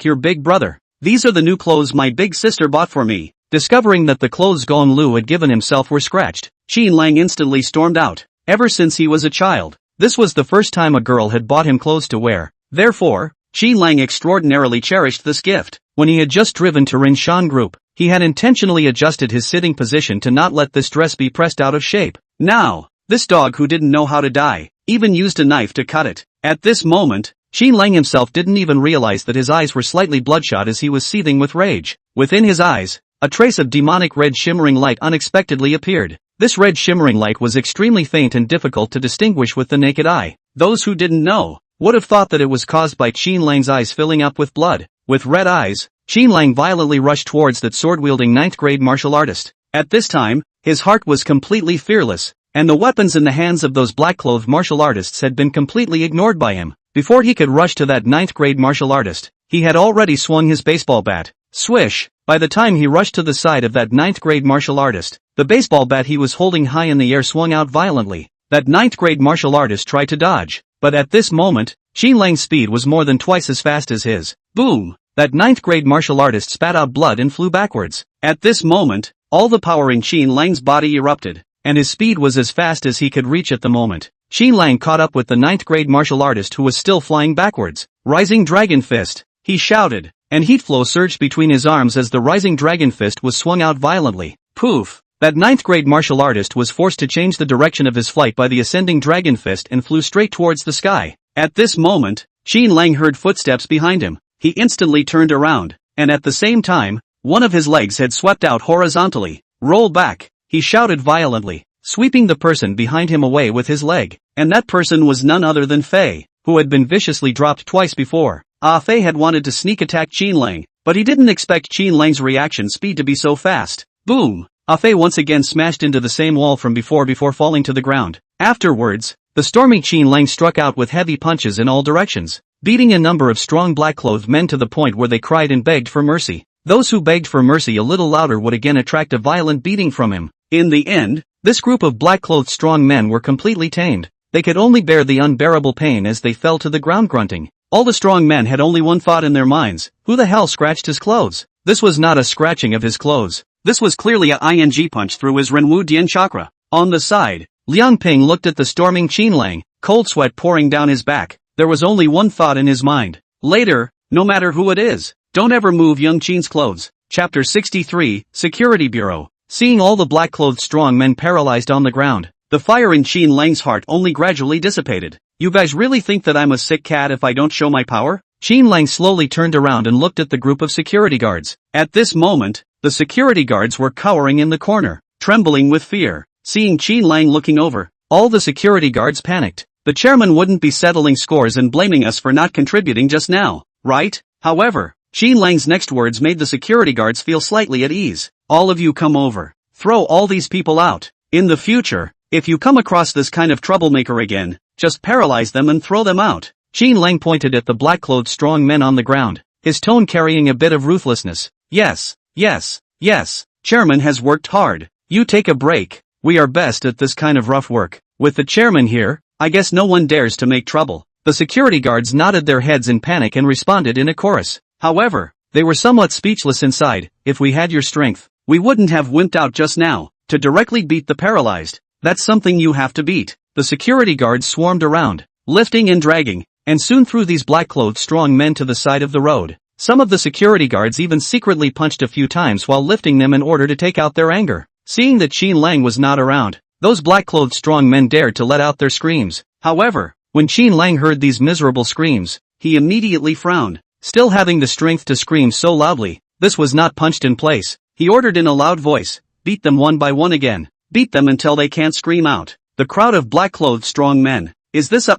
Your big brother. These are the new clothes my big sister bought for me. Discovering that the clothes Gong Lu had given himself were scratched, Qin Lang instantly stormed out. Ever since he was a child, this was the first time a girl had bought him clothes to wear. Therefore, Qin Lang extraordinarily cherished this gift. When he had just driven to Rinshan Group, he had intentionally adjusted his sitting position to not let this dress be pressed out of shape. Now, this dog who didn't know how to die, even used a knife to cut it. At this moment, Qin Lang himself didn't even realize that his eyes were slightly bloodshot as he was seething with rage. Within his eyes, a trace of demonic red shimmering light unexpectedly appeared. This red shimmering light was extremely faint and difficult to distinguish with the naked eye. Those who didn't know would have thought that it was caused by Qin Lang's eyes filling up with blood. With red eyes, Qin Lang violently rushed towards that sword-wielding 9th grade martial artist. At this time, his heart was completely fearless, and the weapons in the hands of those black-clothed martial artists had been completely ignored by him. Before he could rush to that 9th grade martial artist, he had already swung his baseball bat. Swish! By the time he rushed to the side of that 9th grade martial artist, the baseball bat he was holding high in the air swung out violently. That 9th grade martial artist tried to dodge, but at this moment, Qin Lang's speed was more than twice as fast as his. Boom! That 9th grade martial artist spat out blood and flew backwards. At this moment, all the power in Qin Lang's body erupted, and his speed was as fast as he could reach at the moment. Qin Lang caught up with the 9th grade martial artist who was still flying backwards. Rising Dragon Fist! He shouted, and heat flow surged between his arms as the rising dragon fist was swung out violently. Poof! That 9th grade martial artist was forced to change the direction of his flight by the ascending dragon fist and flew straight towards the sky. At this moment, Qin Lang heard footsteps behind him. He instantly turned around, and at the same time, one of his legs had swept out horizontally. Roll back! He shouted violently, sweeping the person behind him away with his leg. And that person was none other than Fei, who had been viciously dropped twice before. Fei had wanted to sneak attack Qin Lang, but he didn't expect Qin Lang's reaction speed to be so fast. Boom! Fei once again smashed into the same wall from before falling to the ground. Afterwards, the stormy Qin Lang struck out with heavy punches in all directions, beating a number of strong black-clothed men to the point where they cried and begged for mercy. Those who begged for mercy a little louder would again attract a violent beating from him. In the end, this group of black-clothed strong men were completely tamed. They could only bear the unbearable pain as they fell to the ground grunting. All the strong men had only one thought in their minds: who the hell scratched his clothes? This was not a scratching of his clothes. This was clearly a ing punch through his Renwu Dian chakra. On the side, Liang Ping looked at the storming Qin Lang, cold sweat pouring down his back. There was only one thought in his mind. Later, no matter who it is, don't ever move young Qin's clothes. Chapter 63, Security Bureau. Seeing all the black-clothed strong men paralyzed on the ground, the fire in Qin Lang's heart only gradually dissipated. You guys really think that I'm a sick cat if I don't show my power? Qin Lang slowly turned around and looked at the group of security guards. At this moment, the security guards were cowering in the corner, trembling with fear. Seeing Qin Lang looking over, all the security guards panicked. The chairman wouldn't be settling scores and blaming us for not contributing just now, right? However, Qin Lang's next words made the security guards feel slightly at ease. All of you come over. Throw all these people out. In the future, if you come across this kind of troublemaker again, just paralyze them and throw them out. Qin Lang pointed at the black-clothed strong men on the ground, his tone carrying a bit of ruthlessness. Yes, yes, yes. Chairman has worked hard. You take a break. We are best at this kind of rough work. With the chairman here, I guess no one dares to make trouble. The security guards nodded their heads in panic and responded in a chorus. However, they were somewhat speechless inside. If we had your strength, we wouldn't have wimped out just now. To directly beat the paralyzed, that's something you have to beat. The security guards swarmed around, lifting and dragging, and soon threw these black-clothed strong men to the side of the road. Some of the security guards even secretly punched a few times while lifting them in order to take out their anger. Seeing that Qin Lang was not around, those black-clothed strong men dared to let out their screams. However, when Qin Lang heard these miserable screams, he immediately frowned. Still having the strength to scream so loudly, this was not punched in place. He ordered in a loud voice, beat them one by one again. Beat them until they can't scream out. The crowd of black-clothed strong men. Is this a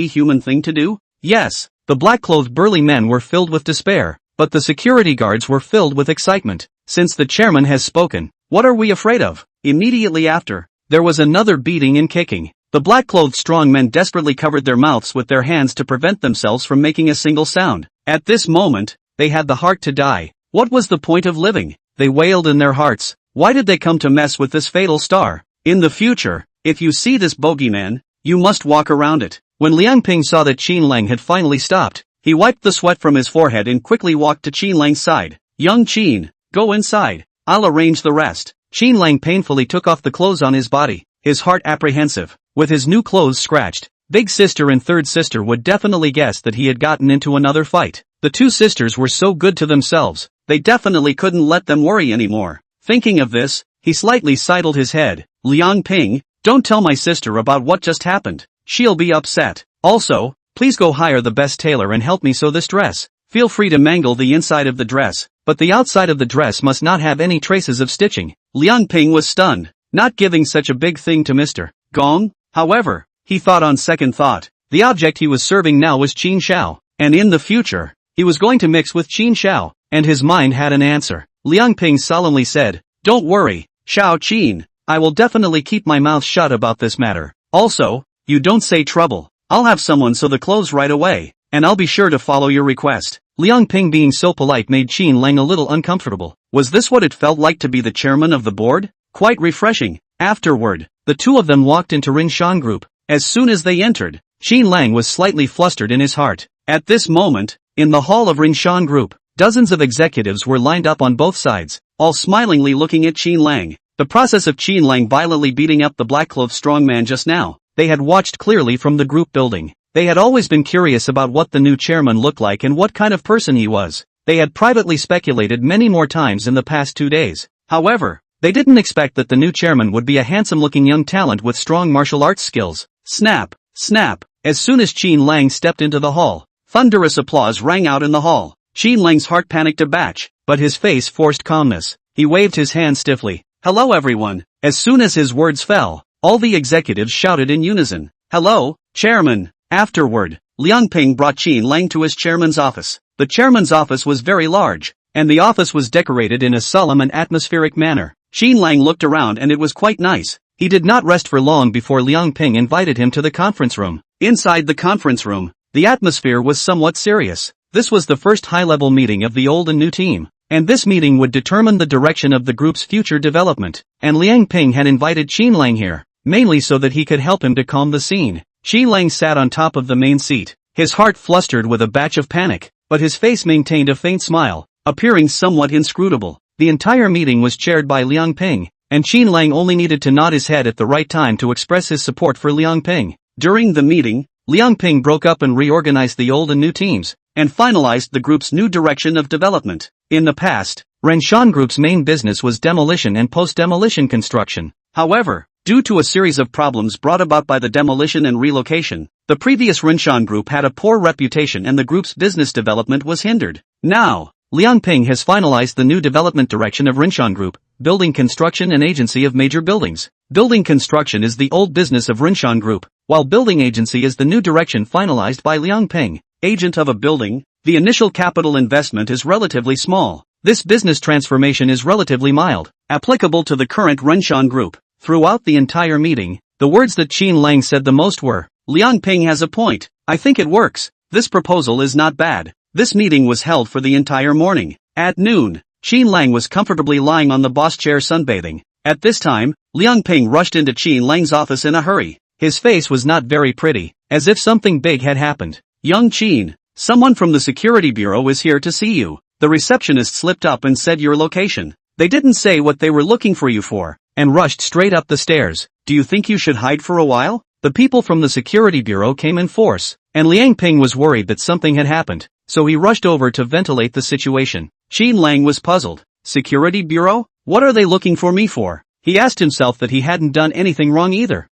human thing to do? Yes, the black-clothed burly men were filled with despair, but the security guards were filled with excitement. Since the chairman has spoken, what are we afraid of? Immediately after, there was another beating and kicking. The black-clothed strong men desperately covered their mouths with their hands to prevent themselves from making a single sound. At this moment, they had the heart to die. What was the point of living? They wailed in their hearts. Why did they come to mess with this fatal star? In the future, if you see this bogeyman, you must walk around it. When Liang Ping saw that Qin Lang had finally stopped, he wiped the sweat from his forehead and quickly walked to Qin Lang's side. Young Qin, go inside. I'll arrange the rest. Qin Lang painfully took off the clothes on his body, his heart apprehensive. With his new clothes scratched, big sister and third sister would definitely guess that he had gotten into another fight. The two sisters were so good to themselves, they definitely couldn't let them worry anymore. Thinking of this, he slightly sidled his head. Liang Ping, don't tell my sister about what just happened. She'll be upset. Also, please go hire the best tailor and help me sew this dress. Feel free to mangle the inside of the dress, but the outside of the dress must not have any traces of stitching. Liang Ping was stunned, not giving such a big thing to Mr. Gong. However, he thought on second thought, the object he was serving now was Chen Shao, and in the future, he was going to mix with Chen Shao, and his mind had an answer. Liang Ping solemnly said, don't worry, Shao Qin, I will definitely keep my mouth shut about this matter. Also, you don't say trouble. I'll have someone sew the clothes right away, and I'll be sure to follow your request. Liang Ping being so polite made Qin Lang a little uncomfortable. Was this what it felt like to be the chairman of the board? Quite refreshing. Afterward, the two of them walked into Ringshan Group. As soon as they entered, Qin Lang was slightly flustered in his heart. At this moment, in the hall of Ringshan Group, dozens of executives were lined up on both sides, all smilingly looking at Qin Lang. The process of Qin Lang violently beating up the black-clothed strongman just now, they had watched clearly from the group building. They had always been curious about what the new chairman looked like and what kind of person he was. They had privately speculated many more times in the past 2 days. However, they didn't expect that the new chairman would be a handsome-looking young talent with strong martial arts skills. Snap, snap. As soon as Qin Lang stepped into the hall, thunderous applause rang out in the hall. Qin Lang's heart panicked a batch, but his face forced calmness. He waved his hand stiffly. Hello everyone. As soon as his words fell, all the executives shouted in unison. Hello, chairman. Afterward, Liang Ping brought Qin Lang to his chairman's office. The chairman's office was very large, and the office was decorated in a solemn and atmospheric manner. Qin Lang looked around and it was quite nice. He did not rest for long before Liang Ping invited him to the conference room. Inside the conference room, the atmosphere was somewhat serious. This was the first high-level meeting of the old and new team, and this meeting would determine the direction of the group's future development. And Liang Ping had invited Qin Lang here, mainly so that he could help him to calm the scene. Qin Lang sat on top of the main seat, his heart flustered with a batch of panic, but his face maintained a faint smile, appearing somewhat inscrutable. The entire meeting was chaired by Liang Ping, and Qin Lang only needed to nod his head at the right time to express his support for Liang Ping. During the meeting, Liang Ping broke up and reorganized the old and new teams, and finalized the group's new direction of development. In the past, Renshan Group's main business was demolition and post-demolition construction. However, due to a series of problems brought about by the demolition and relocation, the previous Renshan Group had a poor reputation and the group's business development was hindered. Now, Liang Ping has finalized the new development direction of Renshan Group, building construction and agency of major buildings. Building construction is the old business of Renshan Group, while building agency is the new direction finalized by Liang Ping. Agent of a building, the initial capital investment is relatively small. This business transformation is relatively mild, applicable to the current Renshan Group. Throughout the entire meeting, the words that Qin Lang said the most were, "Liang Ping has a point. I think it works. This proposal is not bad." This meeting was held for the entire morning. At noon, Qin Lang was comfortably lying on the boss chair sunbathing. At this time, Liang Ping rushed into Qin Lang's office in a hurry. His face was not very pretty, as if something big had happened. "Young Qin, someone from the security bureau is here to see you." The receptionist slipped up and said your location. They didn't say what they were looking for you for, and rushed straight up the stairs. "Do you think you should hide for a while?" The people from the security bureau came in force, and Liang Ping was worried that something had happened, so he rushed over to ventilate the situation. Qin Lang was puzzled. Security bureau? What are they looking for me for? He asked himself that he hadn't done anything wrong either.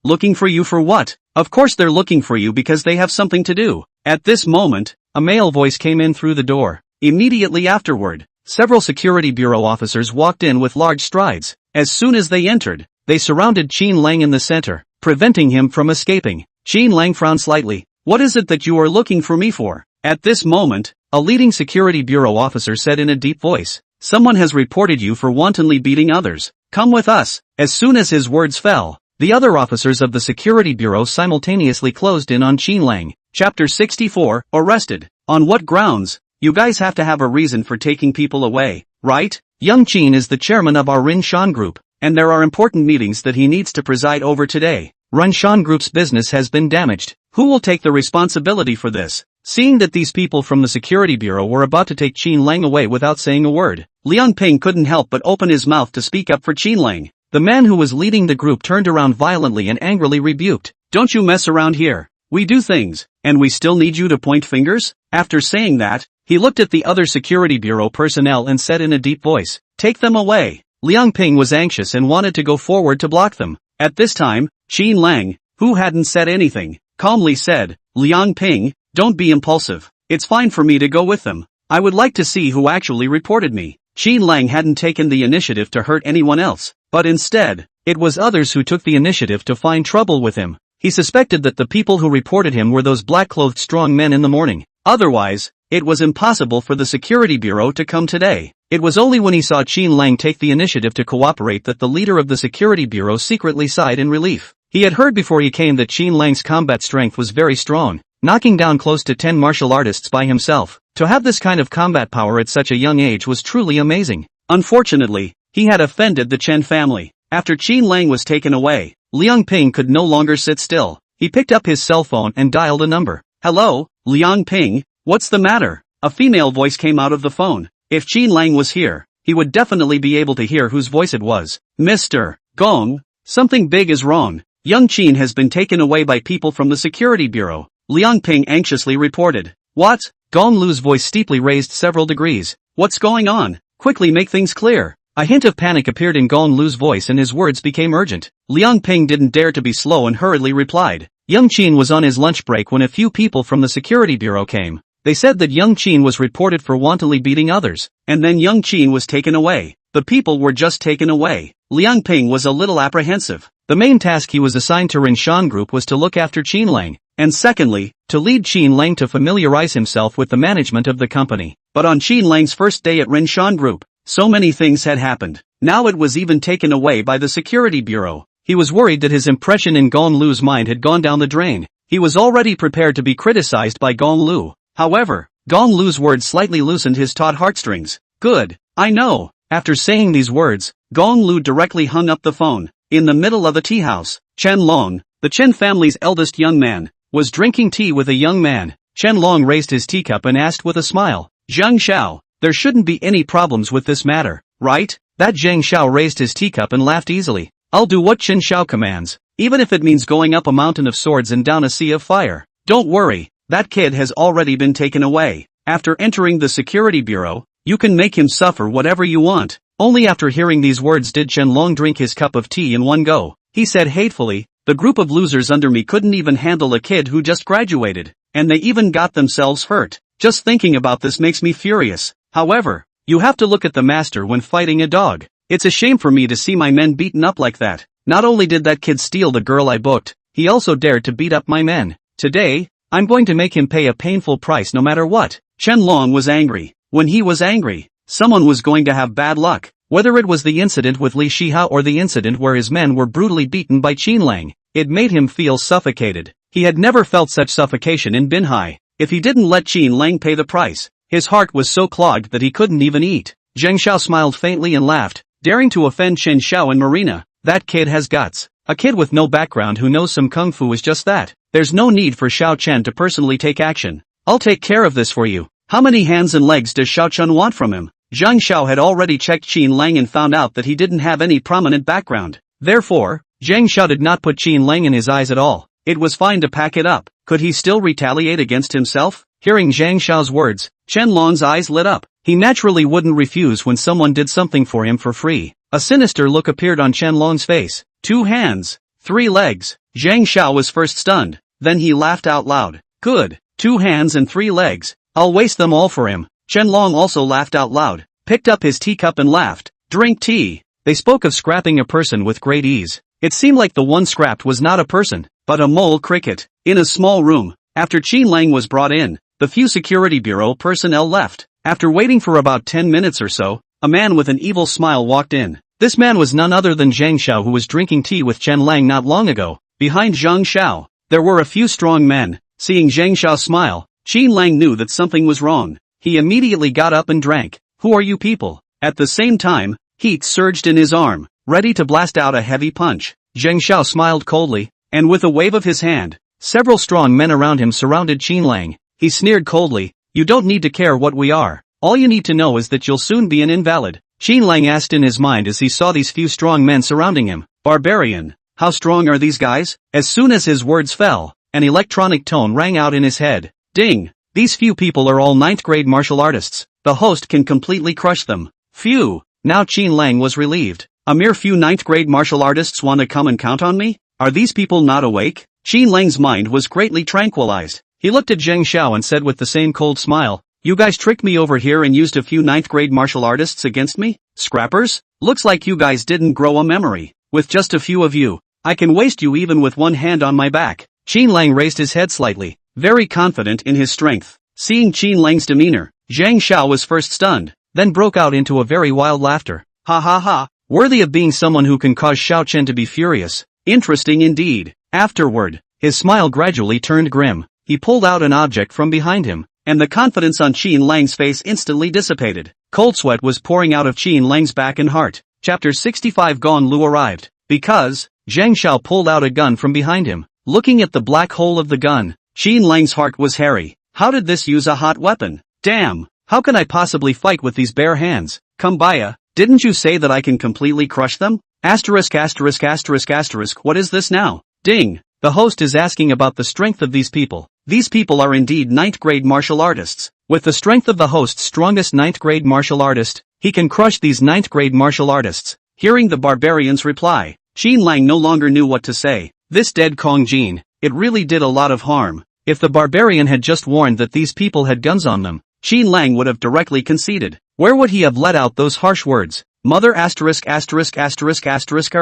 Looking for you for what? Of course they're looking for you because they have something to do. At this moment, a male voice came in through the door. Immediately afterward, several security bureau officers walked in with large strides. As soon as they entered, they surrounded Qin Lang in the center, preventing him from escaping. Qin Lang frowned slightly. "What is it that you are looking for me for?" At this moment, a leading security bureau officer said in a deep voice, "Someone has reported you for wantonly beating others. Come with us." As soon as his words fell, the other officers of the security bureau simultaneously closed in on Qin Lang. Chapter 64, Arrested. On what grounds? You guys have to have a reason for taking people away, right? Young Qin is the chairman of our Renshan Group, and there are important meetings that he needs to preside over today. Renshan Group's business has been damaged. Who will take the responsibility for this? Seeing that these people from the security bureau were about to take Qin Lang away without saying a word, Liang Ping couldn't help but open his mouth to speak up for Qin Lang. The man who was leading the group turned around violently and angrily rebuked. "Don't you mess around here. We do things, and we still need you to point fingers?" After saying that, he looked at the other security bureau personnel and said in a deep voice, "Take them away." Liang Ping was anxious and wanted to go forward to block them. At this time, Qin Lang, who hadn't said anything, calmly said, "Liang Ping, don't be impulsive. It's fine for me to go with them. I would like to see who actually reported me." Qin Lang hadn't taken the initiative to hurt anyone else, but instead, it was others who took the initiative to find trouble with him. He suspected that the people who reported him were those black-clothed strong men in the morning. Otherwise, it was impossible for the security bureau to come today. It was only when he saw Qin Lang take the initiative to cooperate that the leader of the security bureau secretly sighed in relief. He had heard before he came that Qin Lang's combat strength was very strong, knocking down close to 10 martial artists by himself. To have this kind of combat power at such a young age was truly amazing. Unfortunately, he had offended the Chen family. After Qin Lang was taken away, Liang Ping could no longer sit still. He picked up his cell phone and dialed a number. "Hello, Liang Ping, what's the matter?" A female voice came out of the phone. If Qin Lang was here, he would definitely be able to hear whose voice it was. "Mr. Gong, something big is wrong. Young Qin has been taken away by people from the security bureau," Liang Ping anxiously reported. "What?" Gong Lu's voice steeply raised several degrees. "What's going on? Quickly make things clear." A hint of panic appeared in Gong Lu's voice and his words became urgent. Liang Ping didn't dare to be slow and hurriedly replied. Young Qin was on his lunch break when a few people from the security bureau came. They said that Young Qin was reported for wantonly beating others, and then Young Qin was taken away. The people were just taken away. Liang Ping was a little apprehensive. The main task he was assigned to Renshan Group was to look after Qin Lang, and secondly, to lead Qin Lang to familiarize himself with the management of the company. But on Qin Lang's first day at Renshan Group, so many things had happened. Now it was even taken away by the security bureau. He was worried that his impression in Gong Lu's mind had gone down the drain. He was already prepared to be criticized by Gong Lu. However, Gong Lu's words slightly loosened his taut heartstrings. Good, I know. After saying these words, Gong Lu directly hung up the phone. In the middle of the tea house, Chen Long, the Chen family's eldest young man, was drinking tea with a young man. Chen Long raised his teacup and asked with a smile, Zhang Shao, there shouldn't be any problems with this matter, right? That Zhang Shao raised his teacup and laughed easily. I'll do what Chen Shao commands, even if it means going up a mountain of swords and down a sea of fire. Don't worry, that kid has already been taken away. After entering the security bureau, you can make him suffer whatever you want. Only after hearing these words did Chen Long drink his cup of tea in one go. He said hatefully, the group of losers under me couldn't even handle a kid who just graduated, and they even got themselves hurt. Just thinking about this makes me furious. However, you have to look at the master when fighting a dog. It's a shame for me to see my men beaten up like that. Not only did that kid steal the girl I booked, he also dared to beat up my men. Today, I'm going to make him pay a painful price no matter what. Chen Long was angry. When he was angry, someone was going to have bad luck. Whether it was the incident with Li Shihao or the incident where his men were brutally beaten by Qin Lang, it made him feel suffocated. He had never felt such suffocation in Binhai. If he didn't let Qin Lang pay the price, his heart was so clogged that he couldn't even eat. Zhang Shao smiled faintly and laughed, daring to offend Chen Shao and Marina. That kid has guts. A kid with no background who knows some kung fu is just that. There's no need for Shao Chen to personally take action. I'll take care of this for you. How many hands and legs does Shao Chen want from him? Zhang Shao had already checked Qin Lang and found out that he didn't have any prominent background. Therefore, Zhang Shao did not put Qin Lang in his eyes at all. It was fine to pack it up. Could he still retaliate against himself? Hearing Zhang Shao's words, Chen Long's eyes lit up. He naturally wouldn't refuse when someone did something for him for free. A sinister look appeared on Chen Long's face. 2 hands, 3 legs. Zhang Shao was first stunned. Then he laughed out loud. Good. 2 hands and 3 legs. I'll waste them all for him. Chen Long also laughed out loud, picked up his teacup and laughed. Drink tea. They spoke of scrapping a person with great ease. It seemed like the one scrapped was not a person, but a mole cricket. In a small room, after Qin Lang was brought in, the few security bureau personnel left. After waiting for about 10 minutes or so, a man with an evil smile walked in. This man was none other than Zhang Shao, who was drinking tea with Chen Lang not long ago. Behind Zhang Shao, there were a few strong men. Seeing Zhang Shao smile, Qin Lang knew that something was wrong. He immediately got up and drank. Who are you people? At the same time, heat surged in his arm, ready to blast out a heavy punch. Zhang Shao smiled coldly, and with a wave of his hand, several strong men around him surrounded Qin Lang. He sneered coldly, you don't need to care what we are. All you need to know is that you'll soon be an invalid. Qin Lang asked in his mind as he saw these few strong men surrounding him. Barbarian. How strong are these guys? As soon as his words fell, an electronic tone rang out in his head. Ding. These few people are all 9th grade martial artists. The host can completely crush them. Phew. Now Qin Lang was relieved. A mere few 9th grade martial artists want to come and count on me? Are these people not awake? Qin Lang's mind was greatly tranquilized. He looked at Zhang Shao and said with the same cold smile, you guys tricked me over here and used a few 9th grade martial artists against me? Scrappers? Looks like you guys didn't grow a memory. With just a few of you, I can waste you even with one hand on my back. Qin Lang raised his head slightly, very confident in his strength. Seeing Qin Lang's demeanor, Zhang Shao was first stunned, then broke out into a very wild laughter. Ha ha ha, worthy of being someone who can cause Shao Chen to be furious. Interesting indeed. Afterward, his smile gradually turned grim. He pulled out an object from behind him, and the confidence on Qin Lang's face instantly dissipated. Cold sweat was pouring out of Qin Lang's back and heart. Chapter 65 Gong Lu arrived. Because, Zhang Shao pulled out a gun from behind him. Looking at the black hole of the gun, Qin Lang's heart was hairy. How did this use a hot weapon? Damn, how can I possibly fight with these bare hands? Kumbaya, didn't you say that I can completely crush them? Asterisk asterisk asterisk asterisk, what is this now? Ding, the host is asking about the strength of these people. These people are indeed 9th grade martial artists. With the strength of the host's strongest 9th grade martial artist, he can crush these 9th grade martial artists. Hearing the barbarian's reply, Qin Lang no longer knew what to say. This dead Kong Jin, it really did a lot of harm. If the barbarian had just warned that these people had guns on them, Qin Lang would have directly conceded. Where would he have let out those harsh words? Mother asterisk asterisk asterisk asterisk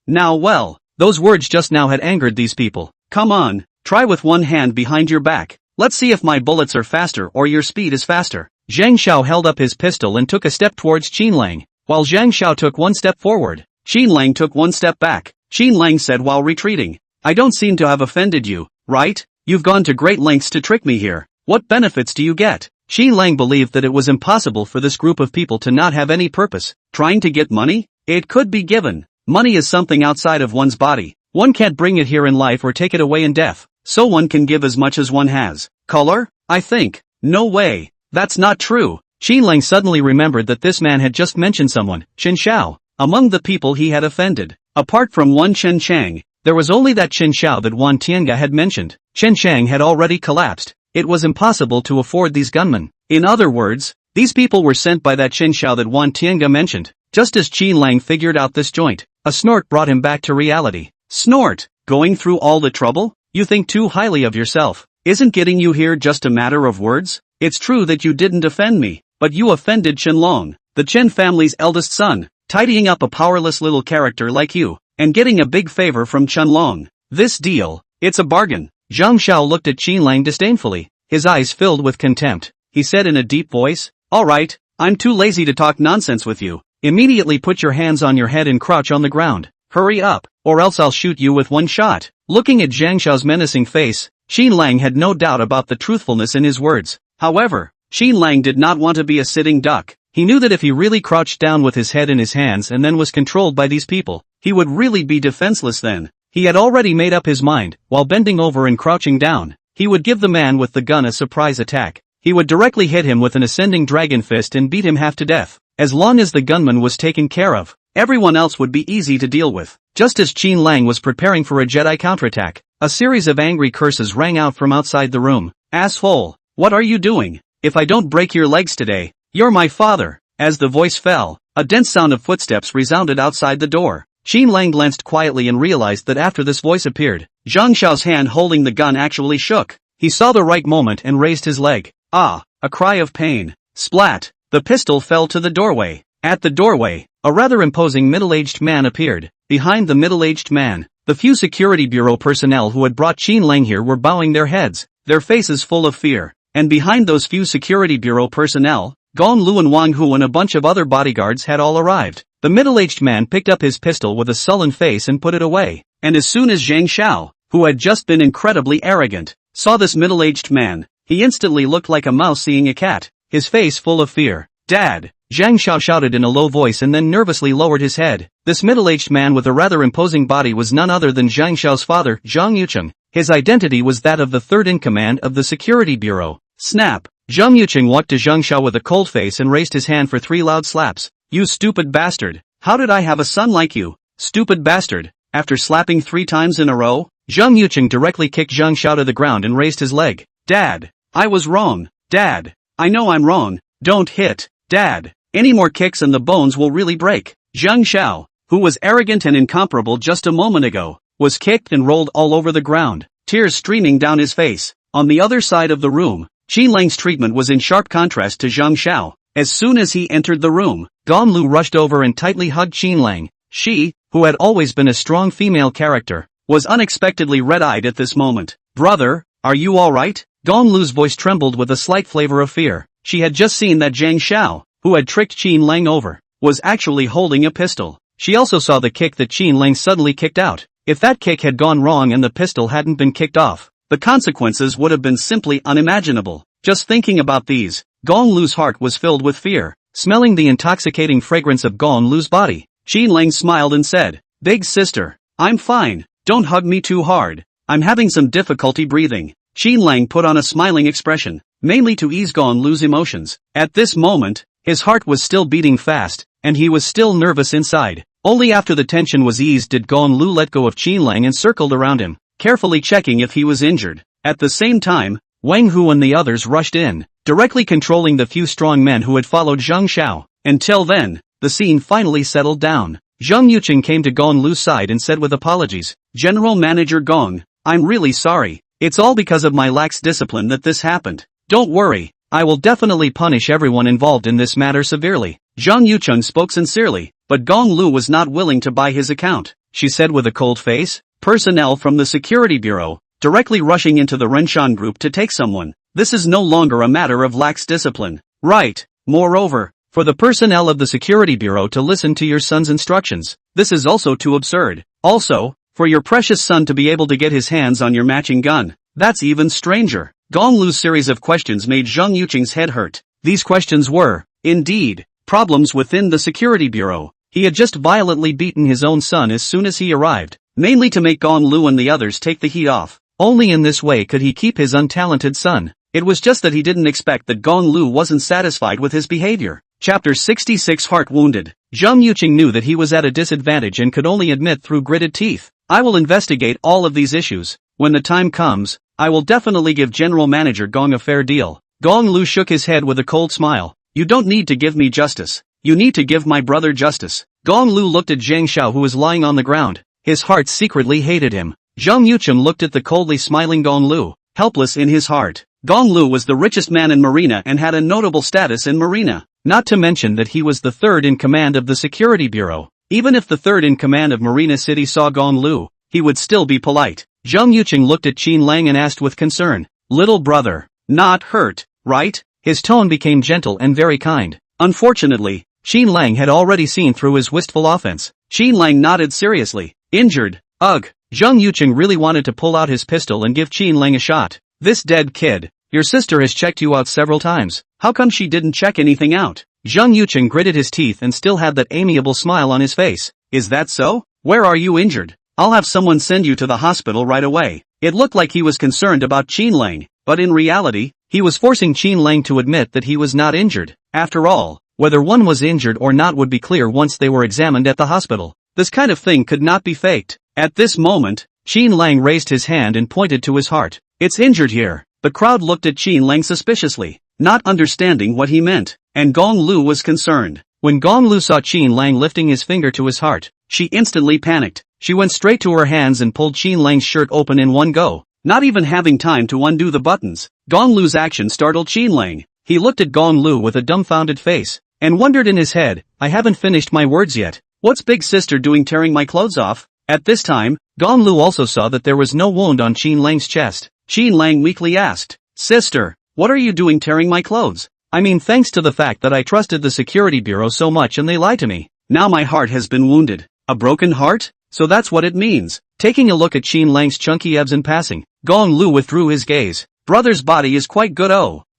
Now well, those words just now had angered these people. Come on, try with one hand behind your back. Let's see if my bullets are faster or your speed is faster. Zhang Shao held up his pistol and took a step towards Qin Lang. While Zhang Shao took one step forward, Qin Lang took one step back. Qin Lang said while retreating. I don't seem to have offended you, right? You've gone to great lengths to trick me here. What benefits do you get? Qin Lang believed that it was impossible for this group of people to not have any purpose. Trying to get money? It could be given. Money is something outside of one's body. One can't bring it here in life or take it away in death. So one can give as much as one has. Color? I think. No way. That's not true. Qin Lang suddenly remembered that this man had just mentioned someone, Chen Shao, among the people he had offended. Apart from one Chen Chang, there was only that Chen Shao that Wan Tianga had mentioned. Chen Chang had already collapsed. It was impossible to afford these gunmen. In other words, these people were sent by that Chen Shao that Wan Tianga mentioned. Just as Qin Lang figured out this joint, a snort brought him back to reality. Snort? Going through all the trouble? You think too highly of yourself. Isn't getting you here just a matter of words? It's true that you didn't offend me, but you offended Chen Long, the Chen family's eldest son, tidying up a powerless little character like you, and getting a big favor from Chen Long. This deal, it's a bargain. Zhang Shao looked at Qin Lang disdainfully, his eyes filled with contempt. He said in a deep voice, "All right, I'm too lazy to talk nonsense with you. Immediately put your hands on your head and crouch on the ground. Hurry up, or else I'll shoot you with one shot." Looking at Zhang Shao's menacing face, Qin Lang had no doubt about the truthfulness in his words. However, Qin Lang did not want to be a sitting duck. He knew that if he really crouched down with his head in his hands and then was controlled by these people, he would really be defenseless then. He had already made up his mind, while bending over and crouching down, he would give the man with the gun a surprise attack. He would directly hit him with an ascending dragon fist and beat him half to death. As long as the gunman was taken care of, everyone else would be easy to deal with. Just as Qin Lang was preparing for a Jedi counterattack, a series of angry curses rang out from outside the room. "Asshole! What are you doing? If I don't break your legs today, you're my father." As the voice fell, a dense sound of footsteps resounded outside the door. Qin Lang glanced quietly and realized that after this voice appeared, Zhang Shao's hand holding the gun actually shook. He saw the right moment and raised his leg. Ah! A cry of pain. Splat! The pistol fell to the doorway. At the doorway, a rather imposing middle-aged man appeared. Behind the middle-aged man, the few security bureau personnel who had brought Qin Lang here were bowing their heads, their faces full of fear. And behind those few security bureau personnel, Gong Lu and Wang Hu and a bunch of other bodyguards had all arrived. The middle-aged man picked up his pistol with a sullen face and put it away. And as soon as Zhang Shao, who had just been incredibly arrogant, saw this middle-aged man, he instantly looked like a mouse seeing a cat, his face full of fear. "Dad!" Zhang Shao shouted in a low voice and then nervously lowered his head. This middle-aged man with a rather imposing body was none other than Zhang Shao's father, Zhang Yucheng. His identity was that of the third-in-command of the security bureau. Snap! Zhang Yucheng walked to Zhang Shao with a cold face and raised his hand for 3 loud slaps. "You stupid bastard! How did I have a son like you? Stupid bastard!" After slapping 3 times in a row, Zhang Yucheng directly kicked Zhang Shao to the ground and raised his leg. "Dad! I was wrong! Dad! I know I'm wrong! Don't hit! Dad! Any more kicks and the bones will really break." Zhang Shao, who was arrogant and incomparable just a moment ago, was kicked and rolled all over the ground, tears streaming down his face. On the other side of the room, Qin Lang's treatment was in sharp contrast to Zhang Shao. As soon as he entered the room, Gong Lu rushed over and tightly hugged Qin Lang. She, who had always been a strong female character, was unexpectedly red-eyed at this moment. "Brother, are you alright?" Gong Lu's voice trembled with a slight flavor of fear. She had just seen that Zhang Shao, who had tricked Qin Lang over, was actually holding a pistol. She also saw the kick that Qin Lang suddenly kicked out. If that kick had gone wrong and the pistol hadn't been kicked off, the consequences would have been simply unimaginable. Just thinking about these, Gong Lu's heart was filled with fear. Smelling the intoxicating fragrance of Gong Lu's body, Qin Lang smiled and said, "Big sister, I'm fine, don't hug me too hard. I'm having some difficulty breathing." Qin Lang put on a smiling expression, mainly to ease Gong Lu's emotions. At this moment, his heart was still beating fast, and he was still nervous inside. Only after the tension was eased did Gong Lu let go of Qin Lang and circled around him, carefully checking if he was injured. At the same time, Wang Hu and the others rushed in, directly controlling the few strong men who had followed Zhang Shao. Until then, the scene finally settled down. Zhang Yucheng came to Gong Lu's side and said with apologies, "General Manager Gong, I'm really sorry. It's all because of my lax discipline that this happened. Don't worry, I will definitely punish everyone involved in this matter severely." Zhang Yucheng spoke sincerely, but Gong Lu was not willing to buy his account. She said with a cold face, "Personnel from the security bureau, directly rushing into the Renshan group to take someone. This is no longer a matter of lax discipline. Right. Moreover, For the personnel of the security bureau to listen to your son's instructions, this is also too absurd. Also, for your precious son to be able to get his hands on your matching gun, that's even stranger. Gong Lu's series of questions made Zhang Yuqing's head hurt. These questions were, indeed, problems within the security bureau. He had just violently beaten his own son as soon as he arrived, mainly to make Gong Lu and the others take the heat off. Only in this way could he keep his untalented son. It was just that he didn't expect that Gong Lu wasn't satisfied with his behavior. Chapter 66 Heart Wounded. Zhang Yuqing knew that he was at a disadvantage and could only admit through gritted teeth, I will investigate all of these issues. When the time comes, I will definitely give General Manager Gong a fair deal. Gong Lu shook his head with a cold smile. You don't need to give me justice. You need to give my brother justice. Gong Lu looked at Chen Shao who was lying on the ground. His heart secretly hated him. Zhang Yuqing looked at the coldly smiling Gong Lu, helpless in his heart. Gong Lu was the richest man in Marina and had a notable status in Marina. Not to mention that he was the third in command of the security bureau. Even if the third in command of Marina City saw Gong Lu, he would still be polite. Zhang Yuqing looked at Qin Lang and asked with concern, little brother, not hurt, right? His tone became gentle and very kind. Unfortunately, Qin Lang had already seen through his wistful offense. Qin Lang nodded seriously. Injured? Ugh. Zhang Yuqing really wanted to pull out his pistol and give Qin Lang a shot. This dead kid. Your sister has checked you out several times. How come she didn't check anything out? Zhang Yuqing gritted his teeth and still had that amiable smile on his face. Is that so? Where are you injured? I'll have someone send you to the hospital right away. It looked like he was concerned about Qin Lang, but in reality, he was forcing Qin Lang to admit that he was not injured. After all, whether one was injured or not would be clear once they were examined at the hospital. This kind of thing could not be faked. At this moment, Qin Lang raised his hand and pointed to his heart. It's injured here. The crowd looked at Qin Lang suspiciously, not understanding what he meant, and Gong Lu was concerned. When Gong Lu saw Qin Lang lifting his finger to his heart, she instantly panicked. She went straight to her hands and pulled Qin Lang's shirt open in one go, not even having time to undo the buttons. Gong Lu's action startled Qin Lang. He looked at Gong Lu with a dumbfounded face, and wondered in his head, I haven't finished my words yet. What's big sister doing tearing my clothes off? At this time, Gong Lu also saw that there was no wound on Qin Lang's chest. Qin Lang weakly asked, Sister, what are you doing tearing my clothes? I mean, thanks to the fact that I trusted the security bureau so much and they lied to me. Now my heart has been wounded. A broken heart? So that's what it means. Taking a look at Qin Lang's chunky abs in passing, Gong Lu withdrew his gaze. Brother's body is quite good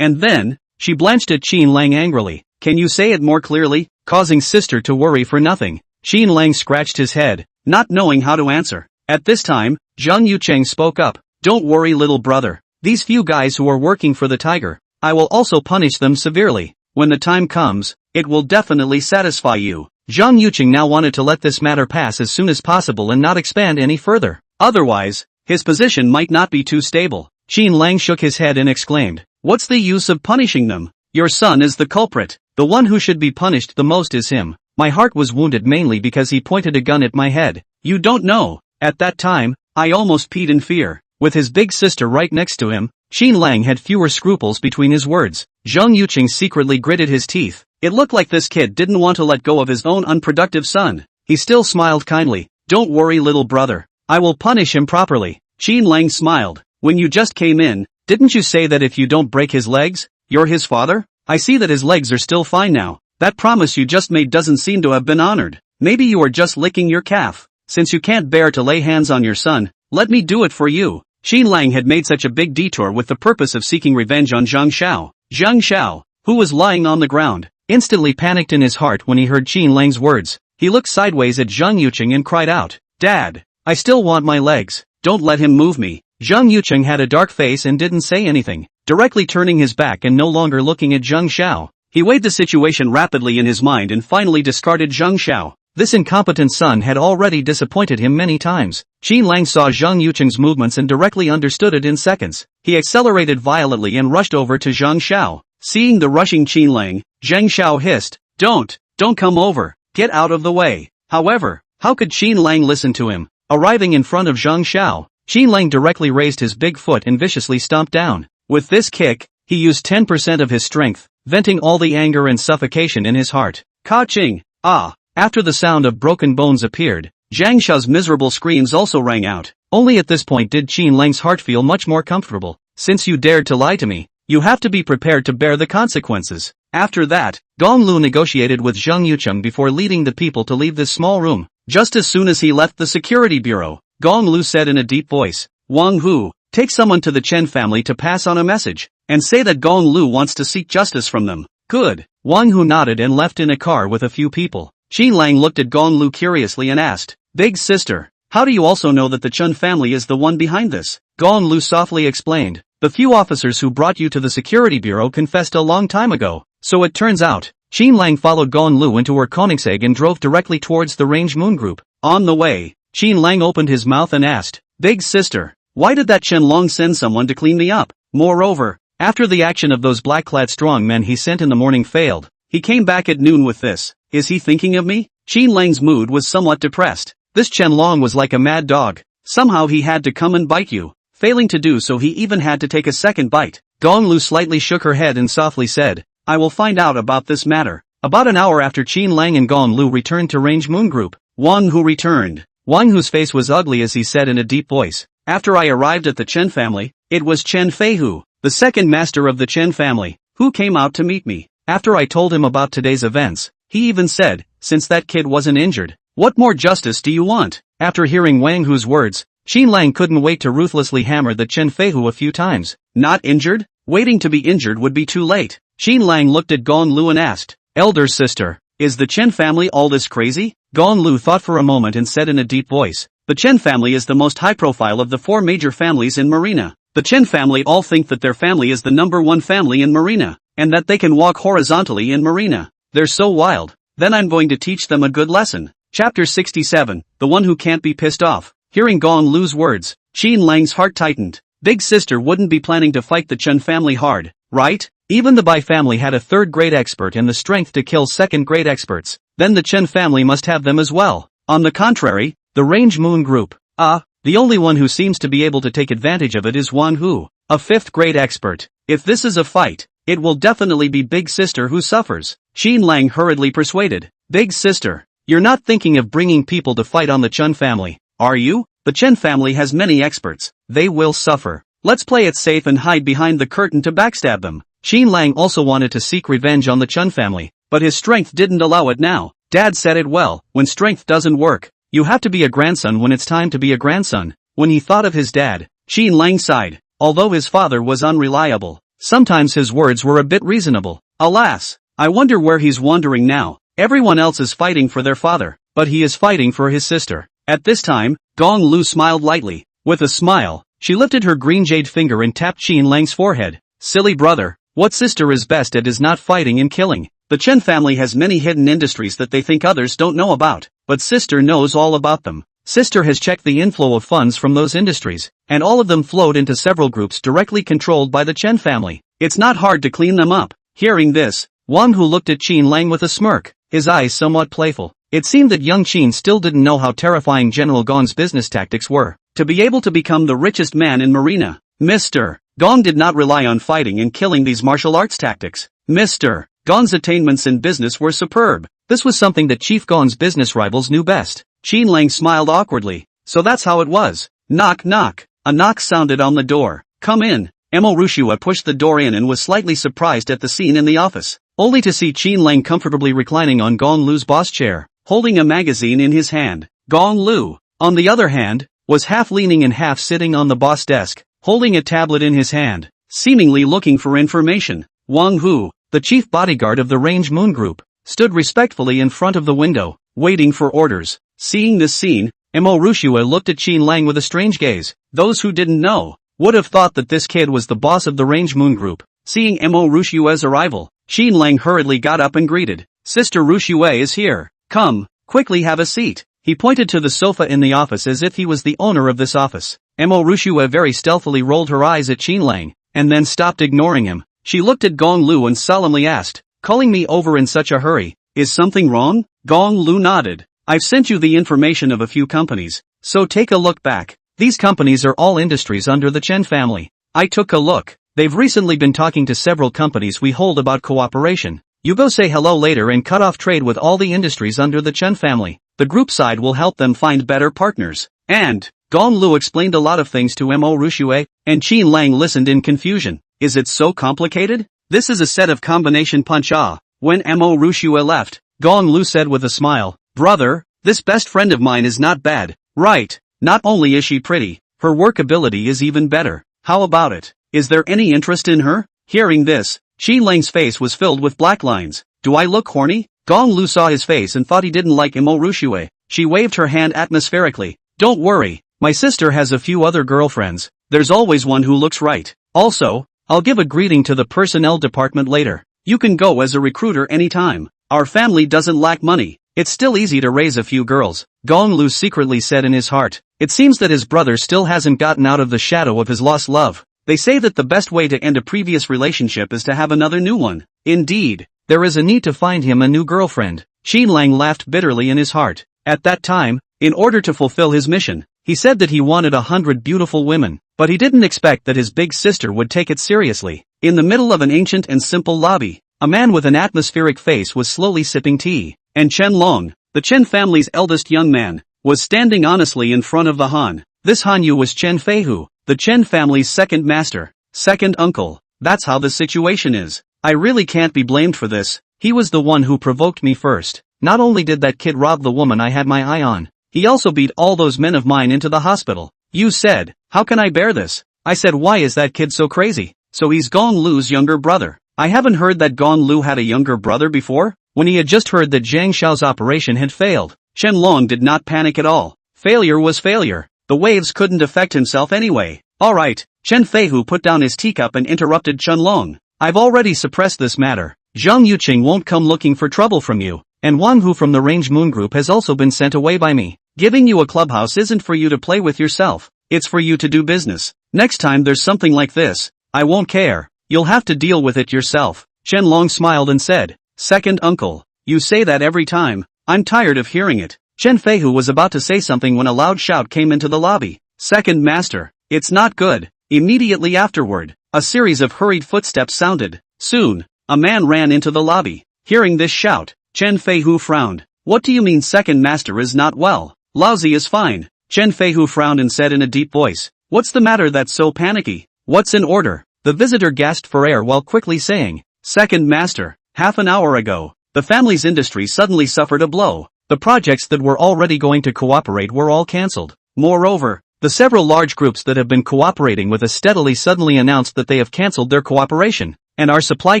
And then, she blanched at Qin Lang angrily. Can you say it more clearly? Causing sister to worry for nothing. Qin Lang scratched his head, not knowing how to answer. At this time, Zhang Yuqing spoke up. Don't worry little brother. These few guys who are working for the tiger, I will also punish them severely. When the time comes, it will definitely satisfy you. Zhang Yuqing now wanted to let this matter pass as soon as possible and not expand any further. Otherwise, his position might not be too stable. Qin Lang shook his head and exclaimed, What's the use of punishing them? Your son is the culprit. The one who should be punished the most is him. My heart was wounded mainly because he pointed a gun at my head. You don't know. At that time, I almost peed in fear. With his big sister right next to him, Qin Lang had fewer scruples between his words. Zhang Yuqing secretly gritted his teeth. It looked like this kid didn't want to let go of his own unproductive son. He still smiled kindly. Don't worry little brother. I will punish him properly. Qin Lang smiled. When you just came in, didn't you say that if you don't break his legs, you're his father? I see that his legs are still fine now. That promise you just made doesn't seem to have been honored. Maybe you are just licking your calf. Since you can't bear to lay hands on your son, let me do it for you. Qin Lang had made such a big detour with the purpose of seeking revenge on Zhang Shao. Zhang Shao, who was lying on the ground, instantly panicked in his heart when he heard Qin Lang's words. He looked sideways at Zhang Yuqing and cried out, Dad, I still want my legs. Don't let him move me. Zhang Yuqing had a dark face and didn't say anything, directly turning his back and no longer looking at Zhang Shao. He weighed the situation rapidly in his mind and finally discarded Zhang Shao. This incompetent son had already disappointed him many times. Qin Lang saw Zhang Yuqing's movements and directly understood it in seconds. He accelerated violently and rushed over to Zhang Shao. Seeing the rushing Qin Lang, Zhang Shao hissed, Don't come over, get out of the way. However, how could Qin Lang listen to him? Arriving in front of Zhang Shao, Qin Lang directly raised his big foot and viciously stomped down. With this kick, he used 10% of his strength, venting all the anger and suffocation in his heart. Ka-ching! Ah! After the sound of broken bones appeared, Zhang Shao's miserable screams also rang out. Only at this point did Qin Lang's heart feel much more comfortable. Since you dared to lie to me, you have to be prepared to bear the consequences. After that, Gong Lu negotiated with Zheng Yucheng before leading the people to leave this small room. Just as soon as he left the security bureau, Gong Lu said in a deep voice, "Wang Hu, take someone to the Chen family to pass on a message, and say that Gong Lu wants to seek justice from them." "Good." Wang Hu nodded and left in a car with a few people. Qin Lang looked at Gong Lu curiously and asked, "Big sister, how do you also know that the Chen family is the one behind this?" Gong Lu softly explained, "The few officers who brought you to the security bureau confessed a long time ago, so it turns out." Qin Lang followed Gong Lu into her Koenigsegg and drove directly towards the Range Moon Group. On the way, Qin Lang opened his mouth and asked, "Big sister, why did that Chen Long send someone to clean me up?" Moreover, after the action of those black-clad strong men he sent in the morning failed, he came back at noon with this. Is he thinking of me? Qin Lang's mood was somewhat depressed. This Chen Long was like a mad dog. Somehow he had to come and bite you. Failing to do so, he even had to take a second bite. Gong Lu slightly shook her head and softly said, "I will find out about this matter." About an hour after Qin Lang and Gong Lu returned to Range Moon Group, Wang Hu returned. Wang Hu's face was ugly as he said in a deep voice, "After I arrived at the Chen family, it was Chen Feihu, the second master of the Chen family, who came out to meet me. After I told him about today's events, he even said, since that kid wasn't injured, what more justice do you want?" After hearing Wang Hu's words, Qin Lang couldn't wait to ruthlessly hammer the Chen Feihu a few times. Not injured? Waiting to be injured would be too late. Qin Lang looked at Gong Lu and asked, "Elder sister, is the Chen family all this crazy?" Gong Lu thought for a moment and said in a deep voice, "The Chen family is the most high profile of the four major families in Marina. The Chen family all think that their family is the number one family in Marina, and that they can walk horizontally in Marina. They're so wild. Then I'm going to teach them a good lesson." Chapter 67, The One Who Can't Be Pissed Off. Hearing Gong Lu's words, Qin Lang's heart tightened. Big sister wouldn't be planning to fight the Chen family hard, right? Even the Bai family had a third-grade expert and the strength to kill second-grade experts. Then the Chen family must have them as well. On the contrary, the Range Moon Group. The only one who seems to be able to take advantage of it is Wang Hu, a fifth-grade expert. If this is a fight, it will definitely be Big Sister who suffers. Qin Lang hurriedly persuaded. "Big sister, you're not thinking of bringing people to fight on the Chen family, are you? The Chen family has many experts. They will suffer. Let's play it safe and hide behind the curtain to backstab them." Qin Lang also wanted to seek revenge on the Chen family, but his strength didn't allow it now. Dad said it well, when strength doesn't work, you have to be a grandson when it's time to be a grandson. When he thought of his dad, Qin Lang sighed. Although his father was unreliable, sometimes his words were a bit reasonable. Alas, I wonder where he's wandering now. Everyone else is fighting for their father, but he is fighting for his sister. At this time, Gong Lu smiled lightly. With a smile, she lifted her green jade finger and tapped Qin Lang's forehead. "Silly brother, what sister is best at is not fighting and killing. The Chen family has many hidden industries that they think others don't know about, but sister knows all about them. Sister has checked the inflow of funds from those industries, and all of them flowed into several groups directly controlled by the Chen family. It's not hard to clean them up." Hearing this, Wang Hu looked at Qin Lang with a smirk, his eyes somewhat playful. It seemed that young Qin still didn't know how terrifying General Gong's business tactics were. To be able to become the richest man in Marina, Mr. Gong did not rely on fighting and killing these martial arts tactics. Mr. Gong's attainments in business were superb. This was something that Chief Gong's business rivals knew best. Qin Lang smiled awkwardly. So that's how it was. Knock knock. A knock sounded on the door. "Come in." Emo Rushua pushed the door in and was slightly surprised at the scene in the office, only to see Qin Lang comfortably reclining on Gong Lu's boss chair, holding a magazine in his hand. Gong Lu, on the other hand, was half leaning and half sitting on the boss desk, holding a tablet in his hand, seemingly looking for information. Wang Hu, the chief bodyguard of the Range Moon Group, stood respectfully in front of the window, waiting for orders. Seeing this scene, Emo Rushua looked at Qin Lang with a strange gaze. Those who didn't know would have thought that this kid was the boss of the Range Moon Group. Seeing Emo Rushua's arrival, Qin Lang hurriedly got up and greeted. "Sister Rushua is here. Come, quickly have a seat." He pointed to the sofa in the office as if he was the owner of this office. Emo Rushua very stealthily rolled her eyes at Qin Lang, and then stopped ignoring him. She looked at Gong Lu and solemnly asked, "Calling me over in such a hurry, is something wrong?" Gong Lu nodded. "I've sent you the information of a few companies, so take a look back. These companies are all industries under the Chen family." I took a look. They've recently been talking to several companies we hold about cooperation. You go say hello later and cut off trade with all the industries under the Chen family. The group side will help them find better partners. And, Gong Lu explained a lot of things to Mo Rushue, and Qin Lang listened in confusion. Is it so complicated? This is a set of combination punch-ah. When Mo Rushue left, Gong Lu said with a smile, "Brother, this best friend of mine is not bad, right? Not only is she pretty, her work ability is even better. How about it? Is there any interest in her?" Hearing this, Qin Lang's face was filled with black lines. "Do I look horny?" Gong Lu saw his face and thought he didn't like Mo Rushue. She waved her hand atmospherically. "Don't worry, my sister has a few other girlfriends. There's always one who looks right. Also, I'll give a greeting to the personnel department later. You can go as a recruiter anytime. Our family doesn't lack money. It's still easy to raise a few girls," Gong Lu secretly said in his heart. It seems that his brother still hasn't gotten out of the shadow of his lost love. They say that the best way to end a previous relationship is to have another new one. Indeed, there is a need to find him a new girlfriend. Qin Lang laughed bitterly in his heart. At that time, in order to fulfill his mission, he said that he wanted 100 beautiful women, but he didn't expect that his big sister would take it seriously. In the middle of an ancient and simple lobby, a man with an atmospheric face was slowly sipping tea, and Chen Long, the Chen family's eldest young man, was standing honestly in front of the Han. This Hanyu was Chen Feihu, the Chen family's second master, second uncle. That's how the situation is. I really can't be blamed for this. He was the one who provoked me first. Not only did that kid rob the woman I had my eye on, he also beat all those men of mine into the hospital. You said, "How can I bear this?" I said, "Why is that kid so crazy?" So he's Gong Lu's younger brother. I haven't heard that Gong Lu had a younger brother before. When he had just heard that Zhang Shao's operation had failed, Chen Long did not panic at all. Failure was failure. The waves couldn't affect himself anyway. Alright, Chen Feihu put down his teacup and interrupted Chen Long. "I've already suppressed this matter. Zhang Yuqing won't come looking for trouble from you, and Wang Hu from the Range Moon Group has also been sent away by me. Giving you a clubhouse isn't for you to play with yourself, it's for you to do business. Next time there's something like this, I won't care. You'll have to deal with it yourself." Chen Long smiled and said, "Second uncle, you say that every time. I'm tired of hearing it." Chen Feihu was about to say something when a loud shout came into the lobby. "Second master, it's not good." Immediately afterward, a series of hurried footsteps sounded. Soon, a man ran into the lobby. Hearing this shout, Chen Feihu frowned. "What do you mean second master is not well?" "Lousy is fine." Chen Feihu frowned and said in a deep voice, "What's the matter that's so panicky? What's in order?" The visitor gasped for air while quickly saying, "Second master, half an hour ago, the family's industry suddenly suffered a blow. The projects that were already going to cooperate were all cancelled. Moreover, the several large groups that have been cooperating with us steadily suddenly announced that they have cancelled their cooperation, and our supply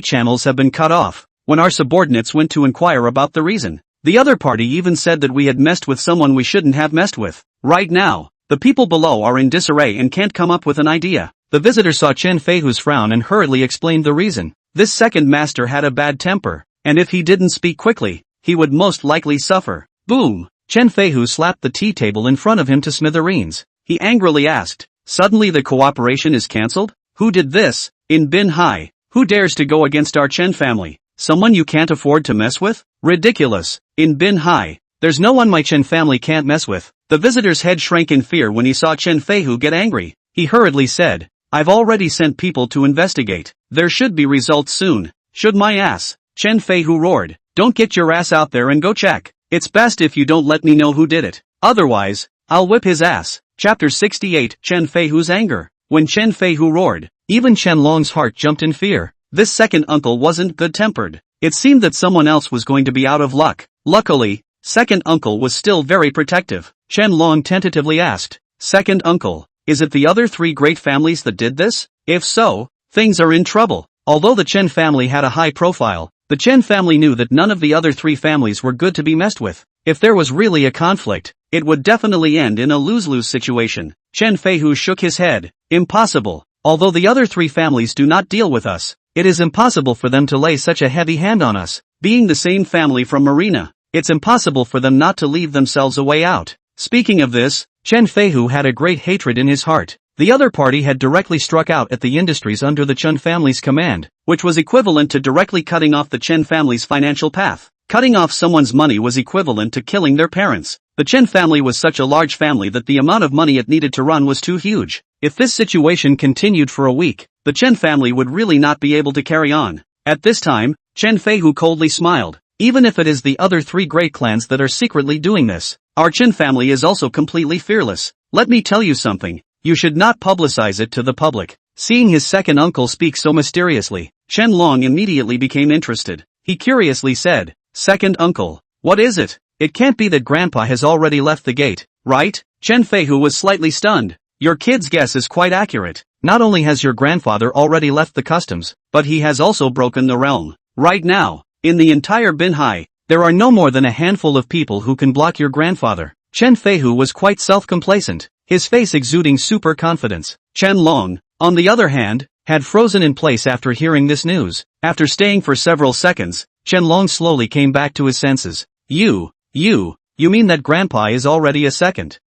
channels have been cut off. When our subordinates went to inquire about the reason, the other party even said that we had messed with someone we shouldn't have messed with. Right now, the people below are in disarray and can't come up with an idea." The visitor saw Chen Feihu's frown and hurriedly explained the reason. This second master had a bad temper, and if he didn't speak quickly, he would most likely suffer. Boom! Chen Feihu slapped the tea table in front of him to smithereens. He angrily asked, "Suddenly the cooperation is cancelled? Who did this? In Bin Hai, who dares to go against our Chen family? Someone you can't afford to mess with? Ridiculous. In Bin Hai, there's no one my Chen family can't mess with." The visitor's head shrank in fear when he saw Chen Feihu get angry. He hurriedly said, "I've already sent people to investigate. There should be results soon." "Should my ass?" Chen Feihu roared. "Don't get your ass out there and go check. It's best if you don't let me know who did it. Otherwise, I'll whip his ass." Chapter 68 Chen Feihu's anger. When Chen Feihu roared, even Chen Long's heart jumped in fear. This second uncle wasn't good-tempered. It seemed that someone else was going to be out of luck. Luckily, second uncle was still very protective. Chen Long tentatively asked, "Second uncle, is it the other three great families that did this? If so, things are in trouble." Although the Chen family had a high profile, the Chen family knew that none of the other three families were good to be messed with. If there was really a conflict, it would definitely end in a lose-lose situation. Chen Feihu shook his head. "Impossible. Although the other three families do not deal with us, it is impossible for them to lay such a heavy hand on us. Being the same family from Marina, it's impossible for them not to leave themselves a way out." Speaking of this, Chen Feihu had a great hatred in his heart. The other party had directly struck out at the industries under the Chen family's command, which was equivalent to directly cutting off the Chen family's financial path. Cutting off someone's money was equivalent to killing their parents. The Chen family was such a large family that the amount of money it needed to run was too huge. If this situation continued for a week, the Chen family would really not be able to carry on. At this time, Chen Feihu coldly smiled. "Even if it is the other three great clans that are secretly doing this, our Chen family is also completely fearless. Let me tell you something, you should not publicize it to the public." Seeing his second uncle speak so mysteriously, Chen Long immediately became interested. He curiously said, "Second uncle, what is it? It can't be that Grandpa has already left the gate, right?" Chen Feihu was slightly stunned. "Your kid's guess is quite accurate. Not only has your grandfather already left the customs, but he has also broken the realm. Right now, in the entire Binhai, there are no more than a handful of people who can block your grandfather." Chen Feihu was quite self-complacent, his face exuding super confidence. Chen Long, on the other hand, had frozen in place after hearing this news. After staying for several seconds, Chen Long slowly came back to his senses. You mean that Grandpa is already a second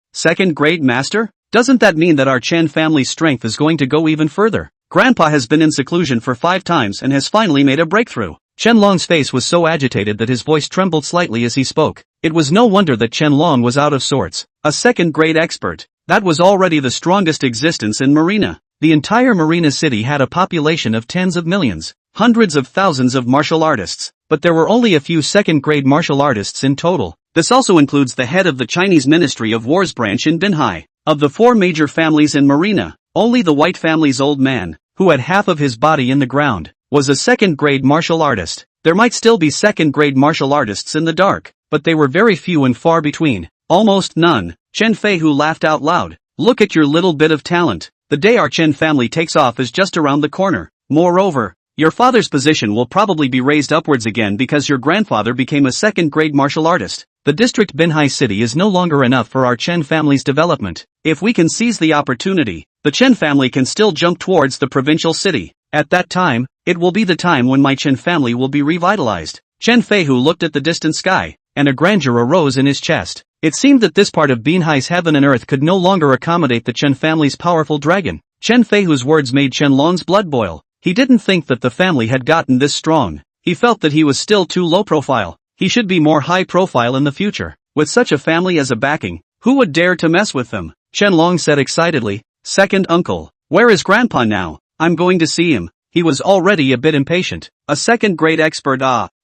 grade master? Doesn't that mean that our Chen family's strength is going to go even further? Grandpa has been in seclusion for 5 times and has finally made a breakthrough." Chen Long's face was so agitated that his voice trembled slightly as he spoke. It was no wonder that Chen Long was out of sorts. A second-grade expert. That was already the strongest existence in Marina. The entire Marina city had a population of tens of millions, hundreds of thousands of martial artists, but there were only a few second-grade martial artists in total. This also includes the head of the Chinese Ministry of War's branch in Binhai. Of the 4 major families in Marina, only the White family's old man, who had half of his body in the ground, was a second-grade martial artist. There might still be second-grade martial artists in the dark, but they were very few and far between. Almost none. Chen Feihu laughed out loud. "Look at your little bit of talent. The day our Chen family takes off is just around the corner. Moreover, your father's position will probably be raised upwards again because your grandfather became a second-grade martial artist. The district Binhai city is no longer enough for our Chen family's development. If we can seize the opportunity, the Chen family can still jump towards the provincial city. At that time, it will be the time when my Chen family will be revitalized." Chen Feihu looked at the distant sky, and a grandeur arose in his chest. It seemed that this part of Binhai's heaven and earth could no longer accommodate the Chen family's powerful dragon. Chen Feihu's words made Chen Long's blood boil. He didn't think that the family had gotten this strong. He felt that he was still too low profile. He should be more high profile in the future. With such a family as a backing, who would dare to mess with them? Chen Long said excitedly, "Second uncle, where is Grandpa now? I'm going to see him." He was already a bit impatient. A second-grade expert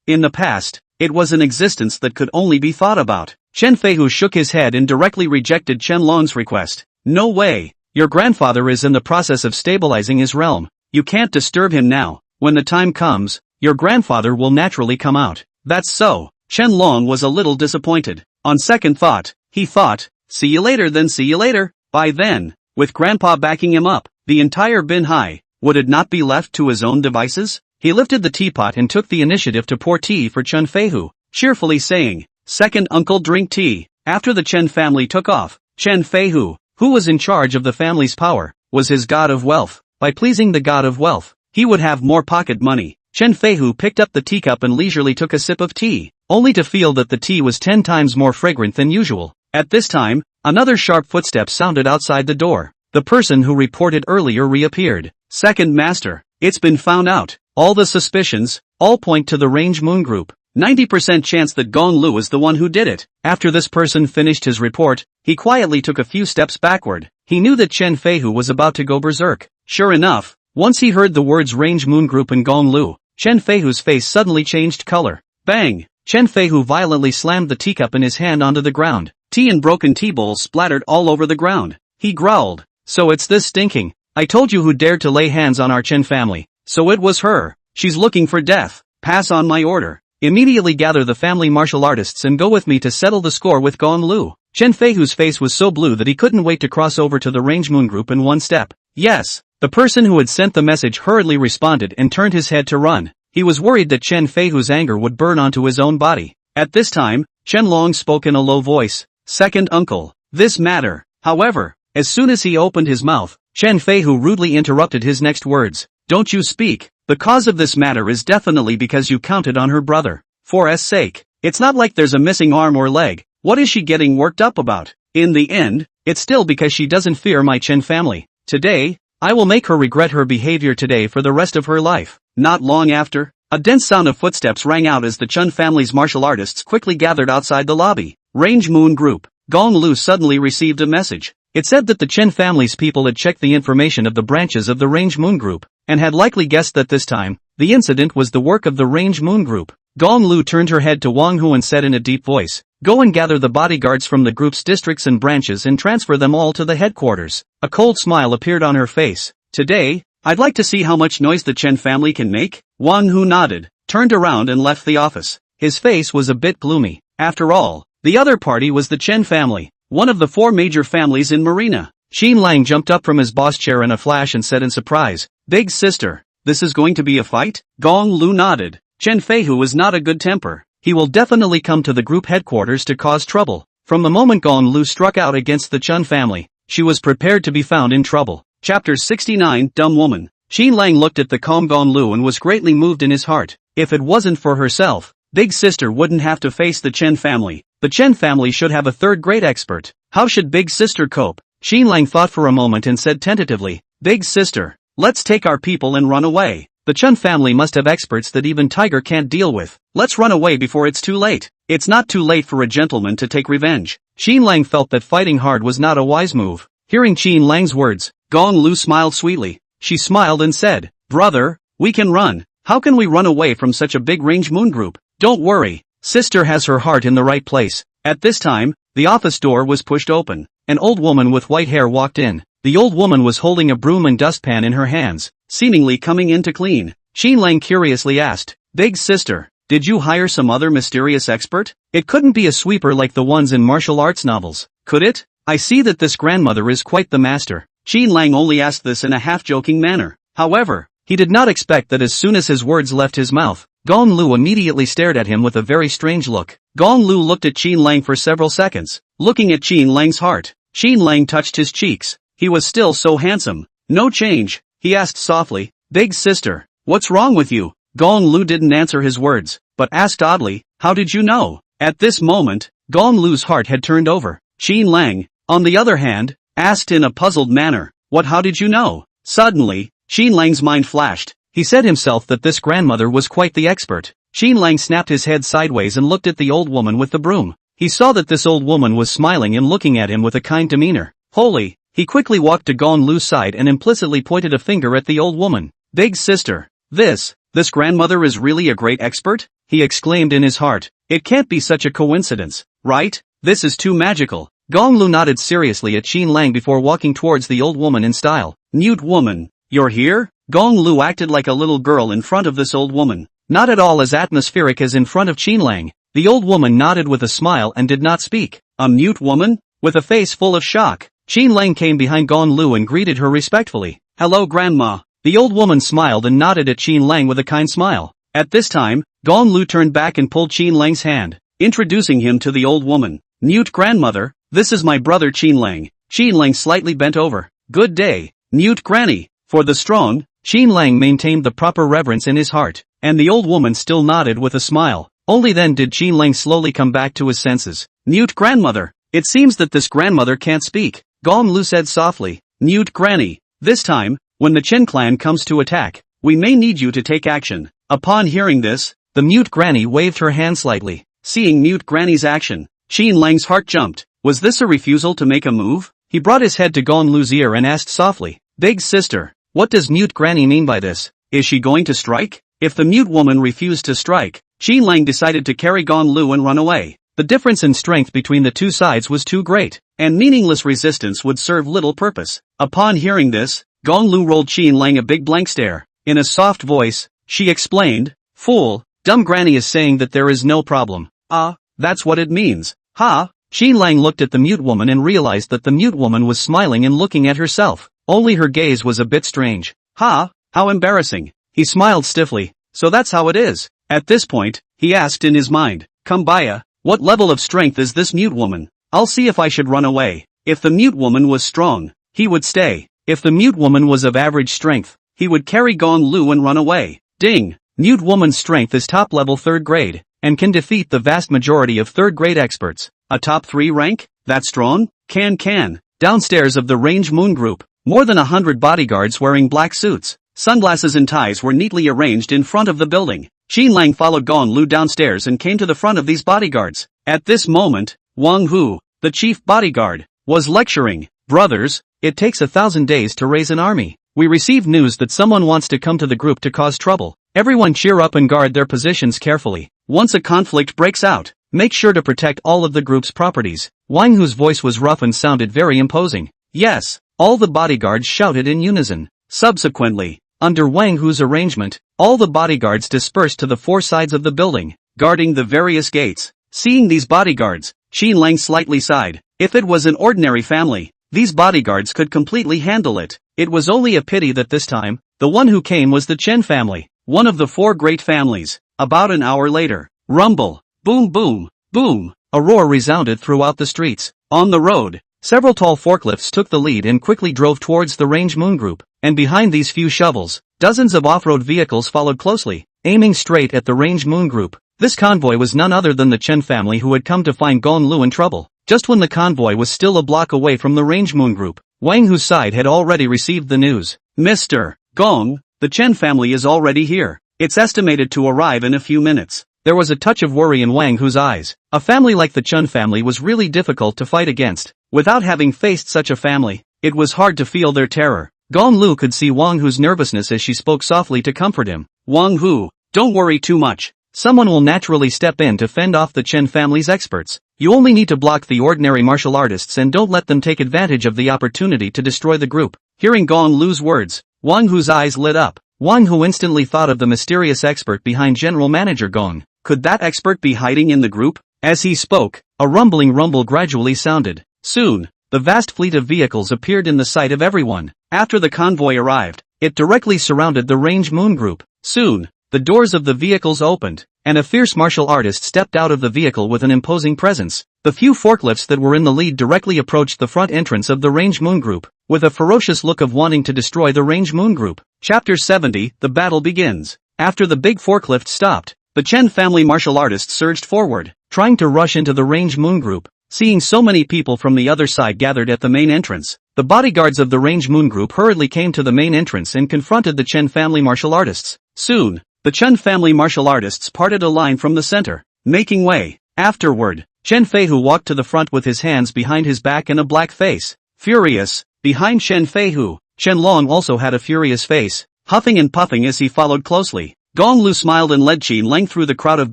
in the past, it was an existence that could only be thought about. Chen Feihu shook his head and directly rejected Chen Long's request. "No way. Your grandfather is in the process of stabilizing his realm. You can't disturb him now. When the time comes, your grandfather will naturally come out." "That's so." Chen Long was a little disappointed. On second thought, he thought, "See you later then, see you later." By then, with Grandpa backing him up, the entire Binhai, would it not be left to his own devices? He lifted the teapot and took the initiative to pour tea for Chen Feihu, cheerfully saying, "Second uncle, drink tea." After the Chen family took off, Chen Feihu, who was in charge of the family's power, was his god of wealth. By pleasing the god of wealth, he would have more pocket money. Chen Feihu picked up the teacup and leisurely took a sip of tea, only to feel that the tea was 10 times more fragrant than usual. At this time, another sharp footstep sounded outside the door. The person who reported earlier reappeared. "Second master, it's been found out. All the suspicions, all point to the Range Moon Group. 90% chance that Gong Lu is the one who did it." After this person finished his report, he quietly took a few steps backward. He knew that Chen Feihu was about to go berserk. Sure enough, once he heard the words Range Moon Group and Gong Lu, Chen Feihu's face suddenly changed color. Bang! Chen Feihu violently slammed the teacup in his hand onto the ground. Tea and broken tea bowls splattered all over the ground. He growled, "So it's this stinking. I told you who dared to lay hands on our Chen family. So it was her. She's looking for death. Pass on my order. Immediately gather the family martial artists and go with me to settle the score with Gong Lu." Chen Feihu's face was so blue that he couldn't wait to cross over to the Range Moon Group in one step. "Yes." The person who had sent the message hurriedly responded and turned his head to run. He was worried that Chen Feihu's anger would burn onto his own body. At this time, Chen Long spoke in a low voice. "Second uncle, this matter." However, as soon as he opened his mouth, Chen Feihu rudely interrupted his next words. "Don't you speak. The cause of this matter is definitely because you counted on her brother. For S sake. It's not like there's a missing arm or leg. What is she getting worked up about? In the end, it's still because she doesn't fear my Chen family. Today, I will make her regret her behavior today for the rest of her life." Not long after, a dense sound of footsteps rang out as the Chen family's martial artists quickly gathered outside the lobby. Range Moon Group. Gong Lu suddenly received a message. It said that the Chen family's people had checked the information of the branches of the Range Moon Group, and had likely guessed that this time, the incident was the work of the Range Moon Group. Gong Lu turned her head to Wang Hu and said in a deep voice, "Go and gather the bodyguards from the group's districts and branches and transfer them all to the headquarters." A cold smile appeared on her face. "Today, I'd like to see how much noise the Chen family can make. Wang Hu nodded, turned around and left the office. His face was a bit gloomy. After all, the other party was the Chen family, one of the 4 major families in Marina. Qin Lang jumped up from his boss chair in a flash and said in surprise, "Big sister, this is going to be a fight?" Gong Lu nodded. Chen Feihu is not a good temper. He will definitely come to the group headquarters to cause trouble. From the moment Gong Lu struck out against the Chen family, she was prepared to be found in trouble. Chapter 69, Dumb Woman. Qin Lang looked at the calm Gong Lu and was greatly moved in his heart. If it wasn't for herself, Big Sister wouldn't have to face the Chen family. The Chen family should have a third-grade expert. How should Big Sister cope? Qin Lang thought for a moment and said tentatively, "Big Sister, let's take our people and run away. The Chen family must have experts that even Tiger can't deal with. Let's run away before it's too late." It's not too late for a gentleman to take revenge. Qin Lang felt that fighting hard was not a wise move. Hearing Qin Lang's words, Gong Lu smiled sweetly. She smiled and said, "Brother, we can run. How can we run away from such a big range moon group? Don't worry, sister has her heart in the right place." At this time, the office door was pushed open. An old woman with white hair walked in. The old woman was holding a broom and dustpan in her hands, seemingly coming in to clean. Qin Lang curiously asked, "Big sister, did you hire some other mysterious expert? It couldn't be a sweeper like the ones in martial arts novels, could it? I see that this grandmother is quite the master." Qin Lang only asked this in a half-joking manner. However, he did not expect that as soon as his words left his mouth, Gong Lu immediately stared at him with a very strange look. Gong Lu looked at Qin Lang for several seconds, looking at Qin Lang's heart. Qin Lang touched his cheeks. He was still so handsome. "No change?" he asked softly. "Big sister, what's wrong with you?" Gong Lu didn't answer his words, but asked oddly, "How did you know?" At this moment, Gong Lu's heart had turned over. Qin Lang, on the other hand, asked in a puzzled manner, how did you know?" Suddenly, Qin Lang's mind flashed. He said himself that this grandmother was quite the expert. Qin Lang snapped his head sideways and looked at the old woman with the broom. He saw that this old woman was smiling and looking at him with a kind demeanor. Holy! He quickly walked to Gong Lu's side and implicitly pointed a finger at the old woman. "Big sister, this grandmother is really a great expert?" he exclaimed in his heart. "It can't be such a coincidence, right? This is too magical." Gong Lu nodded seriously at Qin Lang before walking towards the old woman in style. "Mute woman, you're here?" Gong Lu acted like a little girl in front of this old woman, not at all as atmospheric as in front of Qin Lang. The old woman nodded with a smile and did not speak. A mute woman? With a face full of shock, Qin Lang came behind Gong Lu and greeted her respectfully. "Hello grandma." The old woman smiled and nodded at Qin Lang with a kind smile. At this time, Gong Lu turned back and pulled Qin Lang's hand, introducing him to the old woman. "Mute grandmother, this is my brother Qin Lang." Qin Lang slightly bent over. "Good day, mute granny." For the strong, Qin Lang maintained the proper reverence in his heart, and the old woman still nodded with a smile. Only then did Qin Lang slowly come back to his senses. "Mute grandmother, it seems that this grandmother can't speak," Gong Lu said softly. "Mute granny, this time, when the Chen clan comes to attack, we may need you to take action." Upon hearing this, the mute granny waved her hand slightly. Seeing mute granny's action, Qin Lang's heart jumped. Was this a refusal to make a move? He brought his head to Gong Lu's ear and asked softly, "Big sister, what does mute granny mean by this? Is she going to strike?" If the mute woman refused to strike, Qin Lang decided to carry Gong Lu and run away. The difference in strength between the two sides was too great, and meaningless resistance would serve little purpose. Upon hearing this, Gong Lu rolled Qin Lang a big blank stare. In a soft voice, she explained, "Fool, dumb granny is saying that there is no problem." "Ah, that's what it means. Ha!" Qin Lang looked at the mute woman and realized that the mute woman was smiling and looking at herself. Only her gaze was a bit strange. "Ha, how embarrassing." He smiled stiffly. "So that's how it is." At this point, he asked in his mind, "Kumbaya, what level of strength is this mute woman? I'll see if I should run away." If the mute woman was strong, he would stay. If the mute woman was of average strength, he would carry Gong Lu and run away. Ding! Mute woman's strength is top level 3rd grade, and can defeat the vast majority of 3rd grade experts. A top 3 rank? That's strong? Can. Downstairs of the Range Moon Group, more than 100 bodyguards wearing black suits, sunglasses and ties were neatly arranged in front of the building. Qin Lang followed Gong Lu downstairs and came to the front of these bodyguards. At this moment, Wang Hu, the chief bodyguard, was lecturing. "Brothers, it takes 1,000 days to raise an army. We received news that someone wants to come to the group to cause trouble. Everyone cheer up and guard their positions carefully. Once a conflict breaks out, make sure to protect all of the group's properties." Wang Hu's voice was rough and sounded very imposing. "Yes," all the bodyguards shouted in unison. Subsequently, under Wang Hu's arrangement, all the bodyguards dispersed to the four sides of the building, guarding the various gates. Seeing these bodyguards, Qin Lang slightly sighed. If it was an ordinary family, these bodyguards could completely handle it. It was only a pity that this time, the one who came was the Chen family, one of the four great families. About an hour later, rumble, boom boom, boom, a roar resounded throughout the streets. On the road, several tall forklifts took the lead and quickly drove towards the Range Moon Group, and behind these few shovels, dozens of off-road vehicles followed closely, aiming straight at the Range Moon Group. This convoy was none other than the Chen family who had come to find Gong Lu in trouble. Just when the convoy was still a block away from the Range Moon Group, Wang Hu's side had already received the news. Mr. Gong, the Chen family is already here. It's estimated to arrive in a few minutes. There was a touch of worry in Wang Hu's eyes. A family like the Chen family was really difficult to fight against. Without having faced such a family, it was hard to feel their terror. Gong Lu could see Wang Hu's nervousness as she spoke softly to comfort him. Wang Hu, don't worry too much. Someone will naturally step in to fend off the Chen family's experts. You only need to block the ordinary martial artists and don't let them take advantage of the opportunity to destroy the group. Hearing Gong Lu's words, Wang Hu's eyes lit up. Wang Hu instantly thought of the mysterious expert behind General Manager Gong. Could that expert be hiding in the group? As he spoke, a rumbling rumble gradually sounded. Soon, the vast fleet of vehicles appeared in the sight of everyone. After the convoy arrived, it directly surrounded the Range Moon Group. Soon, the doors of the vehicles opened, and a fierce martial artist stepped out of the vehicle with an imposing presence. The few forklifts that were in the lead directly approached the front entrance of the Range Moon Group, with a ferocious look of wanting to destroy the Range Moon Group. Chapter 70, The Battle Begins. After the big forklift stopped, the Chen family martial artists surged forward, trying to rush into the Range Moon Group. Seeing so many people from the other side gathered at the main entrance, the bodyguards of the Range Moon Group hurriedly came to the main entrance and confronted the Chen family martial artists. Soon, the Chen family martial artists parted a line from the center, making way. Afterward, Chen Feihu walked to the front with his hands behind his back and a black face. Furious, behind Chen Feihu, Chen Long also had a furious face, huffing and puffing as he followed closely. Gong Lu smiled and led Qin Lang through the crowd of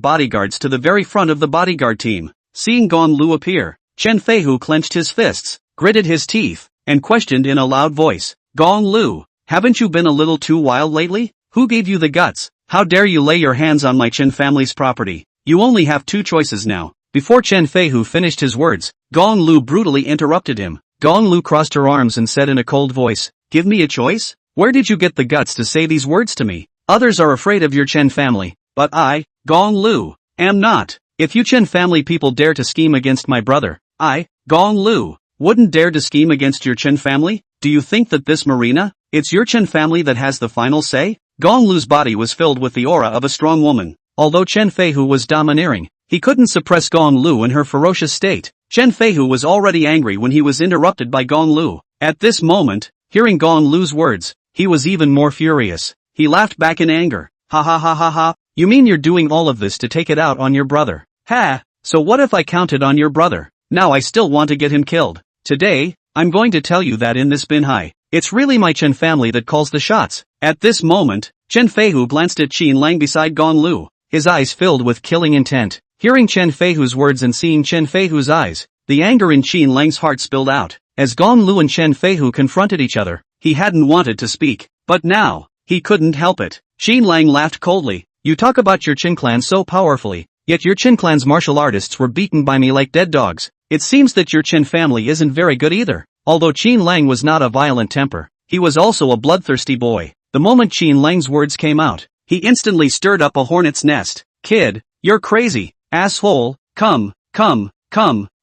bodyguards to the very front of the bodyguard team. Seeing Gong Lu appear, Chen Feihu clenched his fists, gritted his teeth, and questioned in a loud voice. Gong Lu, haven't you been a little too wild lately? Who gave you the guts? How dare you lay your hands on my Chen family's property? You only have two choices now. Before Chen Feihu finished his words, Gong Lu brutally interrupted him. Gong Lu crossed her arms and said in a cold voice, "Give me a choice? Where did you get the guts to say these words to me? Others are afraid of your Chen family, but I, Gong Lu, am not. If you Chen family people dare to scheme against my brother, I, Gong Lu, wouldn't dare to scheme against your Chen family? Do you think that this Marina, it's your Chen family that has the final say?" Gong Lu's body was filled with the aura of a strong woman. Although Chen Feihu was domineering, he couldn't suppress Gong Lu in her ferocious state. Chen Feihu was already angry when he was interrupted by Gong Lu. At this moment, hearing Gong Lu's words, he was even more furious. He laughed back in anger. Ha ha ha ha ha, you mean you're doing all of this to take it out on your brother? Ha, so what if I counted on your brother? Now I still want to get him killed. Today, I'm going to tell you that in this Binhai, it's really my Chen family that calls the shots. At this moment, Chen Feihu glanced at Qin Lang beside Gong Lu, his eyes filled with killing intent. Hearing Chen Feihu's words and seeing Chen Feihu's eyes, the anger in Qin Lang's heart spilled out. As Gong Lu and Chen Feihu confronted each other, he hadn't wanted to speak, but now, he couldn't help it. Qin Lang laughed coldly. You talk about your Qin clan so powerfully, yet your Qin clan's martial artists were beaten by me like dead dogs. It seems that your Chen family isn't very good either. Although Qin Lang was not a violent temper, he was also a bloodthirsty boy. The moment Qin Lang's words came out, he instantly stirred up a hornet's nest. Kid, you're crazy, asshole, come,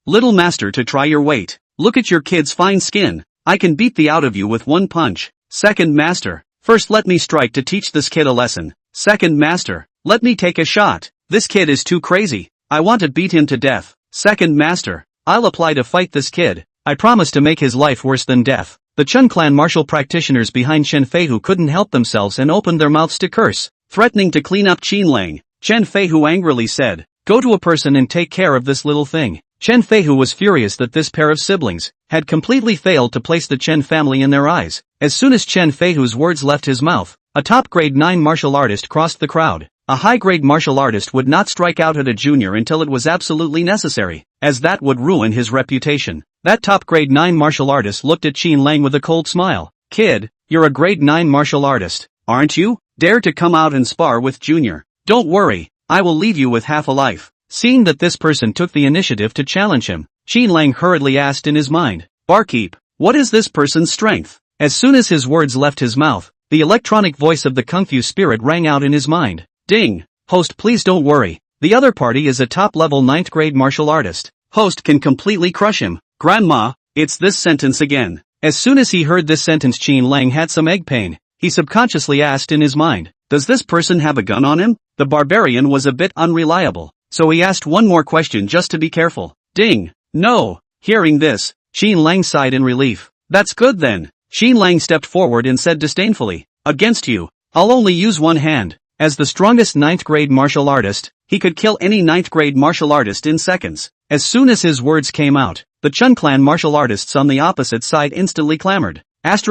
little master to try your weight. Look at your kid's fine skin. I can beat the out of you with one punch. Second master, first let me strike to teach this kid a lesson. Second master, let me take a shot. This kid is too crazy. I want to beat him to death. Second master, I'll apply to fight this kid. I promise to make his life worse than death. The Chen clan martial practitioners behind Chen Feihu couldn't help themselves and opened their mouths to curse. Threatening to clean up Qin Lang, Chen Feihu angrily said, "Go to a person and take care of this little thing." Chen Feihu was furious that this pair of siblings had completely failed to place the Chen family in their eyes. As soon as Chen Feihu's words left his mouth, a top grade 9 martial artist crossed the crowd. A high grade martial artist would not strike out at a junior until it was absolutely necessary, as that would ruin his reputation. That top grade 9 martial artist looked at Qin Lang with a cold smile. Kid, you're a grade 9 martial artist, aren't you? Dare to come out and spar with Junior. Don't worry, I will leave you with half a life. Seeing that this person took the initiative to challenge him, Qin Lang hurriedly asked in his mind, Barkeep, what is this person's strength? As soon as his words left his mouth, the electronic voice of the Kung Fu spirit rang out in his mind. Ding! Host, please don't worry. The other party is a top-level 9th grade martial artist. Host can completely crush him. Grandma, it's this sentence again. As soon as he heard this sentence, Qin Lang had some egg pain. He subconsciously asked in his mind, does this person have a gun on him? The barbarian was a bit unreliable, so he asked one more question just to be careful. Ding! No! Hearing this, Qin Lang sighed in relief. That's good then. Qin Lang stepped forward and said disdainfully, against you, I'll only use one hand. As the strongest 9th grade martial artist, he could kill any 9th grade martial artist in seconds. As soon as his words came out, the Chun clan martial artists on the opposite side instantly clamored. This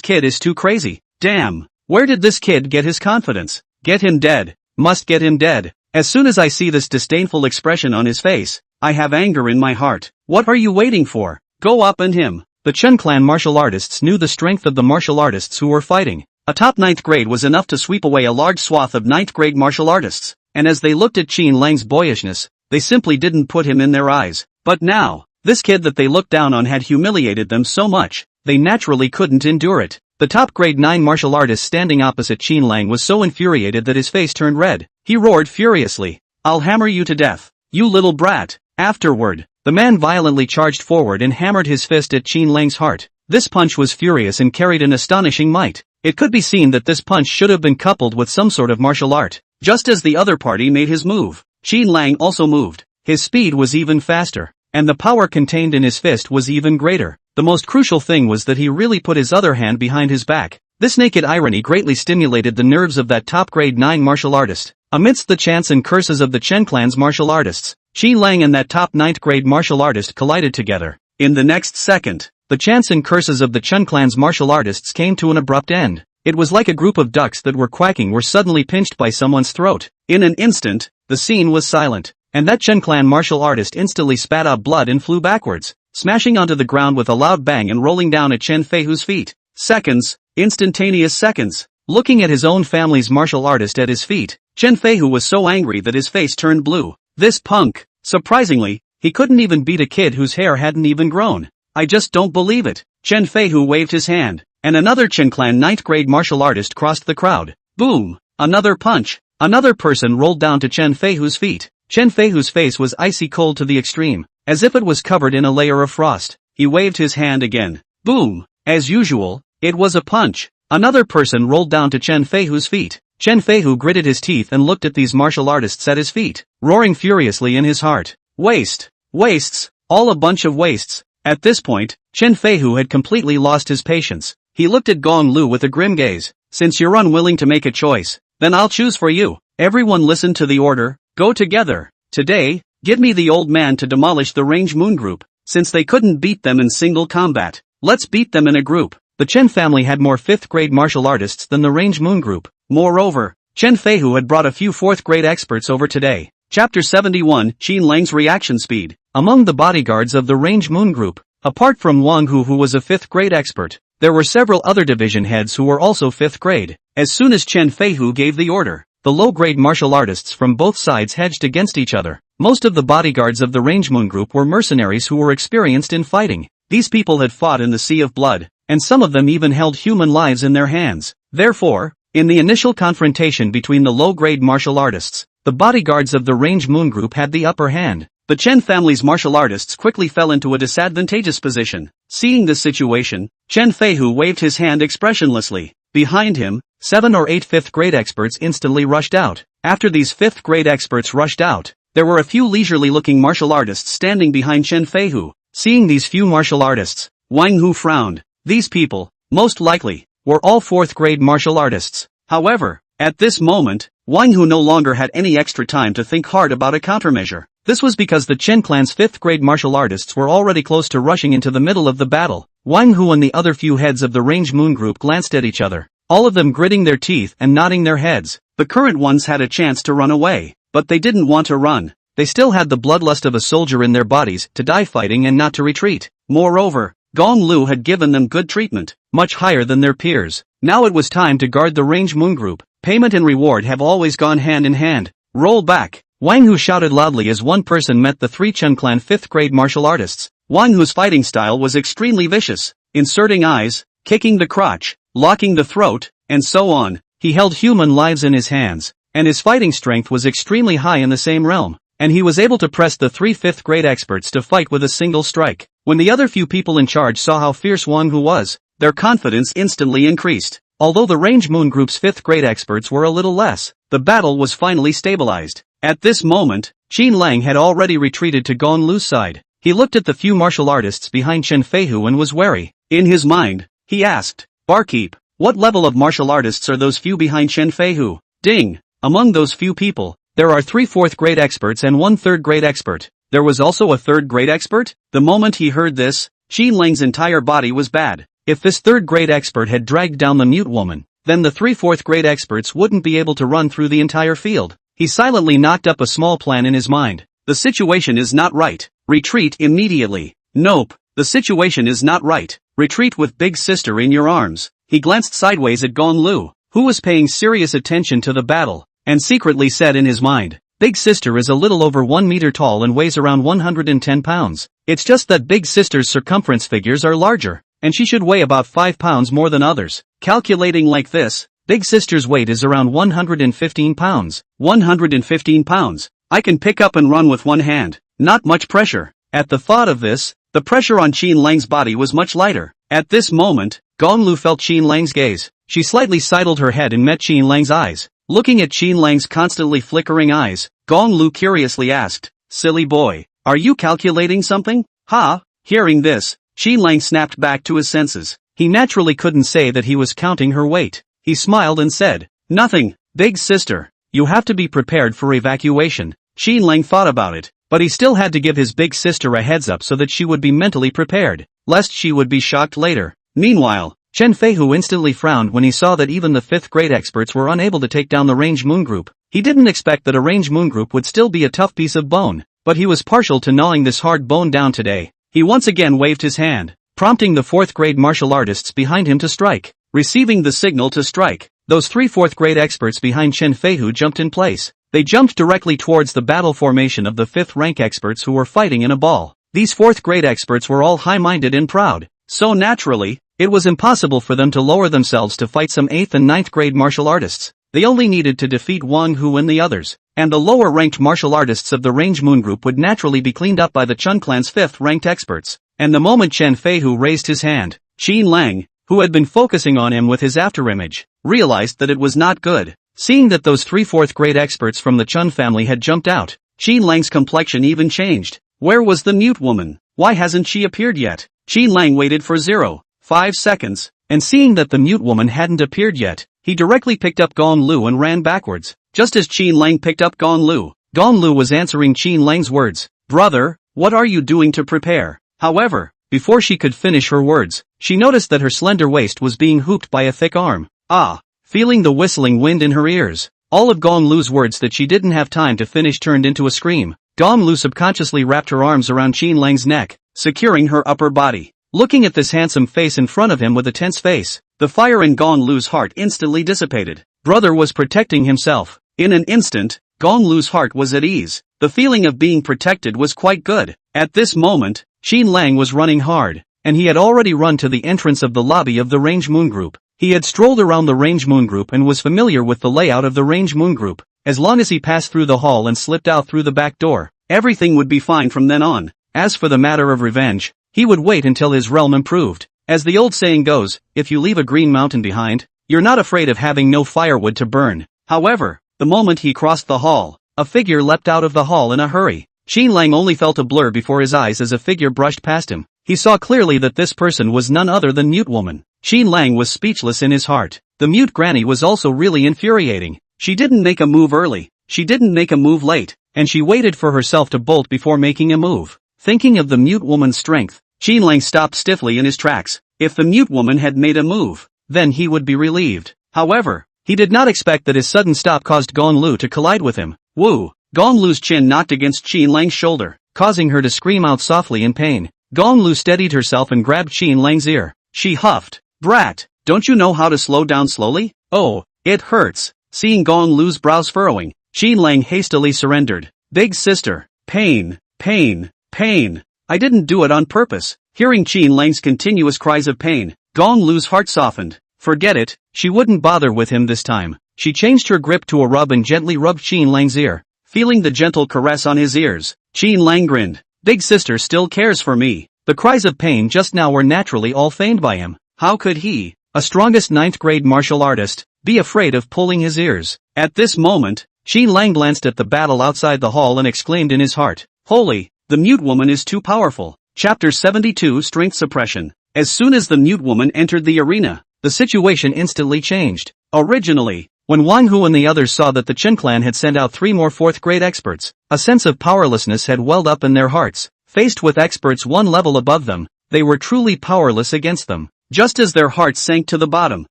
kid is too crazy. Damn. Where did this kid get his confidence? Get him dead. Must get him dead. As soon as I see this disdainful expression on his face, I have anger in my heart. What are you waiting for? Go up on him. The Chun clan martial artists knew the strength of the martial artists who were fighting. A top 9th grade was enough to sweep away a large swath of 9th grade martial artists, and as they looked at Qin Lang's boyishness, they simply didn't put him in their eyes. But now, this kid that they looked down on had humiliated them so much, they naturally couldn't endure it. The top grade 9 martial artist standing opposite Qin Lang was so infuriated that his face turned red. He roared furiously, I'll hammer you to death, you little brat. Afterward, the man violently charged forward and hammered his fist at Qin Lang's heart. This punch was furious and carried an astonishing might. It could be seen that this punch should have been coupled with some sort of martial art. Just as the other party made his move, Qin Lang also moved. His speed was even faster, and the power contained in his fist was even greater. The most crucial thing was that he really put his other hand behind his back. This naked irony greatly stimulated the nerves of that top grade 9 martial artist. Amidst the chants and curses of the Chen clan's martial artists, Qin Lang and that top 9th grade martial artist collided together. In the next second, the chants and curses of the Chen clan's martial artists came to an abrupt end. It was like a group of ducks that were quacking were suddenly pinched by someone's throat. In an instant, the scene was silent, and that Chen clan martial artist instantly spat out blood and flew backwards, smashing onto the ground with a loud bang and rolling down at Chen Feihu's feet. Seconds, instantaneous seconds. Looking at his own family's martial artist at his feet, Chen Feihu was so angry that his face turned blue. This punk, surprisingly, he couldn't even beat a kid whose hair hadn't even grown. I just don't believe it. Chen Feihu waved his hand, and another Chen clan 9th grade martial artist crossed the crowd. Boom! Another punch. Another person rolled down to Chen Feihu's feet. Chen Feihu's face was icy cold to the extreme, as if it was covered in a layer of frost. He waved his hand again. Boom! As usual, it was a punch. Another person rolled down to Chen Feihu's feet. Chen Feihu gritted his teeth and looked at these martial artists at his feet, roaring furiously in his heart. Waste! Wastes! All a bunch of wastes! At this point, Chen Feihu had completely lost his patience. He looked at Gong Lu with a grim gaze. Since you're unwilling to make a choice, then I'll choose for you. Everyone listen to the order. Go together. Today, give me the old man to demolish the Range Moon group. Since they couldn't beat them in single combat, let's beat them in a group. The Chen family had more 5th grade martial artists than the Range Moon group. Moreover, Chen Feihu had brought a few 4th grade experts over today. Chapter 71, Qin Lang's reaction speed. Among the bodyguards of the Range Moon group, apart from Wang Hu who was a 5th grade expert, there were several other division heads who were also 5th grade. As soon as Chen Feihu gave the order, the low-grade martial artists from both sides hedged against each other. Most of the bodyguards of the Range Moon group were mercenaries who were experienced in fighting. These people had fought in the Sea of Blood, and some of them even held human lives in their hands. Therefore, in the initial confrontation between the low-grade martial artists, the bodyguards of the Range Moon group had the upper hand. The Chen family's martial artists quickly fell into a disadvantageous position. Seeing this situation, Chen Feihu waved his hand expressionlessly. Behind him, 7 or 8 5th grade experts instantly rushed out. After these 5th grade experts rushed out, there were a few leisurely-looking martial artists standing behind Chen Feihu. Seeing these few martial artists, Wang Hu frowned. These people, most likely, were all 4th grade martial artists. However, at this moment, Wang Hu no longer had any extra time to think hard about a countermeasure. This was because the Chen clan's 5th grade martial artists were already close to rushing into the middle of the battle. Wang Hu and the other few heads of the Range Moon group glanced at each other, all of them gritting their teeth and nodding their heads. The current ones had a chance to run away, but they didn't want to run. They still had the bloodlust of a soldier in their bodies to die fighting and not to retreat. Moreover, Gong Lu had given them good treatment, much higher than their peers. Now it was time to guard the range moon group. Payment and reward have always gone hand in hand. Roll back. Wang Hu shouted loudly as one person met the three Chen clan 5th grade martial artists. Wang Hu's fighting style was extremely vicious, inserting eyes, kicking the crotch, locking the throat, and so on. He held human lives in his hands, and his fighting strength was extremely high in the same realm, and he was able to press the three 5th grade experts to fight with a single strike. When the other few people in charge saw how fierce Wang Hu was, their confidence instantly increased. Although the range moon group's 5th grade experts were a little less, the battle was finally stabilized. At this moment, Qin Lang had already retreated to Gong Lu's side. He looked at the few martial artists behind Chen Feihu and was wary. In his mind, he asked, "Barkeep, what level of martial artists are those few behind Chen Feihu?" Ding! Among those few people, there are 3 4th grade experts and 1 3rd grade expert. There was also a 3rd grade expert? The moment he heard this, Qin Lang's entire body was bad. If this 3rd grade expert had dragged down the mute woman, then the 3 4th grade experts wouldn't be able to run through the entire field. He silently knocked up a small plan in his mind. The situation is not right. Retreat immediately. Nope, the situation is not right. Retreat with big sister in your arms. He glanced sideways at Gong Lu, who was paying serious attention to the battle, and secretly said in his mind, "Big sister is a little over 1 meter tall and weighs around 110 pounds. It's just that big sister's circumference figures are larger, and she should weigh about 5 pounds more than others." Calculating like this, big sister's weight is around 115 pounds. 115 pounds. I can pick up and run with one hand. Not much pressure. At the thought of this, the pressure on Qin Lang's body was much lighter. At this moment, Gong Lu felt Qin Lang's gaze. She slightly sidled her head and met Qin Lang's eyes. Looking at Qin Lang's constantly flickering eyes, Gong Lu curiously asked, "Silly boy, are you calculating something?" "Ha!" Hearing this, Qin Lang snapped back to his senses. He naturally couldn't say that he was counting her weight. He smiled and said, "Nothing, big sister. You have to be prepared for evacuation." Qin Lang thought about it, but he still had to give his big sister a heads up so that she would be mentally prepared, lest she would be shocked later. Meanwhile, Chen Feihu instantly frowned when he saw that even the 5th grade experts were unable to take down the range moon group. He didn't expect that a range moon group would still be a tough piece of bone, but he was partial to gnawing this hard bone down today. He once again waved his hand, prompting the 4th grade martial artists behind him to strike. Receiving the signal to strike, those 3 4th grade experts behind Chen Feihu jumped in place. They jumped directly towards the battle formation of the 5th rank experts who were fighting in a ball. These 4th grade experts were all high-minded and proud, so naturally, it was impossible for them to lower themselves to fight some 8th and 9th grade martial artists. They only needed to defeat Wang Hu and the others, and the lower-ranked martial artists of the range moon group would naturally be cleaned up by the Chen clan's 5th ranked experts. And the moment Chen Feihu raised his hand, Qin Lang, who had been focusing on him with his afterimage, realized that it was not good. Seeing that those 3 4th grade experts from the Chen family had jumped out, Qin Lang's complexion even changed. Where was the mute woman? Why hasn't she appeared yet? Qin Lang waited for 0.5 seconds, and seeing that the mute woman hadn't appeared yet, he directly picked up Gong Lu and ran backwards. Just as Qin Lang picked up Gong Lu was answering Qin Lang's words. "Brother, what are you doing to prepare?" However, before she could finish her words, she noticed that her slender waist was being hooped by a thick arm. Ah! Feeling the whistling wind in her ears, all of Gong Lu's words that she didn't have time to finish turned into a scream. Gong Lu subconsciously wrapped her arms around Qin Lang's neck, securing her upper body. Looking at this handsome face in front of him with a tense face, the fire in Gong Lu's heart instantly dissipated. Brother was protecting himself. In an instant, Gong Lu's heart was at ease. The feeling of being protected was quite good. At this moment, Qin Lang was running hard, and he had already run to the entrance of the lobby of the range moon group. He had strolled around the range moon group and was familiar with the layout of the range moon group. As long as he passed through the hall and slipped out through the back door, everything would be fine from then on. As for the matter of revenge, he would wait until his realm improved. As the old saying goes, if you leave a green mountain behind, you're not afraid of having no firewood to burn. However, the moment he crossed the hall, a figure leapt out of the hall in a hurry. Qin Lang only felt a blur before his eyes as a figure brushed past him. He saw clearly that this person was none other than Mute Woman. Qin Lang was speechless in his heart. The mute granny was also really infuriating. She didn't make a move early, she didn't make a move late, and she waited for herself to bolt before making a move. Thinking of the mute woman's strength, Qin Lang stopped stiffly in his tracks. If the mute woman had made a move, then he would be relieved. However, he did not expect that his sudden stop caused Gong Lu to collide with him. Woo! Gong Lu's chin knocked against Qin Lang's shoulder, causing her to scream out softly in pain. Gong Lu steadied herself and grabbed Qin Lang's ear. She huffed. Brat, don't you know how to slow down slowly? Oh, it hurts. Seeing Gong Lu's brows furrowing, Qin Lang hastily surrendered. Big sister. Pain. Pain. Pain. I didn't do it on purpose. Hearing Qin Lang's continuous cries of pain, Gong Lu's heart softened. Forget it, she wouldn't bother with him this time. She changed her grip to a rub and gently rubbed Qin Lang's ear. Feeling the gentle caress on his ears, Qin Lang grinned. Big sister still cares for me. The cries of pain just now were naturally all feigned by him. How could he, a strongest 9th grade martial artist, be afraid of pulling his ears? At this moment, Qin Lang glanced at the battle outside the hall and exclaimed in his heart, Holy, the mute woman is too powerful. Chapter 72 Strength Suppression. As soon as the mute woman entered the arena, the situation instantly changed. Originally, when Wang Hu and the others saw that the Chen clan had sent out 3 more 4th grade experts, a sense of powerlessness had welled up in their hearts. Faced with experts 1 level above them, they were truly powerless against them. Just as their hearts sank to the bottom,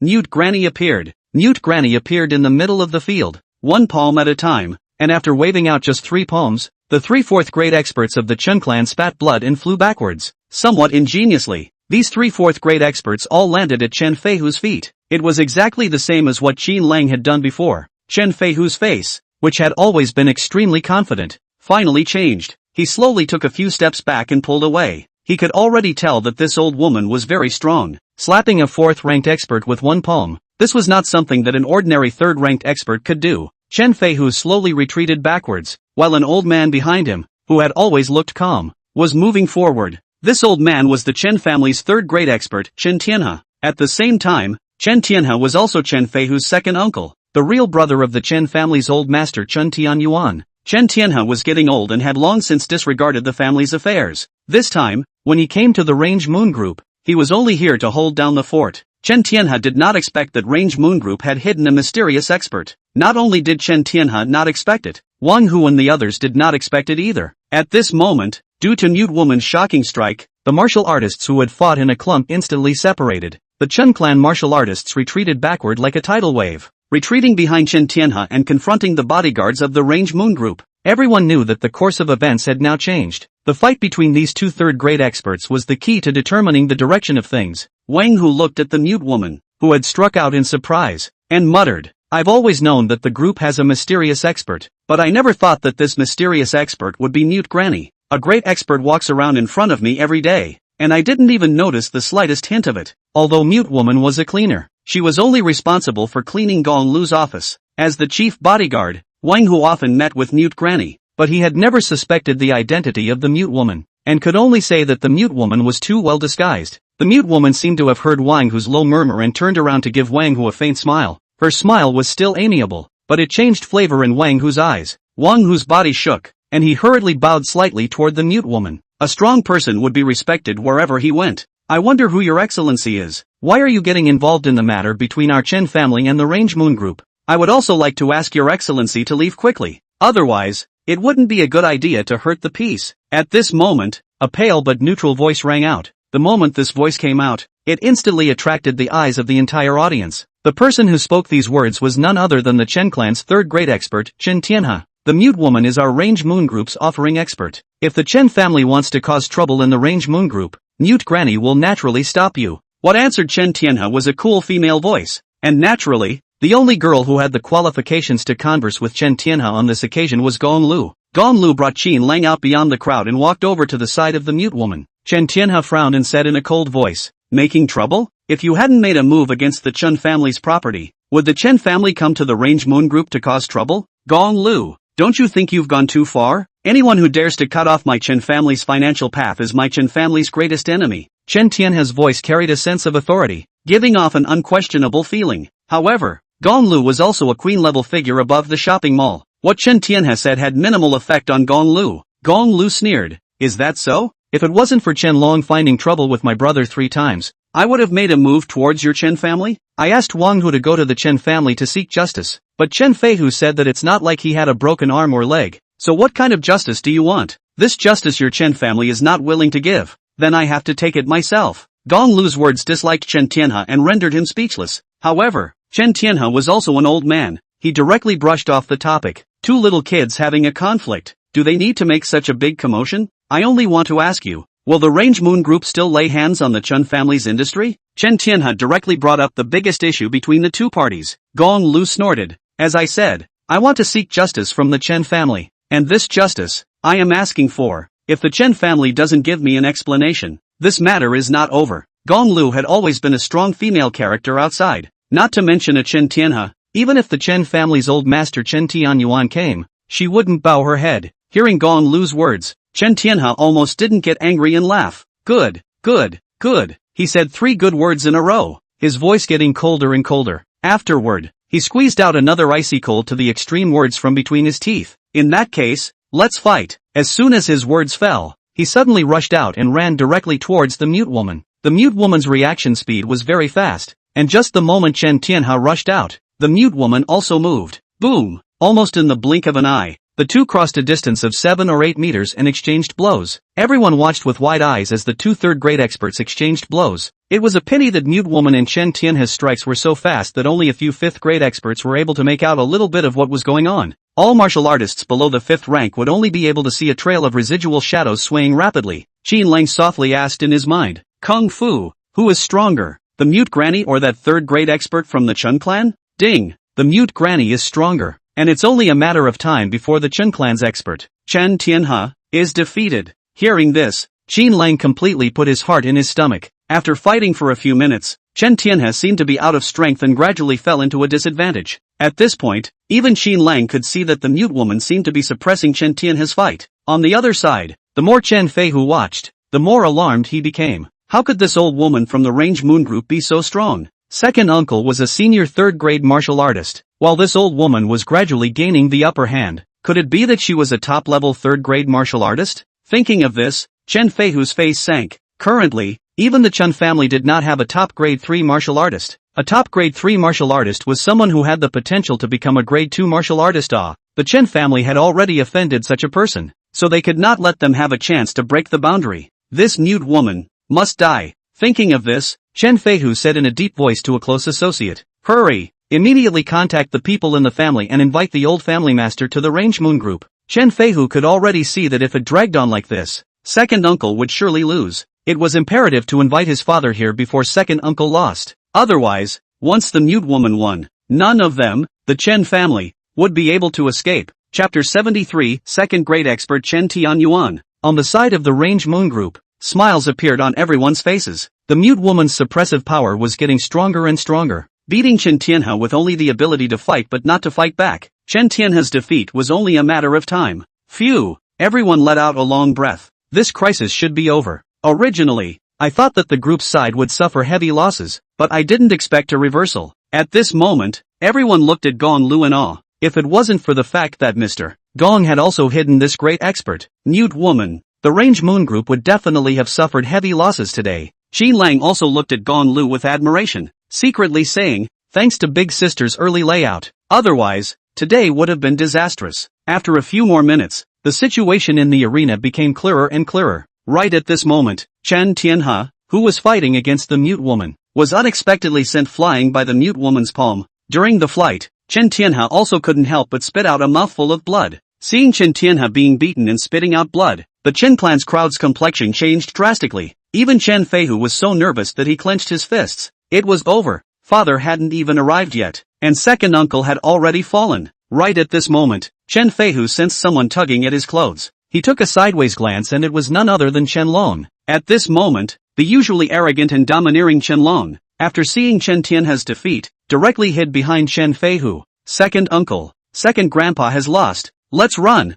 Newt Granny appeared. Newt Granny appeared in the middle of the field, 1 palm at a time, and after waving out just 3 palms, the 3 4th grade experts of the Chen clan spat blood and flew backwards. Somewhat ingeniously, these 3 4th grade experts all landed at Chen Feihu's feet. It was exactly the same as what Qin Lang had done before. Chen Feihu's face, which had always been extremely confident, finally changed. He slowly took a few steps back and pulled away. He could already tell that this old woman was very strong. Slapping a 4th-ranked expert with 1 palm, this was not something that an ordinary 3rd-ranked expert could do. Chen Feihu slowly retreated backwards, while an old man behind him, who had always looked calm, was moving forward. This old man was the Chen family's 3rd-grade expert, Chen Tianhe. At the same time, Chen Tianhe was also Chen Feihu's 2nd uncle, the real brother of the Chen family's old master Chen Tianyuan. Chen Tianhe was getting old and had long since disregarded the family's affairs. This time, when he came to the Range Moon Group, he was only here to hold down the fort. Chen Tianhe did not expect that Range Moon Group had hidden a mysterious expert. Not only did Chen Tianhe not expect it, Wang Hu and the others did not expect it either. At this moment, due to Mute Woman's shocking strike, the martial artists who had fought in a clump instantly separated. The Chen clan martial artists retreated backward like a tidal wave, retreating behind Chen Tianhe and confronting the bodyguards of the Range Moon Group. Everyone knew that the course of events had now changed. The fight between these 2 3rd-grade experts was the key to determining the direction of things. Wang Hu looked at the mute woman, who had struck out in surprise, and muttered, I've always known that the group has a mysterious expert, but I never thought that this mysterious expert would be Mute Granny. A great expert walks around in front of me every day, and I didn't even notice the slightest hint of it. Although Mute Woman was a cleaner, she was only responsible for cleaning Gong Lu's office. As the chief bodyguard, Wang Hu often met with Mute Granny, but he had never suspected the identity of the Mute Woman, and could only say that the Mute Woman was too well disguised. The Mute Woman seemed to have heard Wang Hu's low murmur and turned around to give Wang Hu a faint smile. Her smile was still amiable, but it changed flavor in Wang Hu's eyes. Wang Hu's body shook, and he hurriedly bowed slightly toward the Mute Woman. A strong person would be respected wherever he went. I wonder who your excellency is. Why are you getting involved in the matter between our Chen family and the Range Moon Group? I would also like to ask your excellency to leave quickly. Otherwise, it wouldn't be a good idea to hurt the peace. At this moment, a pale but neutral voice rang out. The moment this voice came out, it instantly attracted the eyes of the entire audience. The person who spoke these words was none other than the Chen clan's 3rd-grade expert, Chen Tianhe. The Mute Woman is our Range Moon Group's offering expert. If the Chen family wants to cause trouble in the Range Moon Group, Mute Granny will naturally stop you. What answered Chen Tianhe was a cool female voice, and naturally, the only girl who had the qualifications to converse with Chen Tianhe on this occasion was Gong Lu. Gong Lu brought Qin Lang out beyond the crowd and walked over to the side of the Mute Woman. Chen Tianhe frowned and said in a cold voice, Making trouble? If you hadn't made a move against the Chen family's property, would the Chen family come to the Range Moon Group to cause trouble? Gong Lu, don't you think you've gone too far? Anyone who dares to cut off my Chen family's financial path is my Chen family's greatest enemy. Chen Tianhe's voice carried a sense of authority, giving off an unquestionable feeling. However, Gong Lu was also a queen-level figure above the shopping mall. What Chen Tianhe said had minimal effect on Gong Lu. Gong Lu sneered, Is that so? If it wasn't for Chen Long finding trouble with my brother 3 times, I would have made a move towards your Chen family? I asked Wang Hu to go to the Chen family to seek justice, but Chen Feihu said that it's not like he had a broken arm or leg. So what kind of justice do you want? This justice your Chen family is not willing to give. Then I have to take it myself. Gong Lu's words disliked Chen Tianhe and rendered him speechless. However, Chen Tianhe was also an old man. He directly brushed off the topic. 2 little kids having a conflict. Do they need to make such a big commotion? I only want to ask you, Will the Range Moon Group still lay hands on the Chen family's industry? Chen Tianhe directly brought up the biggest issue between the two parties. Gong Lu snorted. As I said, I want to seek justice from the Chen family. And this justice, I am asking for. If the Chen family doesn't give me an explanation, this matter is not over. Gong Lu had always been a strong female character outside. Not to mention a Chen Tianhe. Even if the Chen family's old master Chen Tianyuan came, she wouldn't bow her head. Hearing Gong Lu's words, Chen Tianhe almost didn't get angry and laugh. Good, good, good. He said 3 good words in a row, his voice getting colder and colder. Afterward, he squeezed out another icy cold to the extreme words from between his teeth. In that case, let's fight. As soon as his words fell, he suddenly rushed out and ran directly towards the mute woman. The mute woman's reaction speed was very fast, and just the moment Chen Tianhe rushed out, the mute woman also moved. Boom! Almost in the blink of an eye, the two crossed a distance of 7 or 8 meters and exchanged blows. Everyone watched with wide eyes as the 2 third-grade experts exchanged blows. It was a pity that mute woman and Chen Tianhe's strikes were so fast that only a few 5th-grade experts were able to make out a little bit of what was going on. All martial artists below the 5th rank would only be able to see a trail of residual shadows swaying rapidly. Qin Lang softly asked in his mind, Kung Fu, who is stronger, the mute granny or that 3rd-grade expert from the Chen clan? Ding! The mute granny is stronger. And it's only a matter of time before the Chen clan's expert, Chen Tianhe, is defeated. Hearing this, Qin Lang completely put his heart in his stomach. After fighting for a few minutes, Chen Tianhe seemed to be out of strength and gradually fell into a disadvantage. At this point, even Qin Lang could see that the mute woman seemed to be suppressing Chen Tianhe's fight. On the other side, the more Chen Feihu watched, the more alarmed he became. How could this old woman from the Range Moon Group be so strong? Second uncle was a senior 3rd-grade martial artist, while this old woman was gradually gaining the upper hand. Could it be that she was a top-level 3rd-grade martial artist? Thinking of this, Chen Feihu's face sank. Currently, even the Chen family did not have a top grade 3 martial artist. A top grade 3 martial artist was someone who had the potential to become a grade 2 martial artist. The Chen family had already offended such a person, so they could not let them have a chance to break the boundary. This mute woman must die. Thinking of this, Chen Feihu said in a deep voice to a close associate, Hurry! Immediately contact the people in the family and invite the old family master to the Range Moon Group. Chen Feihu could already see that if it dragged on like this, second uncle would surely lose. It was imperative to invite his father here before second uncle lost. Otherwise, once the mute woman won, none of them, the Chen family, would be able to escape. Chapter 73, Second Grade Expert Chen Tianyuan. On the side of the Range Moon Group, smiles appeared on everyone's faces. The mute woman's suppressive power was getting stronger and stronger, beating Chen Tianhe with only the ability to fight but not to fight back. Chen Tianhe's defeat was only a matter of time. Phew! Everyone let out a long breath. This crisis should be over. Originally, I thought that the group's side would suffer heavy losses, but I didn't expect a reversal. At this moment, everyone looked at Gong Lu in awe. If it wasn't for the fact that Mr. Gong had also hidden this great expert, mute woman, the Range Moon Group would definitely have suffered heavy losses today. Qin Lang also looked at Gong Lu with admiration, secretly saying, thanks to Big Sister's early layout. Otherwise, today would have been disastrous. After a few more minutes, the situation in the arena became clearer and clearer. Right at this moment, Chen Tianhe, who was fighting against the mute woman, was unexpectedly sent flying by the mute woman's palm. During the flight, Chen Tianhe also couldn't help but spit out a mouthful of blood. Seeing Chen Tianhe being beaten and spitting out blood, the Chen clan's crowd's complexion changed drastically. Even Chen Feihu was so nervous that he clenched his fists. It was over. Father hadn't even arrived yet, and second uncle had already fallen. Right at this moment, Chen Feihu sensed someone tugging at his clothes. He took a sideways glance and it was none other than Chen Long. At this moment, the usually arrogant and domineering Chen Long, after seeing Chen Tianhe's defeat, directly hid behind Chen Feihu. Second uncle, second grandpa has lost. Let's run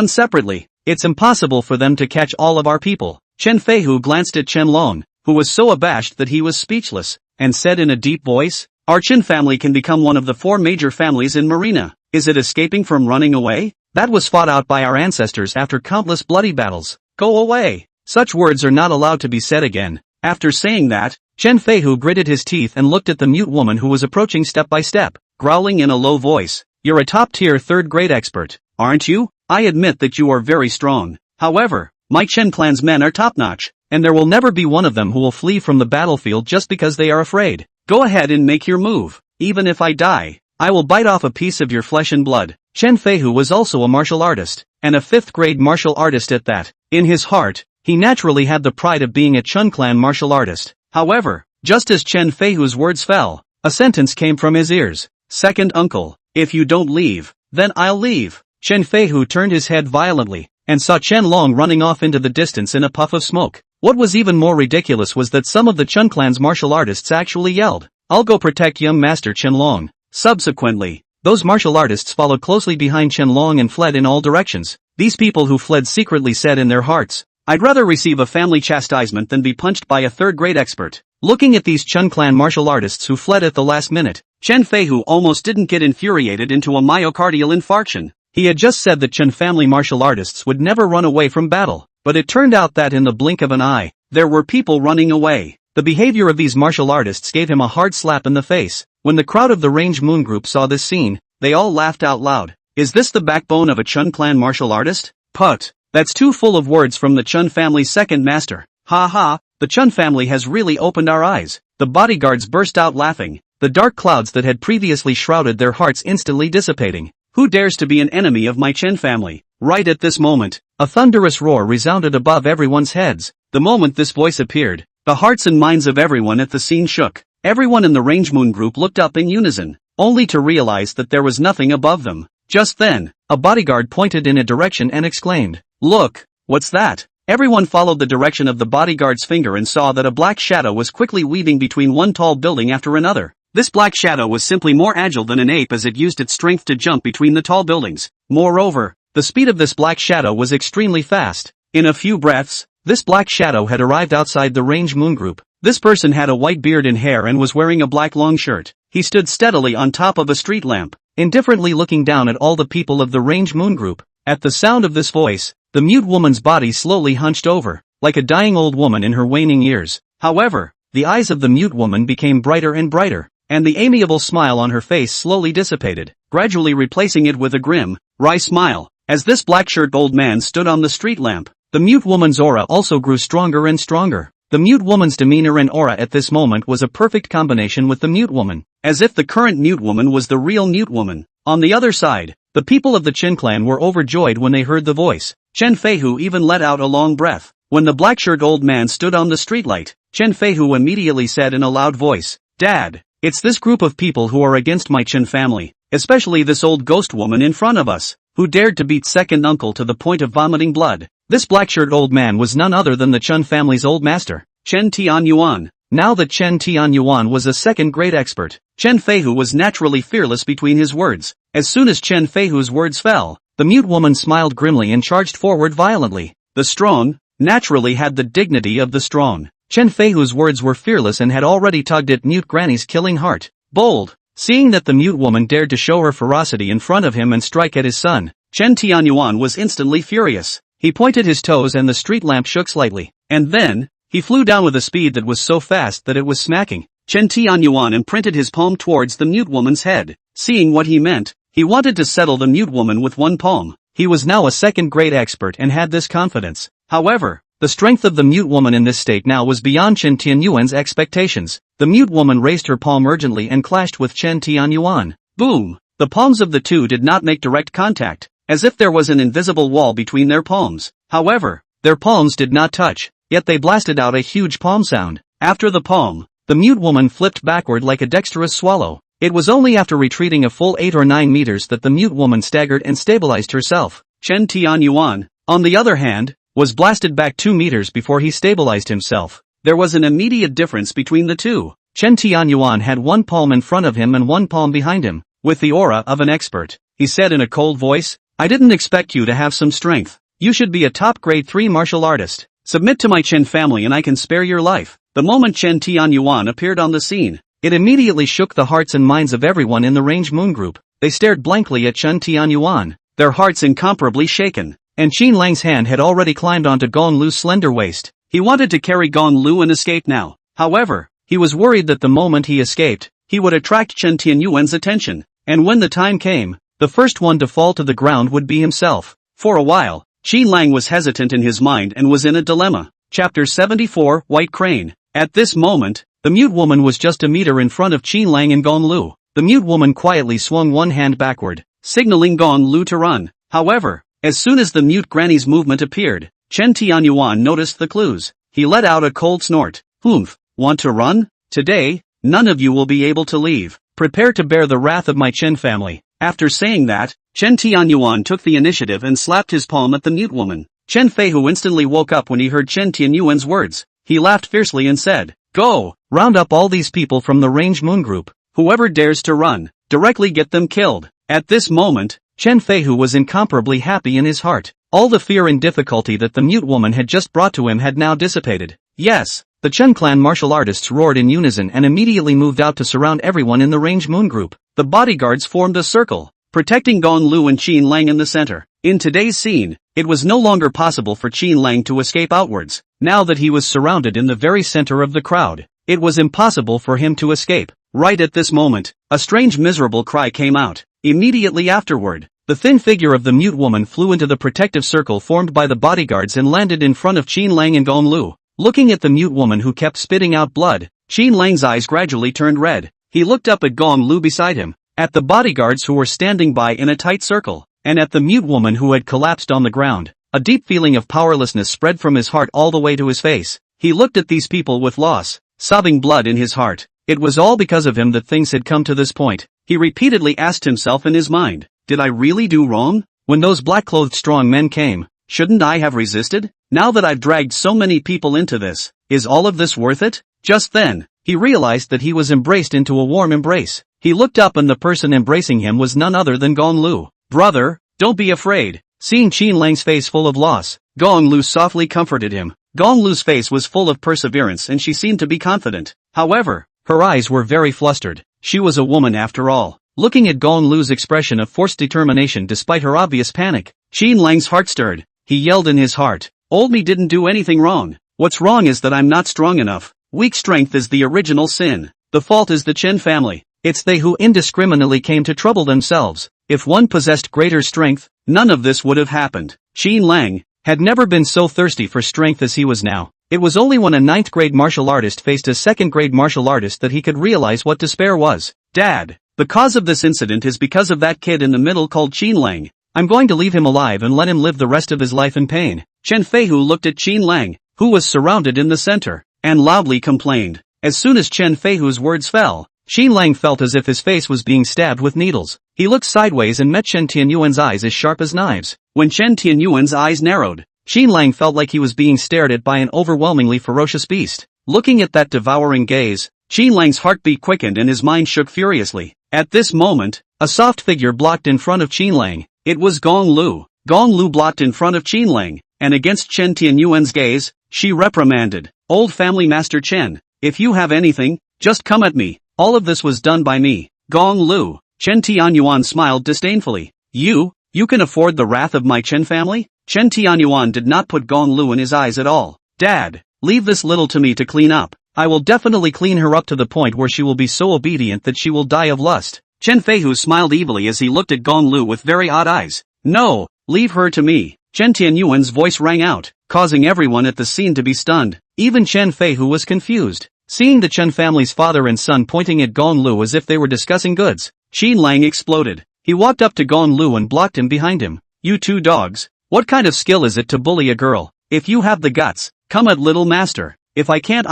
separately. It's impossible for them to catch all of our people. Chen Feihu glanced at Chen Long, who was so abashed that he was speechless, and said in a deep voice, our Chen family can become one of the 4 major families in Marina. Is it escaping from running away? That was fought out by our ancestors after countless bloody battles. Go away. Such words are not allowed to be said again. After saying that, Chen Feihu gritted his teeth and looked at the mute woman who was approaching step by step, growling in a low voice. You're a top-tier 3rd grade expert, aren't you? I admit that you are very strong. However, my Chen clan's men are top-notch, and there will never be one of them who will flee from the battlefield just because they are afraid. Go ahead and make your move. Even if I die, I will bite off a piece of your flesh and blood. Chen Feihu was also a martial artist, and a 5th grade martial artist at that. In his heart, He naturally had the pride of being a Chen clan martial artist. However, just as Chen Feihu's words fell, a sentence came from his ears. Second uncle, if you don't leave, then I'll leave. Chen Feihu turned his head violently, and saw Chen Long running off into the distance in a puff of smoke. What was even more ridiculous was that some of the Chen clan's martial artists actually yelled, "I'll go protect young master Chen Long." Subsequently, those martial artists followed closely behind Chen Long and fled in all directions. These people who fled secretly said in their hearts, "I'd rather receive a family chastisement than be punched by a third-grade expert." Looking at these Chen clan martial artists who fled at the last minute, Chen Feihu almost didn't get infuriated into a myocardial infarction. He had just said that Chen family martial artists would never run away from battle, but it turned out that in the blink of an eye, there were people running away. The behavior of these martial artists gave him a hard slap in the face. When the crowd of the Range Moon Group saw this scene, they all laughed out loud. Is this the backbone of a Chen clan martial artist? Put. That's too full of words from the Chen family's second master. Ha ha, the Chen family has really opened our eyes. The bodyguards burst out laughing, the dark clouds that had previously shrouded their hearts instantly dissipating. Who dares to be an enemy of my Chen family? Right at this moment, a thunderous roar resounded above everyone's heads. The moment this voice appeared, the hearts and minds of everyone at the scene shook. Everyone in the Range Moon Group looked up in unison, only to realize that there was nothing above them. Just then, a bodyguard pointed in a direction and exclaimed, "Look, what's that?" Everyone followed the direction of the bodyguard's finger and saw that a black shadow was quickly weaving between one tall building after another. This black shadow was simply more agile than an ape as it used its strength to jump between the tall buildings. Moreover, the speed of this black shadow was extremely fast. In a few breaths, this black shadow had arrived outside the Range Moon Group. This person had a white beard and hair and was wearing a black long shirt. He stood steadily on top of a street lamp, indifferently looking down at all the people of the Range Moon Group. At the sound of this voice, the mute woman's body slowly hunched over, like a dying old woman in her waning years. However, the eyes of the mute woman became brighter and brighter, and the amiable smile on her face slowly dissipated, gradually replacing it with a grim, wry smile. As this black-shirted old man stood on the street lamp, the mute woman's aura also grew stronger and stronger. The mute woman's demeanor and aura at this moment was a perfect combination with the mute woman, as if the current mute woman was the real mute woman. On the other side, the people of the Chen clan were overjoyed when they heard the voice. Chen Feihu even let out a long breath. When the black-shirted old man stood on the streetlight, Chen Feihu immediately said in a loud voice, "Dad, it's this group of people who are against my Chen family, especially this old ghost woman in front of us, who dared to beat second uncle to the point of vomiting blood." This black-shirted old man was none other than the Chen family's old master, Chen Tianyuan. Now that Chen Tianyuan was a second-grade expert, Chen Feihu was naturally fearless between his words. As soon as Chen Feihu's words fell, the mute woman smiled grimly and charged forward violently. The strong, naturally had the dignity of the strong. Chen Feihu's words were fearless and had already tugged at mute granny's killing heart. Bold. Seeing that the mute woman dared to show her ferocity in front of him and strike at his son, Chen Tianyuan was instantly furious. He pointed his toes and the street lamp shook slightly. And then, he flew down with a speed that was so fast that it was smacking. Chen Tianyuan imprinted his palm towards the mute woman's head. Seeing what he meant, he wanted to settle the mute woman with one palm. He was now a second-grade expert and had this confidence. However, the strength of the mute woman in this state now was beyond Chen Tianyuan's expectations. The mute woman raised her palm urgently and clashed with Chen Tianyuan. Boom! The palms of the two did not make direct contact, as if there was an invisible wall between their palms. However, their palms did not touch, yet they blasted out a huge palm sound. After the palm, the mute woman flipped backward like a dexterous swallow. It was only after retreating a full 8 or 9 meters that the mute woman staggered and stabilized herself. Chen Tianyuan, on the other hand, was blasted back 2 meters before he stabilized himself. There was an immediate difference between the two. Chen Tianyuan had one palm in front of him and one palm behind him. With the aura of an expert, he said in a cold voice, "I didn't expect you to have some strength. You should be a top grade 3 martial artist. Submit to my Chen family and I can spare your life." The moment Chen Tianyuan appeared on the scene, it immediately shook the hearts and minds of everyone in the Range Moon Group. They stared blankly at Chen Tianyuan, their hearts incomparably shaken. And Qin Lang's hand had already climbed onto Gong Lu's slender waist. He wanted to carry Gong Lu and escape now. However, he was worried that the moment he escaped, he would attract Chen Tianyuan's attention, and when the time came, the first one to fall to the ground would be himself. For a while, Qin Lang was hesitant in his mind and was in a dilemma. Chapter 74, White Crane. At this moment, the mute woman was just a meter in front of Qin Lang and Gong Lu. The mute woman quietly swung one hand backward, signaling Gong Lu to run. However, as soon as the mute granny's movement appeared, Chen Tianyuan noticed the clues. He let out a cold snort. Humph, want to run? Today, none of you will be able to leave. Prepare to bear the wrath of my Chen family. After saying that, Chen Tianyuan took the initiative and slapped his palm at the mute woman. Chen Feihu instantly woke up when he heard Chen Tianyuan's words. He laughed fiercely and said, "Go! Round up all these people from the Range Moon Group. Whoever dares to run, directly get them killed." At this moment, Chen Feihu was incomparably happy in his heart. All the fear and difficulty that the mute woman had just brought to him had now dissipated. Yes, the Chen clan martial artists roared in unison and immediately moved out to surround everyone in the Range Moon Group. The bodyguards formed a circle, protecting Gong Lu and Qin Lang in the center. In today's scene, it was no longer possible for Qin Lang to escape outwards. Now that he was surrounded in the very center of the crowd, it was impossible for him to escape. Right at this moment, a strange miserable cry came out. Immediately afterward, the thin figure of the mute woman flew into the protective circle formed by the bodyguards and landed in front of Qin Lang and Gong Lu. Looking at the mute woman who kept spitting out blood, Qin Lang's eyes gradually turned red. He looked up at Gong Lu beside him, at the bodyguards who were standing by in a tight circle, and at the mute woman who had collapsed on the ground. A deep feeling of powerlessness spread from his heart all the way to his face. He looked at these people with loss, sobbing blood in his heart. It was all because of him that things had come to this point. He repeatedly asked himself in his mind, did I really do wrong? When those black-clothed strong men came, shouldn't I have resisted? Now that I've dragged so many people into this, is all of this worth it? Just then, he realized that he was embraced into a warm embrace. He looked up and the person embracing him was none other than Gong Lu. Brother, don't be afraid. Seeing Qin Lang's face full of loss, Gong Lu softly comforted him. Gong Lu's face was full of perseverance and she seemed to be confident. However, her eyes were very flustered. She was a woman after all. Looking at Gong Lu's expression of forced determination despite her obvious panic, Qin Lang's heart stirred. He yelled in his heart, "Old me didn't do anything wrong. What's wrong is that I'm not strong enough. Weak strength is the original sin. The fault is the Chen family. It's they who indiscriminately came to trouble themselves. If one possessed greater strength, none of this would have happened." Qin Lang had never been so thirsty for strength as he was now. It was only when a 9th grade martial artist faced a 2nd grade martial artist that he could realize what despair was. "Dad, the cause of this incident is because of that kid in the middle called Qin Lang. I'm going to leave him alive and let him live the rest of his life in pain." Chen Feihu looked at Qin Lang, who was surrounded in the center, and loudly complained. As soon as Chen Feihu's words fell, Qin Lang felt as if his face was being stabbed with needles. He looked sideways and met Chen Tianyuan's eyes as sharp as knives. When Chen Tianyuan's eyes narrowed, Qin Lang felt like he was being stared at by an overwhelmingly ferocious beast. Looking at that devouring gaze, Qin Lang's heartbeat quickened and his mind shook furiously. At this moment, a soft figure blocked in front of Qin Lang. It was Gong Lu. Gong Lu blocked in front of Qin Lang, and against Chen Tianyuan's gaze, she reprimanded, "Old family master Chen, if you have anything, just come at me. All of this was done by me." Gong Lu. Chen Tianyuan smiled disdainfully. You can afford the wrath of my Chen family?" Chen Tianyuan did not put Gong Lu in his eyes at all. "Dad, leave this little to me to clean up. I will definitely clean her up to the point where she will be so obedient that she will die of lust." Chen Feihu smiled evilly as he looked at Gong Lu with very odd eyes. "No, leave her to me." Chen Tianyuan's voice rang out, causing everyone at the scene to be stunned. Even Chen Feihu was confused. Seeing the Chen family's father and son pointing at Gong Lu as if they were discussing goods, Qin Lang exploded. He walked up to Gong Lu and blocked him behind him. "You two dogs, what kind of skill is it to bully a girl? If you have the guts, come at little master. If I can't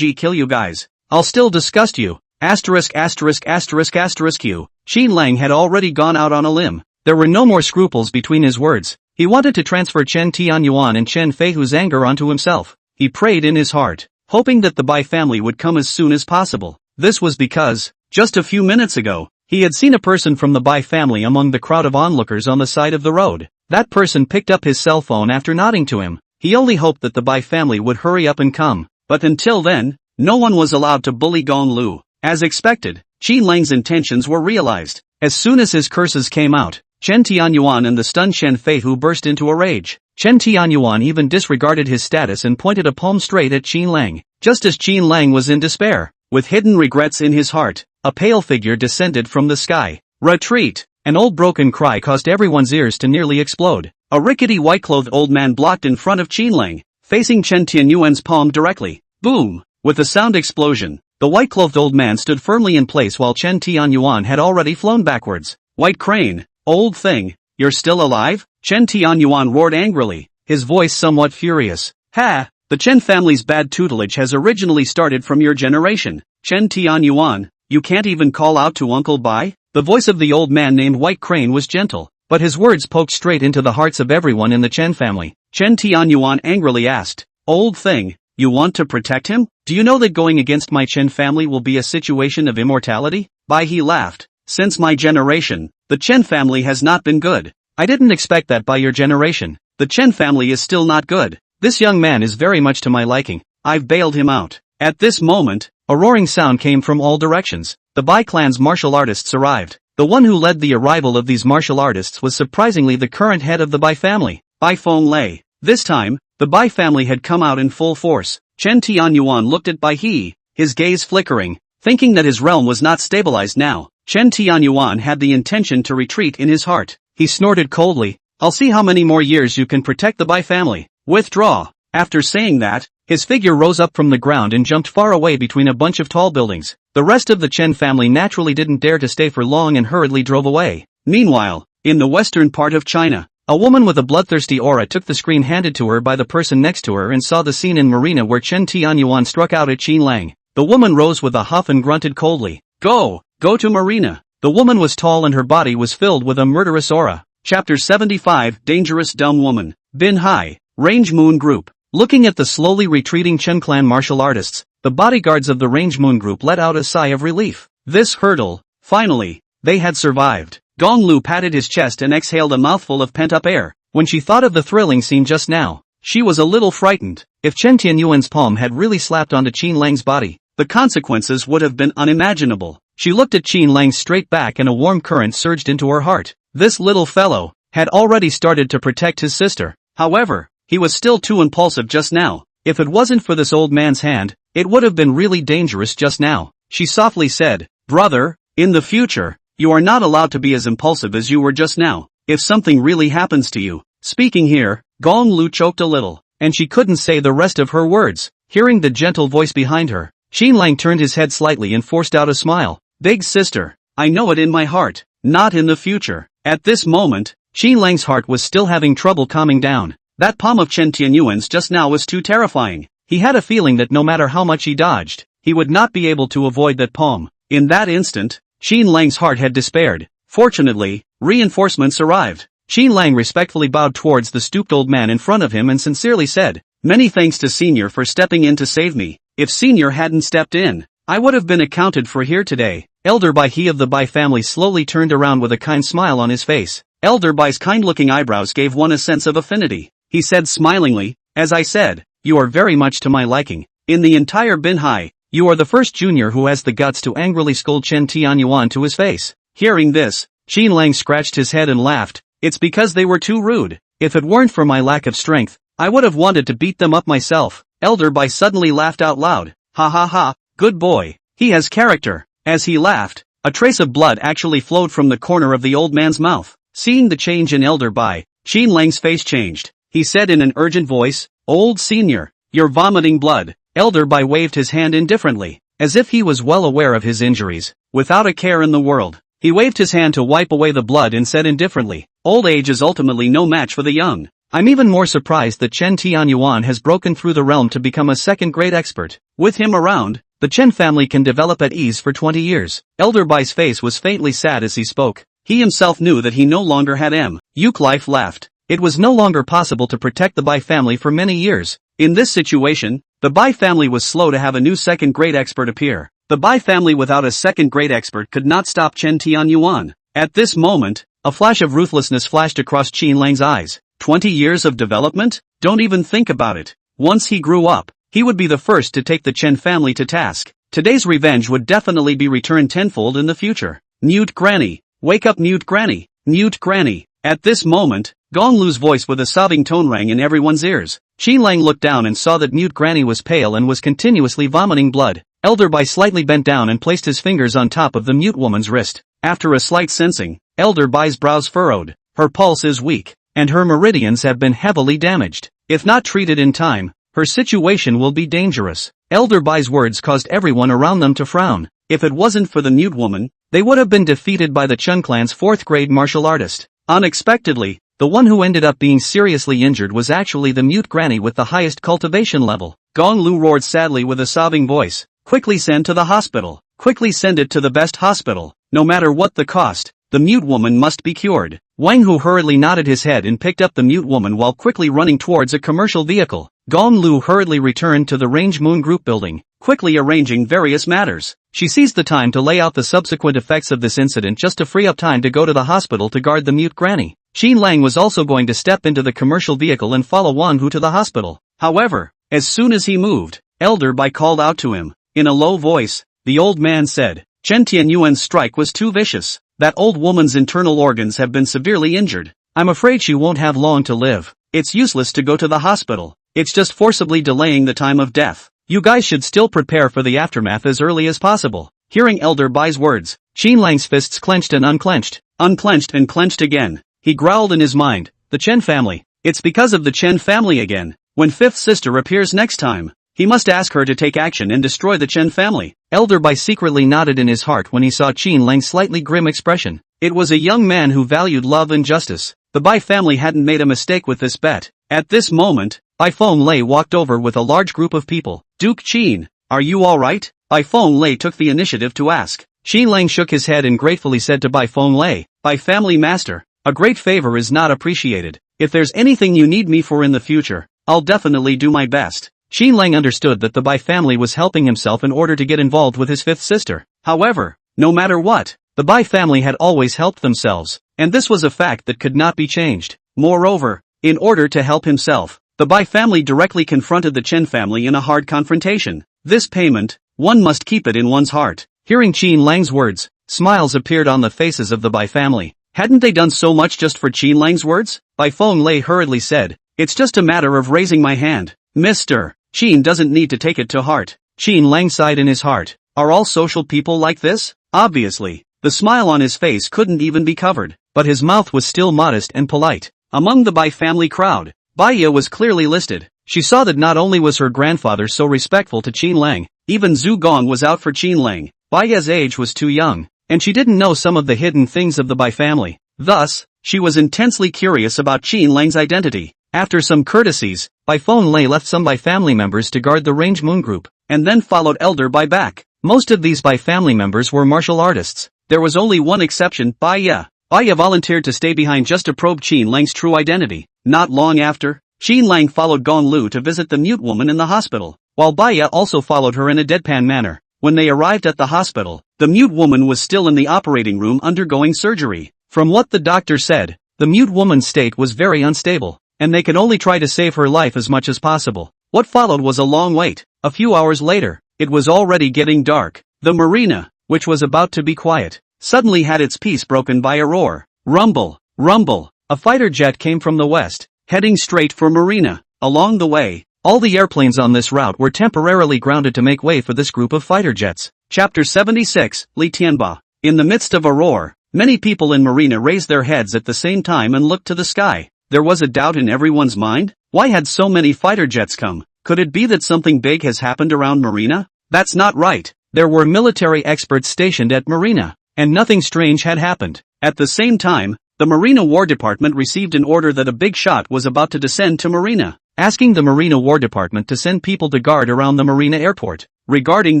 kill you guys, I'll still disgust you." Q. Qin Lang had already gone out on a limb. There were no more scruples between his words. He wanted to transfer Chen Tianyuan and Chen Feihu's anger onto himself. He prayed in his heart, hoping that the Bai family would come as soon as possible. This was because, just a few minutes ago, he had seen a person from the Bai family among the crowd of onlookers on the side of the road. That person picked up his cell phone after nodding to him. He only hoped that the Bai family would hurry up and come. But until then, no one was allowed to bully Gong Lu. As expected, Qin Lang's intentions were realized. As soon as his curses came out, Chen Tianyuan and the stunned Chen Feihu burst into a rage. Chen Tianyuan even disregarded his status and pointed a palm straight at Qin Lang. Just as Qin Lang was in despair, with hidden regrets in his heart, a pale figure descended from the sky. "Retreat!" An old broken cry caused everyone's ears to nearly explode. A rickety white-clothed old man blocked in front of Qin Lang, facing Chen Tianyuan's palm directly. Boom! With a sound explosion, the white-clothed old man stood firmly in place while Chen Tianyuan had already flown backwards. "White Crane, old thing, you're still alive?" Chen Tianyuan roared angrily. his voice somewhat furious. Ha! The Chen family's bad tutelage has originally started from your generation. Chen Tianyuan, you can't even call out to Uncle Bai? The voice of the old man named White Crane was gentle, but his words poked straight into the hearts of everyone in the Chen family. Chen Tianyuan angrily asked, "Old thing, you want to protect him? Do you know that going against my Chen family will be a situation of immortality?" Bai he laughed. "Since my generation, the Chen family has not been good. I didn't expect that by your generation. The Chen family is still not good. This young man is very much to my liking. I've bailed him out." At this moment, a roaring sound came from all directions. The Bai clan's martial artists arrived. The one who led the arrival of these martial artists was surprisingly the current head of the Bai family, Bai Feng Lei. This time, the Bai family had come out in full force. Chen Tianyuan looked at Bai He, his gaze flickering, thinking that his realm was not stabilized now. Chen Tianyuan had the intention to retreat in his heart. He snorted coldly, "I'll see how many more years you can protect the Bai family. Withdraw." After saying that, his figure rose up from the ground and jumped far away between a bunch of tall buildings. The rest of the Chen family naturally didn't dare to stay for long and hurriedly drove away. Meanwhile, in the western part of China, a woman with a bloodthirsty aura took the screen handed to her by the person next to her and saw the scene in Marina where Chen Tianyuan struck out at Qin Lang. The woman rose with a huff and grunted coldly, Go to Marina." The woman was tall and her body was filled with a murderous aura. Chapter 75 Dangerous Dumb Woman. Bin Hai, Range Moon Group. Looking at the slowly retreating Chen clan martial artists, the bodyguards of the Range Moon Group let out a sigh of relief. This hurdle, finally, they had survived. Gong Lu patted his chest and exhaled a mouthful of pent-up air. When she thought of the thrilling scene just now, she was a little frightened. If Chen Tianyuan's palm had really slapped onto Qin Lang's body, the consequences would have been unimaginable. She looked at Qin Lang straight back and a warm current surged into her heart. This little fellow had already started to protect his sister. However, he was still too impulsive just now. If it wasn't for this old man's hand, it would have been really dangerous just now. She softly said, "Brother, in the future, you are not allowed to be as impulsive as you were just now. If something really happens to you." Speaking here, Gong Lu choked a little, and she couldn't say the rest of her words. Hearing the gentle voice behind her, Qin Lang turned his head slightly and forced out a smile. "Big sister, I know it in my heart, not in the future." At this moment, Qin Lang's heart was still having trouble calming down. That palm of Chen Tianyuan's just now was too terrifying. He had a feeling that no matter how much he dodged, he would not be able to avoid that palm. In that instant, Qin Lang's heart had despaired. Fortunately, reinforcements arrived. Qin Lang respectfully bowed towards the stooped old man in front of him and sincerely said, "Many thanks to Senior for stepping in to save me. If Senior hadn't stepped in, I would have been accounted for here today." Elder Bai He of the Bai family slowly turned around with a kind smile on his face. Elder Bai's kind-looking eyebrows gave one a sense of affinity. He said smilingly, "As I said, you are very much to my liking. In the entire Bin Hai, you are the first junior who has the guts to angrily scold Chen Tianyuan to his face." Hearing this, Qin Lang scratched his head and laughed. "It's because they were too rude. If it weren't for my lack of strength, I would have wanted to beat them up myself." Elder Bai suddenly laughed out loud. "Ha ha ha, good boy. He has character." As he laughed, a trace of blood actually flowed from the corner of the old man's mouth. Seeing the change in Elder Bai, Qin Lang's face changed. He said in an urgent voice, "Old Senior, you're vomiting blood." Elder Bai waved his hand indifferently, as if he was well aware of his injuries. Without a care in the world, he waved his hand to wipe away the blood and said indifferently, "Old age is ultimately no match for the young. I'm even more surprised that Chen Tianyuan has broken through the realm to become a second-grade expert. With him around, the Chen family can develop at ease for 20 years. Elder Bai's face was faintly sad as he spoke. He himself knew that he no longer had Yuk life left. It was no longer possible to protect the Bai family for many years. In this situation, the Bai family was slow to have a new second-grade expert appear. The Bai family without a second-grade expert could not stop Chen Tianyuan. At this moment, a flash of ruthlessness flashed across Qin Lang's eyes. 20 years of development? Don't even think about it. Once he grew up, he would be the first to take the Chen family to task. Today's revenge would definitely be returned tenfold in the future. Newt Granny. Wake up, Newt Granny. Newt Granny. At this moment, Gong Lu's voice with a sobbing tone rang in everyone's ears. Qin Lang looked down and saw that Newt Granny was pale and was continuously vomiting blood. Elder Bai slightly bent down and placed his fingers on top of the mute woman's wrist. After a slight sensing, Elder Bai's brows furrowed. Her pulse is weak, and her meridians have been heavily damaged. If not treated in time, her situation will be dangerous. Elder Bai's words caused everyone around them to frown. If it wasn't for the mute woman, they would have been defeated by the Chen clan's 4th-grade martial artist. Unexpectedly, The one who ended up being seriously injured was actually the mute granny with the highest cultivation level. Gong Lu roared sadly with a sobbing voice. Quickly send to the hospital. Quickly send it to the best hospital. No matter what the cost, the mute woman must be cured. Wang Hu hurriedly nodded his head and picked up the mute woman while quickly running towards a commercial vehicle. Gong Lu hurriedly returned to the Range Moon Group building, quickly arranging various matters. She seized the time to lay out the subsequent effects of this incident just to free up time to go to the hospital to guard the mute granny. Qin Lang was also going to step into the commercial vehicle and follow Wang Hu to the hospital. However, as soon as he moved, Elder Bai called out to him. In a low voice, the old man said, Chen Tianyuan's strike was too vicious. That old woman's internal organs have been severely injured. I'm afraid she won't have long to live. It's useless to go to the hospital. It's just forcibly delaying the time of death. You guys should still prepare for the aftermath as early as possible. Hearing Elder Bai's words, Qin Lang's fists clenched and unclenched and clenched again. He growled in his mind, the Chen family. It's because of the Chen family again. When fifth sister appears next time, he must ask her to take action and destroy the Chen family. Elder Bai secretly nodded in his heart when he saw Qin Lang's slightly grim expression. It was a young man who valued love and justice. The Bai family hadn't made a mistake with this bet. At this moment, Bai Feng-lei walked over with a large group of people. Duke Qin, are you alright? Bai Feng-lei took the initiative to ask. Qin Lang shook his head and gratefully said to Bai Feng-lei, Bai family master, a great favor is not appreciated. If there's anything you need me for in the future, I'll definitely do my best. Qin Lang understood that the Bai family was helping himself in order to get involved with his fifth sister. However, no matter what, the Bai family had always helped themselves, and this was a fact that could not be changed. Moreover, in order to help himself, the Bai family directly confronted the Chen family in a hard confrontation. This payment, one must keep it in one's heart. Hearing Qin Lang's words, smiles appeared on the faces of the Bai family. Hadn't they done so much just for Qin Lang's words? Bai Feng-lei hurriedly said, it's just a matter of raising my hand. Mr. Qin doesn't need to take it to heart. Qin Lang sighed in his heart. Are all social people like this? Obviously. The smile on his face couldn't even be covered, but his mouth was still modest and polite. Among the Bai family crowd, Baiya was clearly listed. She saw that not only was her grandfather so respectful to Qin Lang, even Zhu Gong was out for Qin Lang. Baiya's age was too young, and she didn't know some of the hidden things of the Bai family. Thus, she was intensely curious about Qin Lang's identity. After some courtesies, Bai Feng-lei left some Bai family members to guard the Range Moon Group, and then followed Elder Bai back. Most of these Bai family members were martial artists. There was only one exception, Baiya. Baiya volunteered to stay behind just to probe Qin Lang's true identity. Not long after, Qin Lang followed Gong Lu to visit the mute woman in the hospital, while Baiya also followed her in a deadpan manner. When they arrived at the hospital, the mute woman was still in the operating room undergoing surgery. From what the doctor said, the mute woman's state was very unstable, and they could only try to save her life as much as possible. What followed was a long wait. A few hours later, it was already getting dark. The marina, which was about to be quiet, suddenly had its peace broken by a roar. Rumble, rumble. A fighter jet came from the west, heading straight for marina. Along the way, all the airplanes on this route were temporarily grounded to make way for this group of fighter jets. Chapter 76, Li Tianba. In the midst of a roar, many people in marina raised their heads at the same time and looked to the sky. There was a doubt in everyone's mind. Why had so many fighter jets come? Could it be that something big has happened around marina? That's not right. There were military experts stationed at marina, and nothing strange had happened. At the same time, the Marina War Department received an order that a big shot was about to descend to marina, asking the Marina War Department to send people to guard around the marina airport. Regarding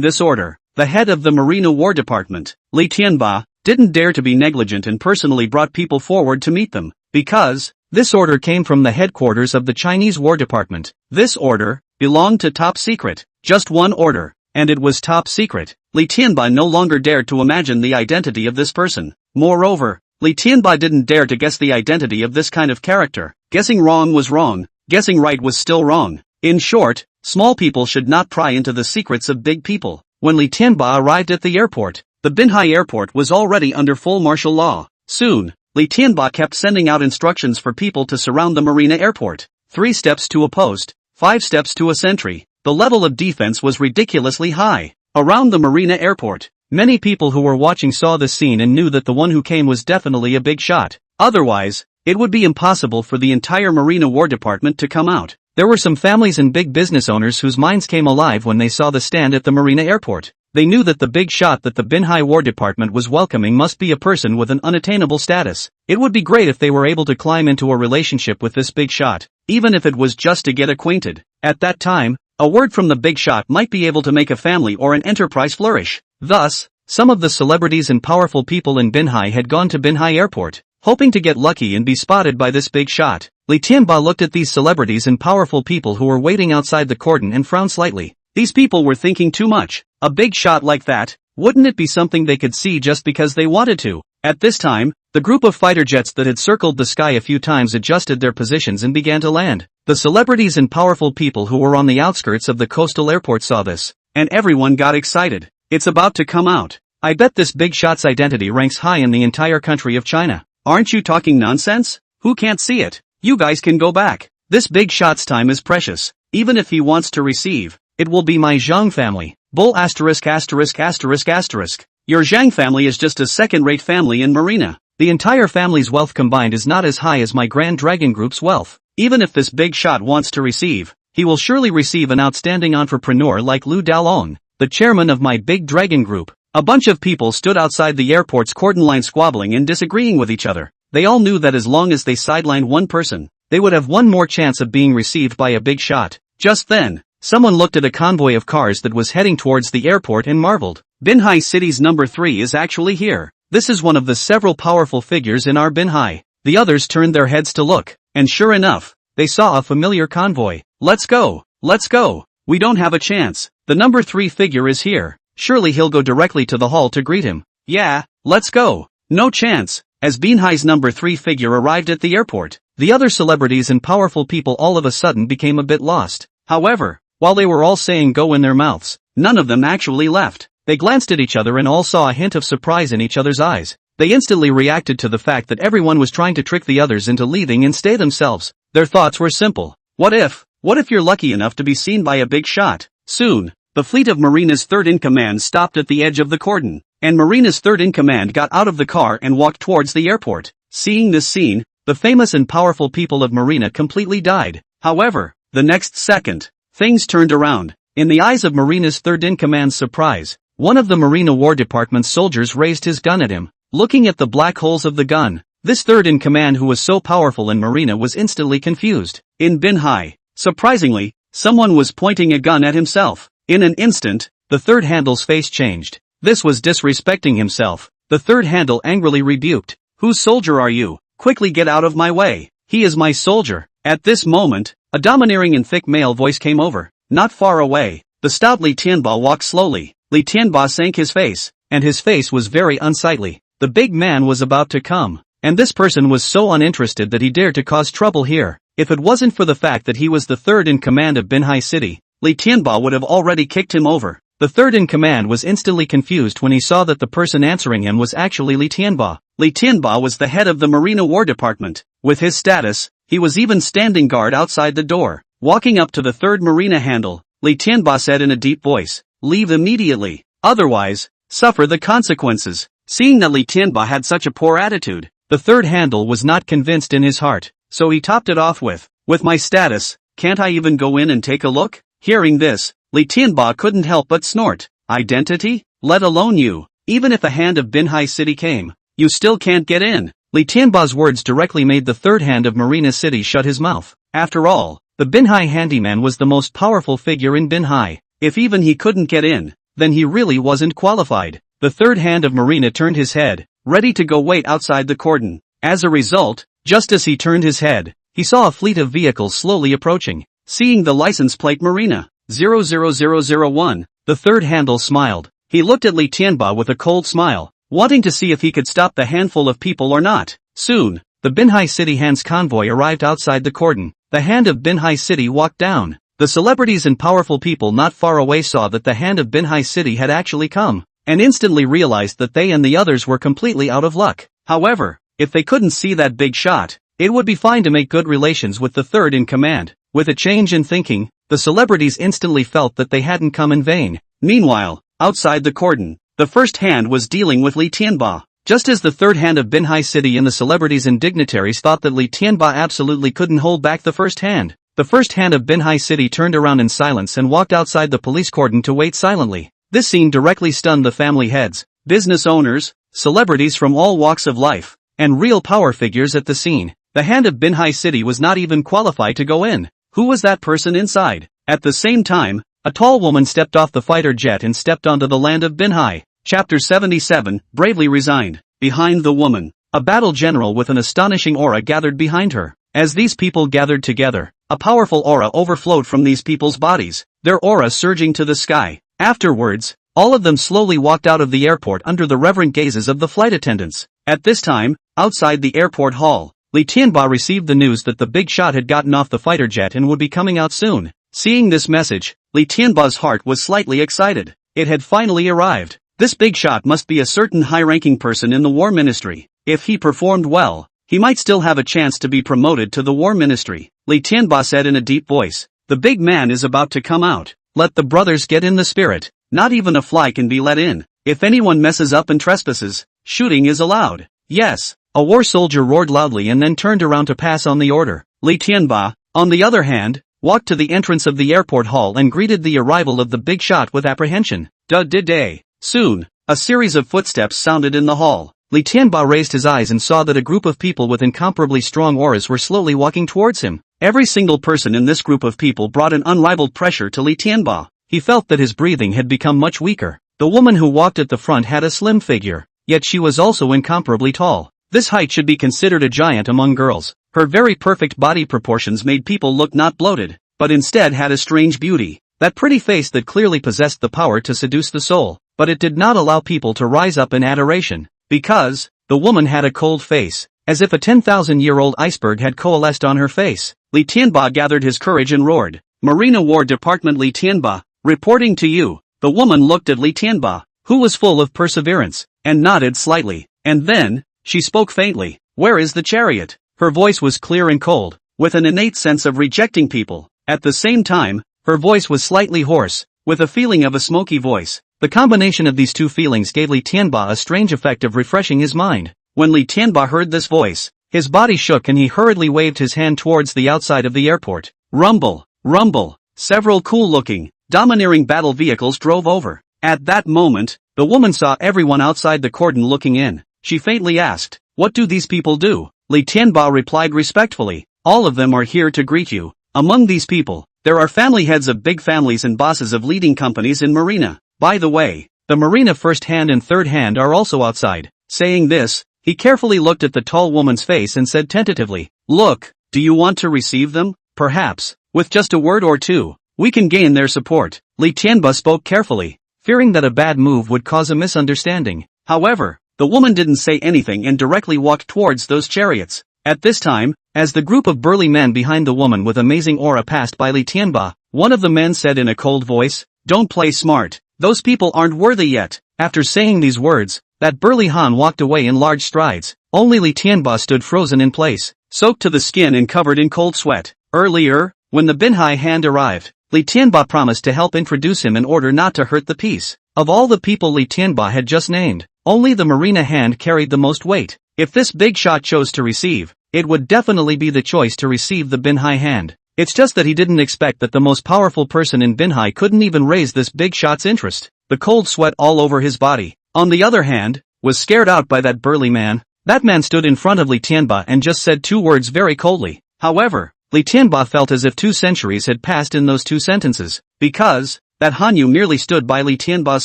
this order, the head of the Marina War Department, Li Tianba, didn't dare to be negligent and personally brought people forward to meet them, because this order came from the headquarters of the Chinese War Department. This order belonged to top secret. Just one order, and it was top secret. Li Tianba no longer dared to imagine the identity of this person. Moreover, Li Tianba didn't dare to guess the identity of this kind of character. Guessing wrong was wrong, guessing right was still wrong. In short, small people should not pry into the secrets of big people. When Li Tianba arrived at the airport, the Binhai airport was already under full martial law. Soon, Li Tianba kept sending out instructions for people to surround the marina airport. 3 steps to a post, 5 steps to a sentry. The level of defense was ridiculously high. Around the marina airport, many people who were watching saw this scene and knew that the one who came was definitely a big shot. Otherwise, it would be impossible for the entire Marina War Department to come out. There were some families and big business owners whose minds came alive when they saw the stand at the marina airport. They knew that the big shot that the Binhai War Department was welcoming must be a person with an unattainable status. It would be great if they were able to climb into a relationship with this big shot, even if it was just to get acquainted. At that time, a word from the big shot might be able to make a family or an enterprise flourish. Thus, some of the celebrities and powerful people in Binhai had gone to Binhai Airport, hoping to get lucky and be spotted by this big shot. Li Tianba looked at these celebrities and powerful people who were waiting outside the cordon and frowned slightly. These people were thinking too much. A big shot like that, wouldn't it be something they could see just because they wanted to? At this time, the group of fighter jets that had circled the sky a few times adjusted their positions and began to land. The celebrities and powerful people who were on the outskirts of the coastal airport saw this, and everyone got excited. It's about to come out. I bet this big shot's identity ranks high in the entire country of China. Aren't you talking nonsense? Who can't see it? You guys can go back. This big shot's time is precious. Even if he wants to receive, it will be my Zhang family. Bull asterisk asterisk asterisk asterisk. Your Zhang family is just a second-rate family in Marina. The entire family's wealth combined is not as high as my Grand Dragon Group's wealth. Even if this big shot wants to receive, he will surely receive an outstanding entrepreneur like Lu Dalong, the chairman of my Big Dragon Group. A bunch of people stood outside the airport's cordon line squabbling and disagreeing with each other. They all knew that as long as they sidelined one person, they would have one more chance of being received by a big shot. Just then, someone looked at a convoy of cars that was heading towards the airport and marveled. Binhai City's number 3 is actually here. This is one of the several powerful figures in our Binhai. The others turned their heads to look, and sure enough, they saw a familiar convoy. Let's go! Let's go! We don't have a chance. The number 3 figure is here. Surely he'll go directly to the hall to greet him. Yeah, let's go. No chance. As Binhai's number 3 figure arrived at the airport, the other celebrities and powerful people all of a sudden became a bit lost. However, while they were all saying go in their mouths, none of them actually left. They glanced at each other and all saw a hint of surprise in each other's eyes. They instantly reacted to the fact that everyone was trying to trick the others into leaving and stay themselves. Their thoughts were simple. What if you're lucky enough to be seen by a big shot? Soon, the fleet of Marina's third-in-command stopped at the edge of the cordon, and Marina's third-in-command got out of the car and walked towards the airport. Seeing this scene, the famous and powerful people of Marina completely died. However, the next second, things turned around. In the eyes of Marina's third-in-command's surprise, one of the Marina War Department's soldiers raised his gun at him. Looking at the black holes of the gun, this third-in-command who was so powerful in Marina was instantly confused. In Binhai, surprisingly, someone was pointing a gun at himself. In an instant, the third handle's face changed. This was disrespecting himself. The third handle angrily rebuked. Whose soldier are you? Quickly get out of my way. He is my soldier. At this moment, a domineering and thick male voice came over. Not far away, the stout Li Tianba walked slowly. Li Tianba sank his face, and his face was very unsightly. The big man was about to come, and this person was so uninterested that he dared to cause trouble here. If it wasn't for the fact that he was the third in command of Binhai City, Li Tianba would have already kicked him over. The third in command was instantly confused when he saw that the person answering him was actually Li Tianba. Li Tianba was the head of the Marina War Department. With his status, he was even standing guard outside the door. Walking up to the third Marina handle, Li Tianba said in a deep voice, "Leave immediately, otherwise, suffer the consequences." Seeing that Li Tianba had such a poor attitude, the third handle was not convinced in his heart, so he topped it off with my status, can't I even go in and take a look? Hearing this, Li Tianba couldn't help but snort. Identity? Let alone you. Even if a hand of Binhai City came, you still can't get in. Li Tianba's words directly made the third hand of Marina City shut his mouth. After all, the Binhai handyman was the most powerful figure in Binhai. If even he couldn't get in, then he really wasn't qualified. The third hand of Marina turned his head, ready to go wait outside the cordon. As a result, just as he turned his head, he saw a fleet of vehicles slowly approaching. Seeing the license plate Marina 00001, the third handle smiled. He looked at Li Tianba with a cold smile, wanting to see if he could stop the handful of people or not. Soon, the Binhai City Hand's convoy arrived outside the cordon. The hand of Binhai City walked down. The celebrities and powerful people not far away saw that the hand of Binhai City had actually come, and instantly realized that they and the others were completely out of luck. However, if they couldn't see that big shot, it would be fine to make good relations with the third in command. With a change in thinking, the celebrities instantly felt that they hadn't come in vain. Meanwhile, outside the cordon, the first hand was dealing with Li Tianba. Just as the third hand of Binhai City and the celebrities and dignitaries thought that Li Tianba absolutely couldn't hold back the first hand of Binhai City turned around in silence and walked outside the police cordon to wait silently. This scene directly stunned the family heads, business owners, celebrities from all walks of life, and real power figures at the scene. The hand of Binhai City was not even qualified to go in. Who was that person inside? At the same time, a tall woman stepped off the fighter jet and stepped onto the land of Binhai. Chapter 77, Bravely Resigned. Behind the woman, a battle general with an astonishing aura gathered behind her. As these people gathered together, a powerful aura overflowed from these people's bodies, their aura surging to the sky. Afterwards, all of them slowly walked out of the airport under the reverent gazes of the flight attendants. At this time, outside the airport hall, Li Tianba received the news that the big shot had gotten off the fighter jet and would be coming out soon. Seeing this message, Li Tianba's heart was slightly excited. It had finally arrived. This big shot must be a certain high-ranking person in the war ministry. If he performed well, he might still have a chance to be promoted to the war ministry. Li Tianba said in a deep voice, "The big man is about to come out. Let the brothers get in the spirit. Not even a fly can be let in. If anyone messes up and trespasses, shooting is allowed." "Yes," a war soldier roared loudly and then turned around to pass on the order. Li Tianba, on the other hand, walked to the entrance of the airport hall and greeted the arrival of the big shot with apprehension. Day. Soon, a series of footsteps sounded in the hall. Li Tianba raised his eyes and saw that a group of people with incomparably strong auras were slowly walking towards him. Every single person in this group of people brought an unrivaled pressure to Li Tianba. He felt that his breathing had become much weaker. The woman who walked at the front had a slim figure, yet she was also incomparably tall. This height should be considered a giant among girls. Her very perfect body proportions made people look not bloated, but instead had a strange beauty. That pretty face that clearly possessed the power to seduce the soul, but it did not allow people to rise up in adoration. Because, the woman had a cold face, as if a 10,000-year-old iceberg had coalesced on her face. Li Tianba gathered his courage and roared, "Marina War Department Li Tianba, reporting to you." The woman looked at Li Tianba, who was full of perseverance, and nodded slightly, and then, she spoke faintly, "Where is the chariot?" Her voice was clear and cold, with an innate sense of rejecting people. At the same time, her voice was slightly hoarse, with a feeling of a smoky voice. The combination of these two feelings gave Li Tianba a strange effect of refreshing his mind. When Li Tianba heard this voice, his body shook and he hurriedly waved his hand towards the outside of the airport. Rumble, rumble. Several cool-looking, domineering battle vehicles drove over. At that moment, the woman saw everyone outside the cordon looking in. She faintly asked, "What do these people do?" Li Tianba replied respectfully, "All of them are here to greet you. Among these people, there are family heads of big families and bosses of leading companies in Marina. By the way, the Marina first hand and third hand are also outside." Saying this, he carefully looked at the tall woman's face and said tentatively, "Look, do you want to receive them? Perhaps, with just a word or two, we can gain their support." Li Tianba spoke carefully, fearing that a bad move would cause a misunderstanding. However, the woman didn't say anything and directly walked towards those chariots. At this time, as the group of burly men behind the woman with amazing aura passed by Li Tianba, one of the men said in a cold voice, "Don't play smart. Those people aren't worthy yet." After saying these words, that burly Han walked away in large strides. Only Li Tianba stood frozen in place, soaked to the skin and covered in cold sweat. Earlier, when the Binhai hand arrived, Li Tianba promised to help introduce him in order not to hurt the peace. Of all the people Li Tianba had just named, only the Marina hand carried the most weight. If this big shot chose to receive, it would definitely be the choice to receive the Binhai hand. It's just that he didn't expect that the most powerful person in Binhai couldn't even raise this big shot's interest. The cold sweat all over his body, on the other hand, was scared out by that burly man. That man stood in front of Li Tianba and just said two words very coldly. However, Li Tianba felt as if 2 centuries had passed in those 2 sentences, because that Hanyu merely stood by Li Tianba's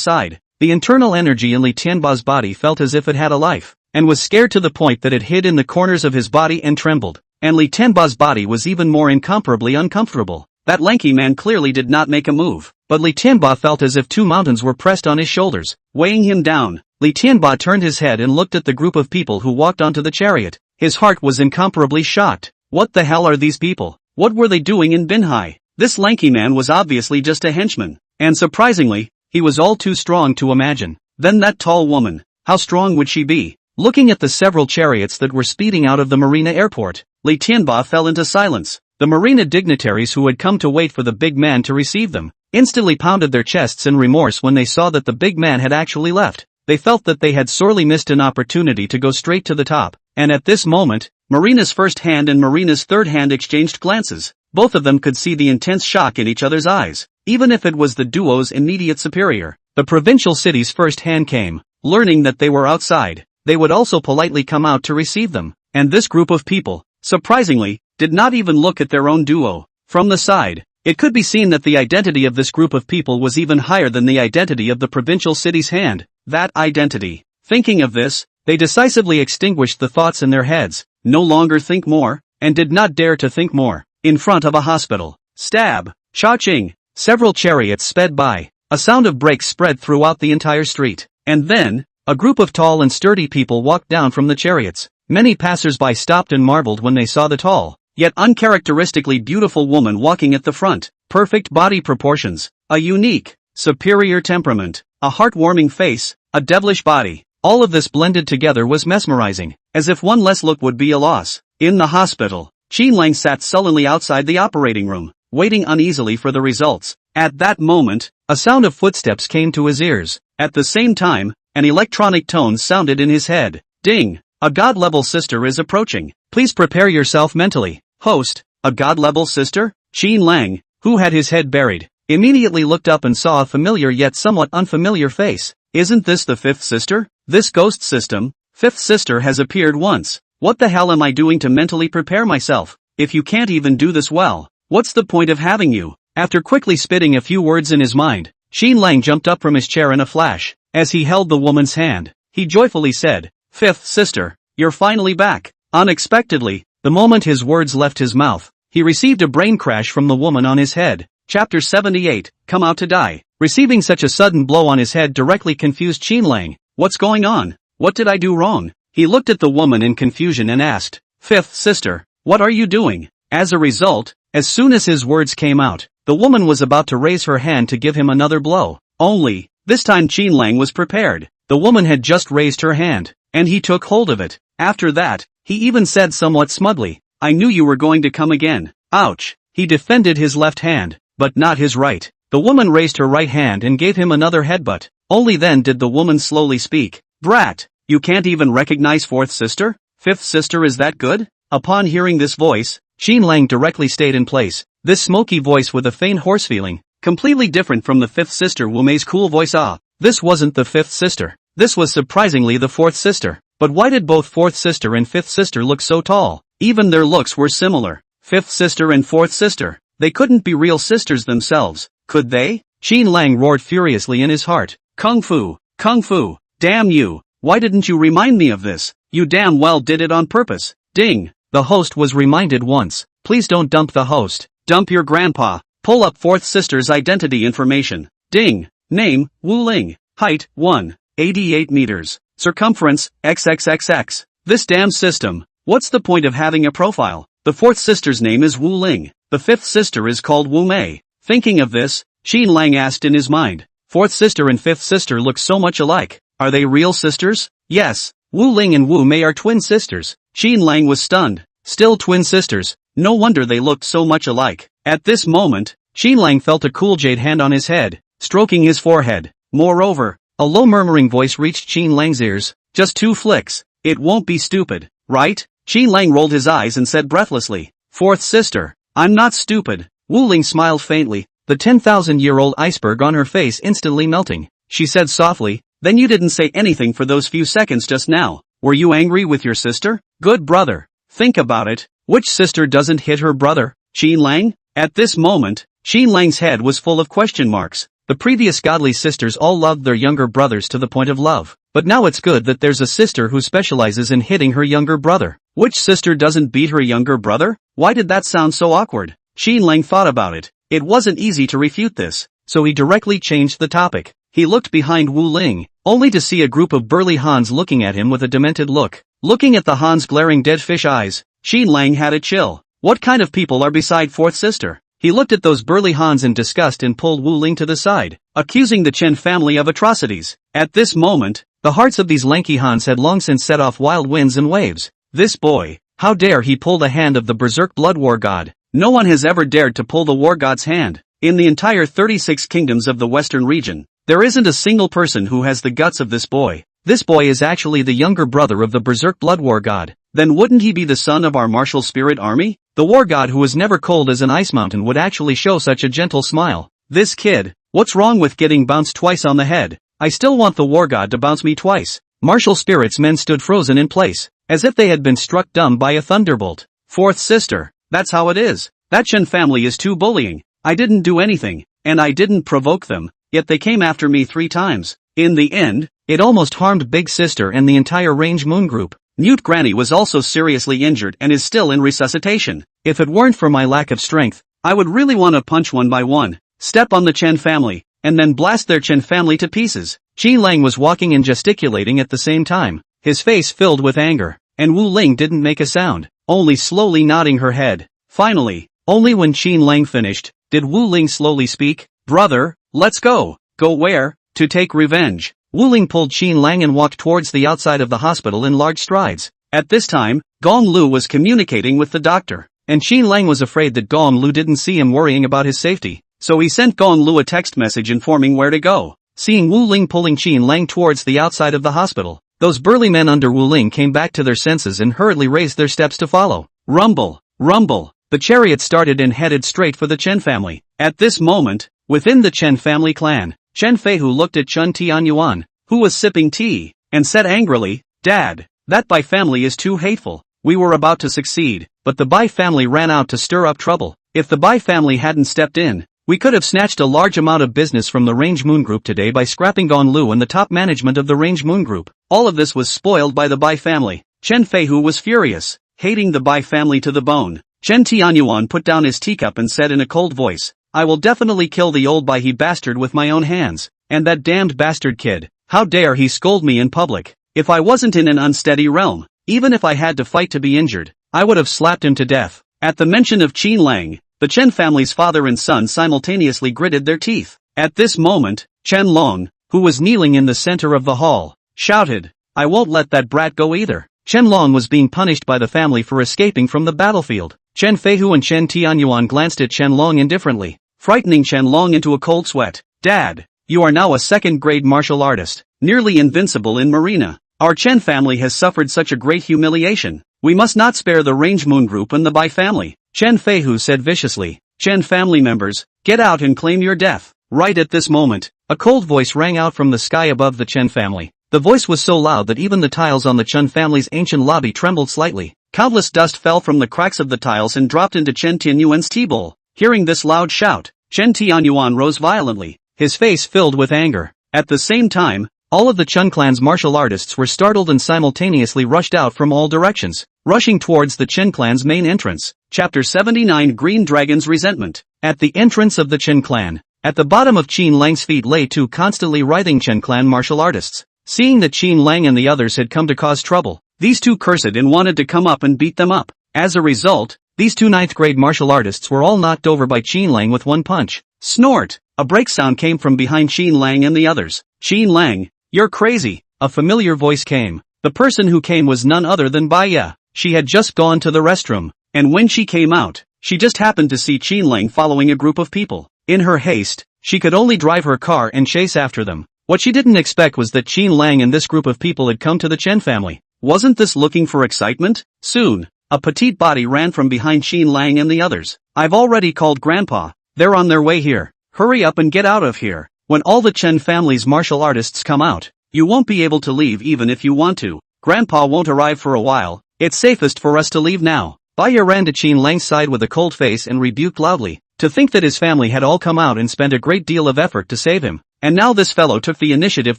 side. The internal energy in Li Tianba's body felt as if it had a life, and was scared to the point that it hid in the corners of his body and trembled. And Li Tianba's body was even more incomparably uncomfortable. That lanky man clearly did not make a move, but Li Tianba felt as if 2 mountains were pressed on his shoulders, weighing him down. Li Tianba turned his head and looked at the group of people who walked onto the chariot. His heart was incomparably shocked. What the hell are these people? What were they doing in Binhai? This lanky man was obviously just a henchman, and surprisingly, he was all too strong to imagine. Then that tall woman, how strong would she be? Looking at the several chariots that were speeding out of the Marina airport, Li Tianba fell into silence. The Marina dignitaries who had come to wait for the big man to receive them, instantly pounded their chests in remorse when they saw that the big man had actually left. They felt that they had sorely missed an opportunity to go straight to the top, and at this moment, Marina's first hand and Marina's third hand exchanged glances. Both of them could see the intense shock in each other's eyes, even if it was the duo's immediate superior. the provincial cities first hand came. Learning that they were outside, they would also politely come out to receive them. And this group of people, surprisingly, did not even look at their own duo. From the side, it could be seen that the identity of this group of people was even higher than the identity of the provincial city's hand. That identity. Thinking of this, they decisively extinguished the thoughts in their heads, no longer think more, and did not dare to think more. In front of a hospital. Stab. Cha-ching. Several chariots sped by. A sound of brakes spread throughout the entire street. And then, a group of tall and sturdy people walked down from the chariots. Many passers-by stopped and marveled when they saw the tall, yet uncharacteristically beautiful woman walking at the front. Perfect body proportions, a unique, superior temperament, a heartwarming face, a devilish body. All of this blended together was mesmerizing, as if one less look would be a loss. In the hospital, Qin Lang sat sullenly outside the operating room, waiting uneasily for the results. At that moment, a sound of footsteps came to his ears. At the same time, an electronic tone sounded in his head. Ding! A god-level sister is approaching. Please prepare yourself mentally. Host, a god-level sister? Qin Lang, who had his head buried, immediately looked up and saw a familiar yet somewhat unfamiliar face. Isn't this the fifth sister? This ghost system, fifth sister has appeared once. What the hell am I doing to mentally prepare myself? If you can't even do this well, what's the point of having you? After quickly spitting a few words in his mind, Qin Lang jumped up from his chair in a flash. As he held the woman's hand, he joyfully said, "Fifth sister, you're finally back." Unexpectedly, the moment his words left his mouth, he received a brain crash from the woman on his head. Chapter 78, Come Out to Die. Receiving such a sudden blow on his head directly confused Qin Lang. What's going on? What did I do wrong? He looked at the woman in confusion and asked, "Fifth sister, what are you doing?" As a result, as soon as his words came out, the woman was about to raise her hand to give him another blow. Only, this time Qin Lang was prepared. The woman had just raised her hand, and he took hold of it. After that, he even said somewhat smugly, "I knew you were going to come again." Ouch! He defended his left hand, but not his right. The woman raised her right hand and gave him another headbutt. Only then did the woman slowly speak. "Brat, you can't even recognize fourth sister? Fifth sister is that good?" Upon hearing this voice, Qin Lang directly stayed in place. This smoky voice with a faint hoarse feeling, completely different from the fifth sister Wu Mei's cool voice. This wasn't the fifth sister. This was surprisingly the fourth sister. But why did both fourth sister and fifth sister look so tall? Even their looks were similar. Fifth sister and fourth sister. They couldn't be real sisters themselves, could they? Qin Lang roared furiously in his heart. Kung Fu! Kung Fu! Damn you! Why didn't you remind me of this? You damn well did it on purpose. Ding! The host was reminded once. Please don't dump the host. Dump your grandpa. Pull up fourth sister's identity information. Ding! Name, Wu Ling. Height, 1.88 meters. Circumference, XXXX. This damn system. What's the point of having a profile? The fourth sister's name is Wu Ling. The fifth sister is called Wu Mei. Thinking of this, Qin Lang asked in his mind. Fourth sister and fifth sister look so much alike. Are they real sisters? Yes. Wu Ling and Wu Mei are twin sisters. Qin Lang was stunned. Still twin sisters. No wonder they looked so much alike. At this moment, Qin Lang felt a cool jade hand on his head, stroking his forehead. Moreover, a low murmuring voice reached Qin Lang's ears. Just 2 flicks. It won't be stupid, right? Qin Lang rolled his eyes and said breathlessly, "Fourth sister, I'm not stupid." Wu Ling smiled faintly, the 10,000-year-old iceberg on her face instantly melting. She said softly, "Then you didn't say anything for those few seconds just now. Were you angry with your sister? Good brother. Think about it. Which sister doesn't hit her brother? Qin Lang?" At this moment, Qin Lang's head was full of question marks. The previous godly sisters all loved their younger brothers to the point of love. But now it's good that there's a sister who specializes in hitting her younger brother. Which sister doesn't beat her younger brother? Why did that sound so awkward? Qin Lang thought about it. It wasn't easy to refute this, so he directly changed the topic. He looked behind Wu Ling, only to see a group of burly Hans looking at him with a demented look. Looking at the Hans' glaring dead fish eyes, Qin Lang had a chill. What kind of people are beside fourth sister? He looked at those burly Hans in disgust and pulled Wu Ling to the side, accusing the Chen family of atrocities. At this moment, the hearts of these lanky Hans had long since set off wild winds and waves. This boy, how dare he pull the hand of the berserk blood war god? No one has ever dared to pull the war god's hand. In the entire 36 kingdoms of the western region, there isn't a single person who has the guts of this boy. This boy is actually the younger brother of the berserk blood war god. Then wouldn't he be the son of our martial spirit army? The war god who was never cold as an ice mountain would actually show such a gentle smile. This kid, What's wrong with getting bounced twice on the head? I still want the war god to bounce me twice. Martial spirits men stood frozen in place, as if they had been struck dumb by a thunderbolt. Fourth sister, that's how it is. That Chen family is too bullying. I didn't do anything, and I didn't provoke them, yet they came after me 3 times. In the end, it almost harmed Big Sister and the entire Range Moon group. Mute Granny was also seriously injured and is still in resuscitation. If it weren't for my lack of strength, I would really want to punch one by one, step on the Chen family, and then blast their Chen family to pieces. Qin Lang was walking and gesticulating at the same time, his face filled with anger, and Wu Ling didn't make a sound, only slowly nodding her head. Finally, only when Qin Lang finished, did Wu Ling slowly speak. Brother, let's go. Go where? To take revenge. Wu Ling pulled Qin Lang and walked towards the outside of the hospital in large strides. At this time, Gong Lu was communicating with the doctor, and Qin Lang was afraid that Gong Lu didn't see him worrying about his safety, so he sent Gong Lu a text message informing where to go. Seeing Wu Ling pulling Qin Lang towards the outside of the hospital, those burly men under Wu Ling came back to their senses and hurriedly raised their steps to follow. Rumble, rumble. The chariot started and headed straight for the Chen family. At this moment, within the Chen family clan, Chen Feihu looked at Chen Tianyuan, who was sipping tea, and said angrily, Dad, that Bai family is too hateful. We were about to succeed, but the Bai family ran out to stir up trouble. If the Bai family hadn't stepped in, we could have snatched a large amount of business from the Range Moon Group today by scrapping Gong Lu and the top management of the Range Moon Group. All of this was spoiled by the Bai family. Chen Feihu was furious, hating the Bai family to the bone. Chen Tianyuan put down his teacup and said in a cold voice, I will definitely kill the old Bai bastard with my own hands. And that damned bastard kid, how dare he scold me in public. If I wasn't in an unsteady realm, even if I had to fight to be injured, I would have slapped him to death. At the mention of Qin Lang, the Chen family's father and son simultaneously gritted their teeth. At this moment, Chen Long, who was kneeling in the center of the hall, shouted, I won't let that brat go either. Chen Long was being punished by the family for escaping from the battlefield. Chen Feihu and Chen Tianyuan glanced at Chen Long indifferently, frightening Chen Long into a cold sweat. Dad, you are now a second-grade martial artist, nearly invincible in Marina. Our Chen family has suffered such a great humiliation. We must not spare the Range Moon Group and the Bai family. Chen Feihu said viciously. Chen family members, get out and claim your death. Right at this moment, a cold voice rang out from the sky above the Chen family. The voice was so loud that even the tiles on the Chen family's ancient lobby trembled slightly. Countless dust fell from the cracks of the tiles and dropped into Chen Tianyuan's tea bowl. Hearing this loud shout, Chen Tianyuan rose violently, his face filled with anger. At the same time, all of the Chen clan's martial artists were startled and simultaneously rushed out from all directions, rushing towards the Chen clan's main entrance. Chapter 79 Green Dragon's Resentment. At the entrance of the Chen clan, at the bottom of Qin Lang's feet lay 2 constantly writhing Chen clan martial artists. Seeing that Qin Lang and the others had come to cause trouble, these 2 cursed and wanted to come up and beat them up. As a result, these 2 ninth-grade martial artists were all knocked over by Qin Lang with one punch. Snort! A break sound came from behind Qin Lang and the others. Qin Lang, you're crazy. A familiar voice came. The person who came was none other than Bai Ya. She had just gone to the restroom, and when she came out, she just happened to see Qin Lang following a group of people. In her haste, she could only drive her car and chase after them. What she didn't expect was that Qin Lang and this group of people had come to the Chen family. Wasn't this looking for excitement? Soon, a petite body ran from behind Qin Lang and the others. I've already called Grandpa. They're on their way here. Hurry up and get out of here. When all the Chen family's martial artists come out, you won't be able to leave even if you want to. Grandpa won't arrive for a while. It's safest for us to leave now. Bai Ya ran to Qin Lang's side with a cold face and rebuked loudly. To think that his family had all come out and spent a great deal of effort to save him, and now this fellow took the initiative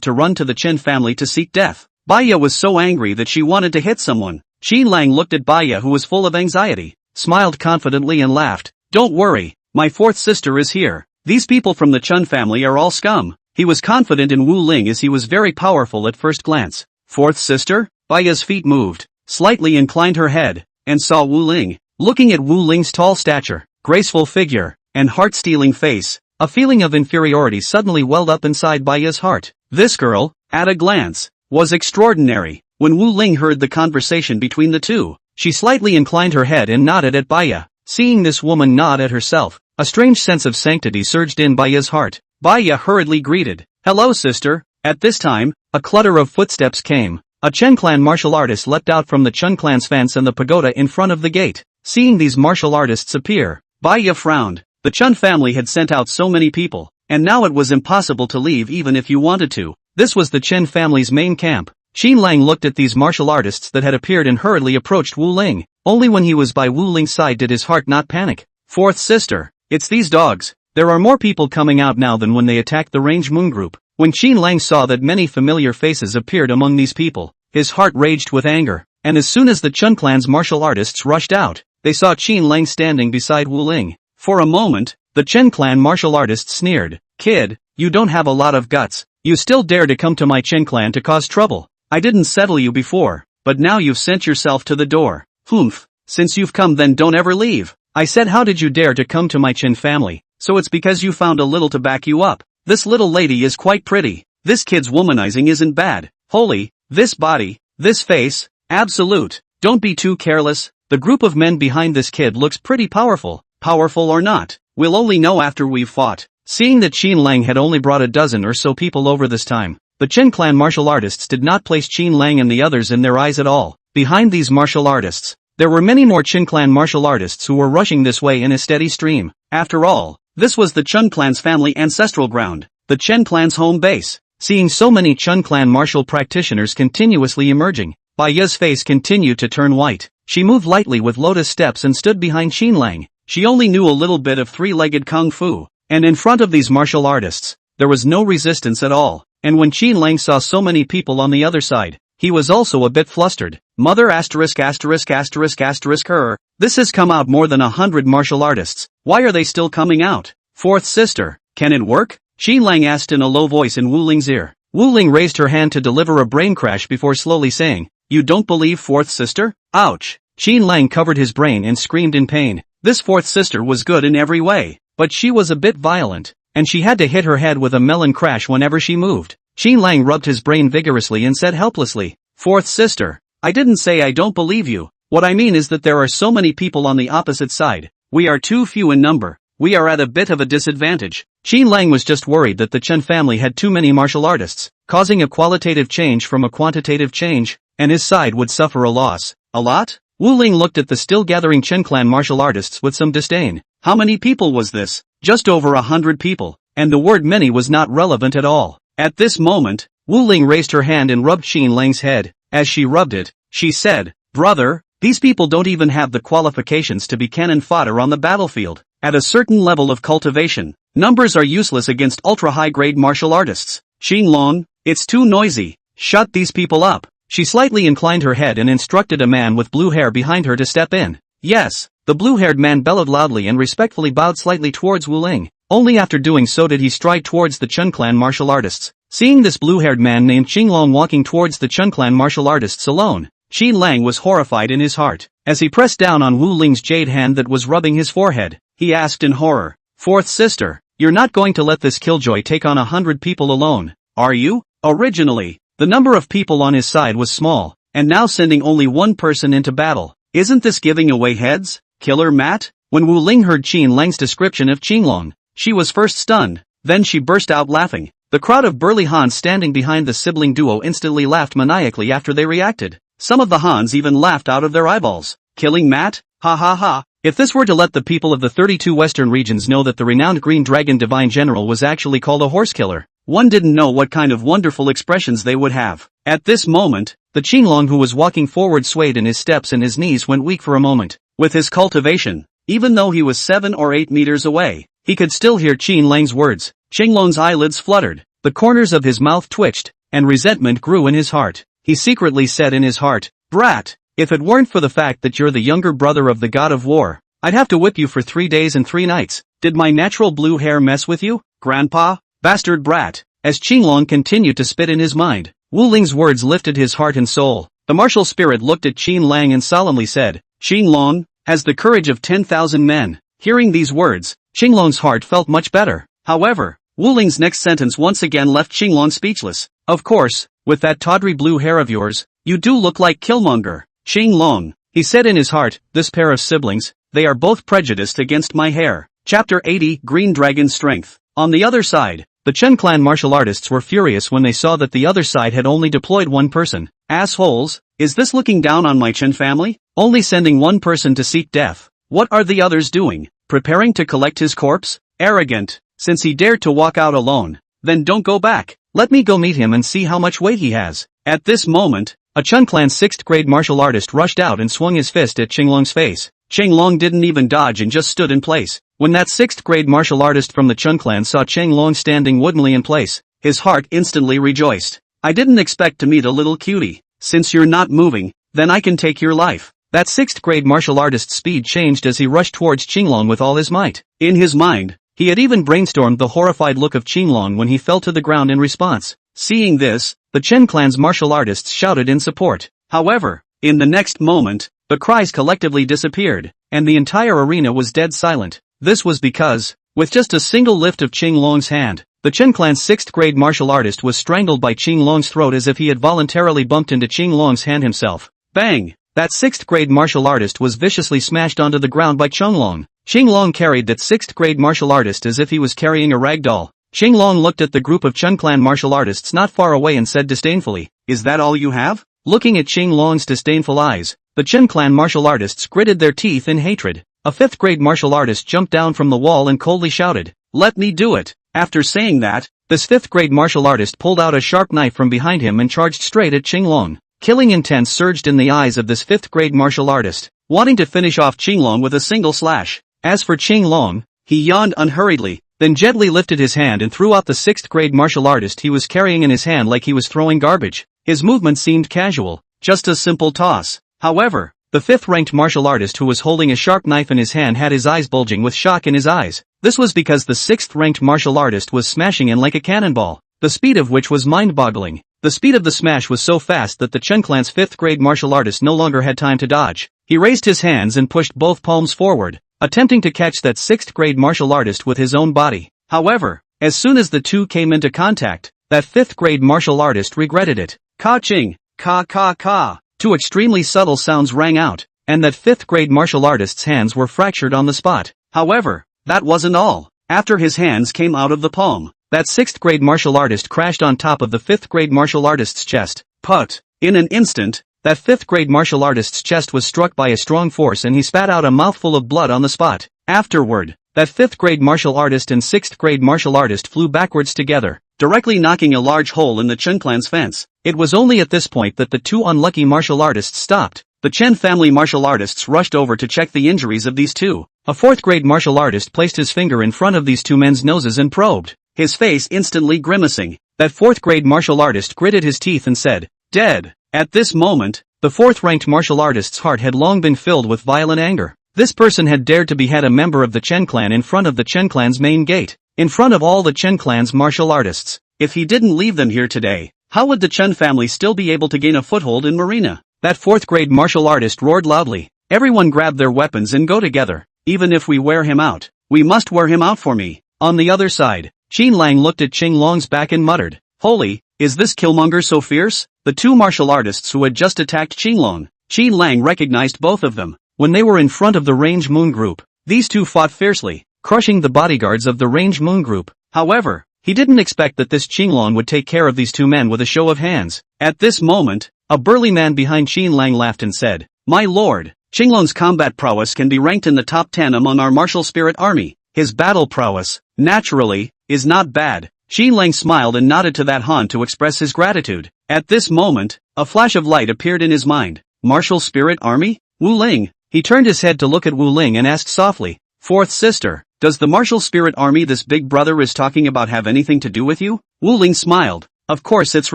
to run to the Chen family to seek death. Bai Ya was so angry that she wanted to hit someone. Qin Lang looked at Bai Ya, who was full of anxiety, smiled confidently and laughed. Don't worry, my 4th sister is here. These people from the Chen family are all scum. He was confident in Wu Ling as he was very powerful at first glance. 4th sister? Bai Ya's feet moved, slightly inclined her head, and saw Wu Ling. Looking at Wu Ling's tall stature, graceful figure, and heart-stealing face, a feeling of inferiority suddenly welled up inside Bai Ya's heart. This girl, at a glance, was extraordinary. When Wu Ling heard the conversation between the 2, she slightly inclined her head and nodded at Bai Ya. Seeing this woman nod at herself, a strange sense of sanctity surged in Bai Ya's heart. Bai Ya hurriedly greeted, "Hello, sister." At this time, a clutter of footsteps came. A Chen clan martial artist leapt out from the Chen clan's fence and the pagoda in front of the gate. Seeing these martial artists appear, Bai Ya frowned. The Chen family had sent out so many people, and now it was impossible to leave even if you wanted to. This was the Chen family's main camp. Qin Lang looked at these martial artists that had appeared and hurriedly approached Wu Ling. Only when he was by Wu Ling's side did his heart not panic. Fourth sister, it's these dogs. There are more people coming out now than when they attacked the Range Moon group. When Qin Lang saw that many familiar faces appeared among these people, his heart raged with anger, and as soon as the Chen clan's martial artists rushed out, they saw Qin Lang standing beside Wu Ling. For a moment, the Chen clan martial artists sneered. Kid, you don't have a lot of guts. You still dare to come to my Chen clan to cause trouble. I didn't settle you before, but now you've sent yourself to the door. Humph, since you've come then don't ever leave. I said how did you dare to come to my Chen family, so it's because you found a little to back you up. This little lady is quite pretty. This kid's womanizing isn't bad. Holy, this body, this face, absolute. Don't be too careless. The group of men behind this kid looks pretty powerful. Powerful or not, we'll only know after we've fought. Seeing that Qin Lang had only brought a dozen or so people over this time, the Chen clan martial artists did not place Qin Lang and the others in their eyes at all. Behind these martial artists, there were many more Chen clan martial artists who were rushing this way in a steady stream. After all, this was the Chen clan's family ancestral ground, the Chen clan's home base. Seeing so many Chen clan martial practitioners continuously emerging, Bai Ya's face continued to turn white. She moved lightly with lotus steps and stood behind Qin Lang. She only knew a little bit of three-legged kung fu, and in front of these martial artists, there was no resistance at all. And when Qin Lang saw so many people on the other side, he was also a bit flustered. Mother asterisk asterisk asterisk asterisk her. This has come out more than 100 martial artists. Why are they still coming out? Fourth sister, can it work? Qin Lang asked in a low voice in Wu Ling's ear. Wu Ling raised her hand to deliver a brain crash before slowly saying, you don't believe fourth sister? Ouch. Qin Lang covered his brain and screamed in pain. This fourth sister was good in every way, but she was a bit violent, and she had to hit her head with a melon crash whenever she moved. Qin Lang rubbed his brain vigorously and said helplessly, fourth sister, I didn't say I don't believe you. What I mean is that there are so many people on the opposite side. We are too few in number. We are at a bit of a disadvantage. Qin Lang was just worried that the Chen family had too many martial artists, causing a qualitative change from a quantitative change, and his side would suffer a loss. A lot? Wu Ling looked at the still gathering Chen clan martial artists with some disdain. How many people was this? Just over 100 people, and the word many was not relevant at all. At this moment, Wu Ling raised her hand and rubbed Qin Lang's head. As she rubbed it, she said, brother, these people don't even have the qualifications to be cannon fodder on the battlefield. At a certain level of cultivation, numbers are useless against ultra-high-grade martial artists. Qin Lang, it's too noisy. Shut these people up. She slightly inclined her head and instructed a man with blue hair behind her to step in. Yes, the blue-haired man bellowed loudly and respectfully bowed slightly towards Wu Ling. Only after doing so did he stride towards the Chen clan martial artists. Seeing this blue-haired man named Qin Lang walking towards the Chen clan martial artists alone, Qin Lang was horrified in his heart. As he pressed down on Wu Ling's jade hand that was rubbing his forehead, he asked in horror, fourth sister, you're not going to let this killjoy take on 100 people alone, are you? Originally, the number of people on his side was small, and now sending only one person into battle. Isn't this giving away heads? Killer Matt? When Wu Ling heard Qin Lang's description of Qin Lang, she was first stunned, then she burst out laughing. The crowd of burly Hans standing behind the sibling duo instantly laughed maniacally after they reacted. Some of the Hans even laughed out of their eyeballs. Killing Matt? Ha ha ha. If this were to let the people of the 32 western regions know that the renowned Green Dragon Divine General was actually called a horse killer, one didn't know what kind of wonderful expressions they would have. At this moment, the Qin Lang who was walking forward swayed in his steps and his knees went weak for a moment. With his cultivation, even though he was 7 or 8 meters away, he could still hear Qin Lang's words. Qin Lang's eyelids fluttered, the corners of his mouth twitched, and resentment grew in his heart. He secretly said in his heart, brat, if it weren't for the fact that you're the younger brother of the god of war, I'd have to whip you for 3 days and 3 nights. Did my natural blue hair mess with you, grandpa? Bastard brat. As Qin Lang continued to spit in his mind, Wu Ling's words lifted his heart and soul. The martial spirit looked at Qin Lang and solemnly said, Qin Lang has the courage of 10,000 men. Hearing these words, Qin Lang's heart felt much better. However, Wu Ling's next sentence once again left Qin Lang speechless. Of course, with that tawdry blue hair of yours, you do look like Killmonger. Qin Lang, he said in his heart, this pair of siblings, they are both prejudiced against my hair. Chapter 80 Green Dragon Strength. On the other side, the Chen clan martial artists were furious when they saw that the other side had only deployed one person. Assholes, is this looking down on my Chen family? Only sending one person to seek death. What are the others doing? Preparing to collect his corpse? Arrogant. since he dared to walk out alone. Then don't go back. Let me go meet him and see how much weight he has. At this moment, a Chen clan 6th grade martial artist rushed out and swung his fist at Qin Lang's face. Qin Lang didn't even dodge and just stood in place. When that 6th grade martial artist from the Chen clan saw Qin Lang standing woodenly in place, his heart instantly rejoiced. I didn't expect to meet a little cutie. Since you're not moving, then I can take your life. That 6th grade martial artist's speed changed as he rushed towards Qin Lang with all his might. In his mind, he had even brainstormed the horrified look of Qin Lang when he fell to the ground in response. Seeing this, the Chen clan's martial artists shouted in support. However, in the next moment, the cries collectively disappeared, and the entire arena was dead silent. This was because, with just a single lift of Qin Lang's hand, the Chen clan's 6th grade martial artist was strangled by Qin Lang's throat as if he had voluntarily bumped into Qin Lang's hand himself. Bang! That 6th grade martial artist was viciously smashed onto the ground by Qin Lang. Qin Lang carried that 6th grade martial artist as if he was carrying a rag doll. Qin Lang looked at the group of Chen clan martial artists not far away and said disdainfully, "Is that all you have?" Looking at Qin Lang's disdainful eyes, the Chen clan martial artists gritted their teeth in hatred. A 5th grade martial artist jumped down from the wall and coldly shouted, "Let me do it." After saying that, this 5th grade martial artist pulled out a sharp knife from behind him and charged straight at Qin Lang. Killing intent surged in the eyes of this 5th grade martial artist, wanting to finish off Qin Lang with a single slash. As for Qin Lang, he yawned unhurriedly, then gently lifted his hand and threw out the 6th grade martial artist he was carrying in his hand like he was throwing garbage. His movement seemed casual, just a simple toss. However, the 5th-ranked martial artist who was holding a sharp knife in his hand had his eyes bulging with shock in his eyes. This was because the 6th-ranked martial artist was smashing in like a cannonball, the speed of which was mind-boggling. The speed of the smash was so fast that the Chen clan's 5th grade martial artist no longer had time to dodge. He raised his hands and pushed both palms forward, attempting to catch that 6th grade martial artist with his own body. However, as soon as the two came into contact, that 5th grade martial artist regretted it. Ka-ching, ka-ka-ka. Two extremely subtle sounds rang out, and that 5th grade martial artist's hands were fractured on the spot. However, that wasn't all. After his hands came out of the palm, that 6th grade martial artist crashed on top of the 5th grade martial artist's chest. Put. In an instant, that 5th grade martial artist's chest was struck by a strong force and he spat out a mouthful of blood on the spot. Afterward, that 5th grade martial artist and 6th grade martial artist flew backwards together, directly knocking a large hole in the Chen clan's fence. It was only at this point that the two unlucky martial artists stopped. The Chen family martial artists rushed over to check the injuries of these two. A 4th grade martial artist placed his finger in front of these two men's noses and probed, his face instantly grimacing. That 4th grade martial artist gritted his teeth and said, "Dead." At this moment, the 4th-ranked martial artist's heart had long been filled with violent anger. This person had dared to behead a member of the Chen clan in front of the Chen clan's main gate, in front of all the Chen clan's martial artists. If he didn't leave them here today, how would the Chen family still be able to gain a foothold in Marina? That 4th grade martial artist roared loudly. Everyone grab their weapons and go together. Even if we wear him out, we must wear him out for me. On the other side, Qin Lang looked at Qin Lang's back and muttered, "Holy, is this killmonger so fierce?" The two martial artists who had just attacked Qin Lang recognized both of them. When they were in front of the Range Moon Group, these two fought fiercely, crushing the bodyguards of the Range Moon Group. However, he didn't expect that this Qin Lang would take care of these two men with a show of hands. At this moment, a burly man behind Qin Lang laughed and said, "My lord, Qin Lang's combat prowess can be ranked in the top 10 among our martial spirit army. His battle prowess, naturally, is not bad." Qin Lang smiled and nodded to that Han to express his gratitude. At this moment, a flash of light appeared in his mind. Martial spirit army? Wu Ling. He turned his head to look at Wu Ling and asked softly, "Fourth sister, does the martial spirit army this big brother is talking about have anything to do with you?" Wu Ling smiled. "Of course it's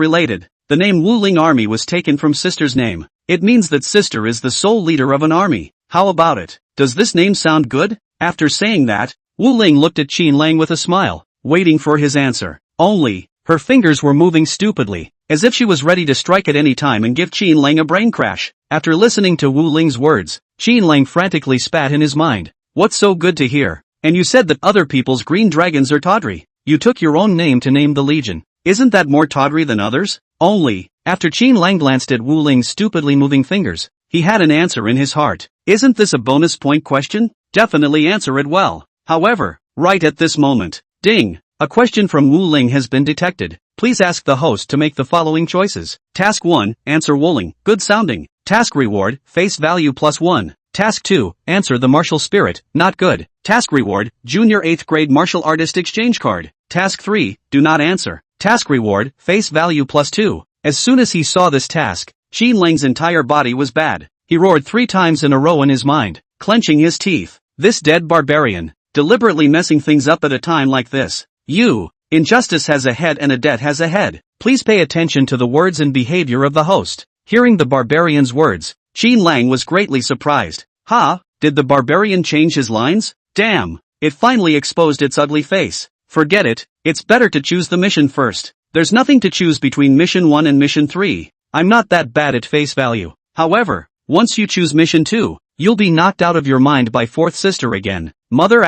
related. The name Wu Ling army was taken from sister's name. It means that sister is the sole leader of an army. How about it? Does this name sound good?" After saying that, Wu Ling looked at Qin Lang with a smile, waiting for his answer. Only, her fingers were moving stupidly, as if she was ready to strike at any time and give Qin Lang a brain crash. After listening to Wu Ling's words, Qin Lang frantically spat in his mind. "What's so good to hear? And you said that other people's green dragons are tawdry. You took your own name to name the legion. Isn't that more tawdry than others?" Only, after Qin Lang glanced at Wu Ling's stupidly moving fingers, he had an answer in his heart. "Isn't this a bonus point question? Definitely answer it well." However, right at this moment, ding! A question from Wu Ling has been detected. Please ask the host to make the following choices. Task 1, answer Wu Ling, good sounding. Task reward, face value +1. Task 2, answer the martial spirit, not good. Task reward, junior 8th grade martial artist exchange card. Task 3, do not answer. Task reward, face value +2. As soon as he saw this task, Qin Lang's entire body was bad. He roared 3 times in a row in his mind, clenching his teeth. This dead barbarian, deliberately messing things up at a time like this. Injustice has a head and a debt has a head. Please pay attention to the words and behavior of the host. Hearing the barbarian's words, Qin Lang was greatly surprised. Did the barbarian change his lines? Damn, it finally exposed its ugly face. Forget it, it's better to choose the mission first. There's nothing to choose between mission 1 and mission 3. I'm not that bad at face value. However, once you choose mission 2, you'll be knocked out of your mind by fourth sister again. Mother *******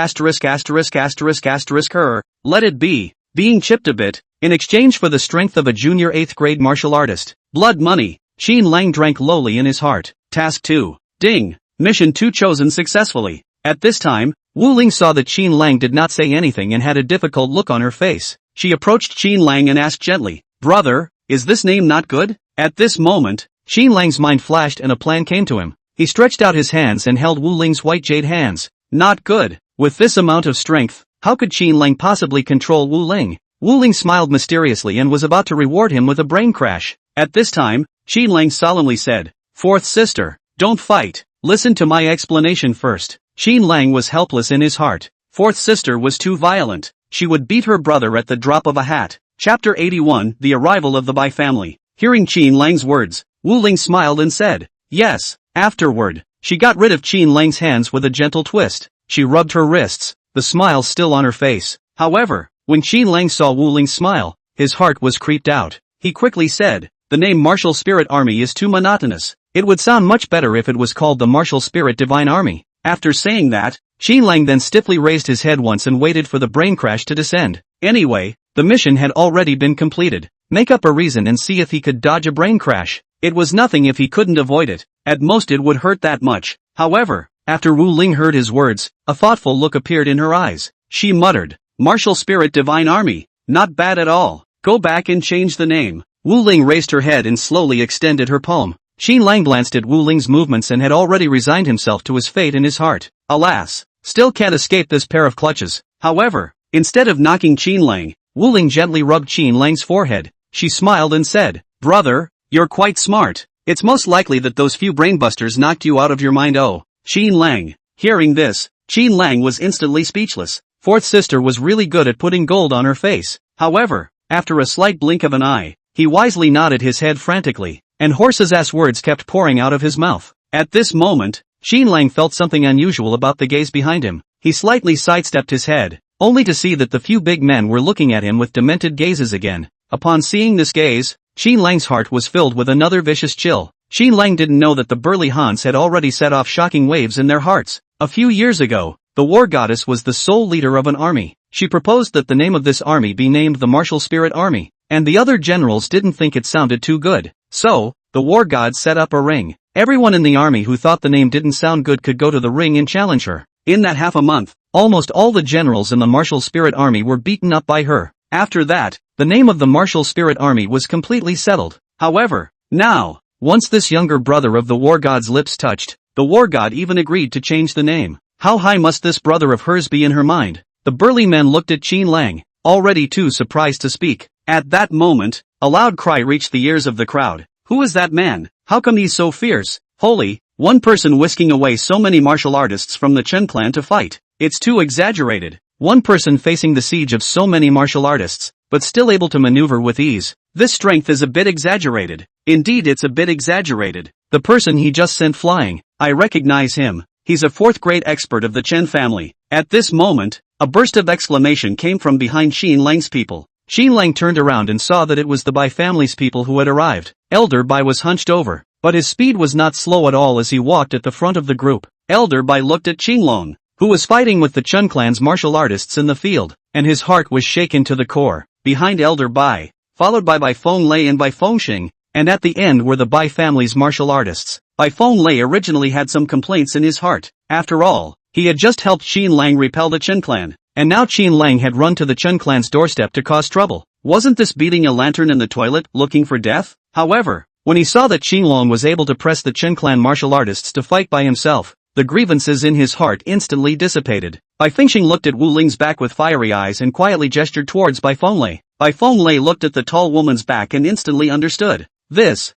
her. Let it be. Being chipped a bit, in exchange for the strength of a junior 8th grade martial artist. Blood money. Qin Lang drank lowly in his heart. Task 2. Ding. Mission 2 chosen successfully. At this time, Wu Ling saw that Qin Lang did not say anything and had a difficult look on her face. She approached Qin Lang and asked gently, "Brother, is this name not good?" At this moment, Qin Lang's mind flashed and a plan came to him. He stretched out his hands and held Wu Ling's white jade hands. Not good. With this amount of strength, how could Qin Lang possibly control Wu Ling? Wu Ling smiled mysteriously and was about to reward him with a brain crash. At this time, Qin Lang solemnly said, "Fourth sister, don't fight. Listen to my explanation first." Qin Lang was helpless in his heart. Fourth sister was too violent. She would beat her brother at the drop of a hat. Chapter 81, The Arrival of the Bai Family. Hearing Qin Lang's words, Wu Ling smiled and said, "Yes." Afterward, she got rid of Qin Lang's hands with a gentle twist. She rubbed her wrists, the smile still on her face. However, when Qin Lang saw Wu Ling's smile, his heart was creeped out. He quickly said, "The name Martial Spirit Army is too monotonous. It would sound much better if it was called the Martial Spirit Divine Army." After saying that, Qin Lang then stiffly raised his head once and waited for the brain crash to descend. Anyway, the mission had already been completed. Make up a reason and see if he could dodge a brain crash. It was nothing if he couldn't avoid it. At most it would hurt that much. However, after Wu Ling heard his words, a thoughtful look appeared in her eyes. She muttered, "Martial Spirit Divine Army, not bad at all. Go back and change the name." Wu Ling raised her head and slowly extended her palm. Qin Lang glanced at Wu Ling's movements and had already resigned himself to his fate in his heart. Alas, still can't escape this pair of clutches. However, instead of knocking Qin Lang, Wu Ling gently rubbed Qin Lang's forehead. She smiled and said, "Brother, you're quite smart. It's most likely that those few brainbusters knocked you out of your mind." Oh, Qin Lang. Hearing this, Qin Lang was instantly speechless. Fourth sister was really good at putting gold on her face. However, after a slight blink of an eye, he wisely nodded his head frantically, and horse's ass words kept pouring out of his mouth. At this moment, Qin Lang felt something unusual about the gaze behind him. He slightly sidestepped his head, only to see that the few big men were looking at him with demented gazes again. Upon seeing this gaze, Qin Lang's heart was filled with another vicious chill. Qin Lang didn't know that the burly Hans had already set off shocking waves in their hearts. A few years ago, the war goddess was the sole leader of an army. She proposed that the name of this army be named the Martial Spirit Army, and the other generals didn't think it sounded too good. So, the war god set up a ring. Everyone in the army who thought the name didn't sound good could go to the ring and challenge her. In that half a month, almost all the generals in the Martial Spirit Army were beaten up by her. After that, the name of the Martial Spirit Army was completely settled. However, now, once this younger brother of the war god's lips touched, the war god even agreed to change the name. How high must this brother of hers be in her mind? The burly men looked at Qin Lang, already too surprised to speak. At that moment, a loud cry reached the ears of the crowd. "Who is that man? How come he's so fierce? Holy, one person whisking away so many martial artists from the Chen clan to fight. It's too exaggerated. One person facing the siege of so many martial artists, but still able to maneuver with ease. This strength is a bit exaggerated. Indeed, it's a bit exaggerated. The person he just sent flying, I recognize him. He's a 4th grade expert of the Chen family." At this moment, a burst of exclamation came from behind Qin Lang's people. Qin Lang turned around and saw that it was the Bai family's people who had arrived. Elder Bai was hunched over, but his speed was not slow at all as he walked at the front of the group. Elder Bai looked at Qin Lang, who was fighting with the Chen clan's martial artists in the field, and his heart was shaken to the core. Behind Elder Bai, followed by Bai Fenglei and Bai Fengxing, and at the end were the Bai family's martial artists. Bai Fenglei originally had some complaints in his heart. After all, he had just helped Qin Lang repel the Chen clan, and now Qin Lang had run to the Chen clan's doorstep to cause trouble. Wasn't this beating a lantern in the toilet looking for death? However, when he saw that Qin Lang was able to press the Chen clan martial artists to fight by himself, the grievances in his heart instantly dissipated. Bai Fengxing looked at Wu Ling's back with fiery eyes and quietly gestured towards Bai Fenglei. Bai Fenglei looked at the tall woman's back and instantly understood. Is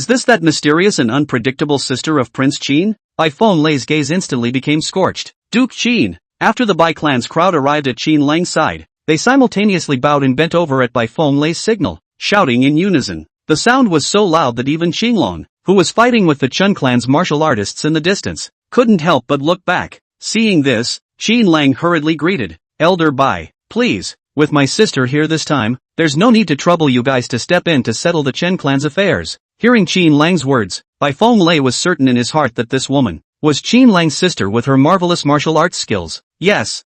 this that mysterious and unpredictable sister of Prince Qin? Bai Fenglei's gaze instantly became scorched. Duke Qin. After the Bai clan's crowd arrived at Qin Lang's side, they simultaneously bowed and bent over at Bai Fenglei's signal, shouting in unison. The sound was so loud that even Qin Lang, who was fighting with the Chen clan's martial artists in the distance, couldn't help but look back. Seeing this, Qin Lang hurriedly greeted, Elder Bai, please, with my sister here this time, there's no need to trouble you guys to step in to settle the Chen clan's affairs. Hearing Qin Lang's words, Bai Fenglei was certain in his heart that this woman was Qin Lang's sister with her marvelous martial arts skills. Yes,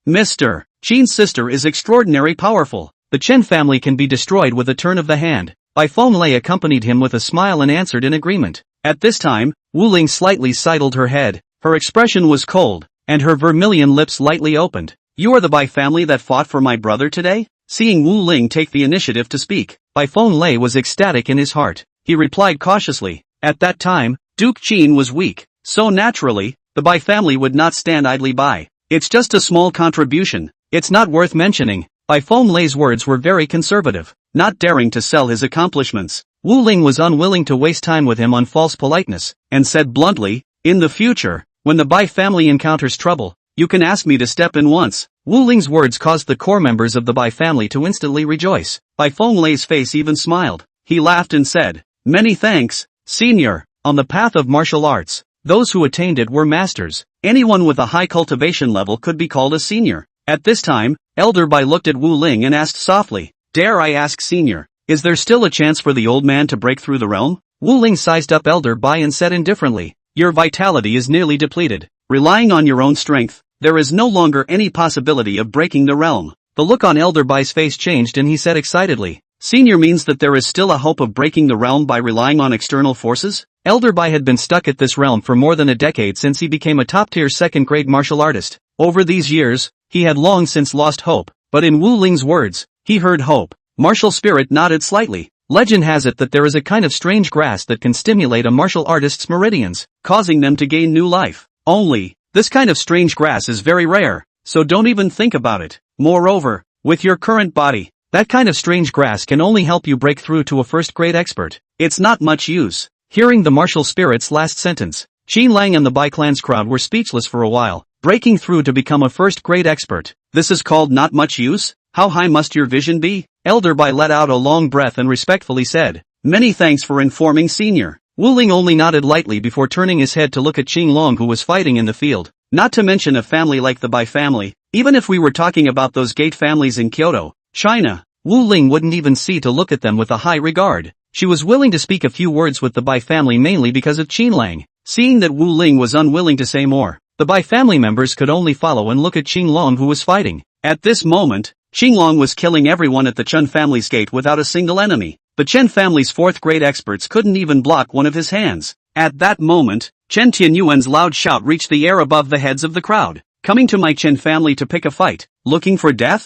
Mr. Qin's sister is extraordinarily powerful. The Chen family can be destroyed with a turn of the hand. Bai Fenglei accompanied him with a smile and answered in agreement. At this time, Wu Ling slightly sidled her head, her expression was cold, and her vermilion lips lightly opened. You are the Bai family that fought for my brother today? Seeing Wu Ling take the initiative to speak, Bai Fenglei was ecstatic in his heart. He replied cautiously. At that time, Duke Qin was weak, so naturally, the Bai family would not stand idly by. It's just a small contribution, it's not worth mentioning. Bai Fenglei's words were very conservative, not daring to sell his accomplishments. Wu Ling was unwilling to waste time with him on false politeness, and said bluntly, in the future, when the Bai family encounters trouble, you can ask me to step in once. Wu Ling's words caused the core members of the Bai family to instantly rejoice. Bai Fenglei's face even smiled. He laughed and said, many thanks, senior. On the path of martial arts, those who attained it were masters. Anyone with a high cultivation level could be called a senior. At this time, Elder Bai looked at Wu Ling and asked softly, dare I ask senior, is there still a chance for the old man to break through the realm? Wu Ling sized up Elder Bai and said indifferently, your vitality is nearly depleted. Relying on your own strength, there is no longer any possibility of breaking the realm. The look on Elder Bai's face changed and he said excitedly, senior means that there is still a hope of breaking the realm by relying on external forces? Elder Bai had been stuck at this realm for more than a decade since he became a top-tier second-grade martial artist. Over these years, he had long since lost hope, but in Wu Ling's words, he heard hope. Martial Spirit nodded slightly. Legend has it that there is a kind of strange grass that can stimulate a martial artist's meridians, causing them to gain new life. Only, this kind of strange grass is very rare, so don't even think about it. Moreover, with your current body, that kind of strange grass can only help you break through to a first-grade expert. It's not much use. Hearing the martial spirit's last sentence, Qin Lang and the Bai clan's crowd were speechless for a while. Breaking through to become a first-grade expert. This is called not much use? How high must your vision be? Elder Bai let out a long breath and respectfully said, many thanks for informing senior. Wu Ling only nodded lightly before turning his head to look at Qin Lang who was fighting in the field. Not to mention a family like the Bai family, even if we were talking about those gate families in Kyoto, China, Wu Ling wouldn't even see to look at them with a high regard. She was willing to speak a few words with the Bai family mainly because of Qin Lang. Seeing that Wu Ling was unwilling to say more, the Bai family members could only follow and look at Qin Lang who was fighting. At this moment, Qin Lang was killing everyone at the Chen family's gate without a single enemy. The Chen family's fourth-grade experts couldn't even block one of his hands. At that moment, Chen Tianyuan's loud shout reached the air above the heads of the crowd. Coming to my Chen family to pick a fight, looking for death?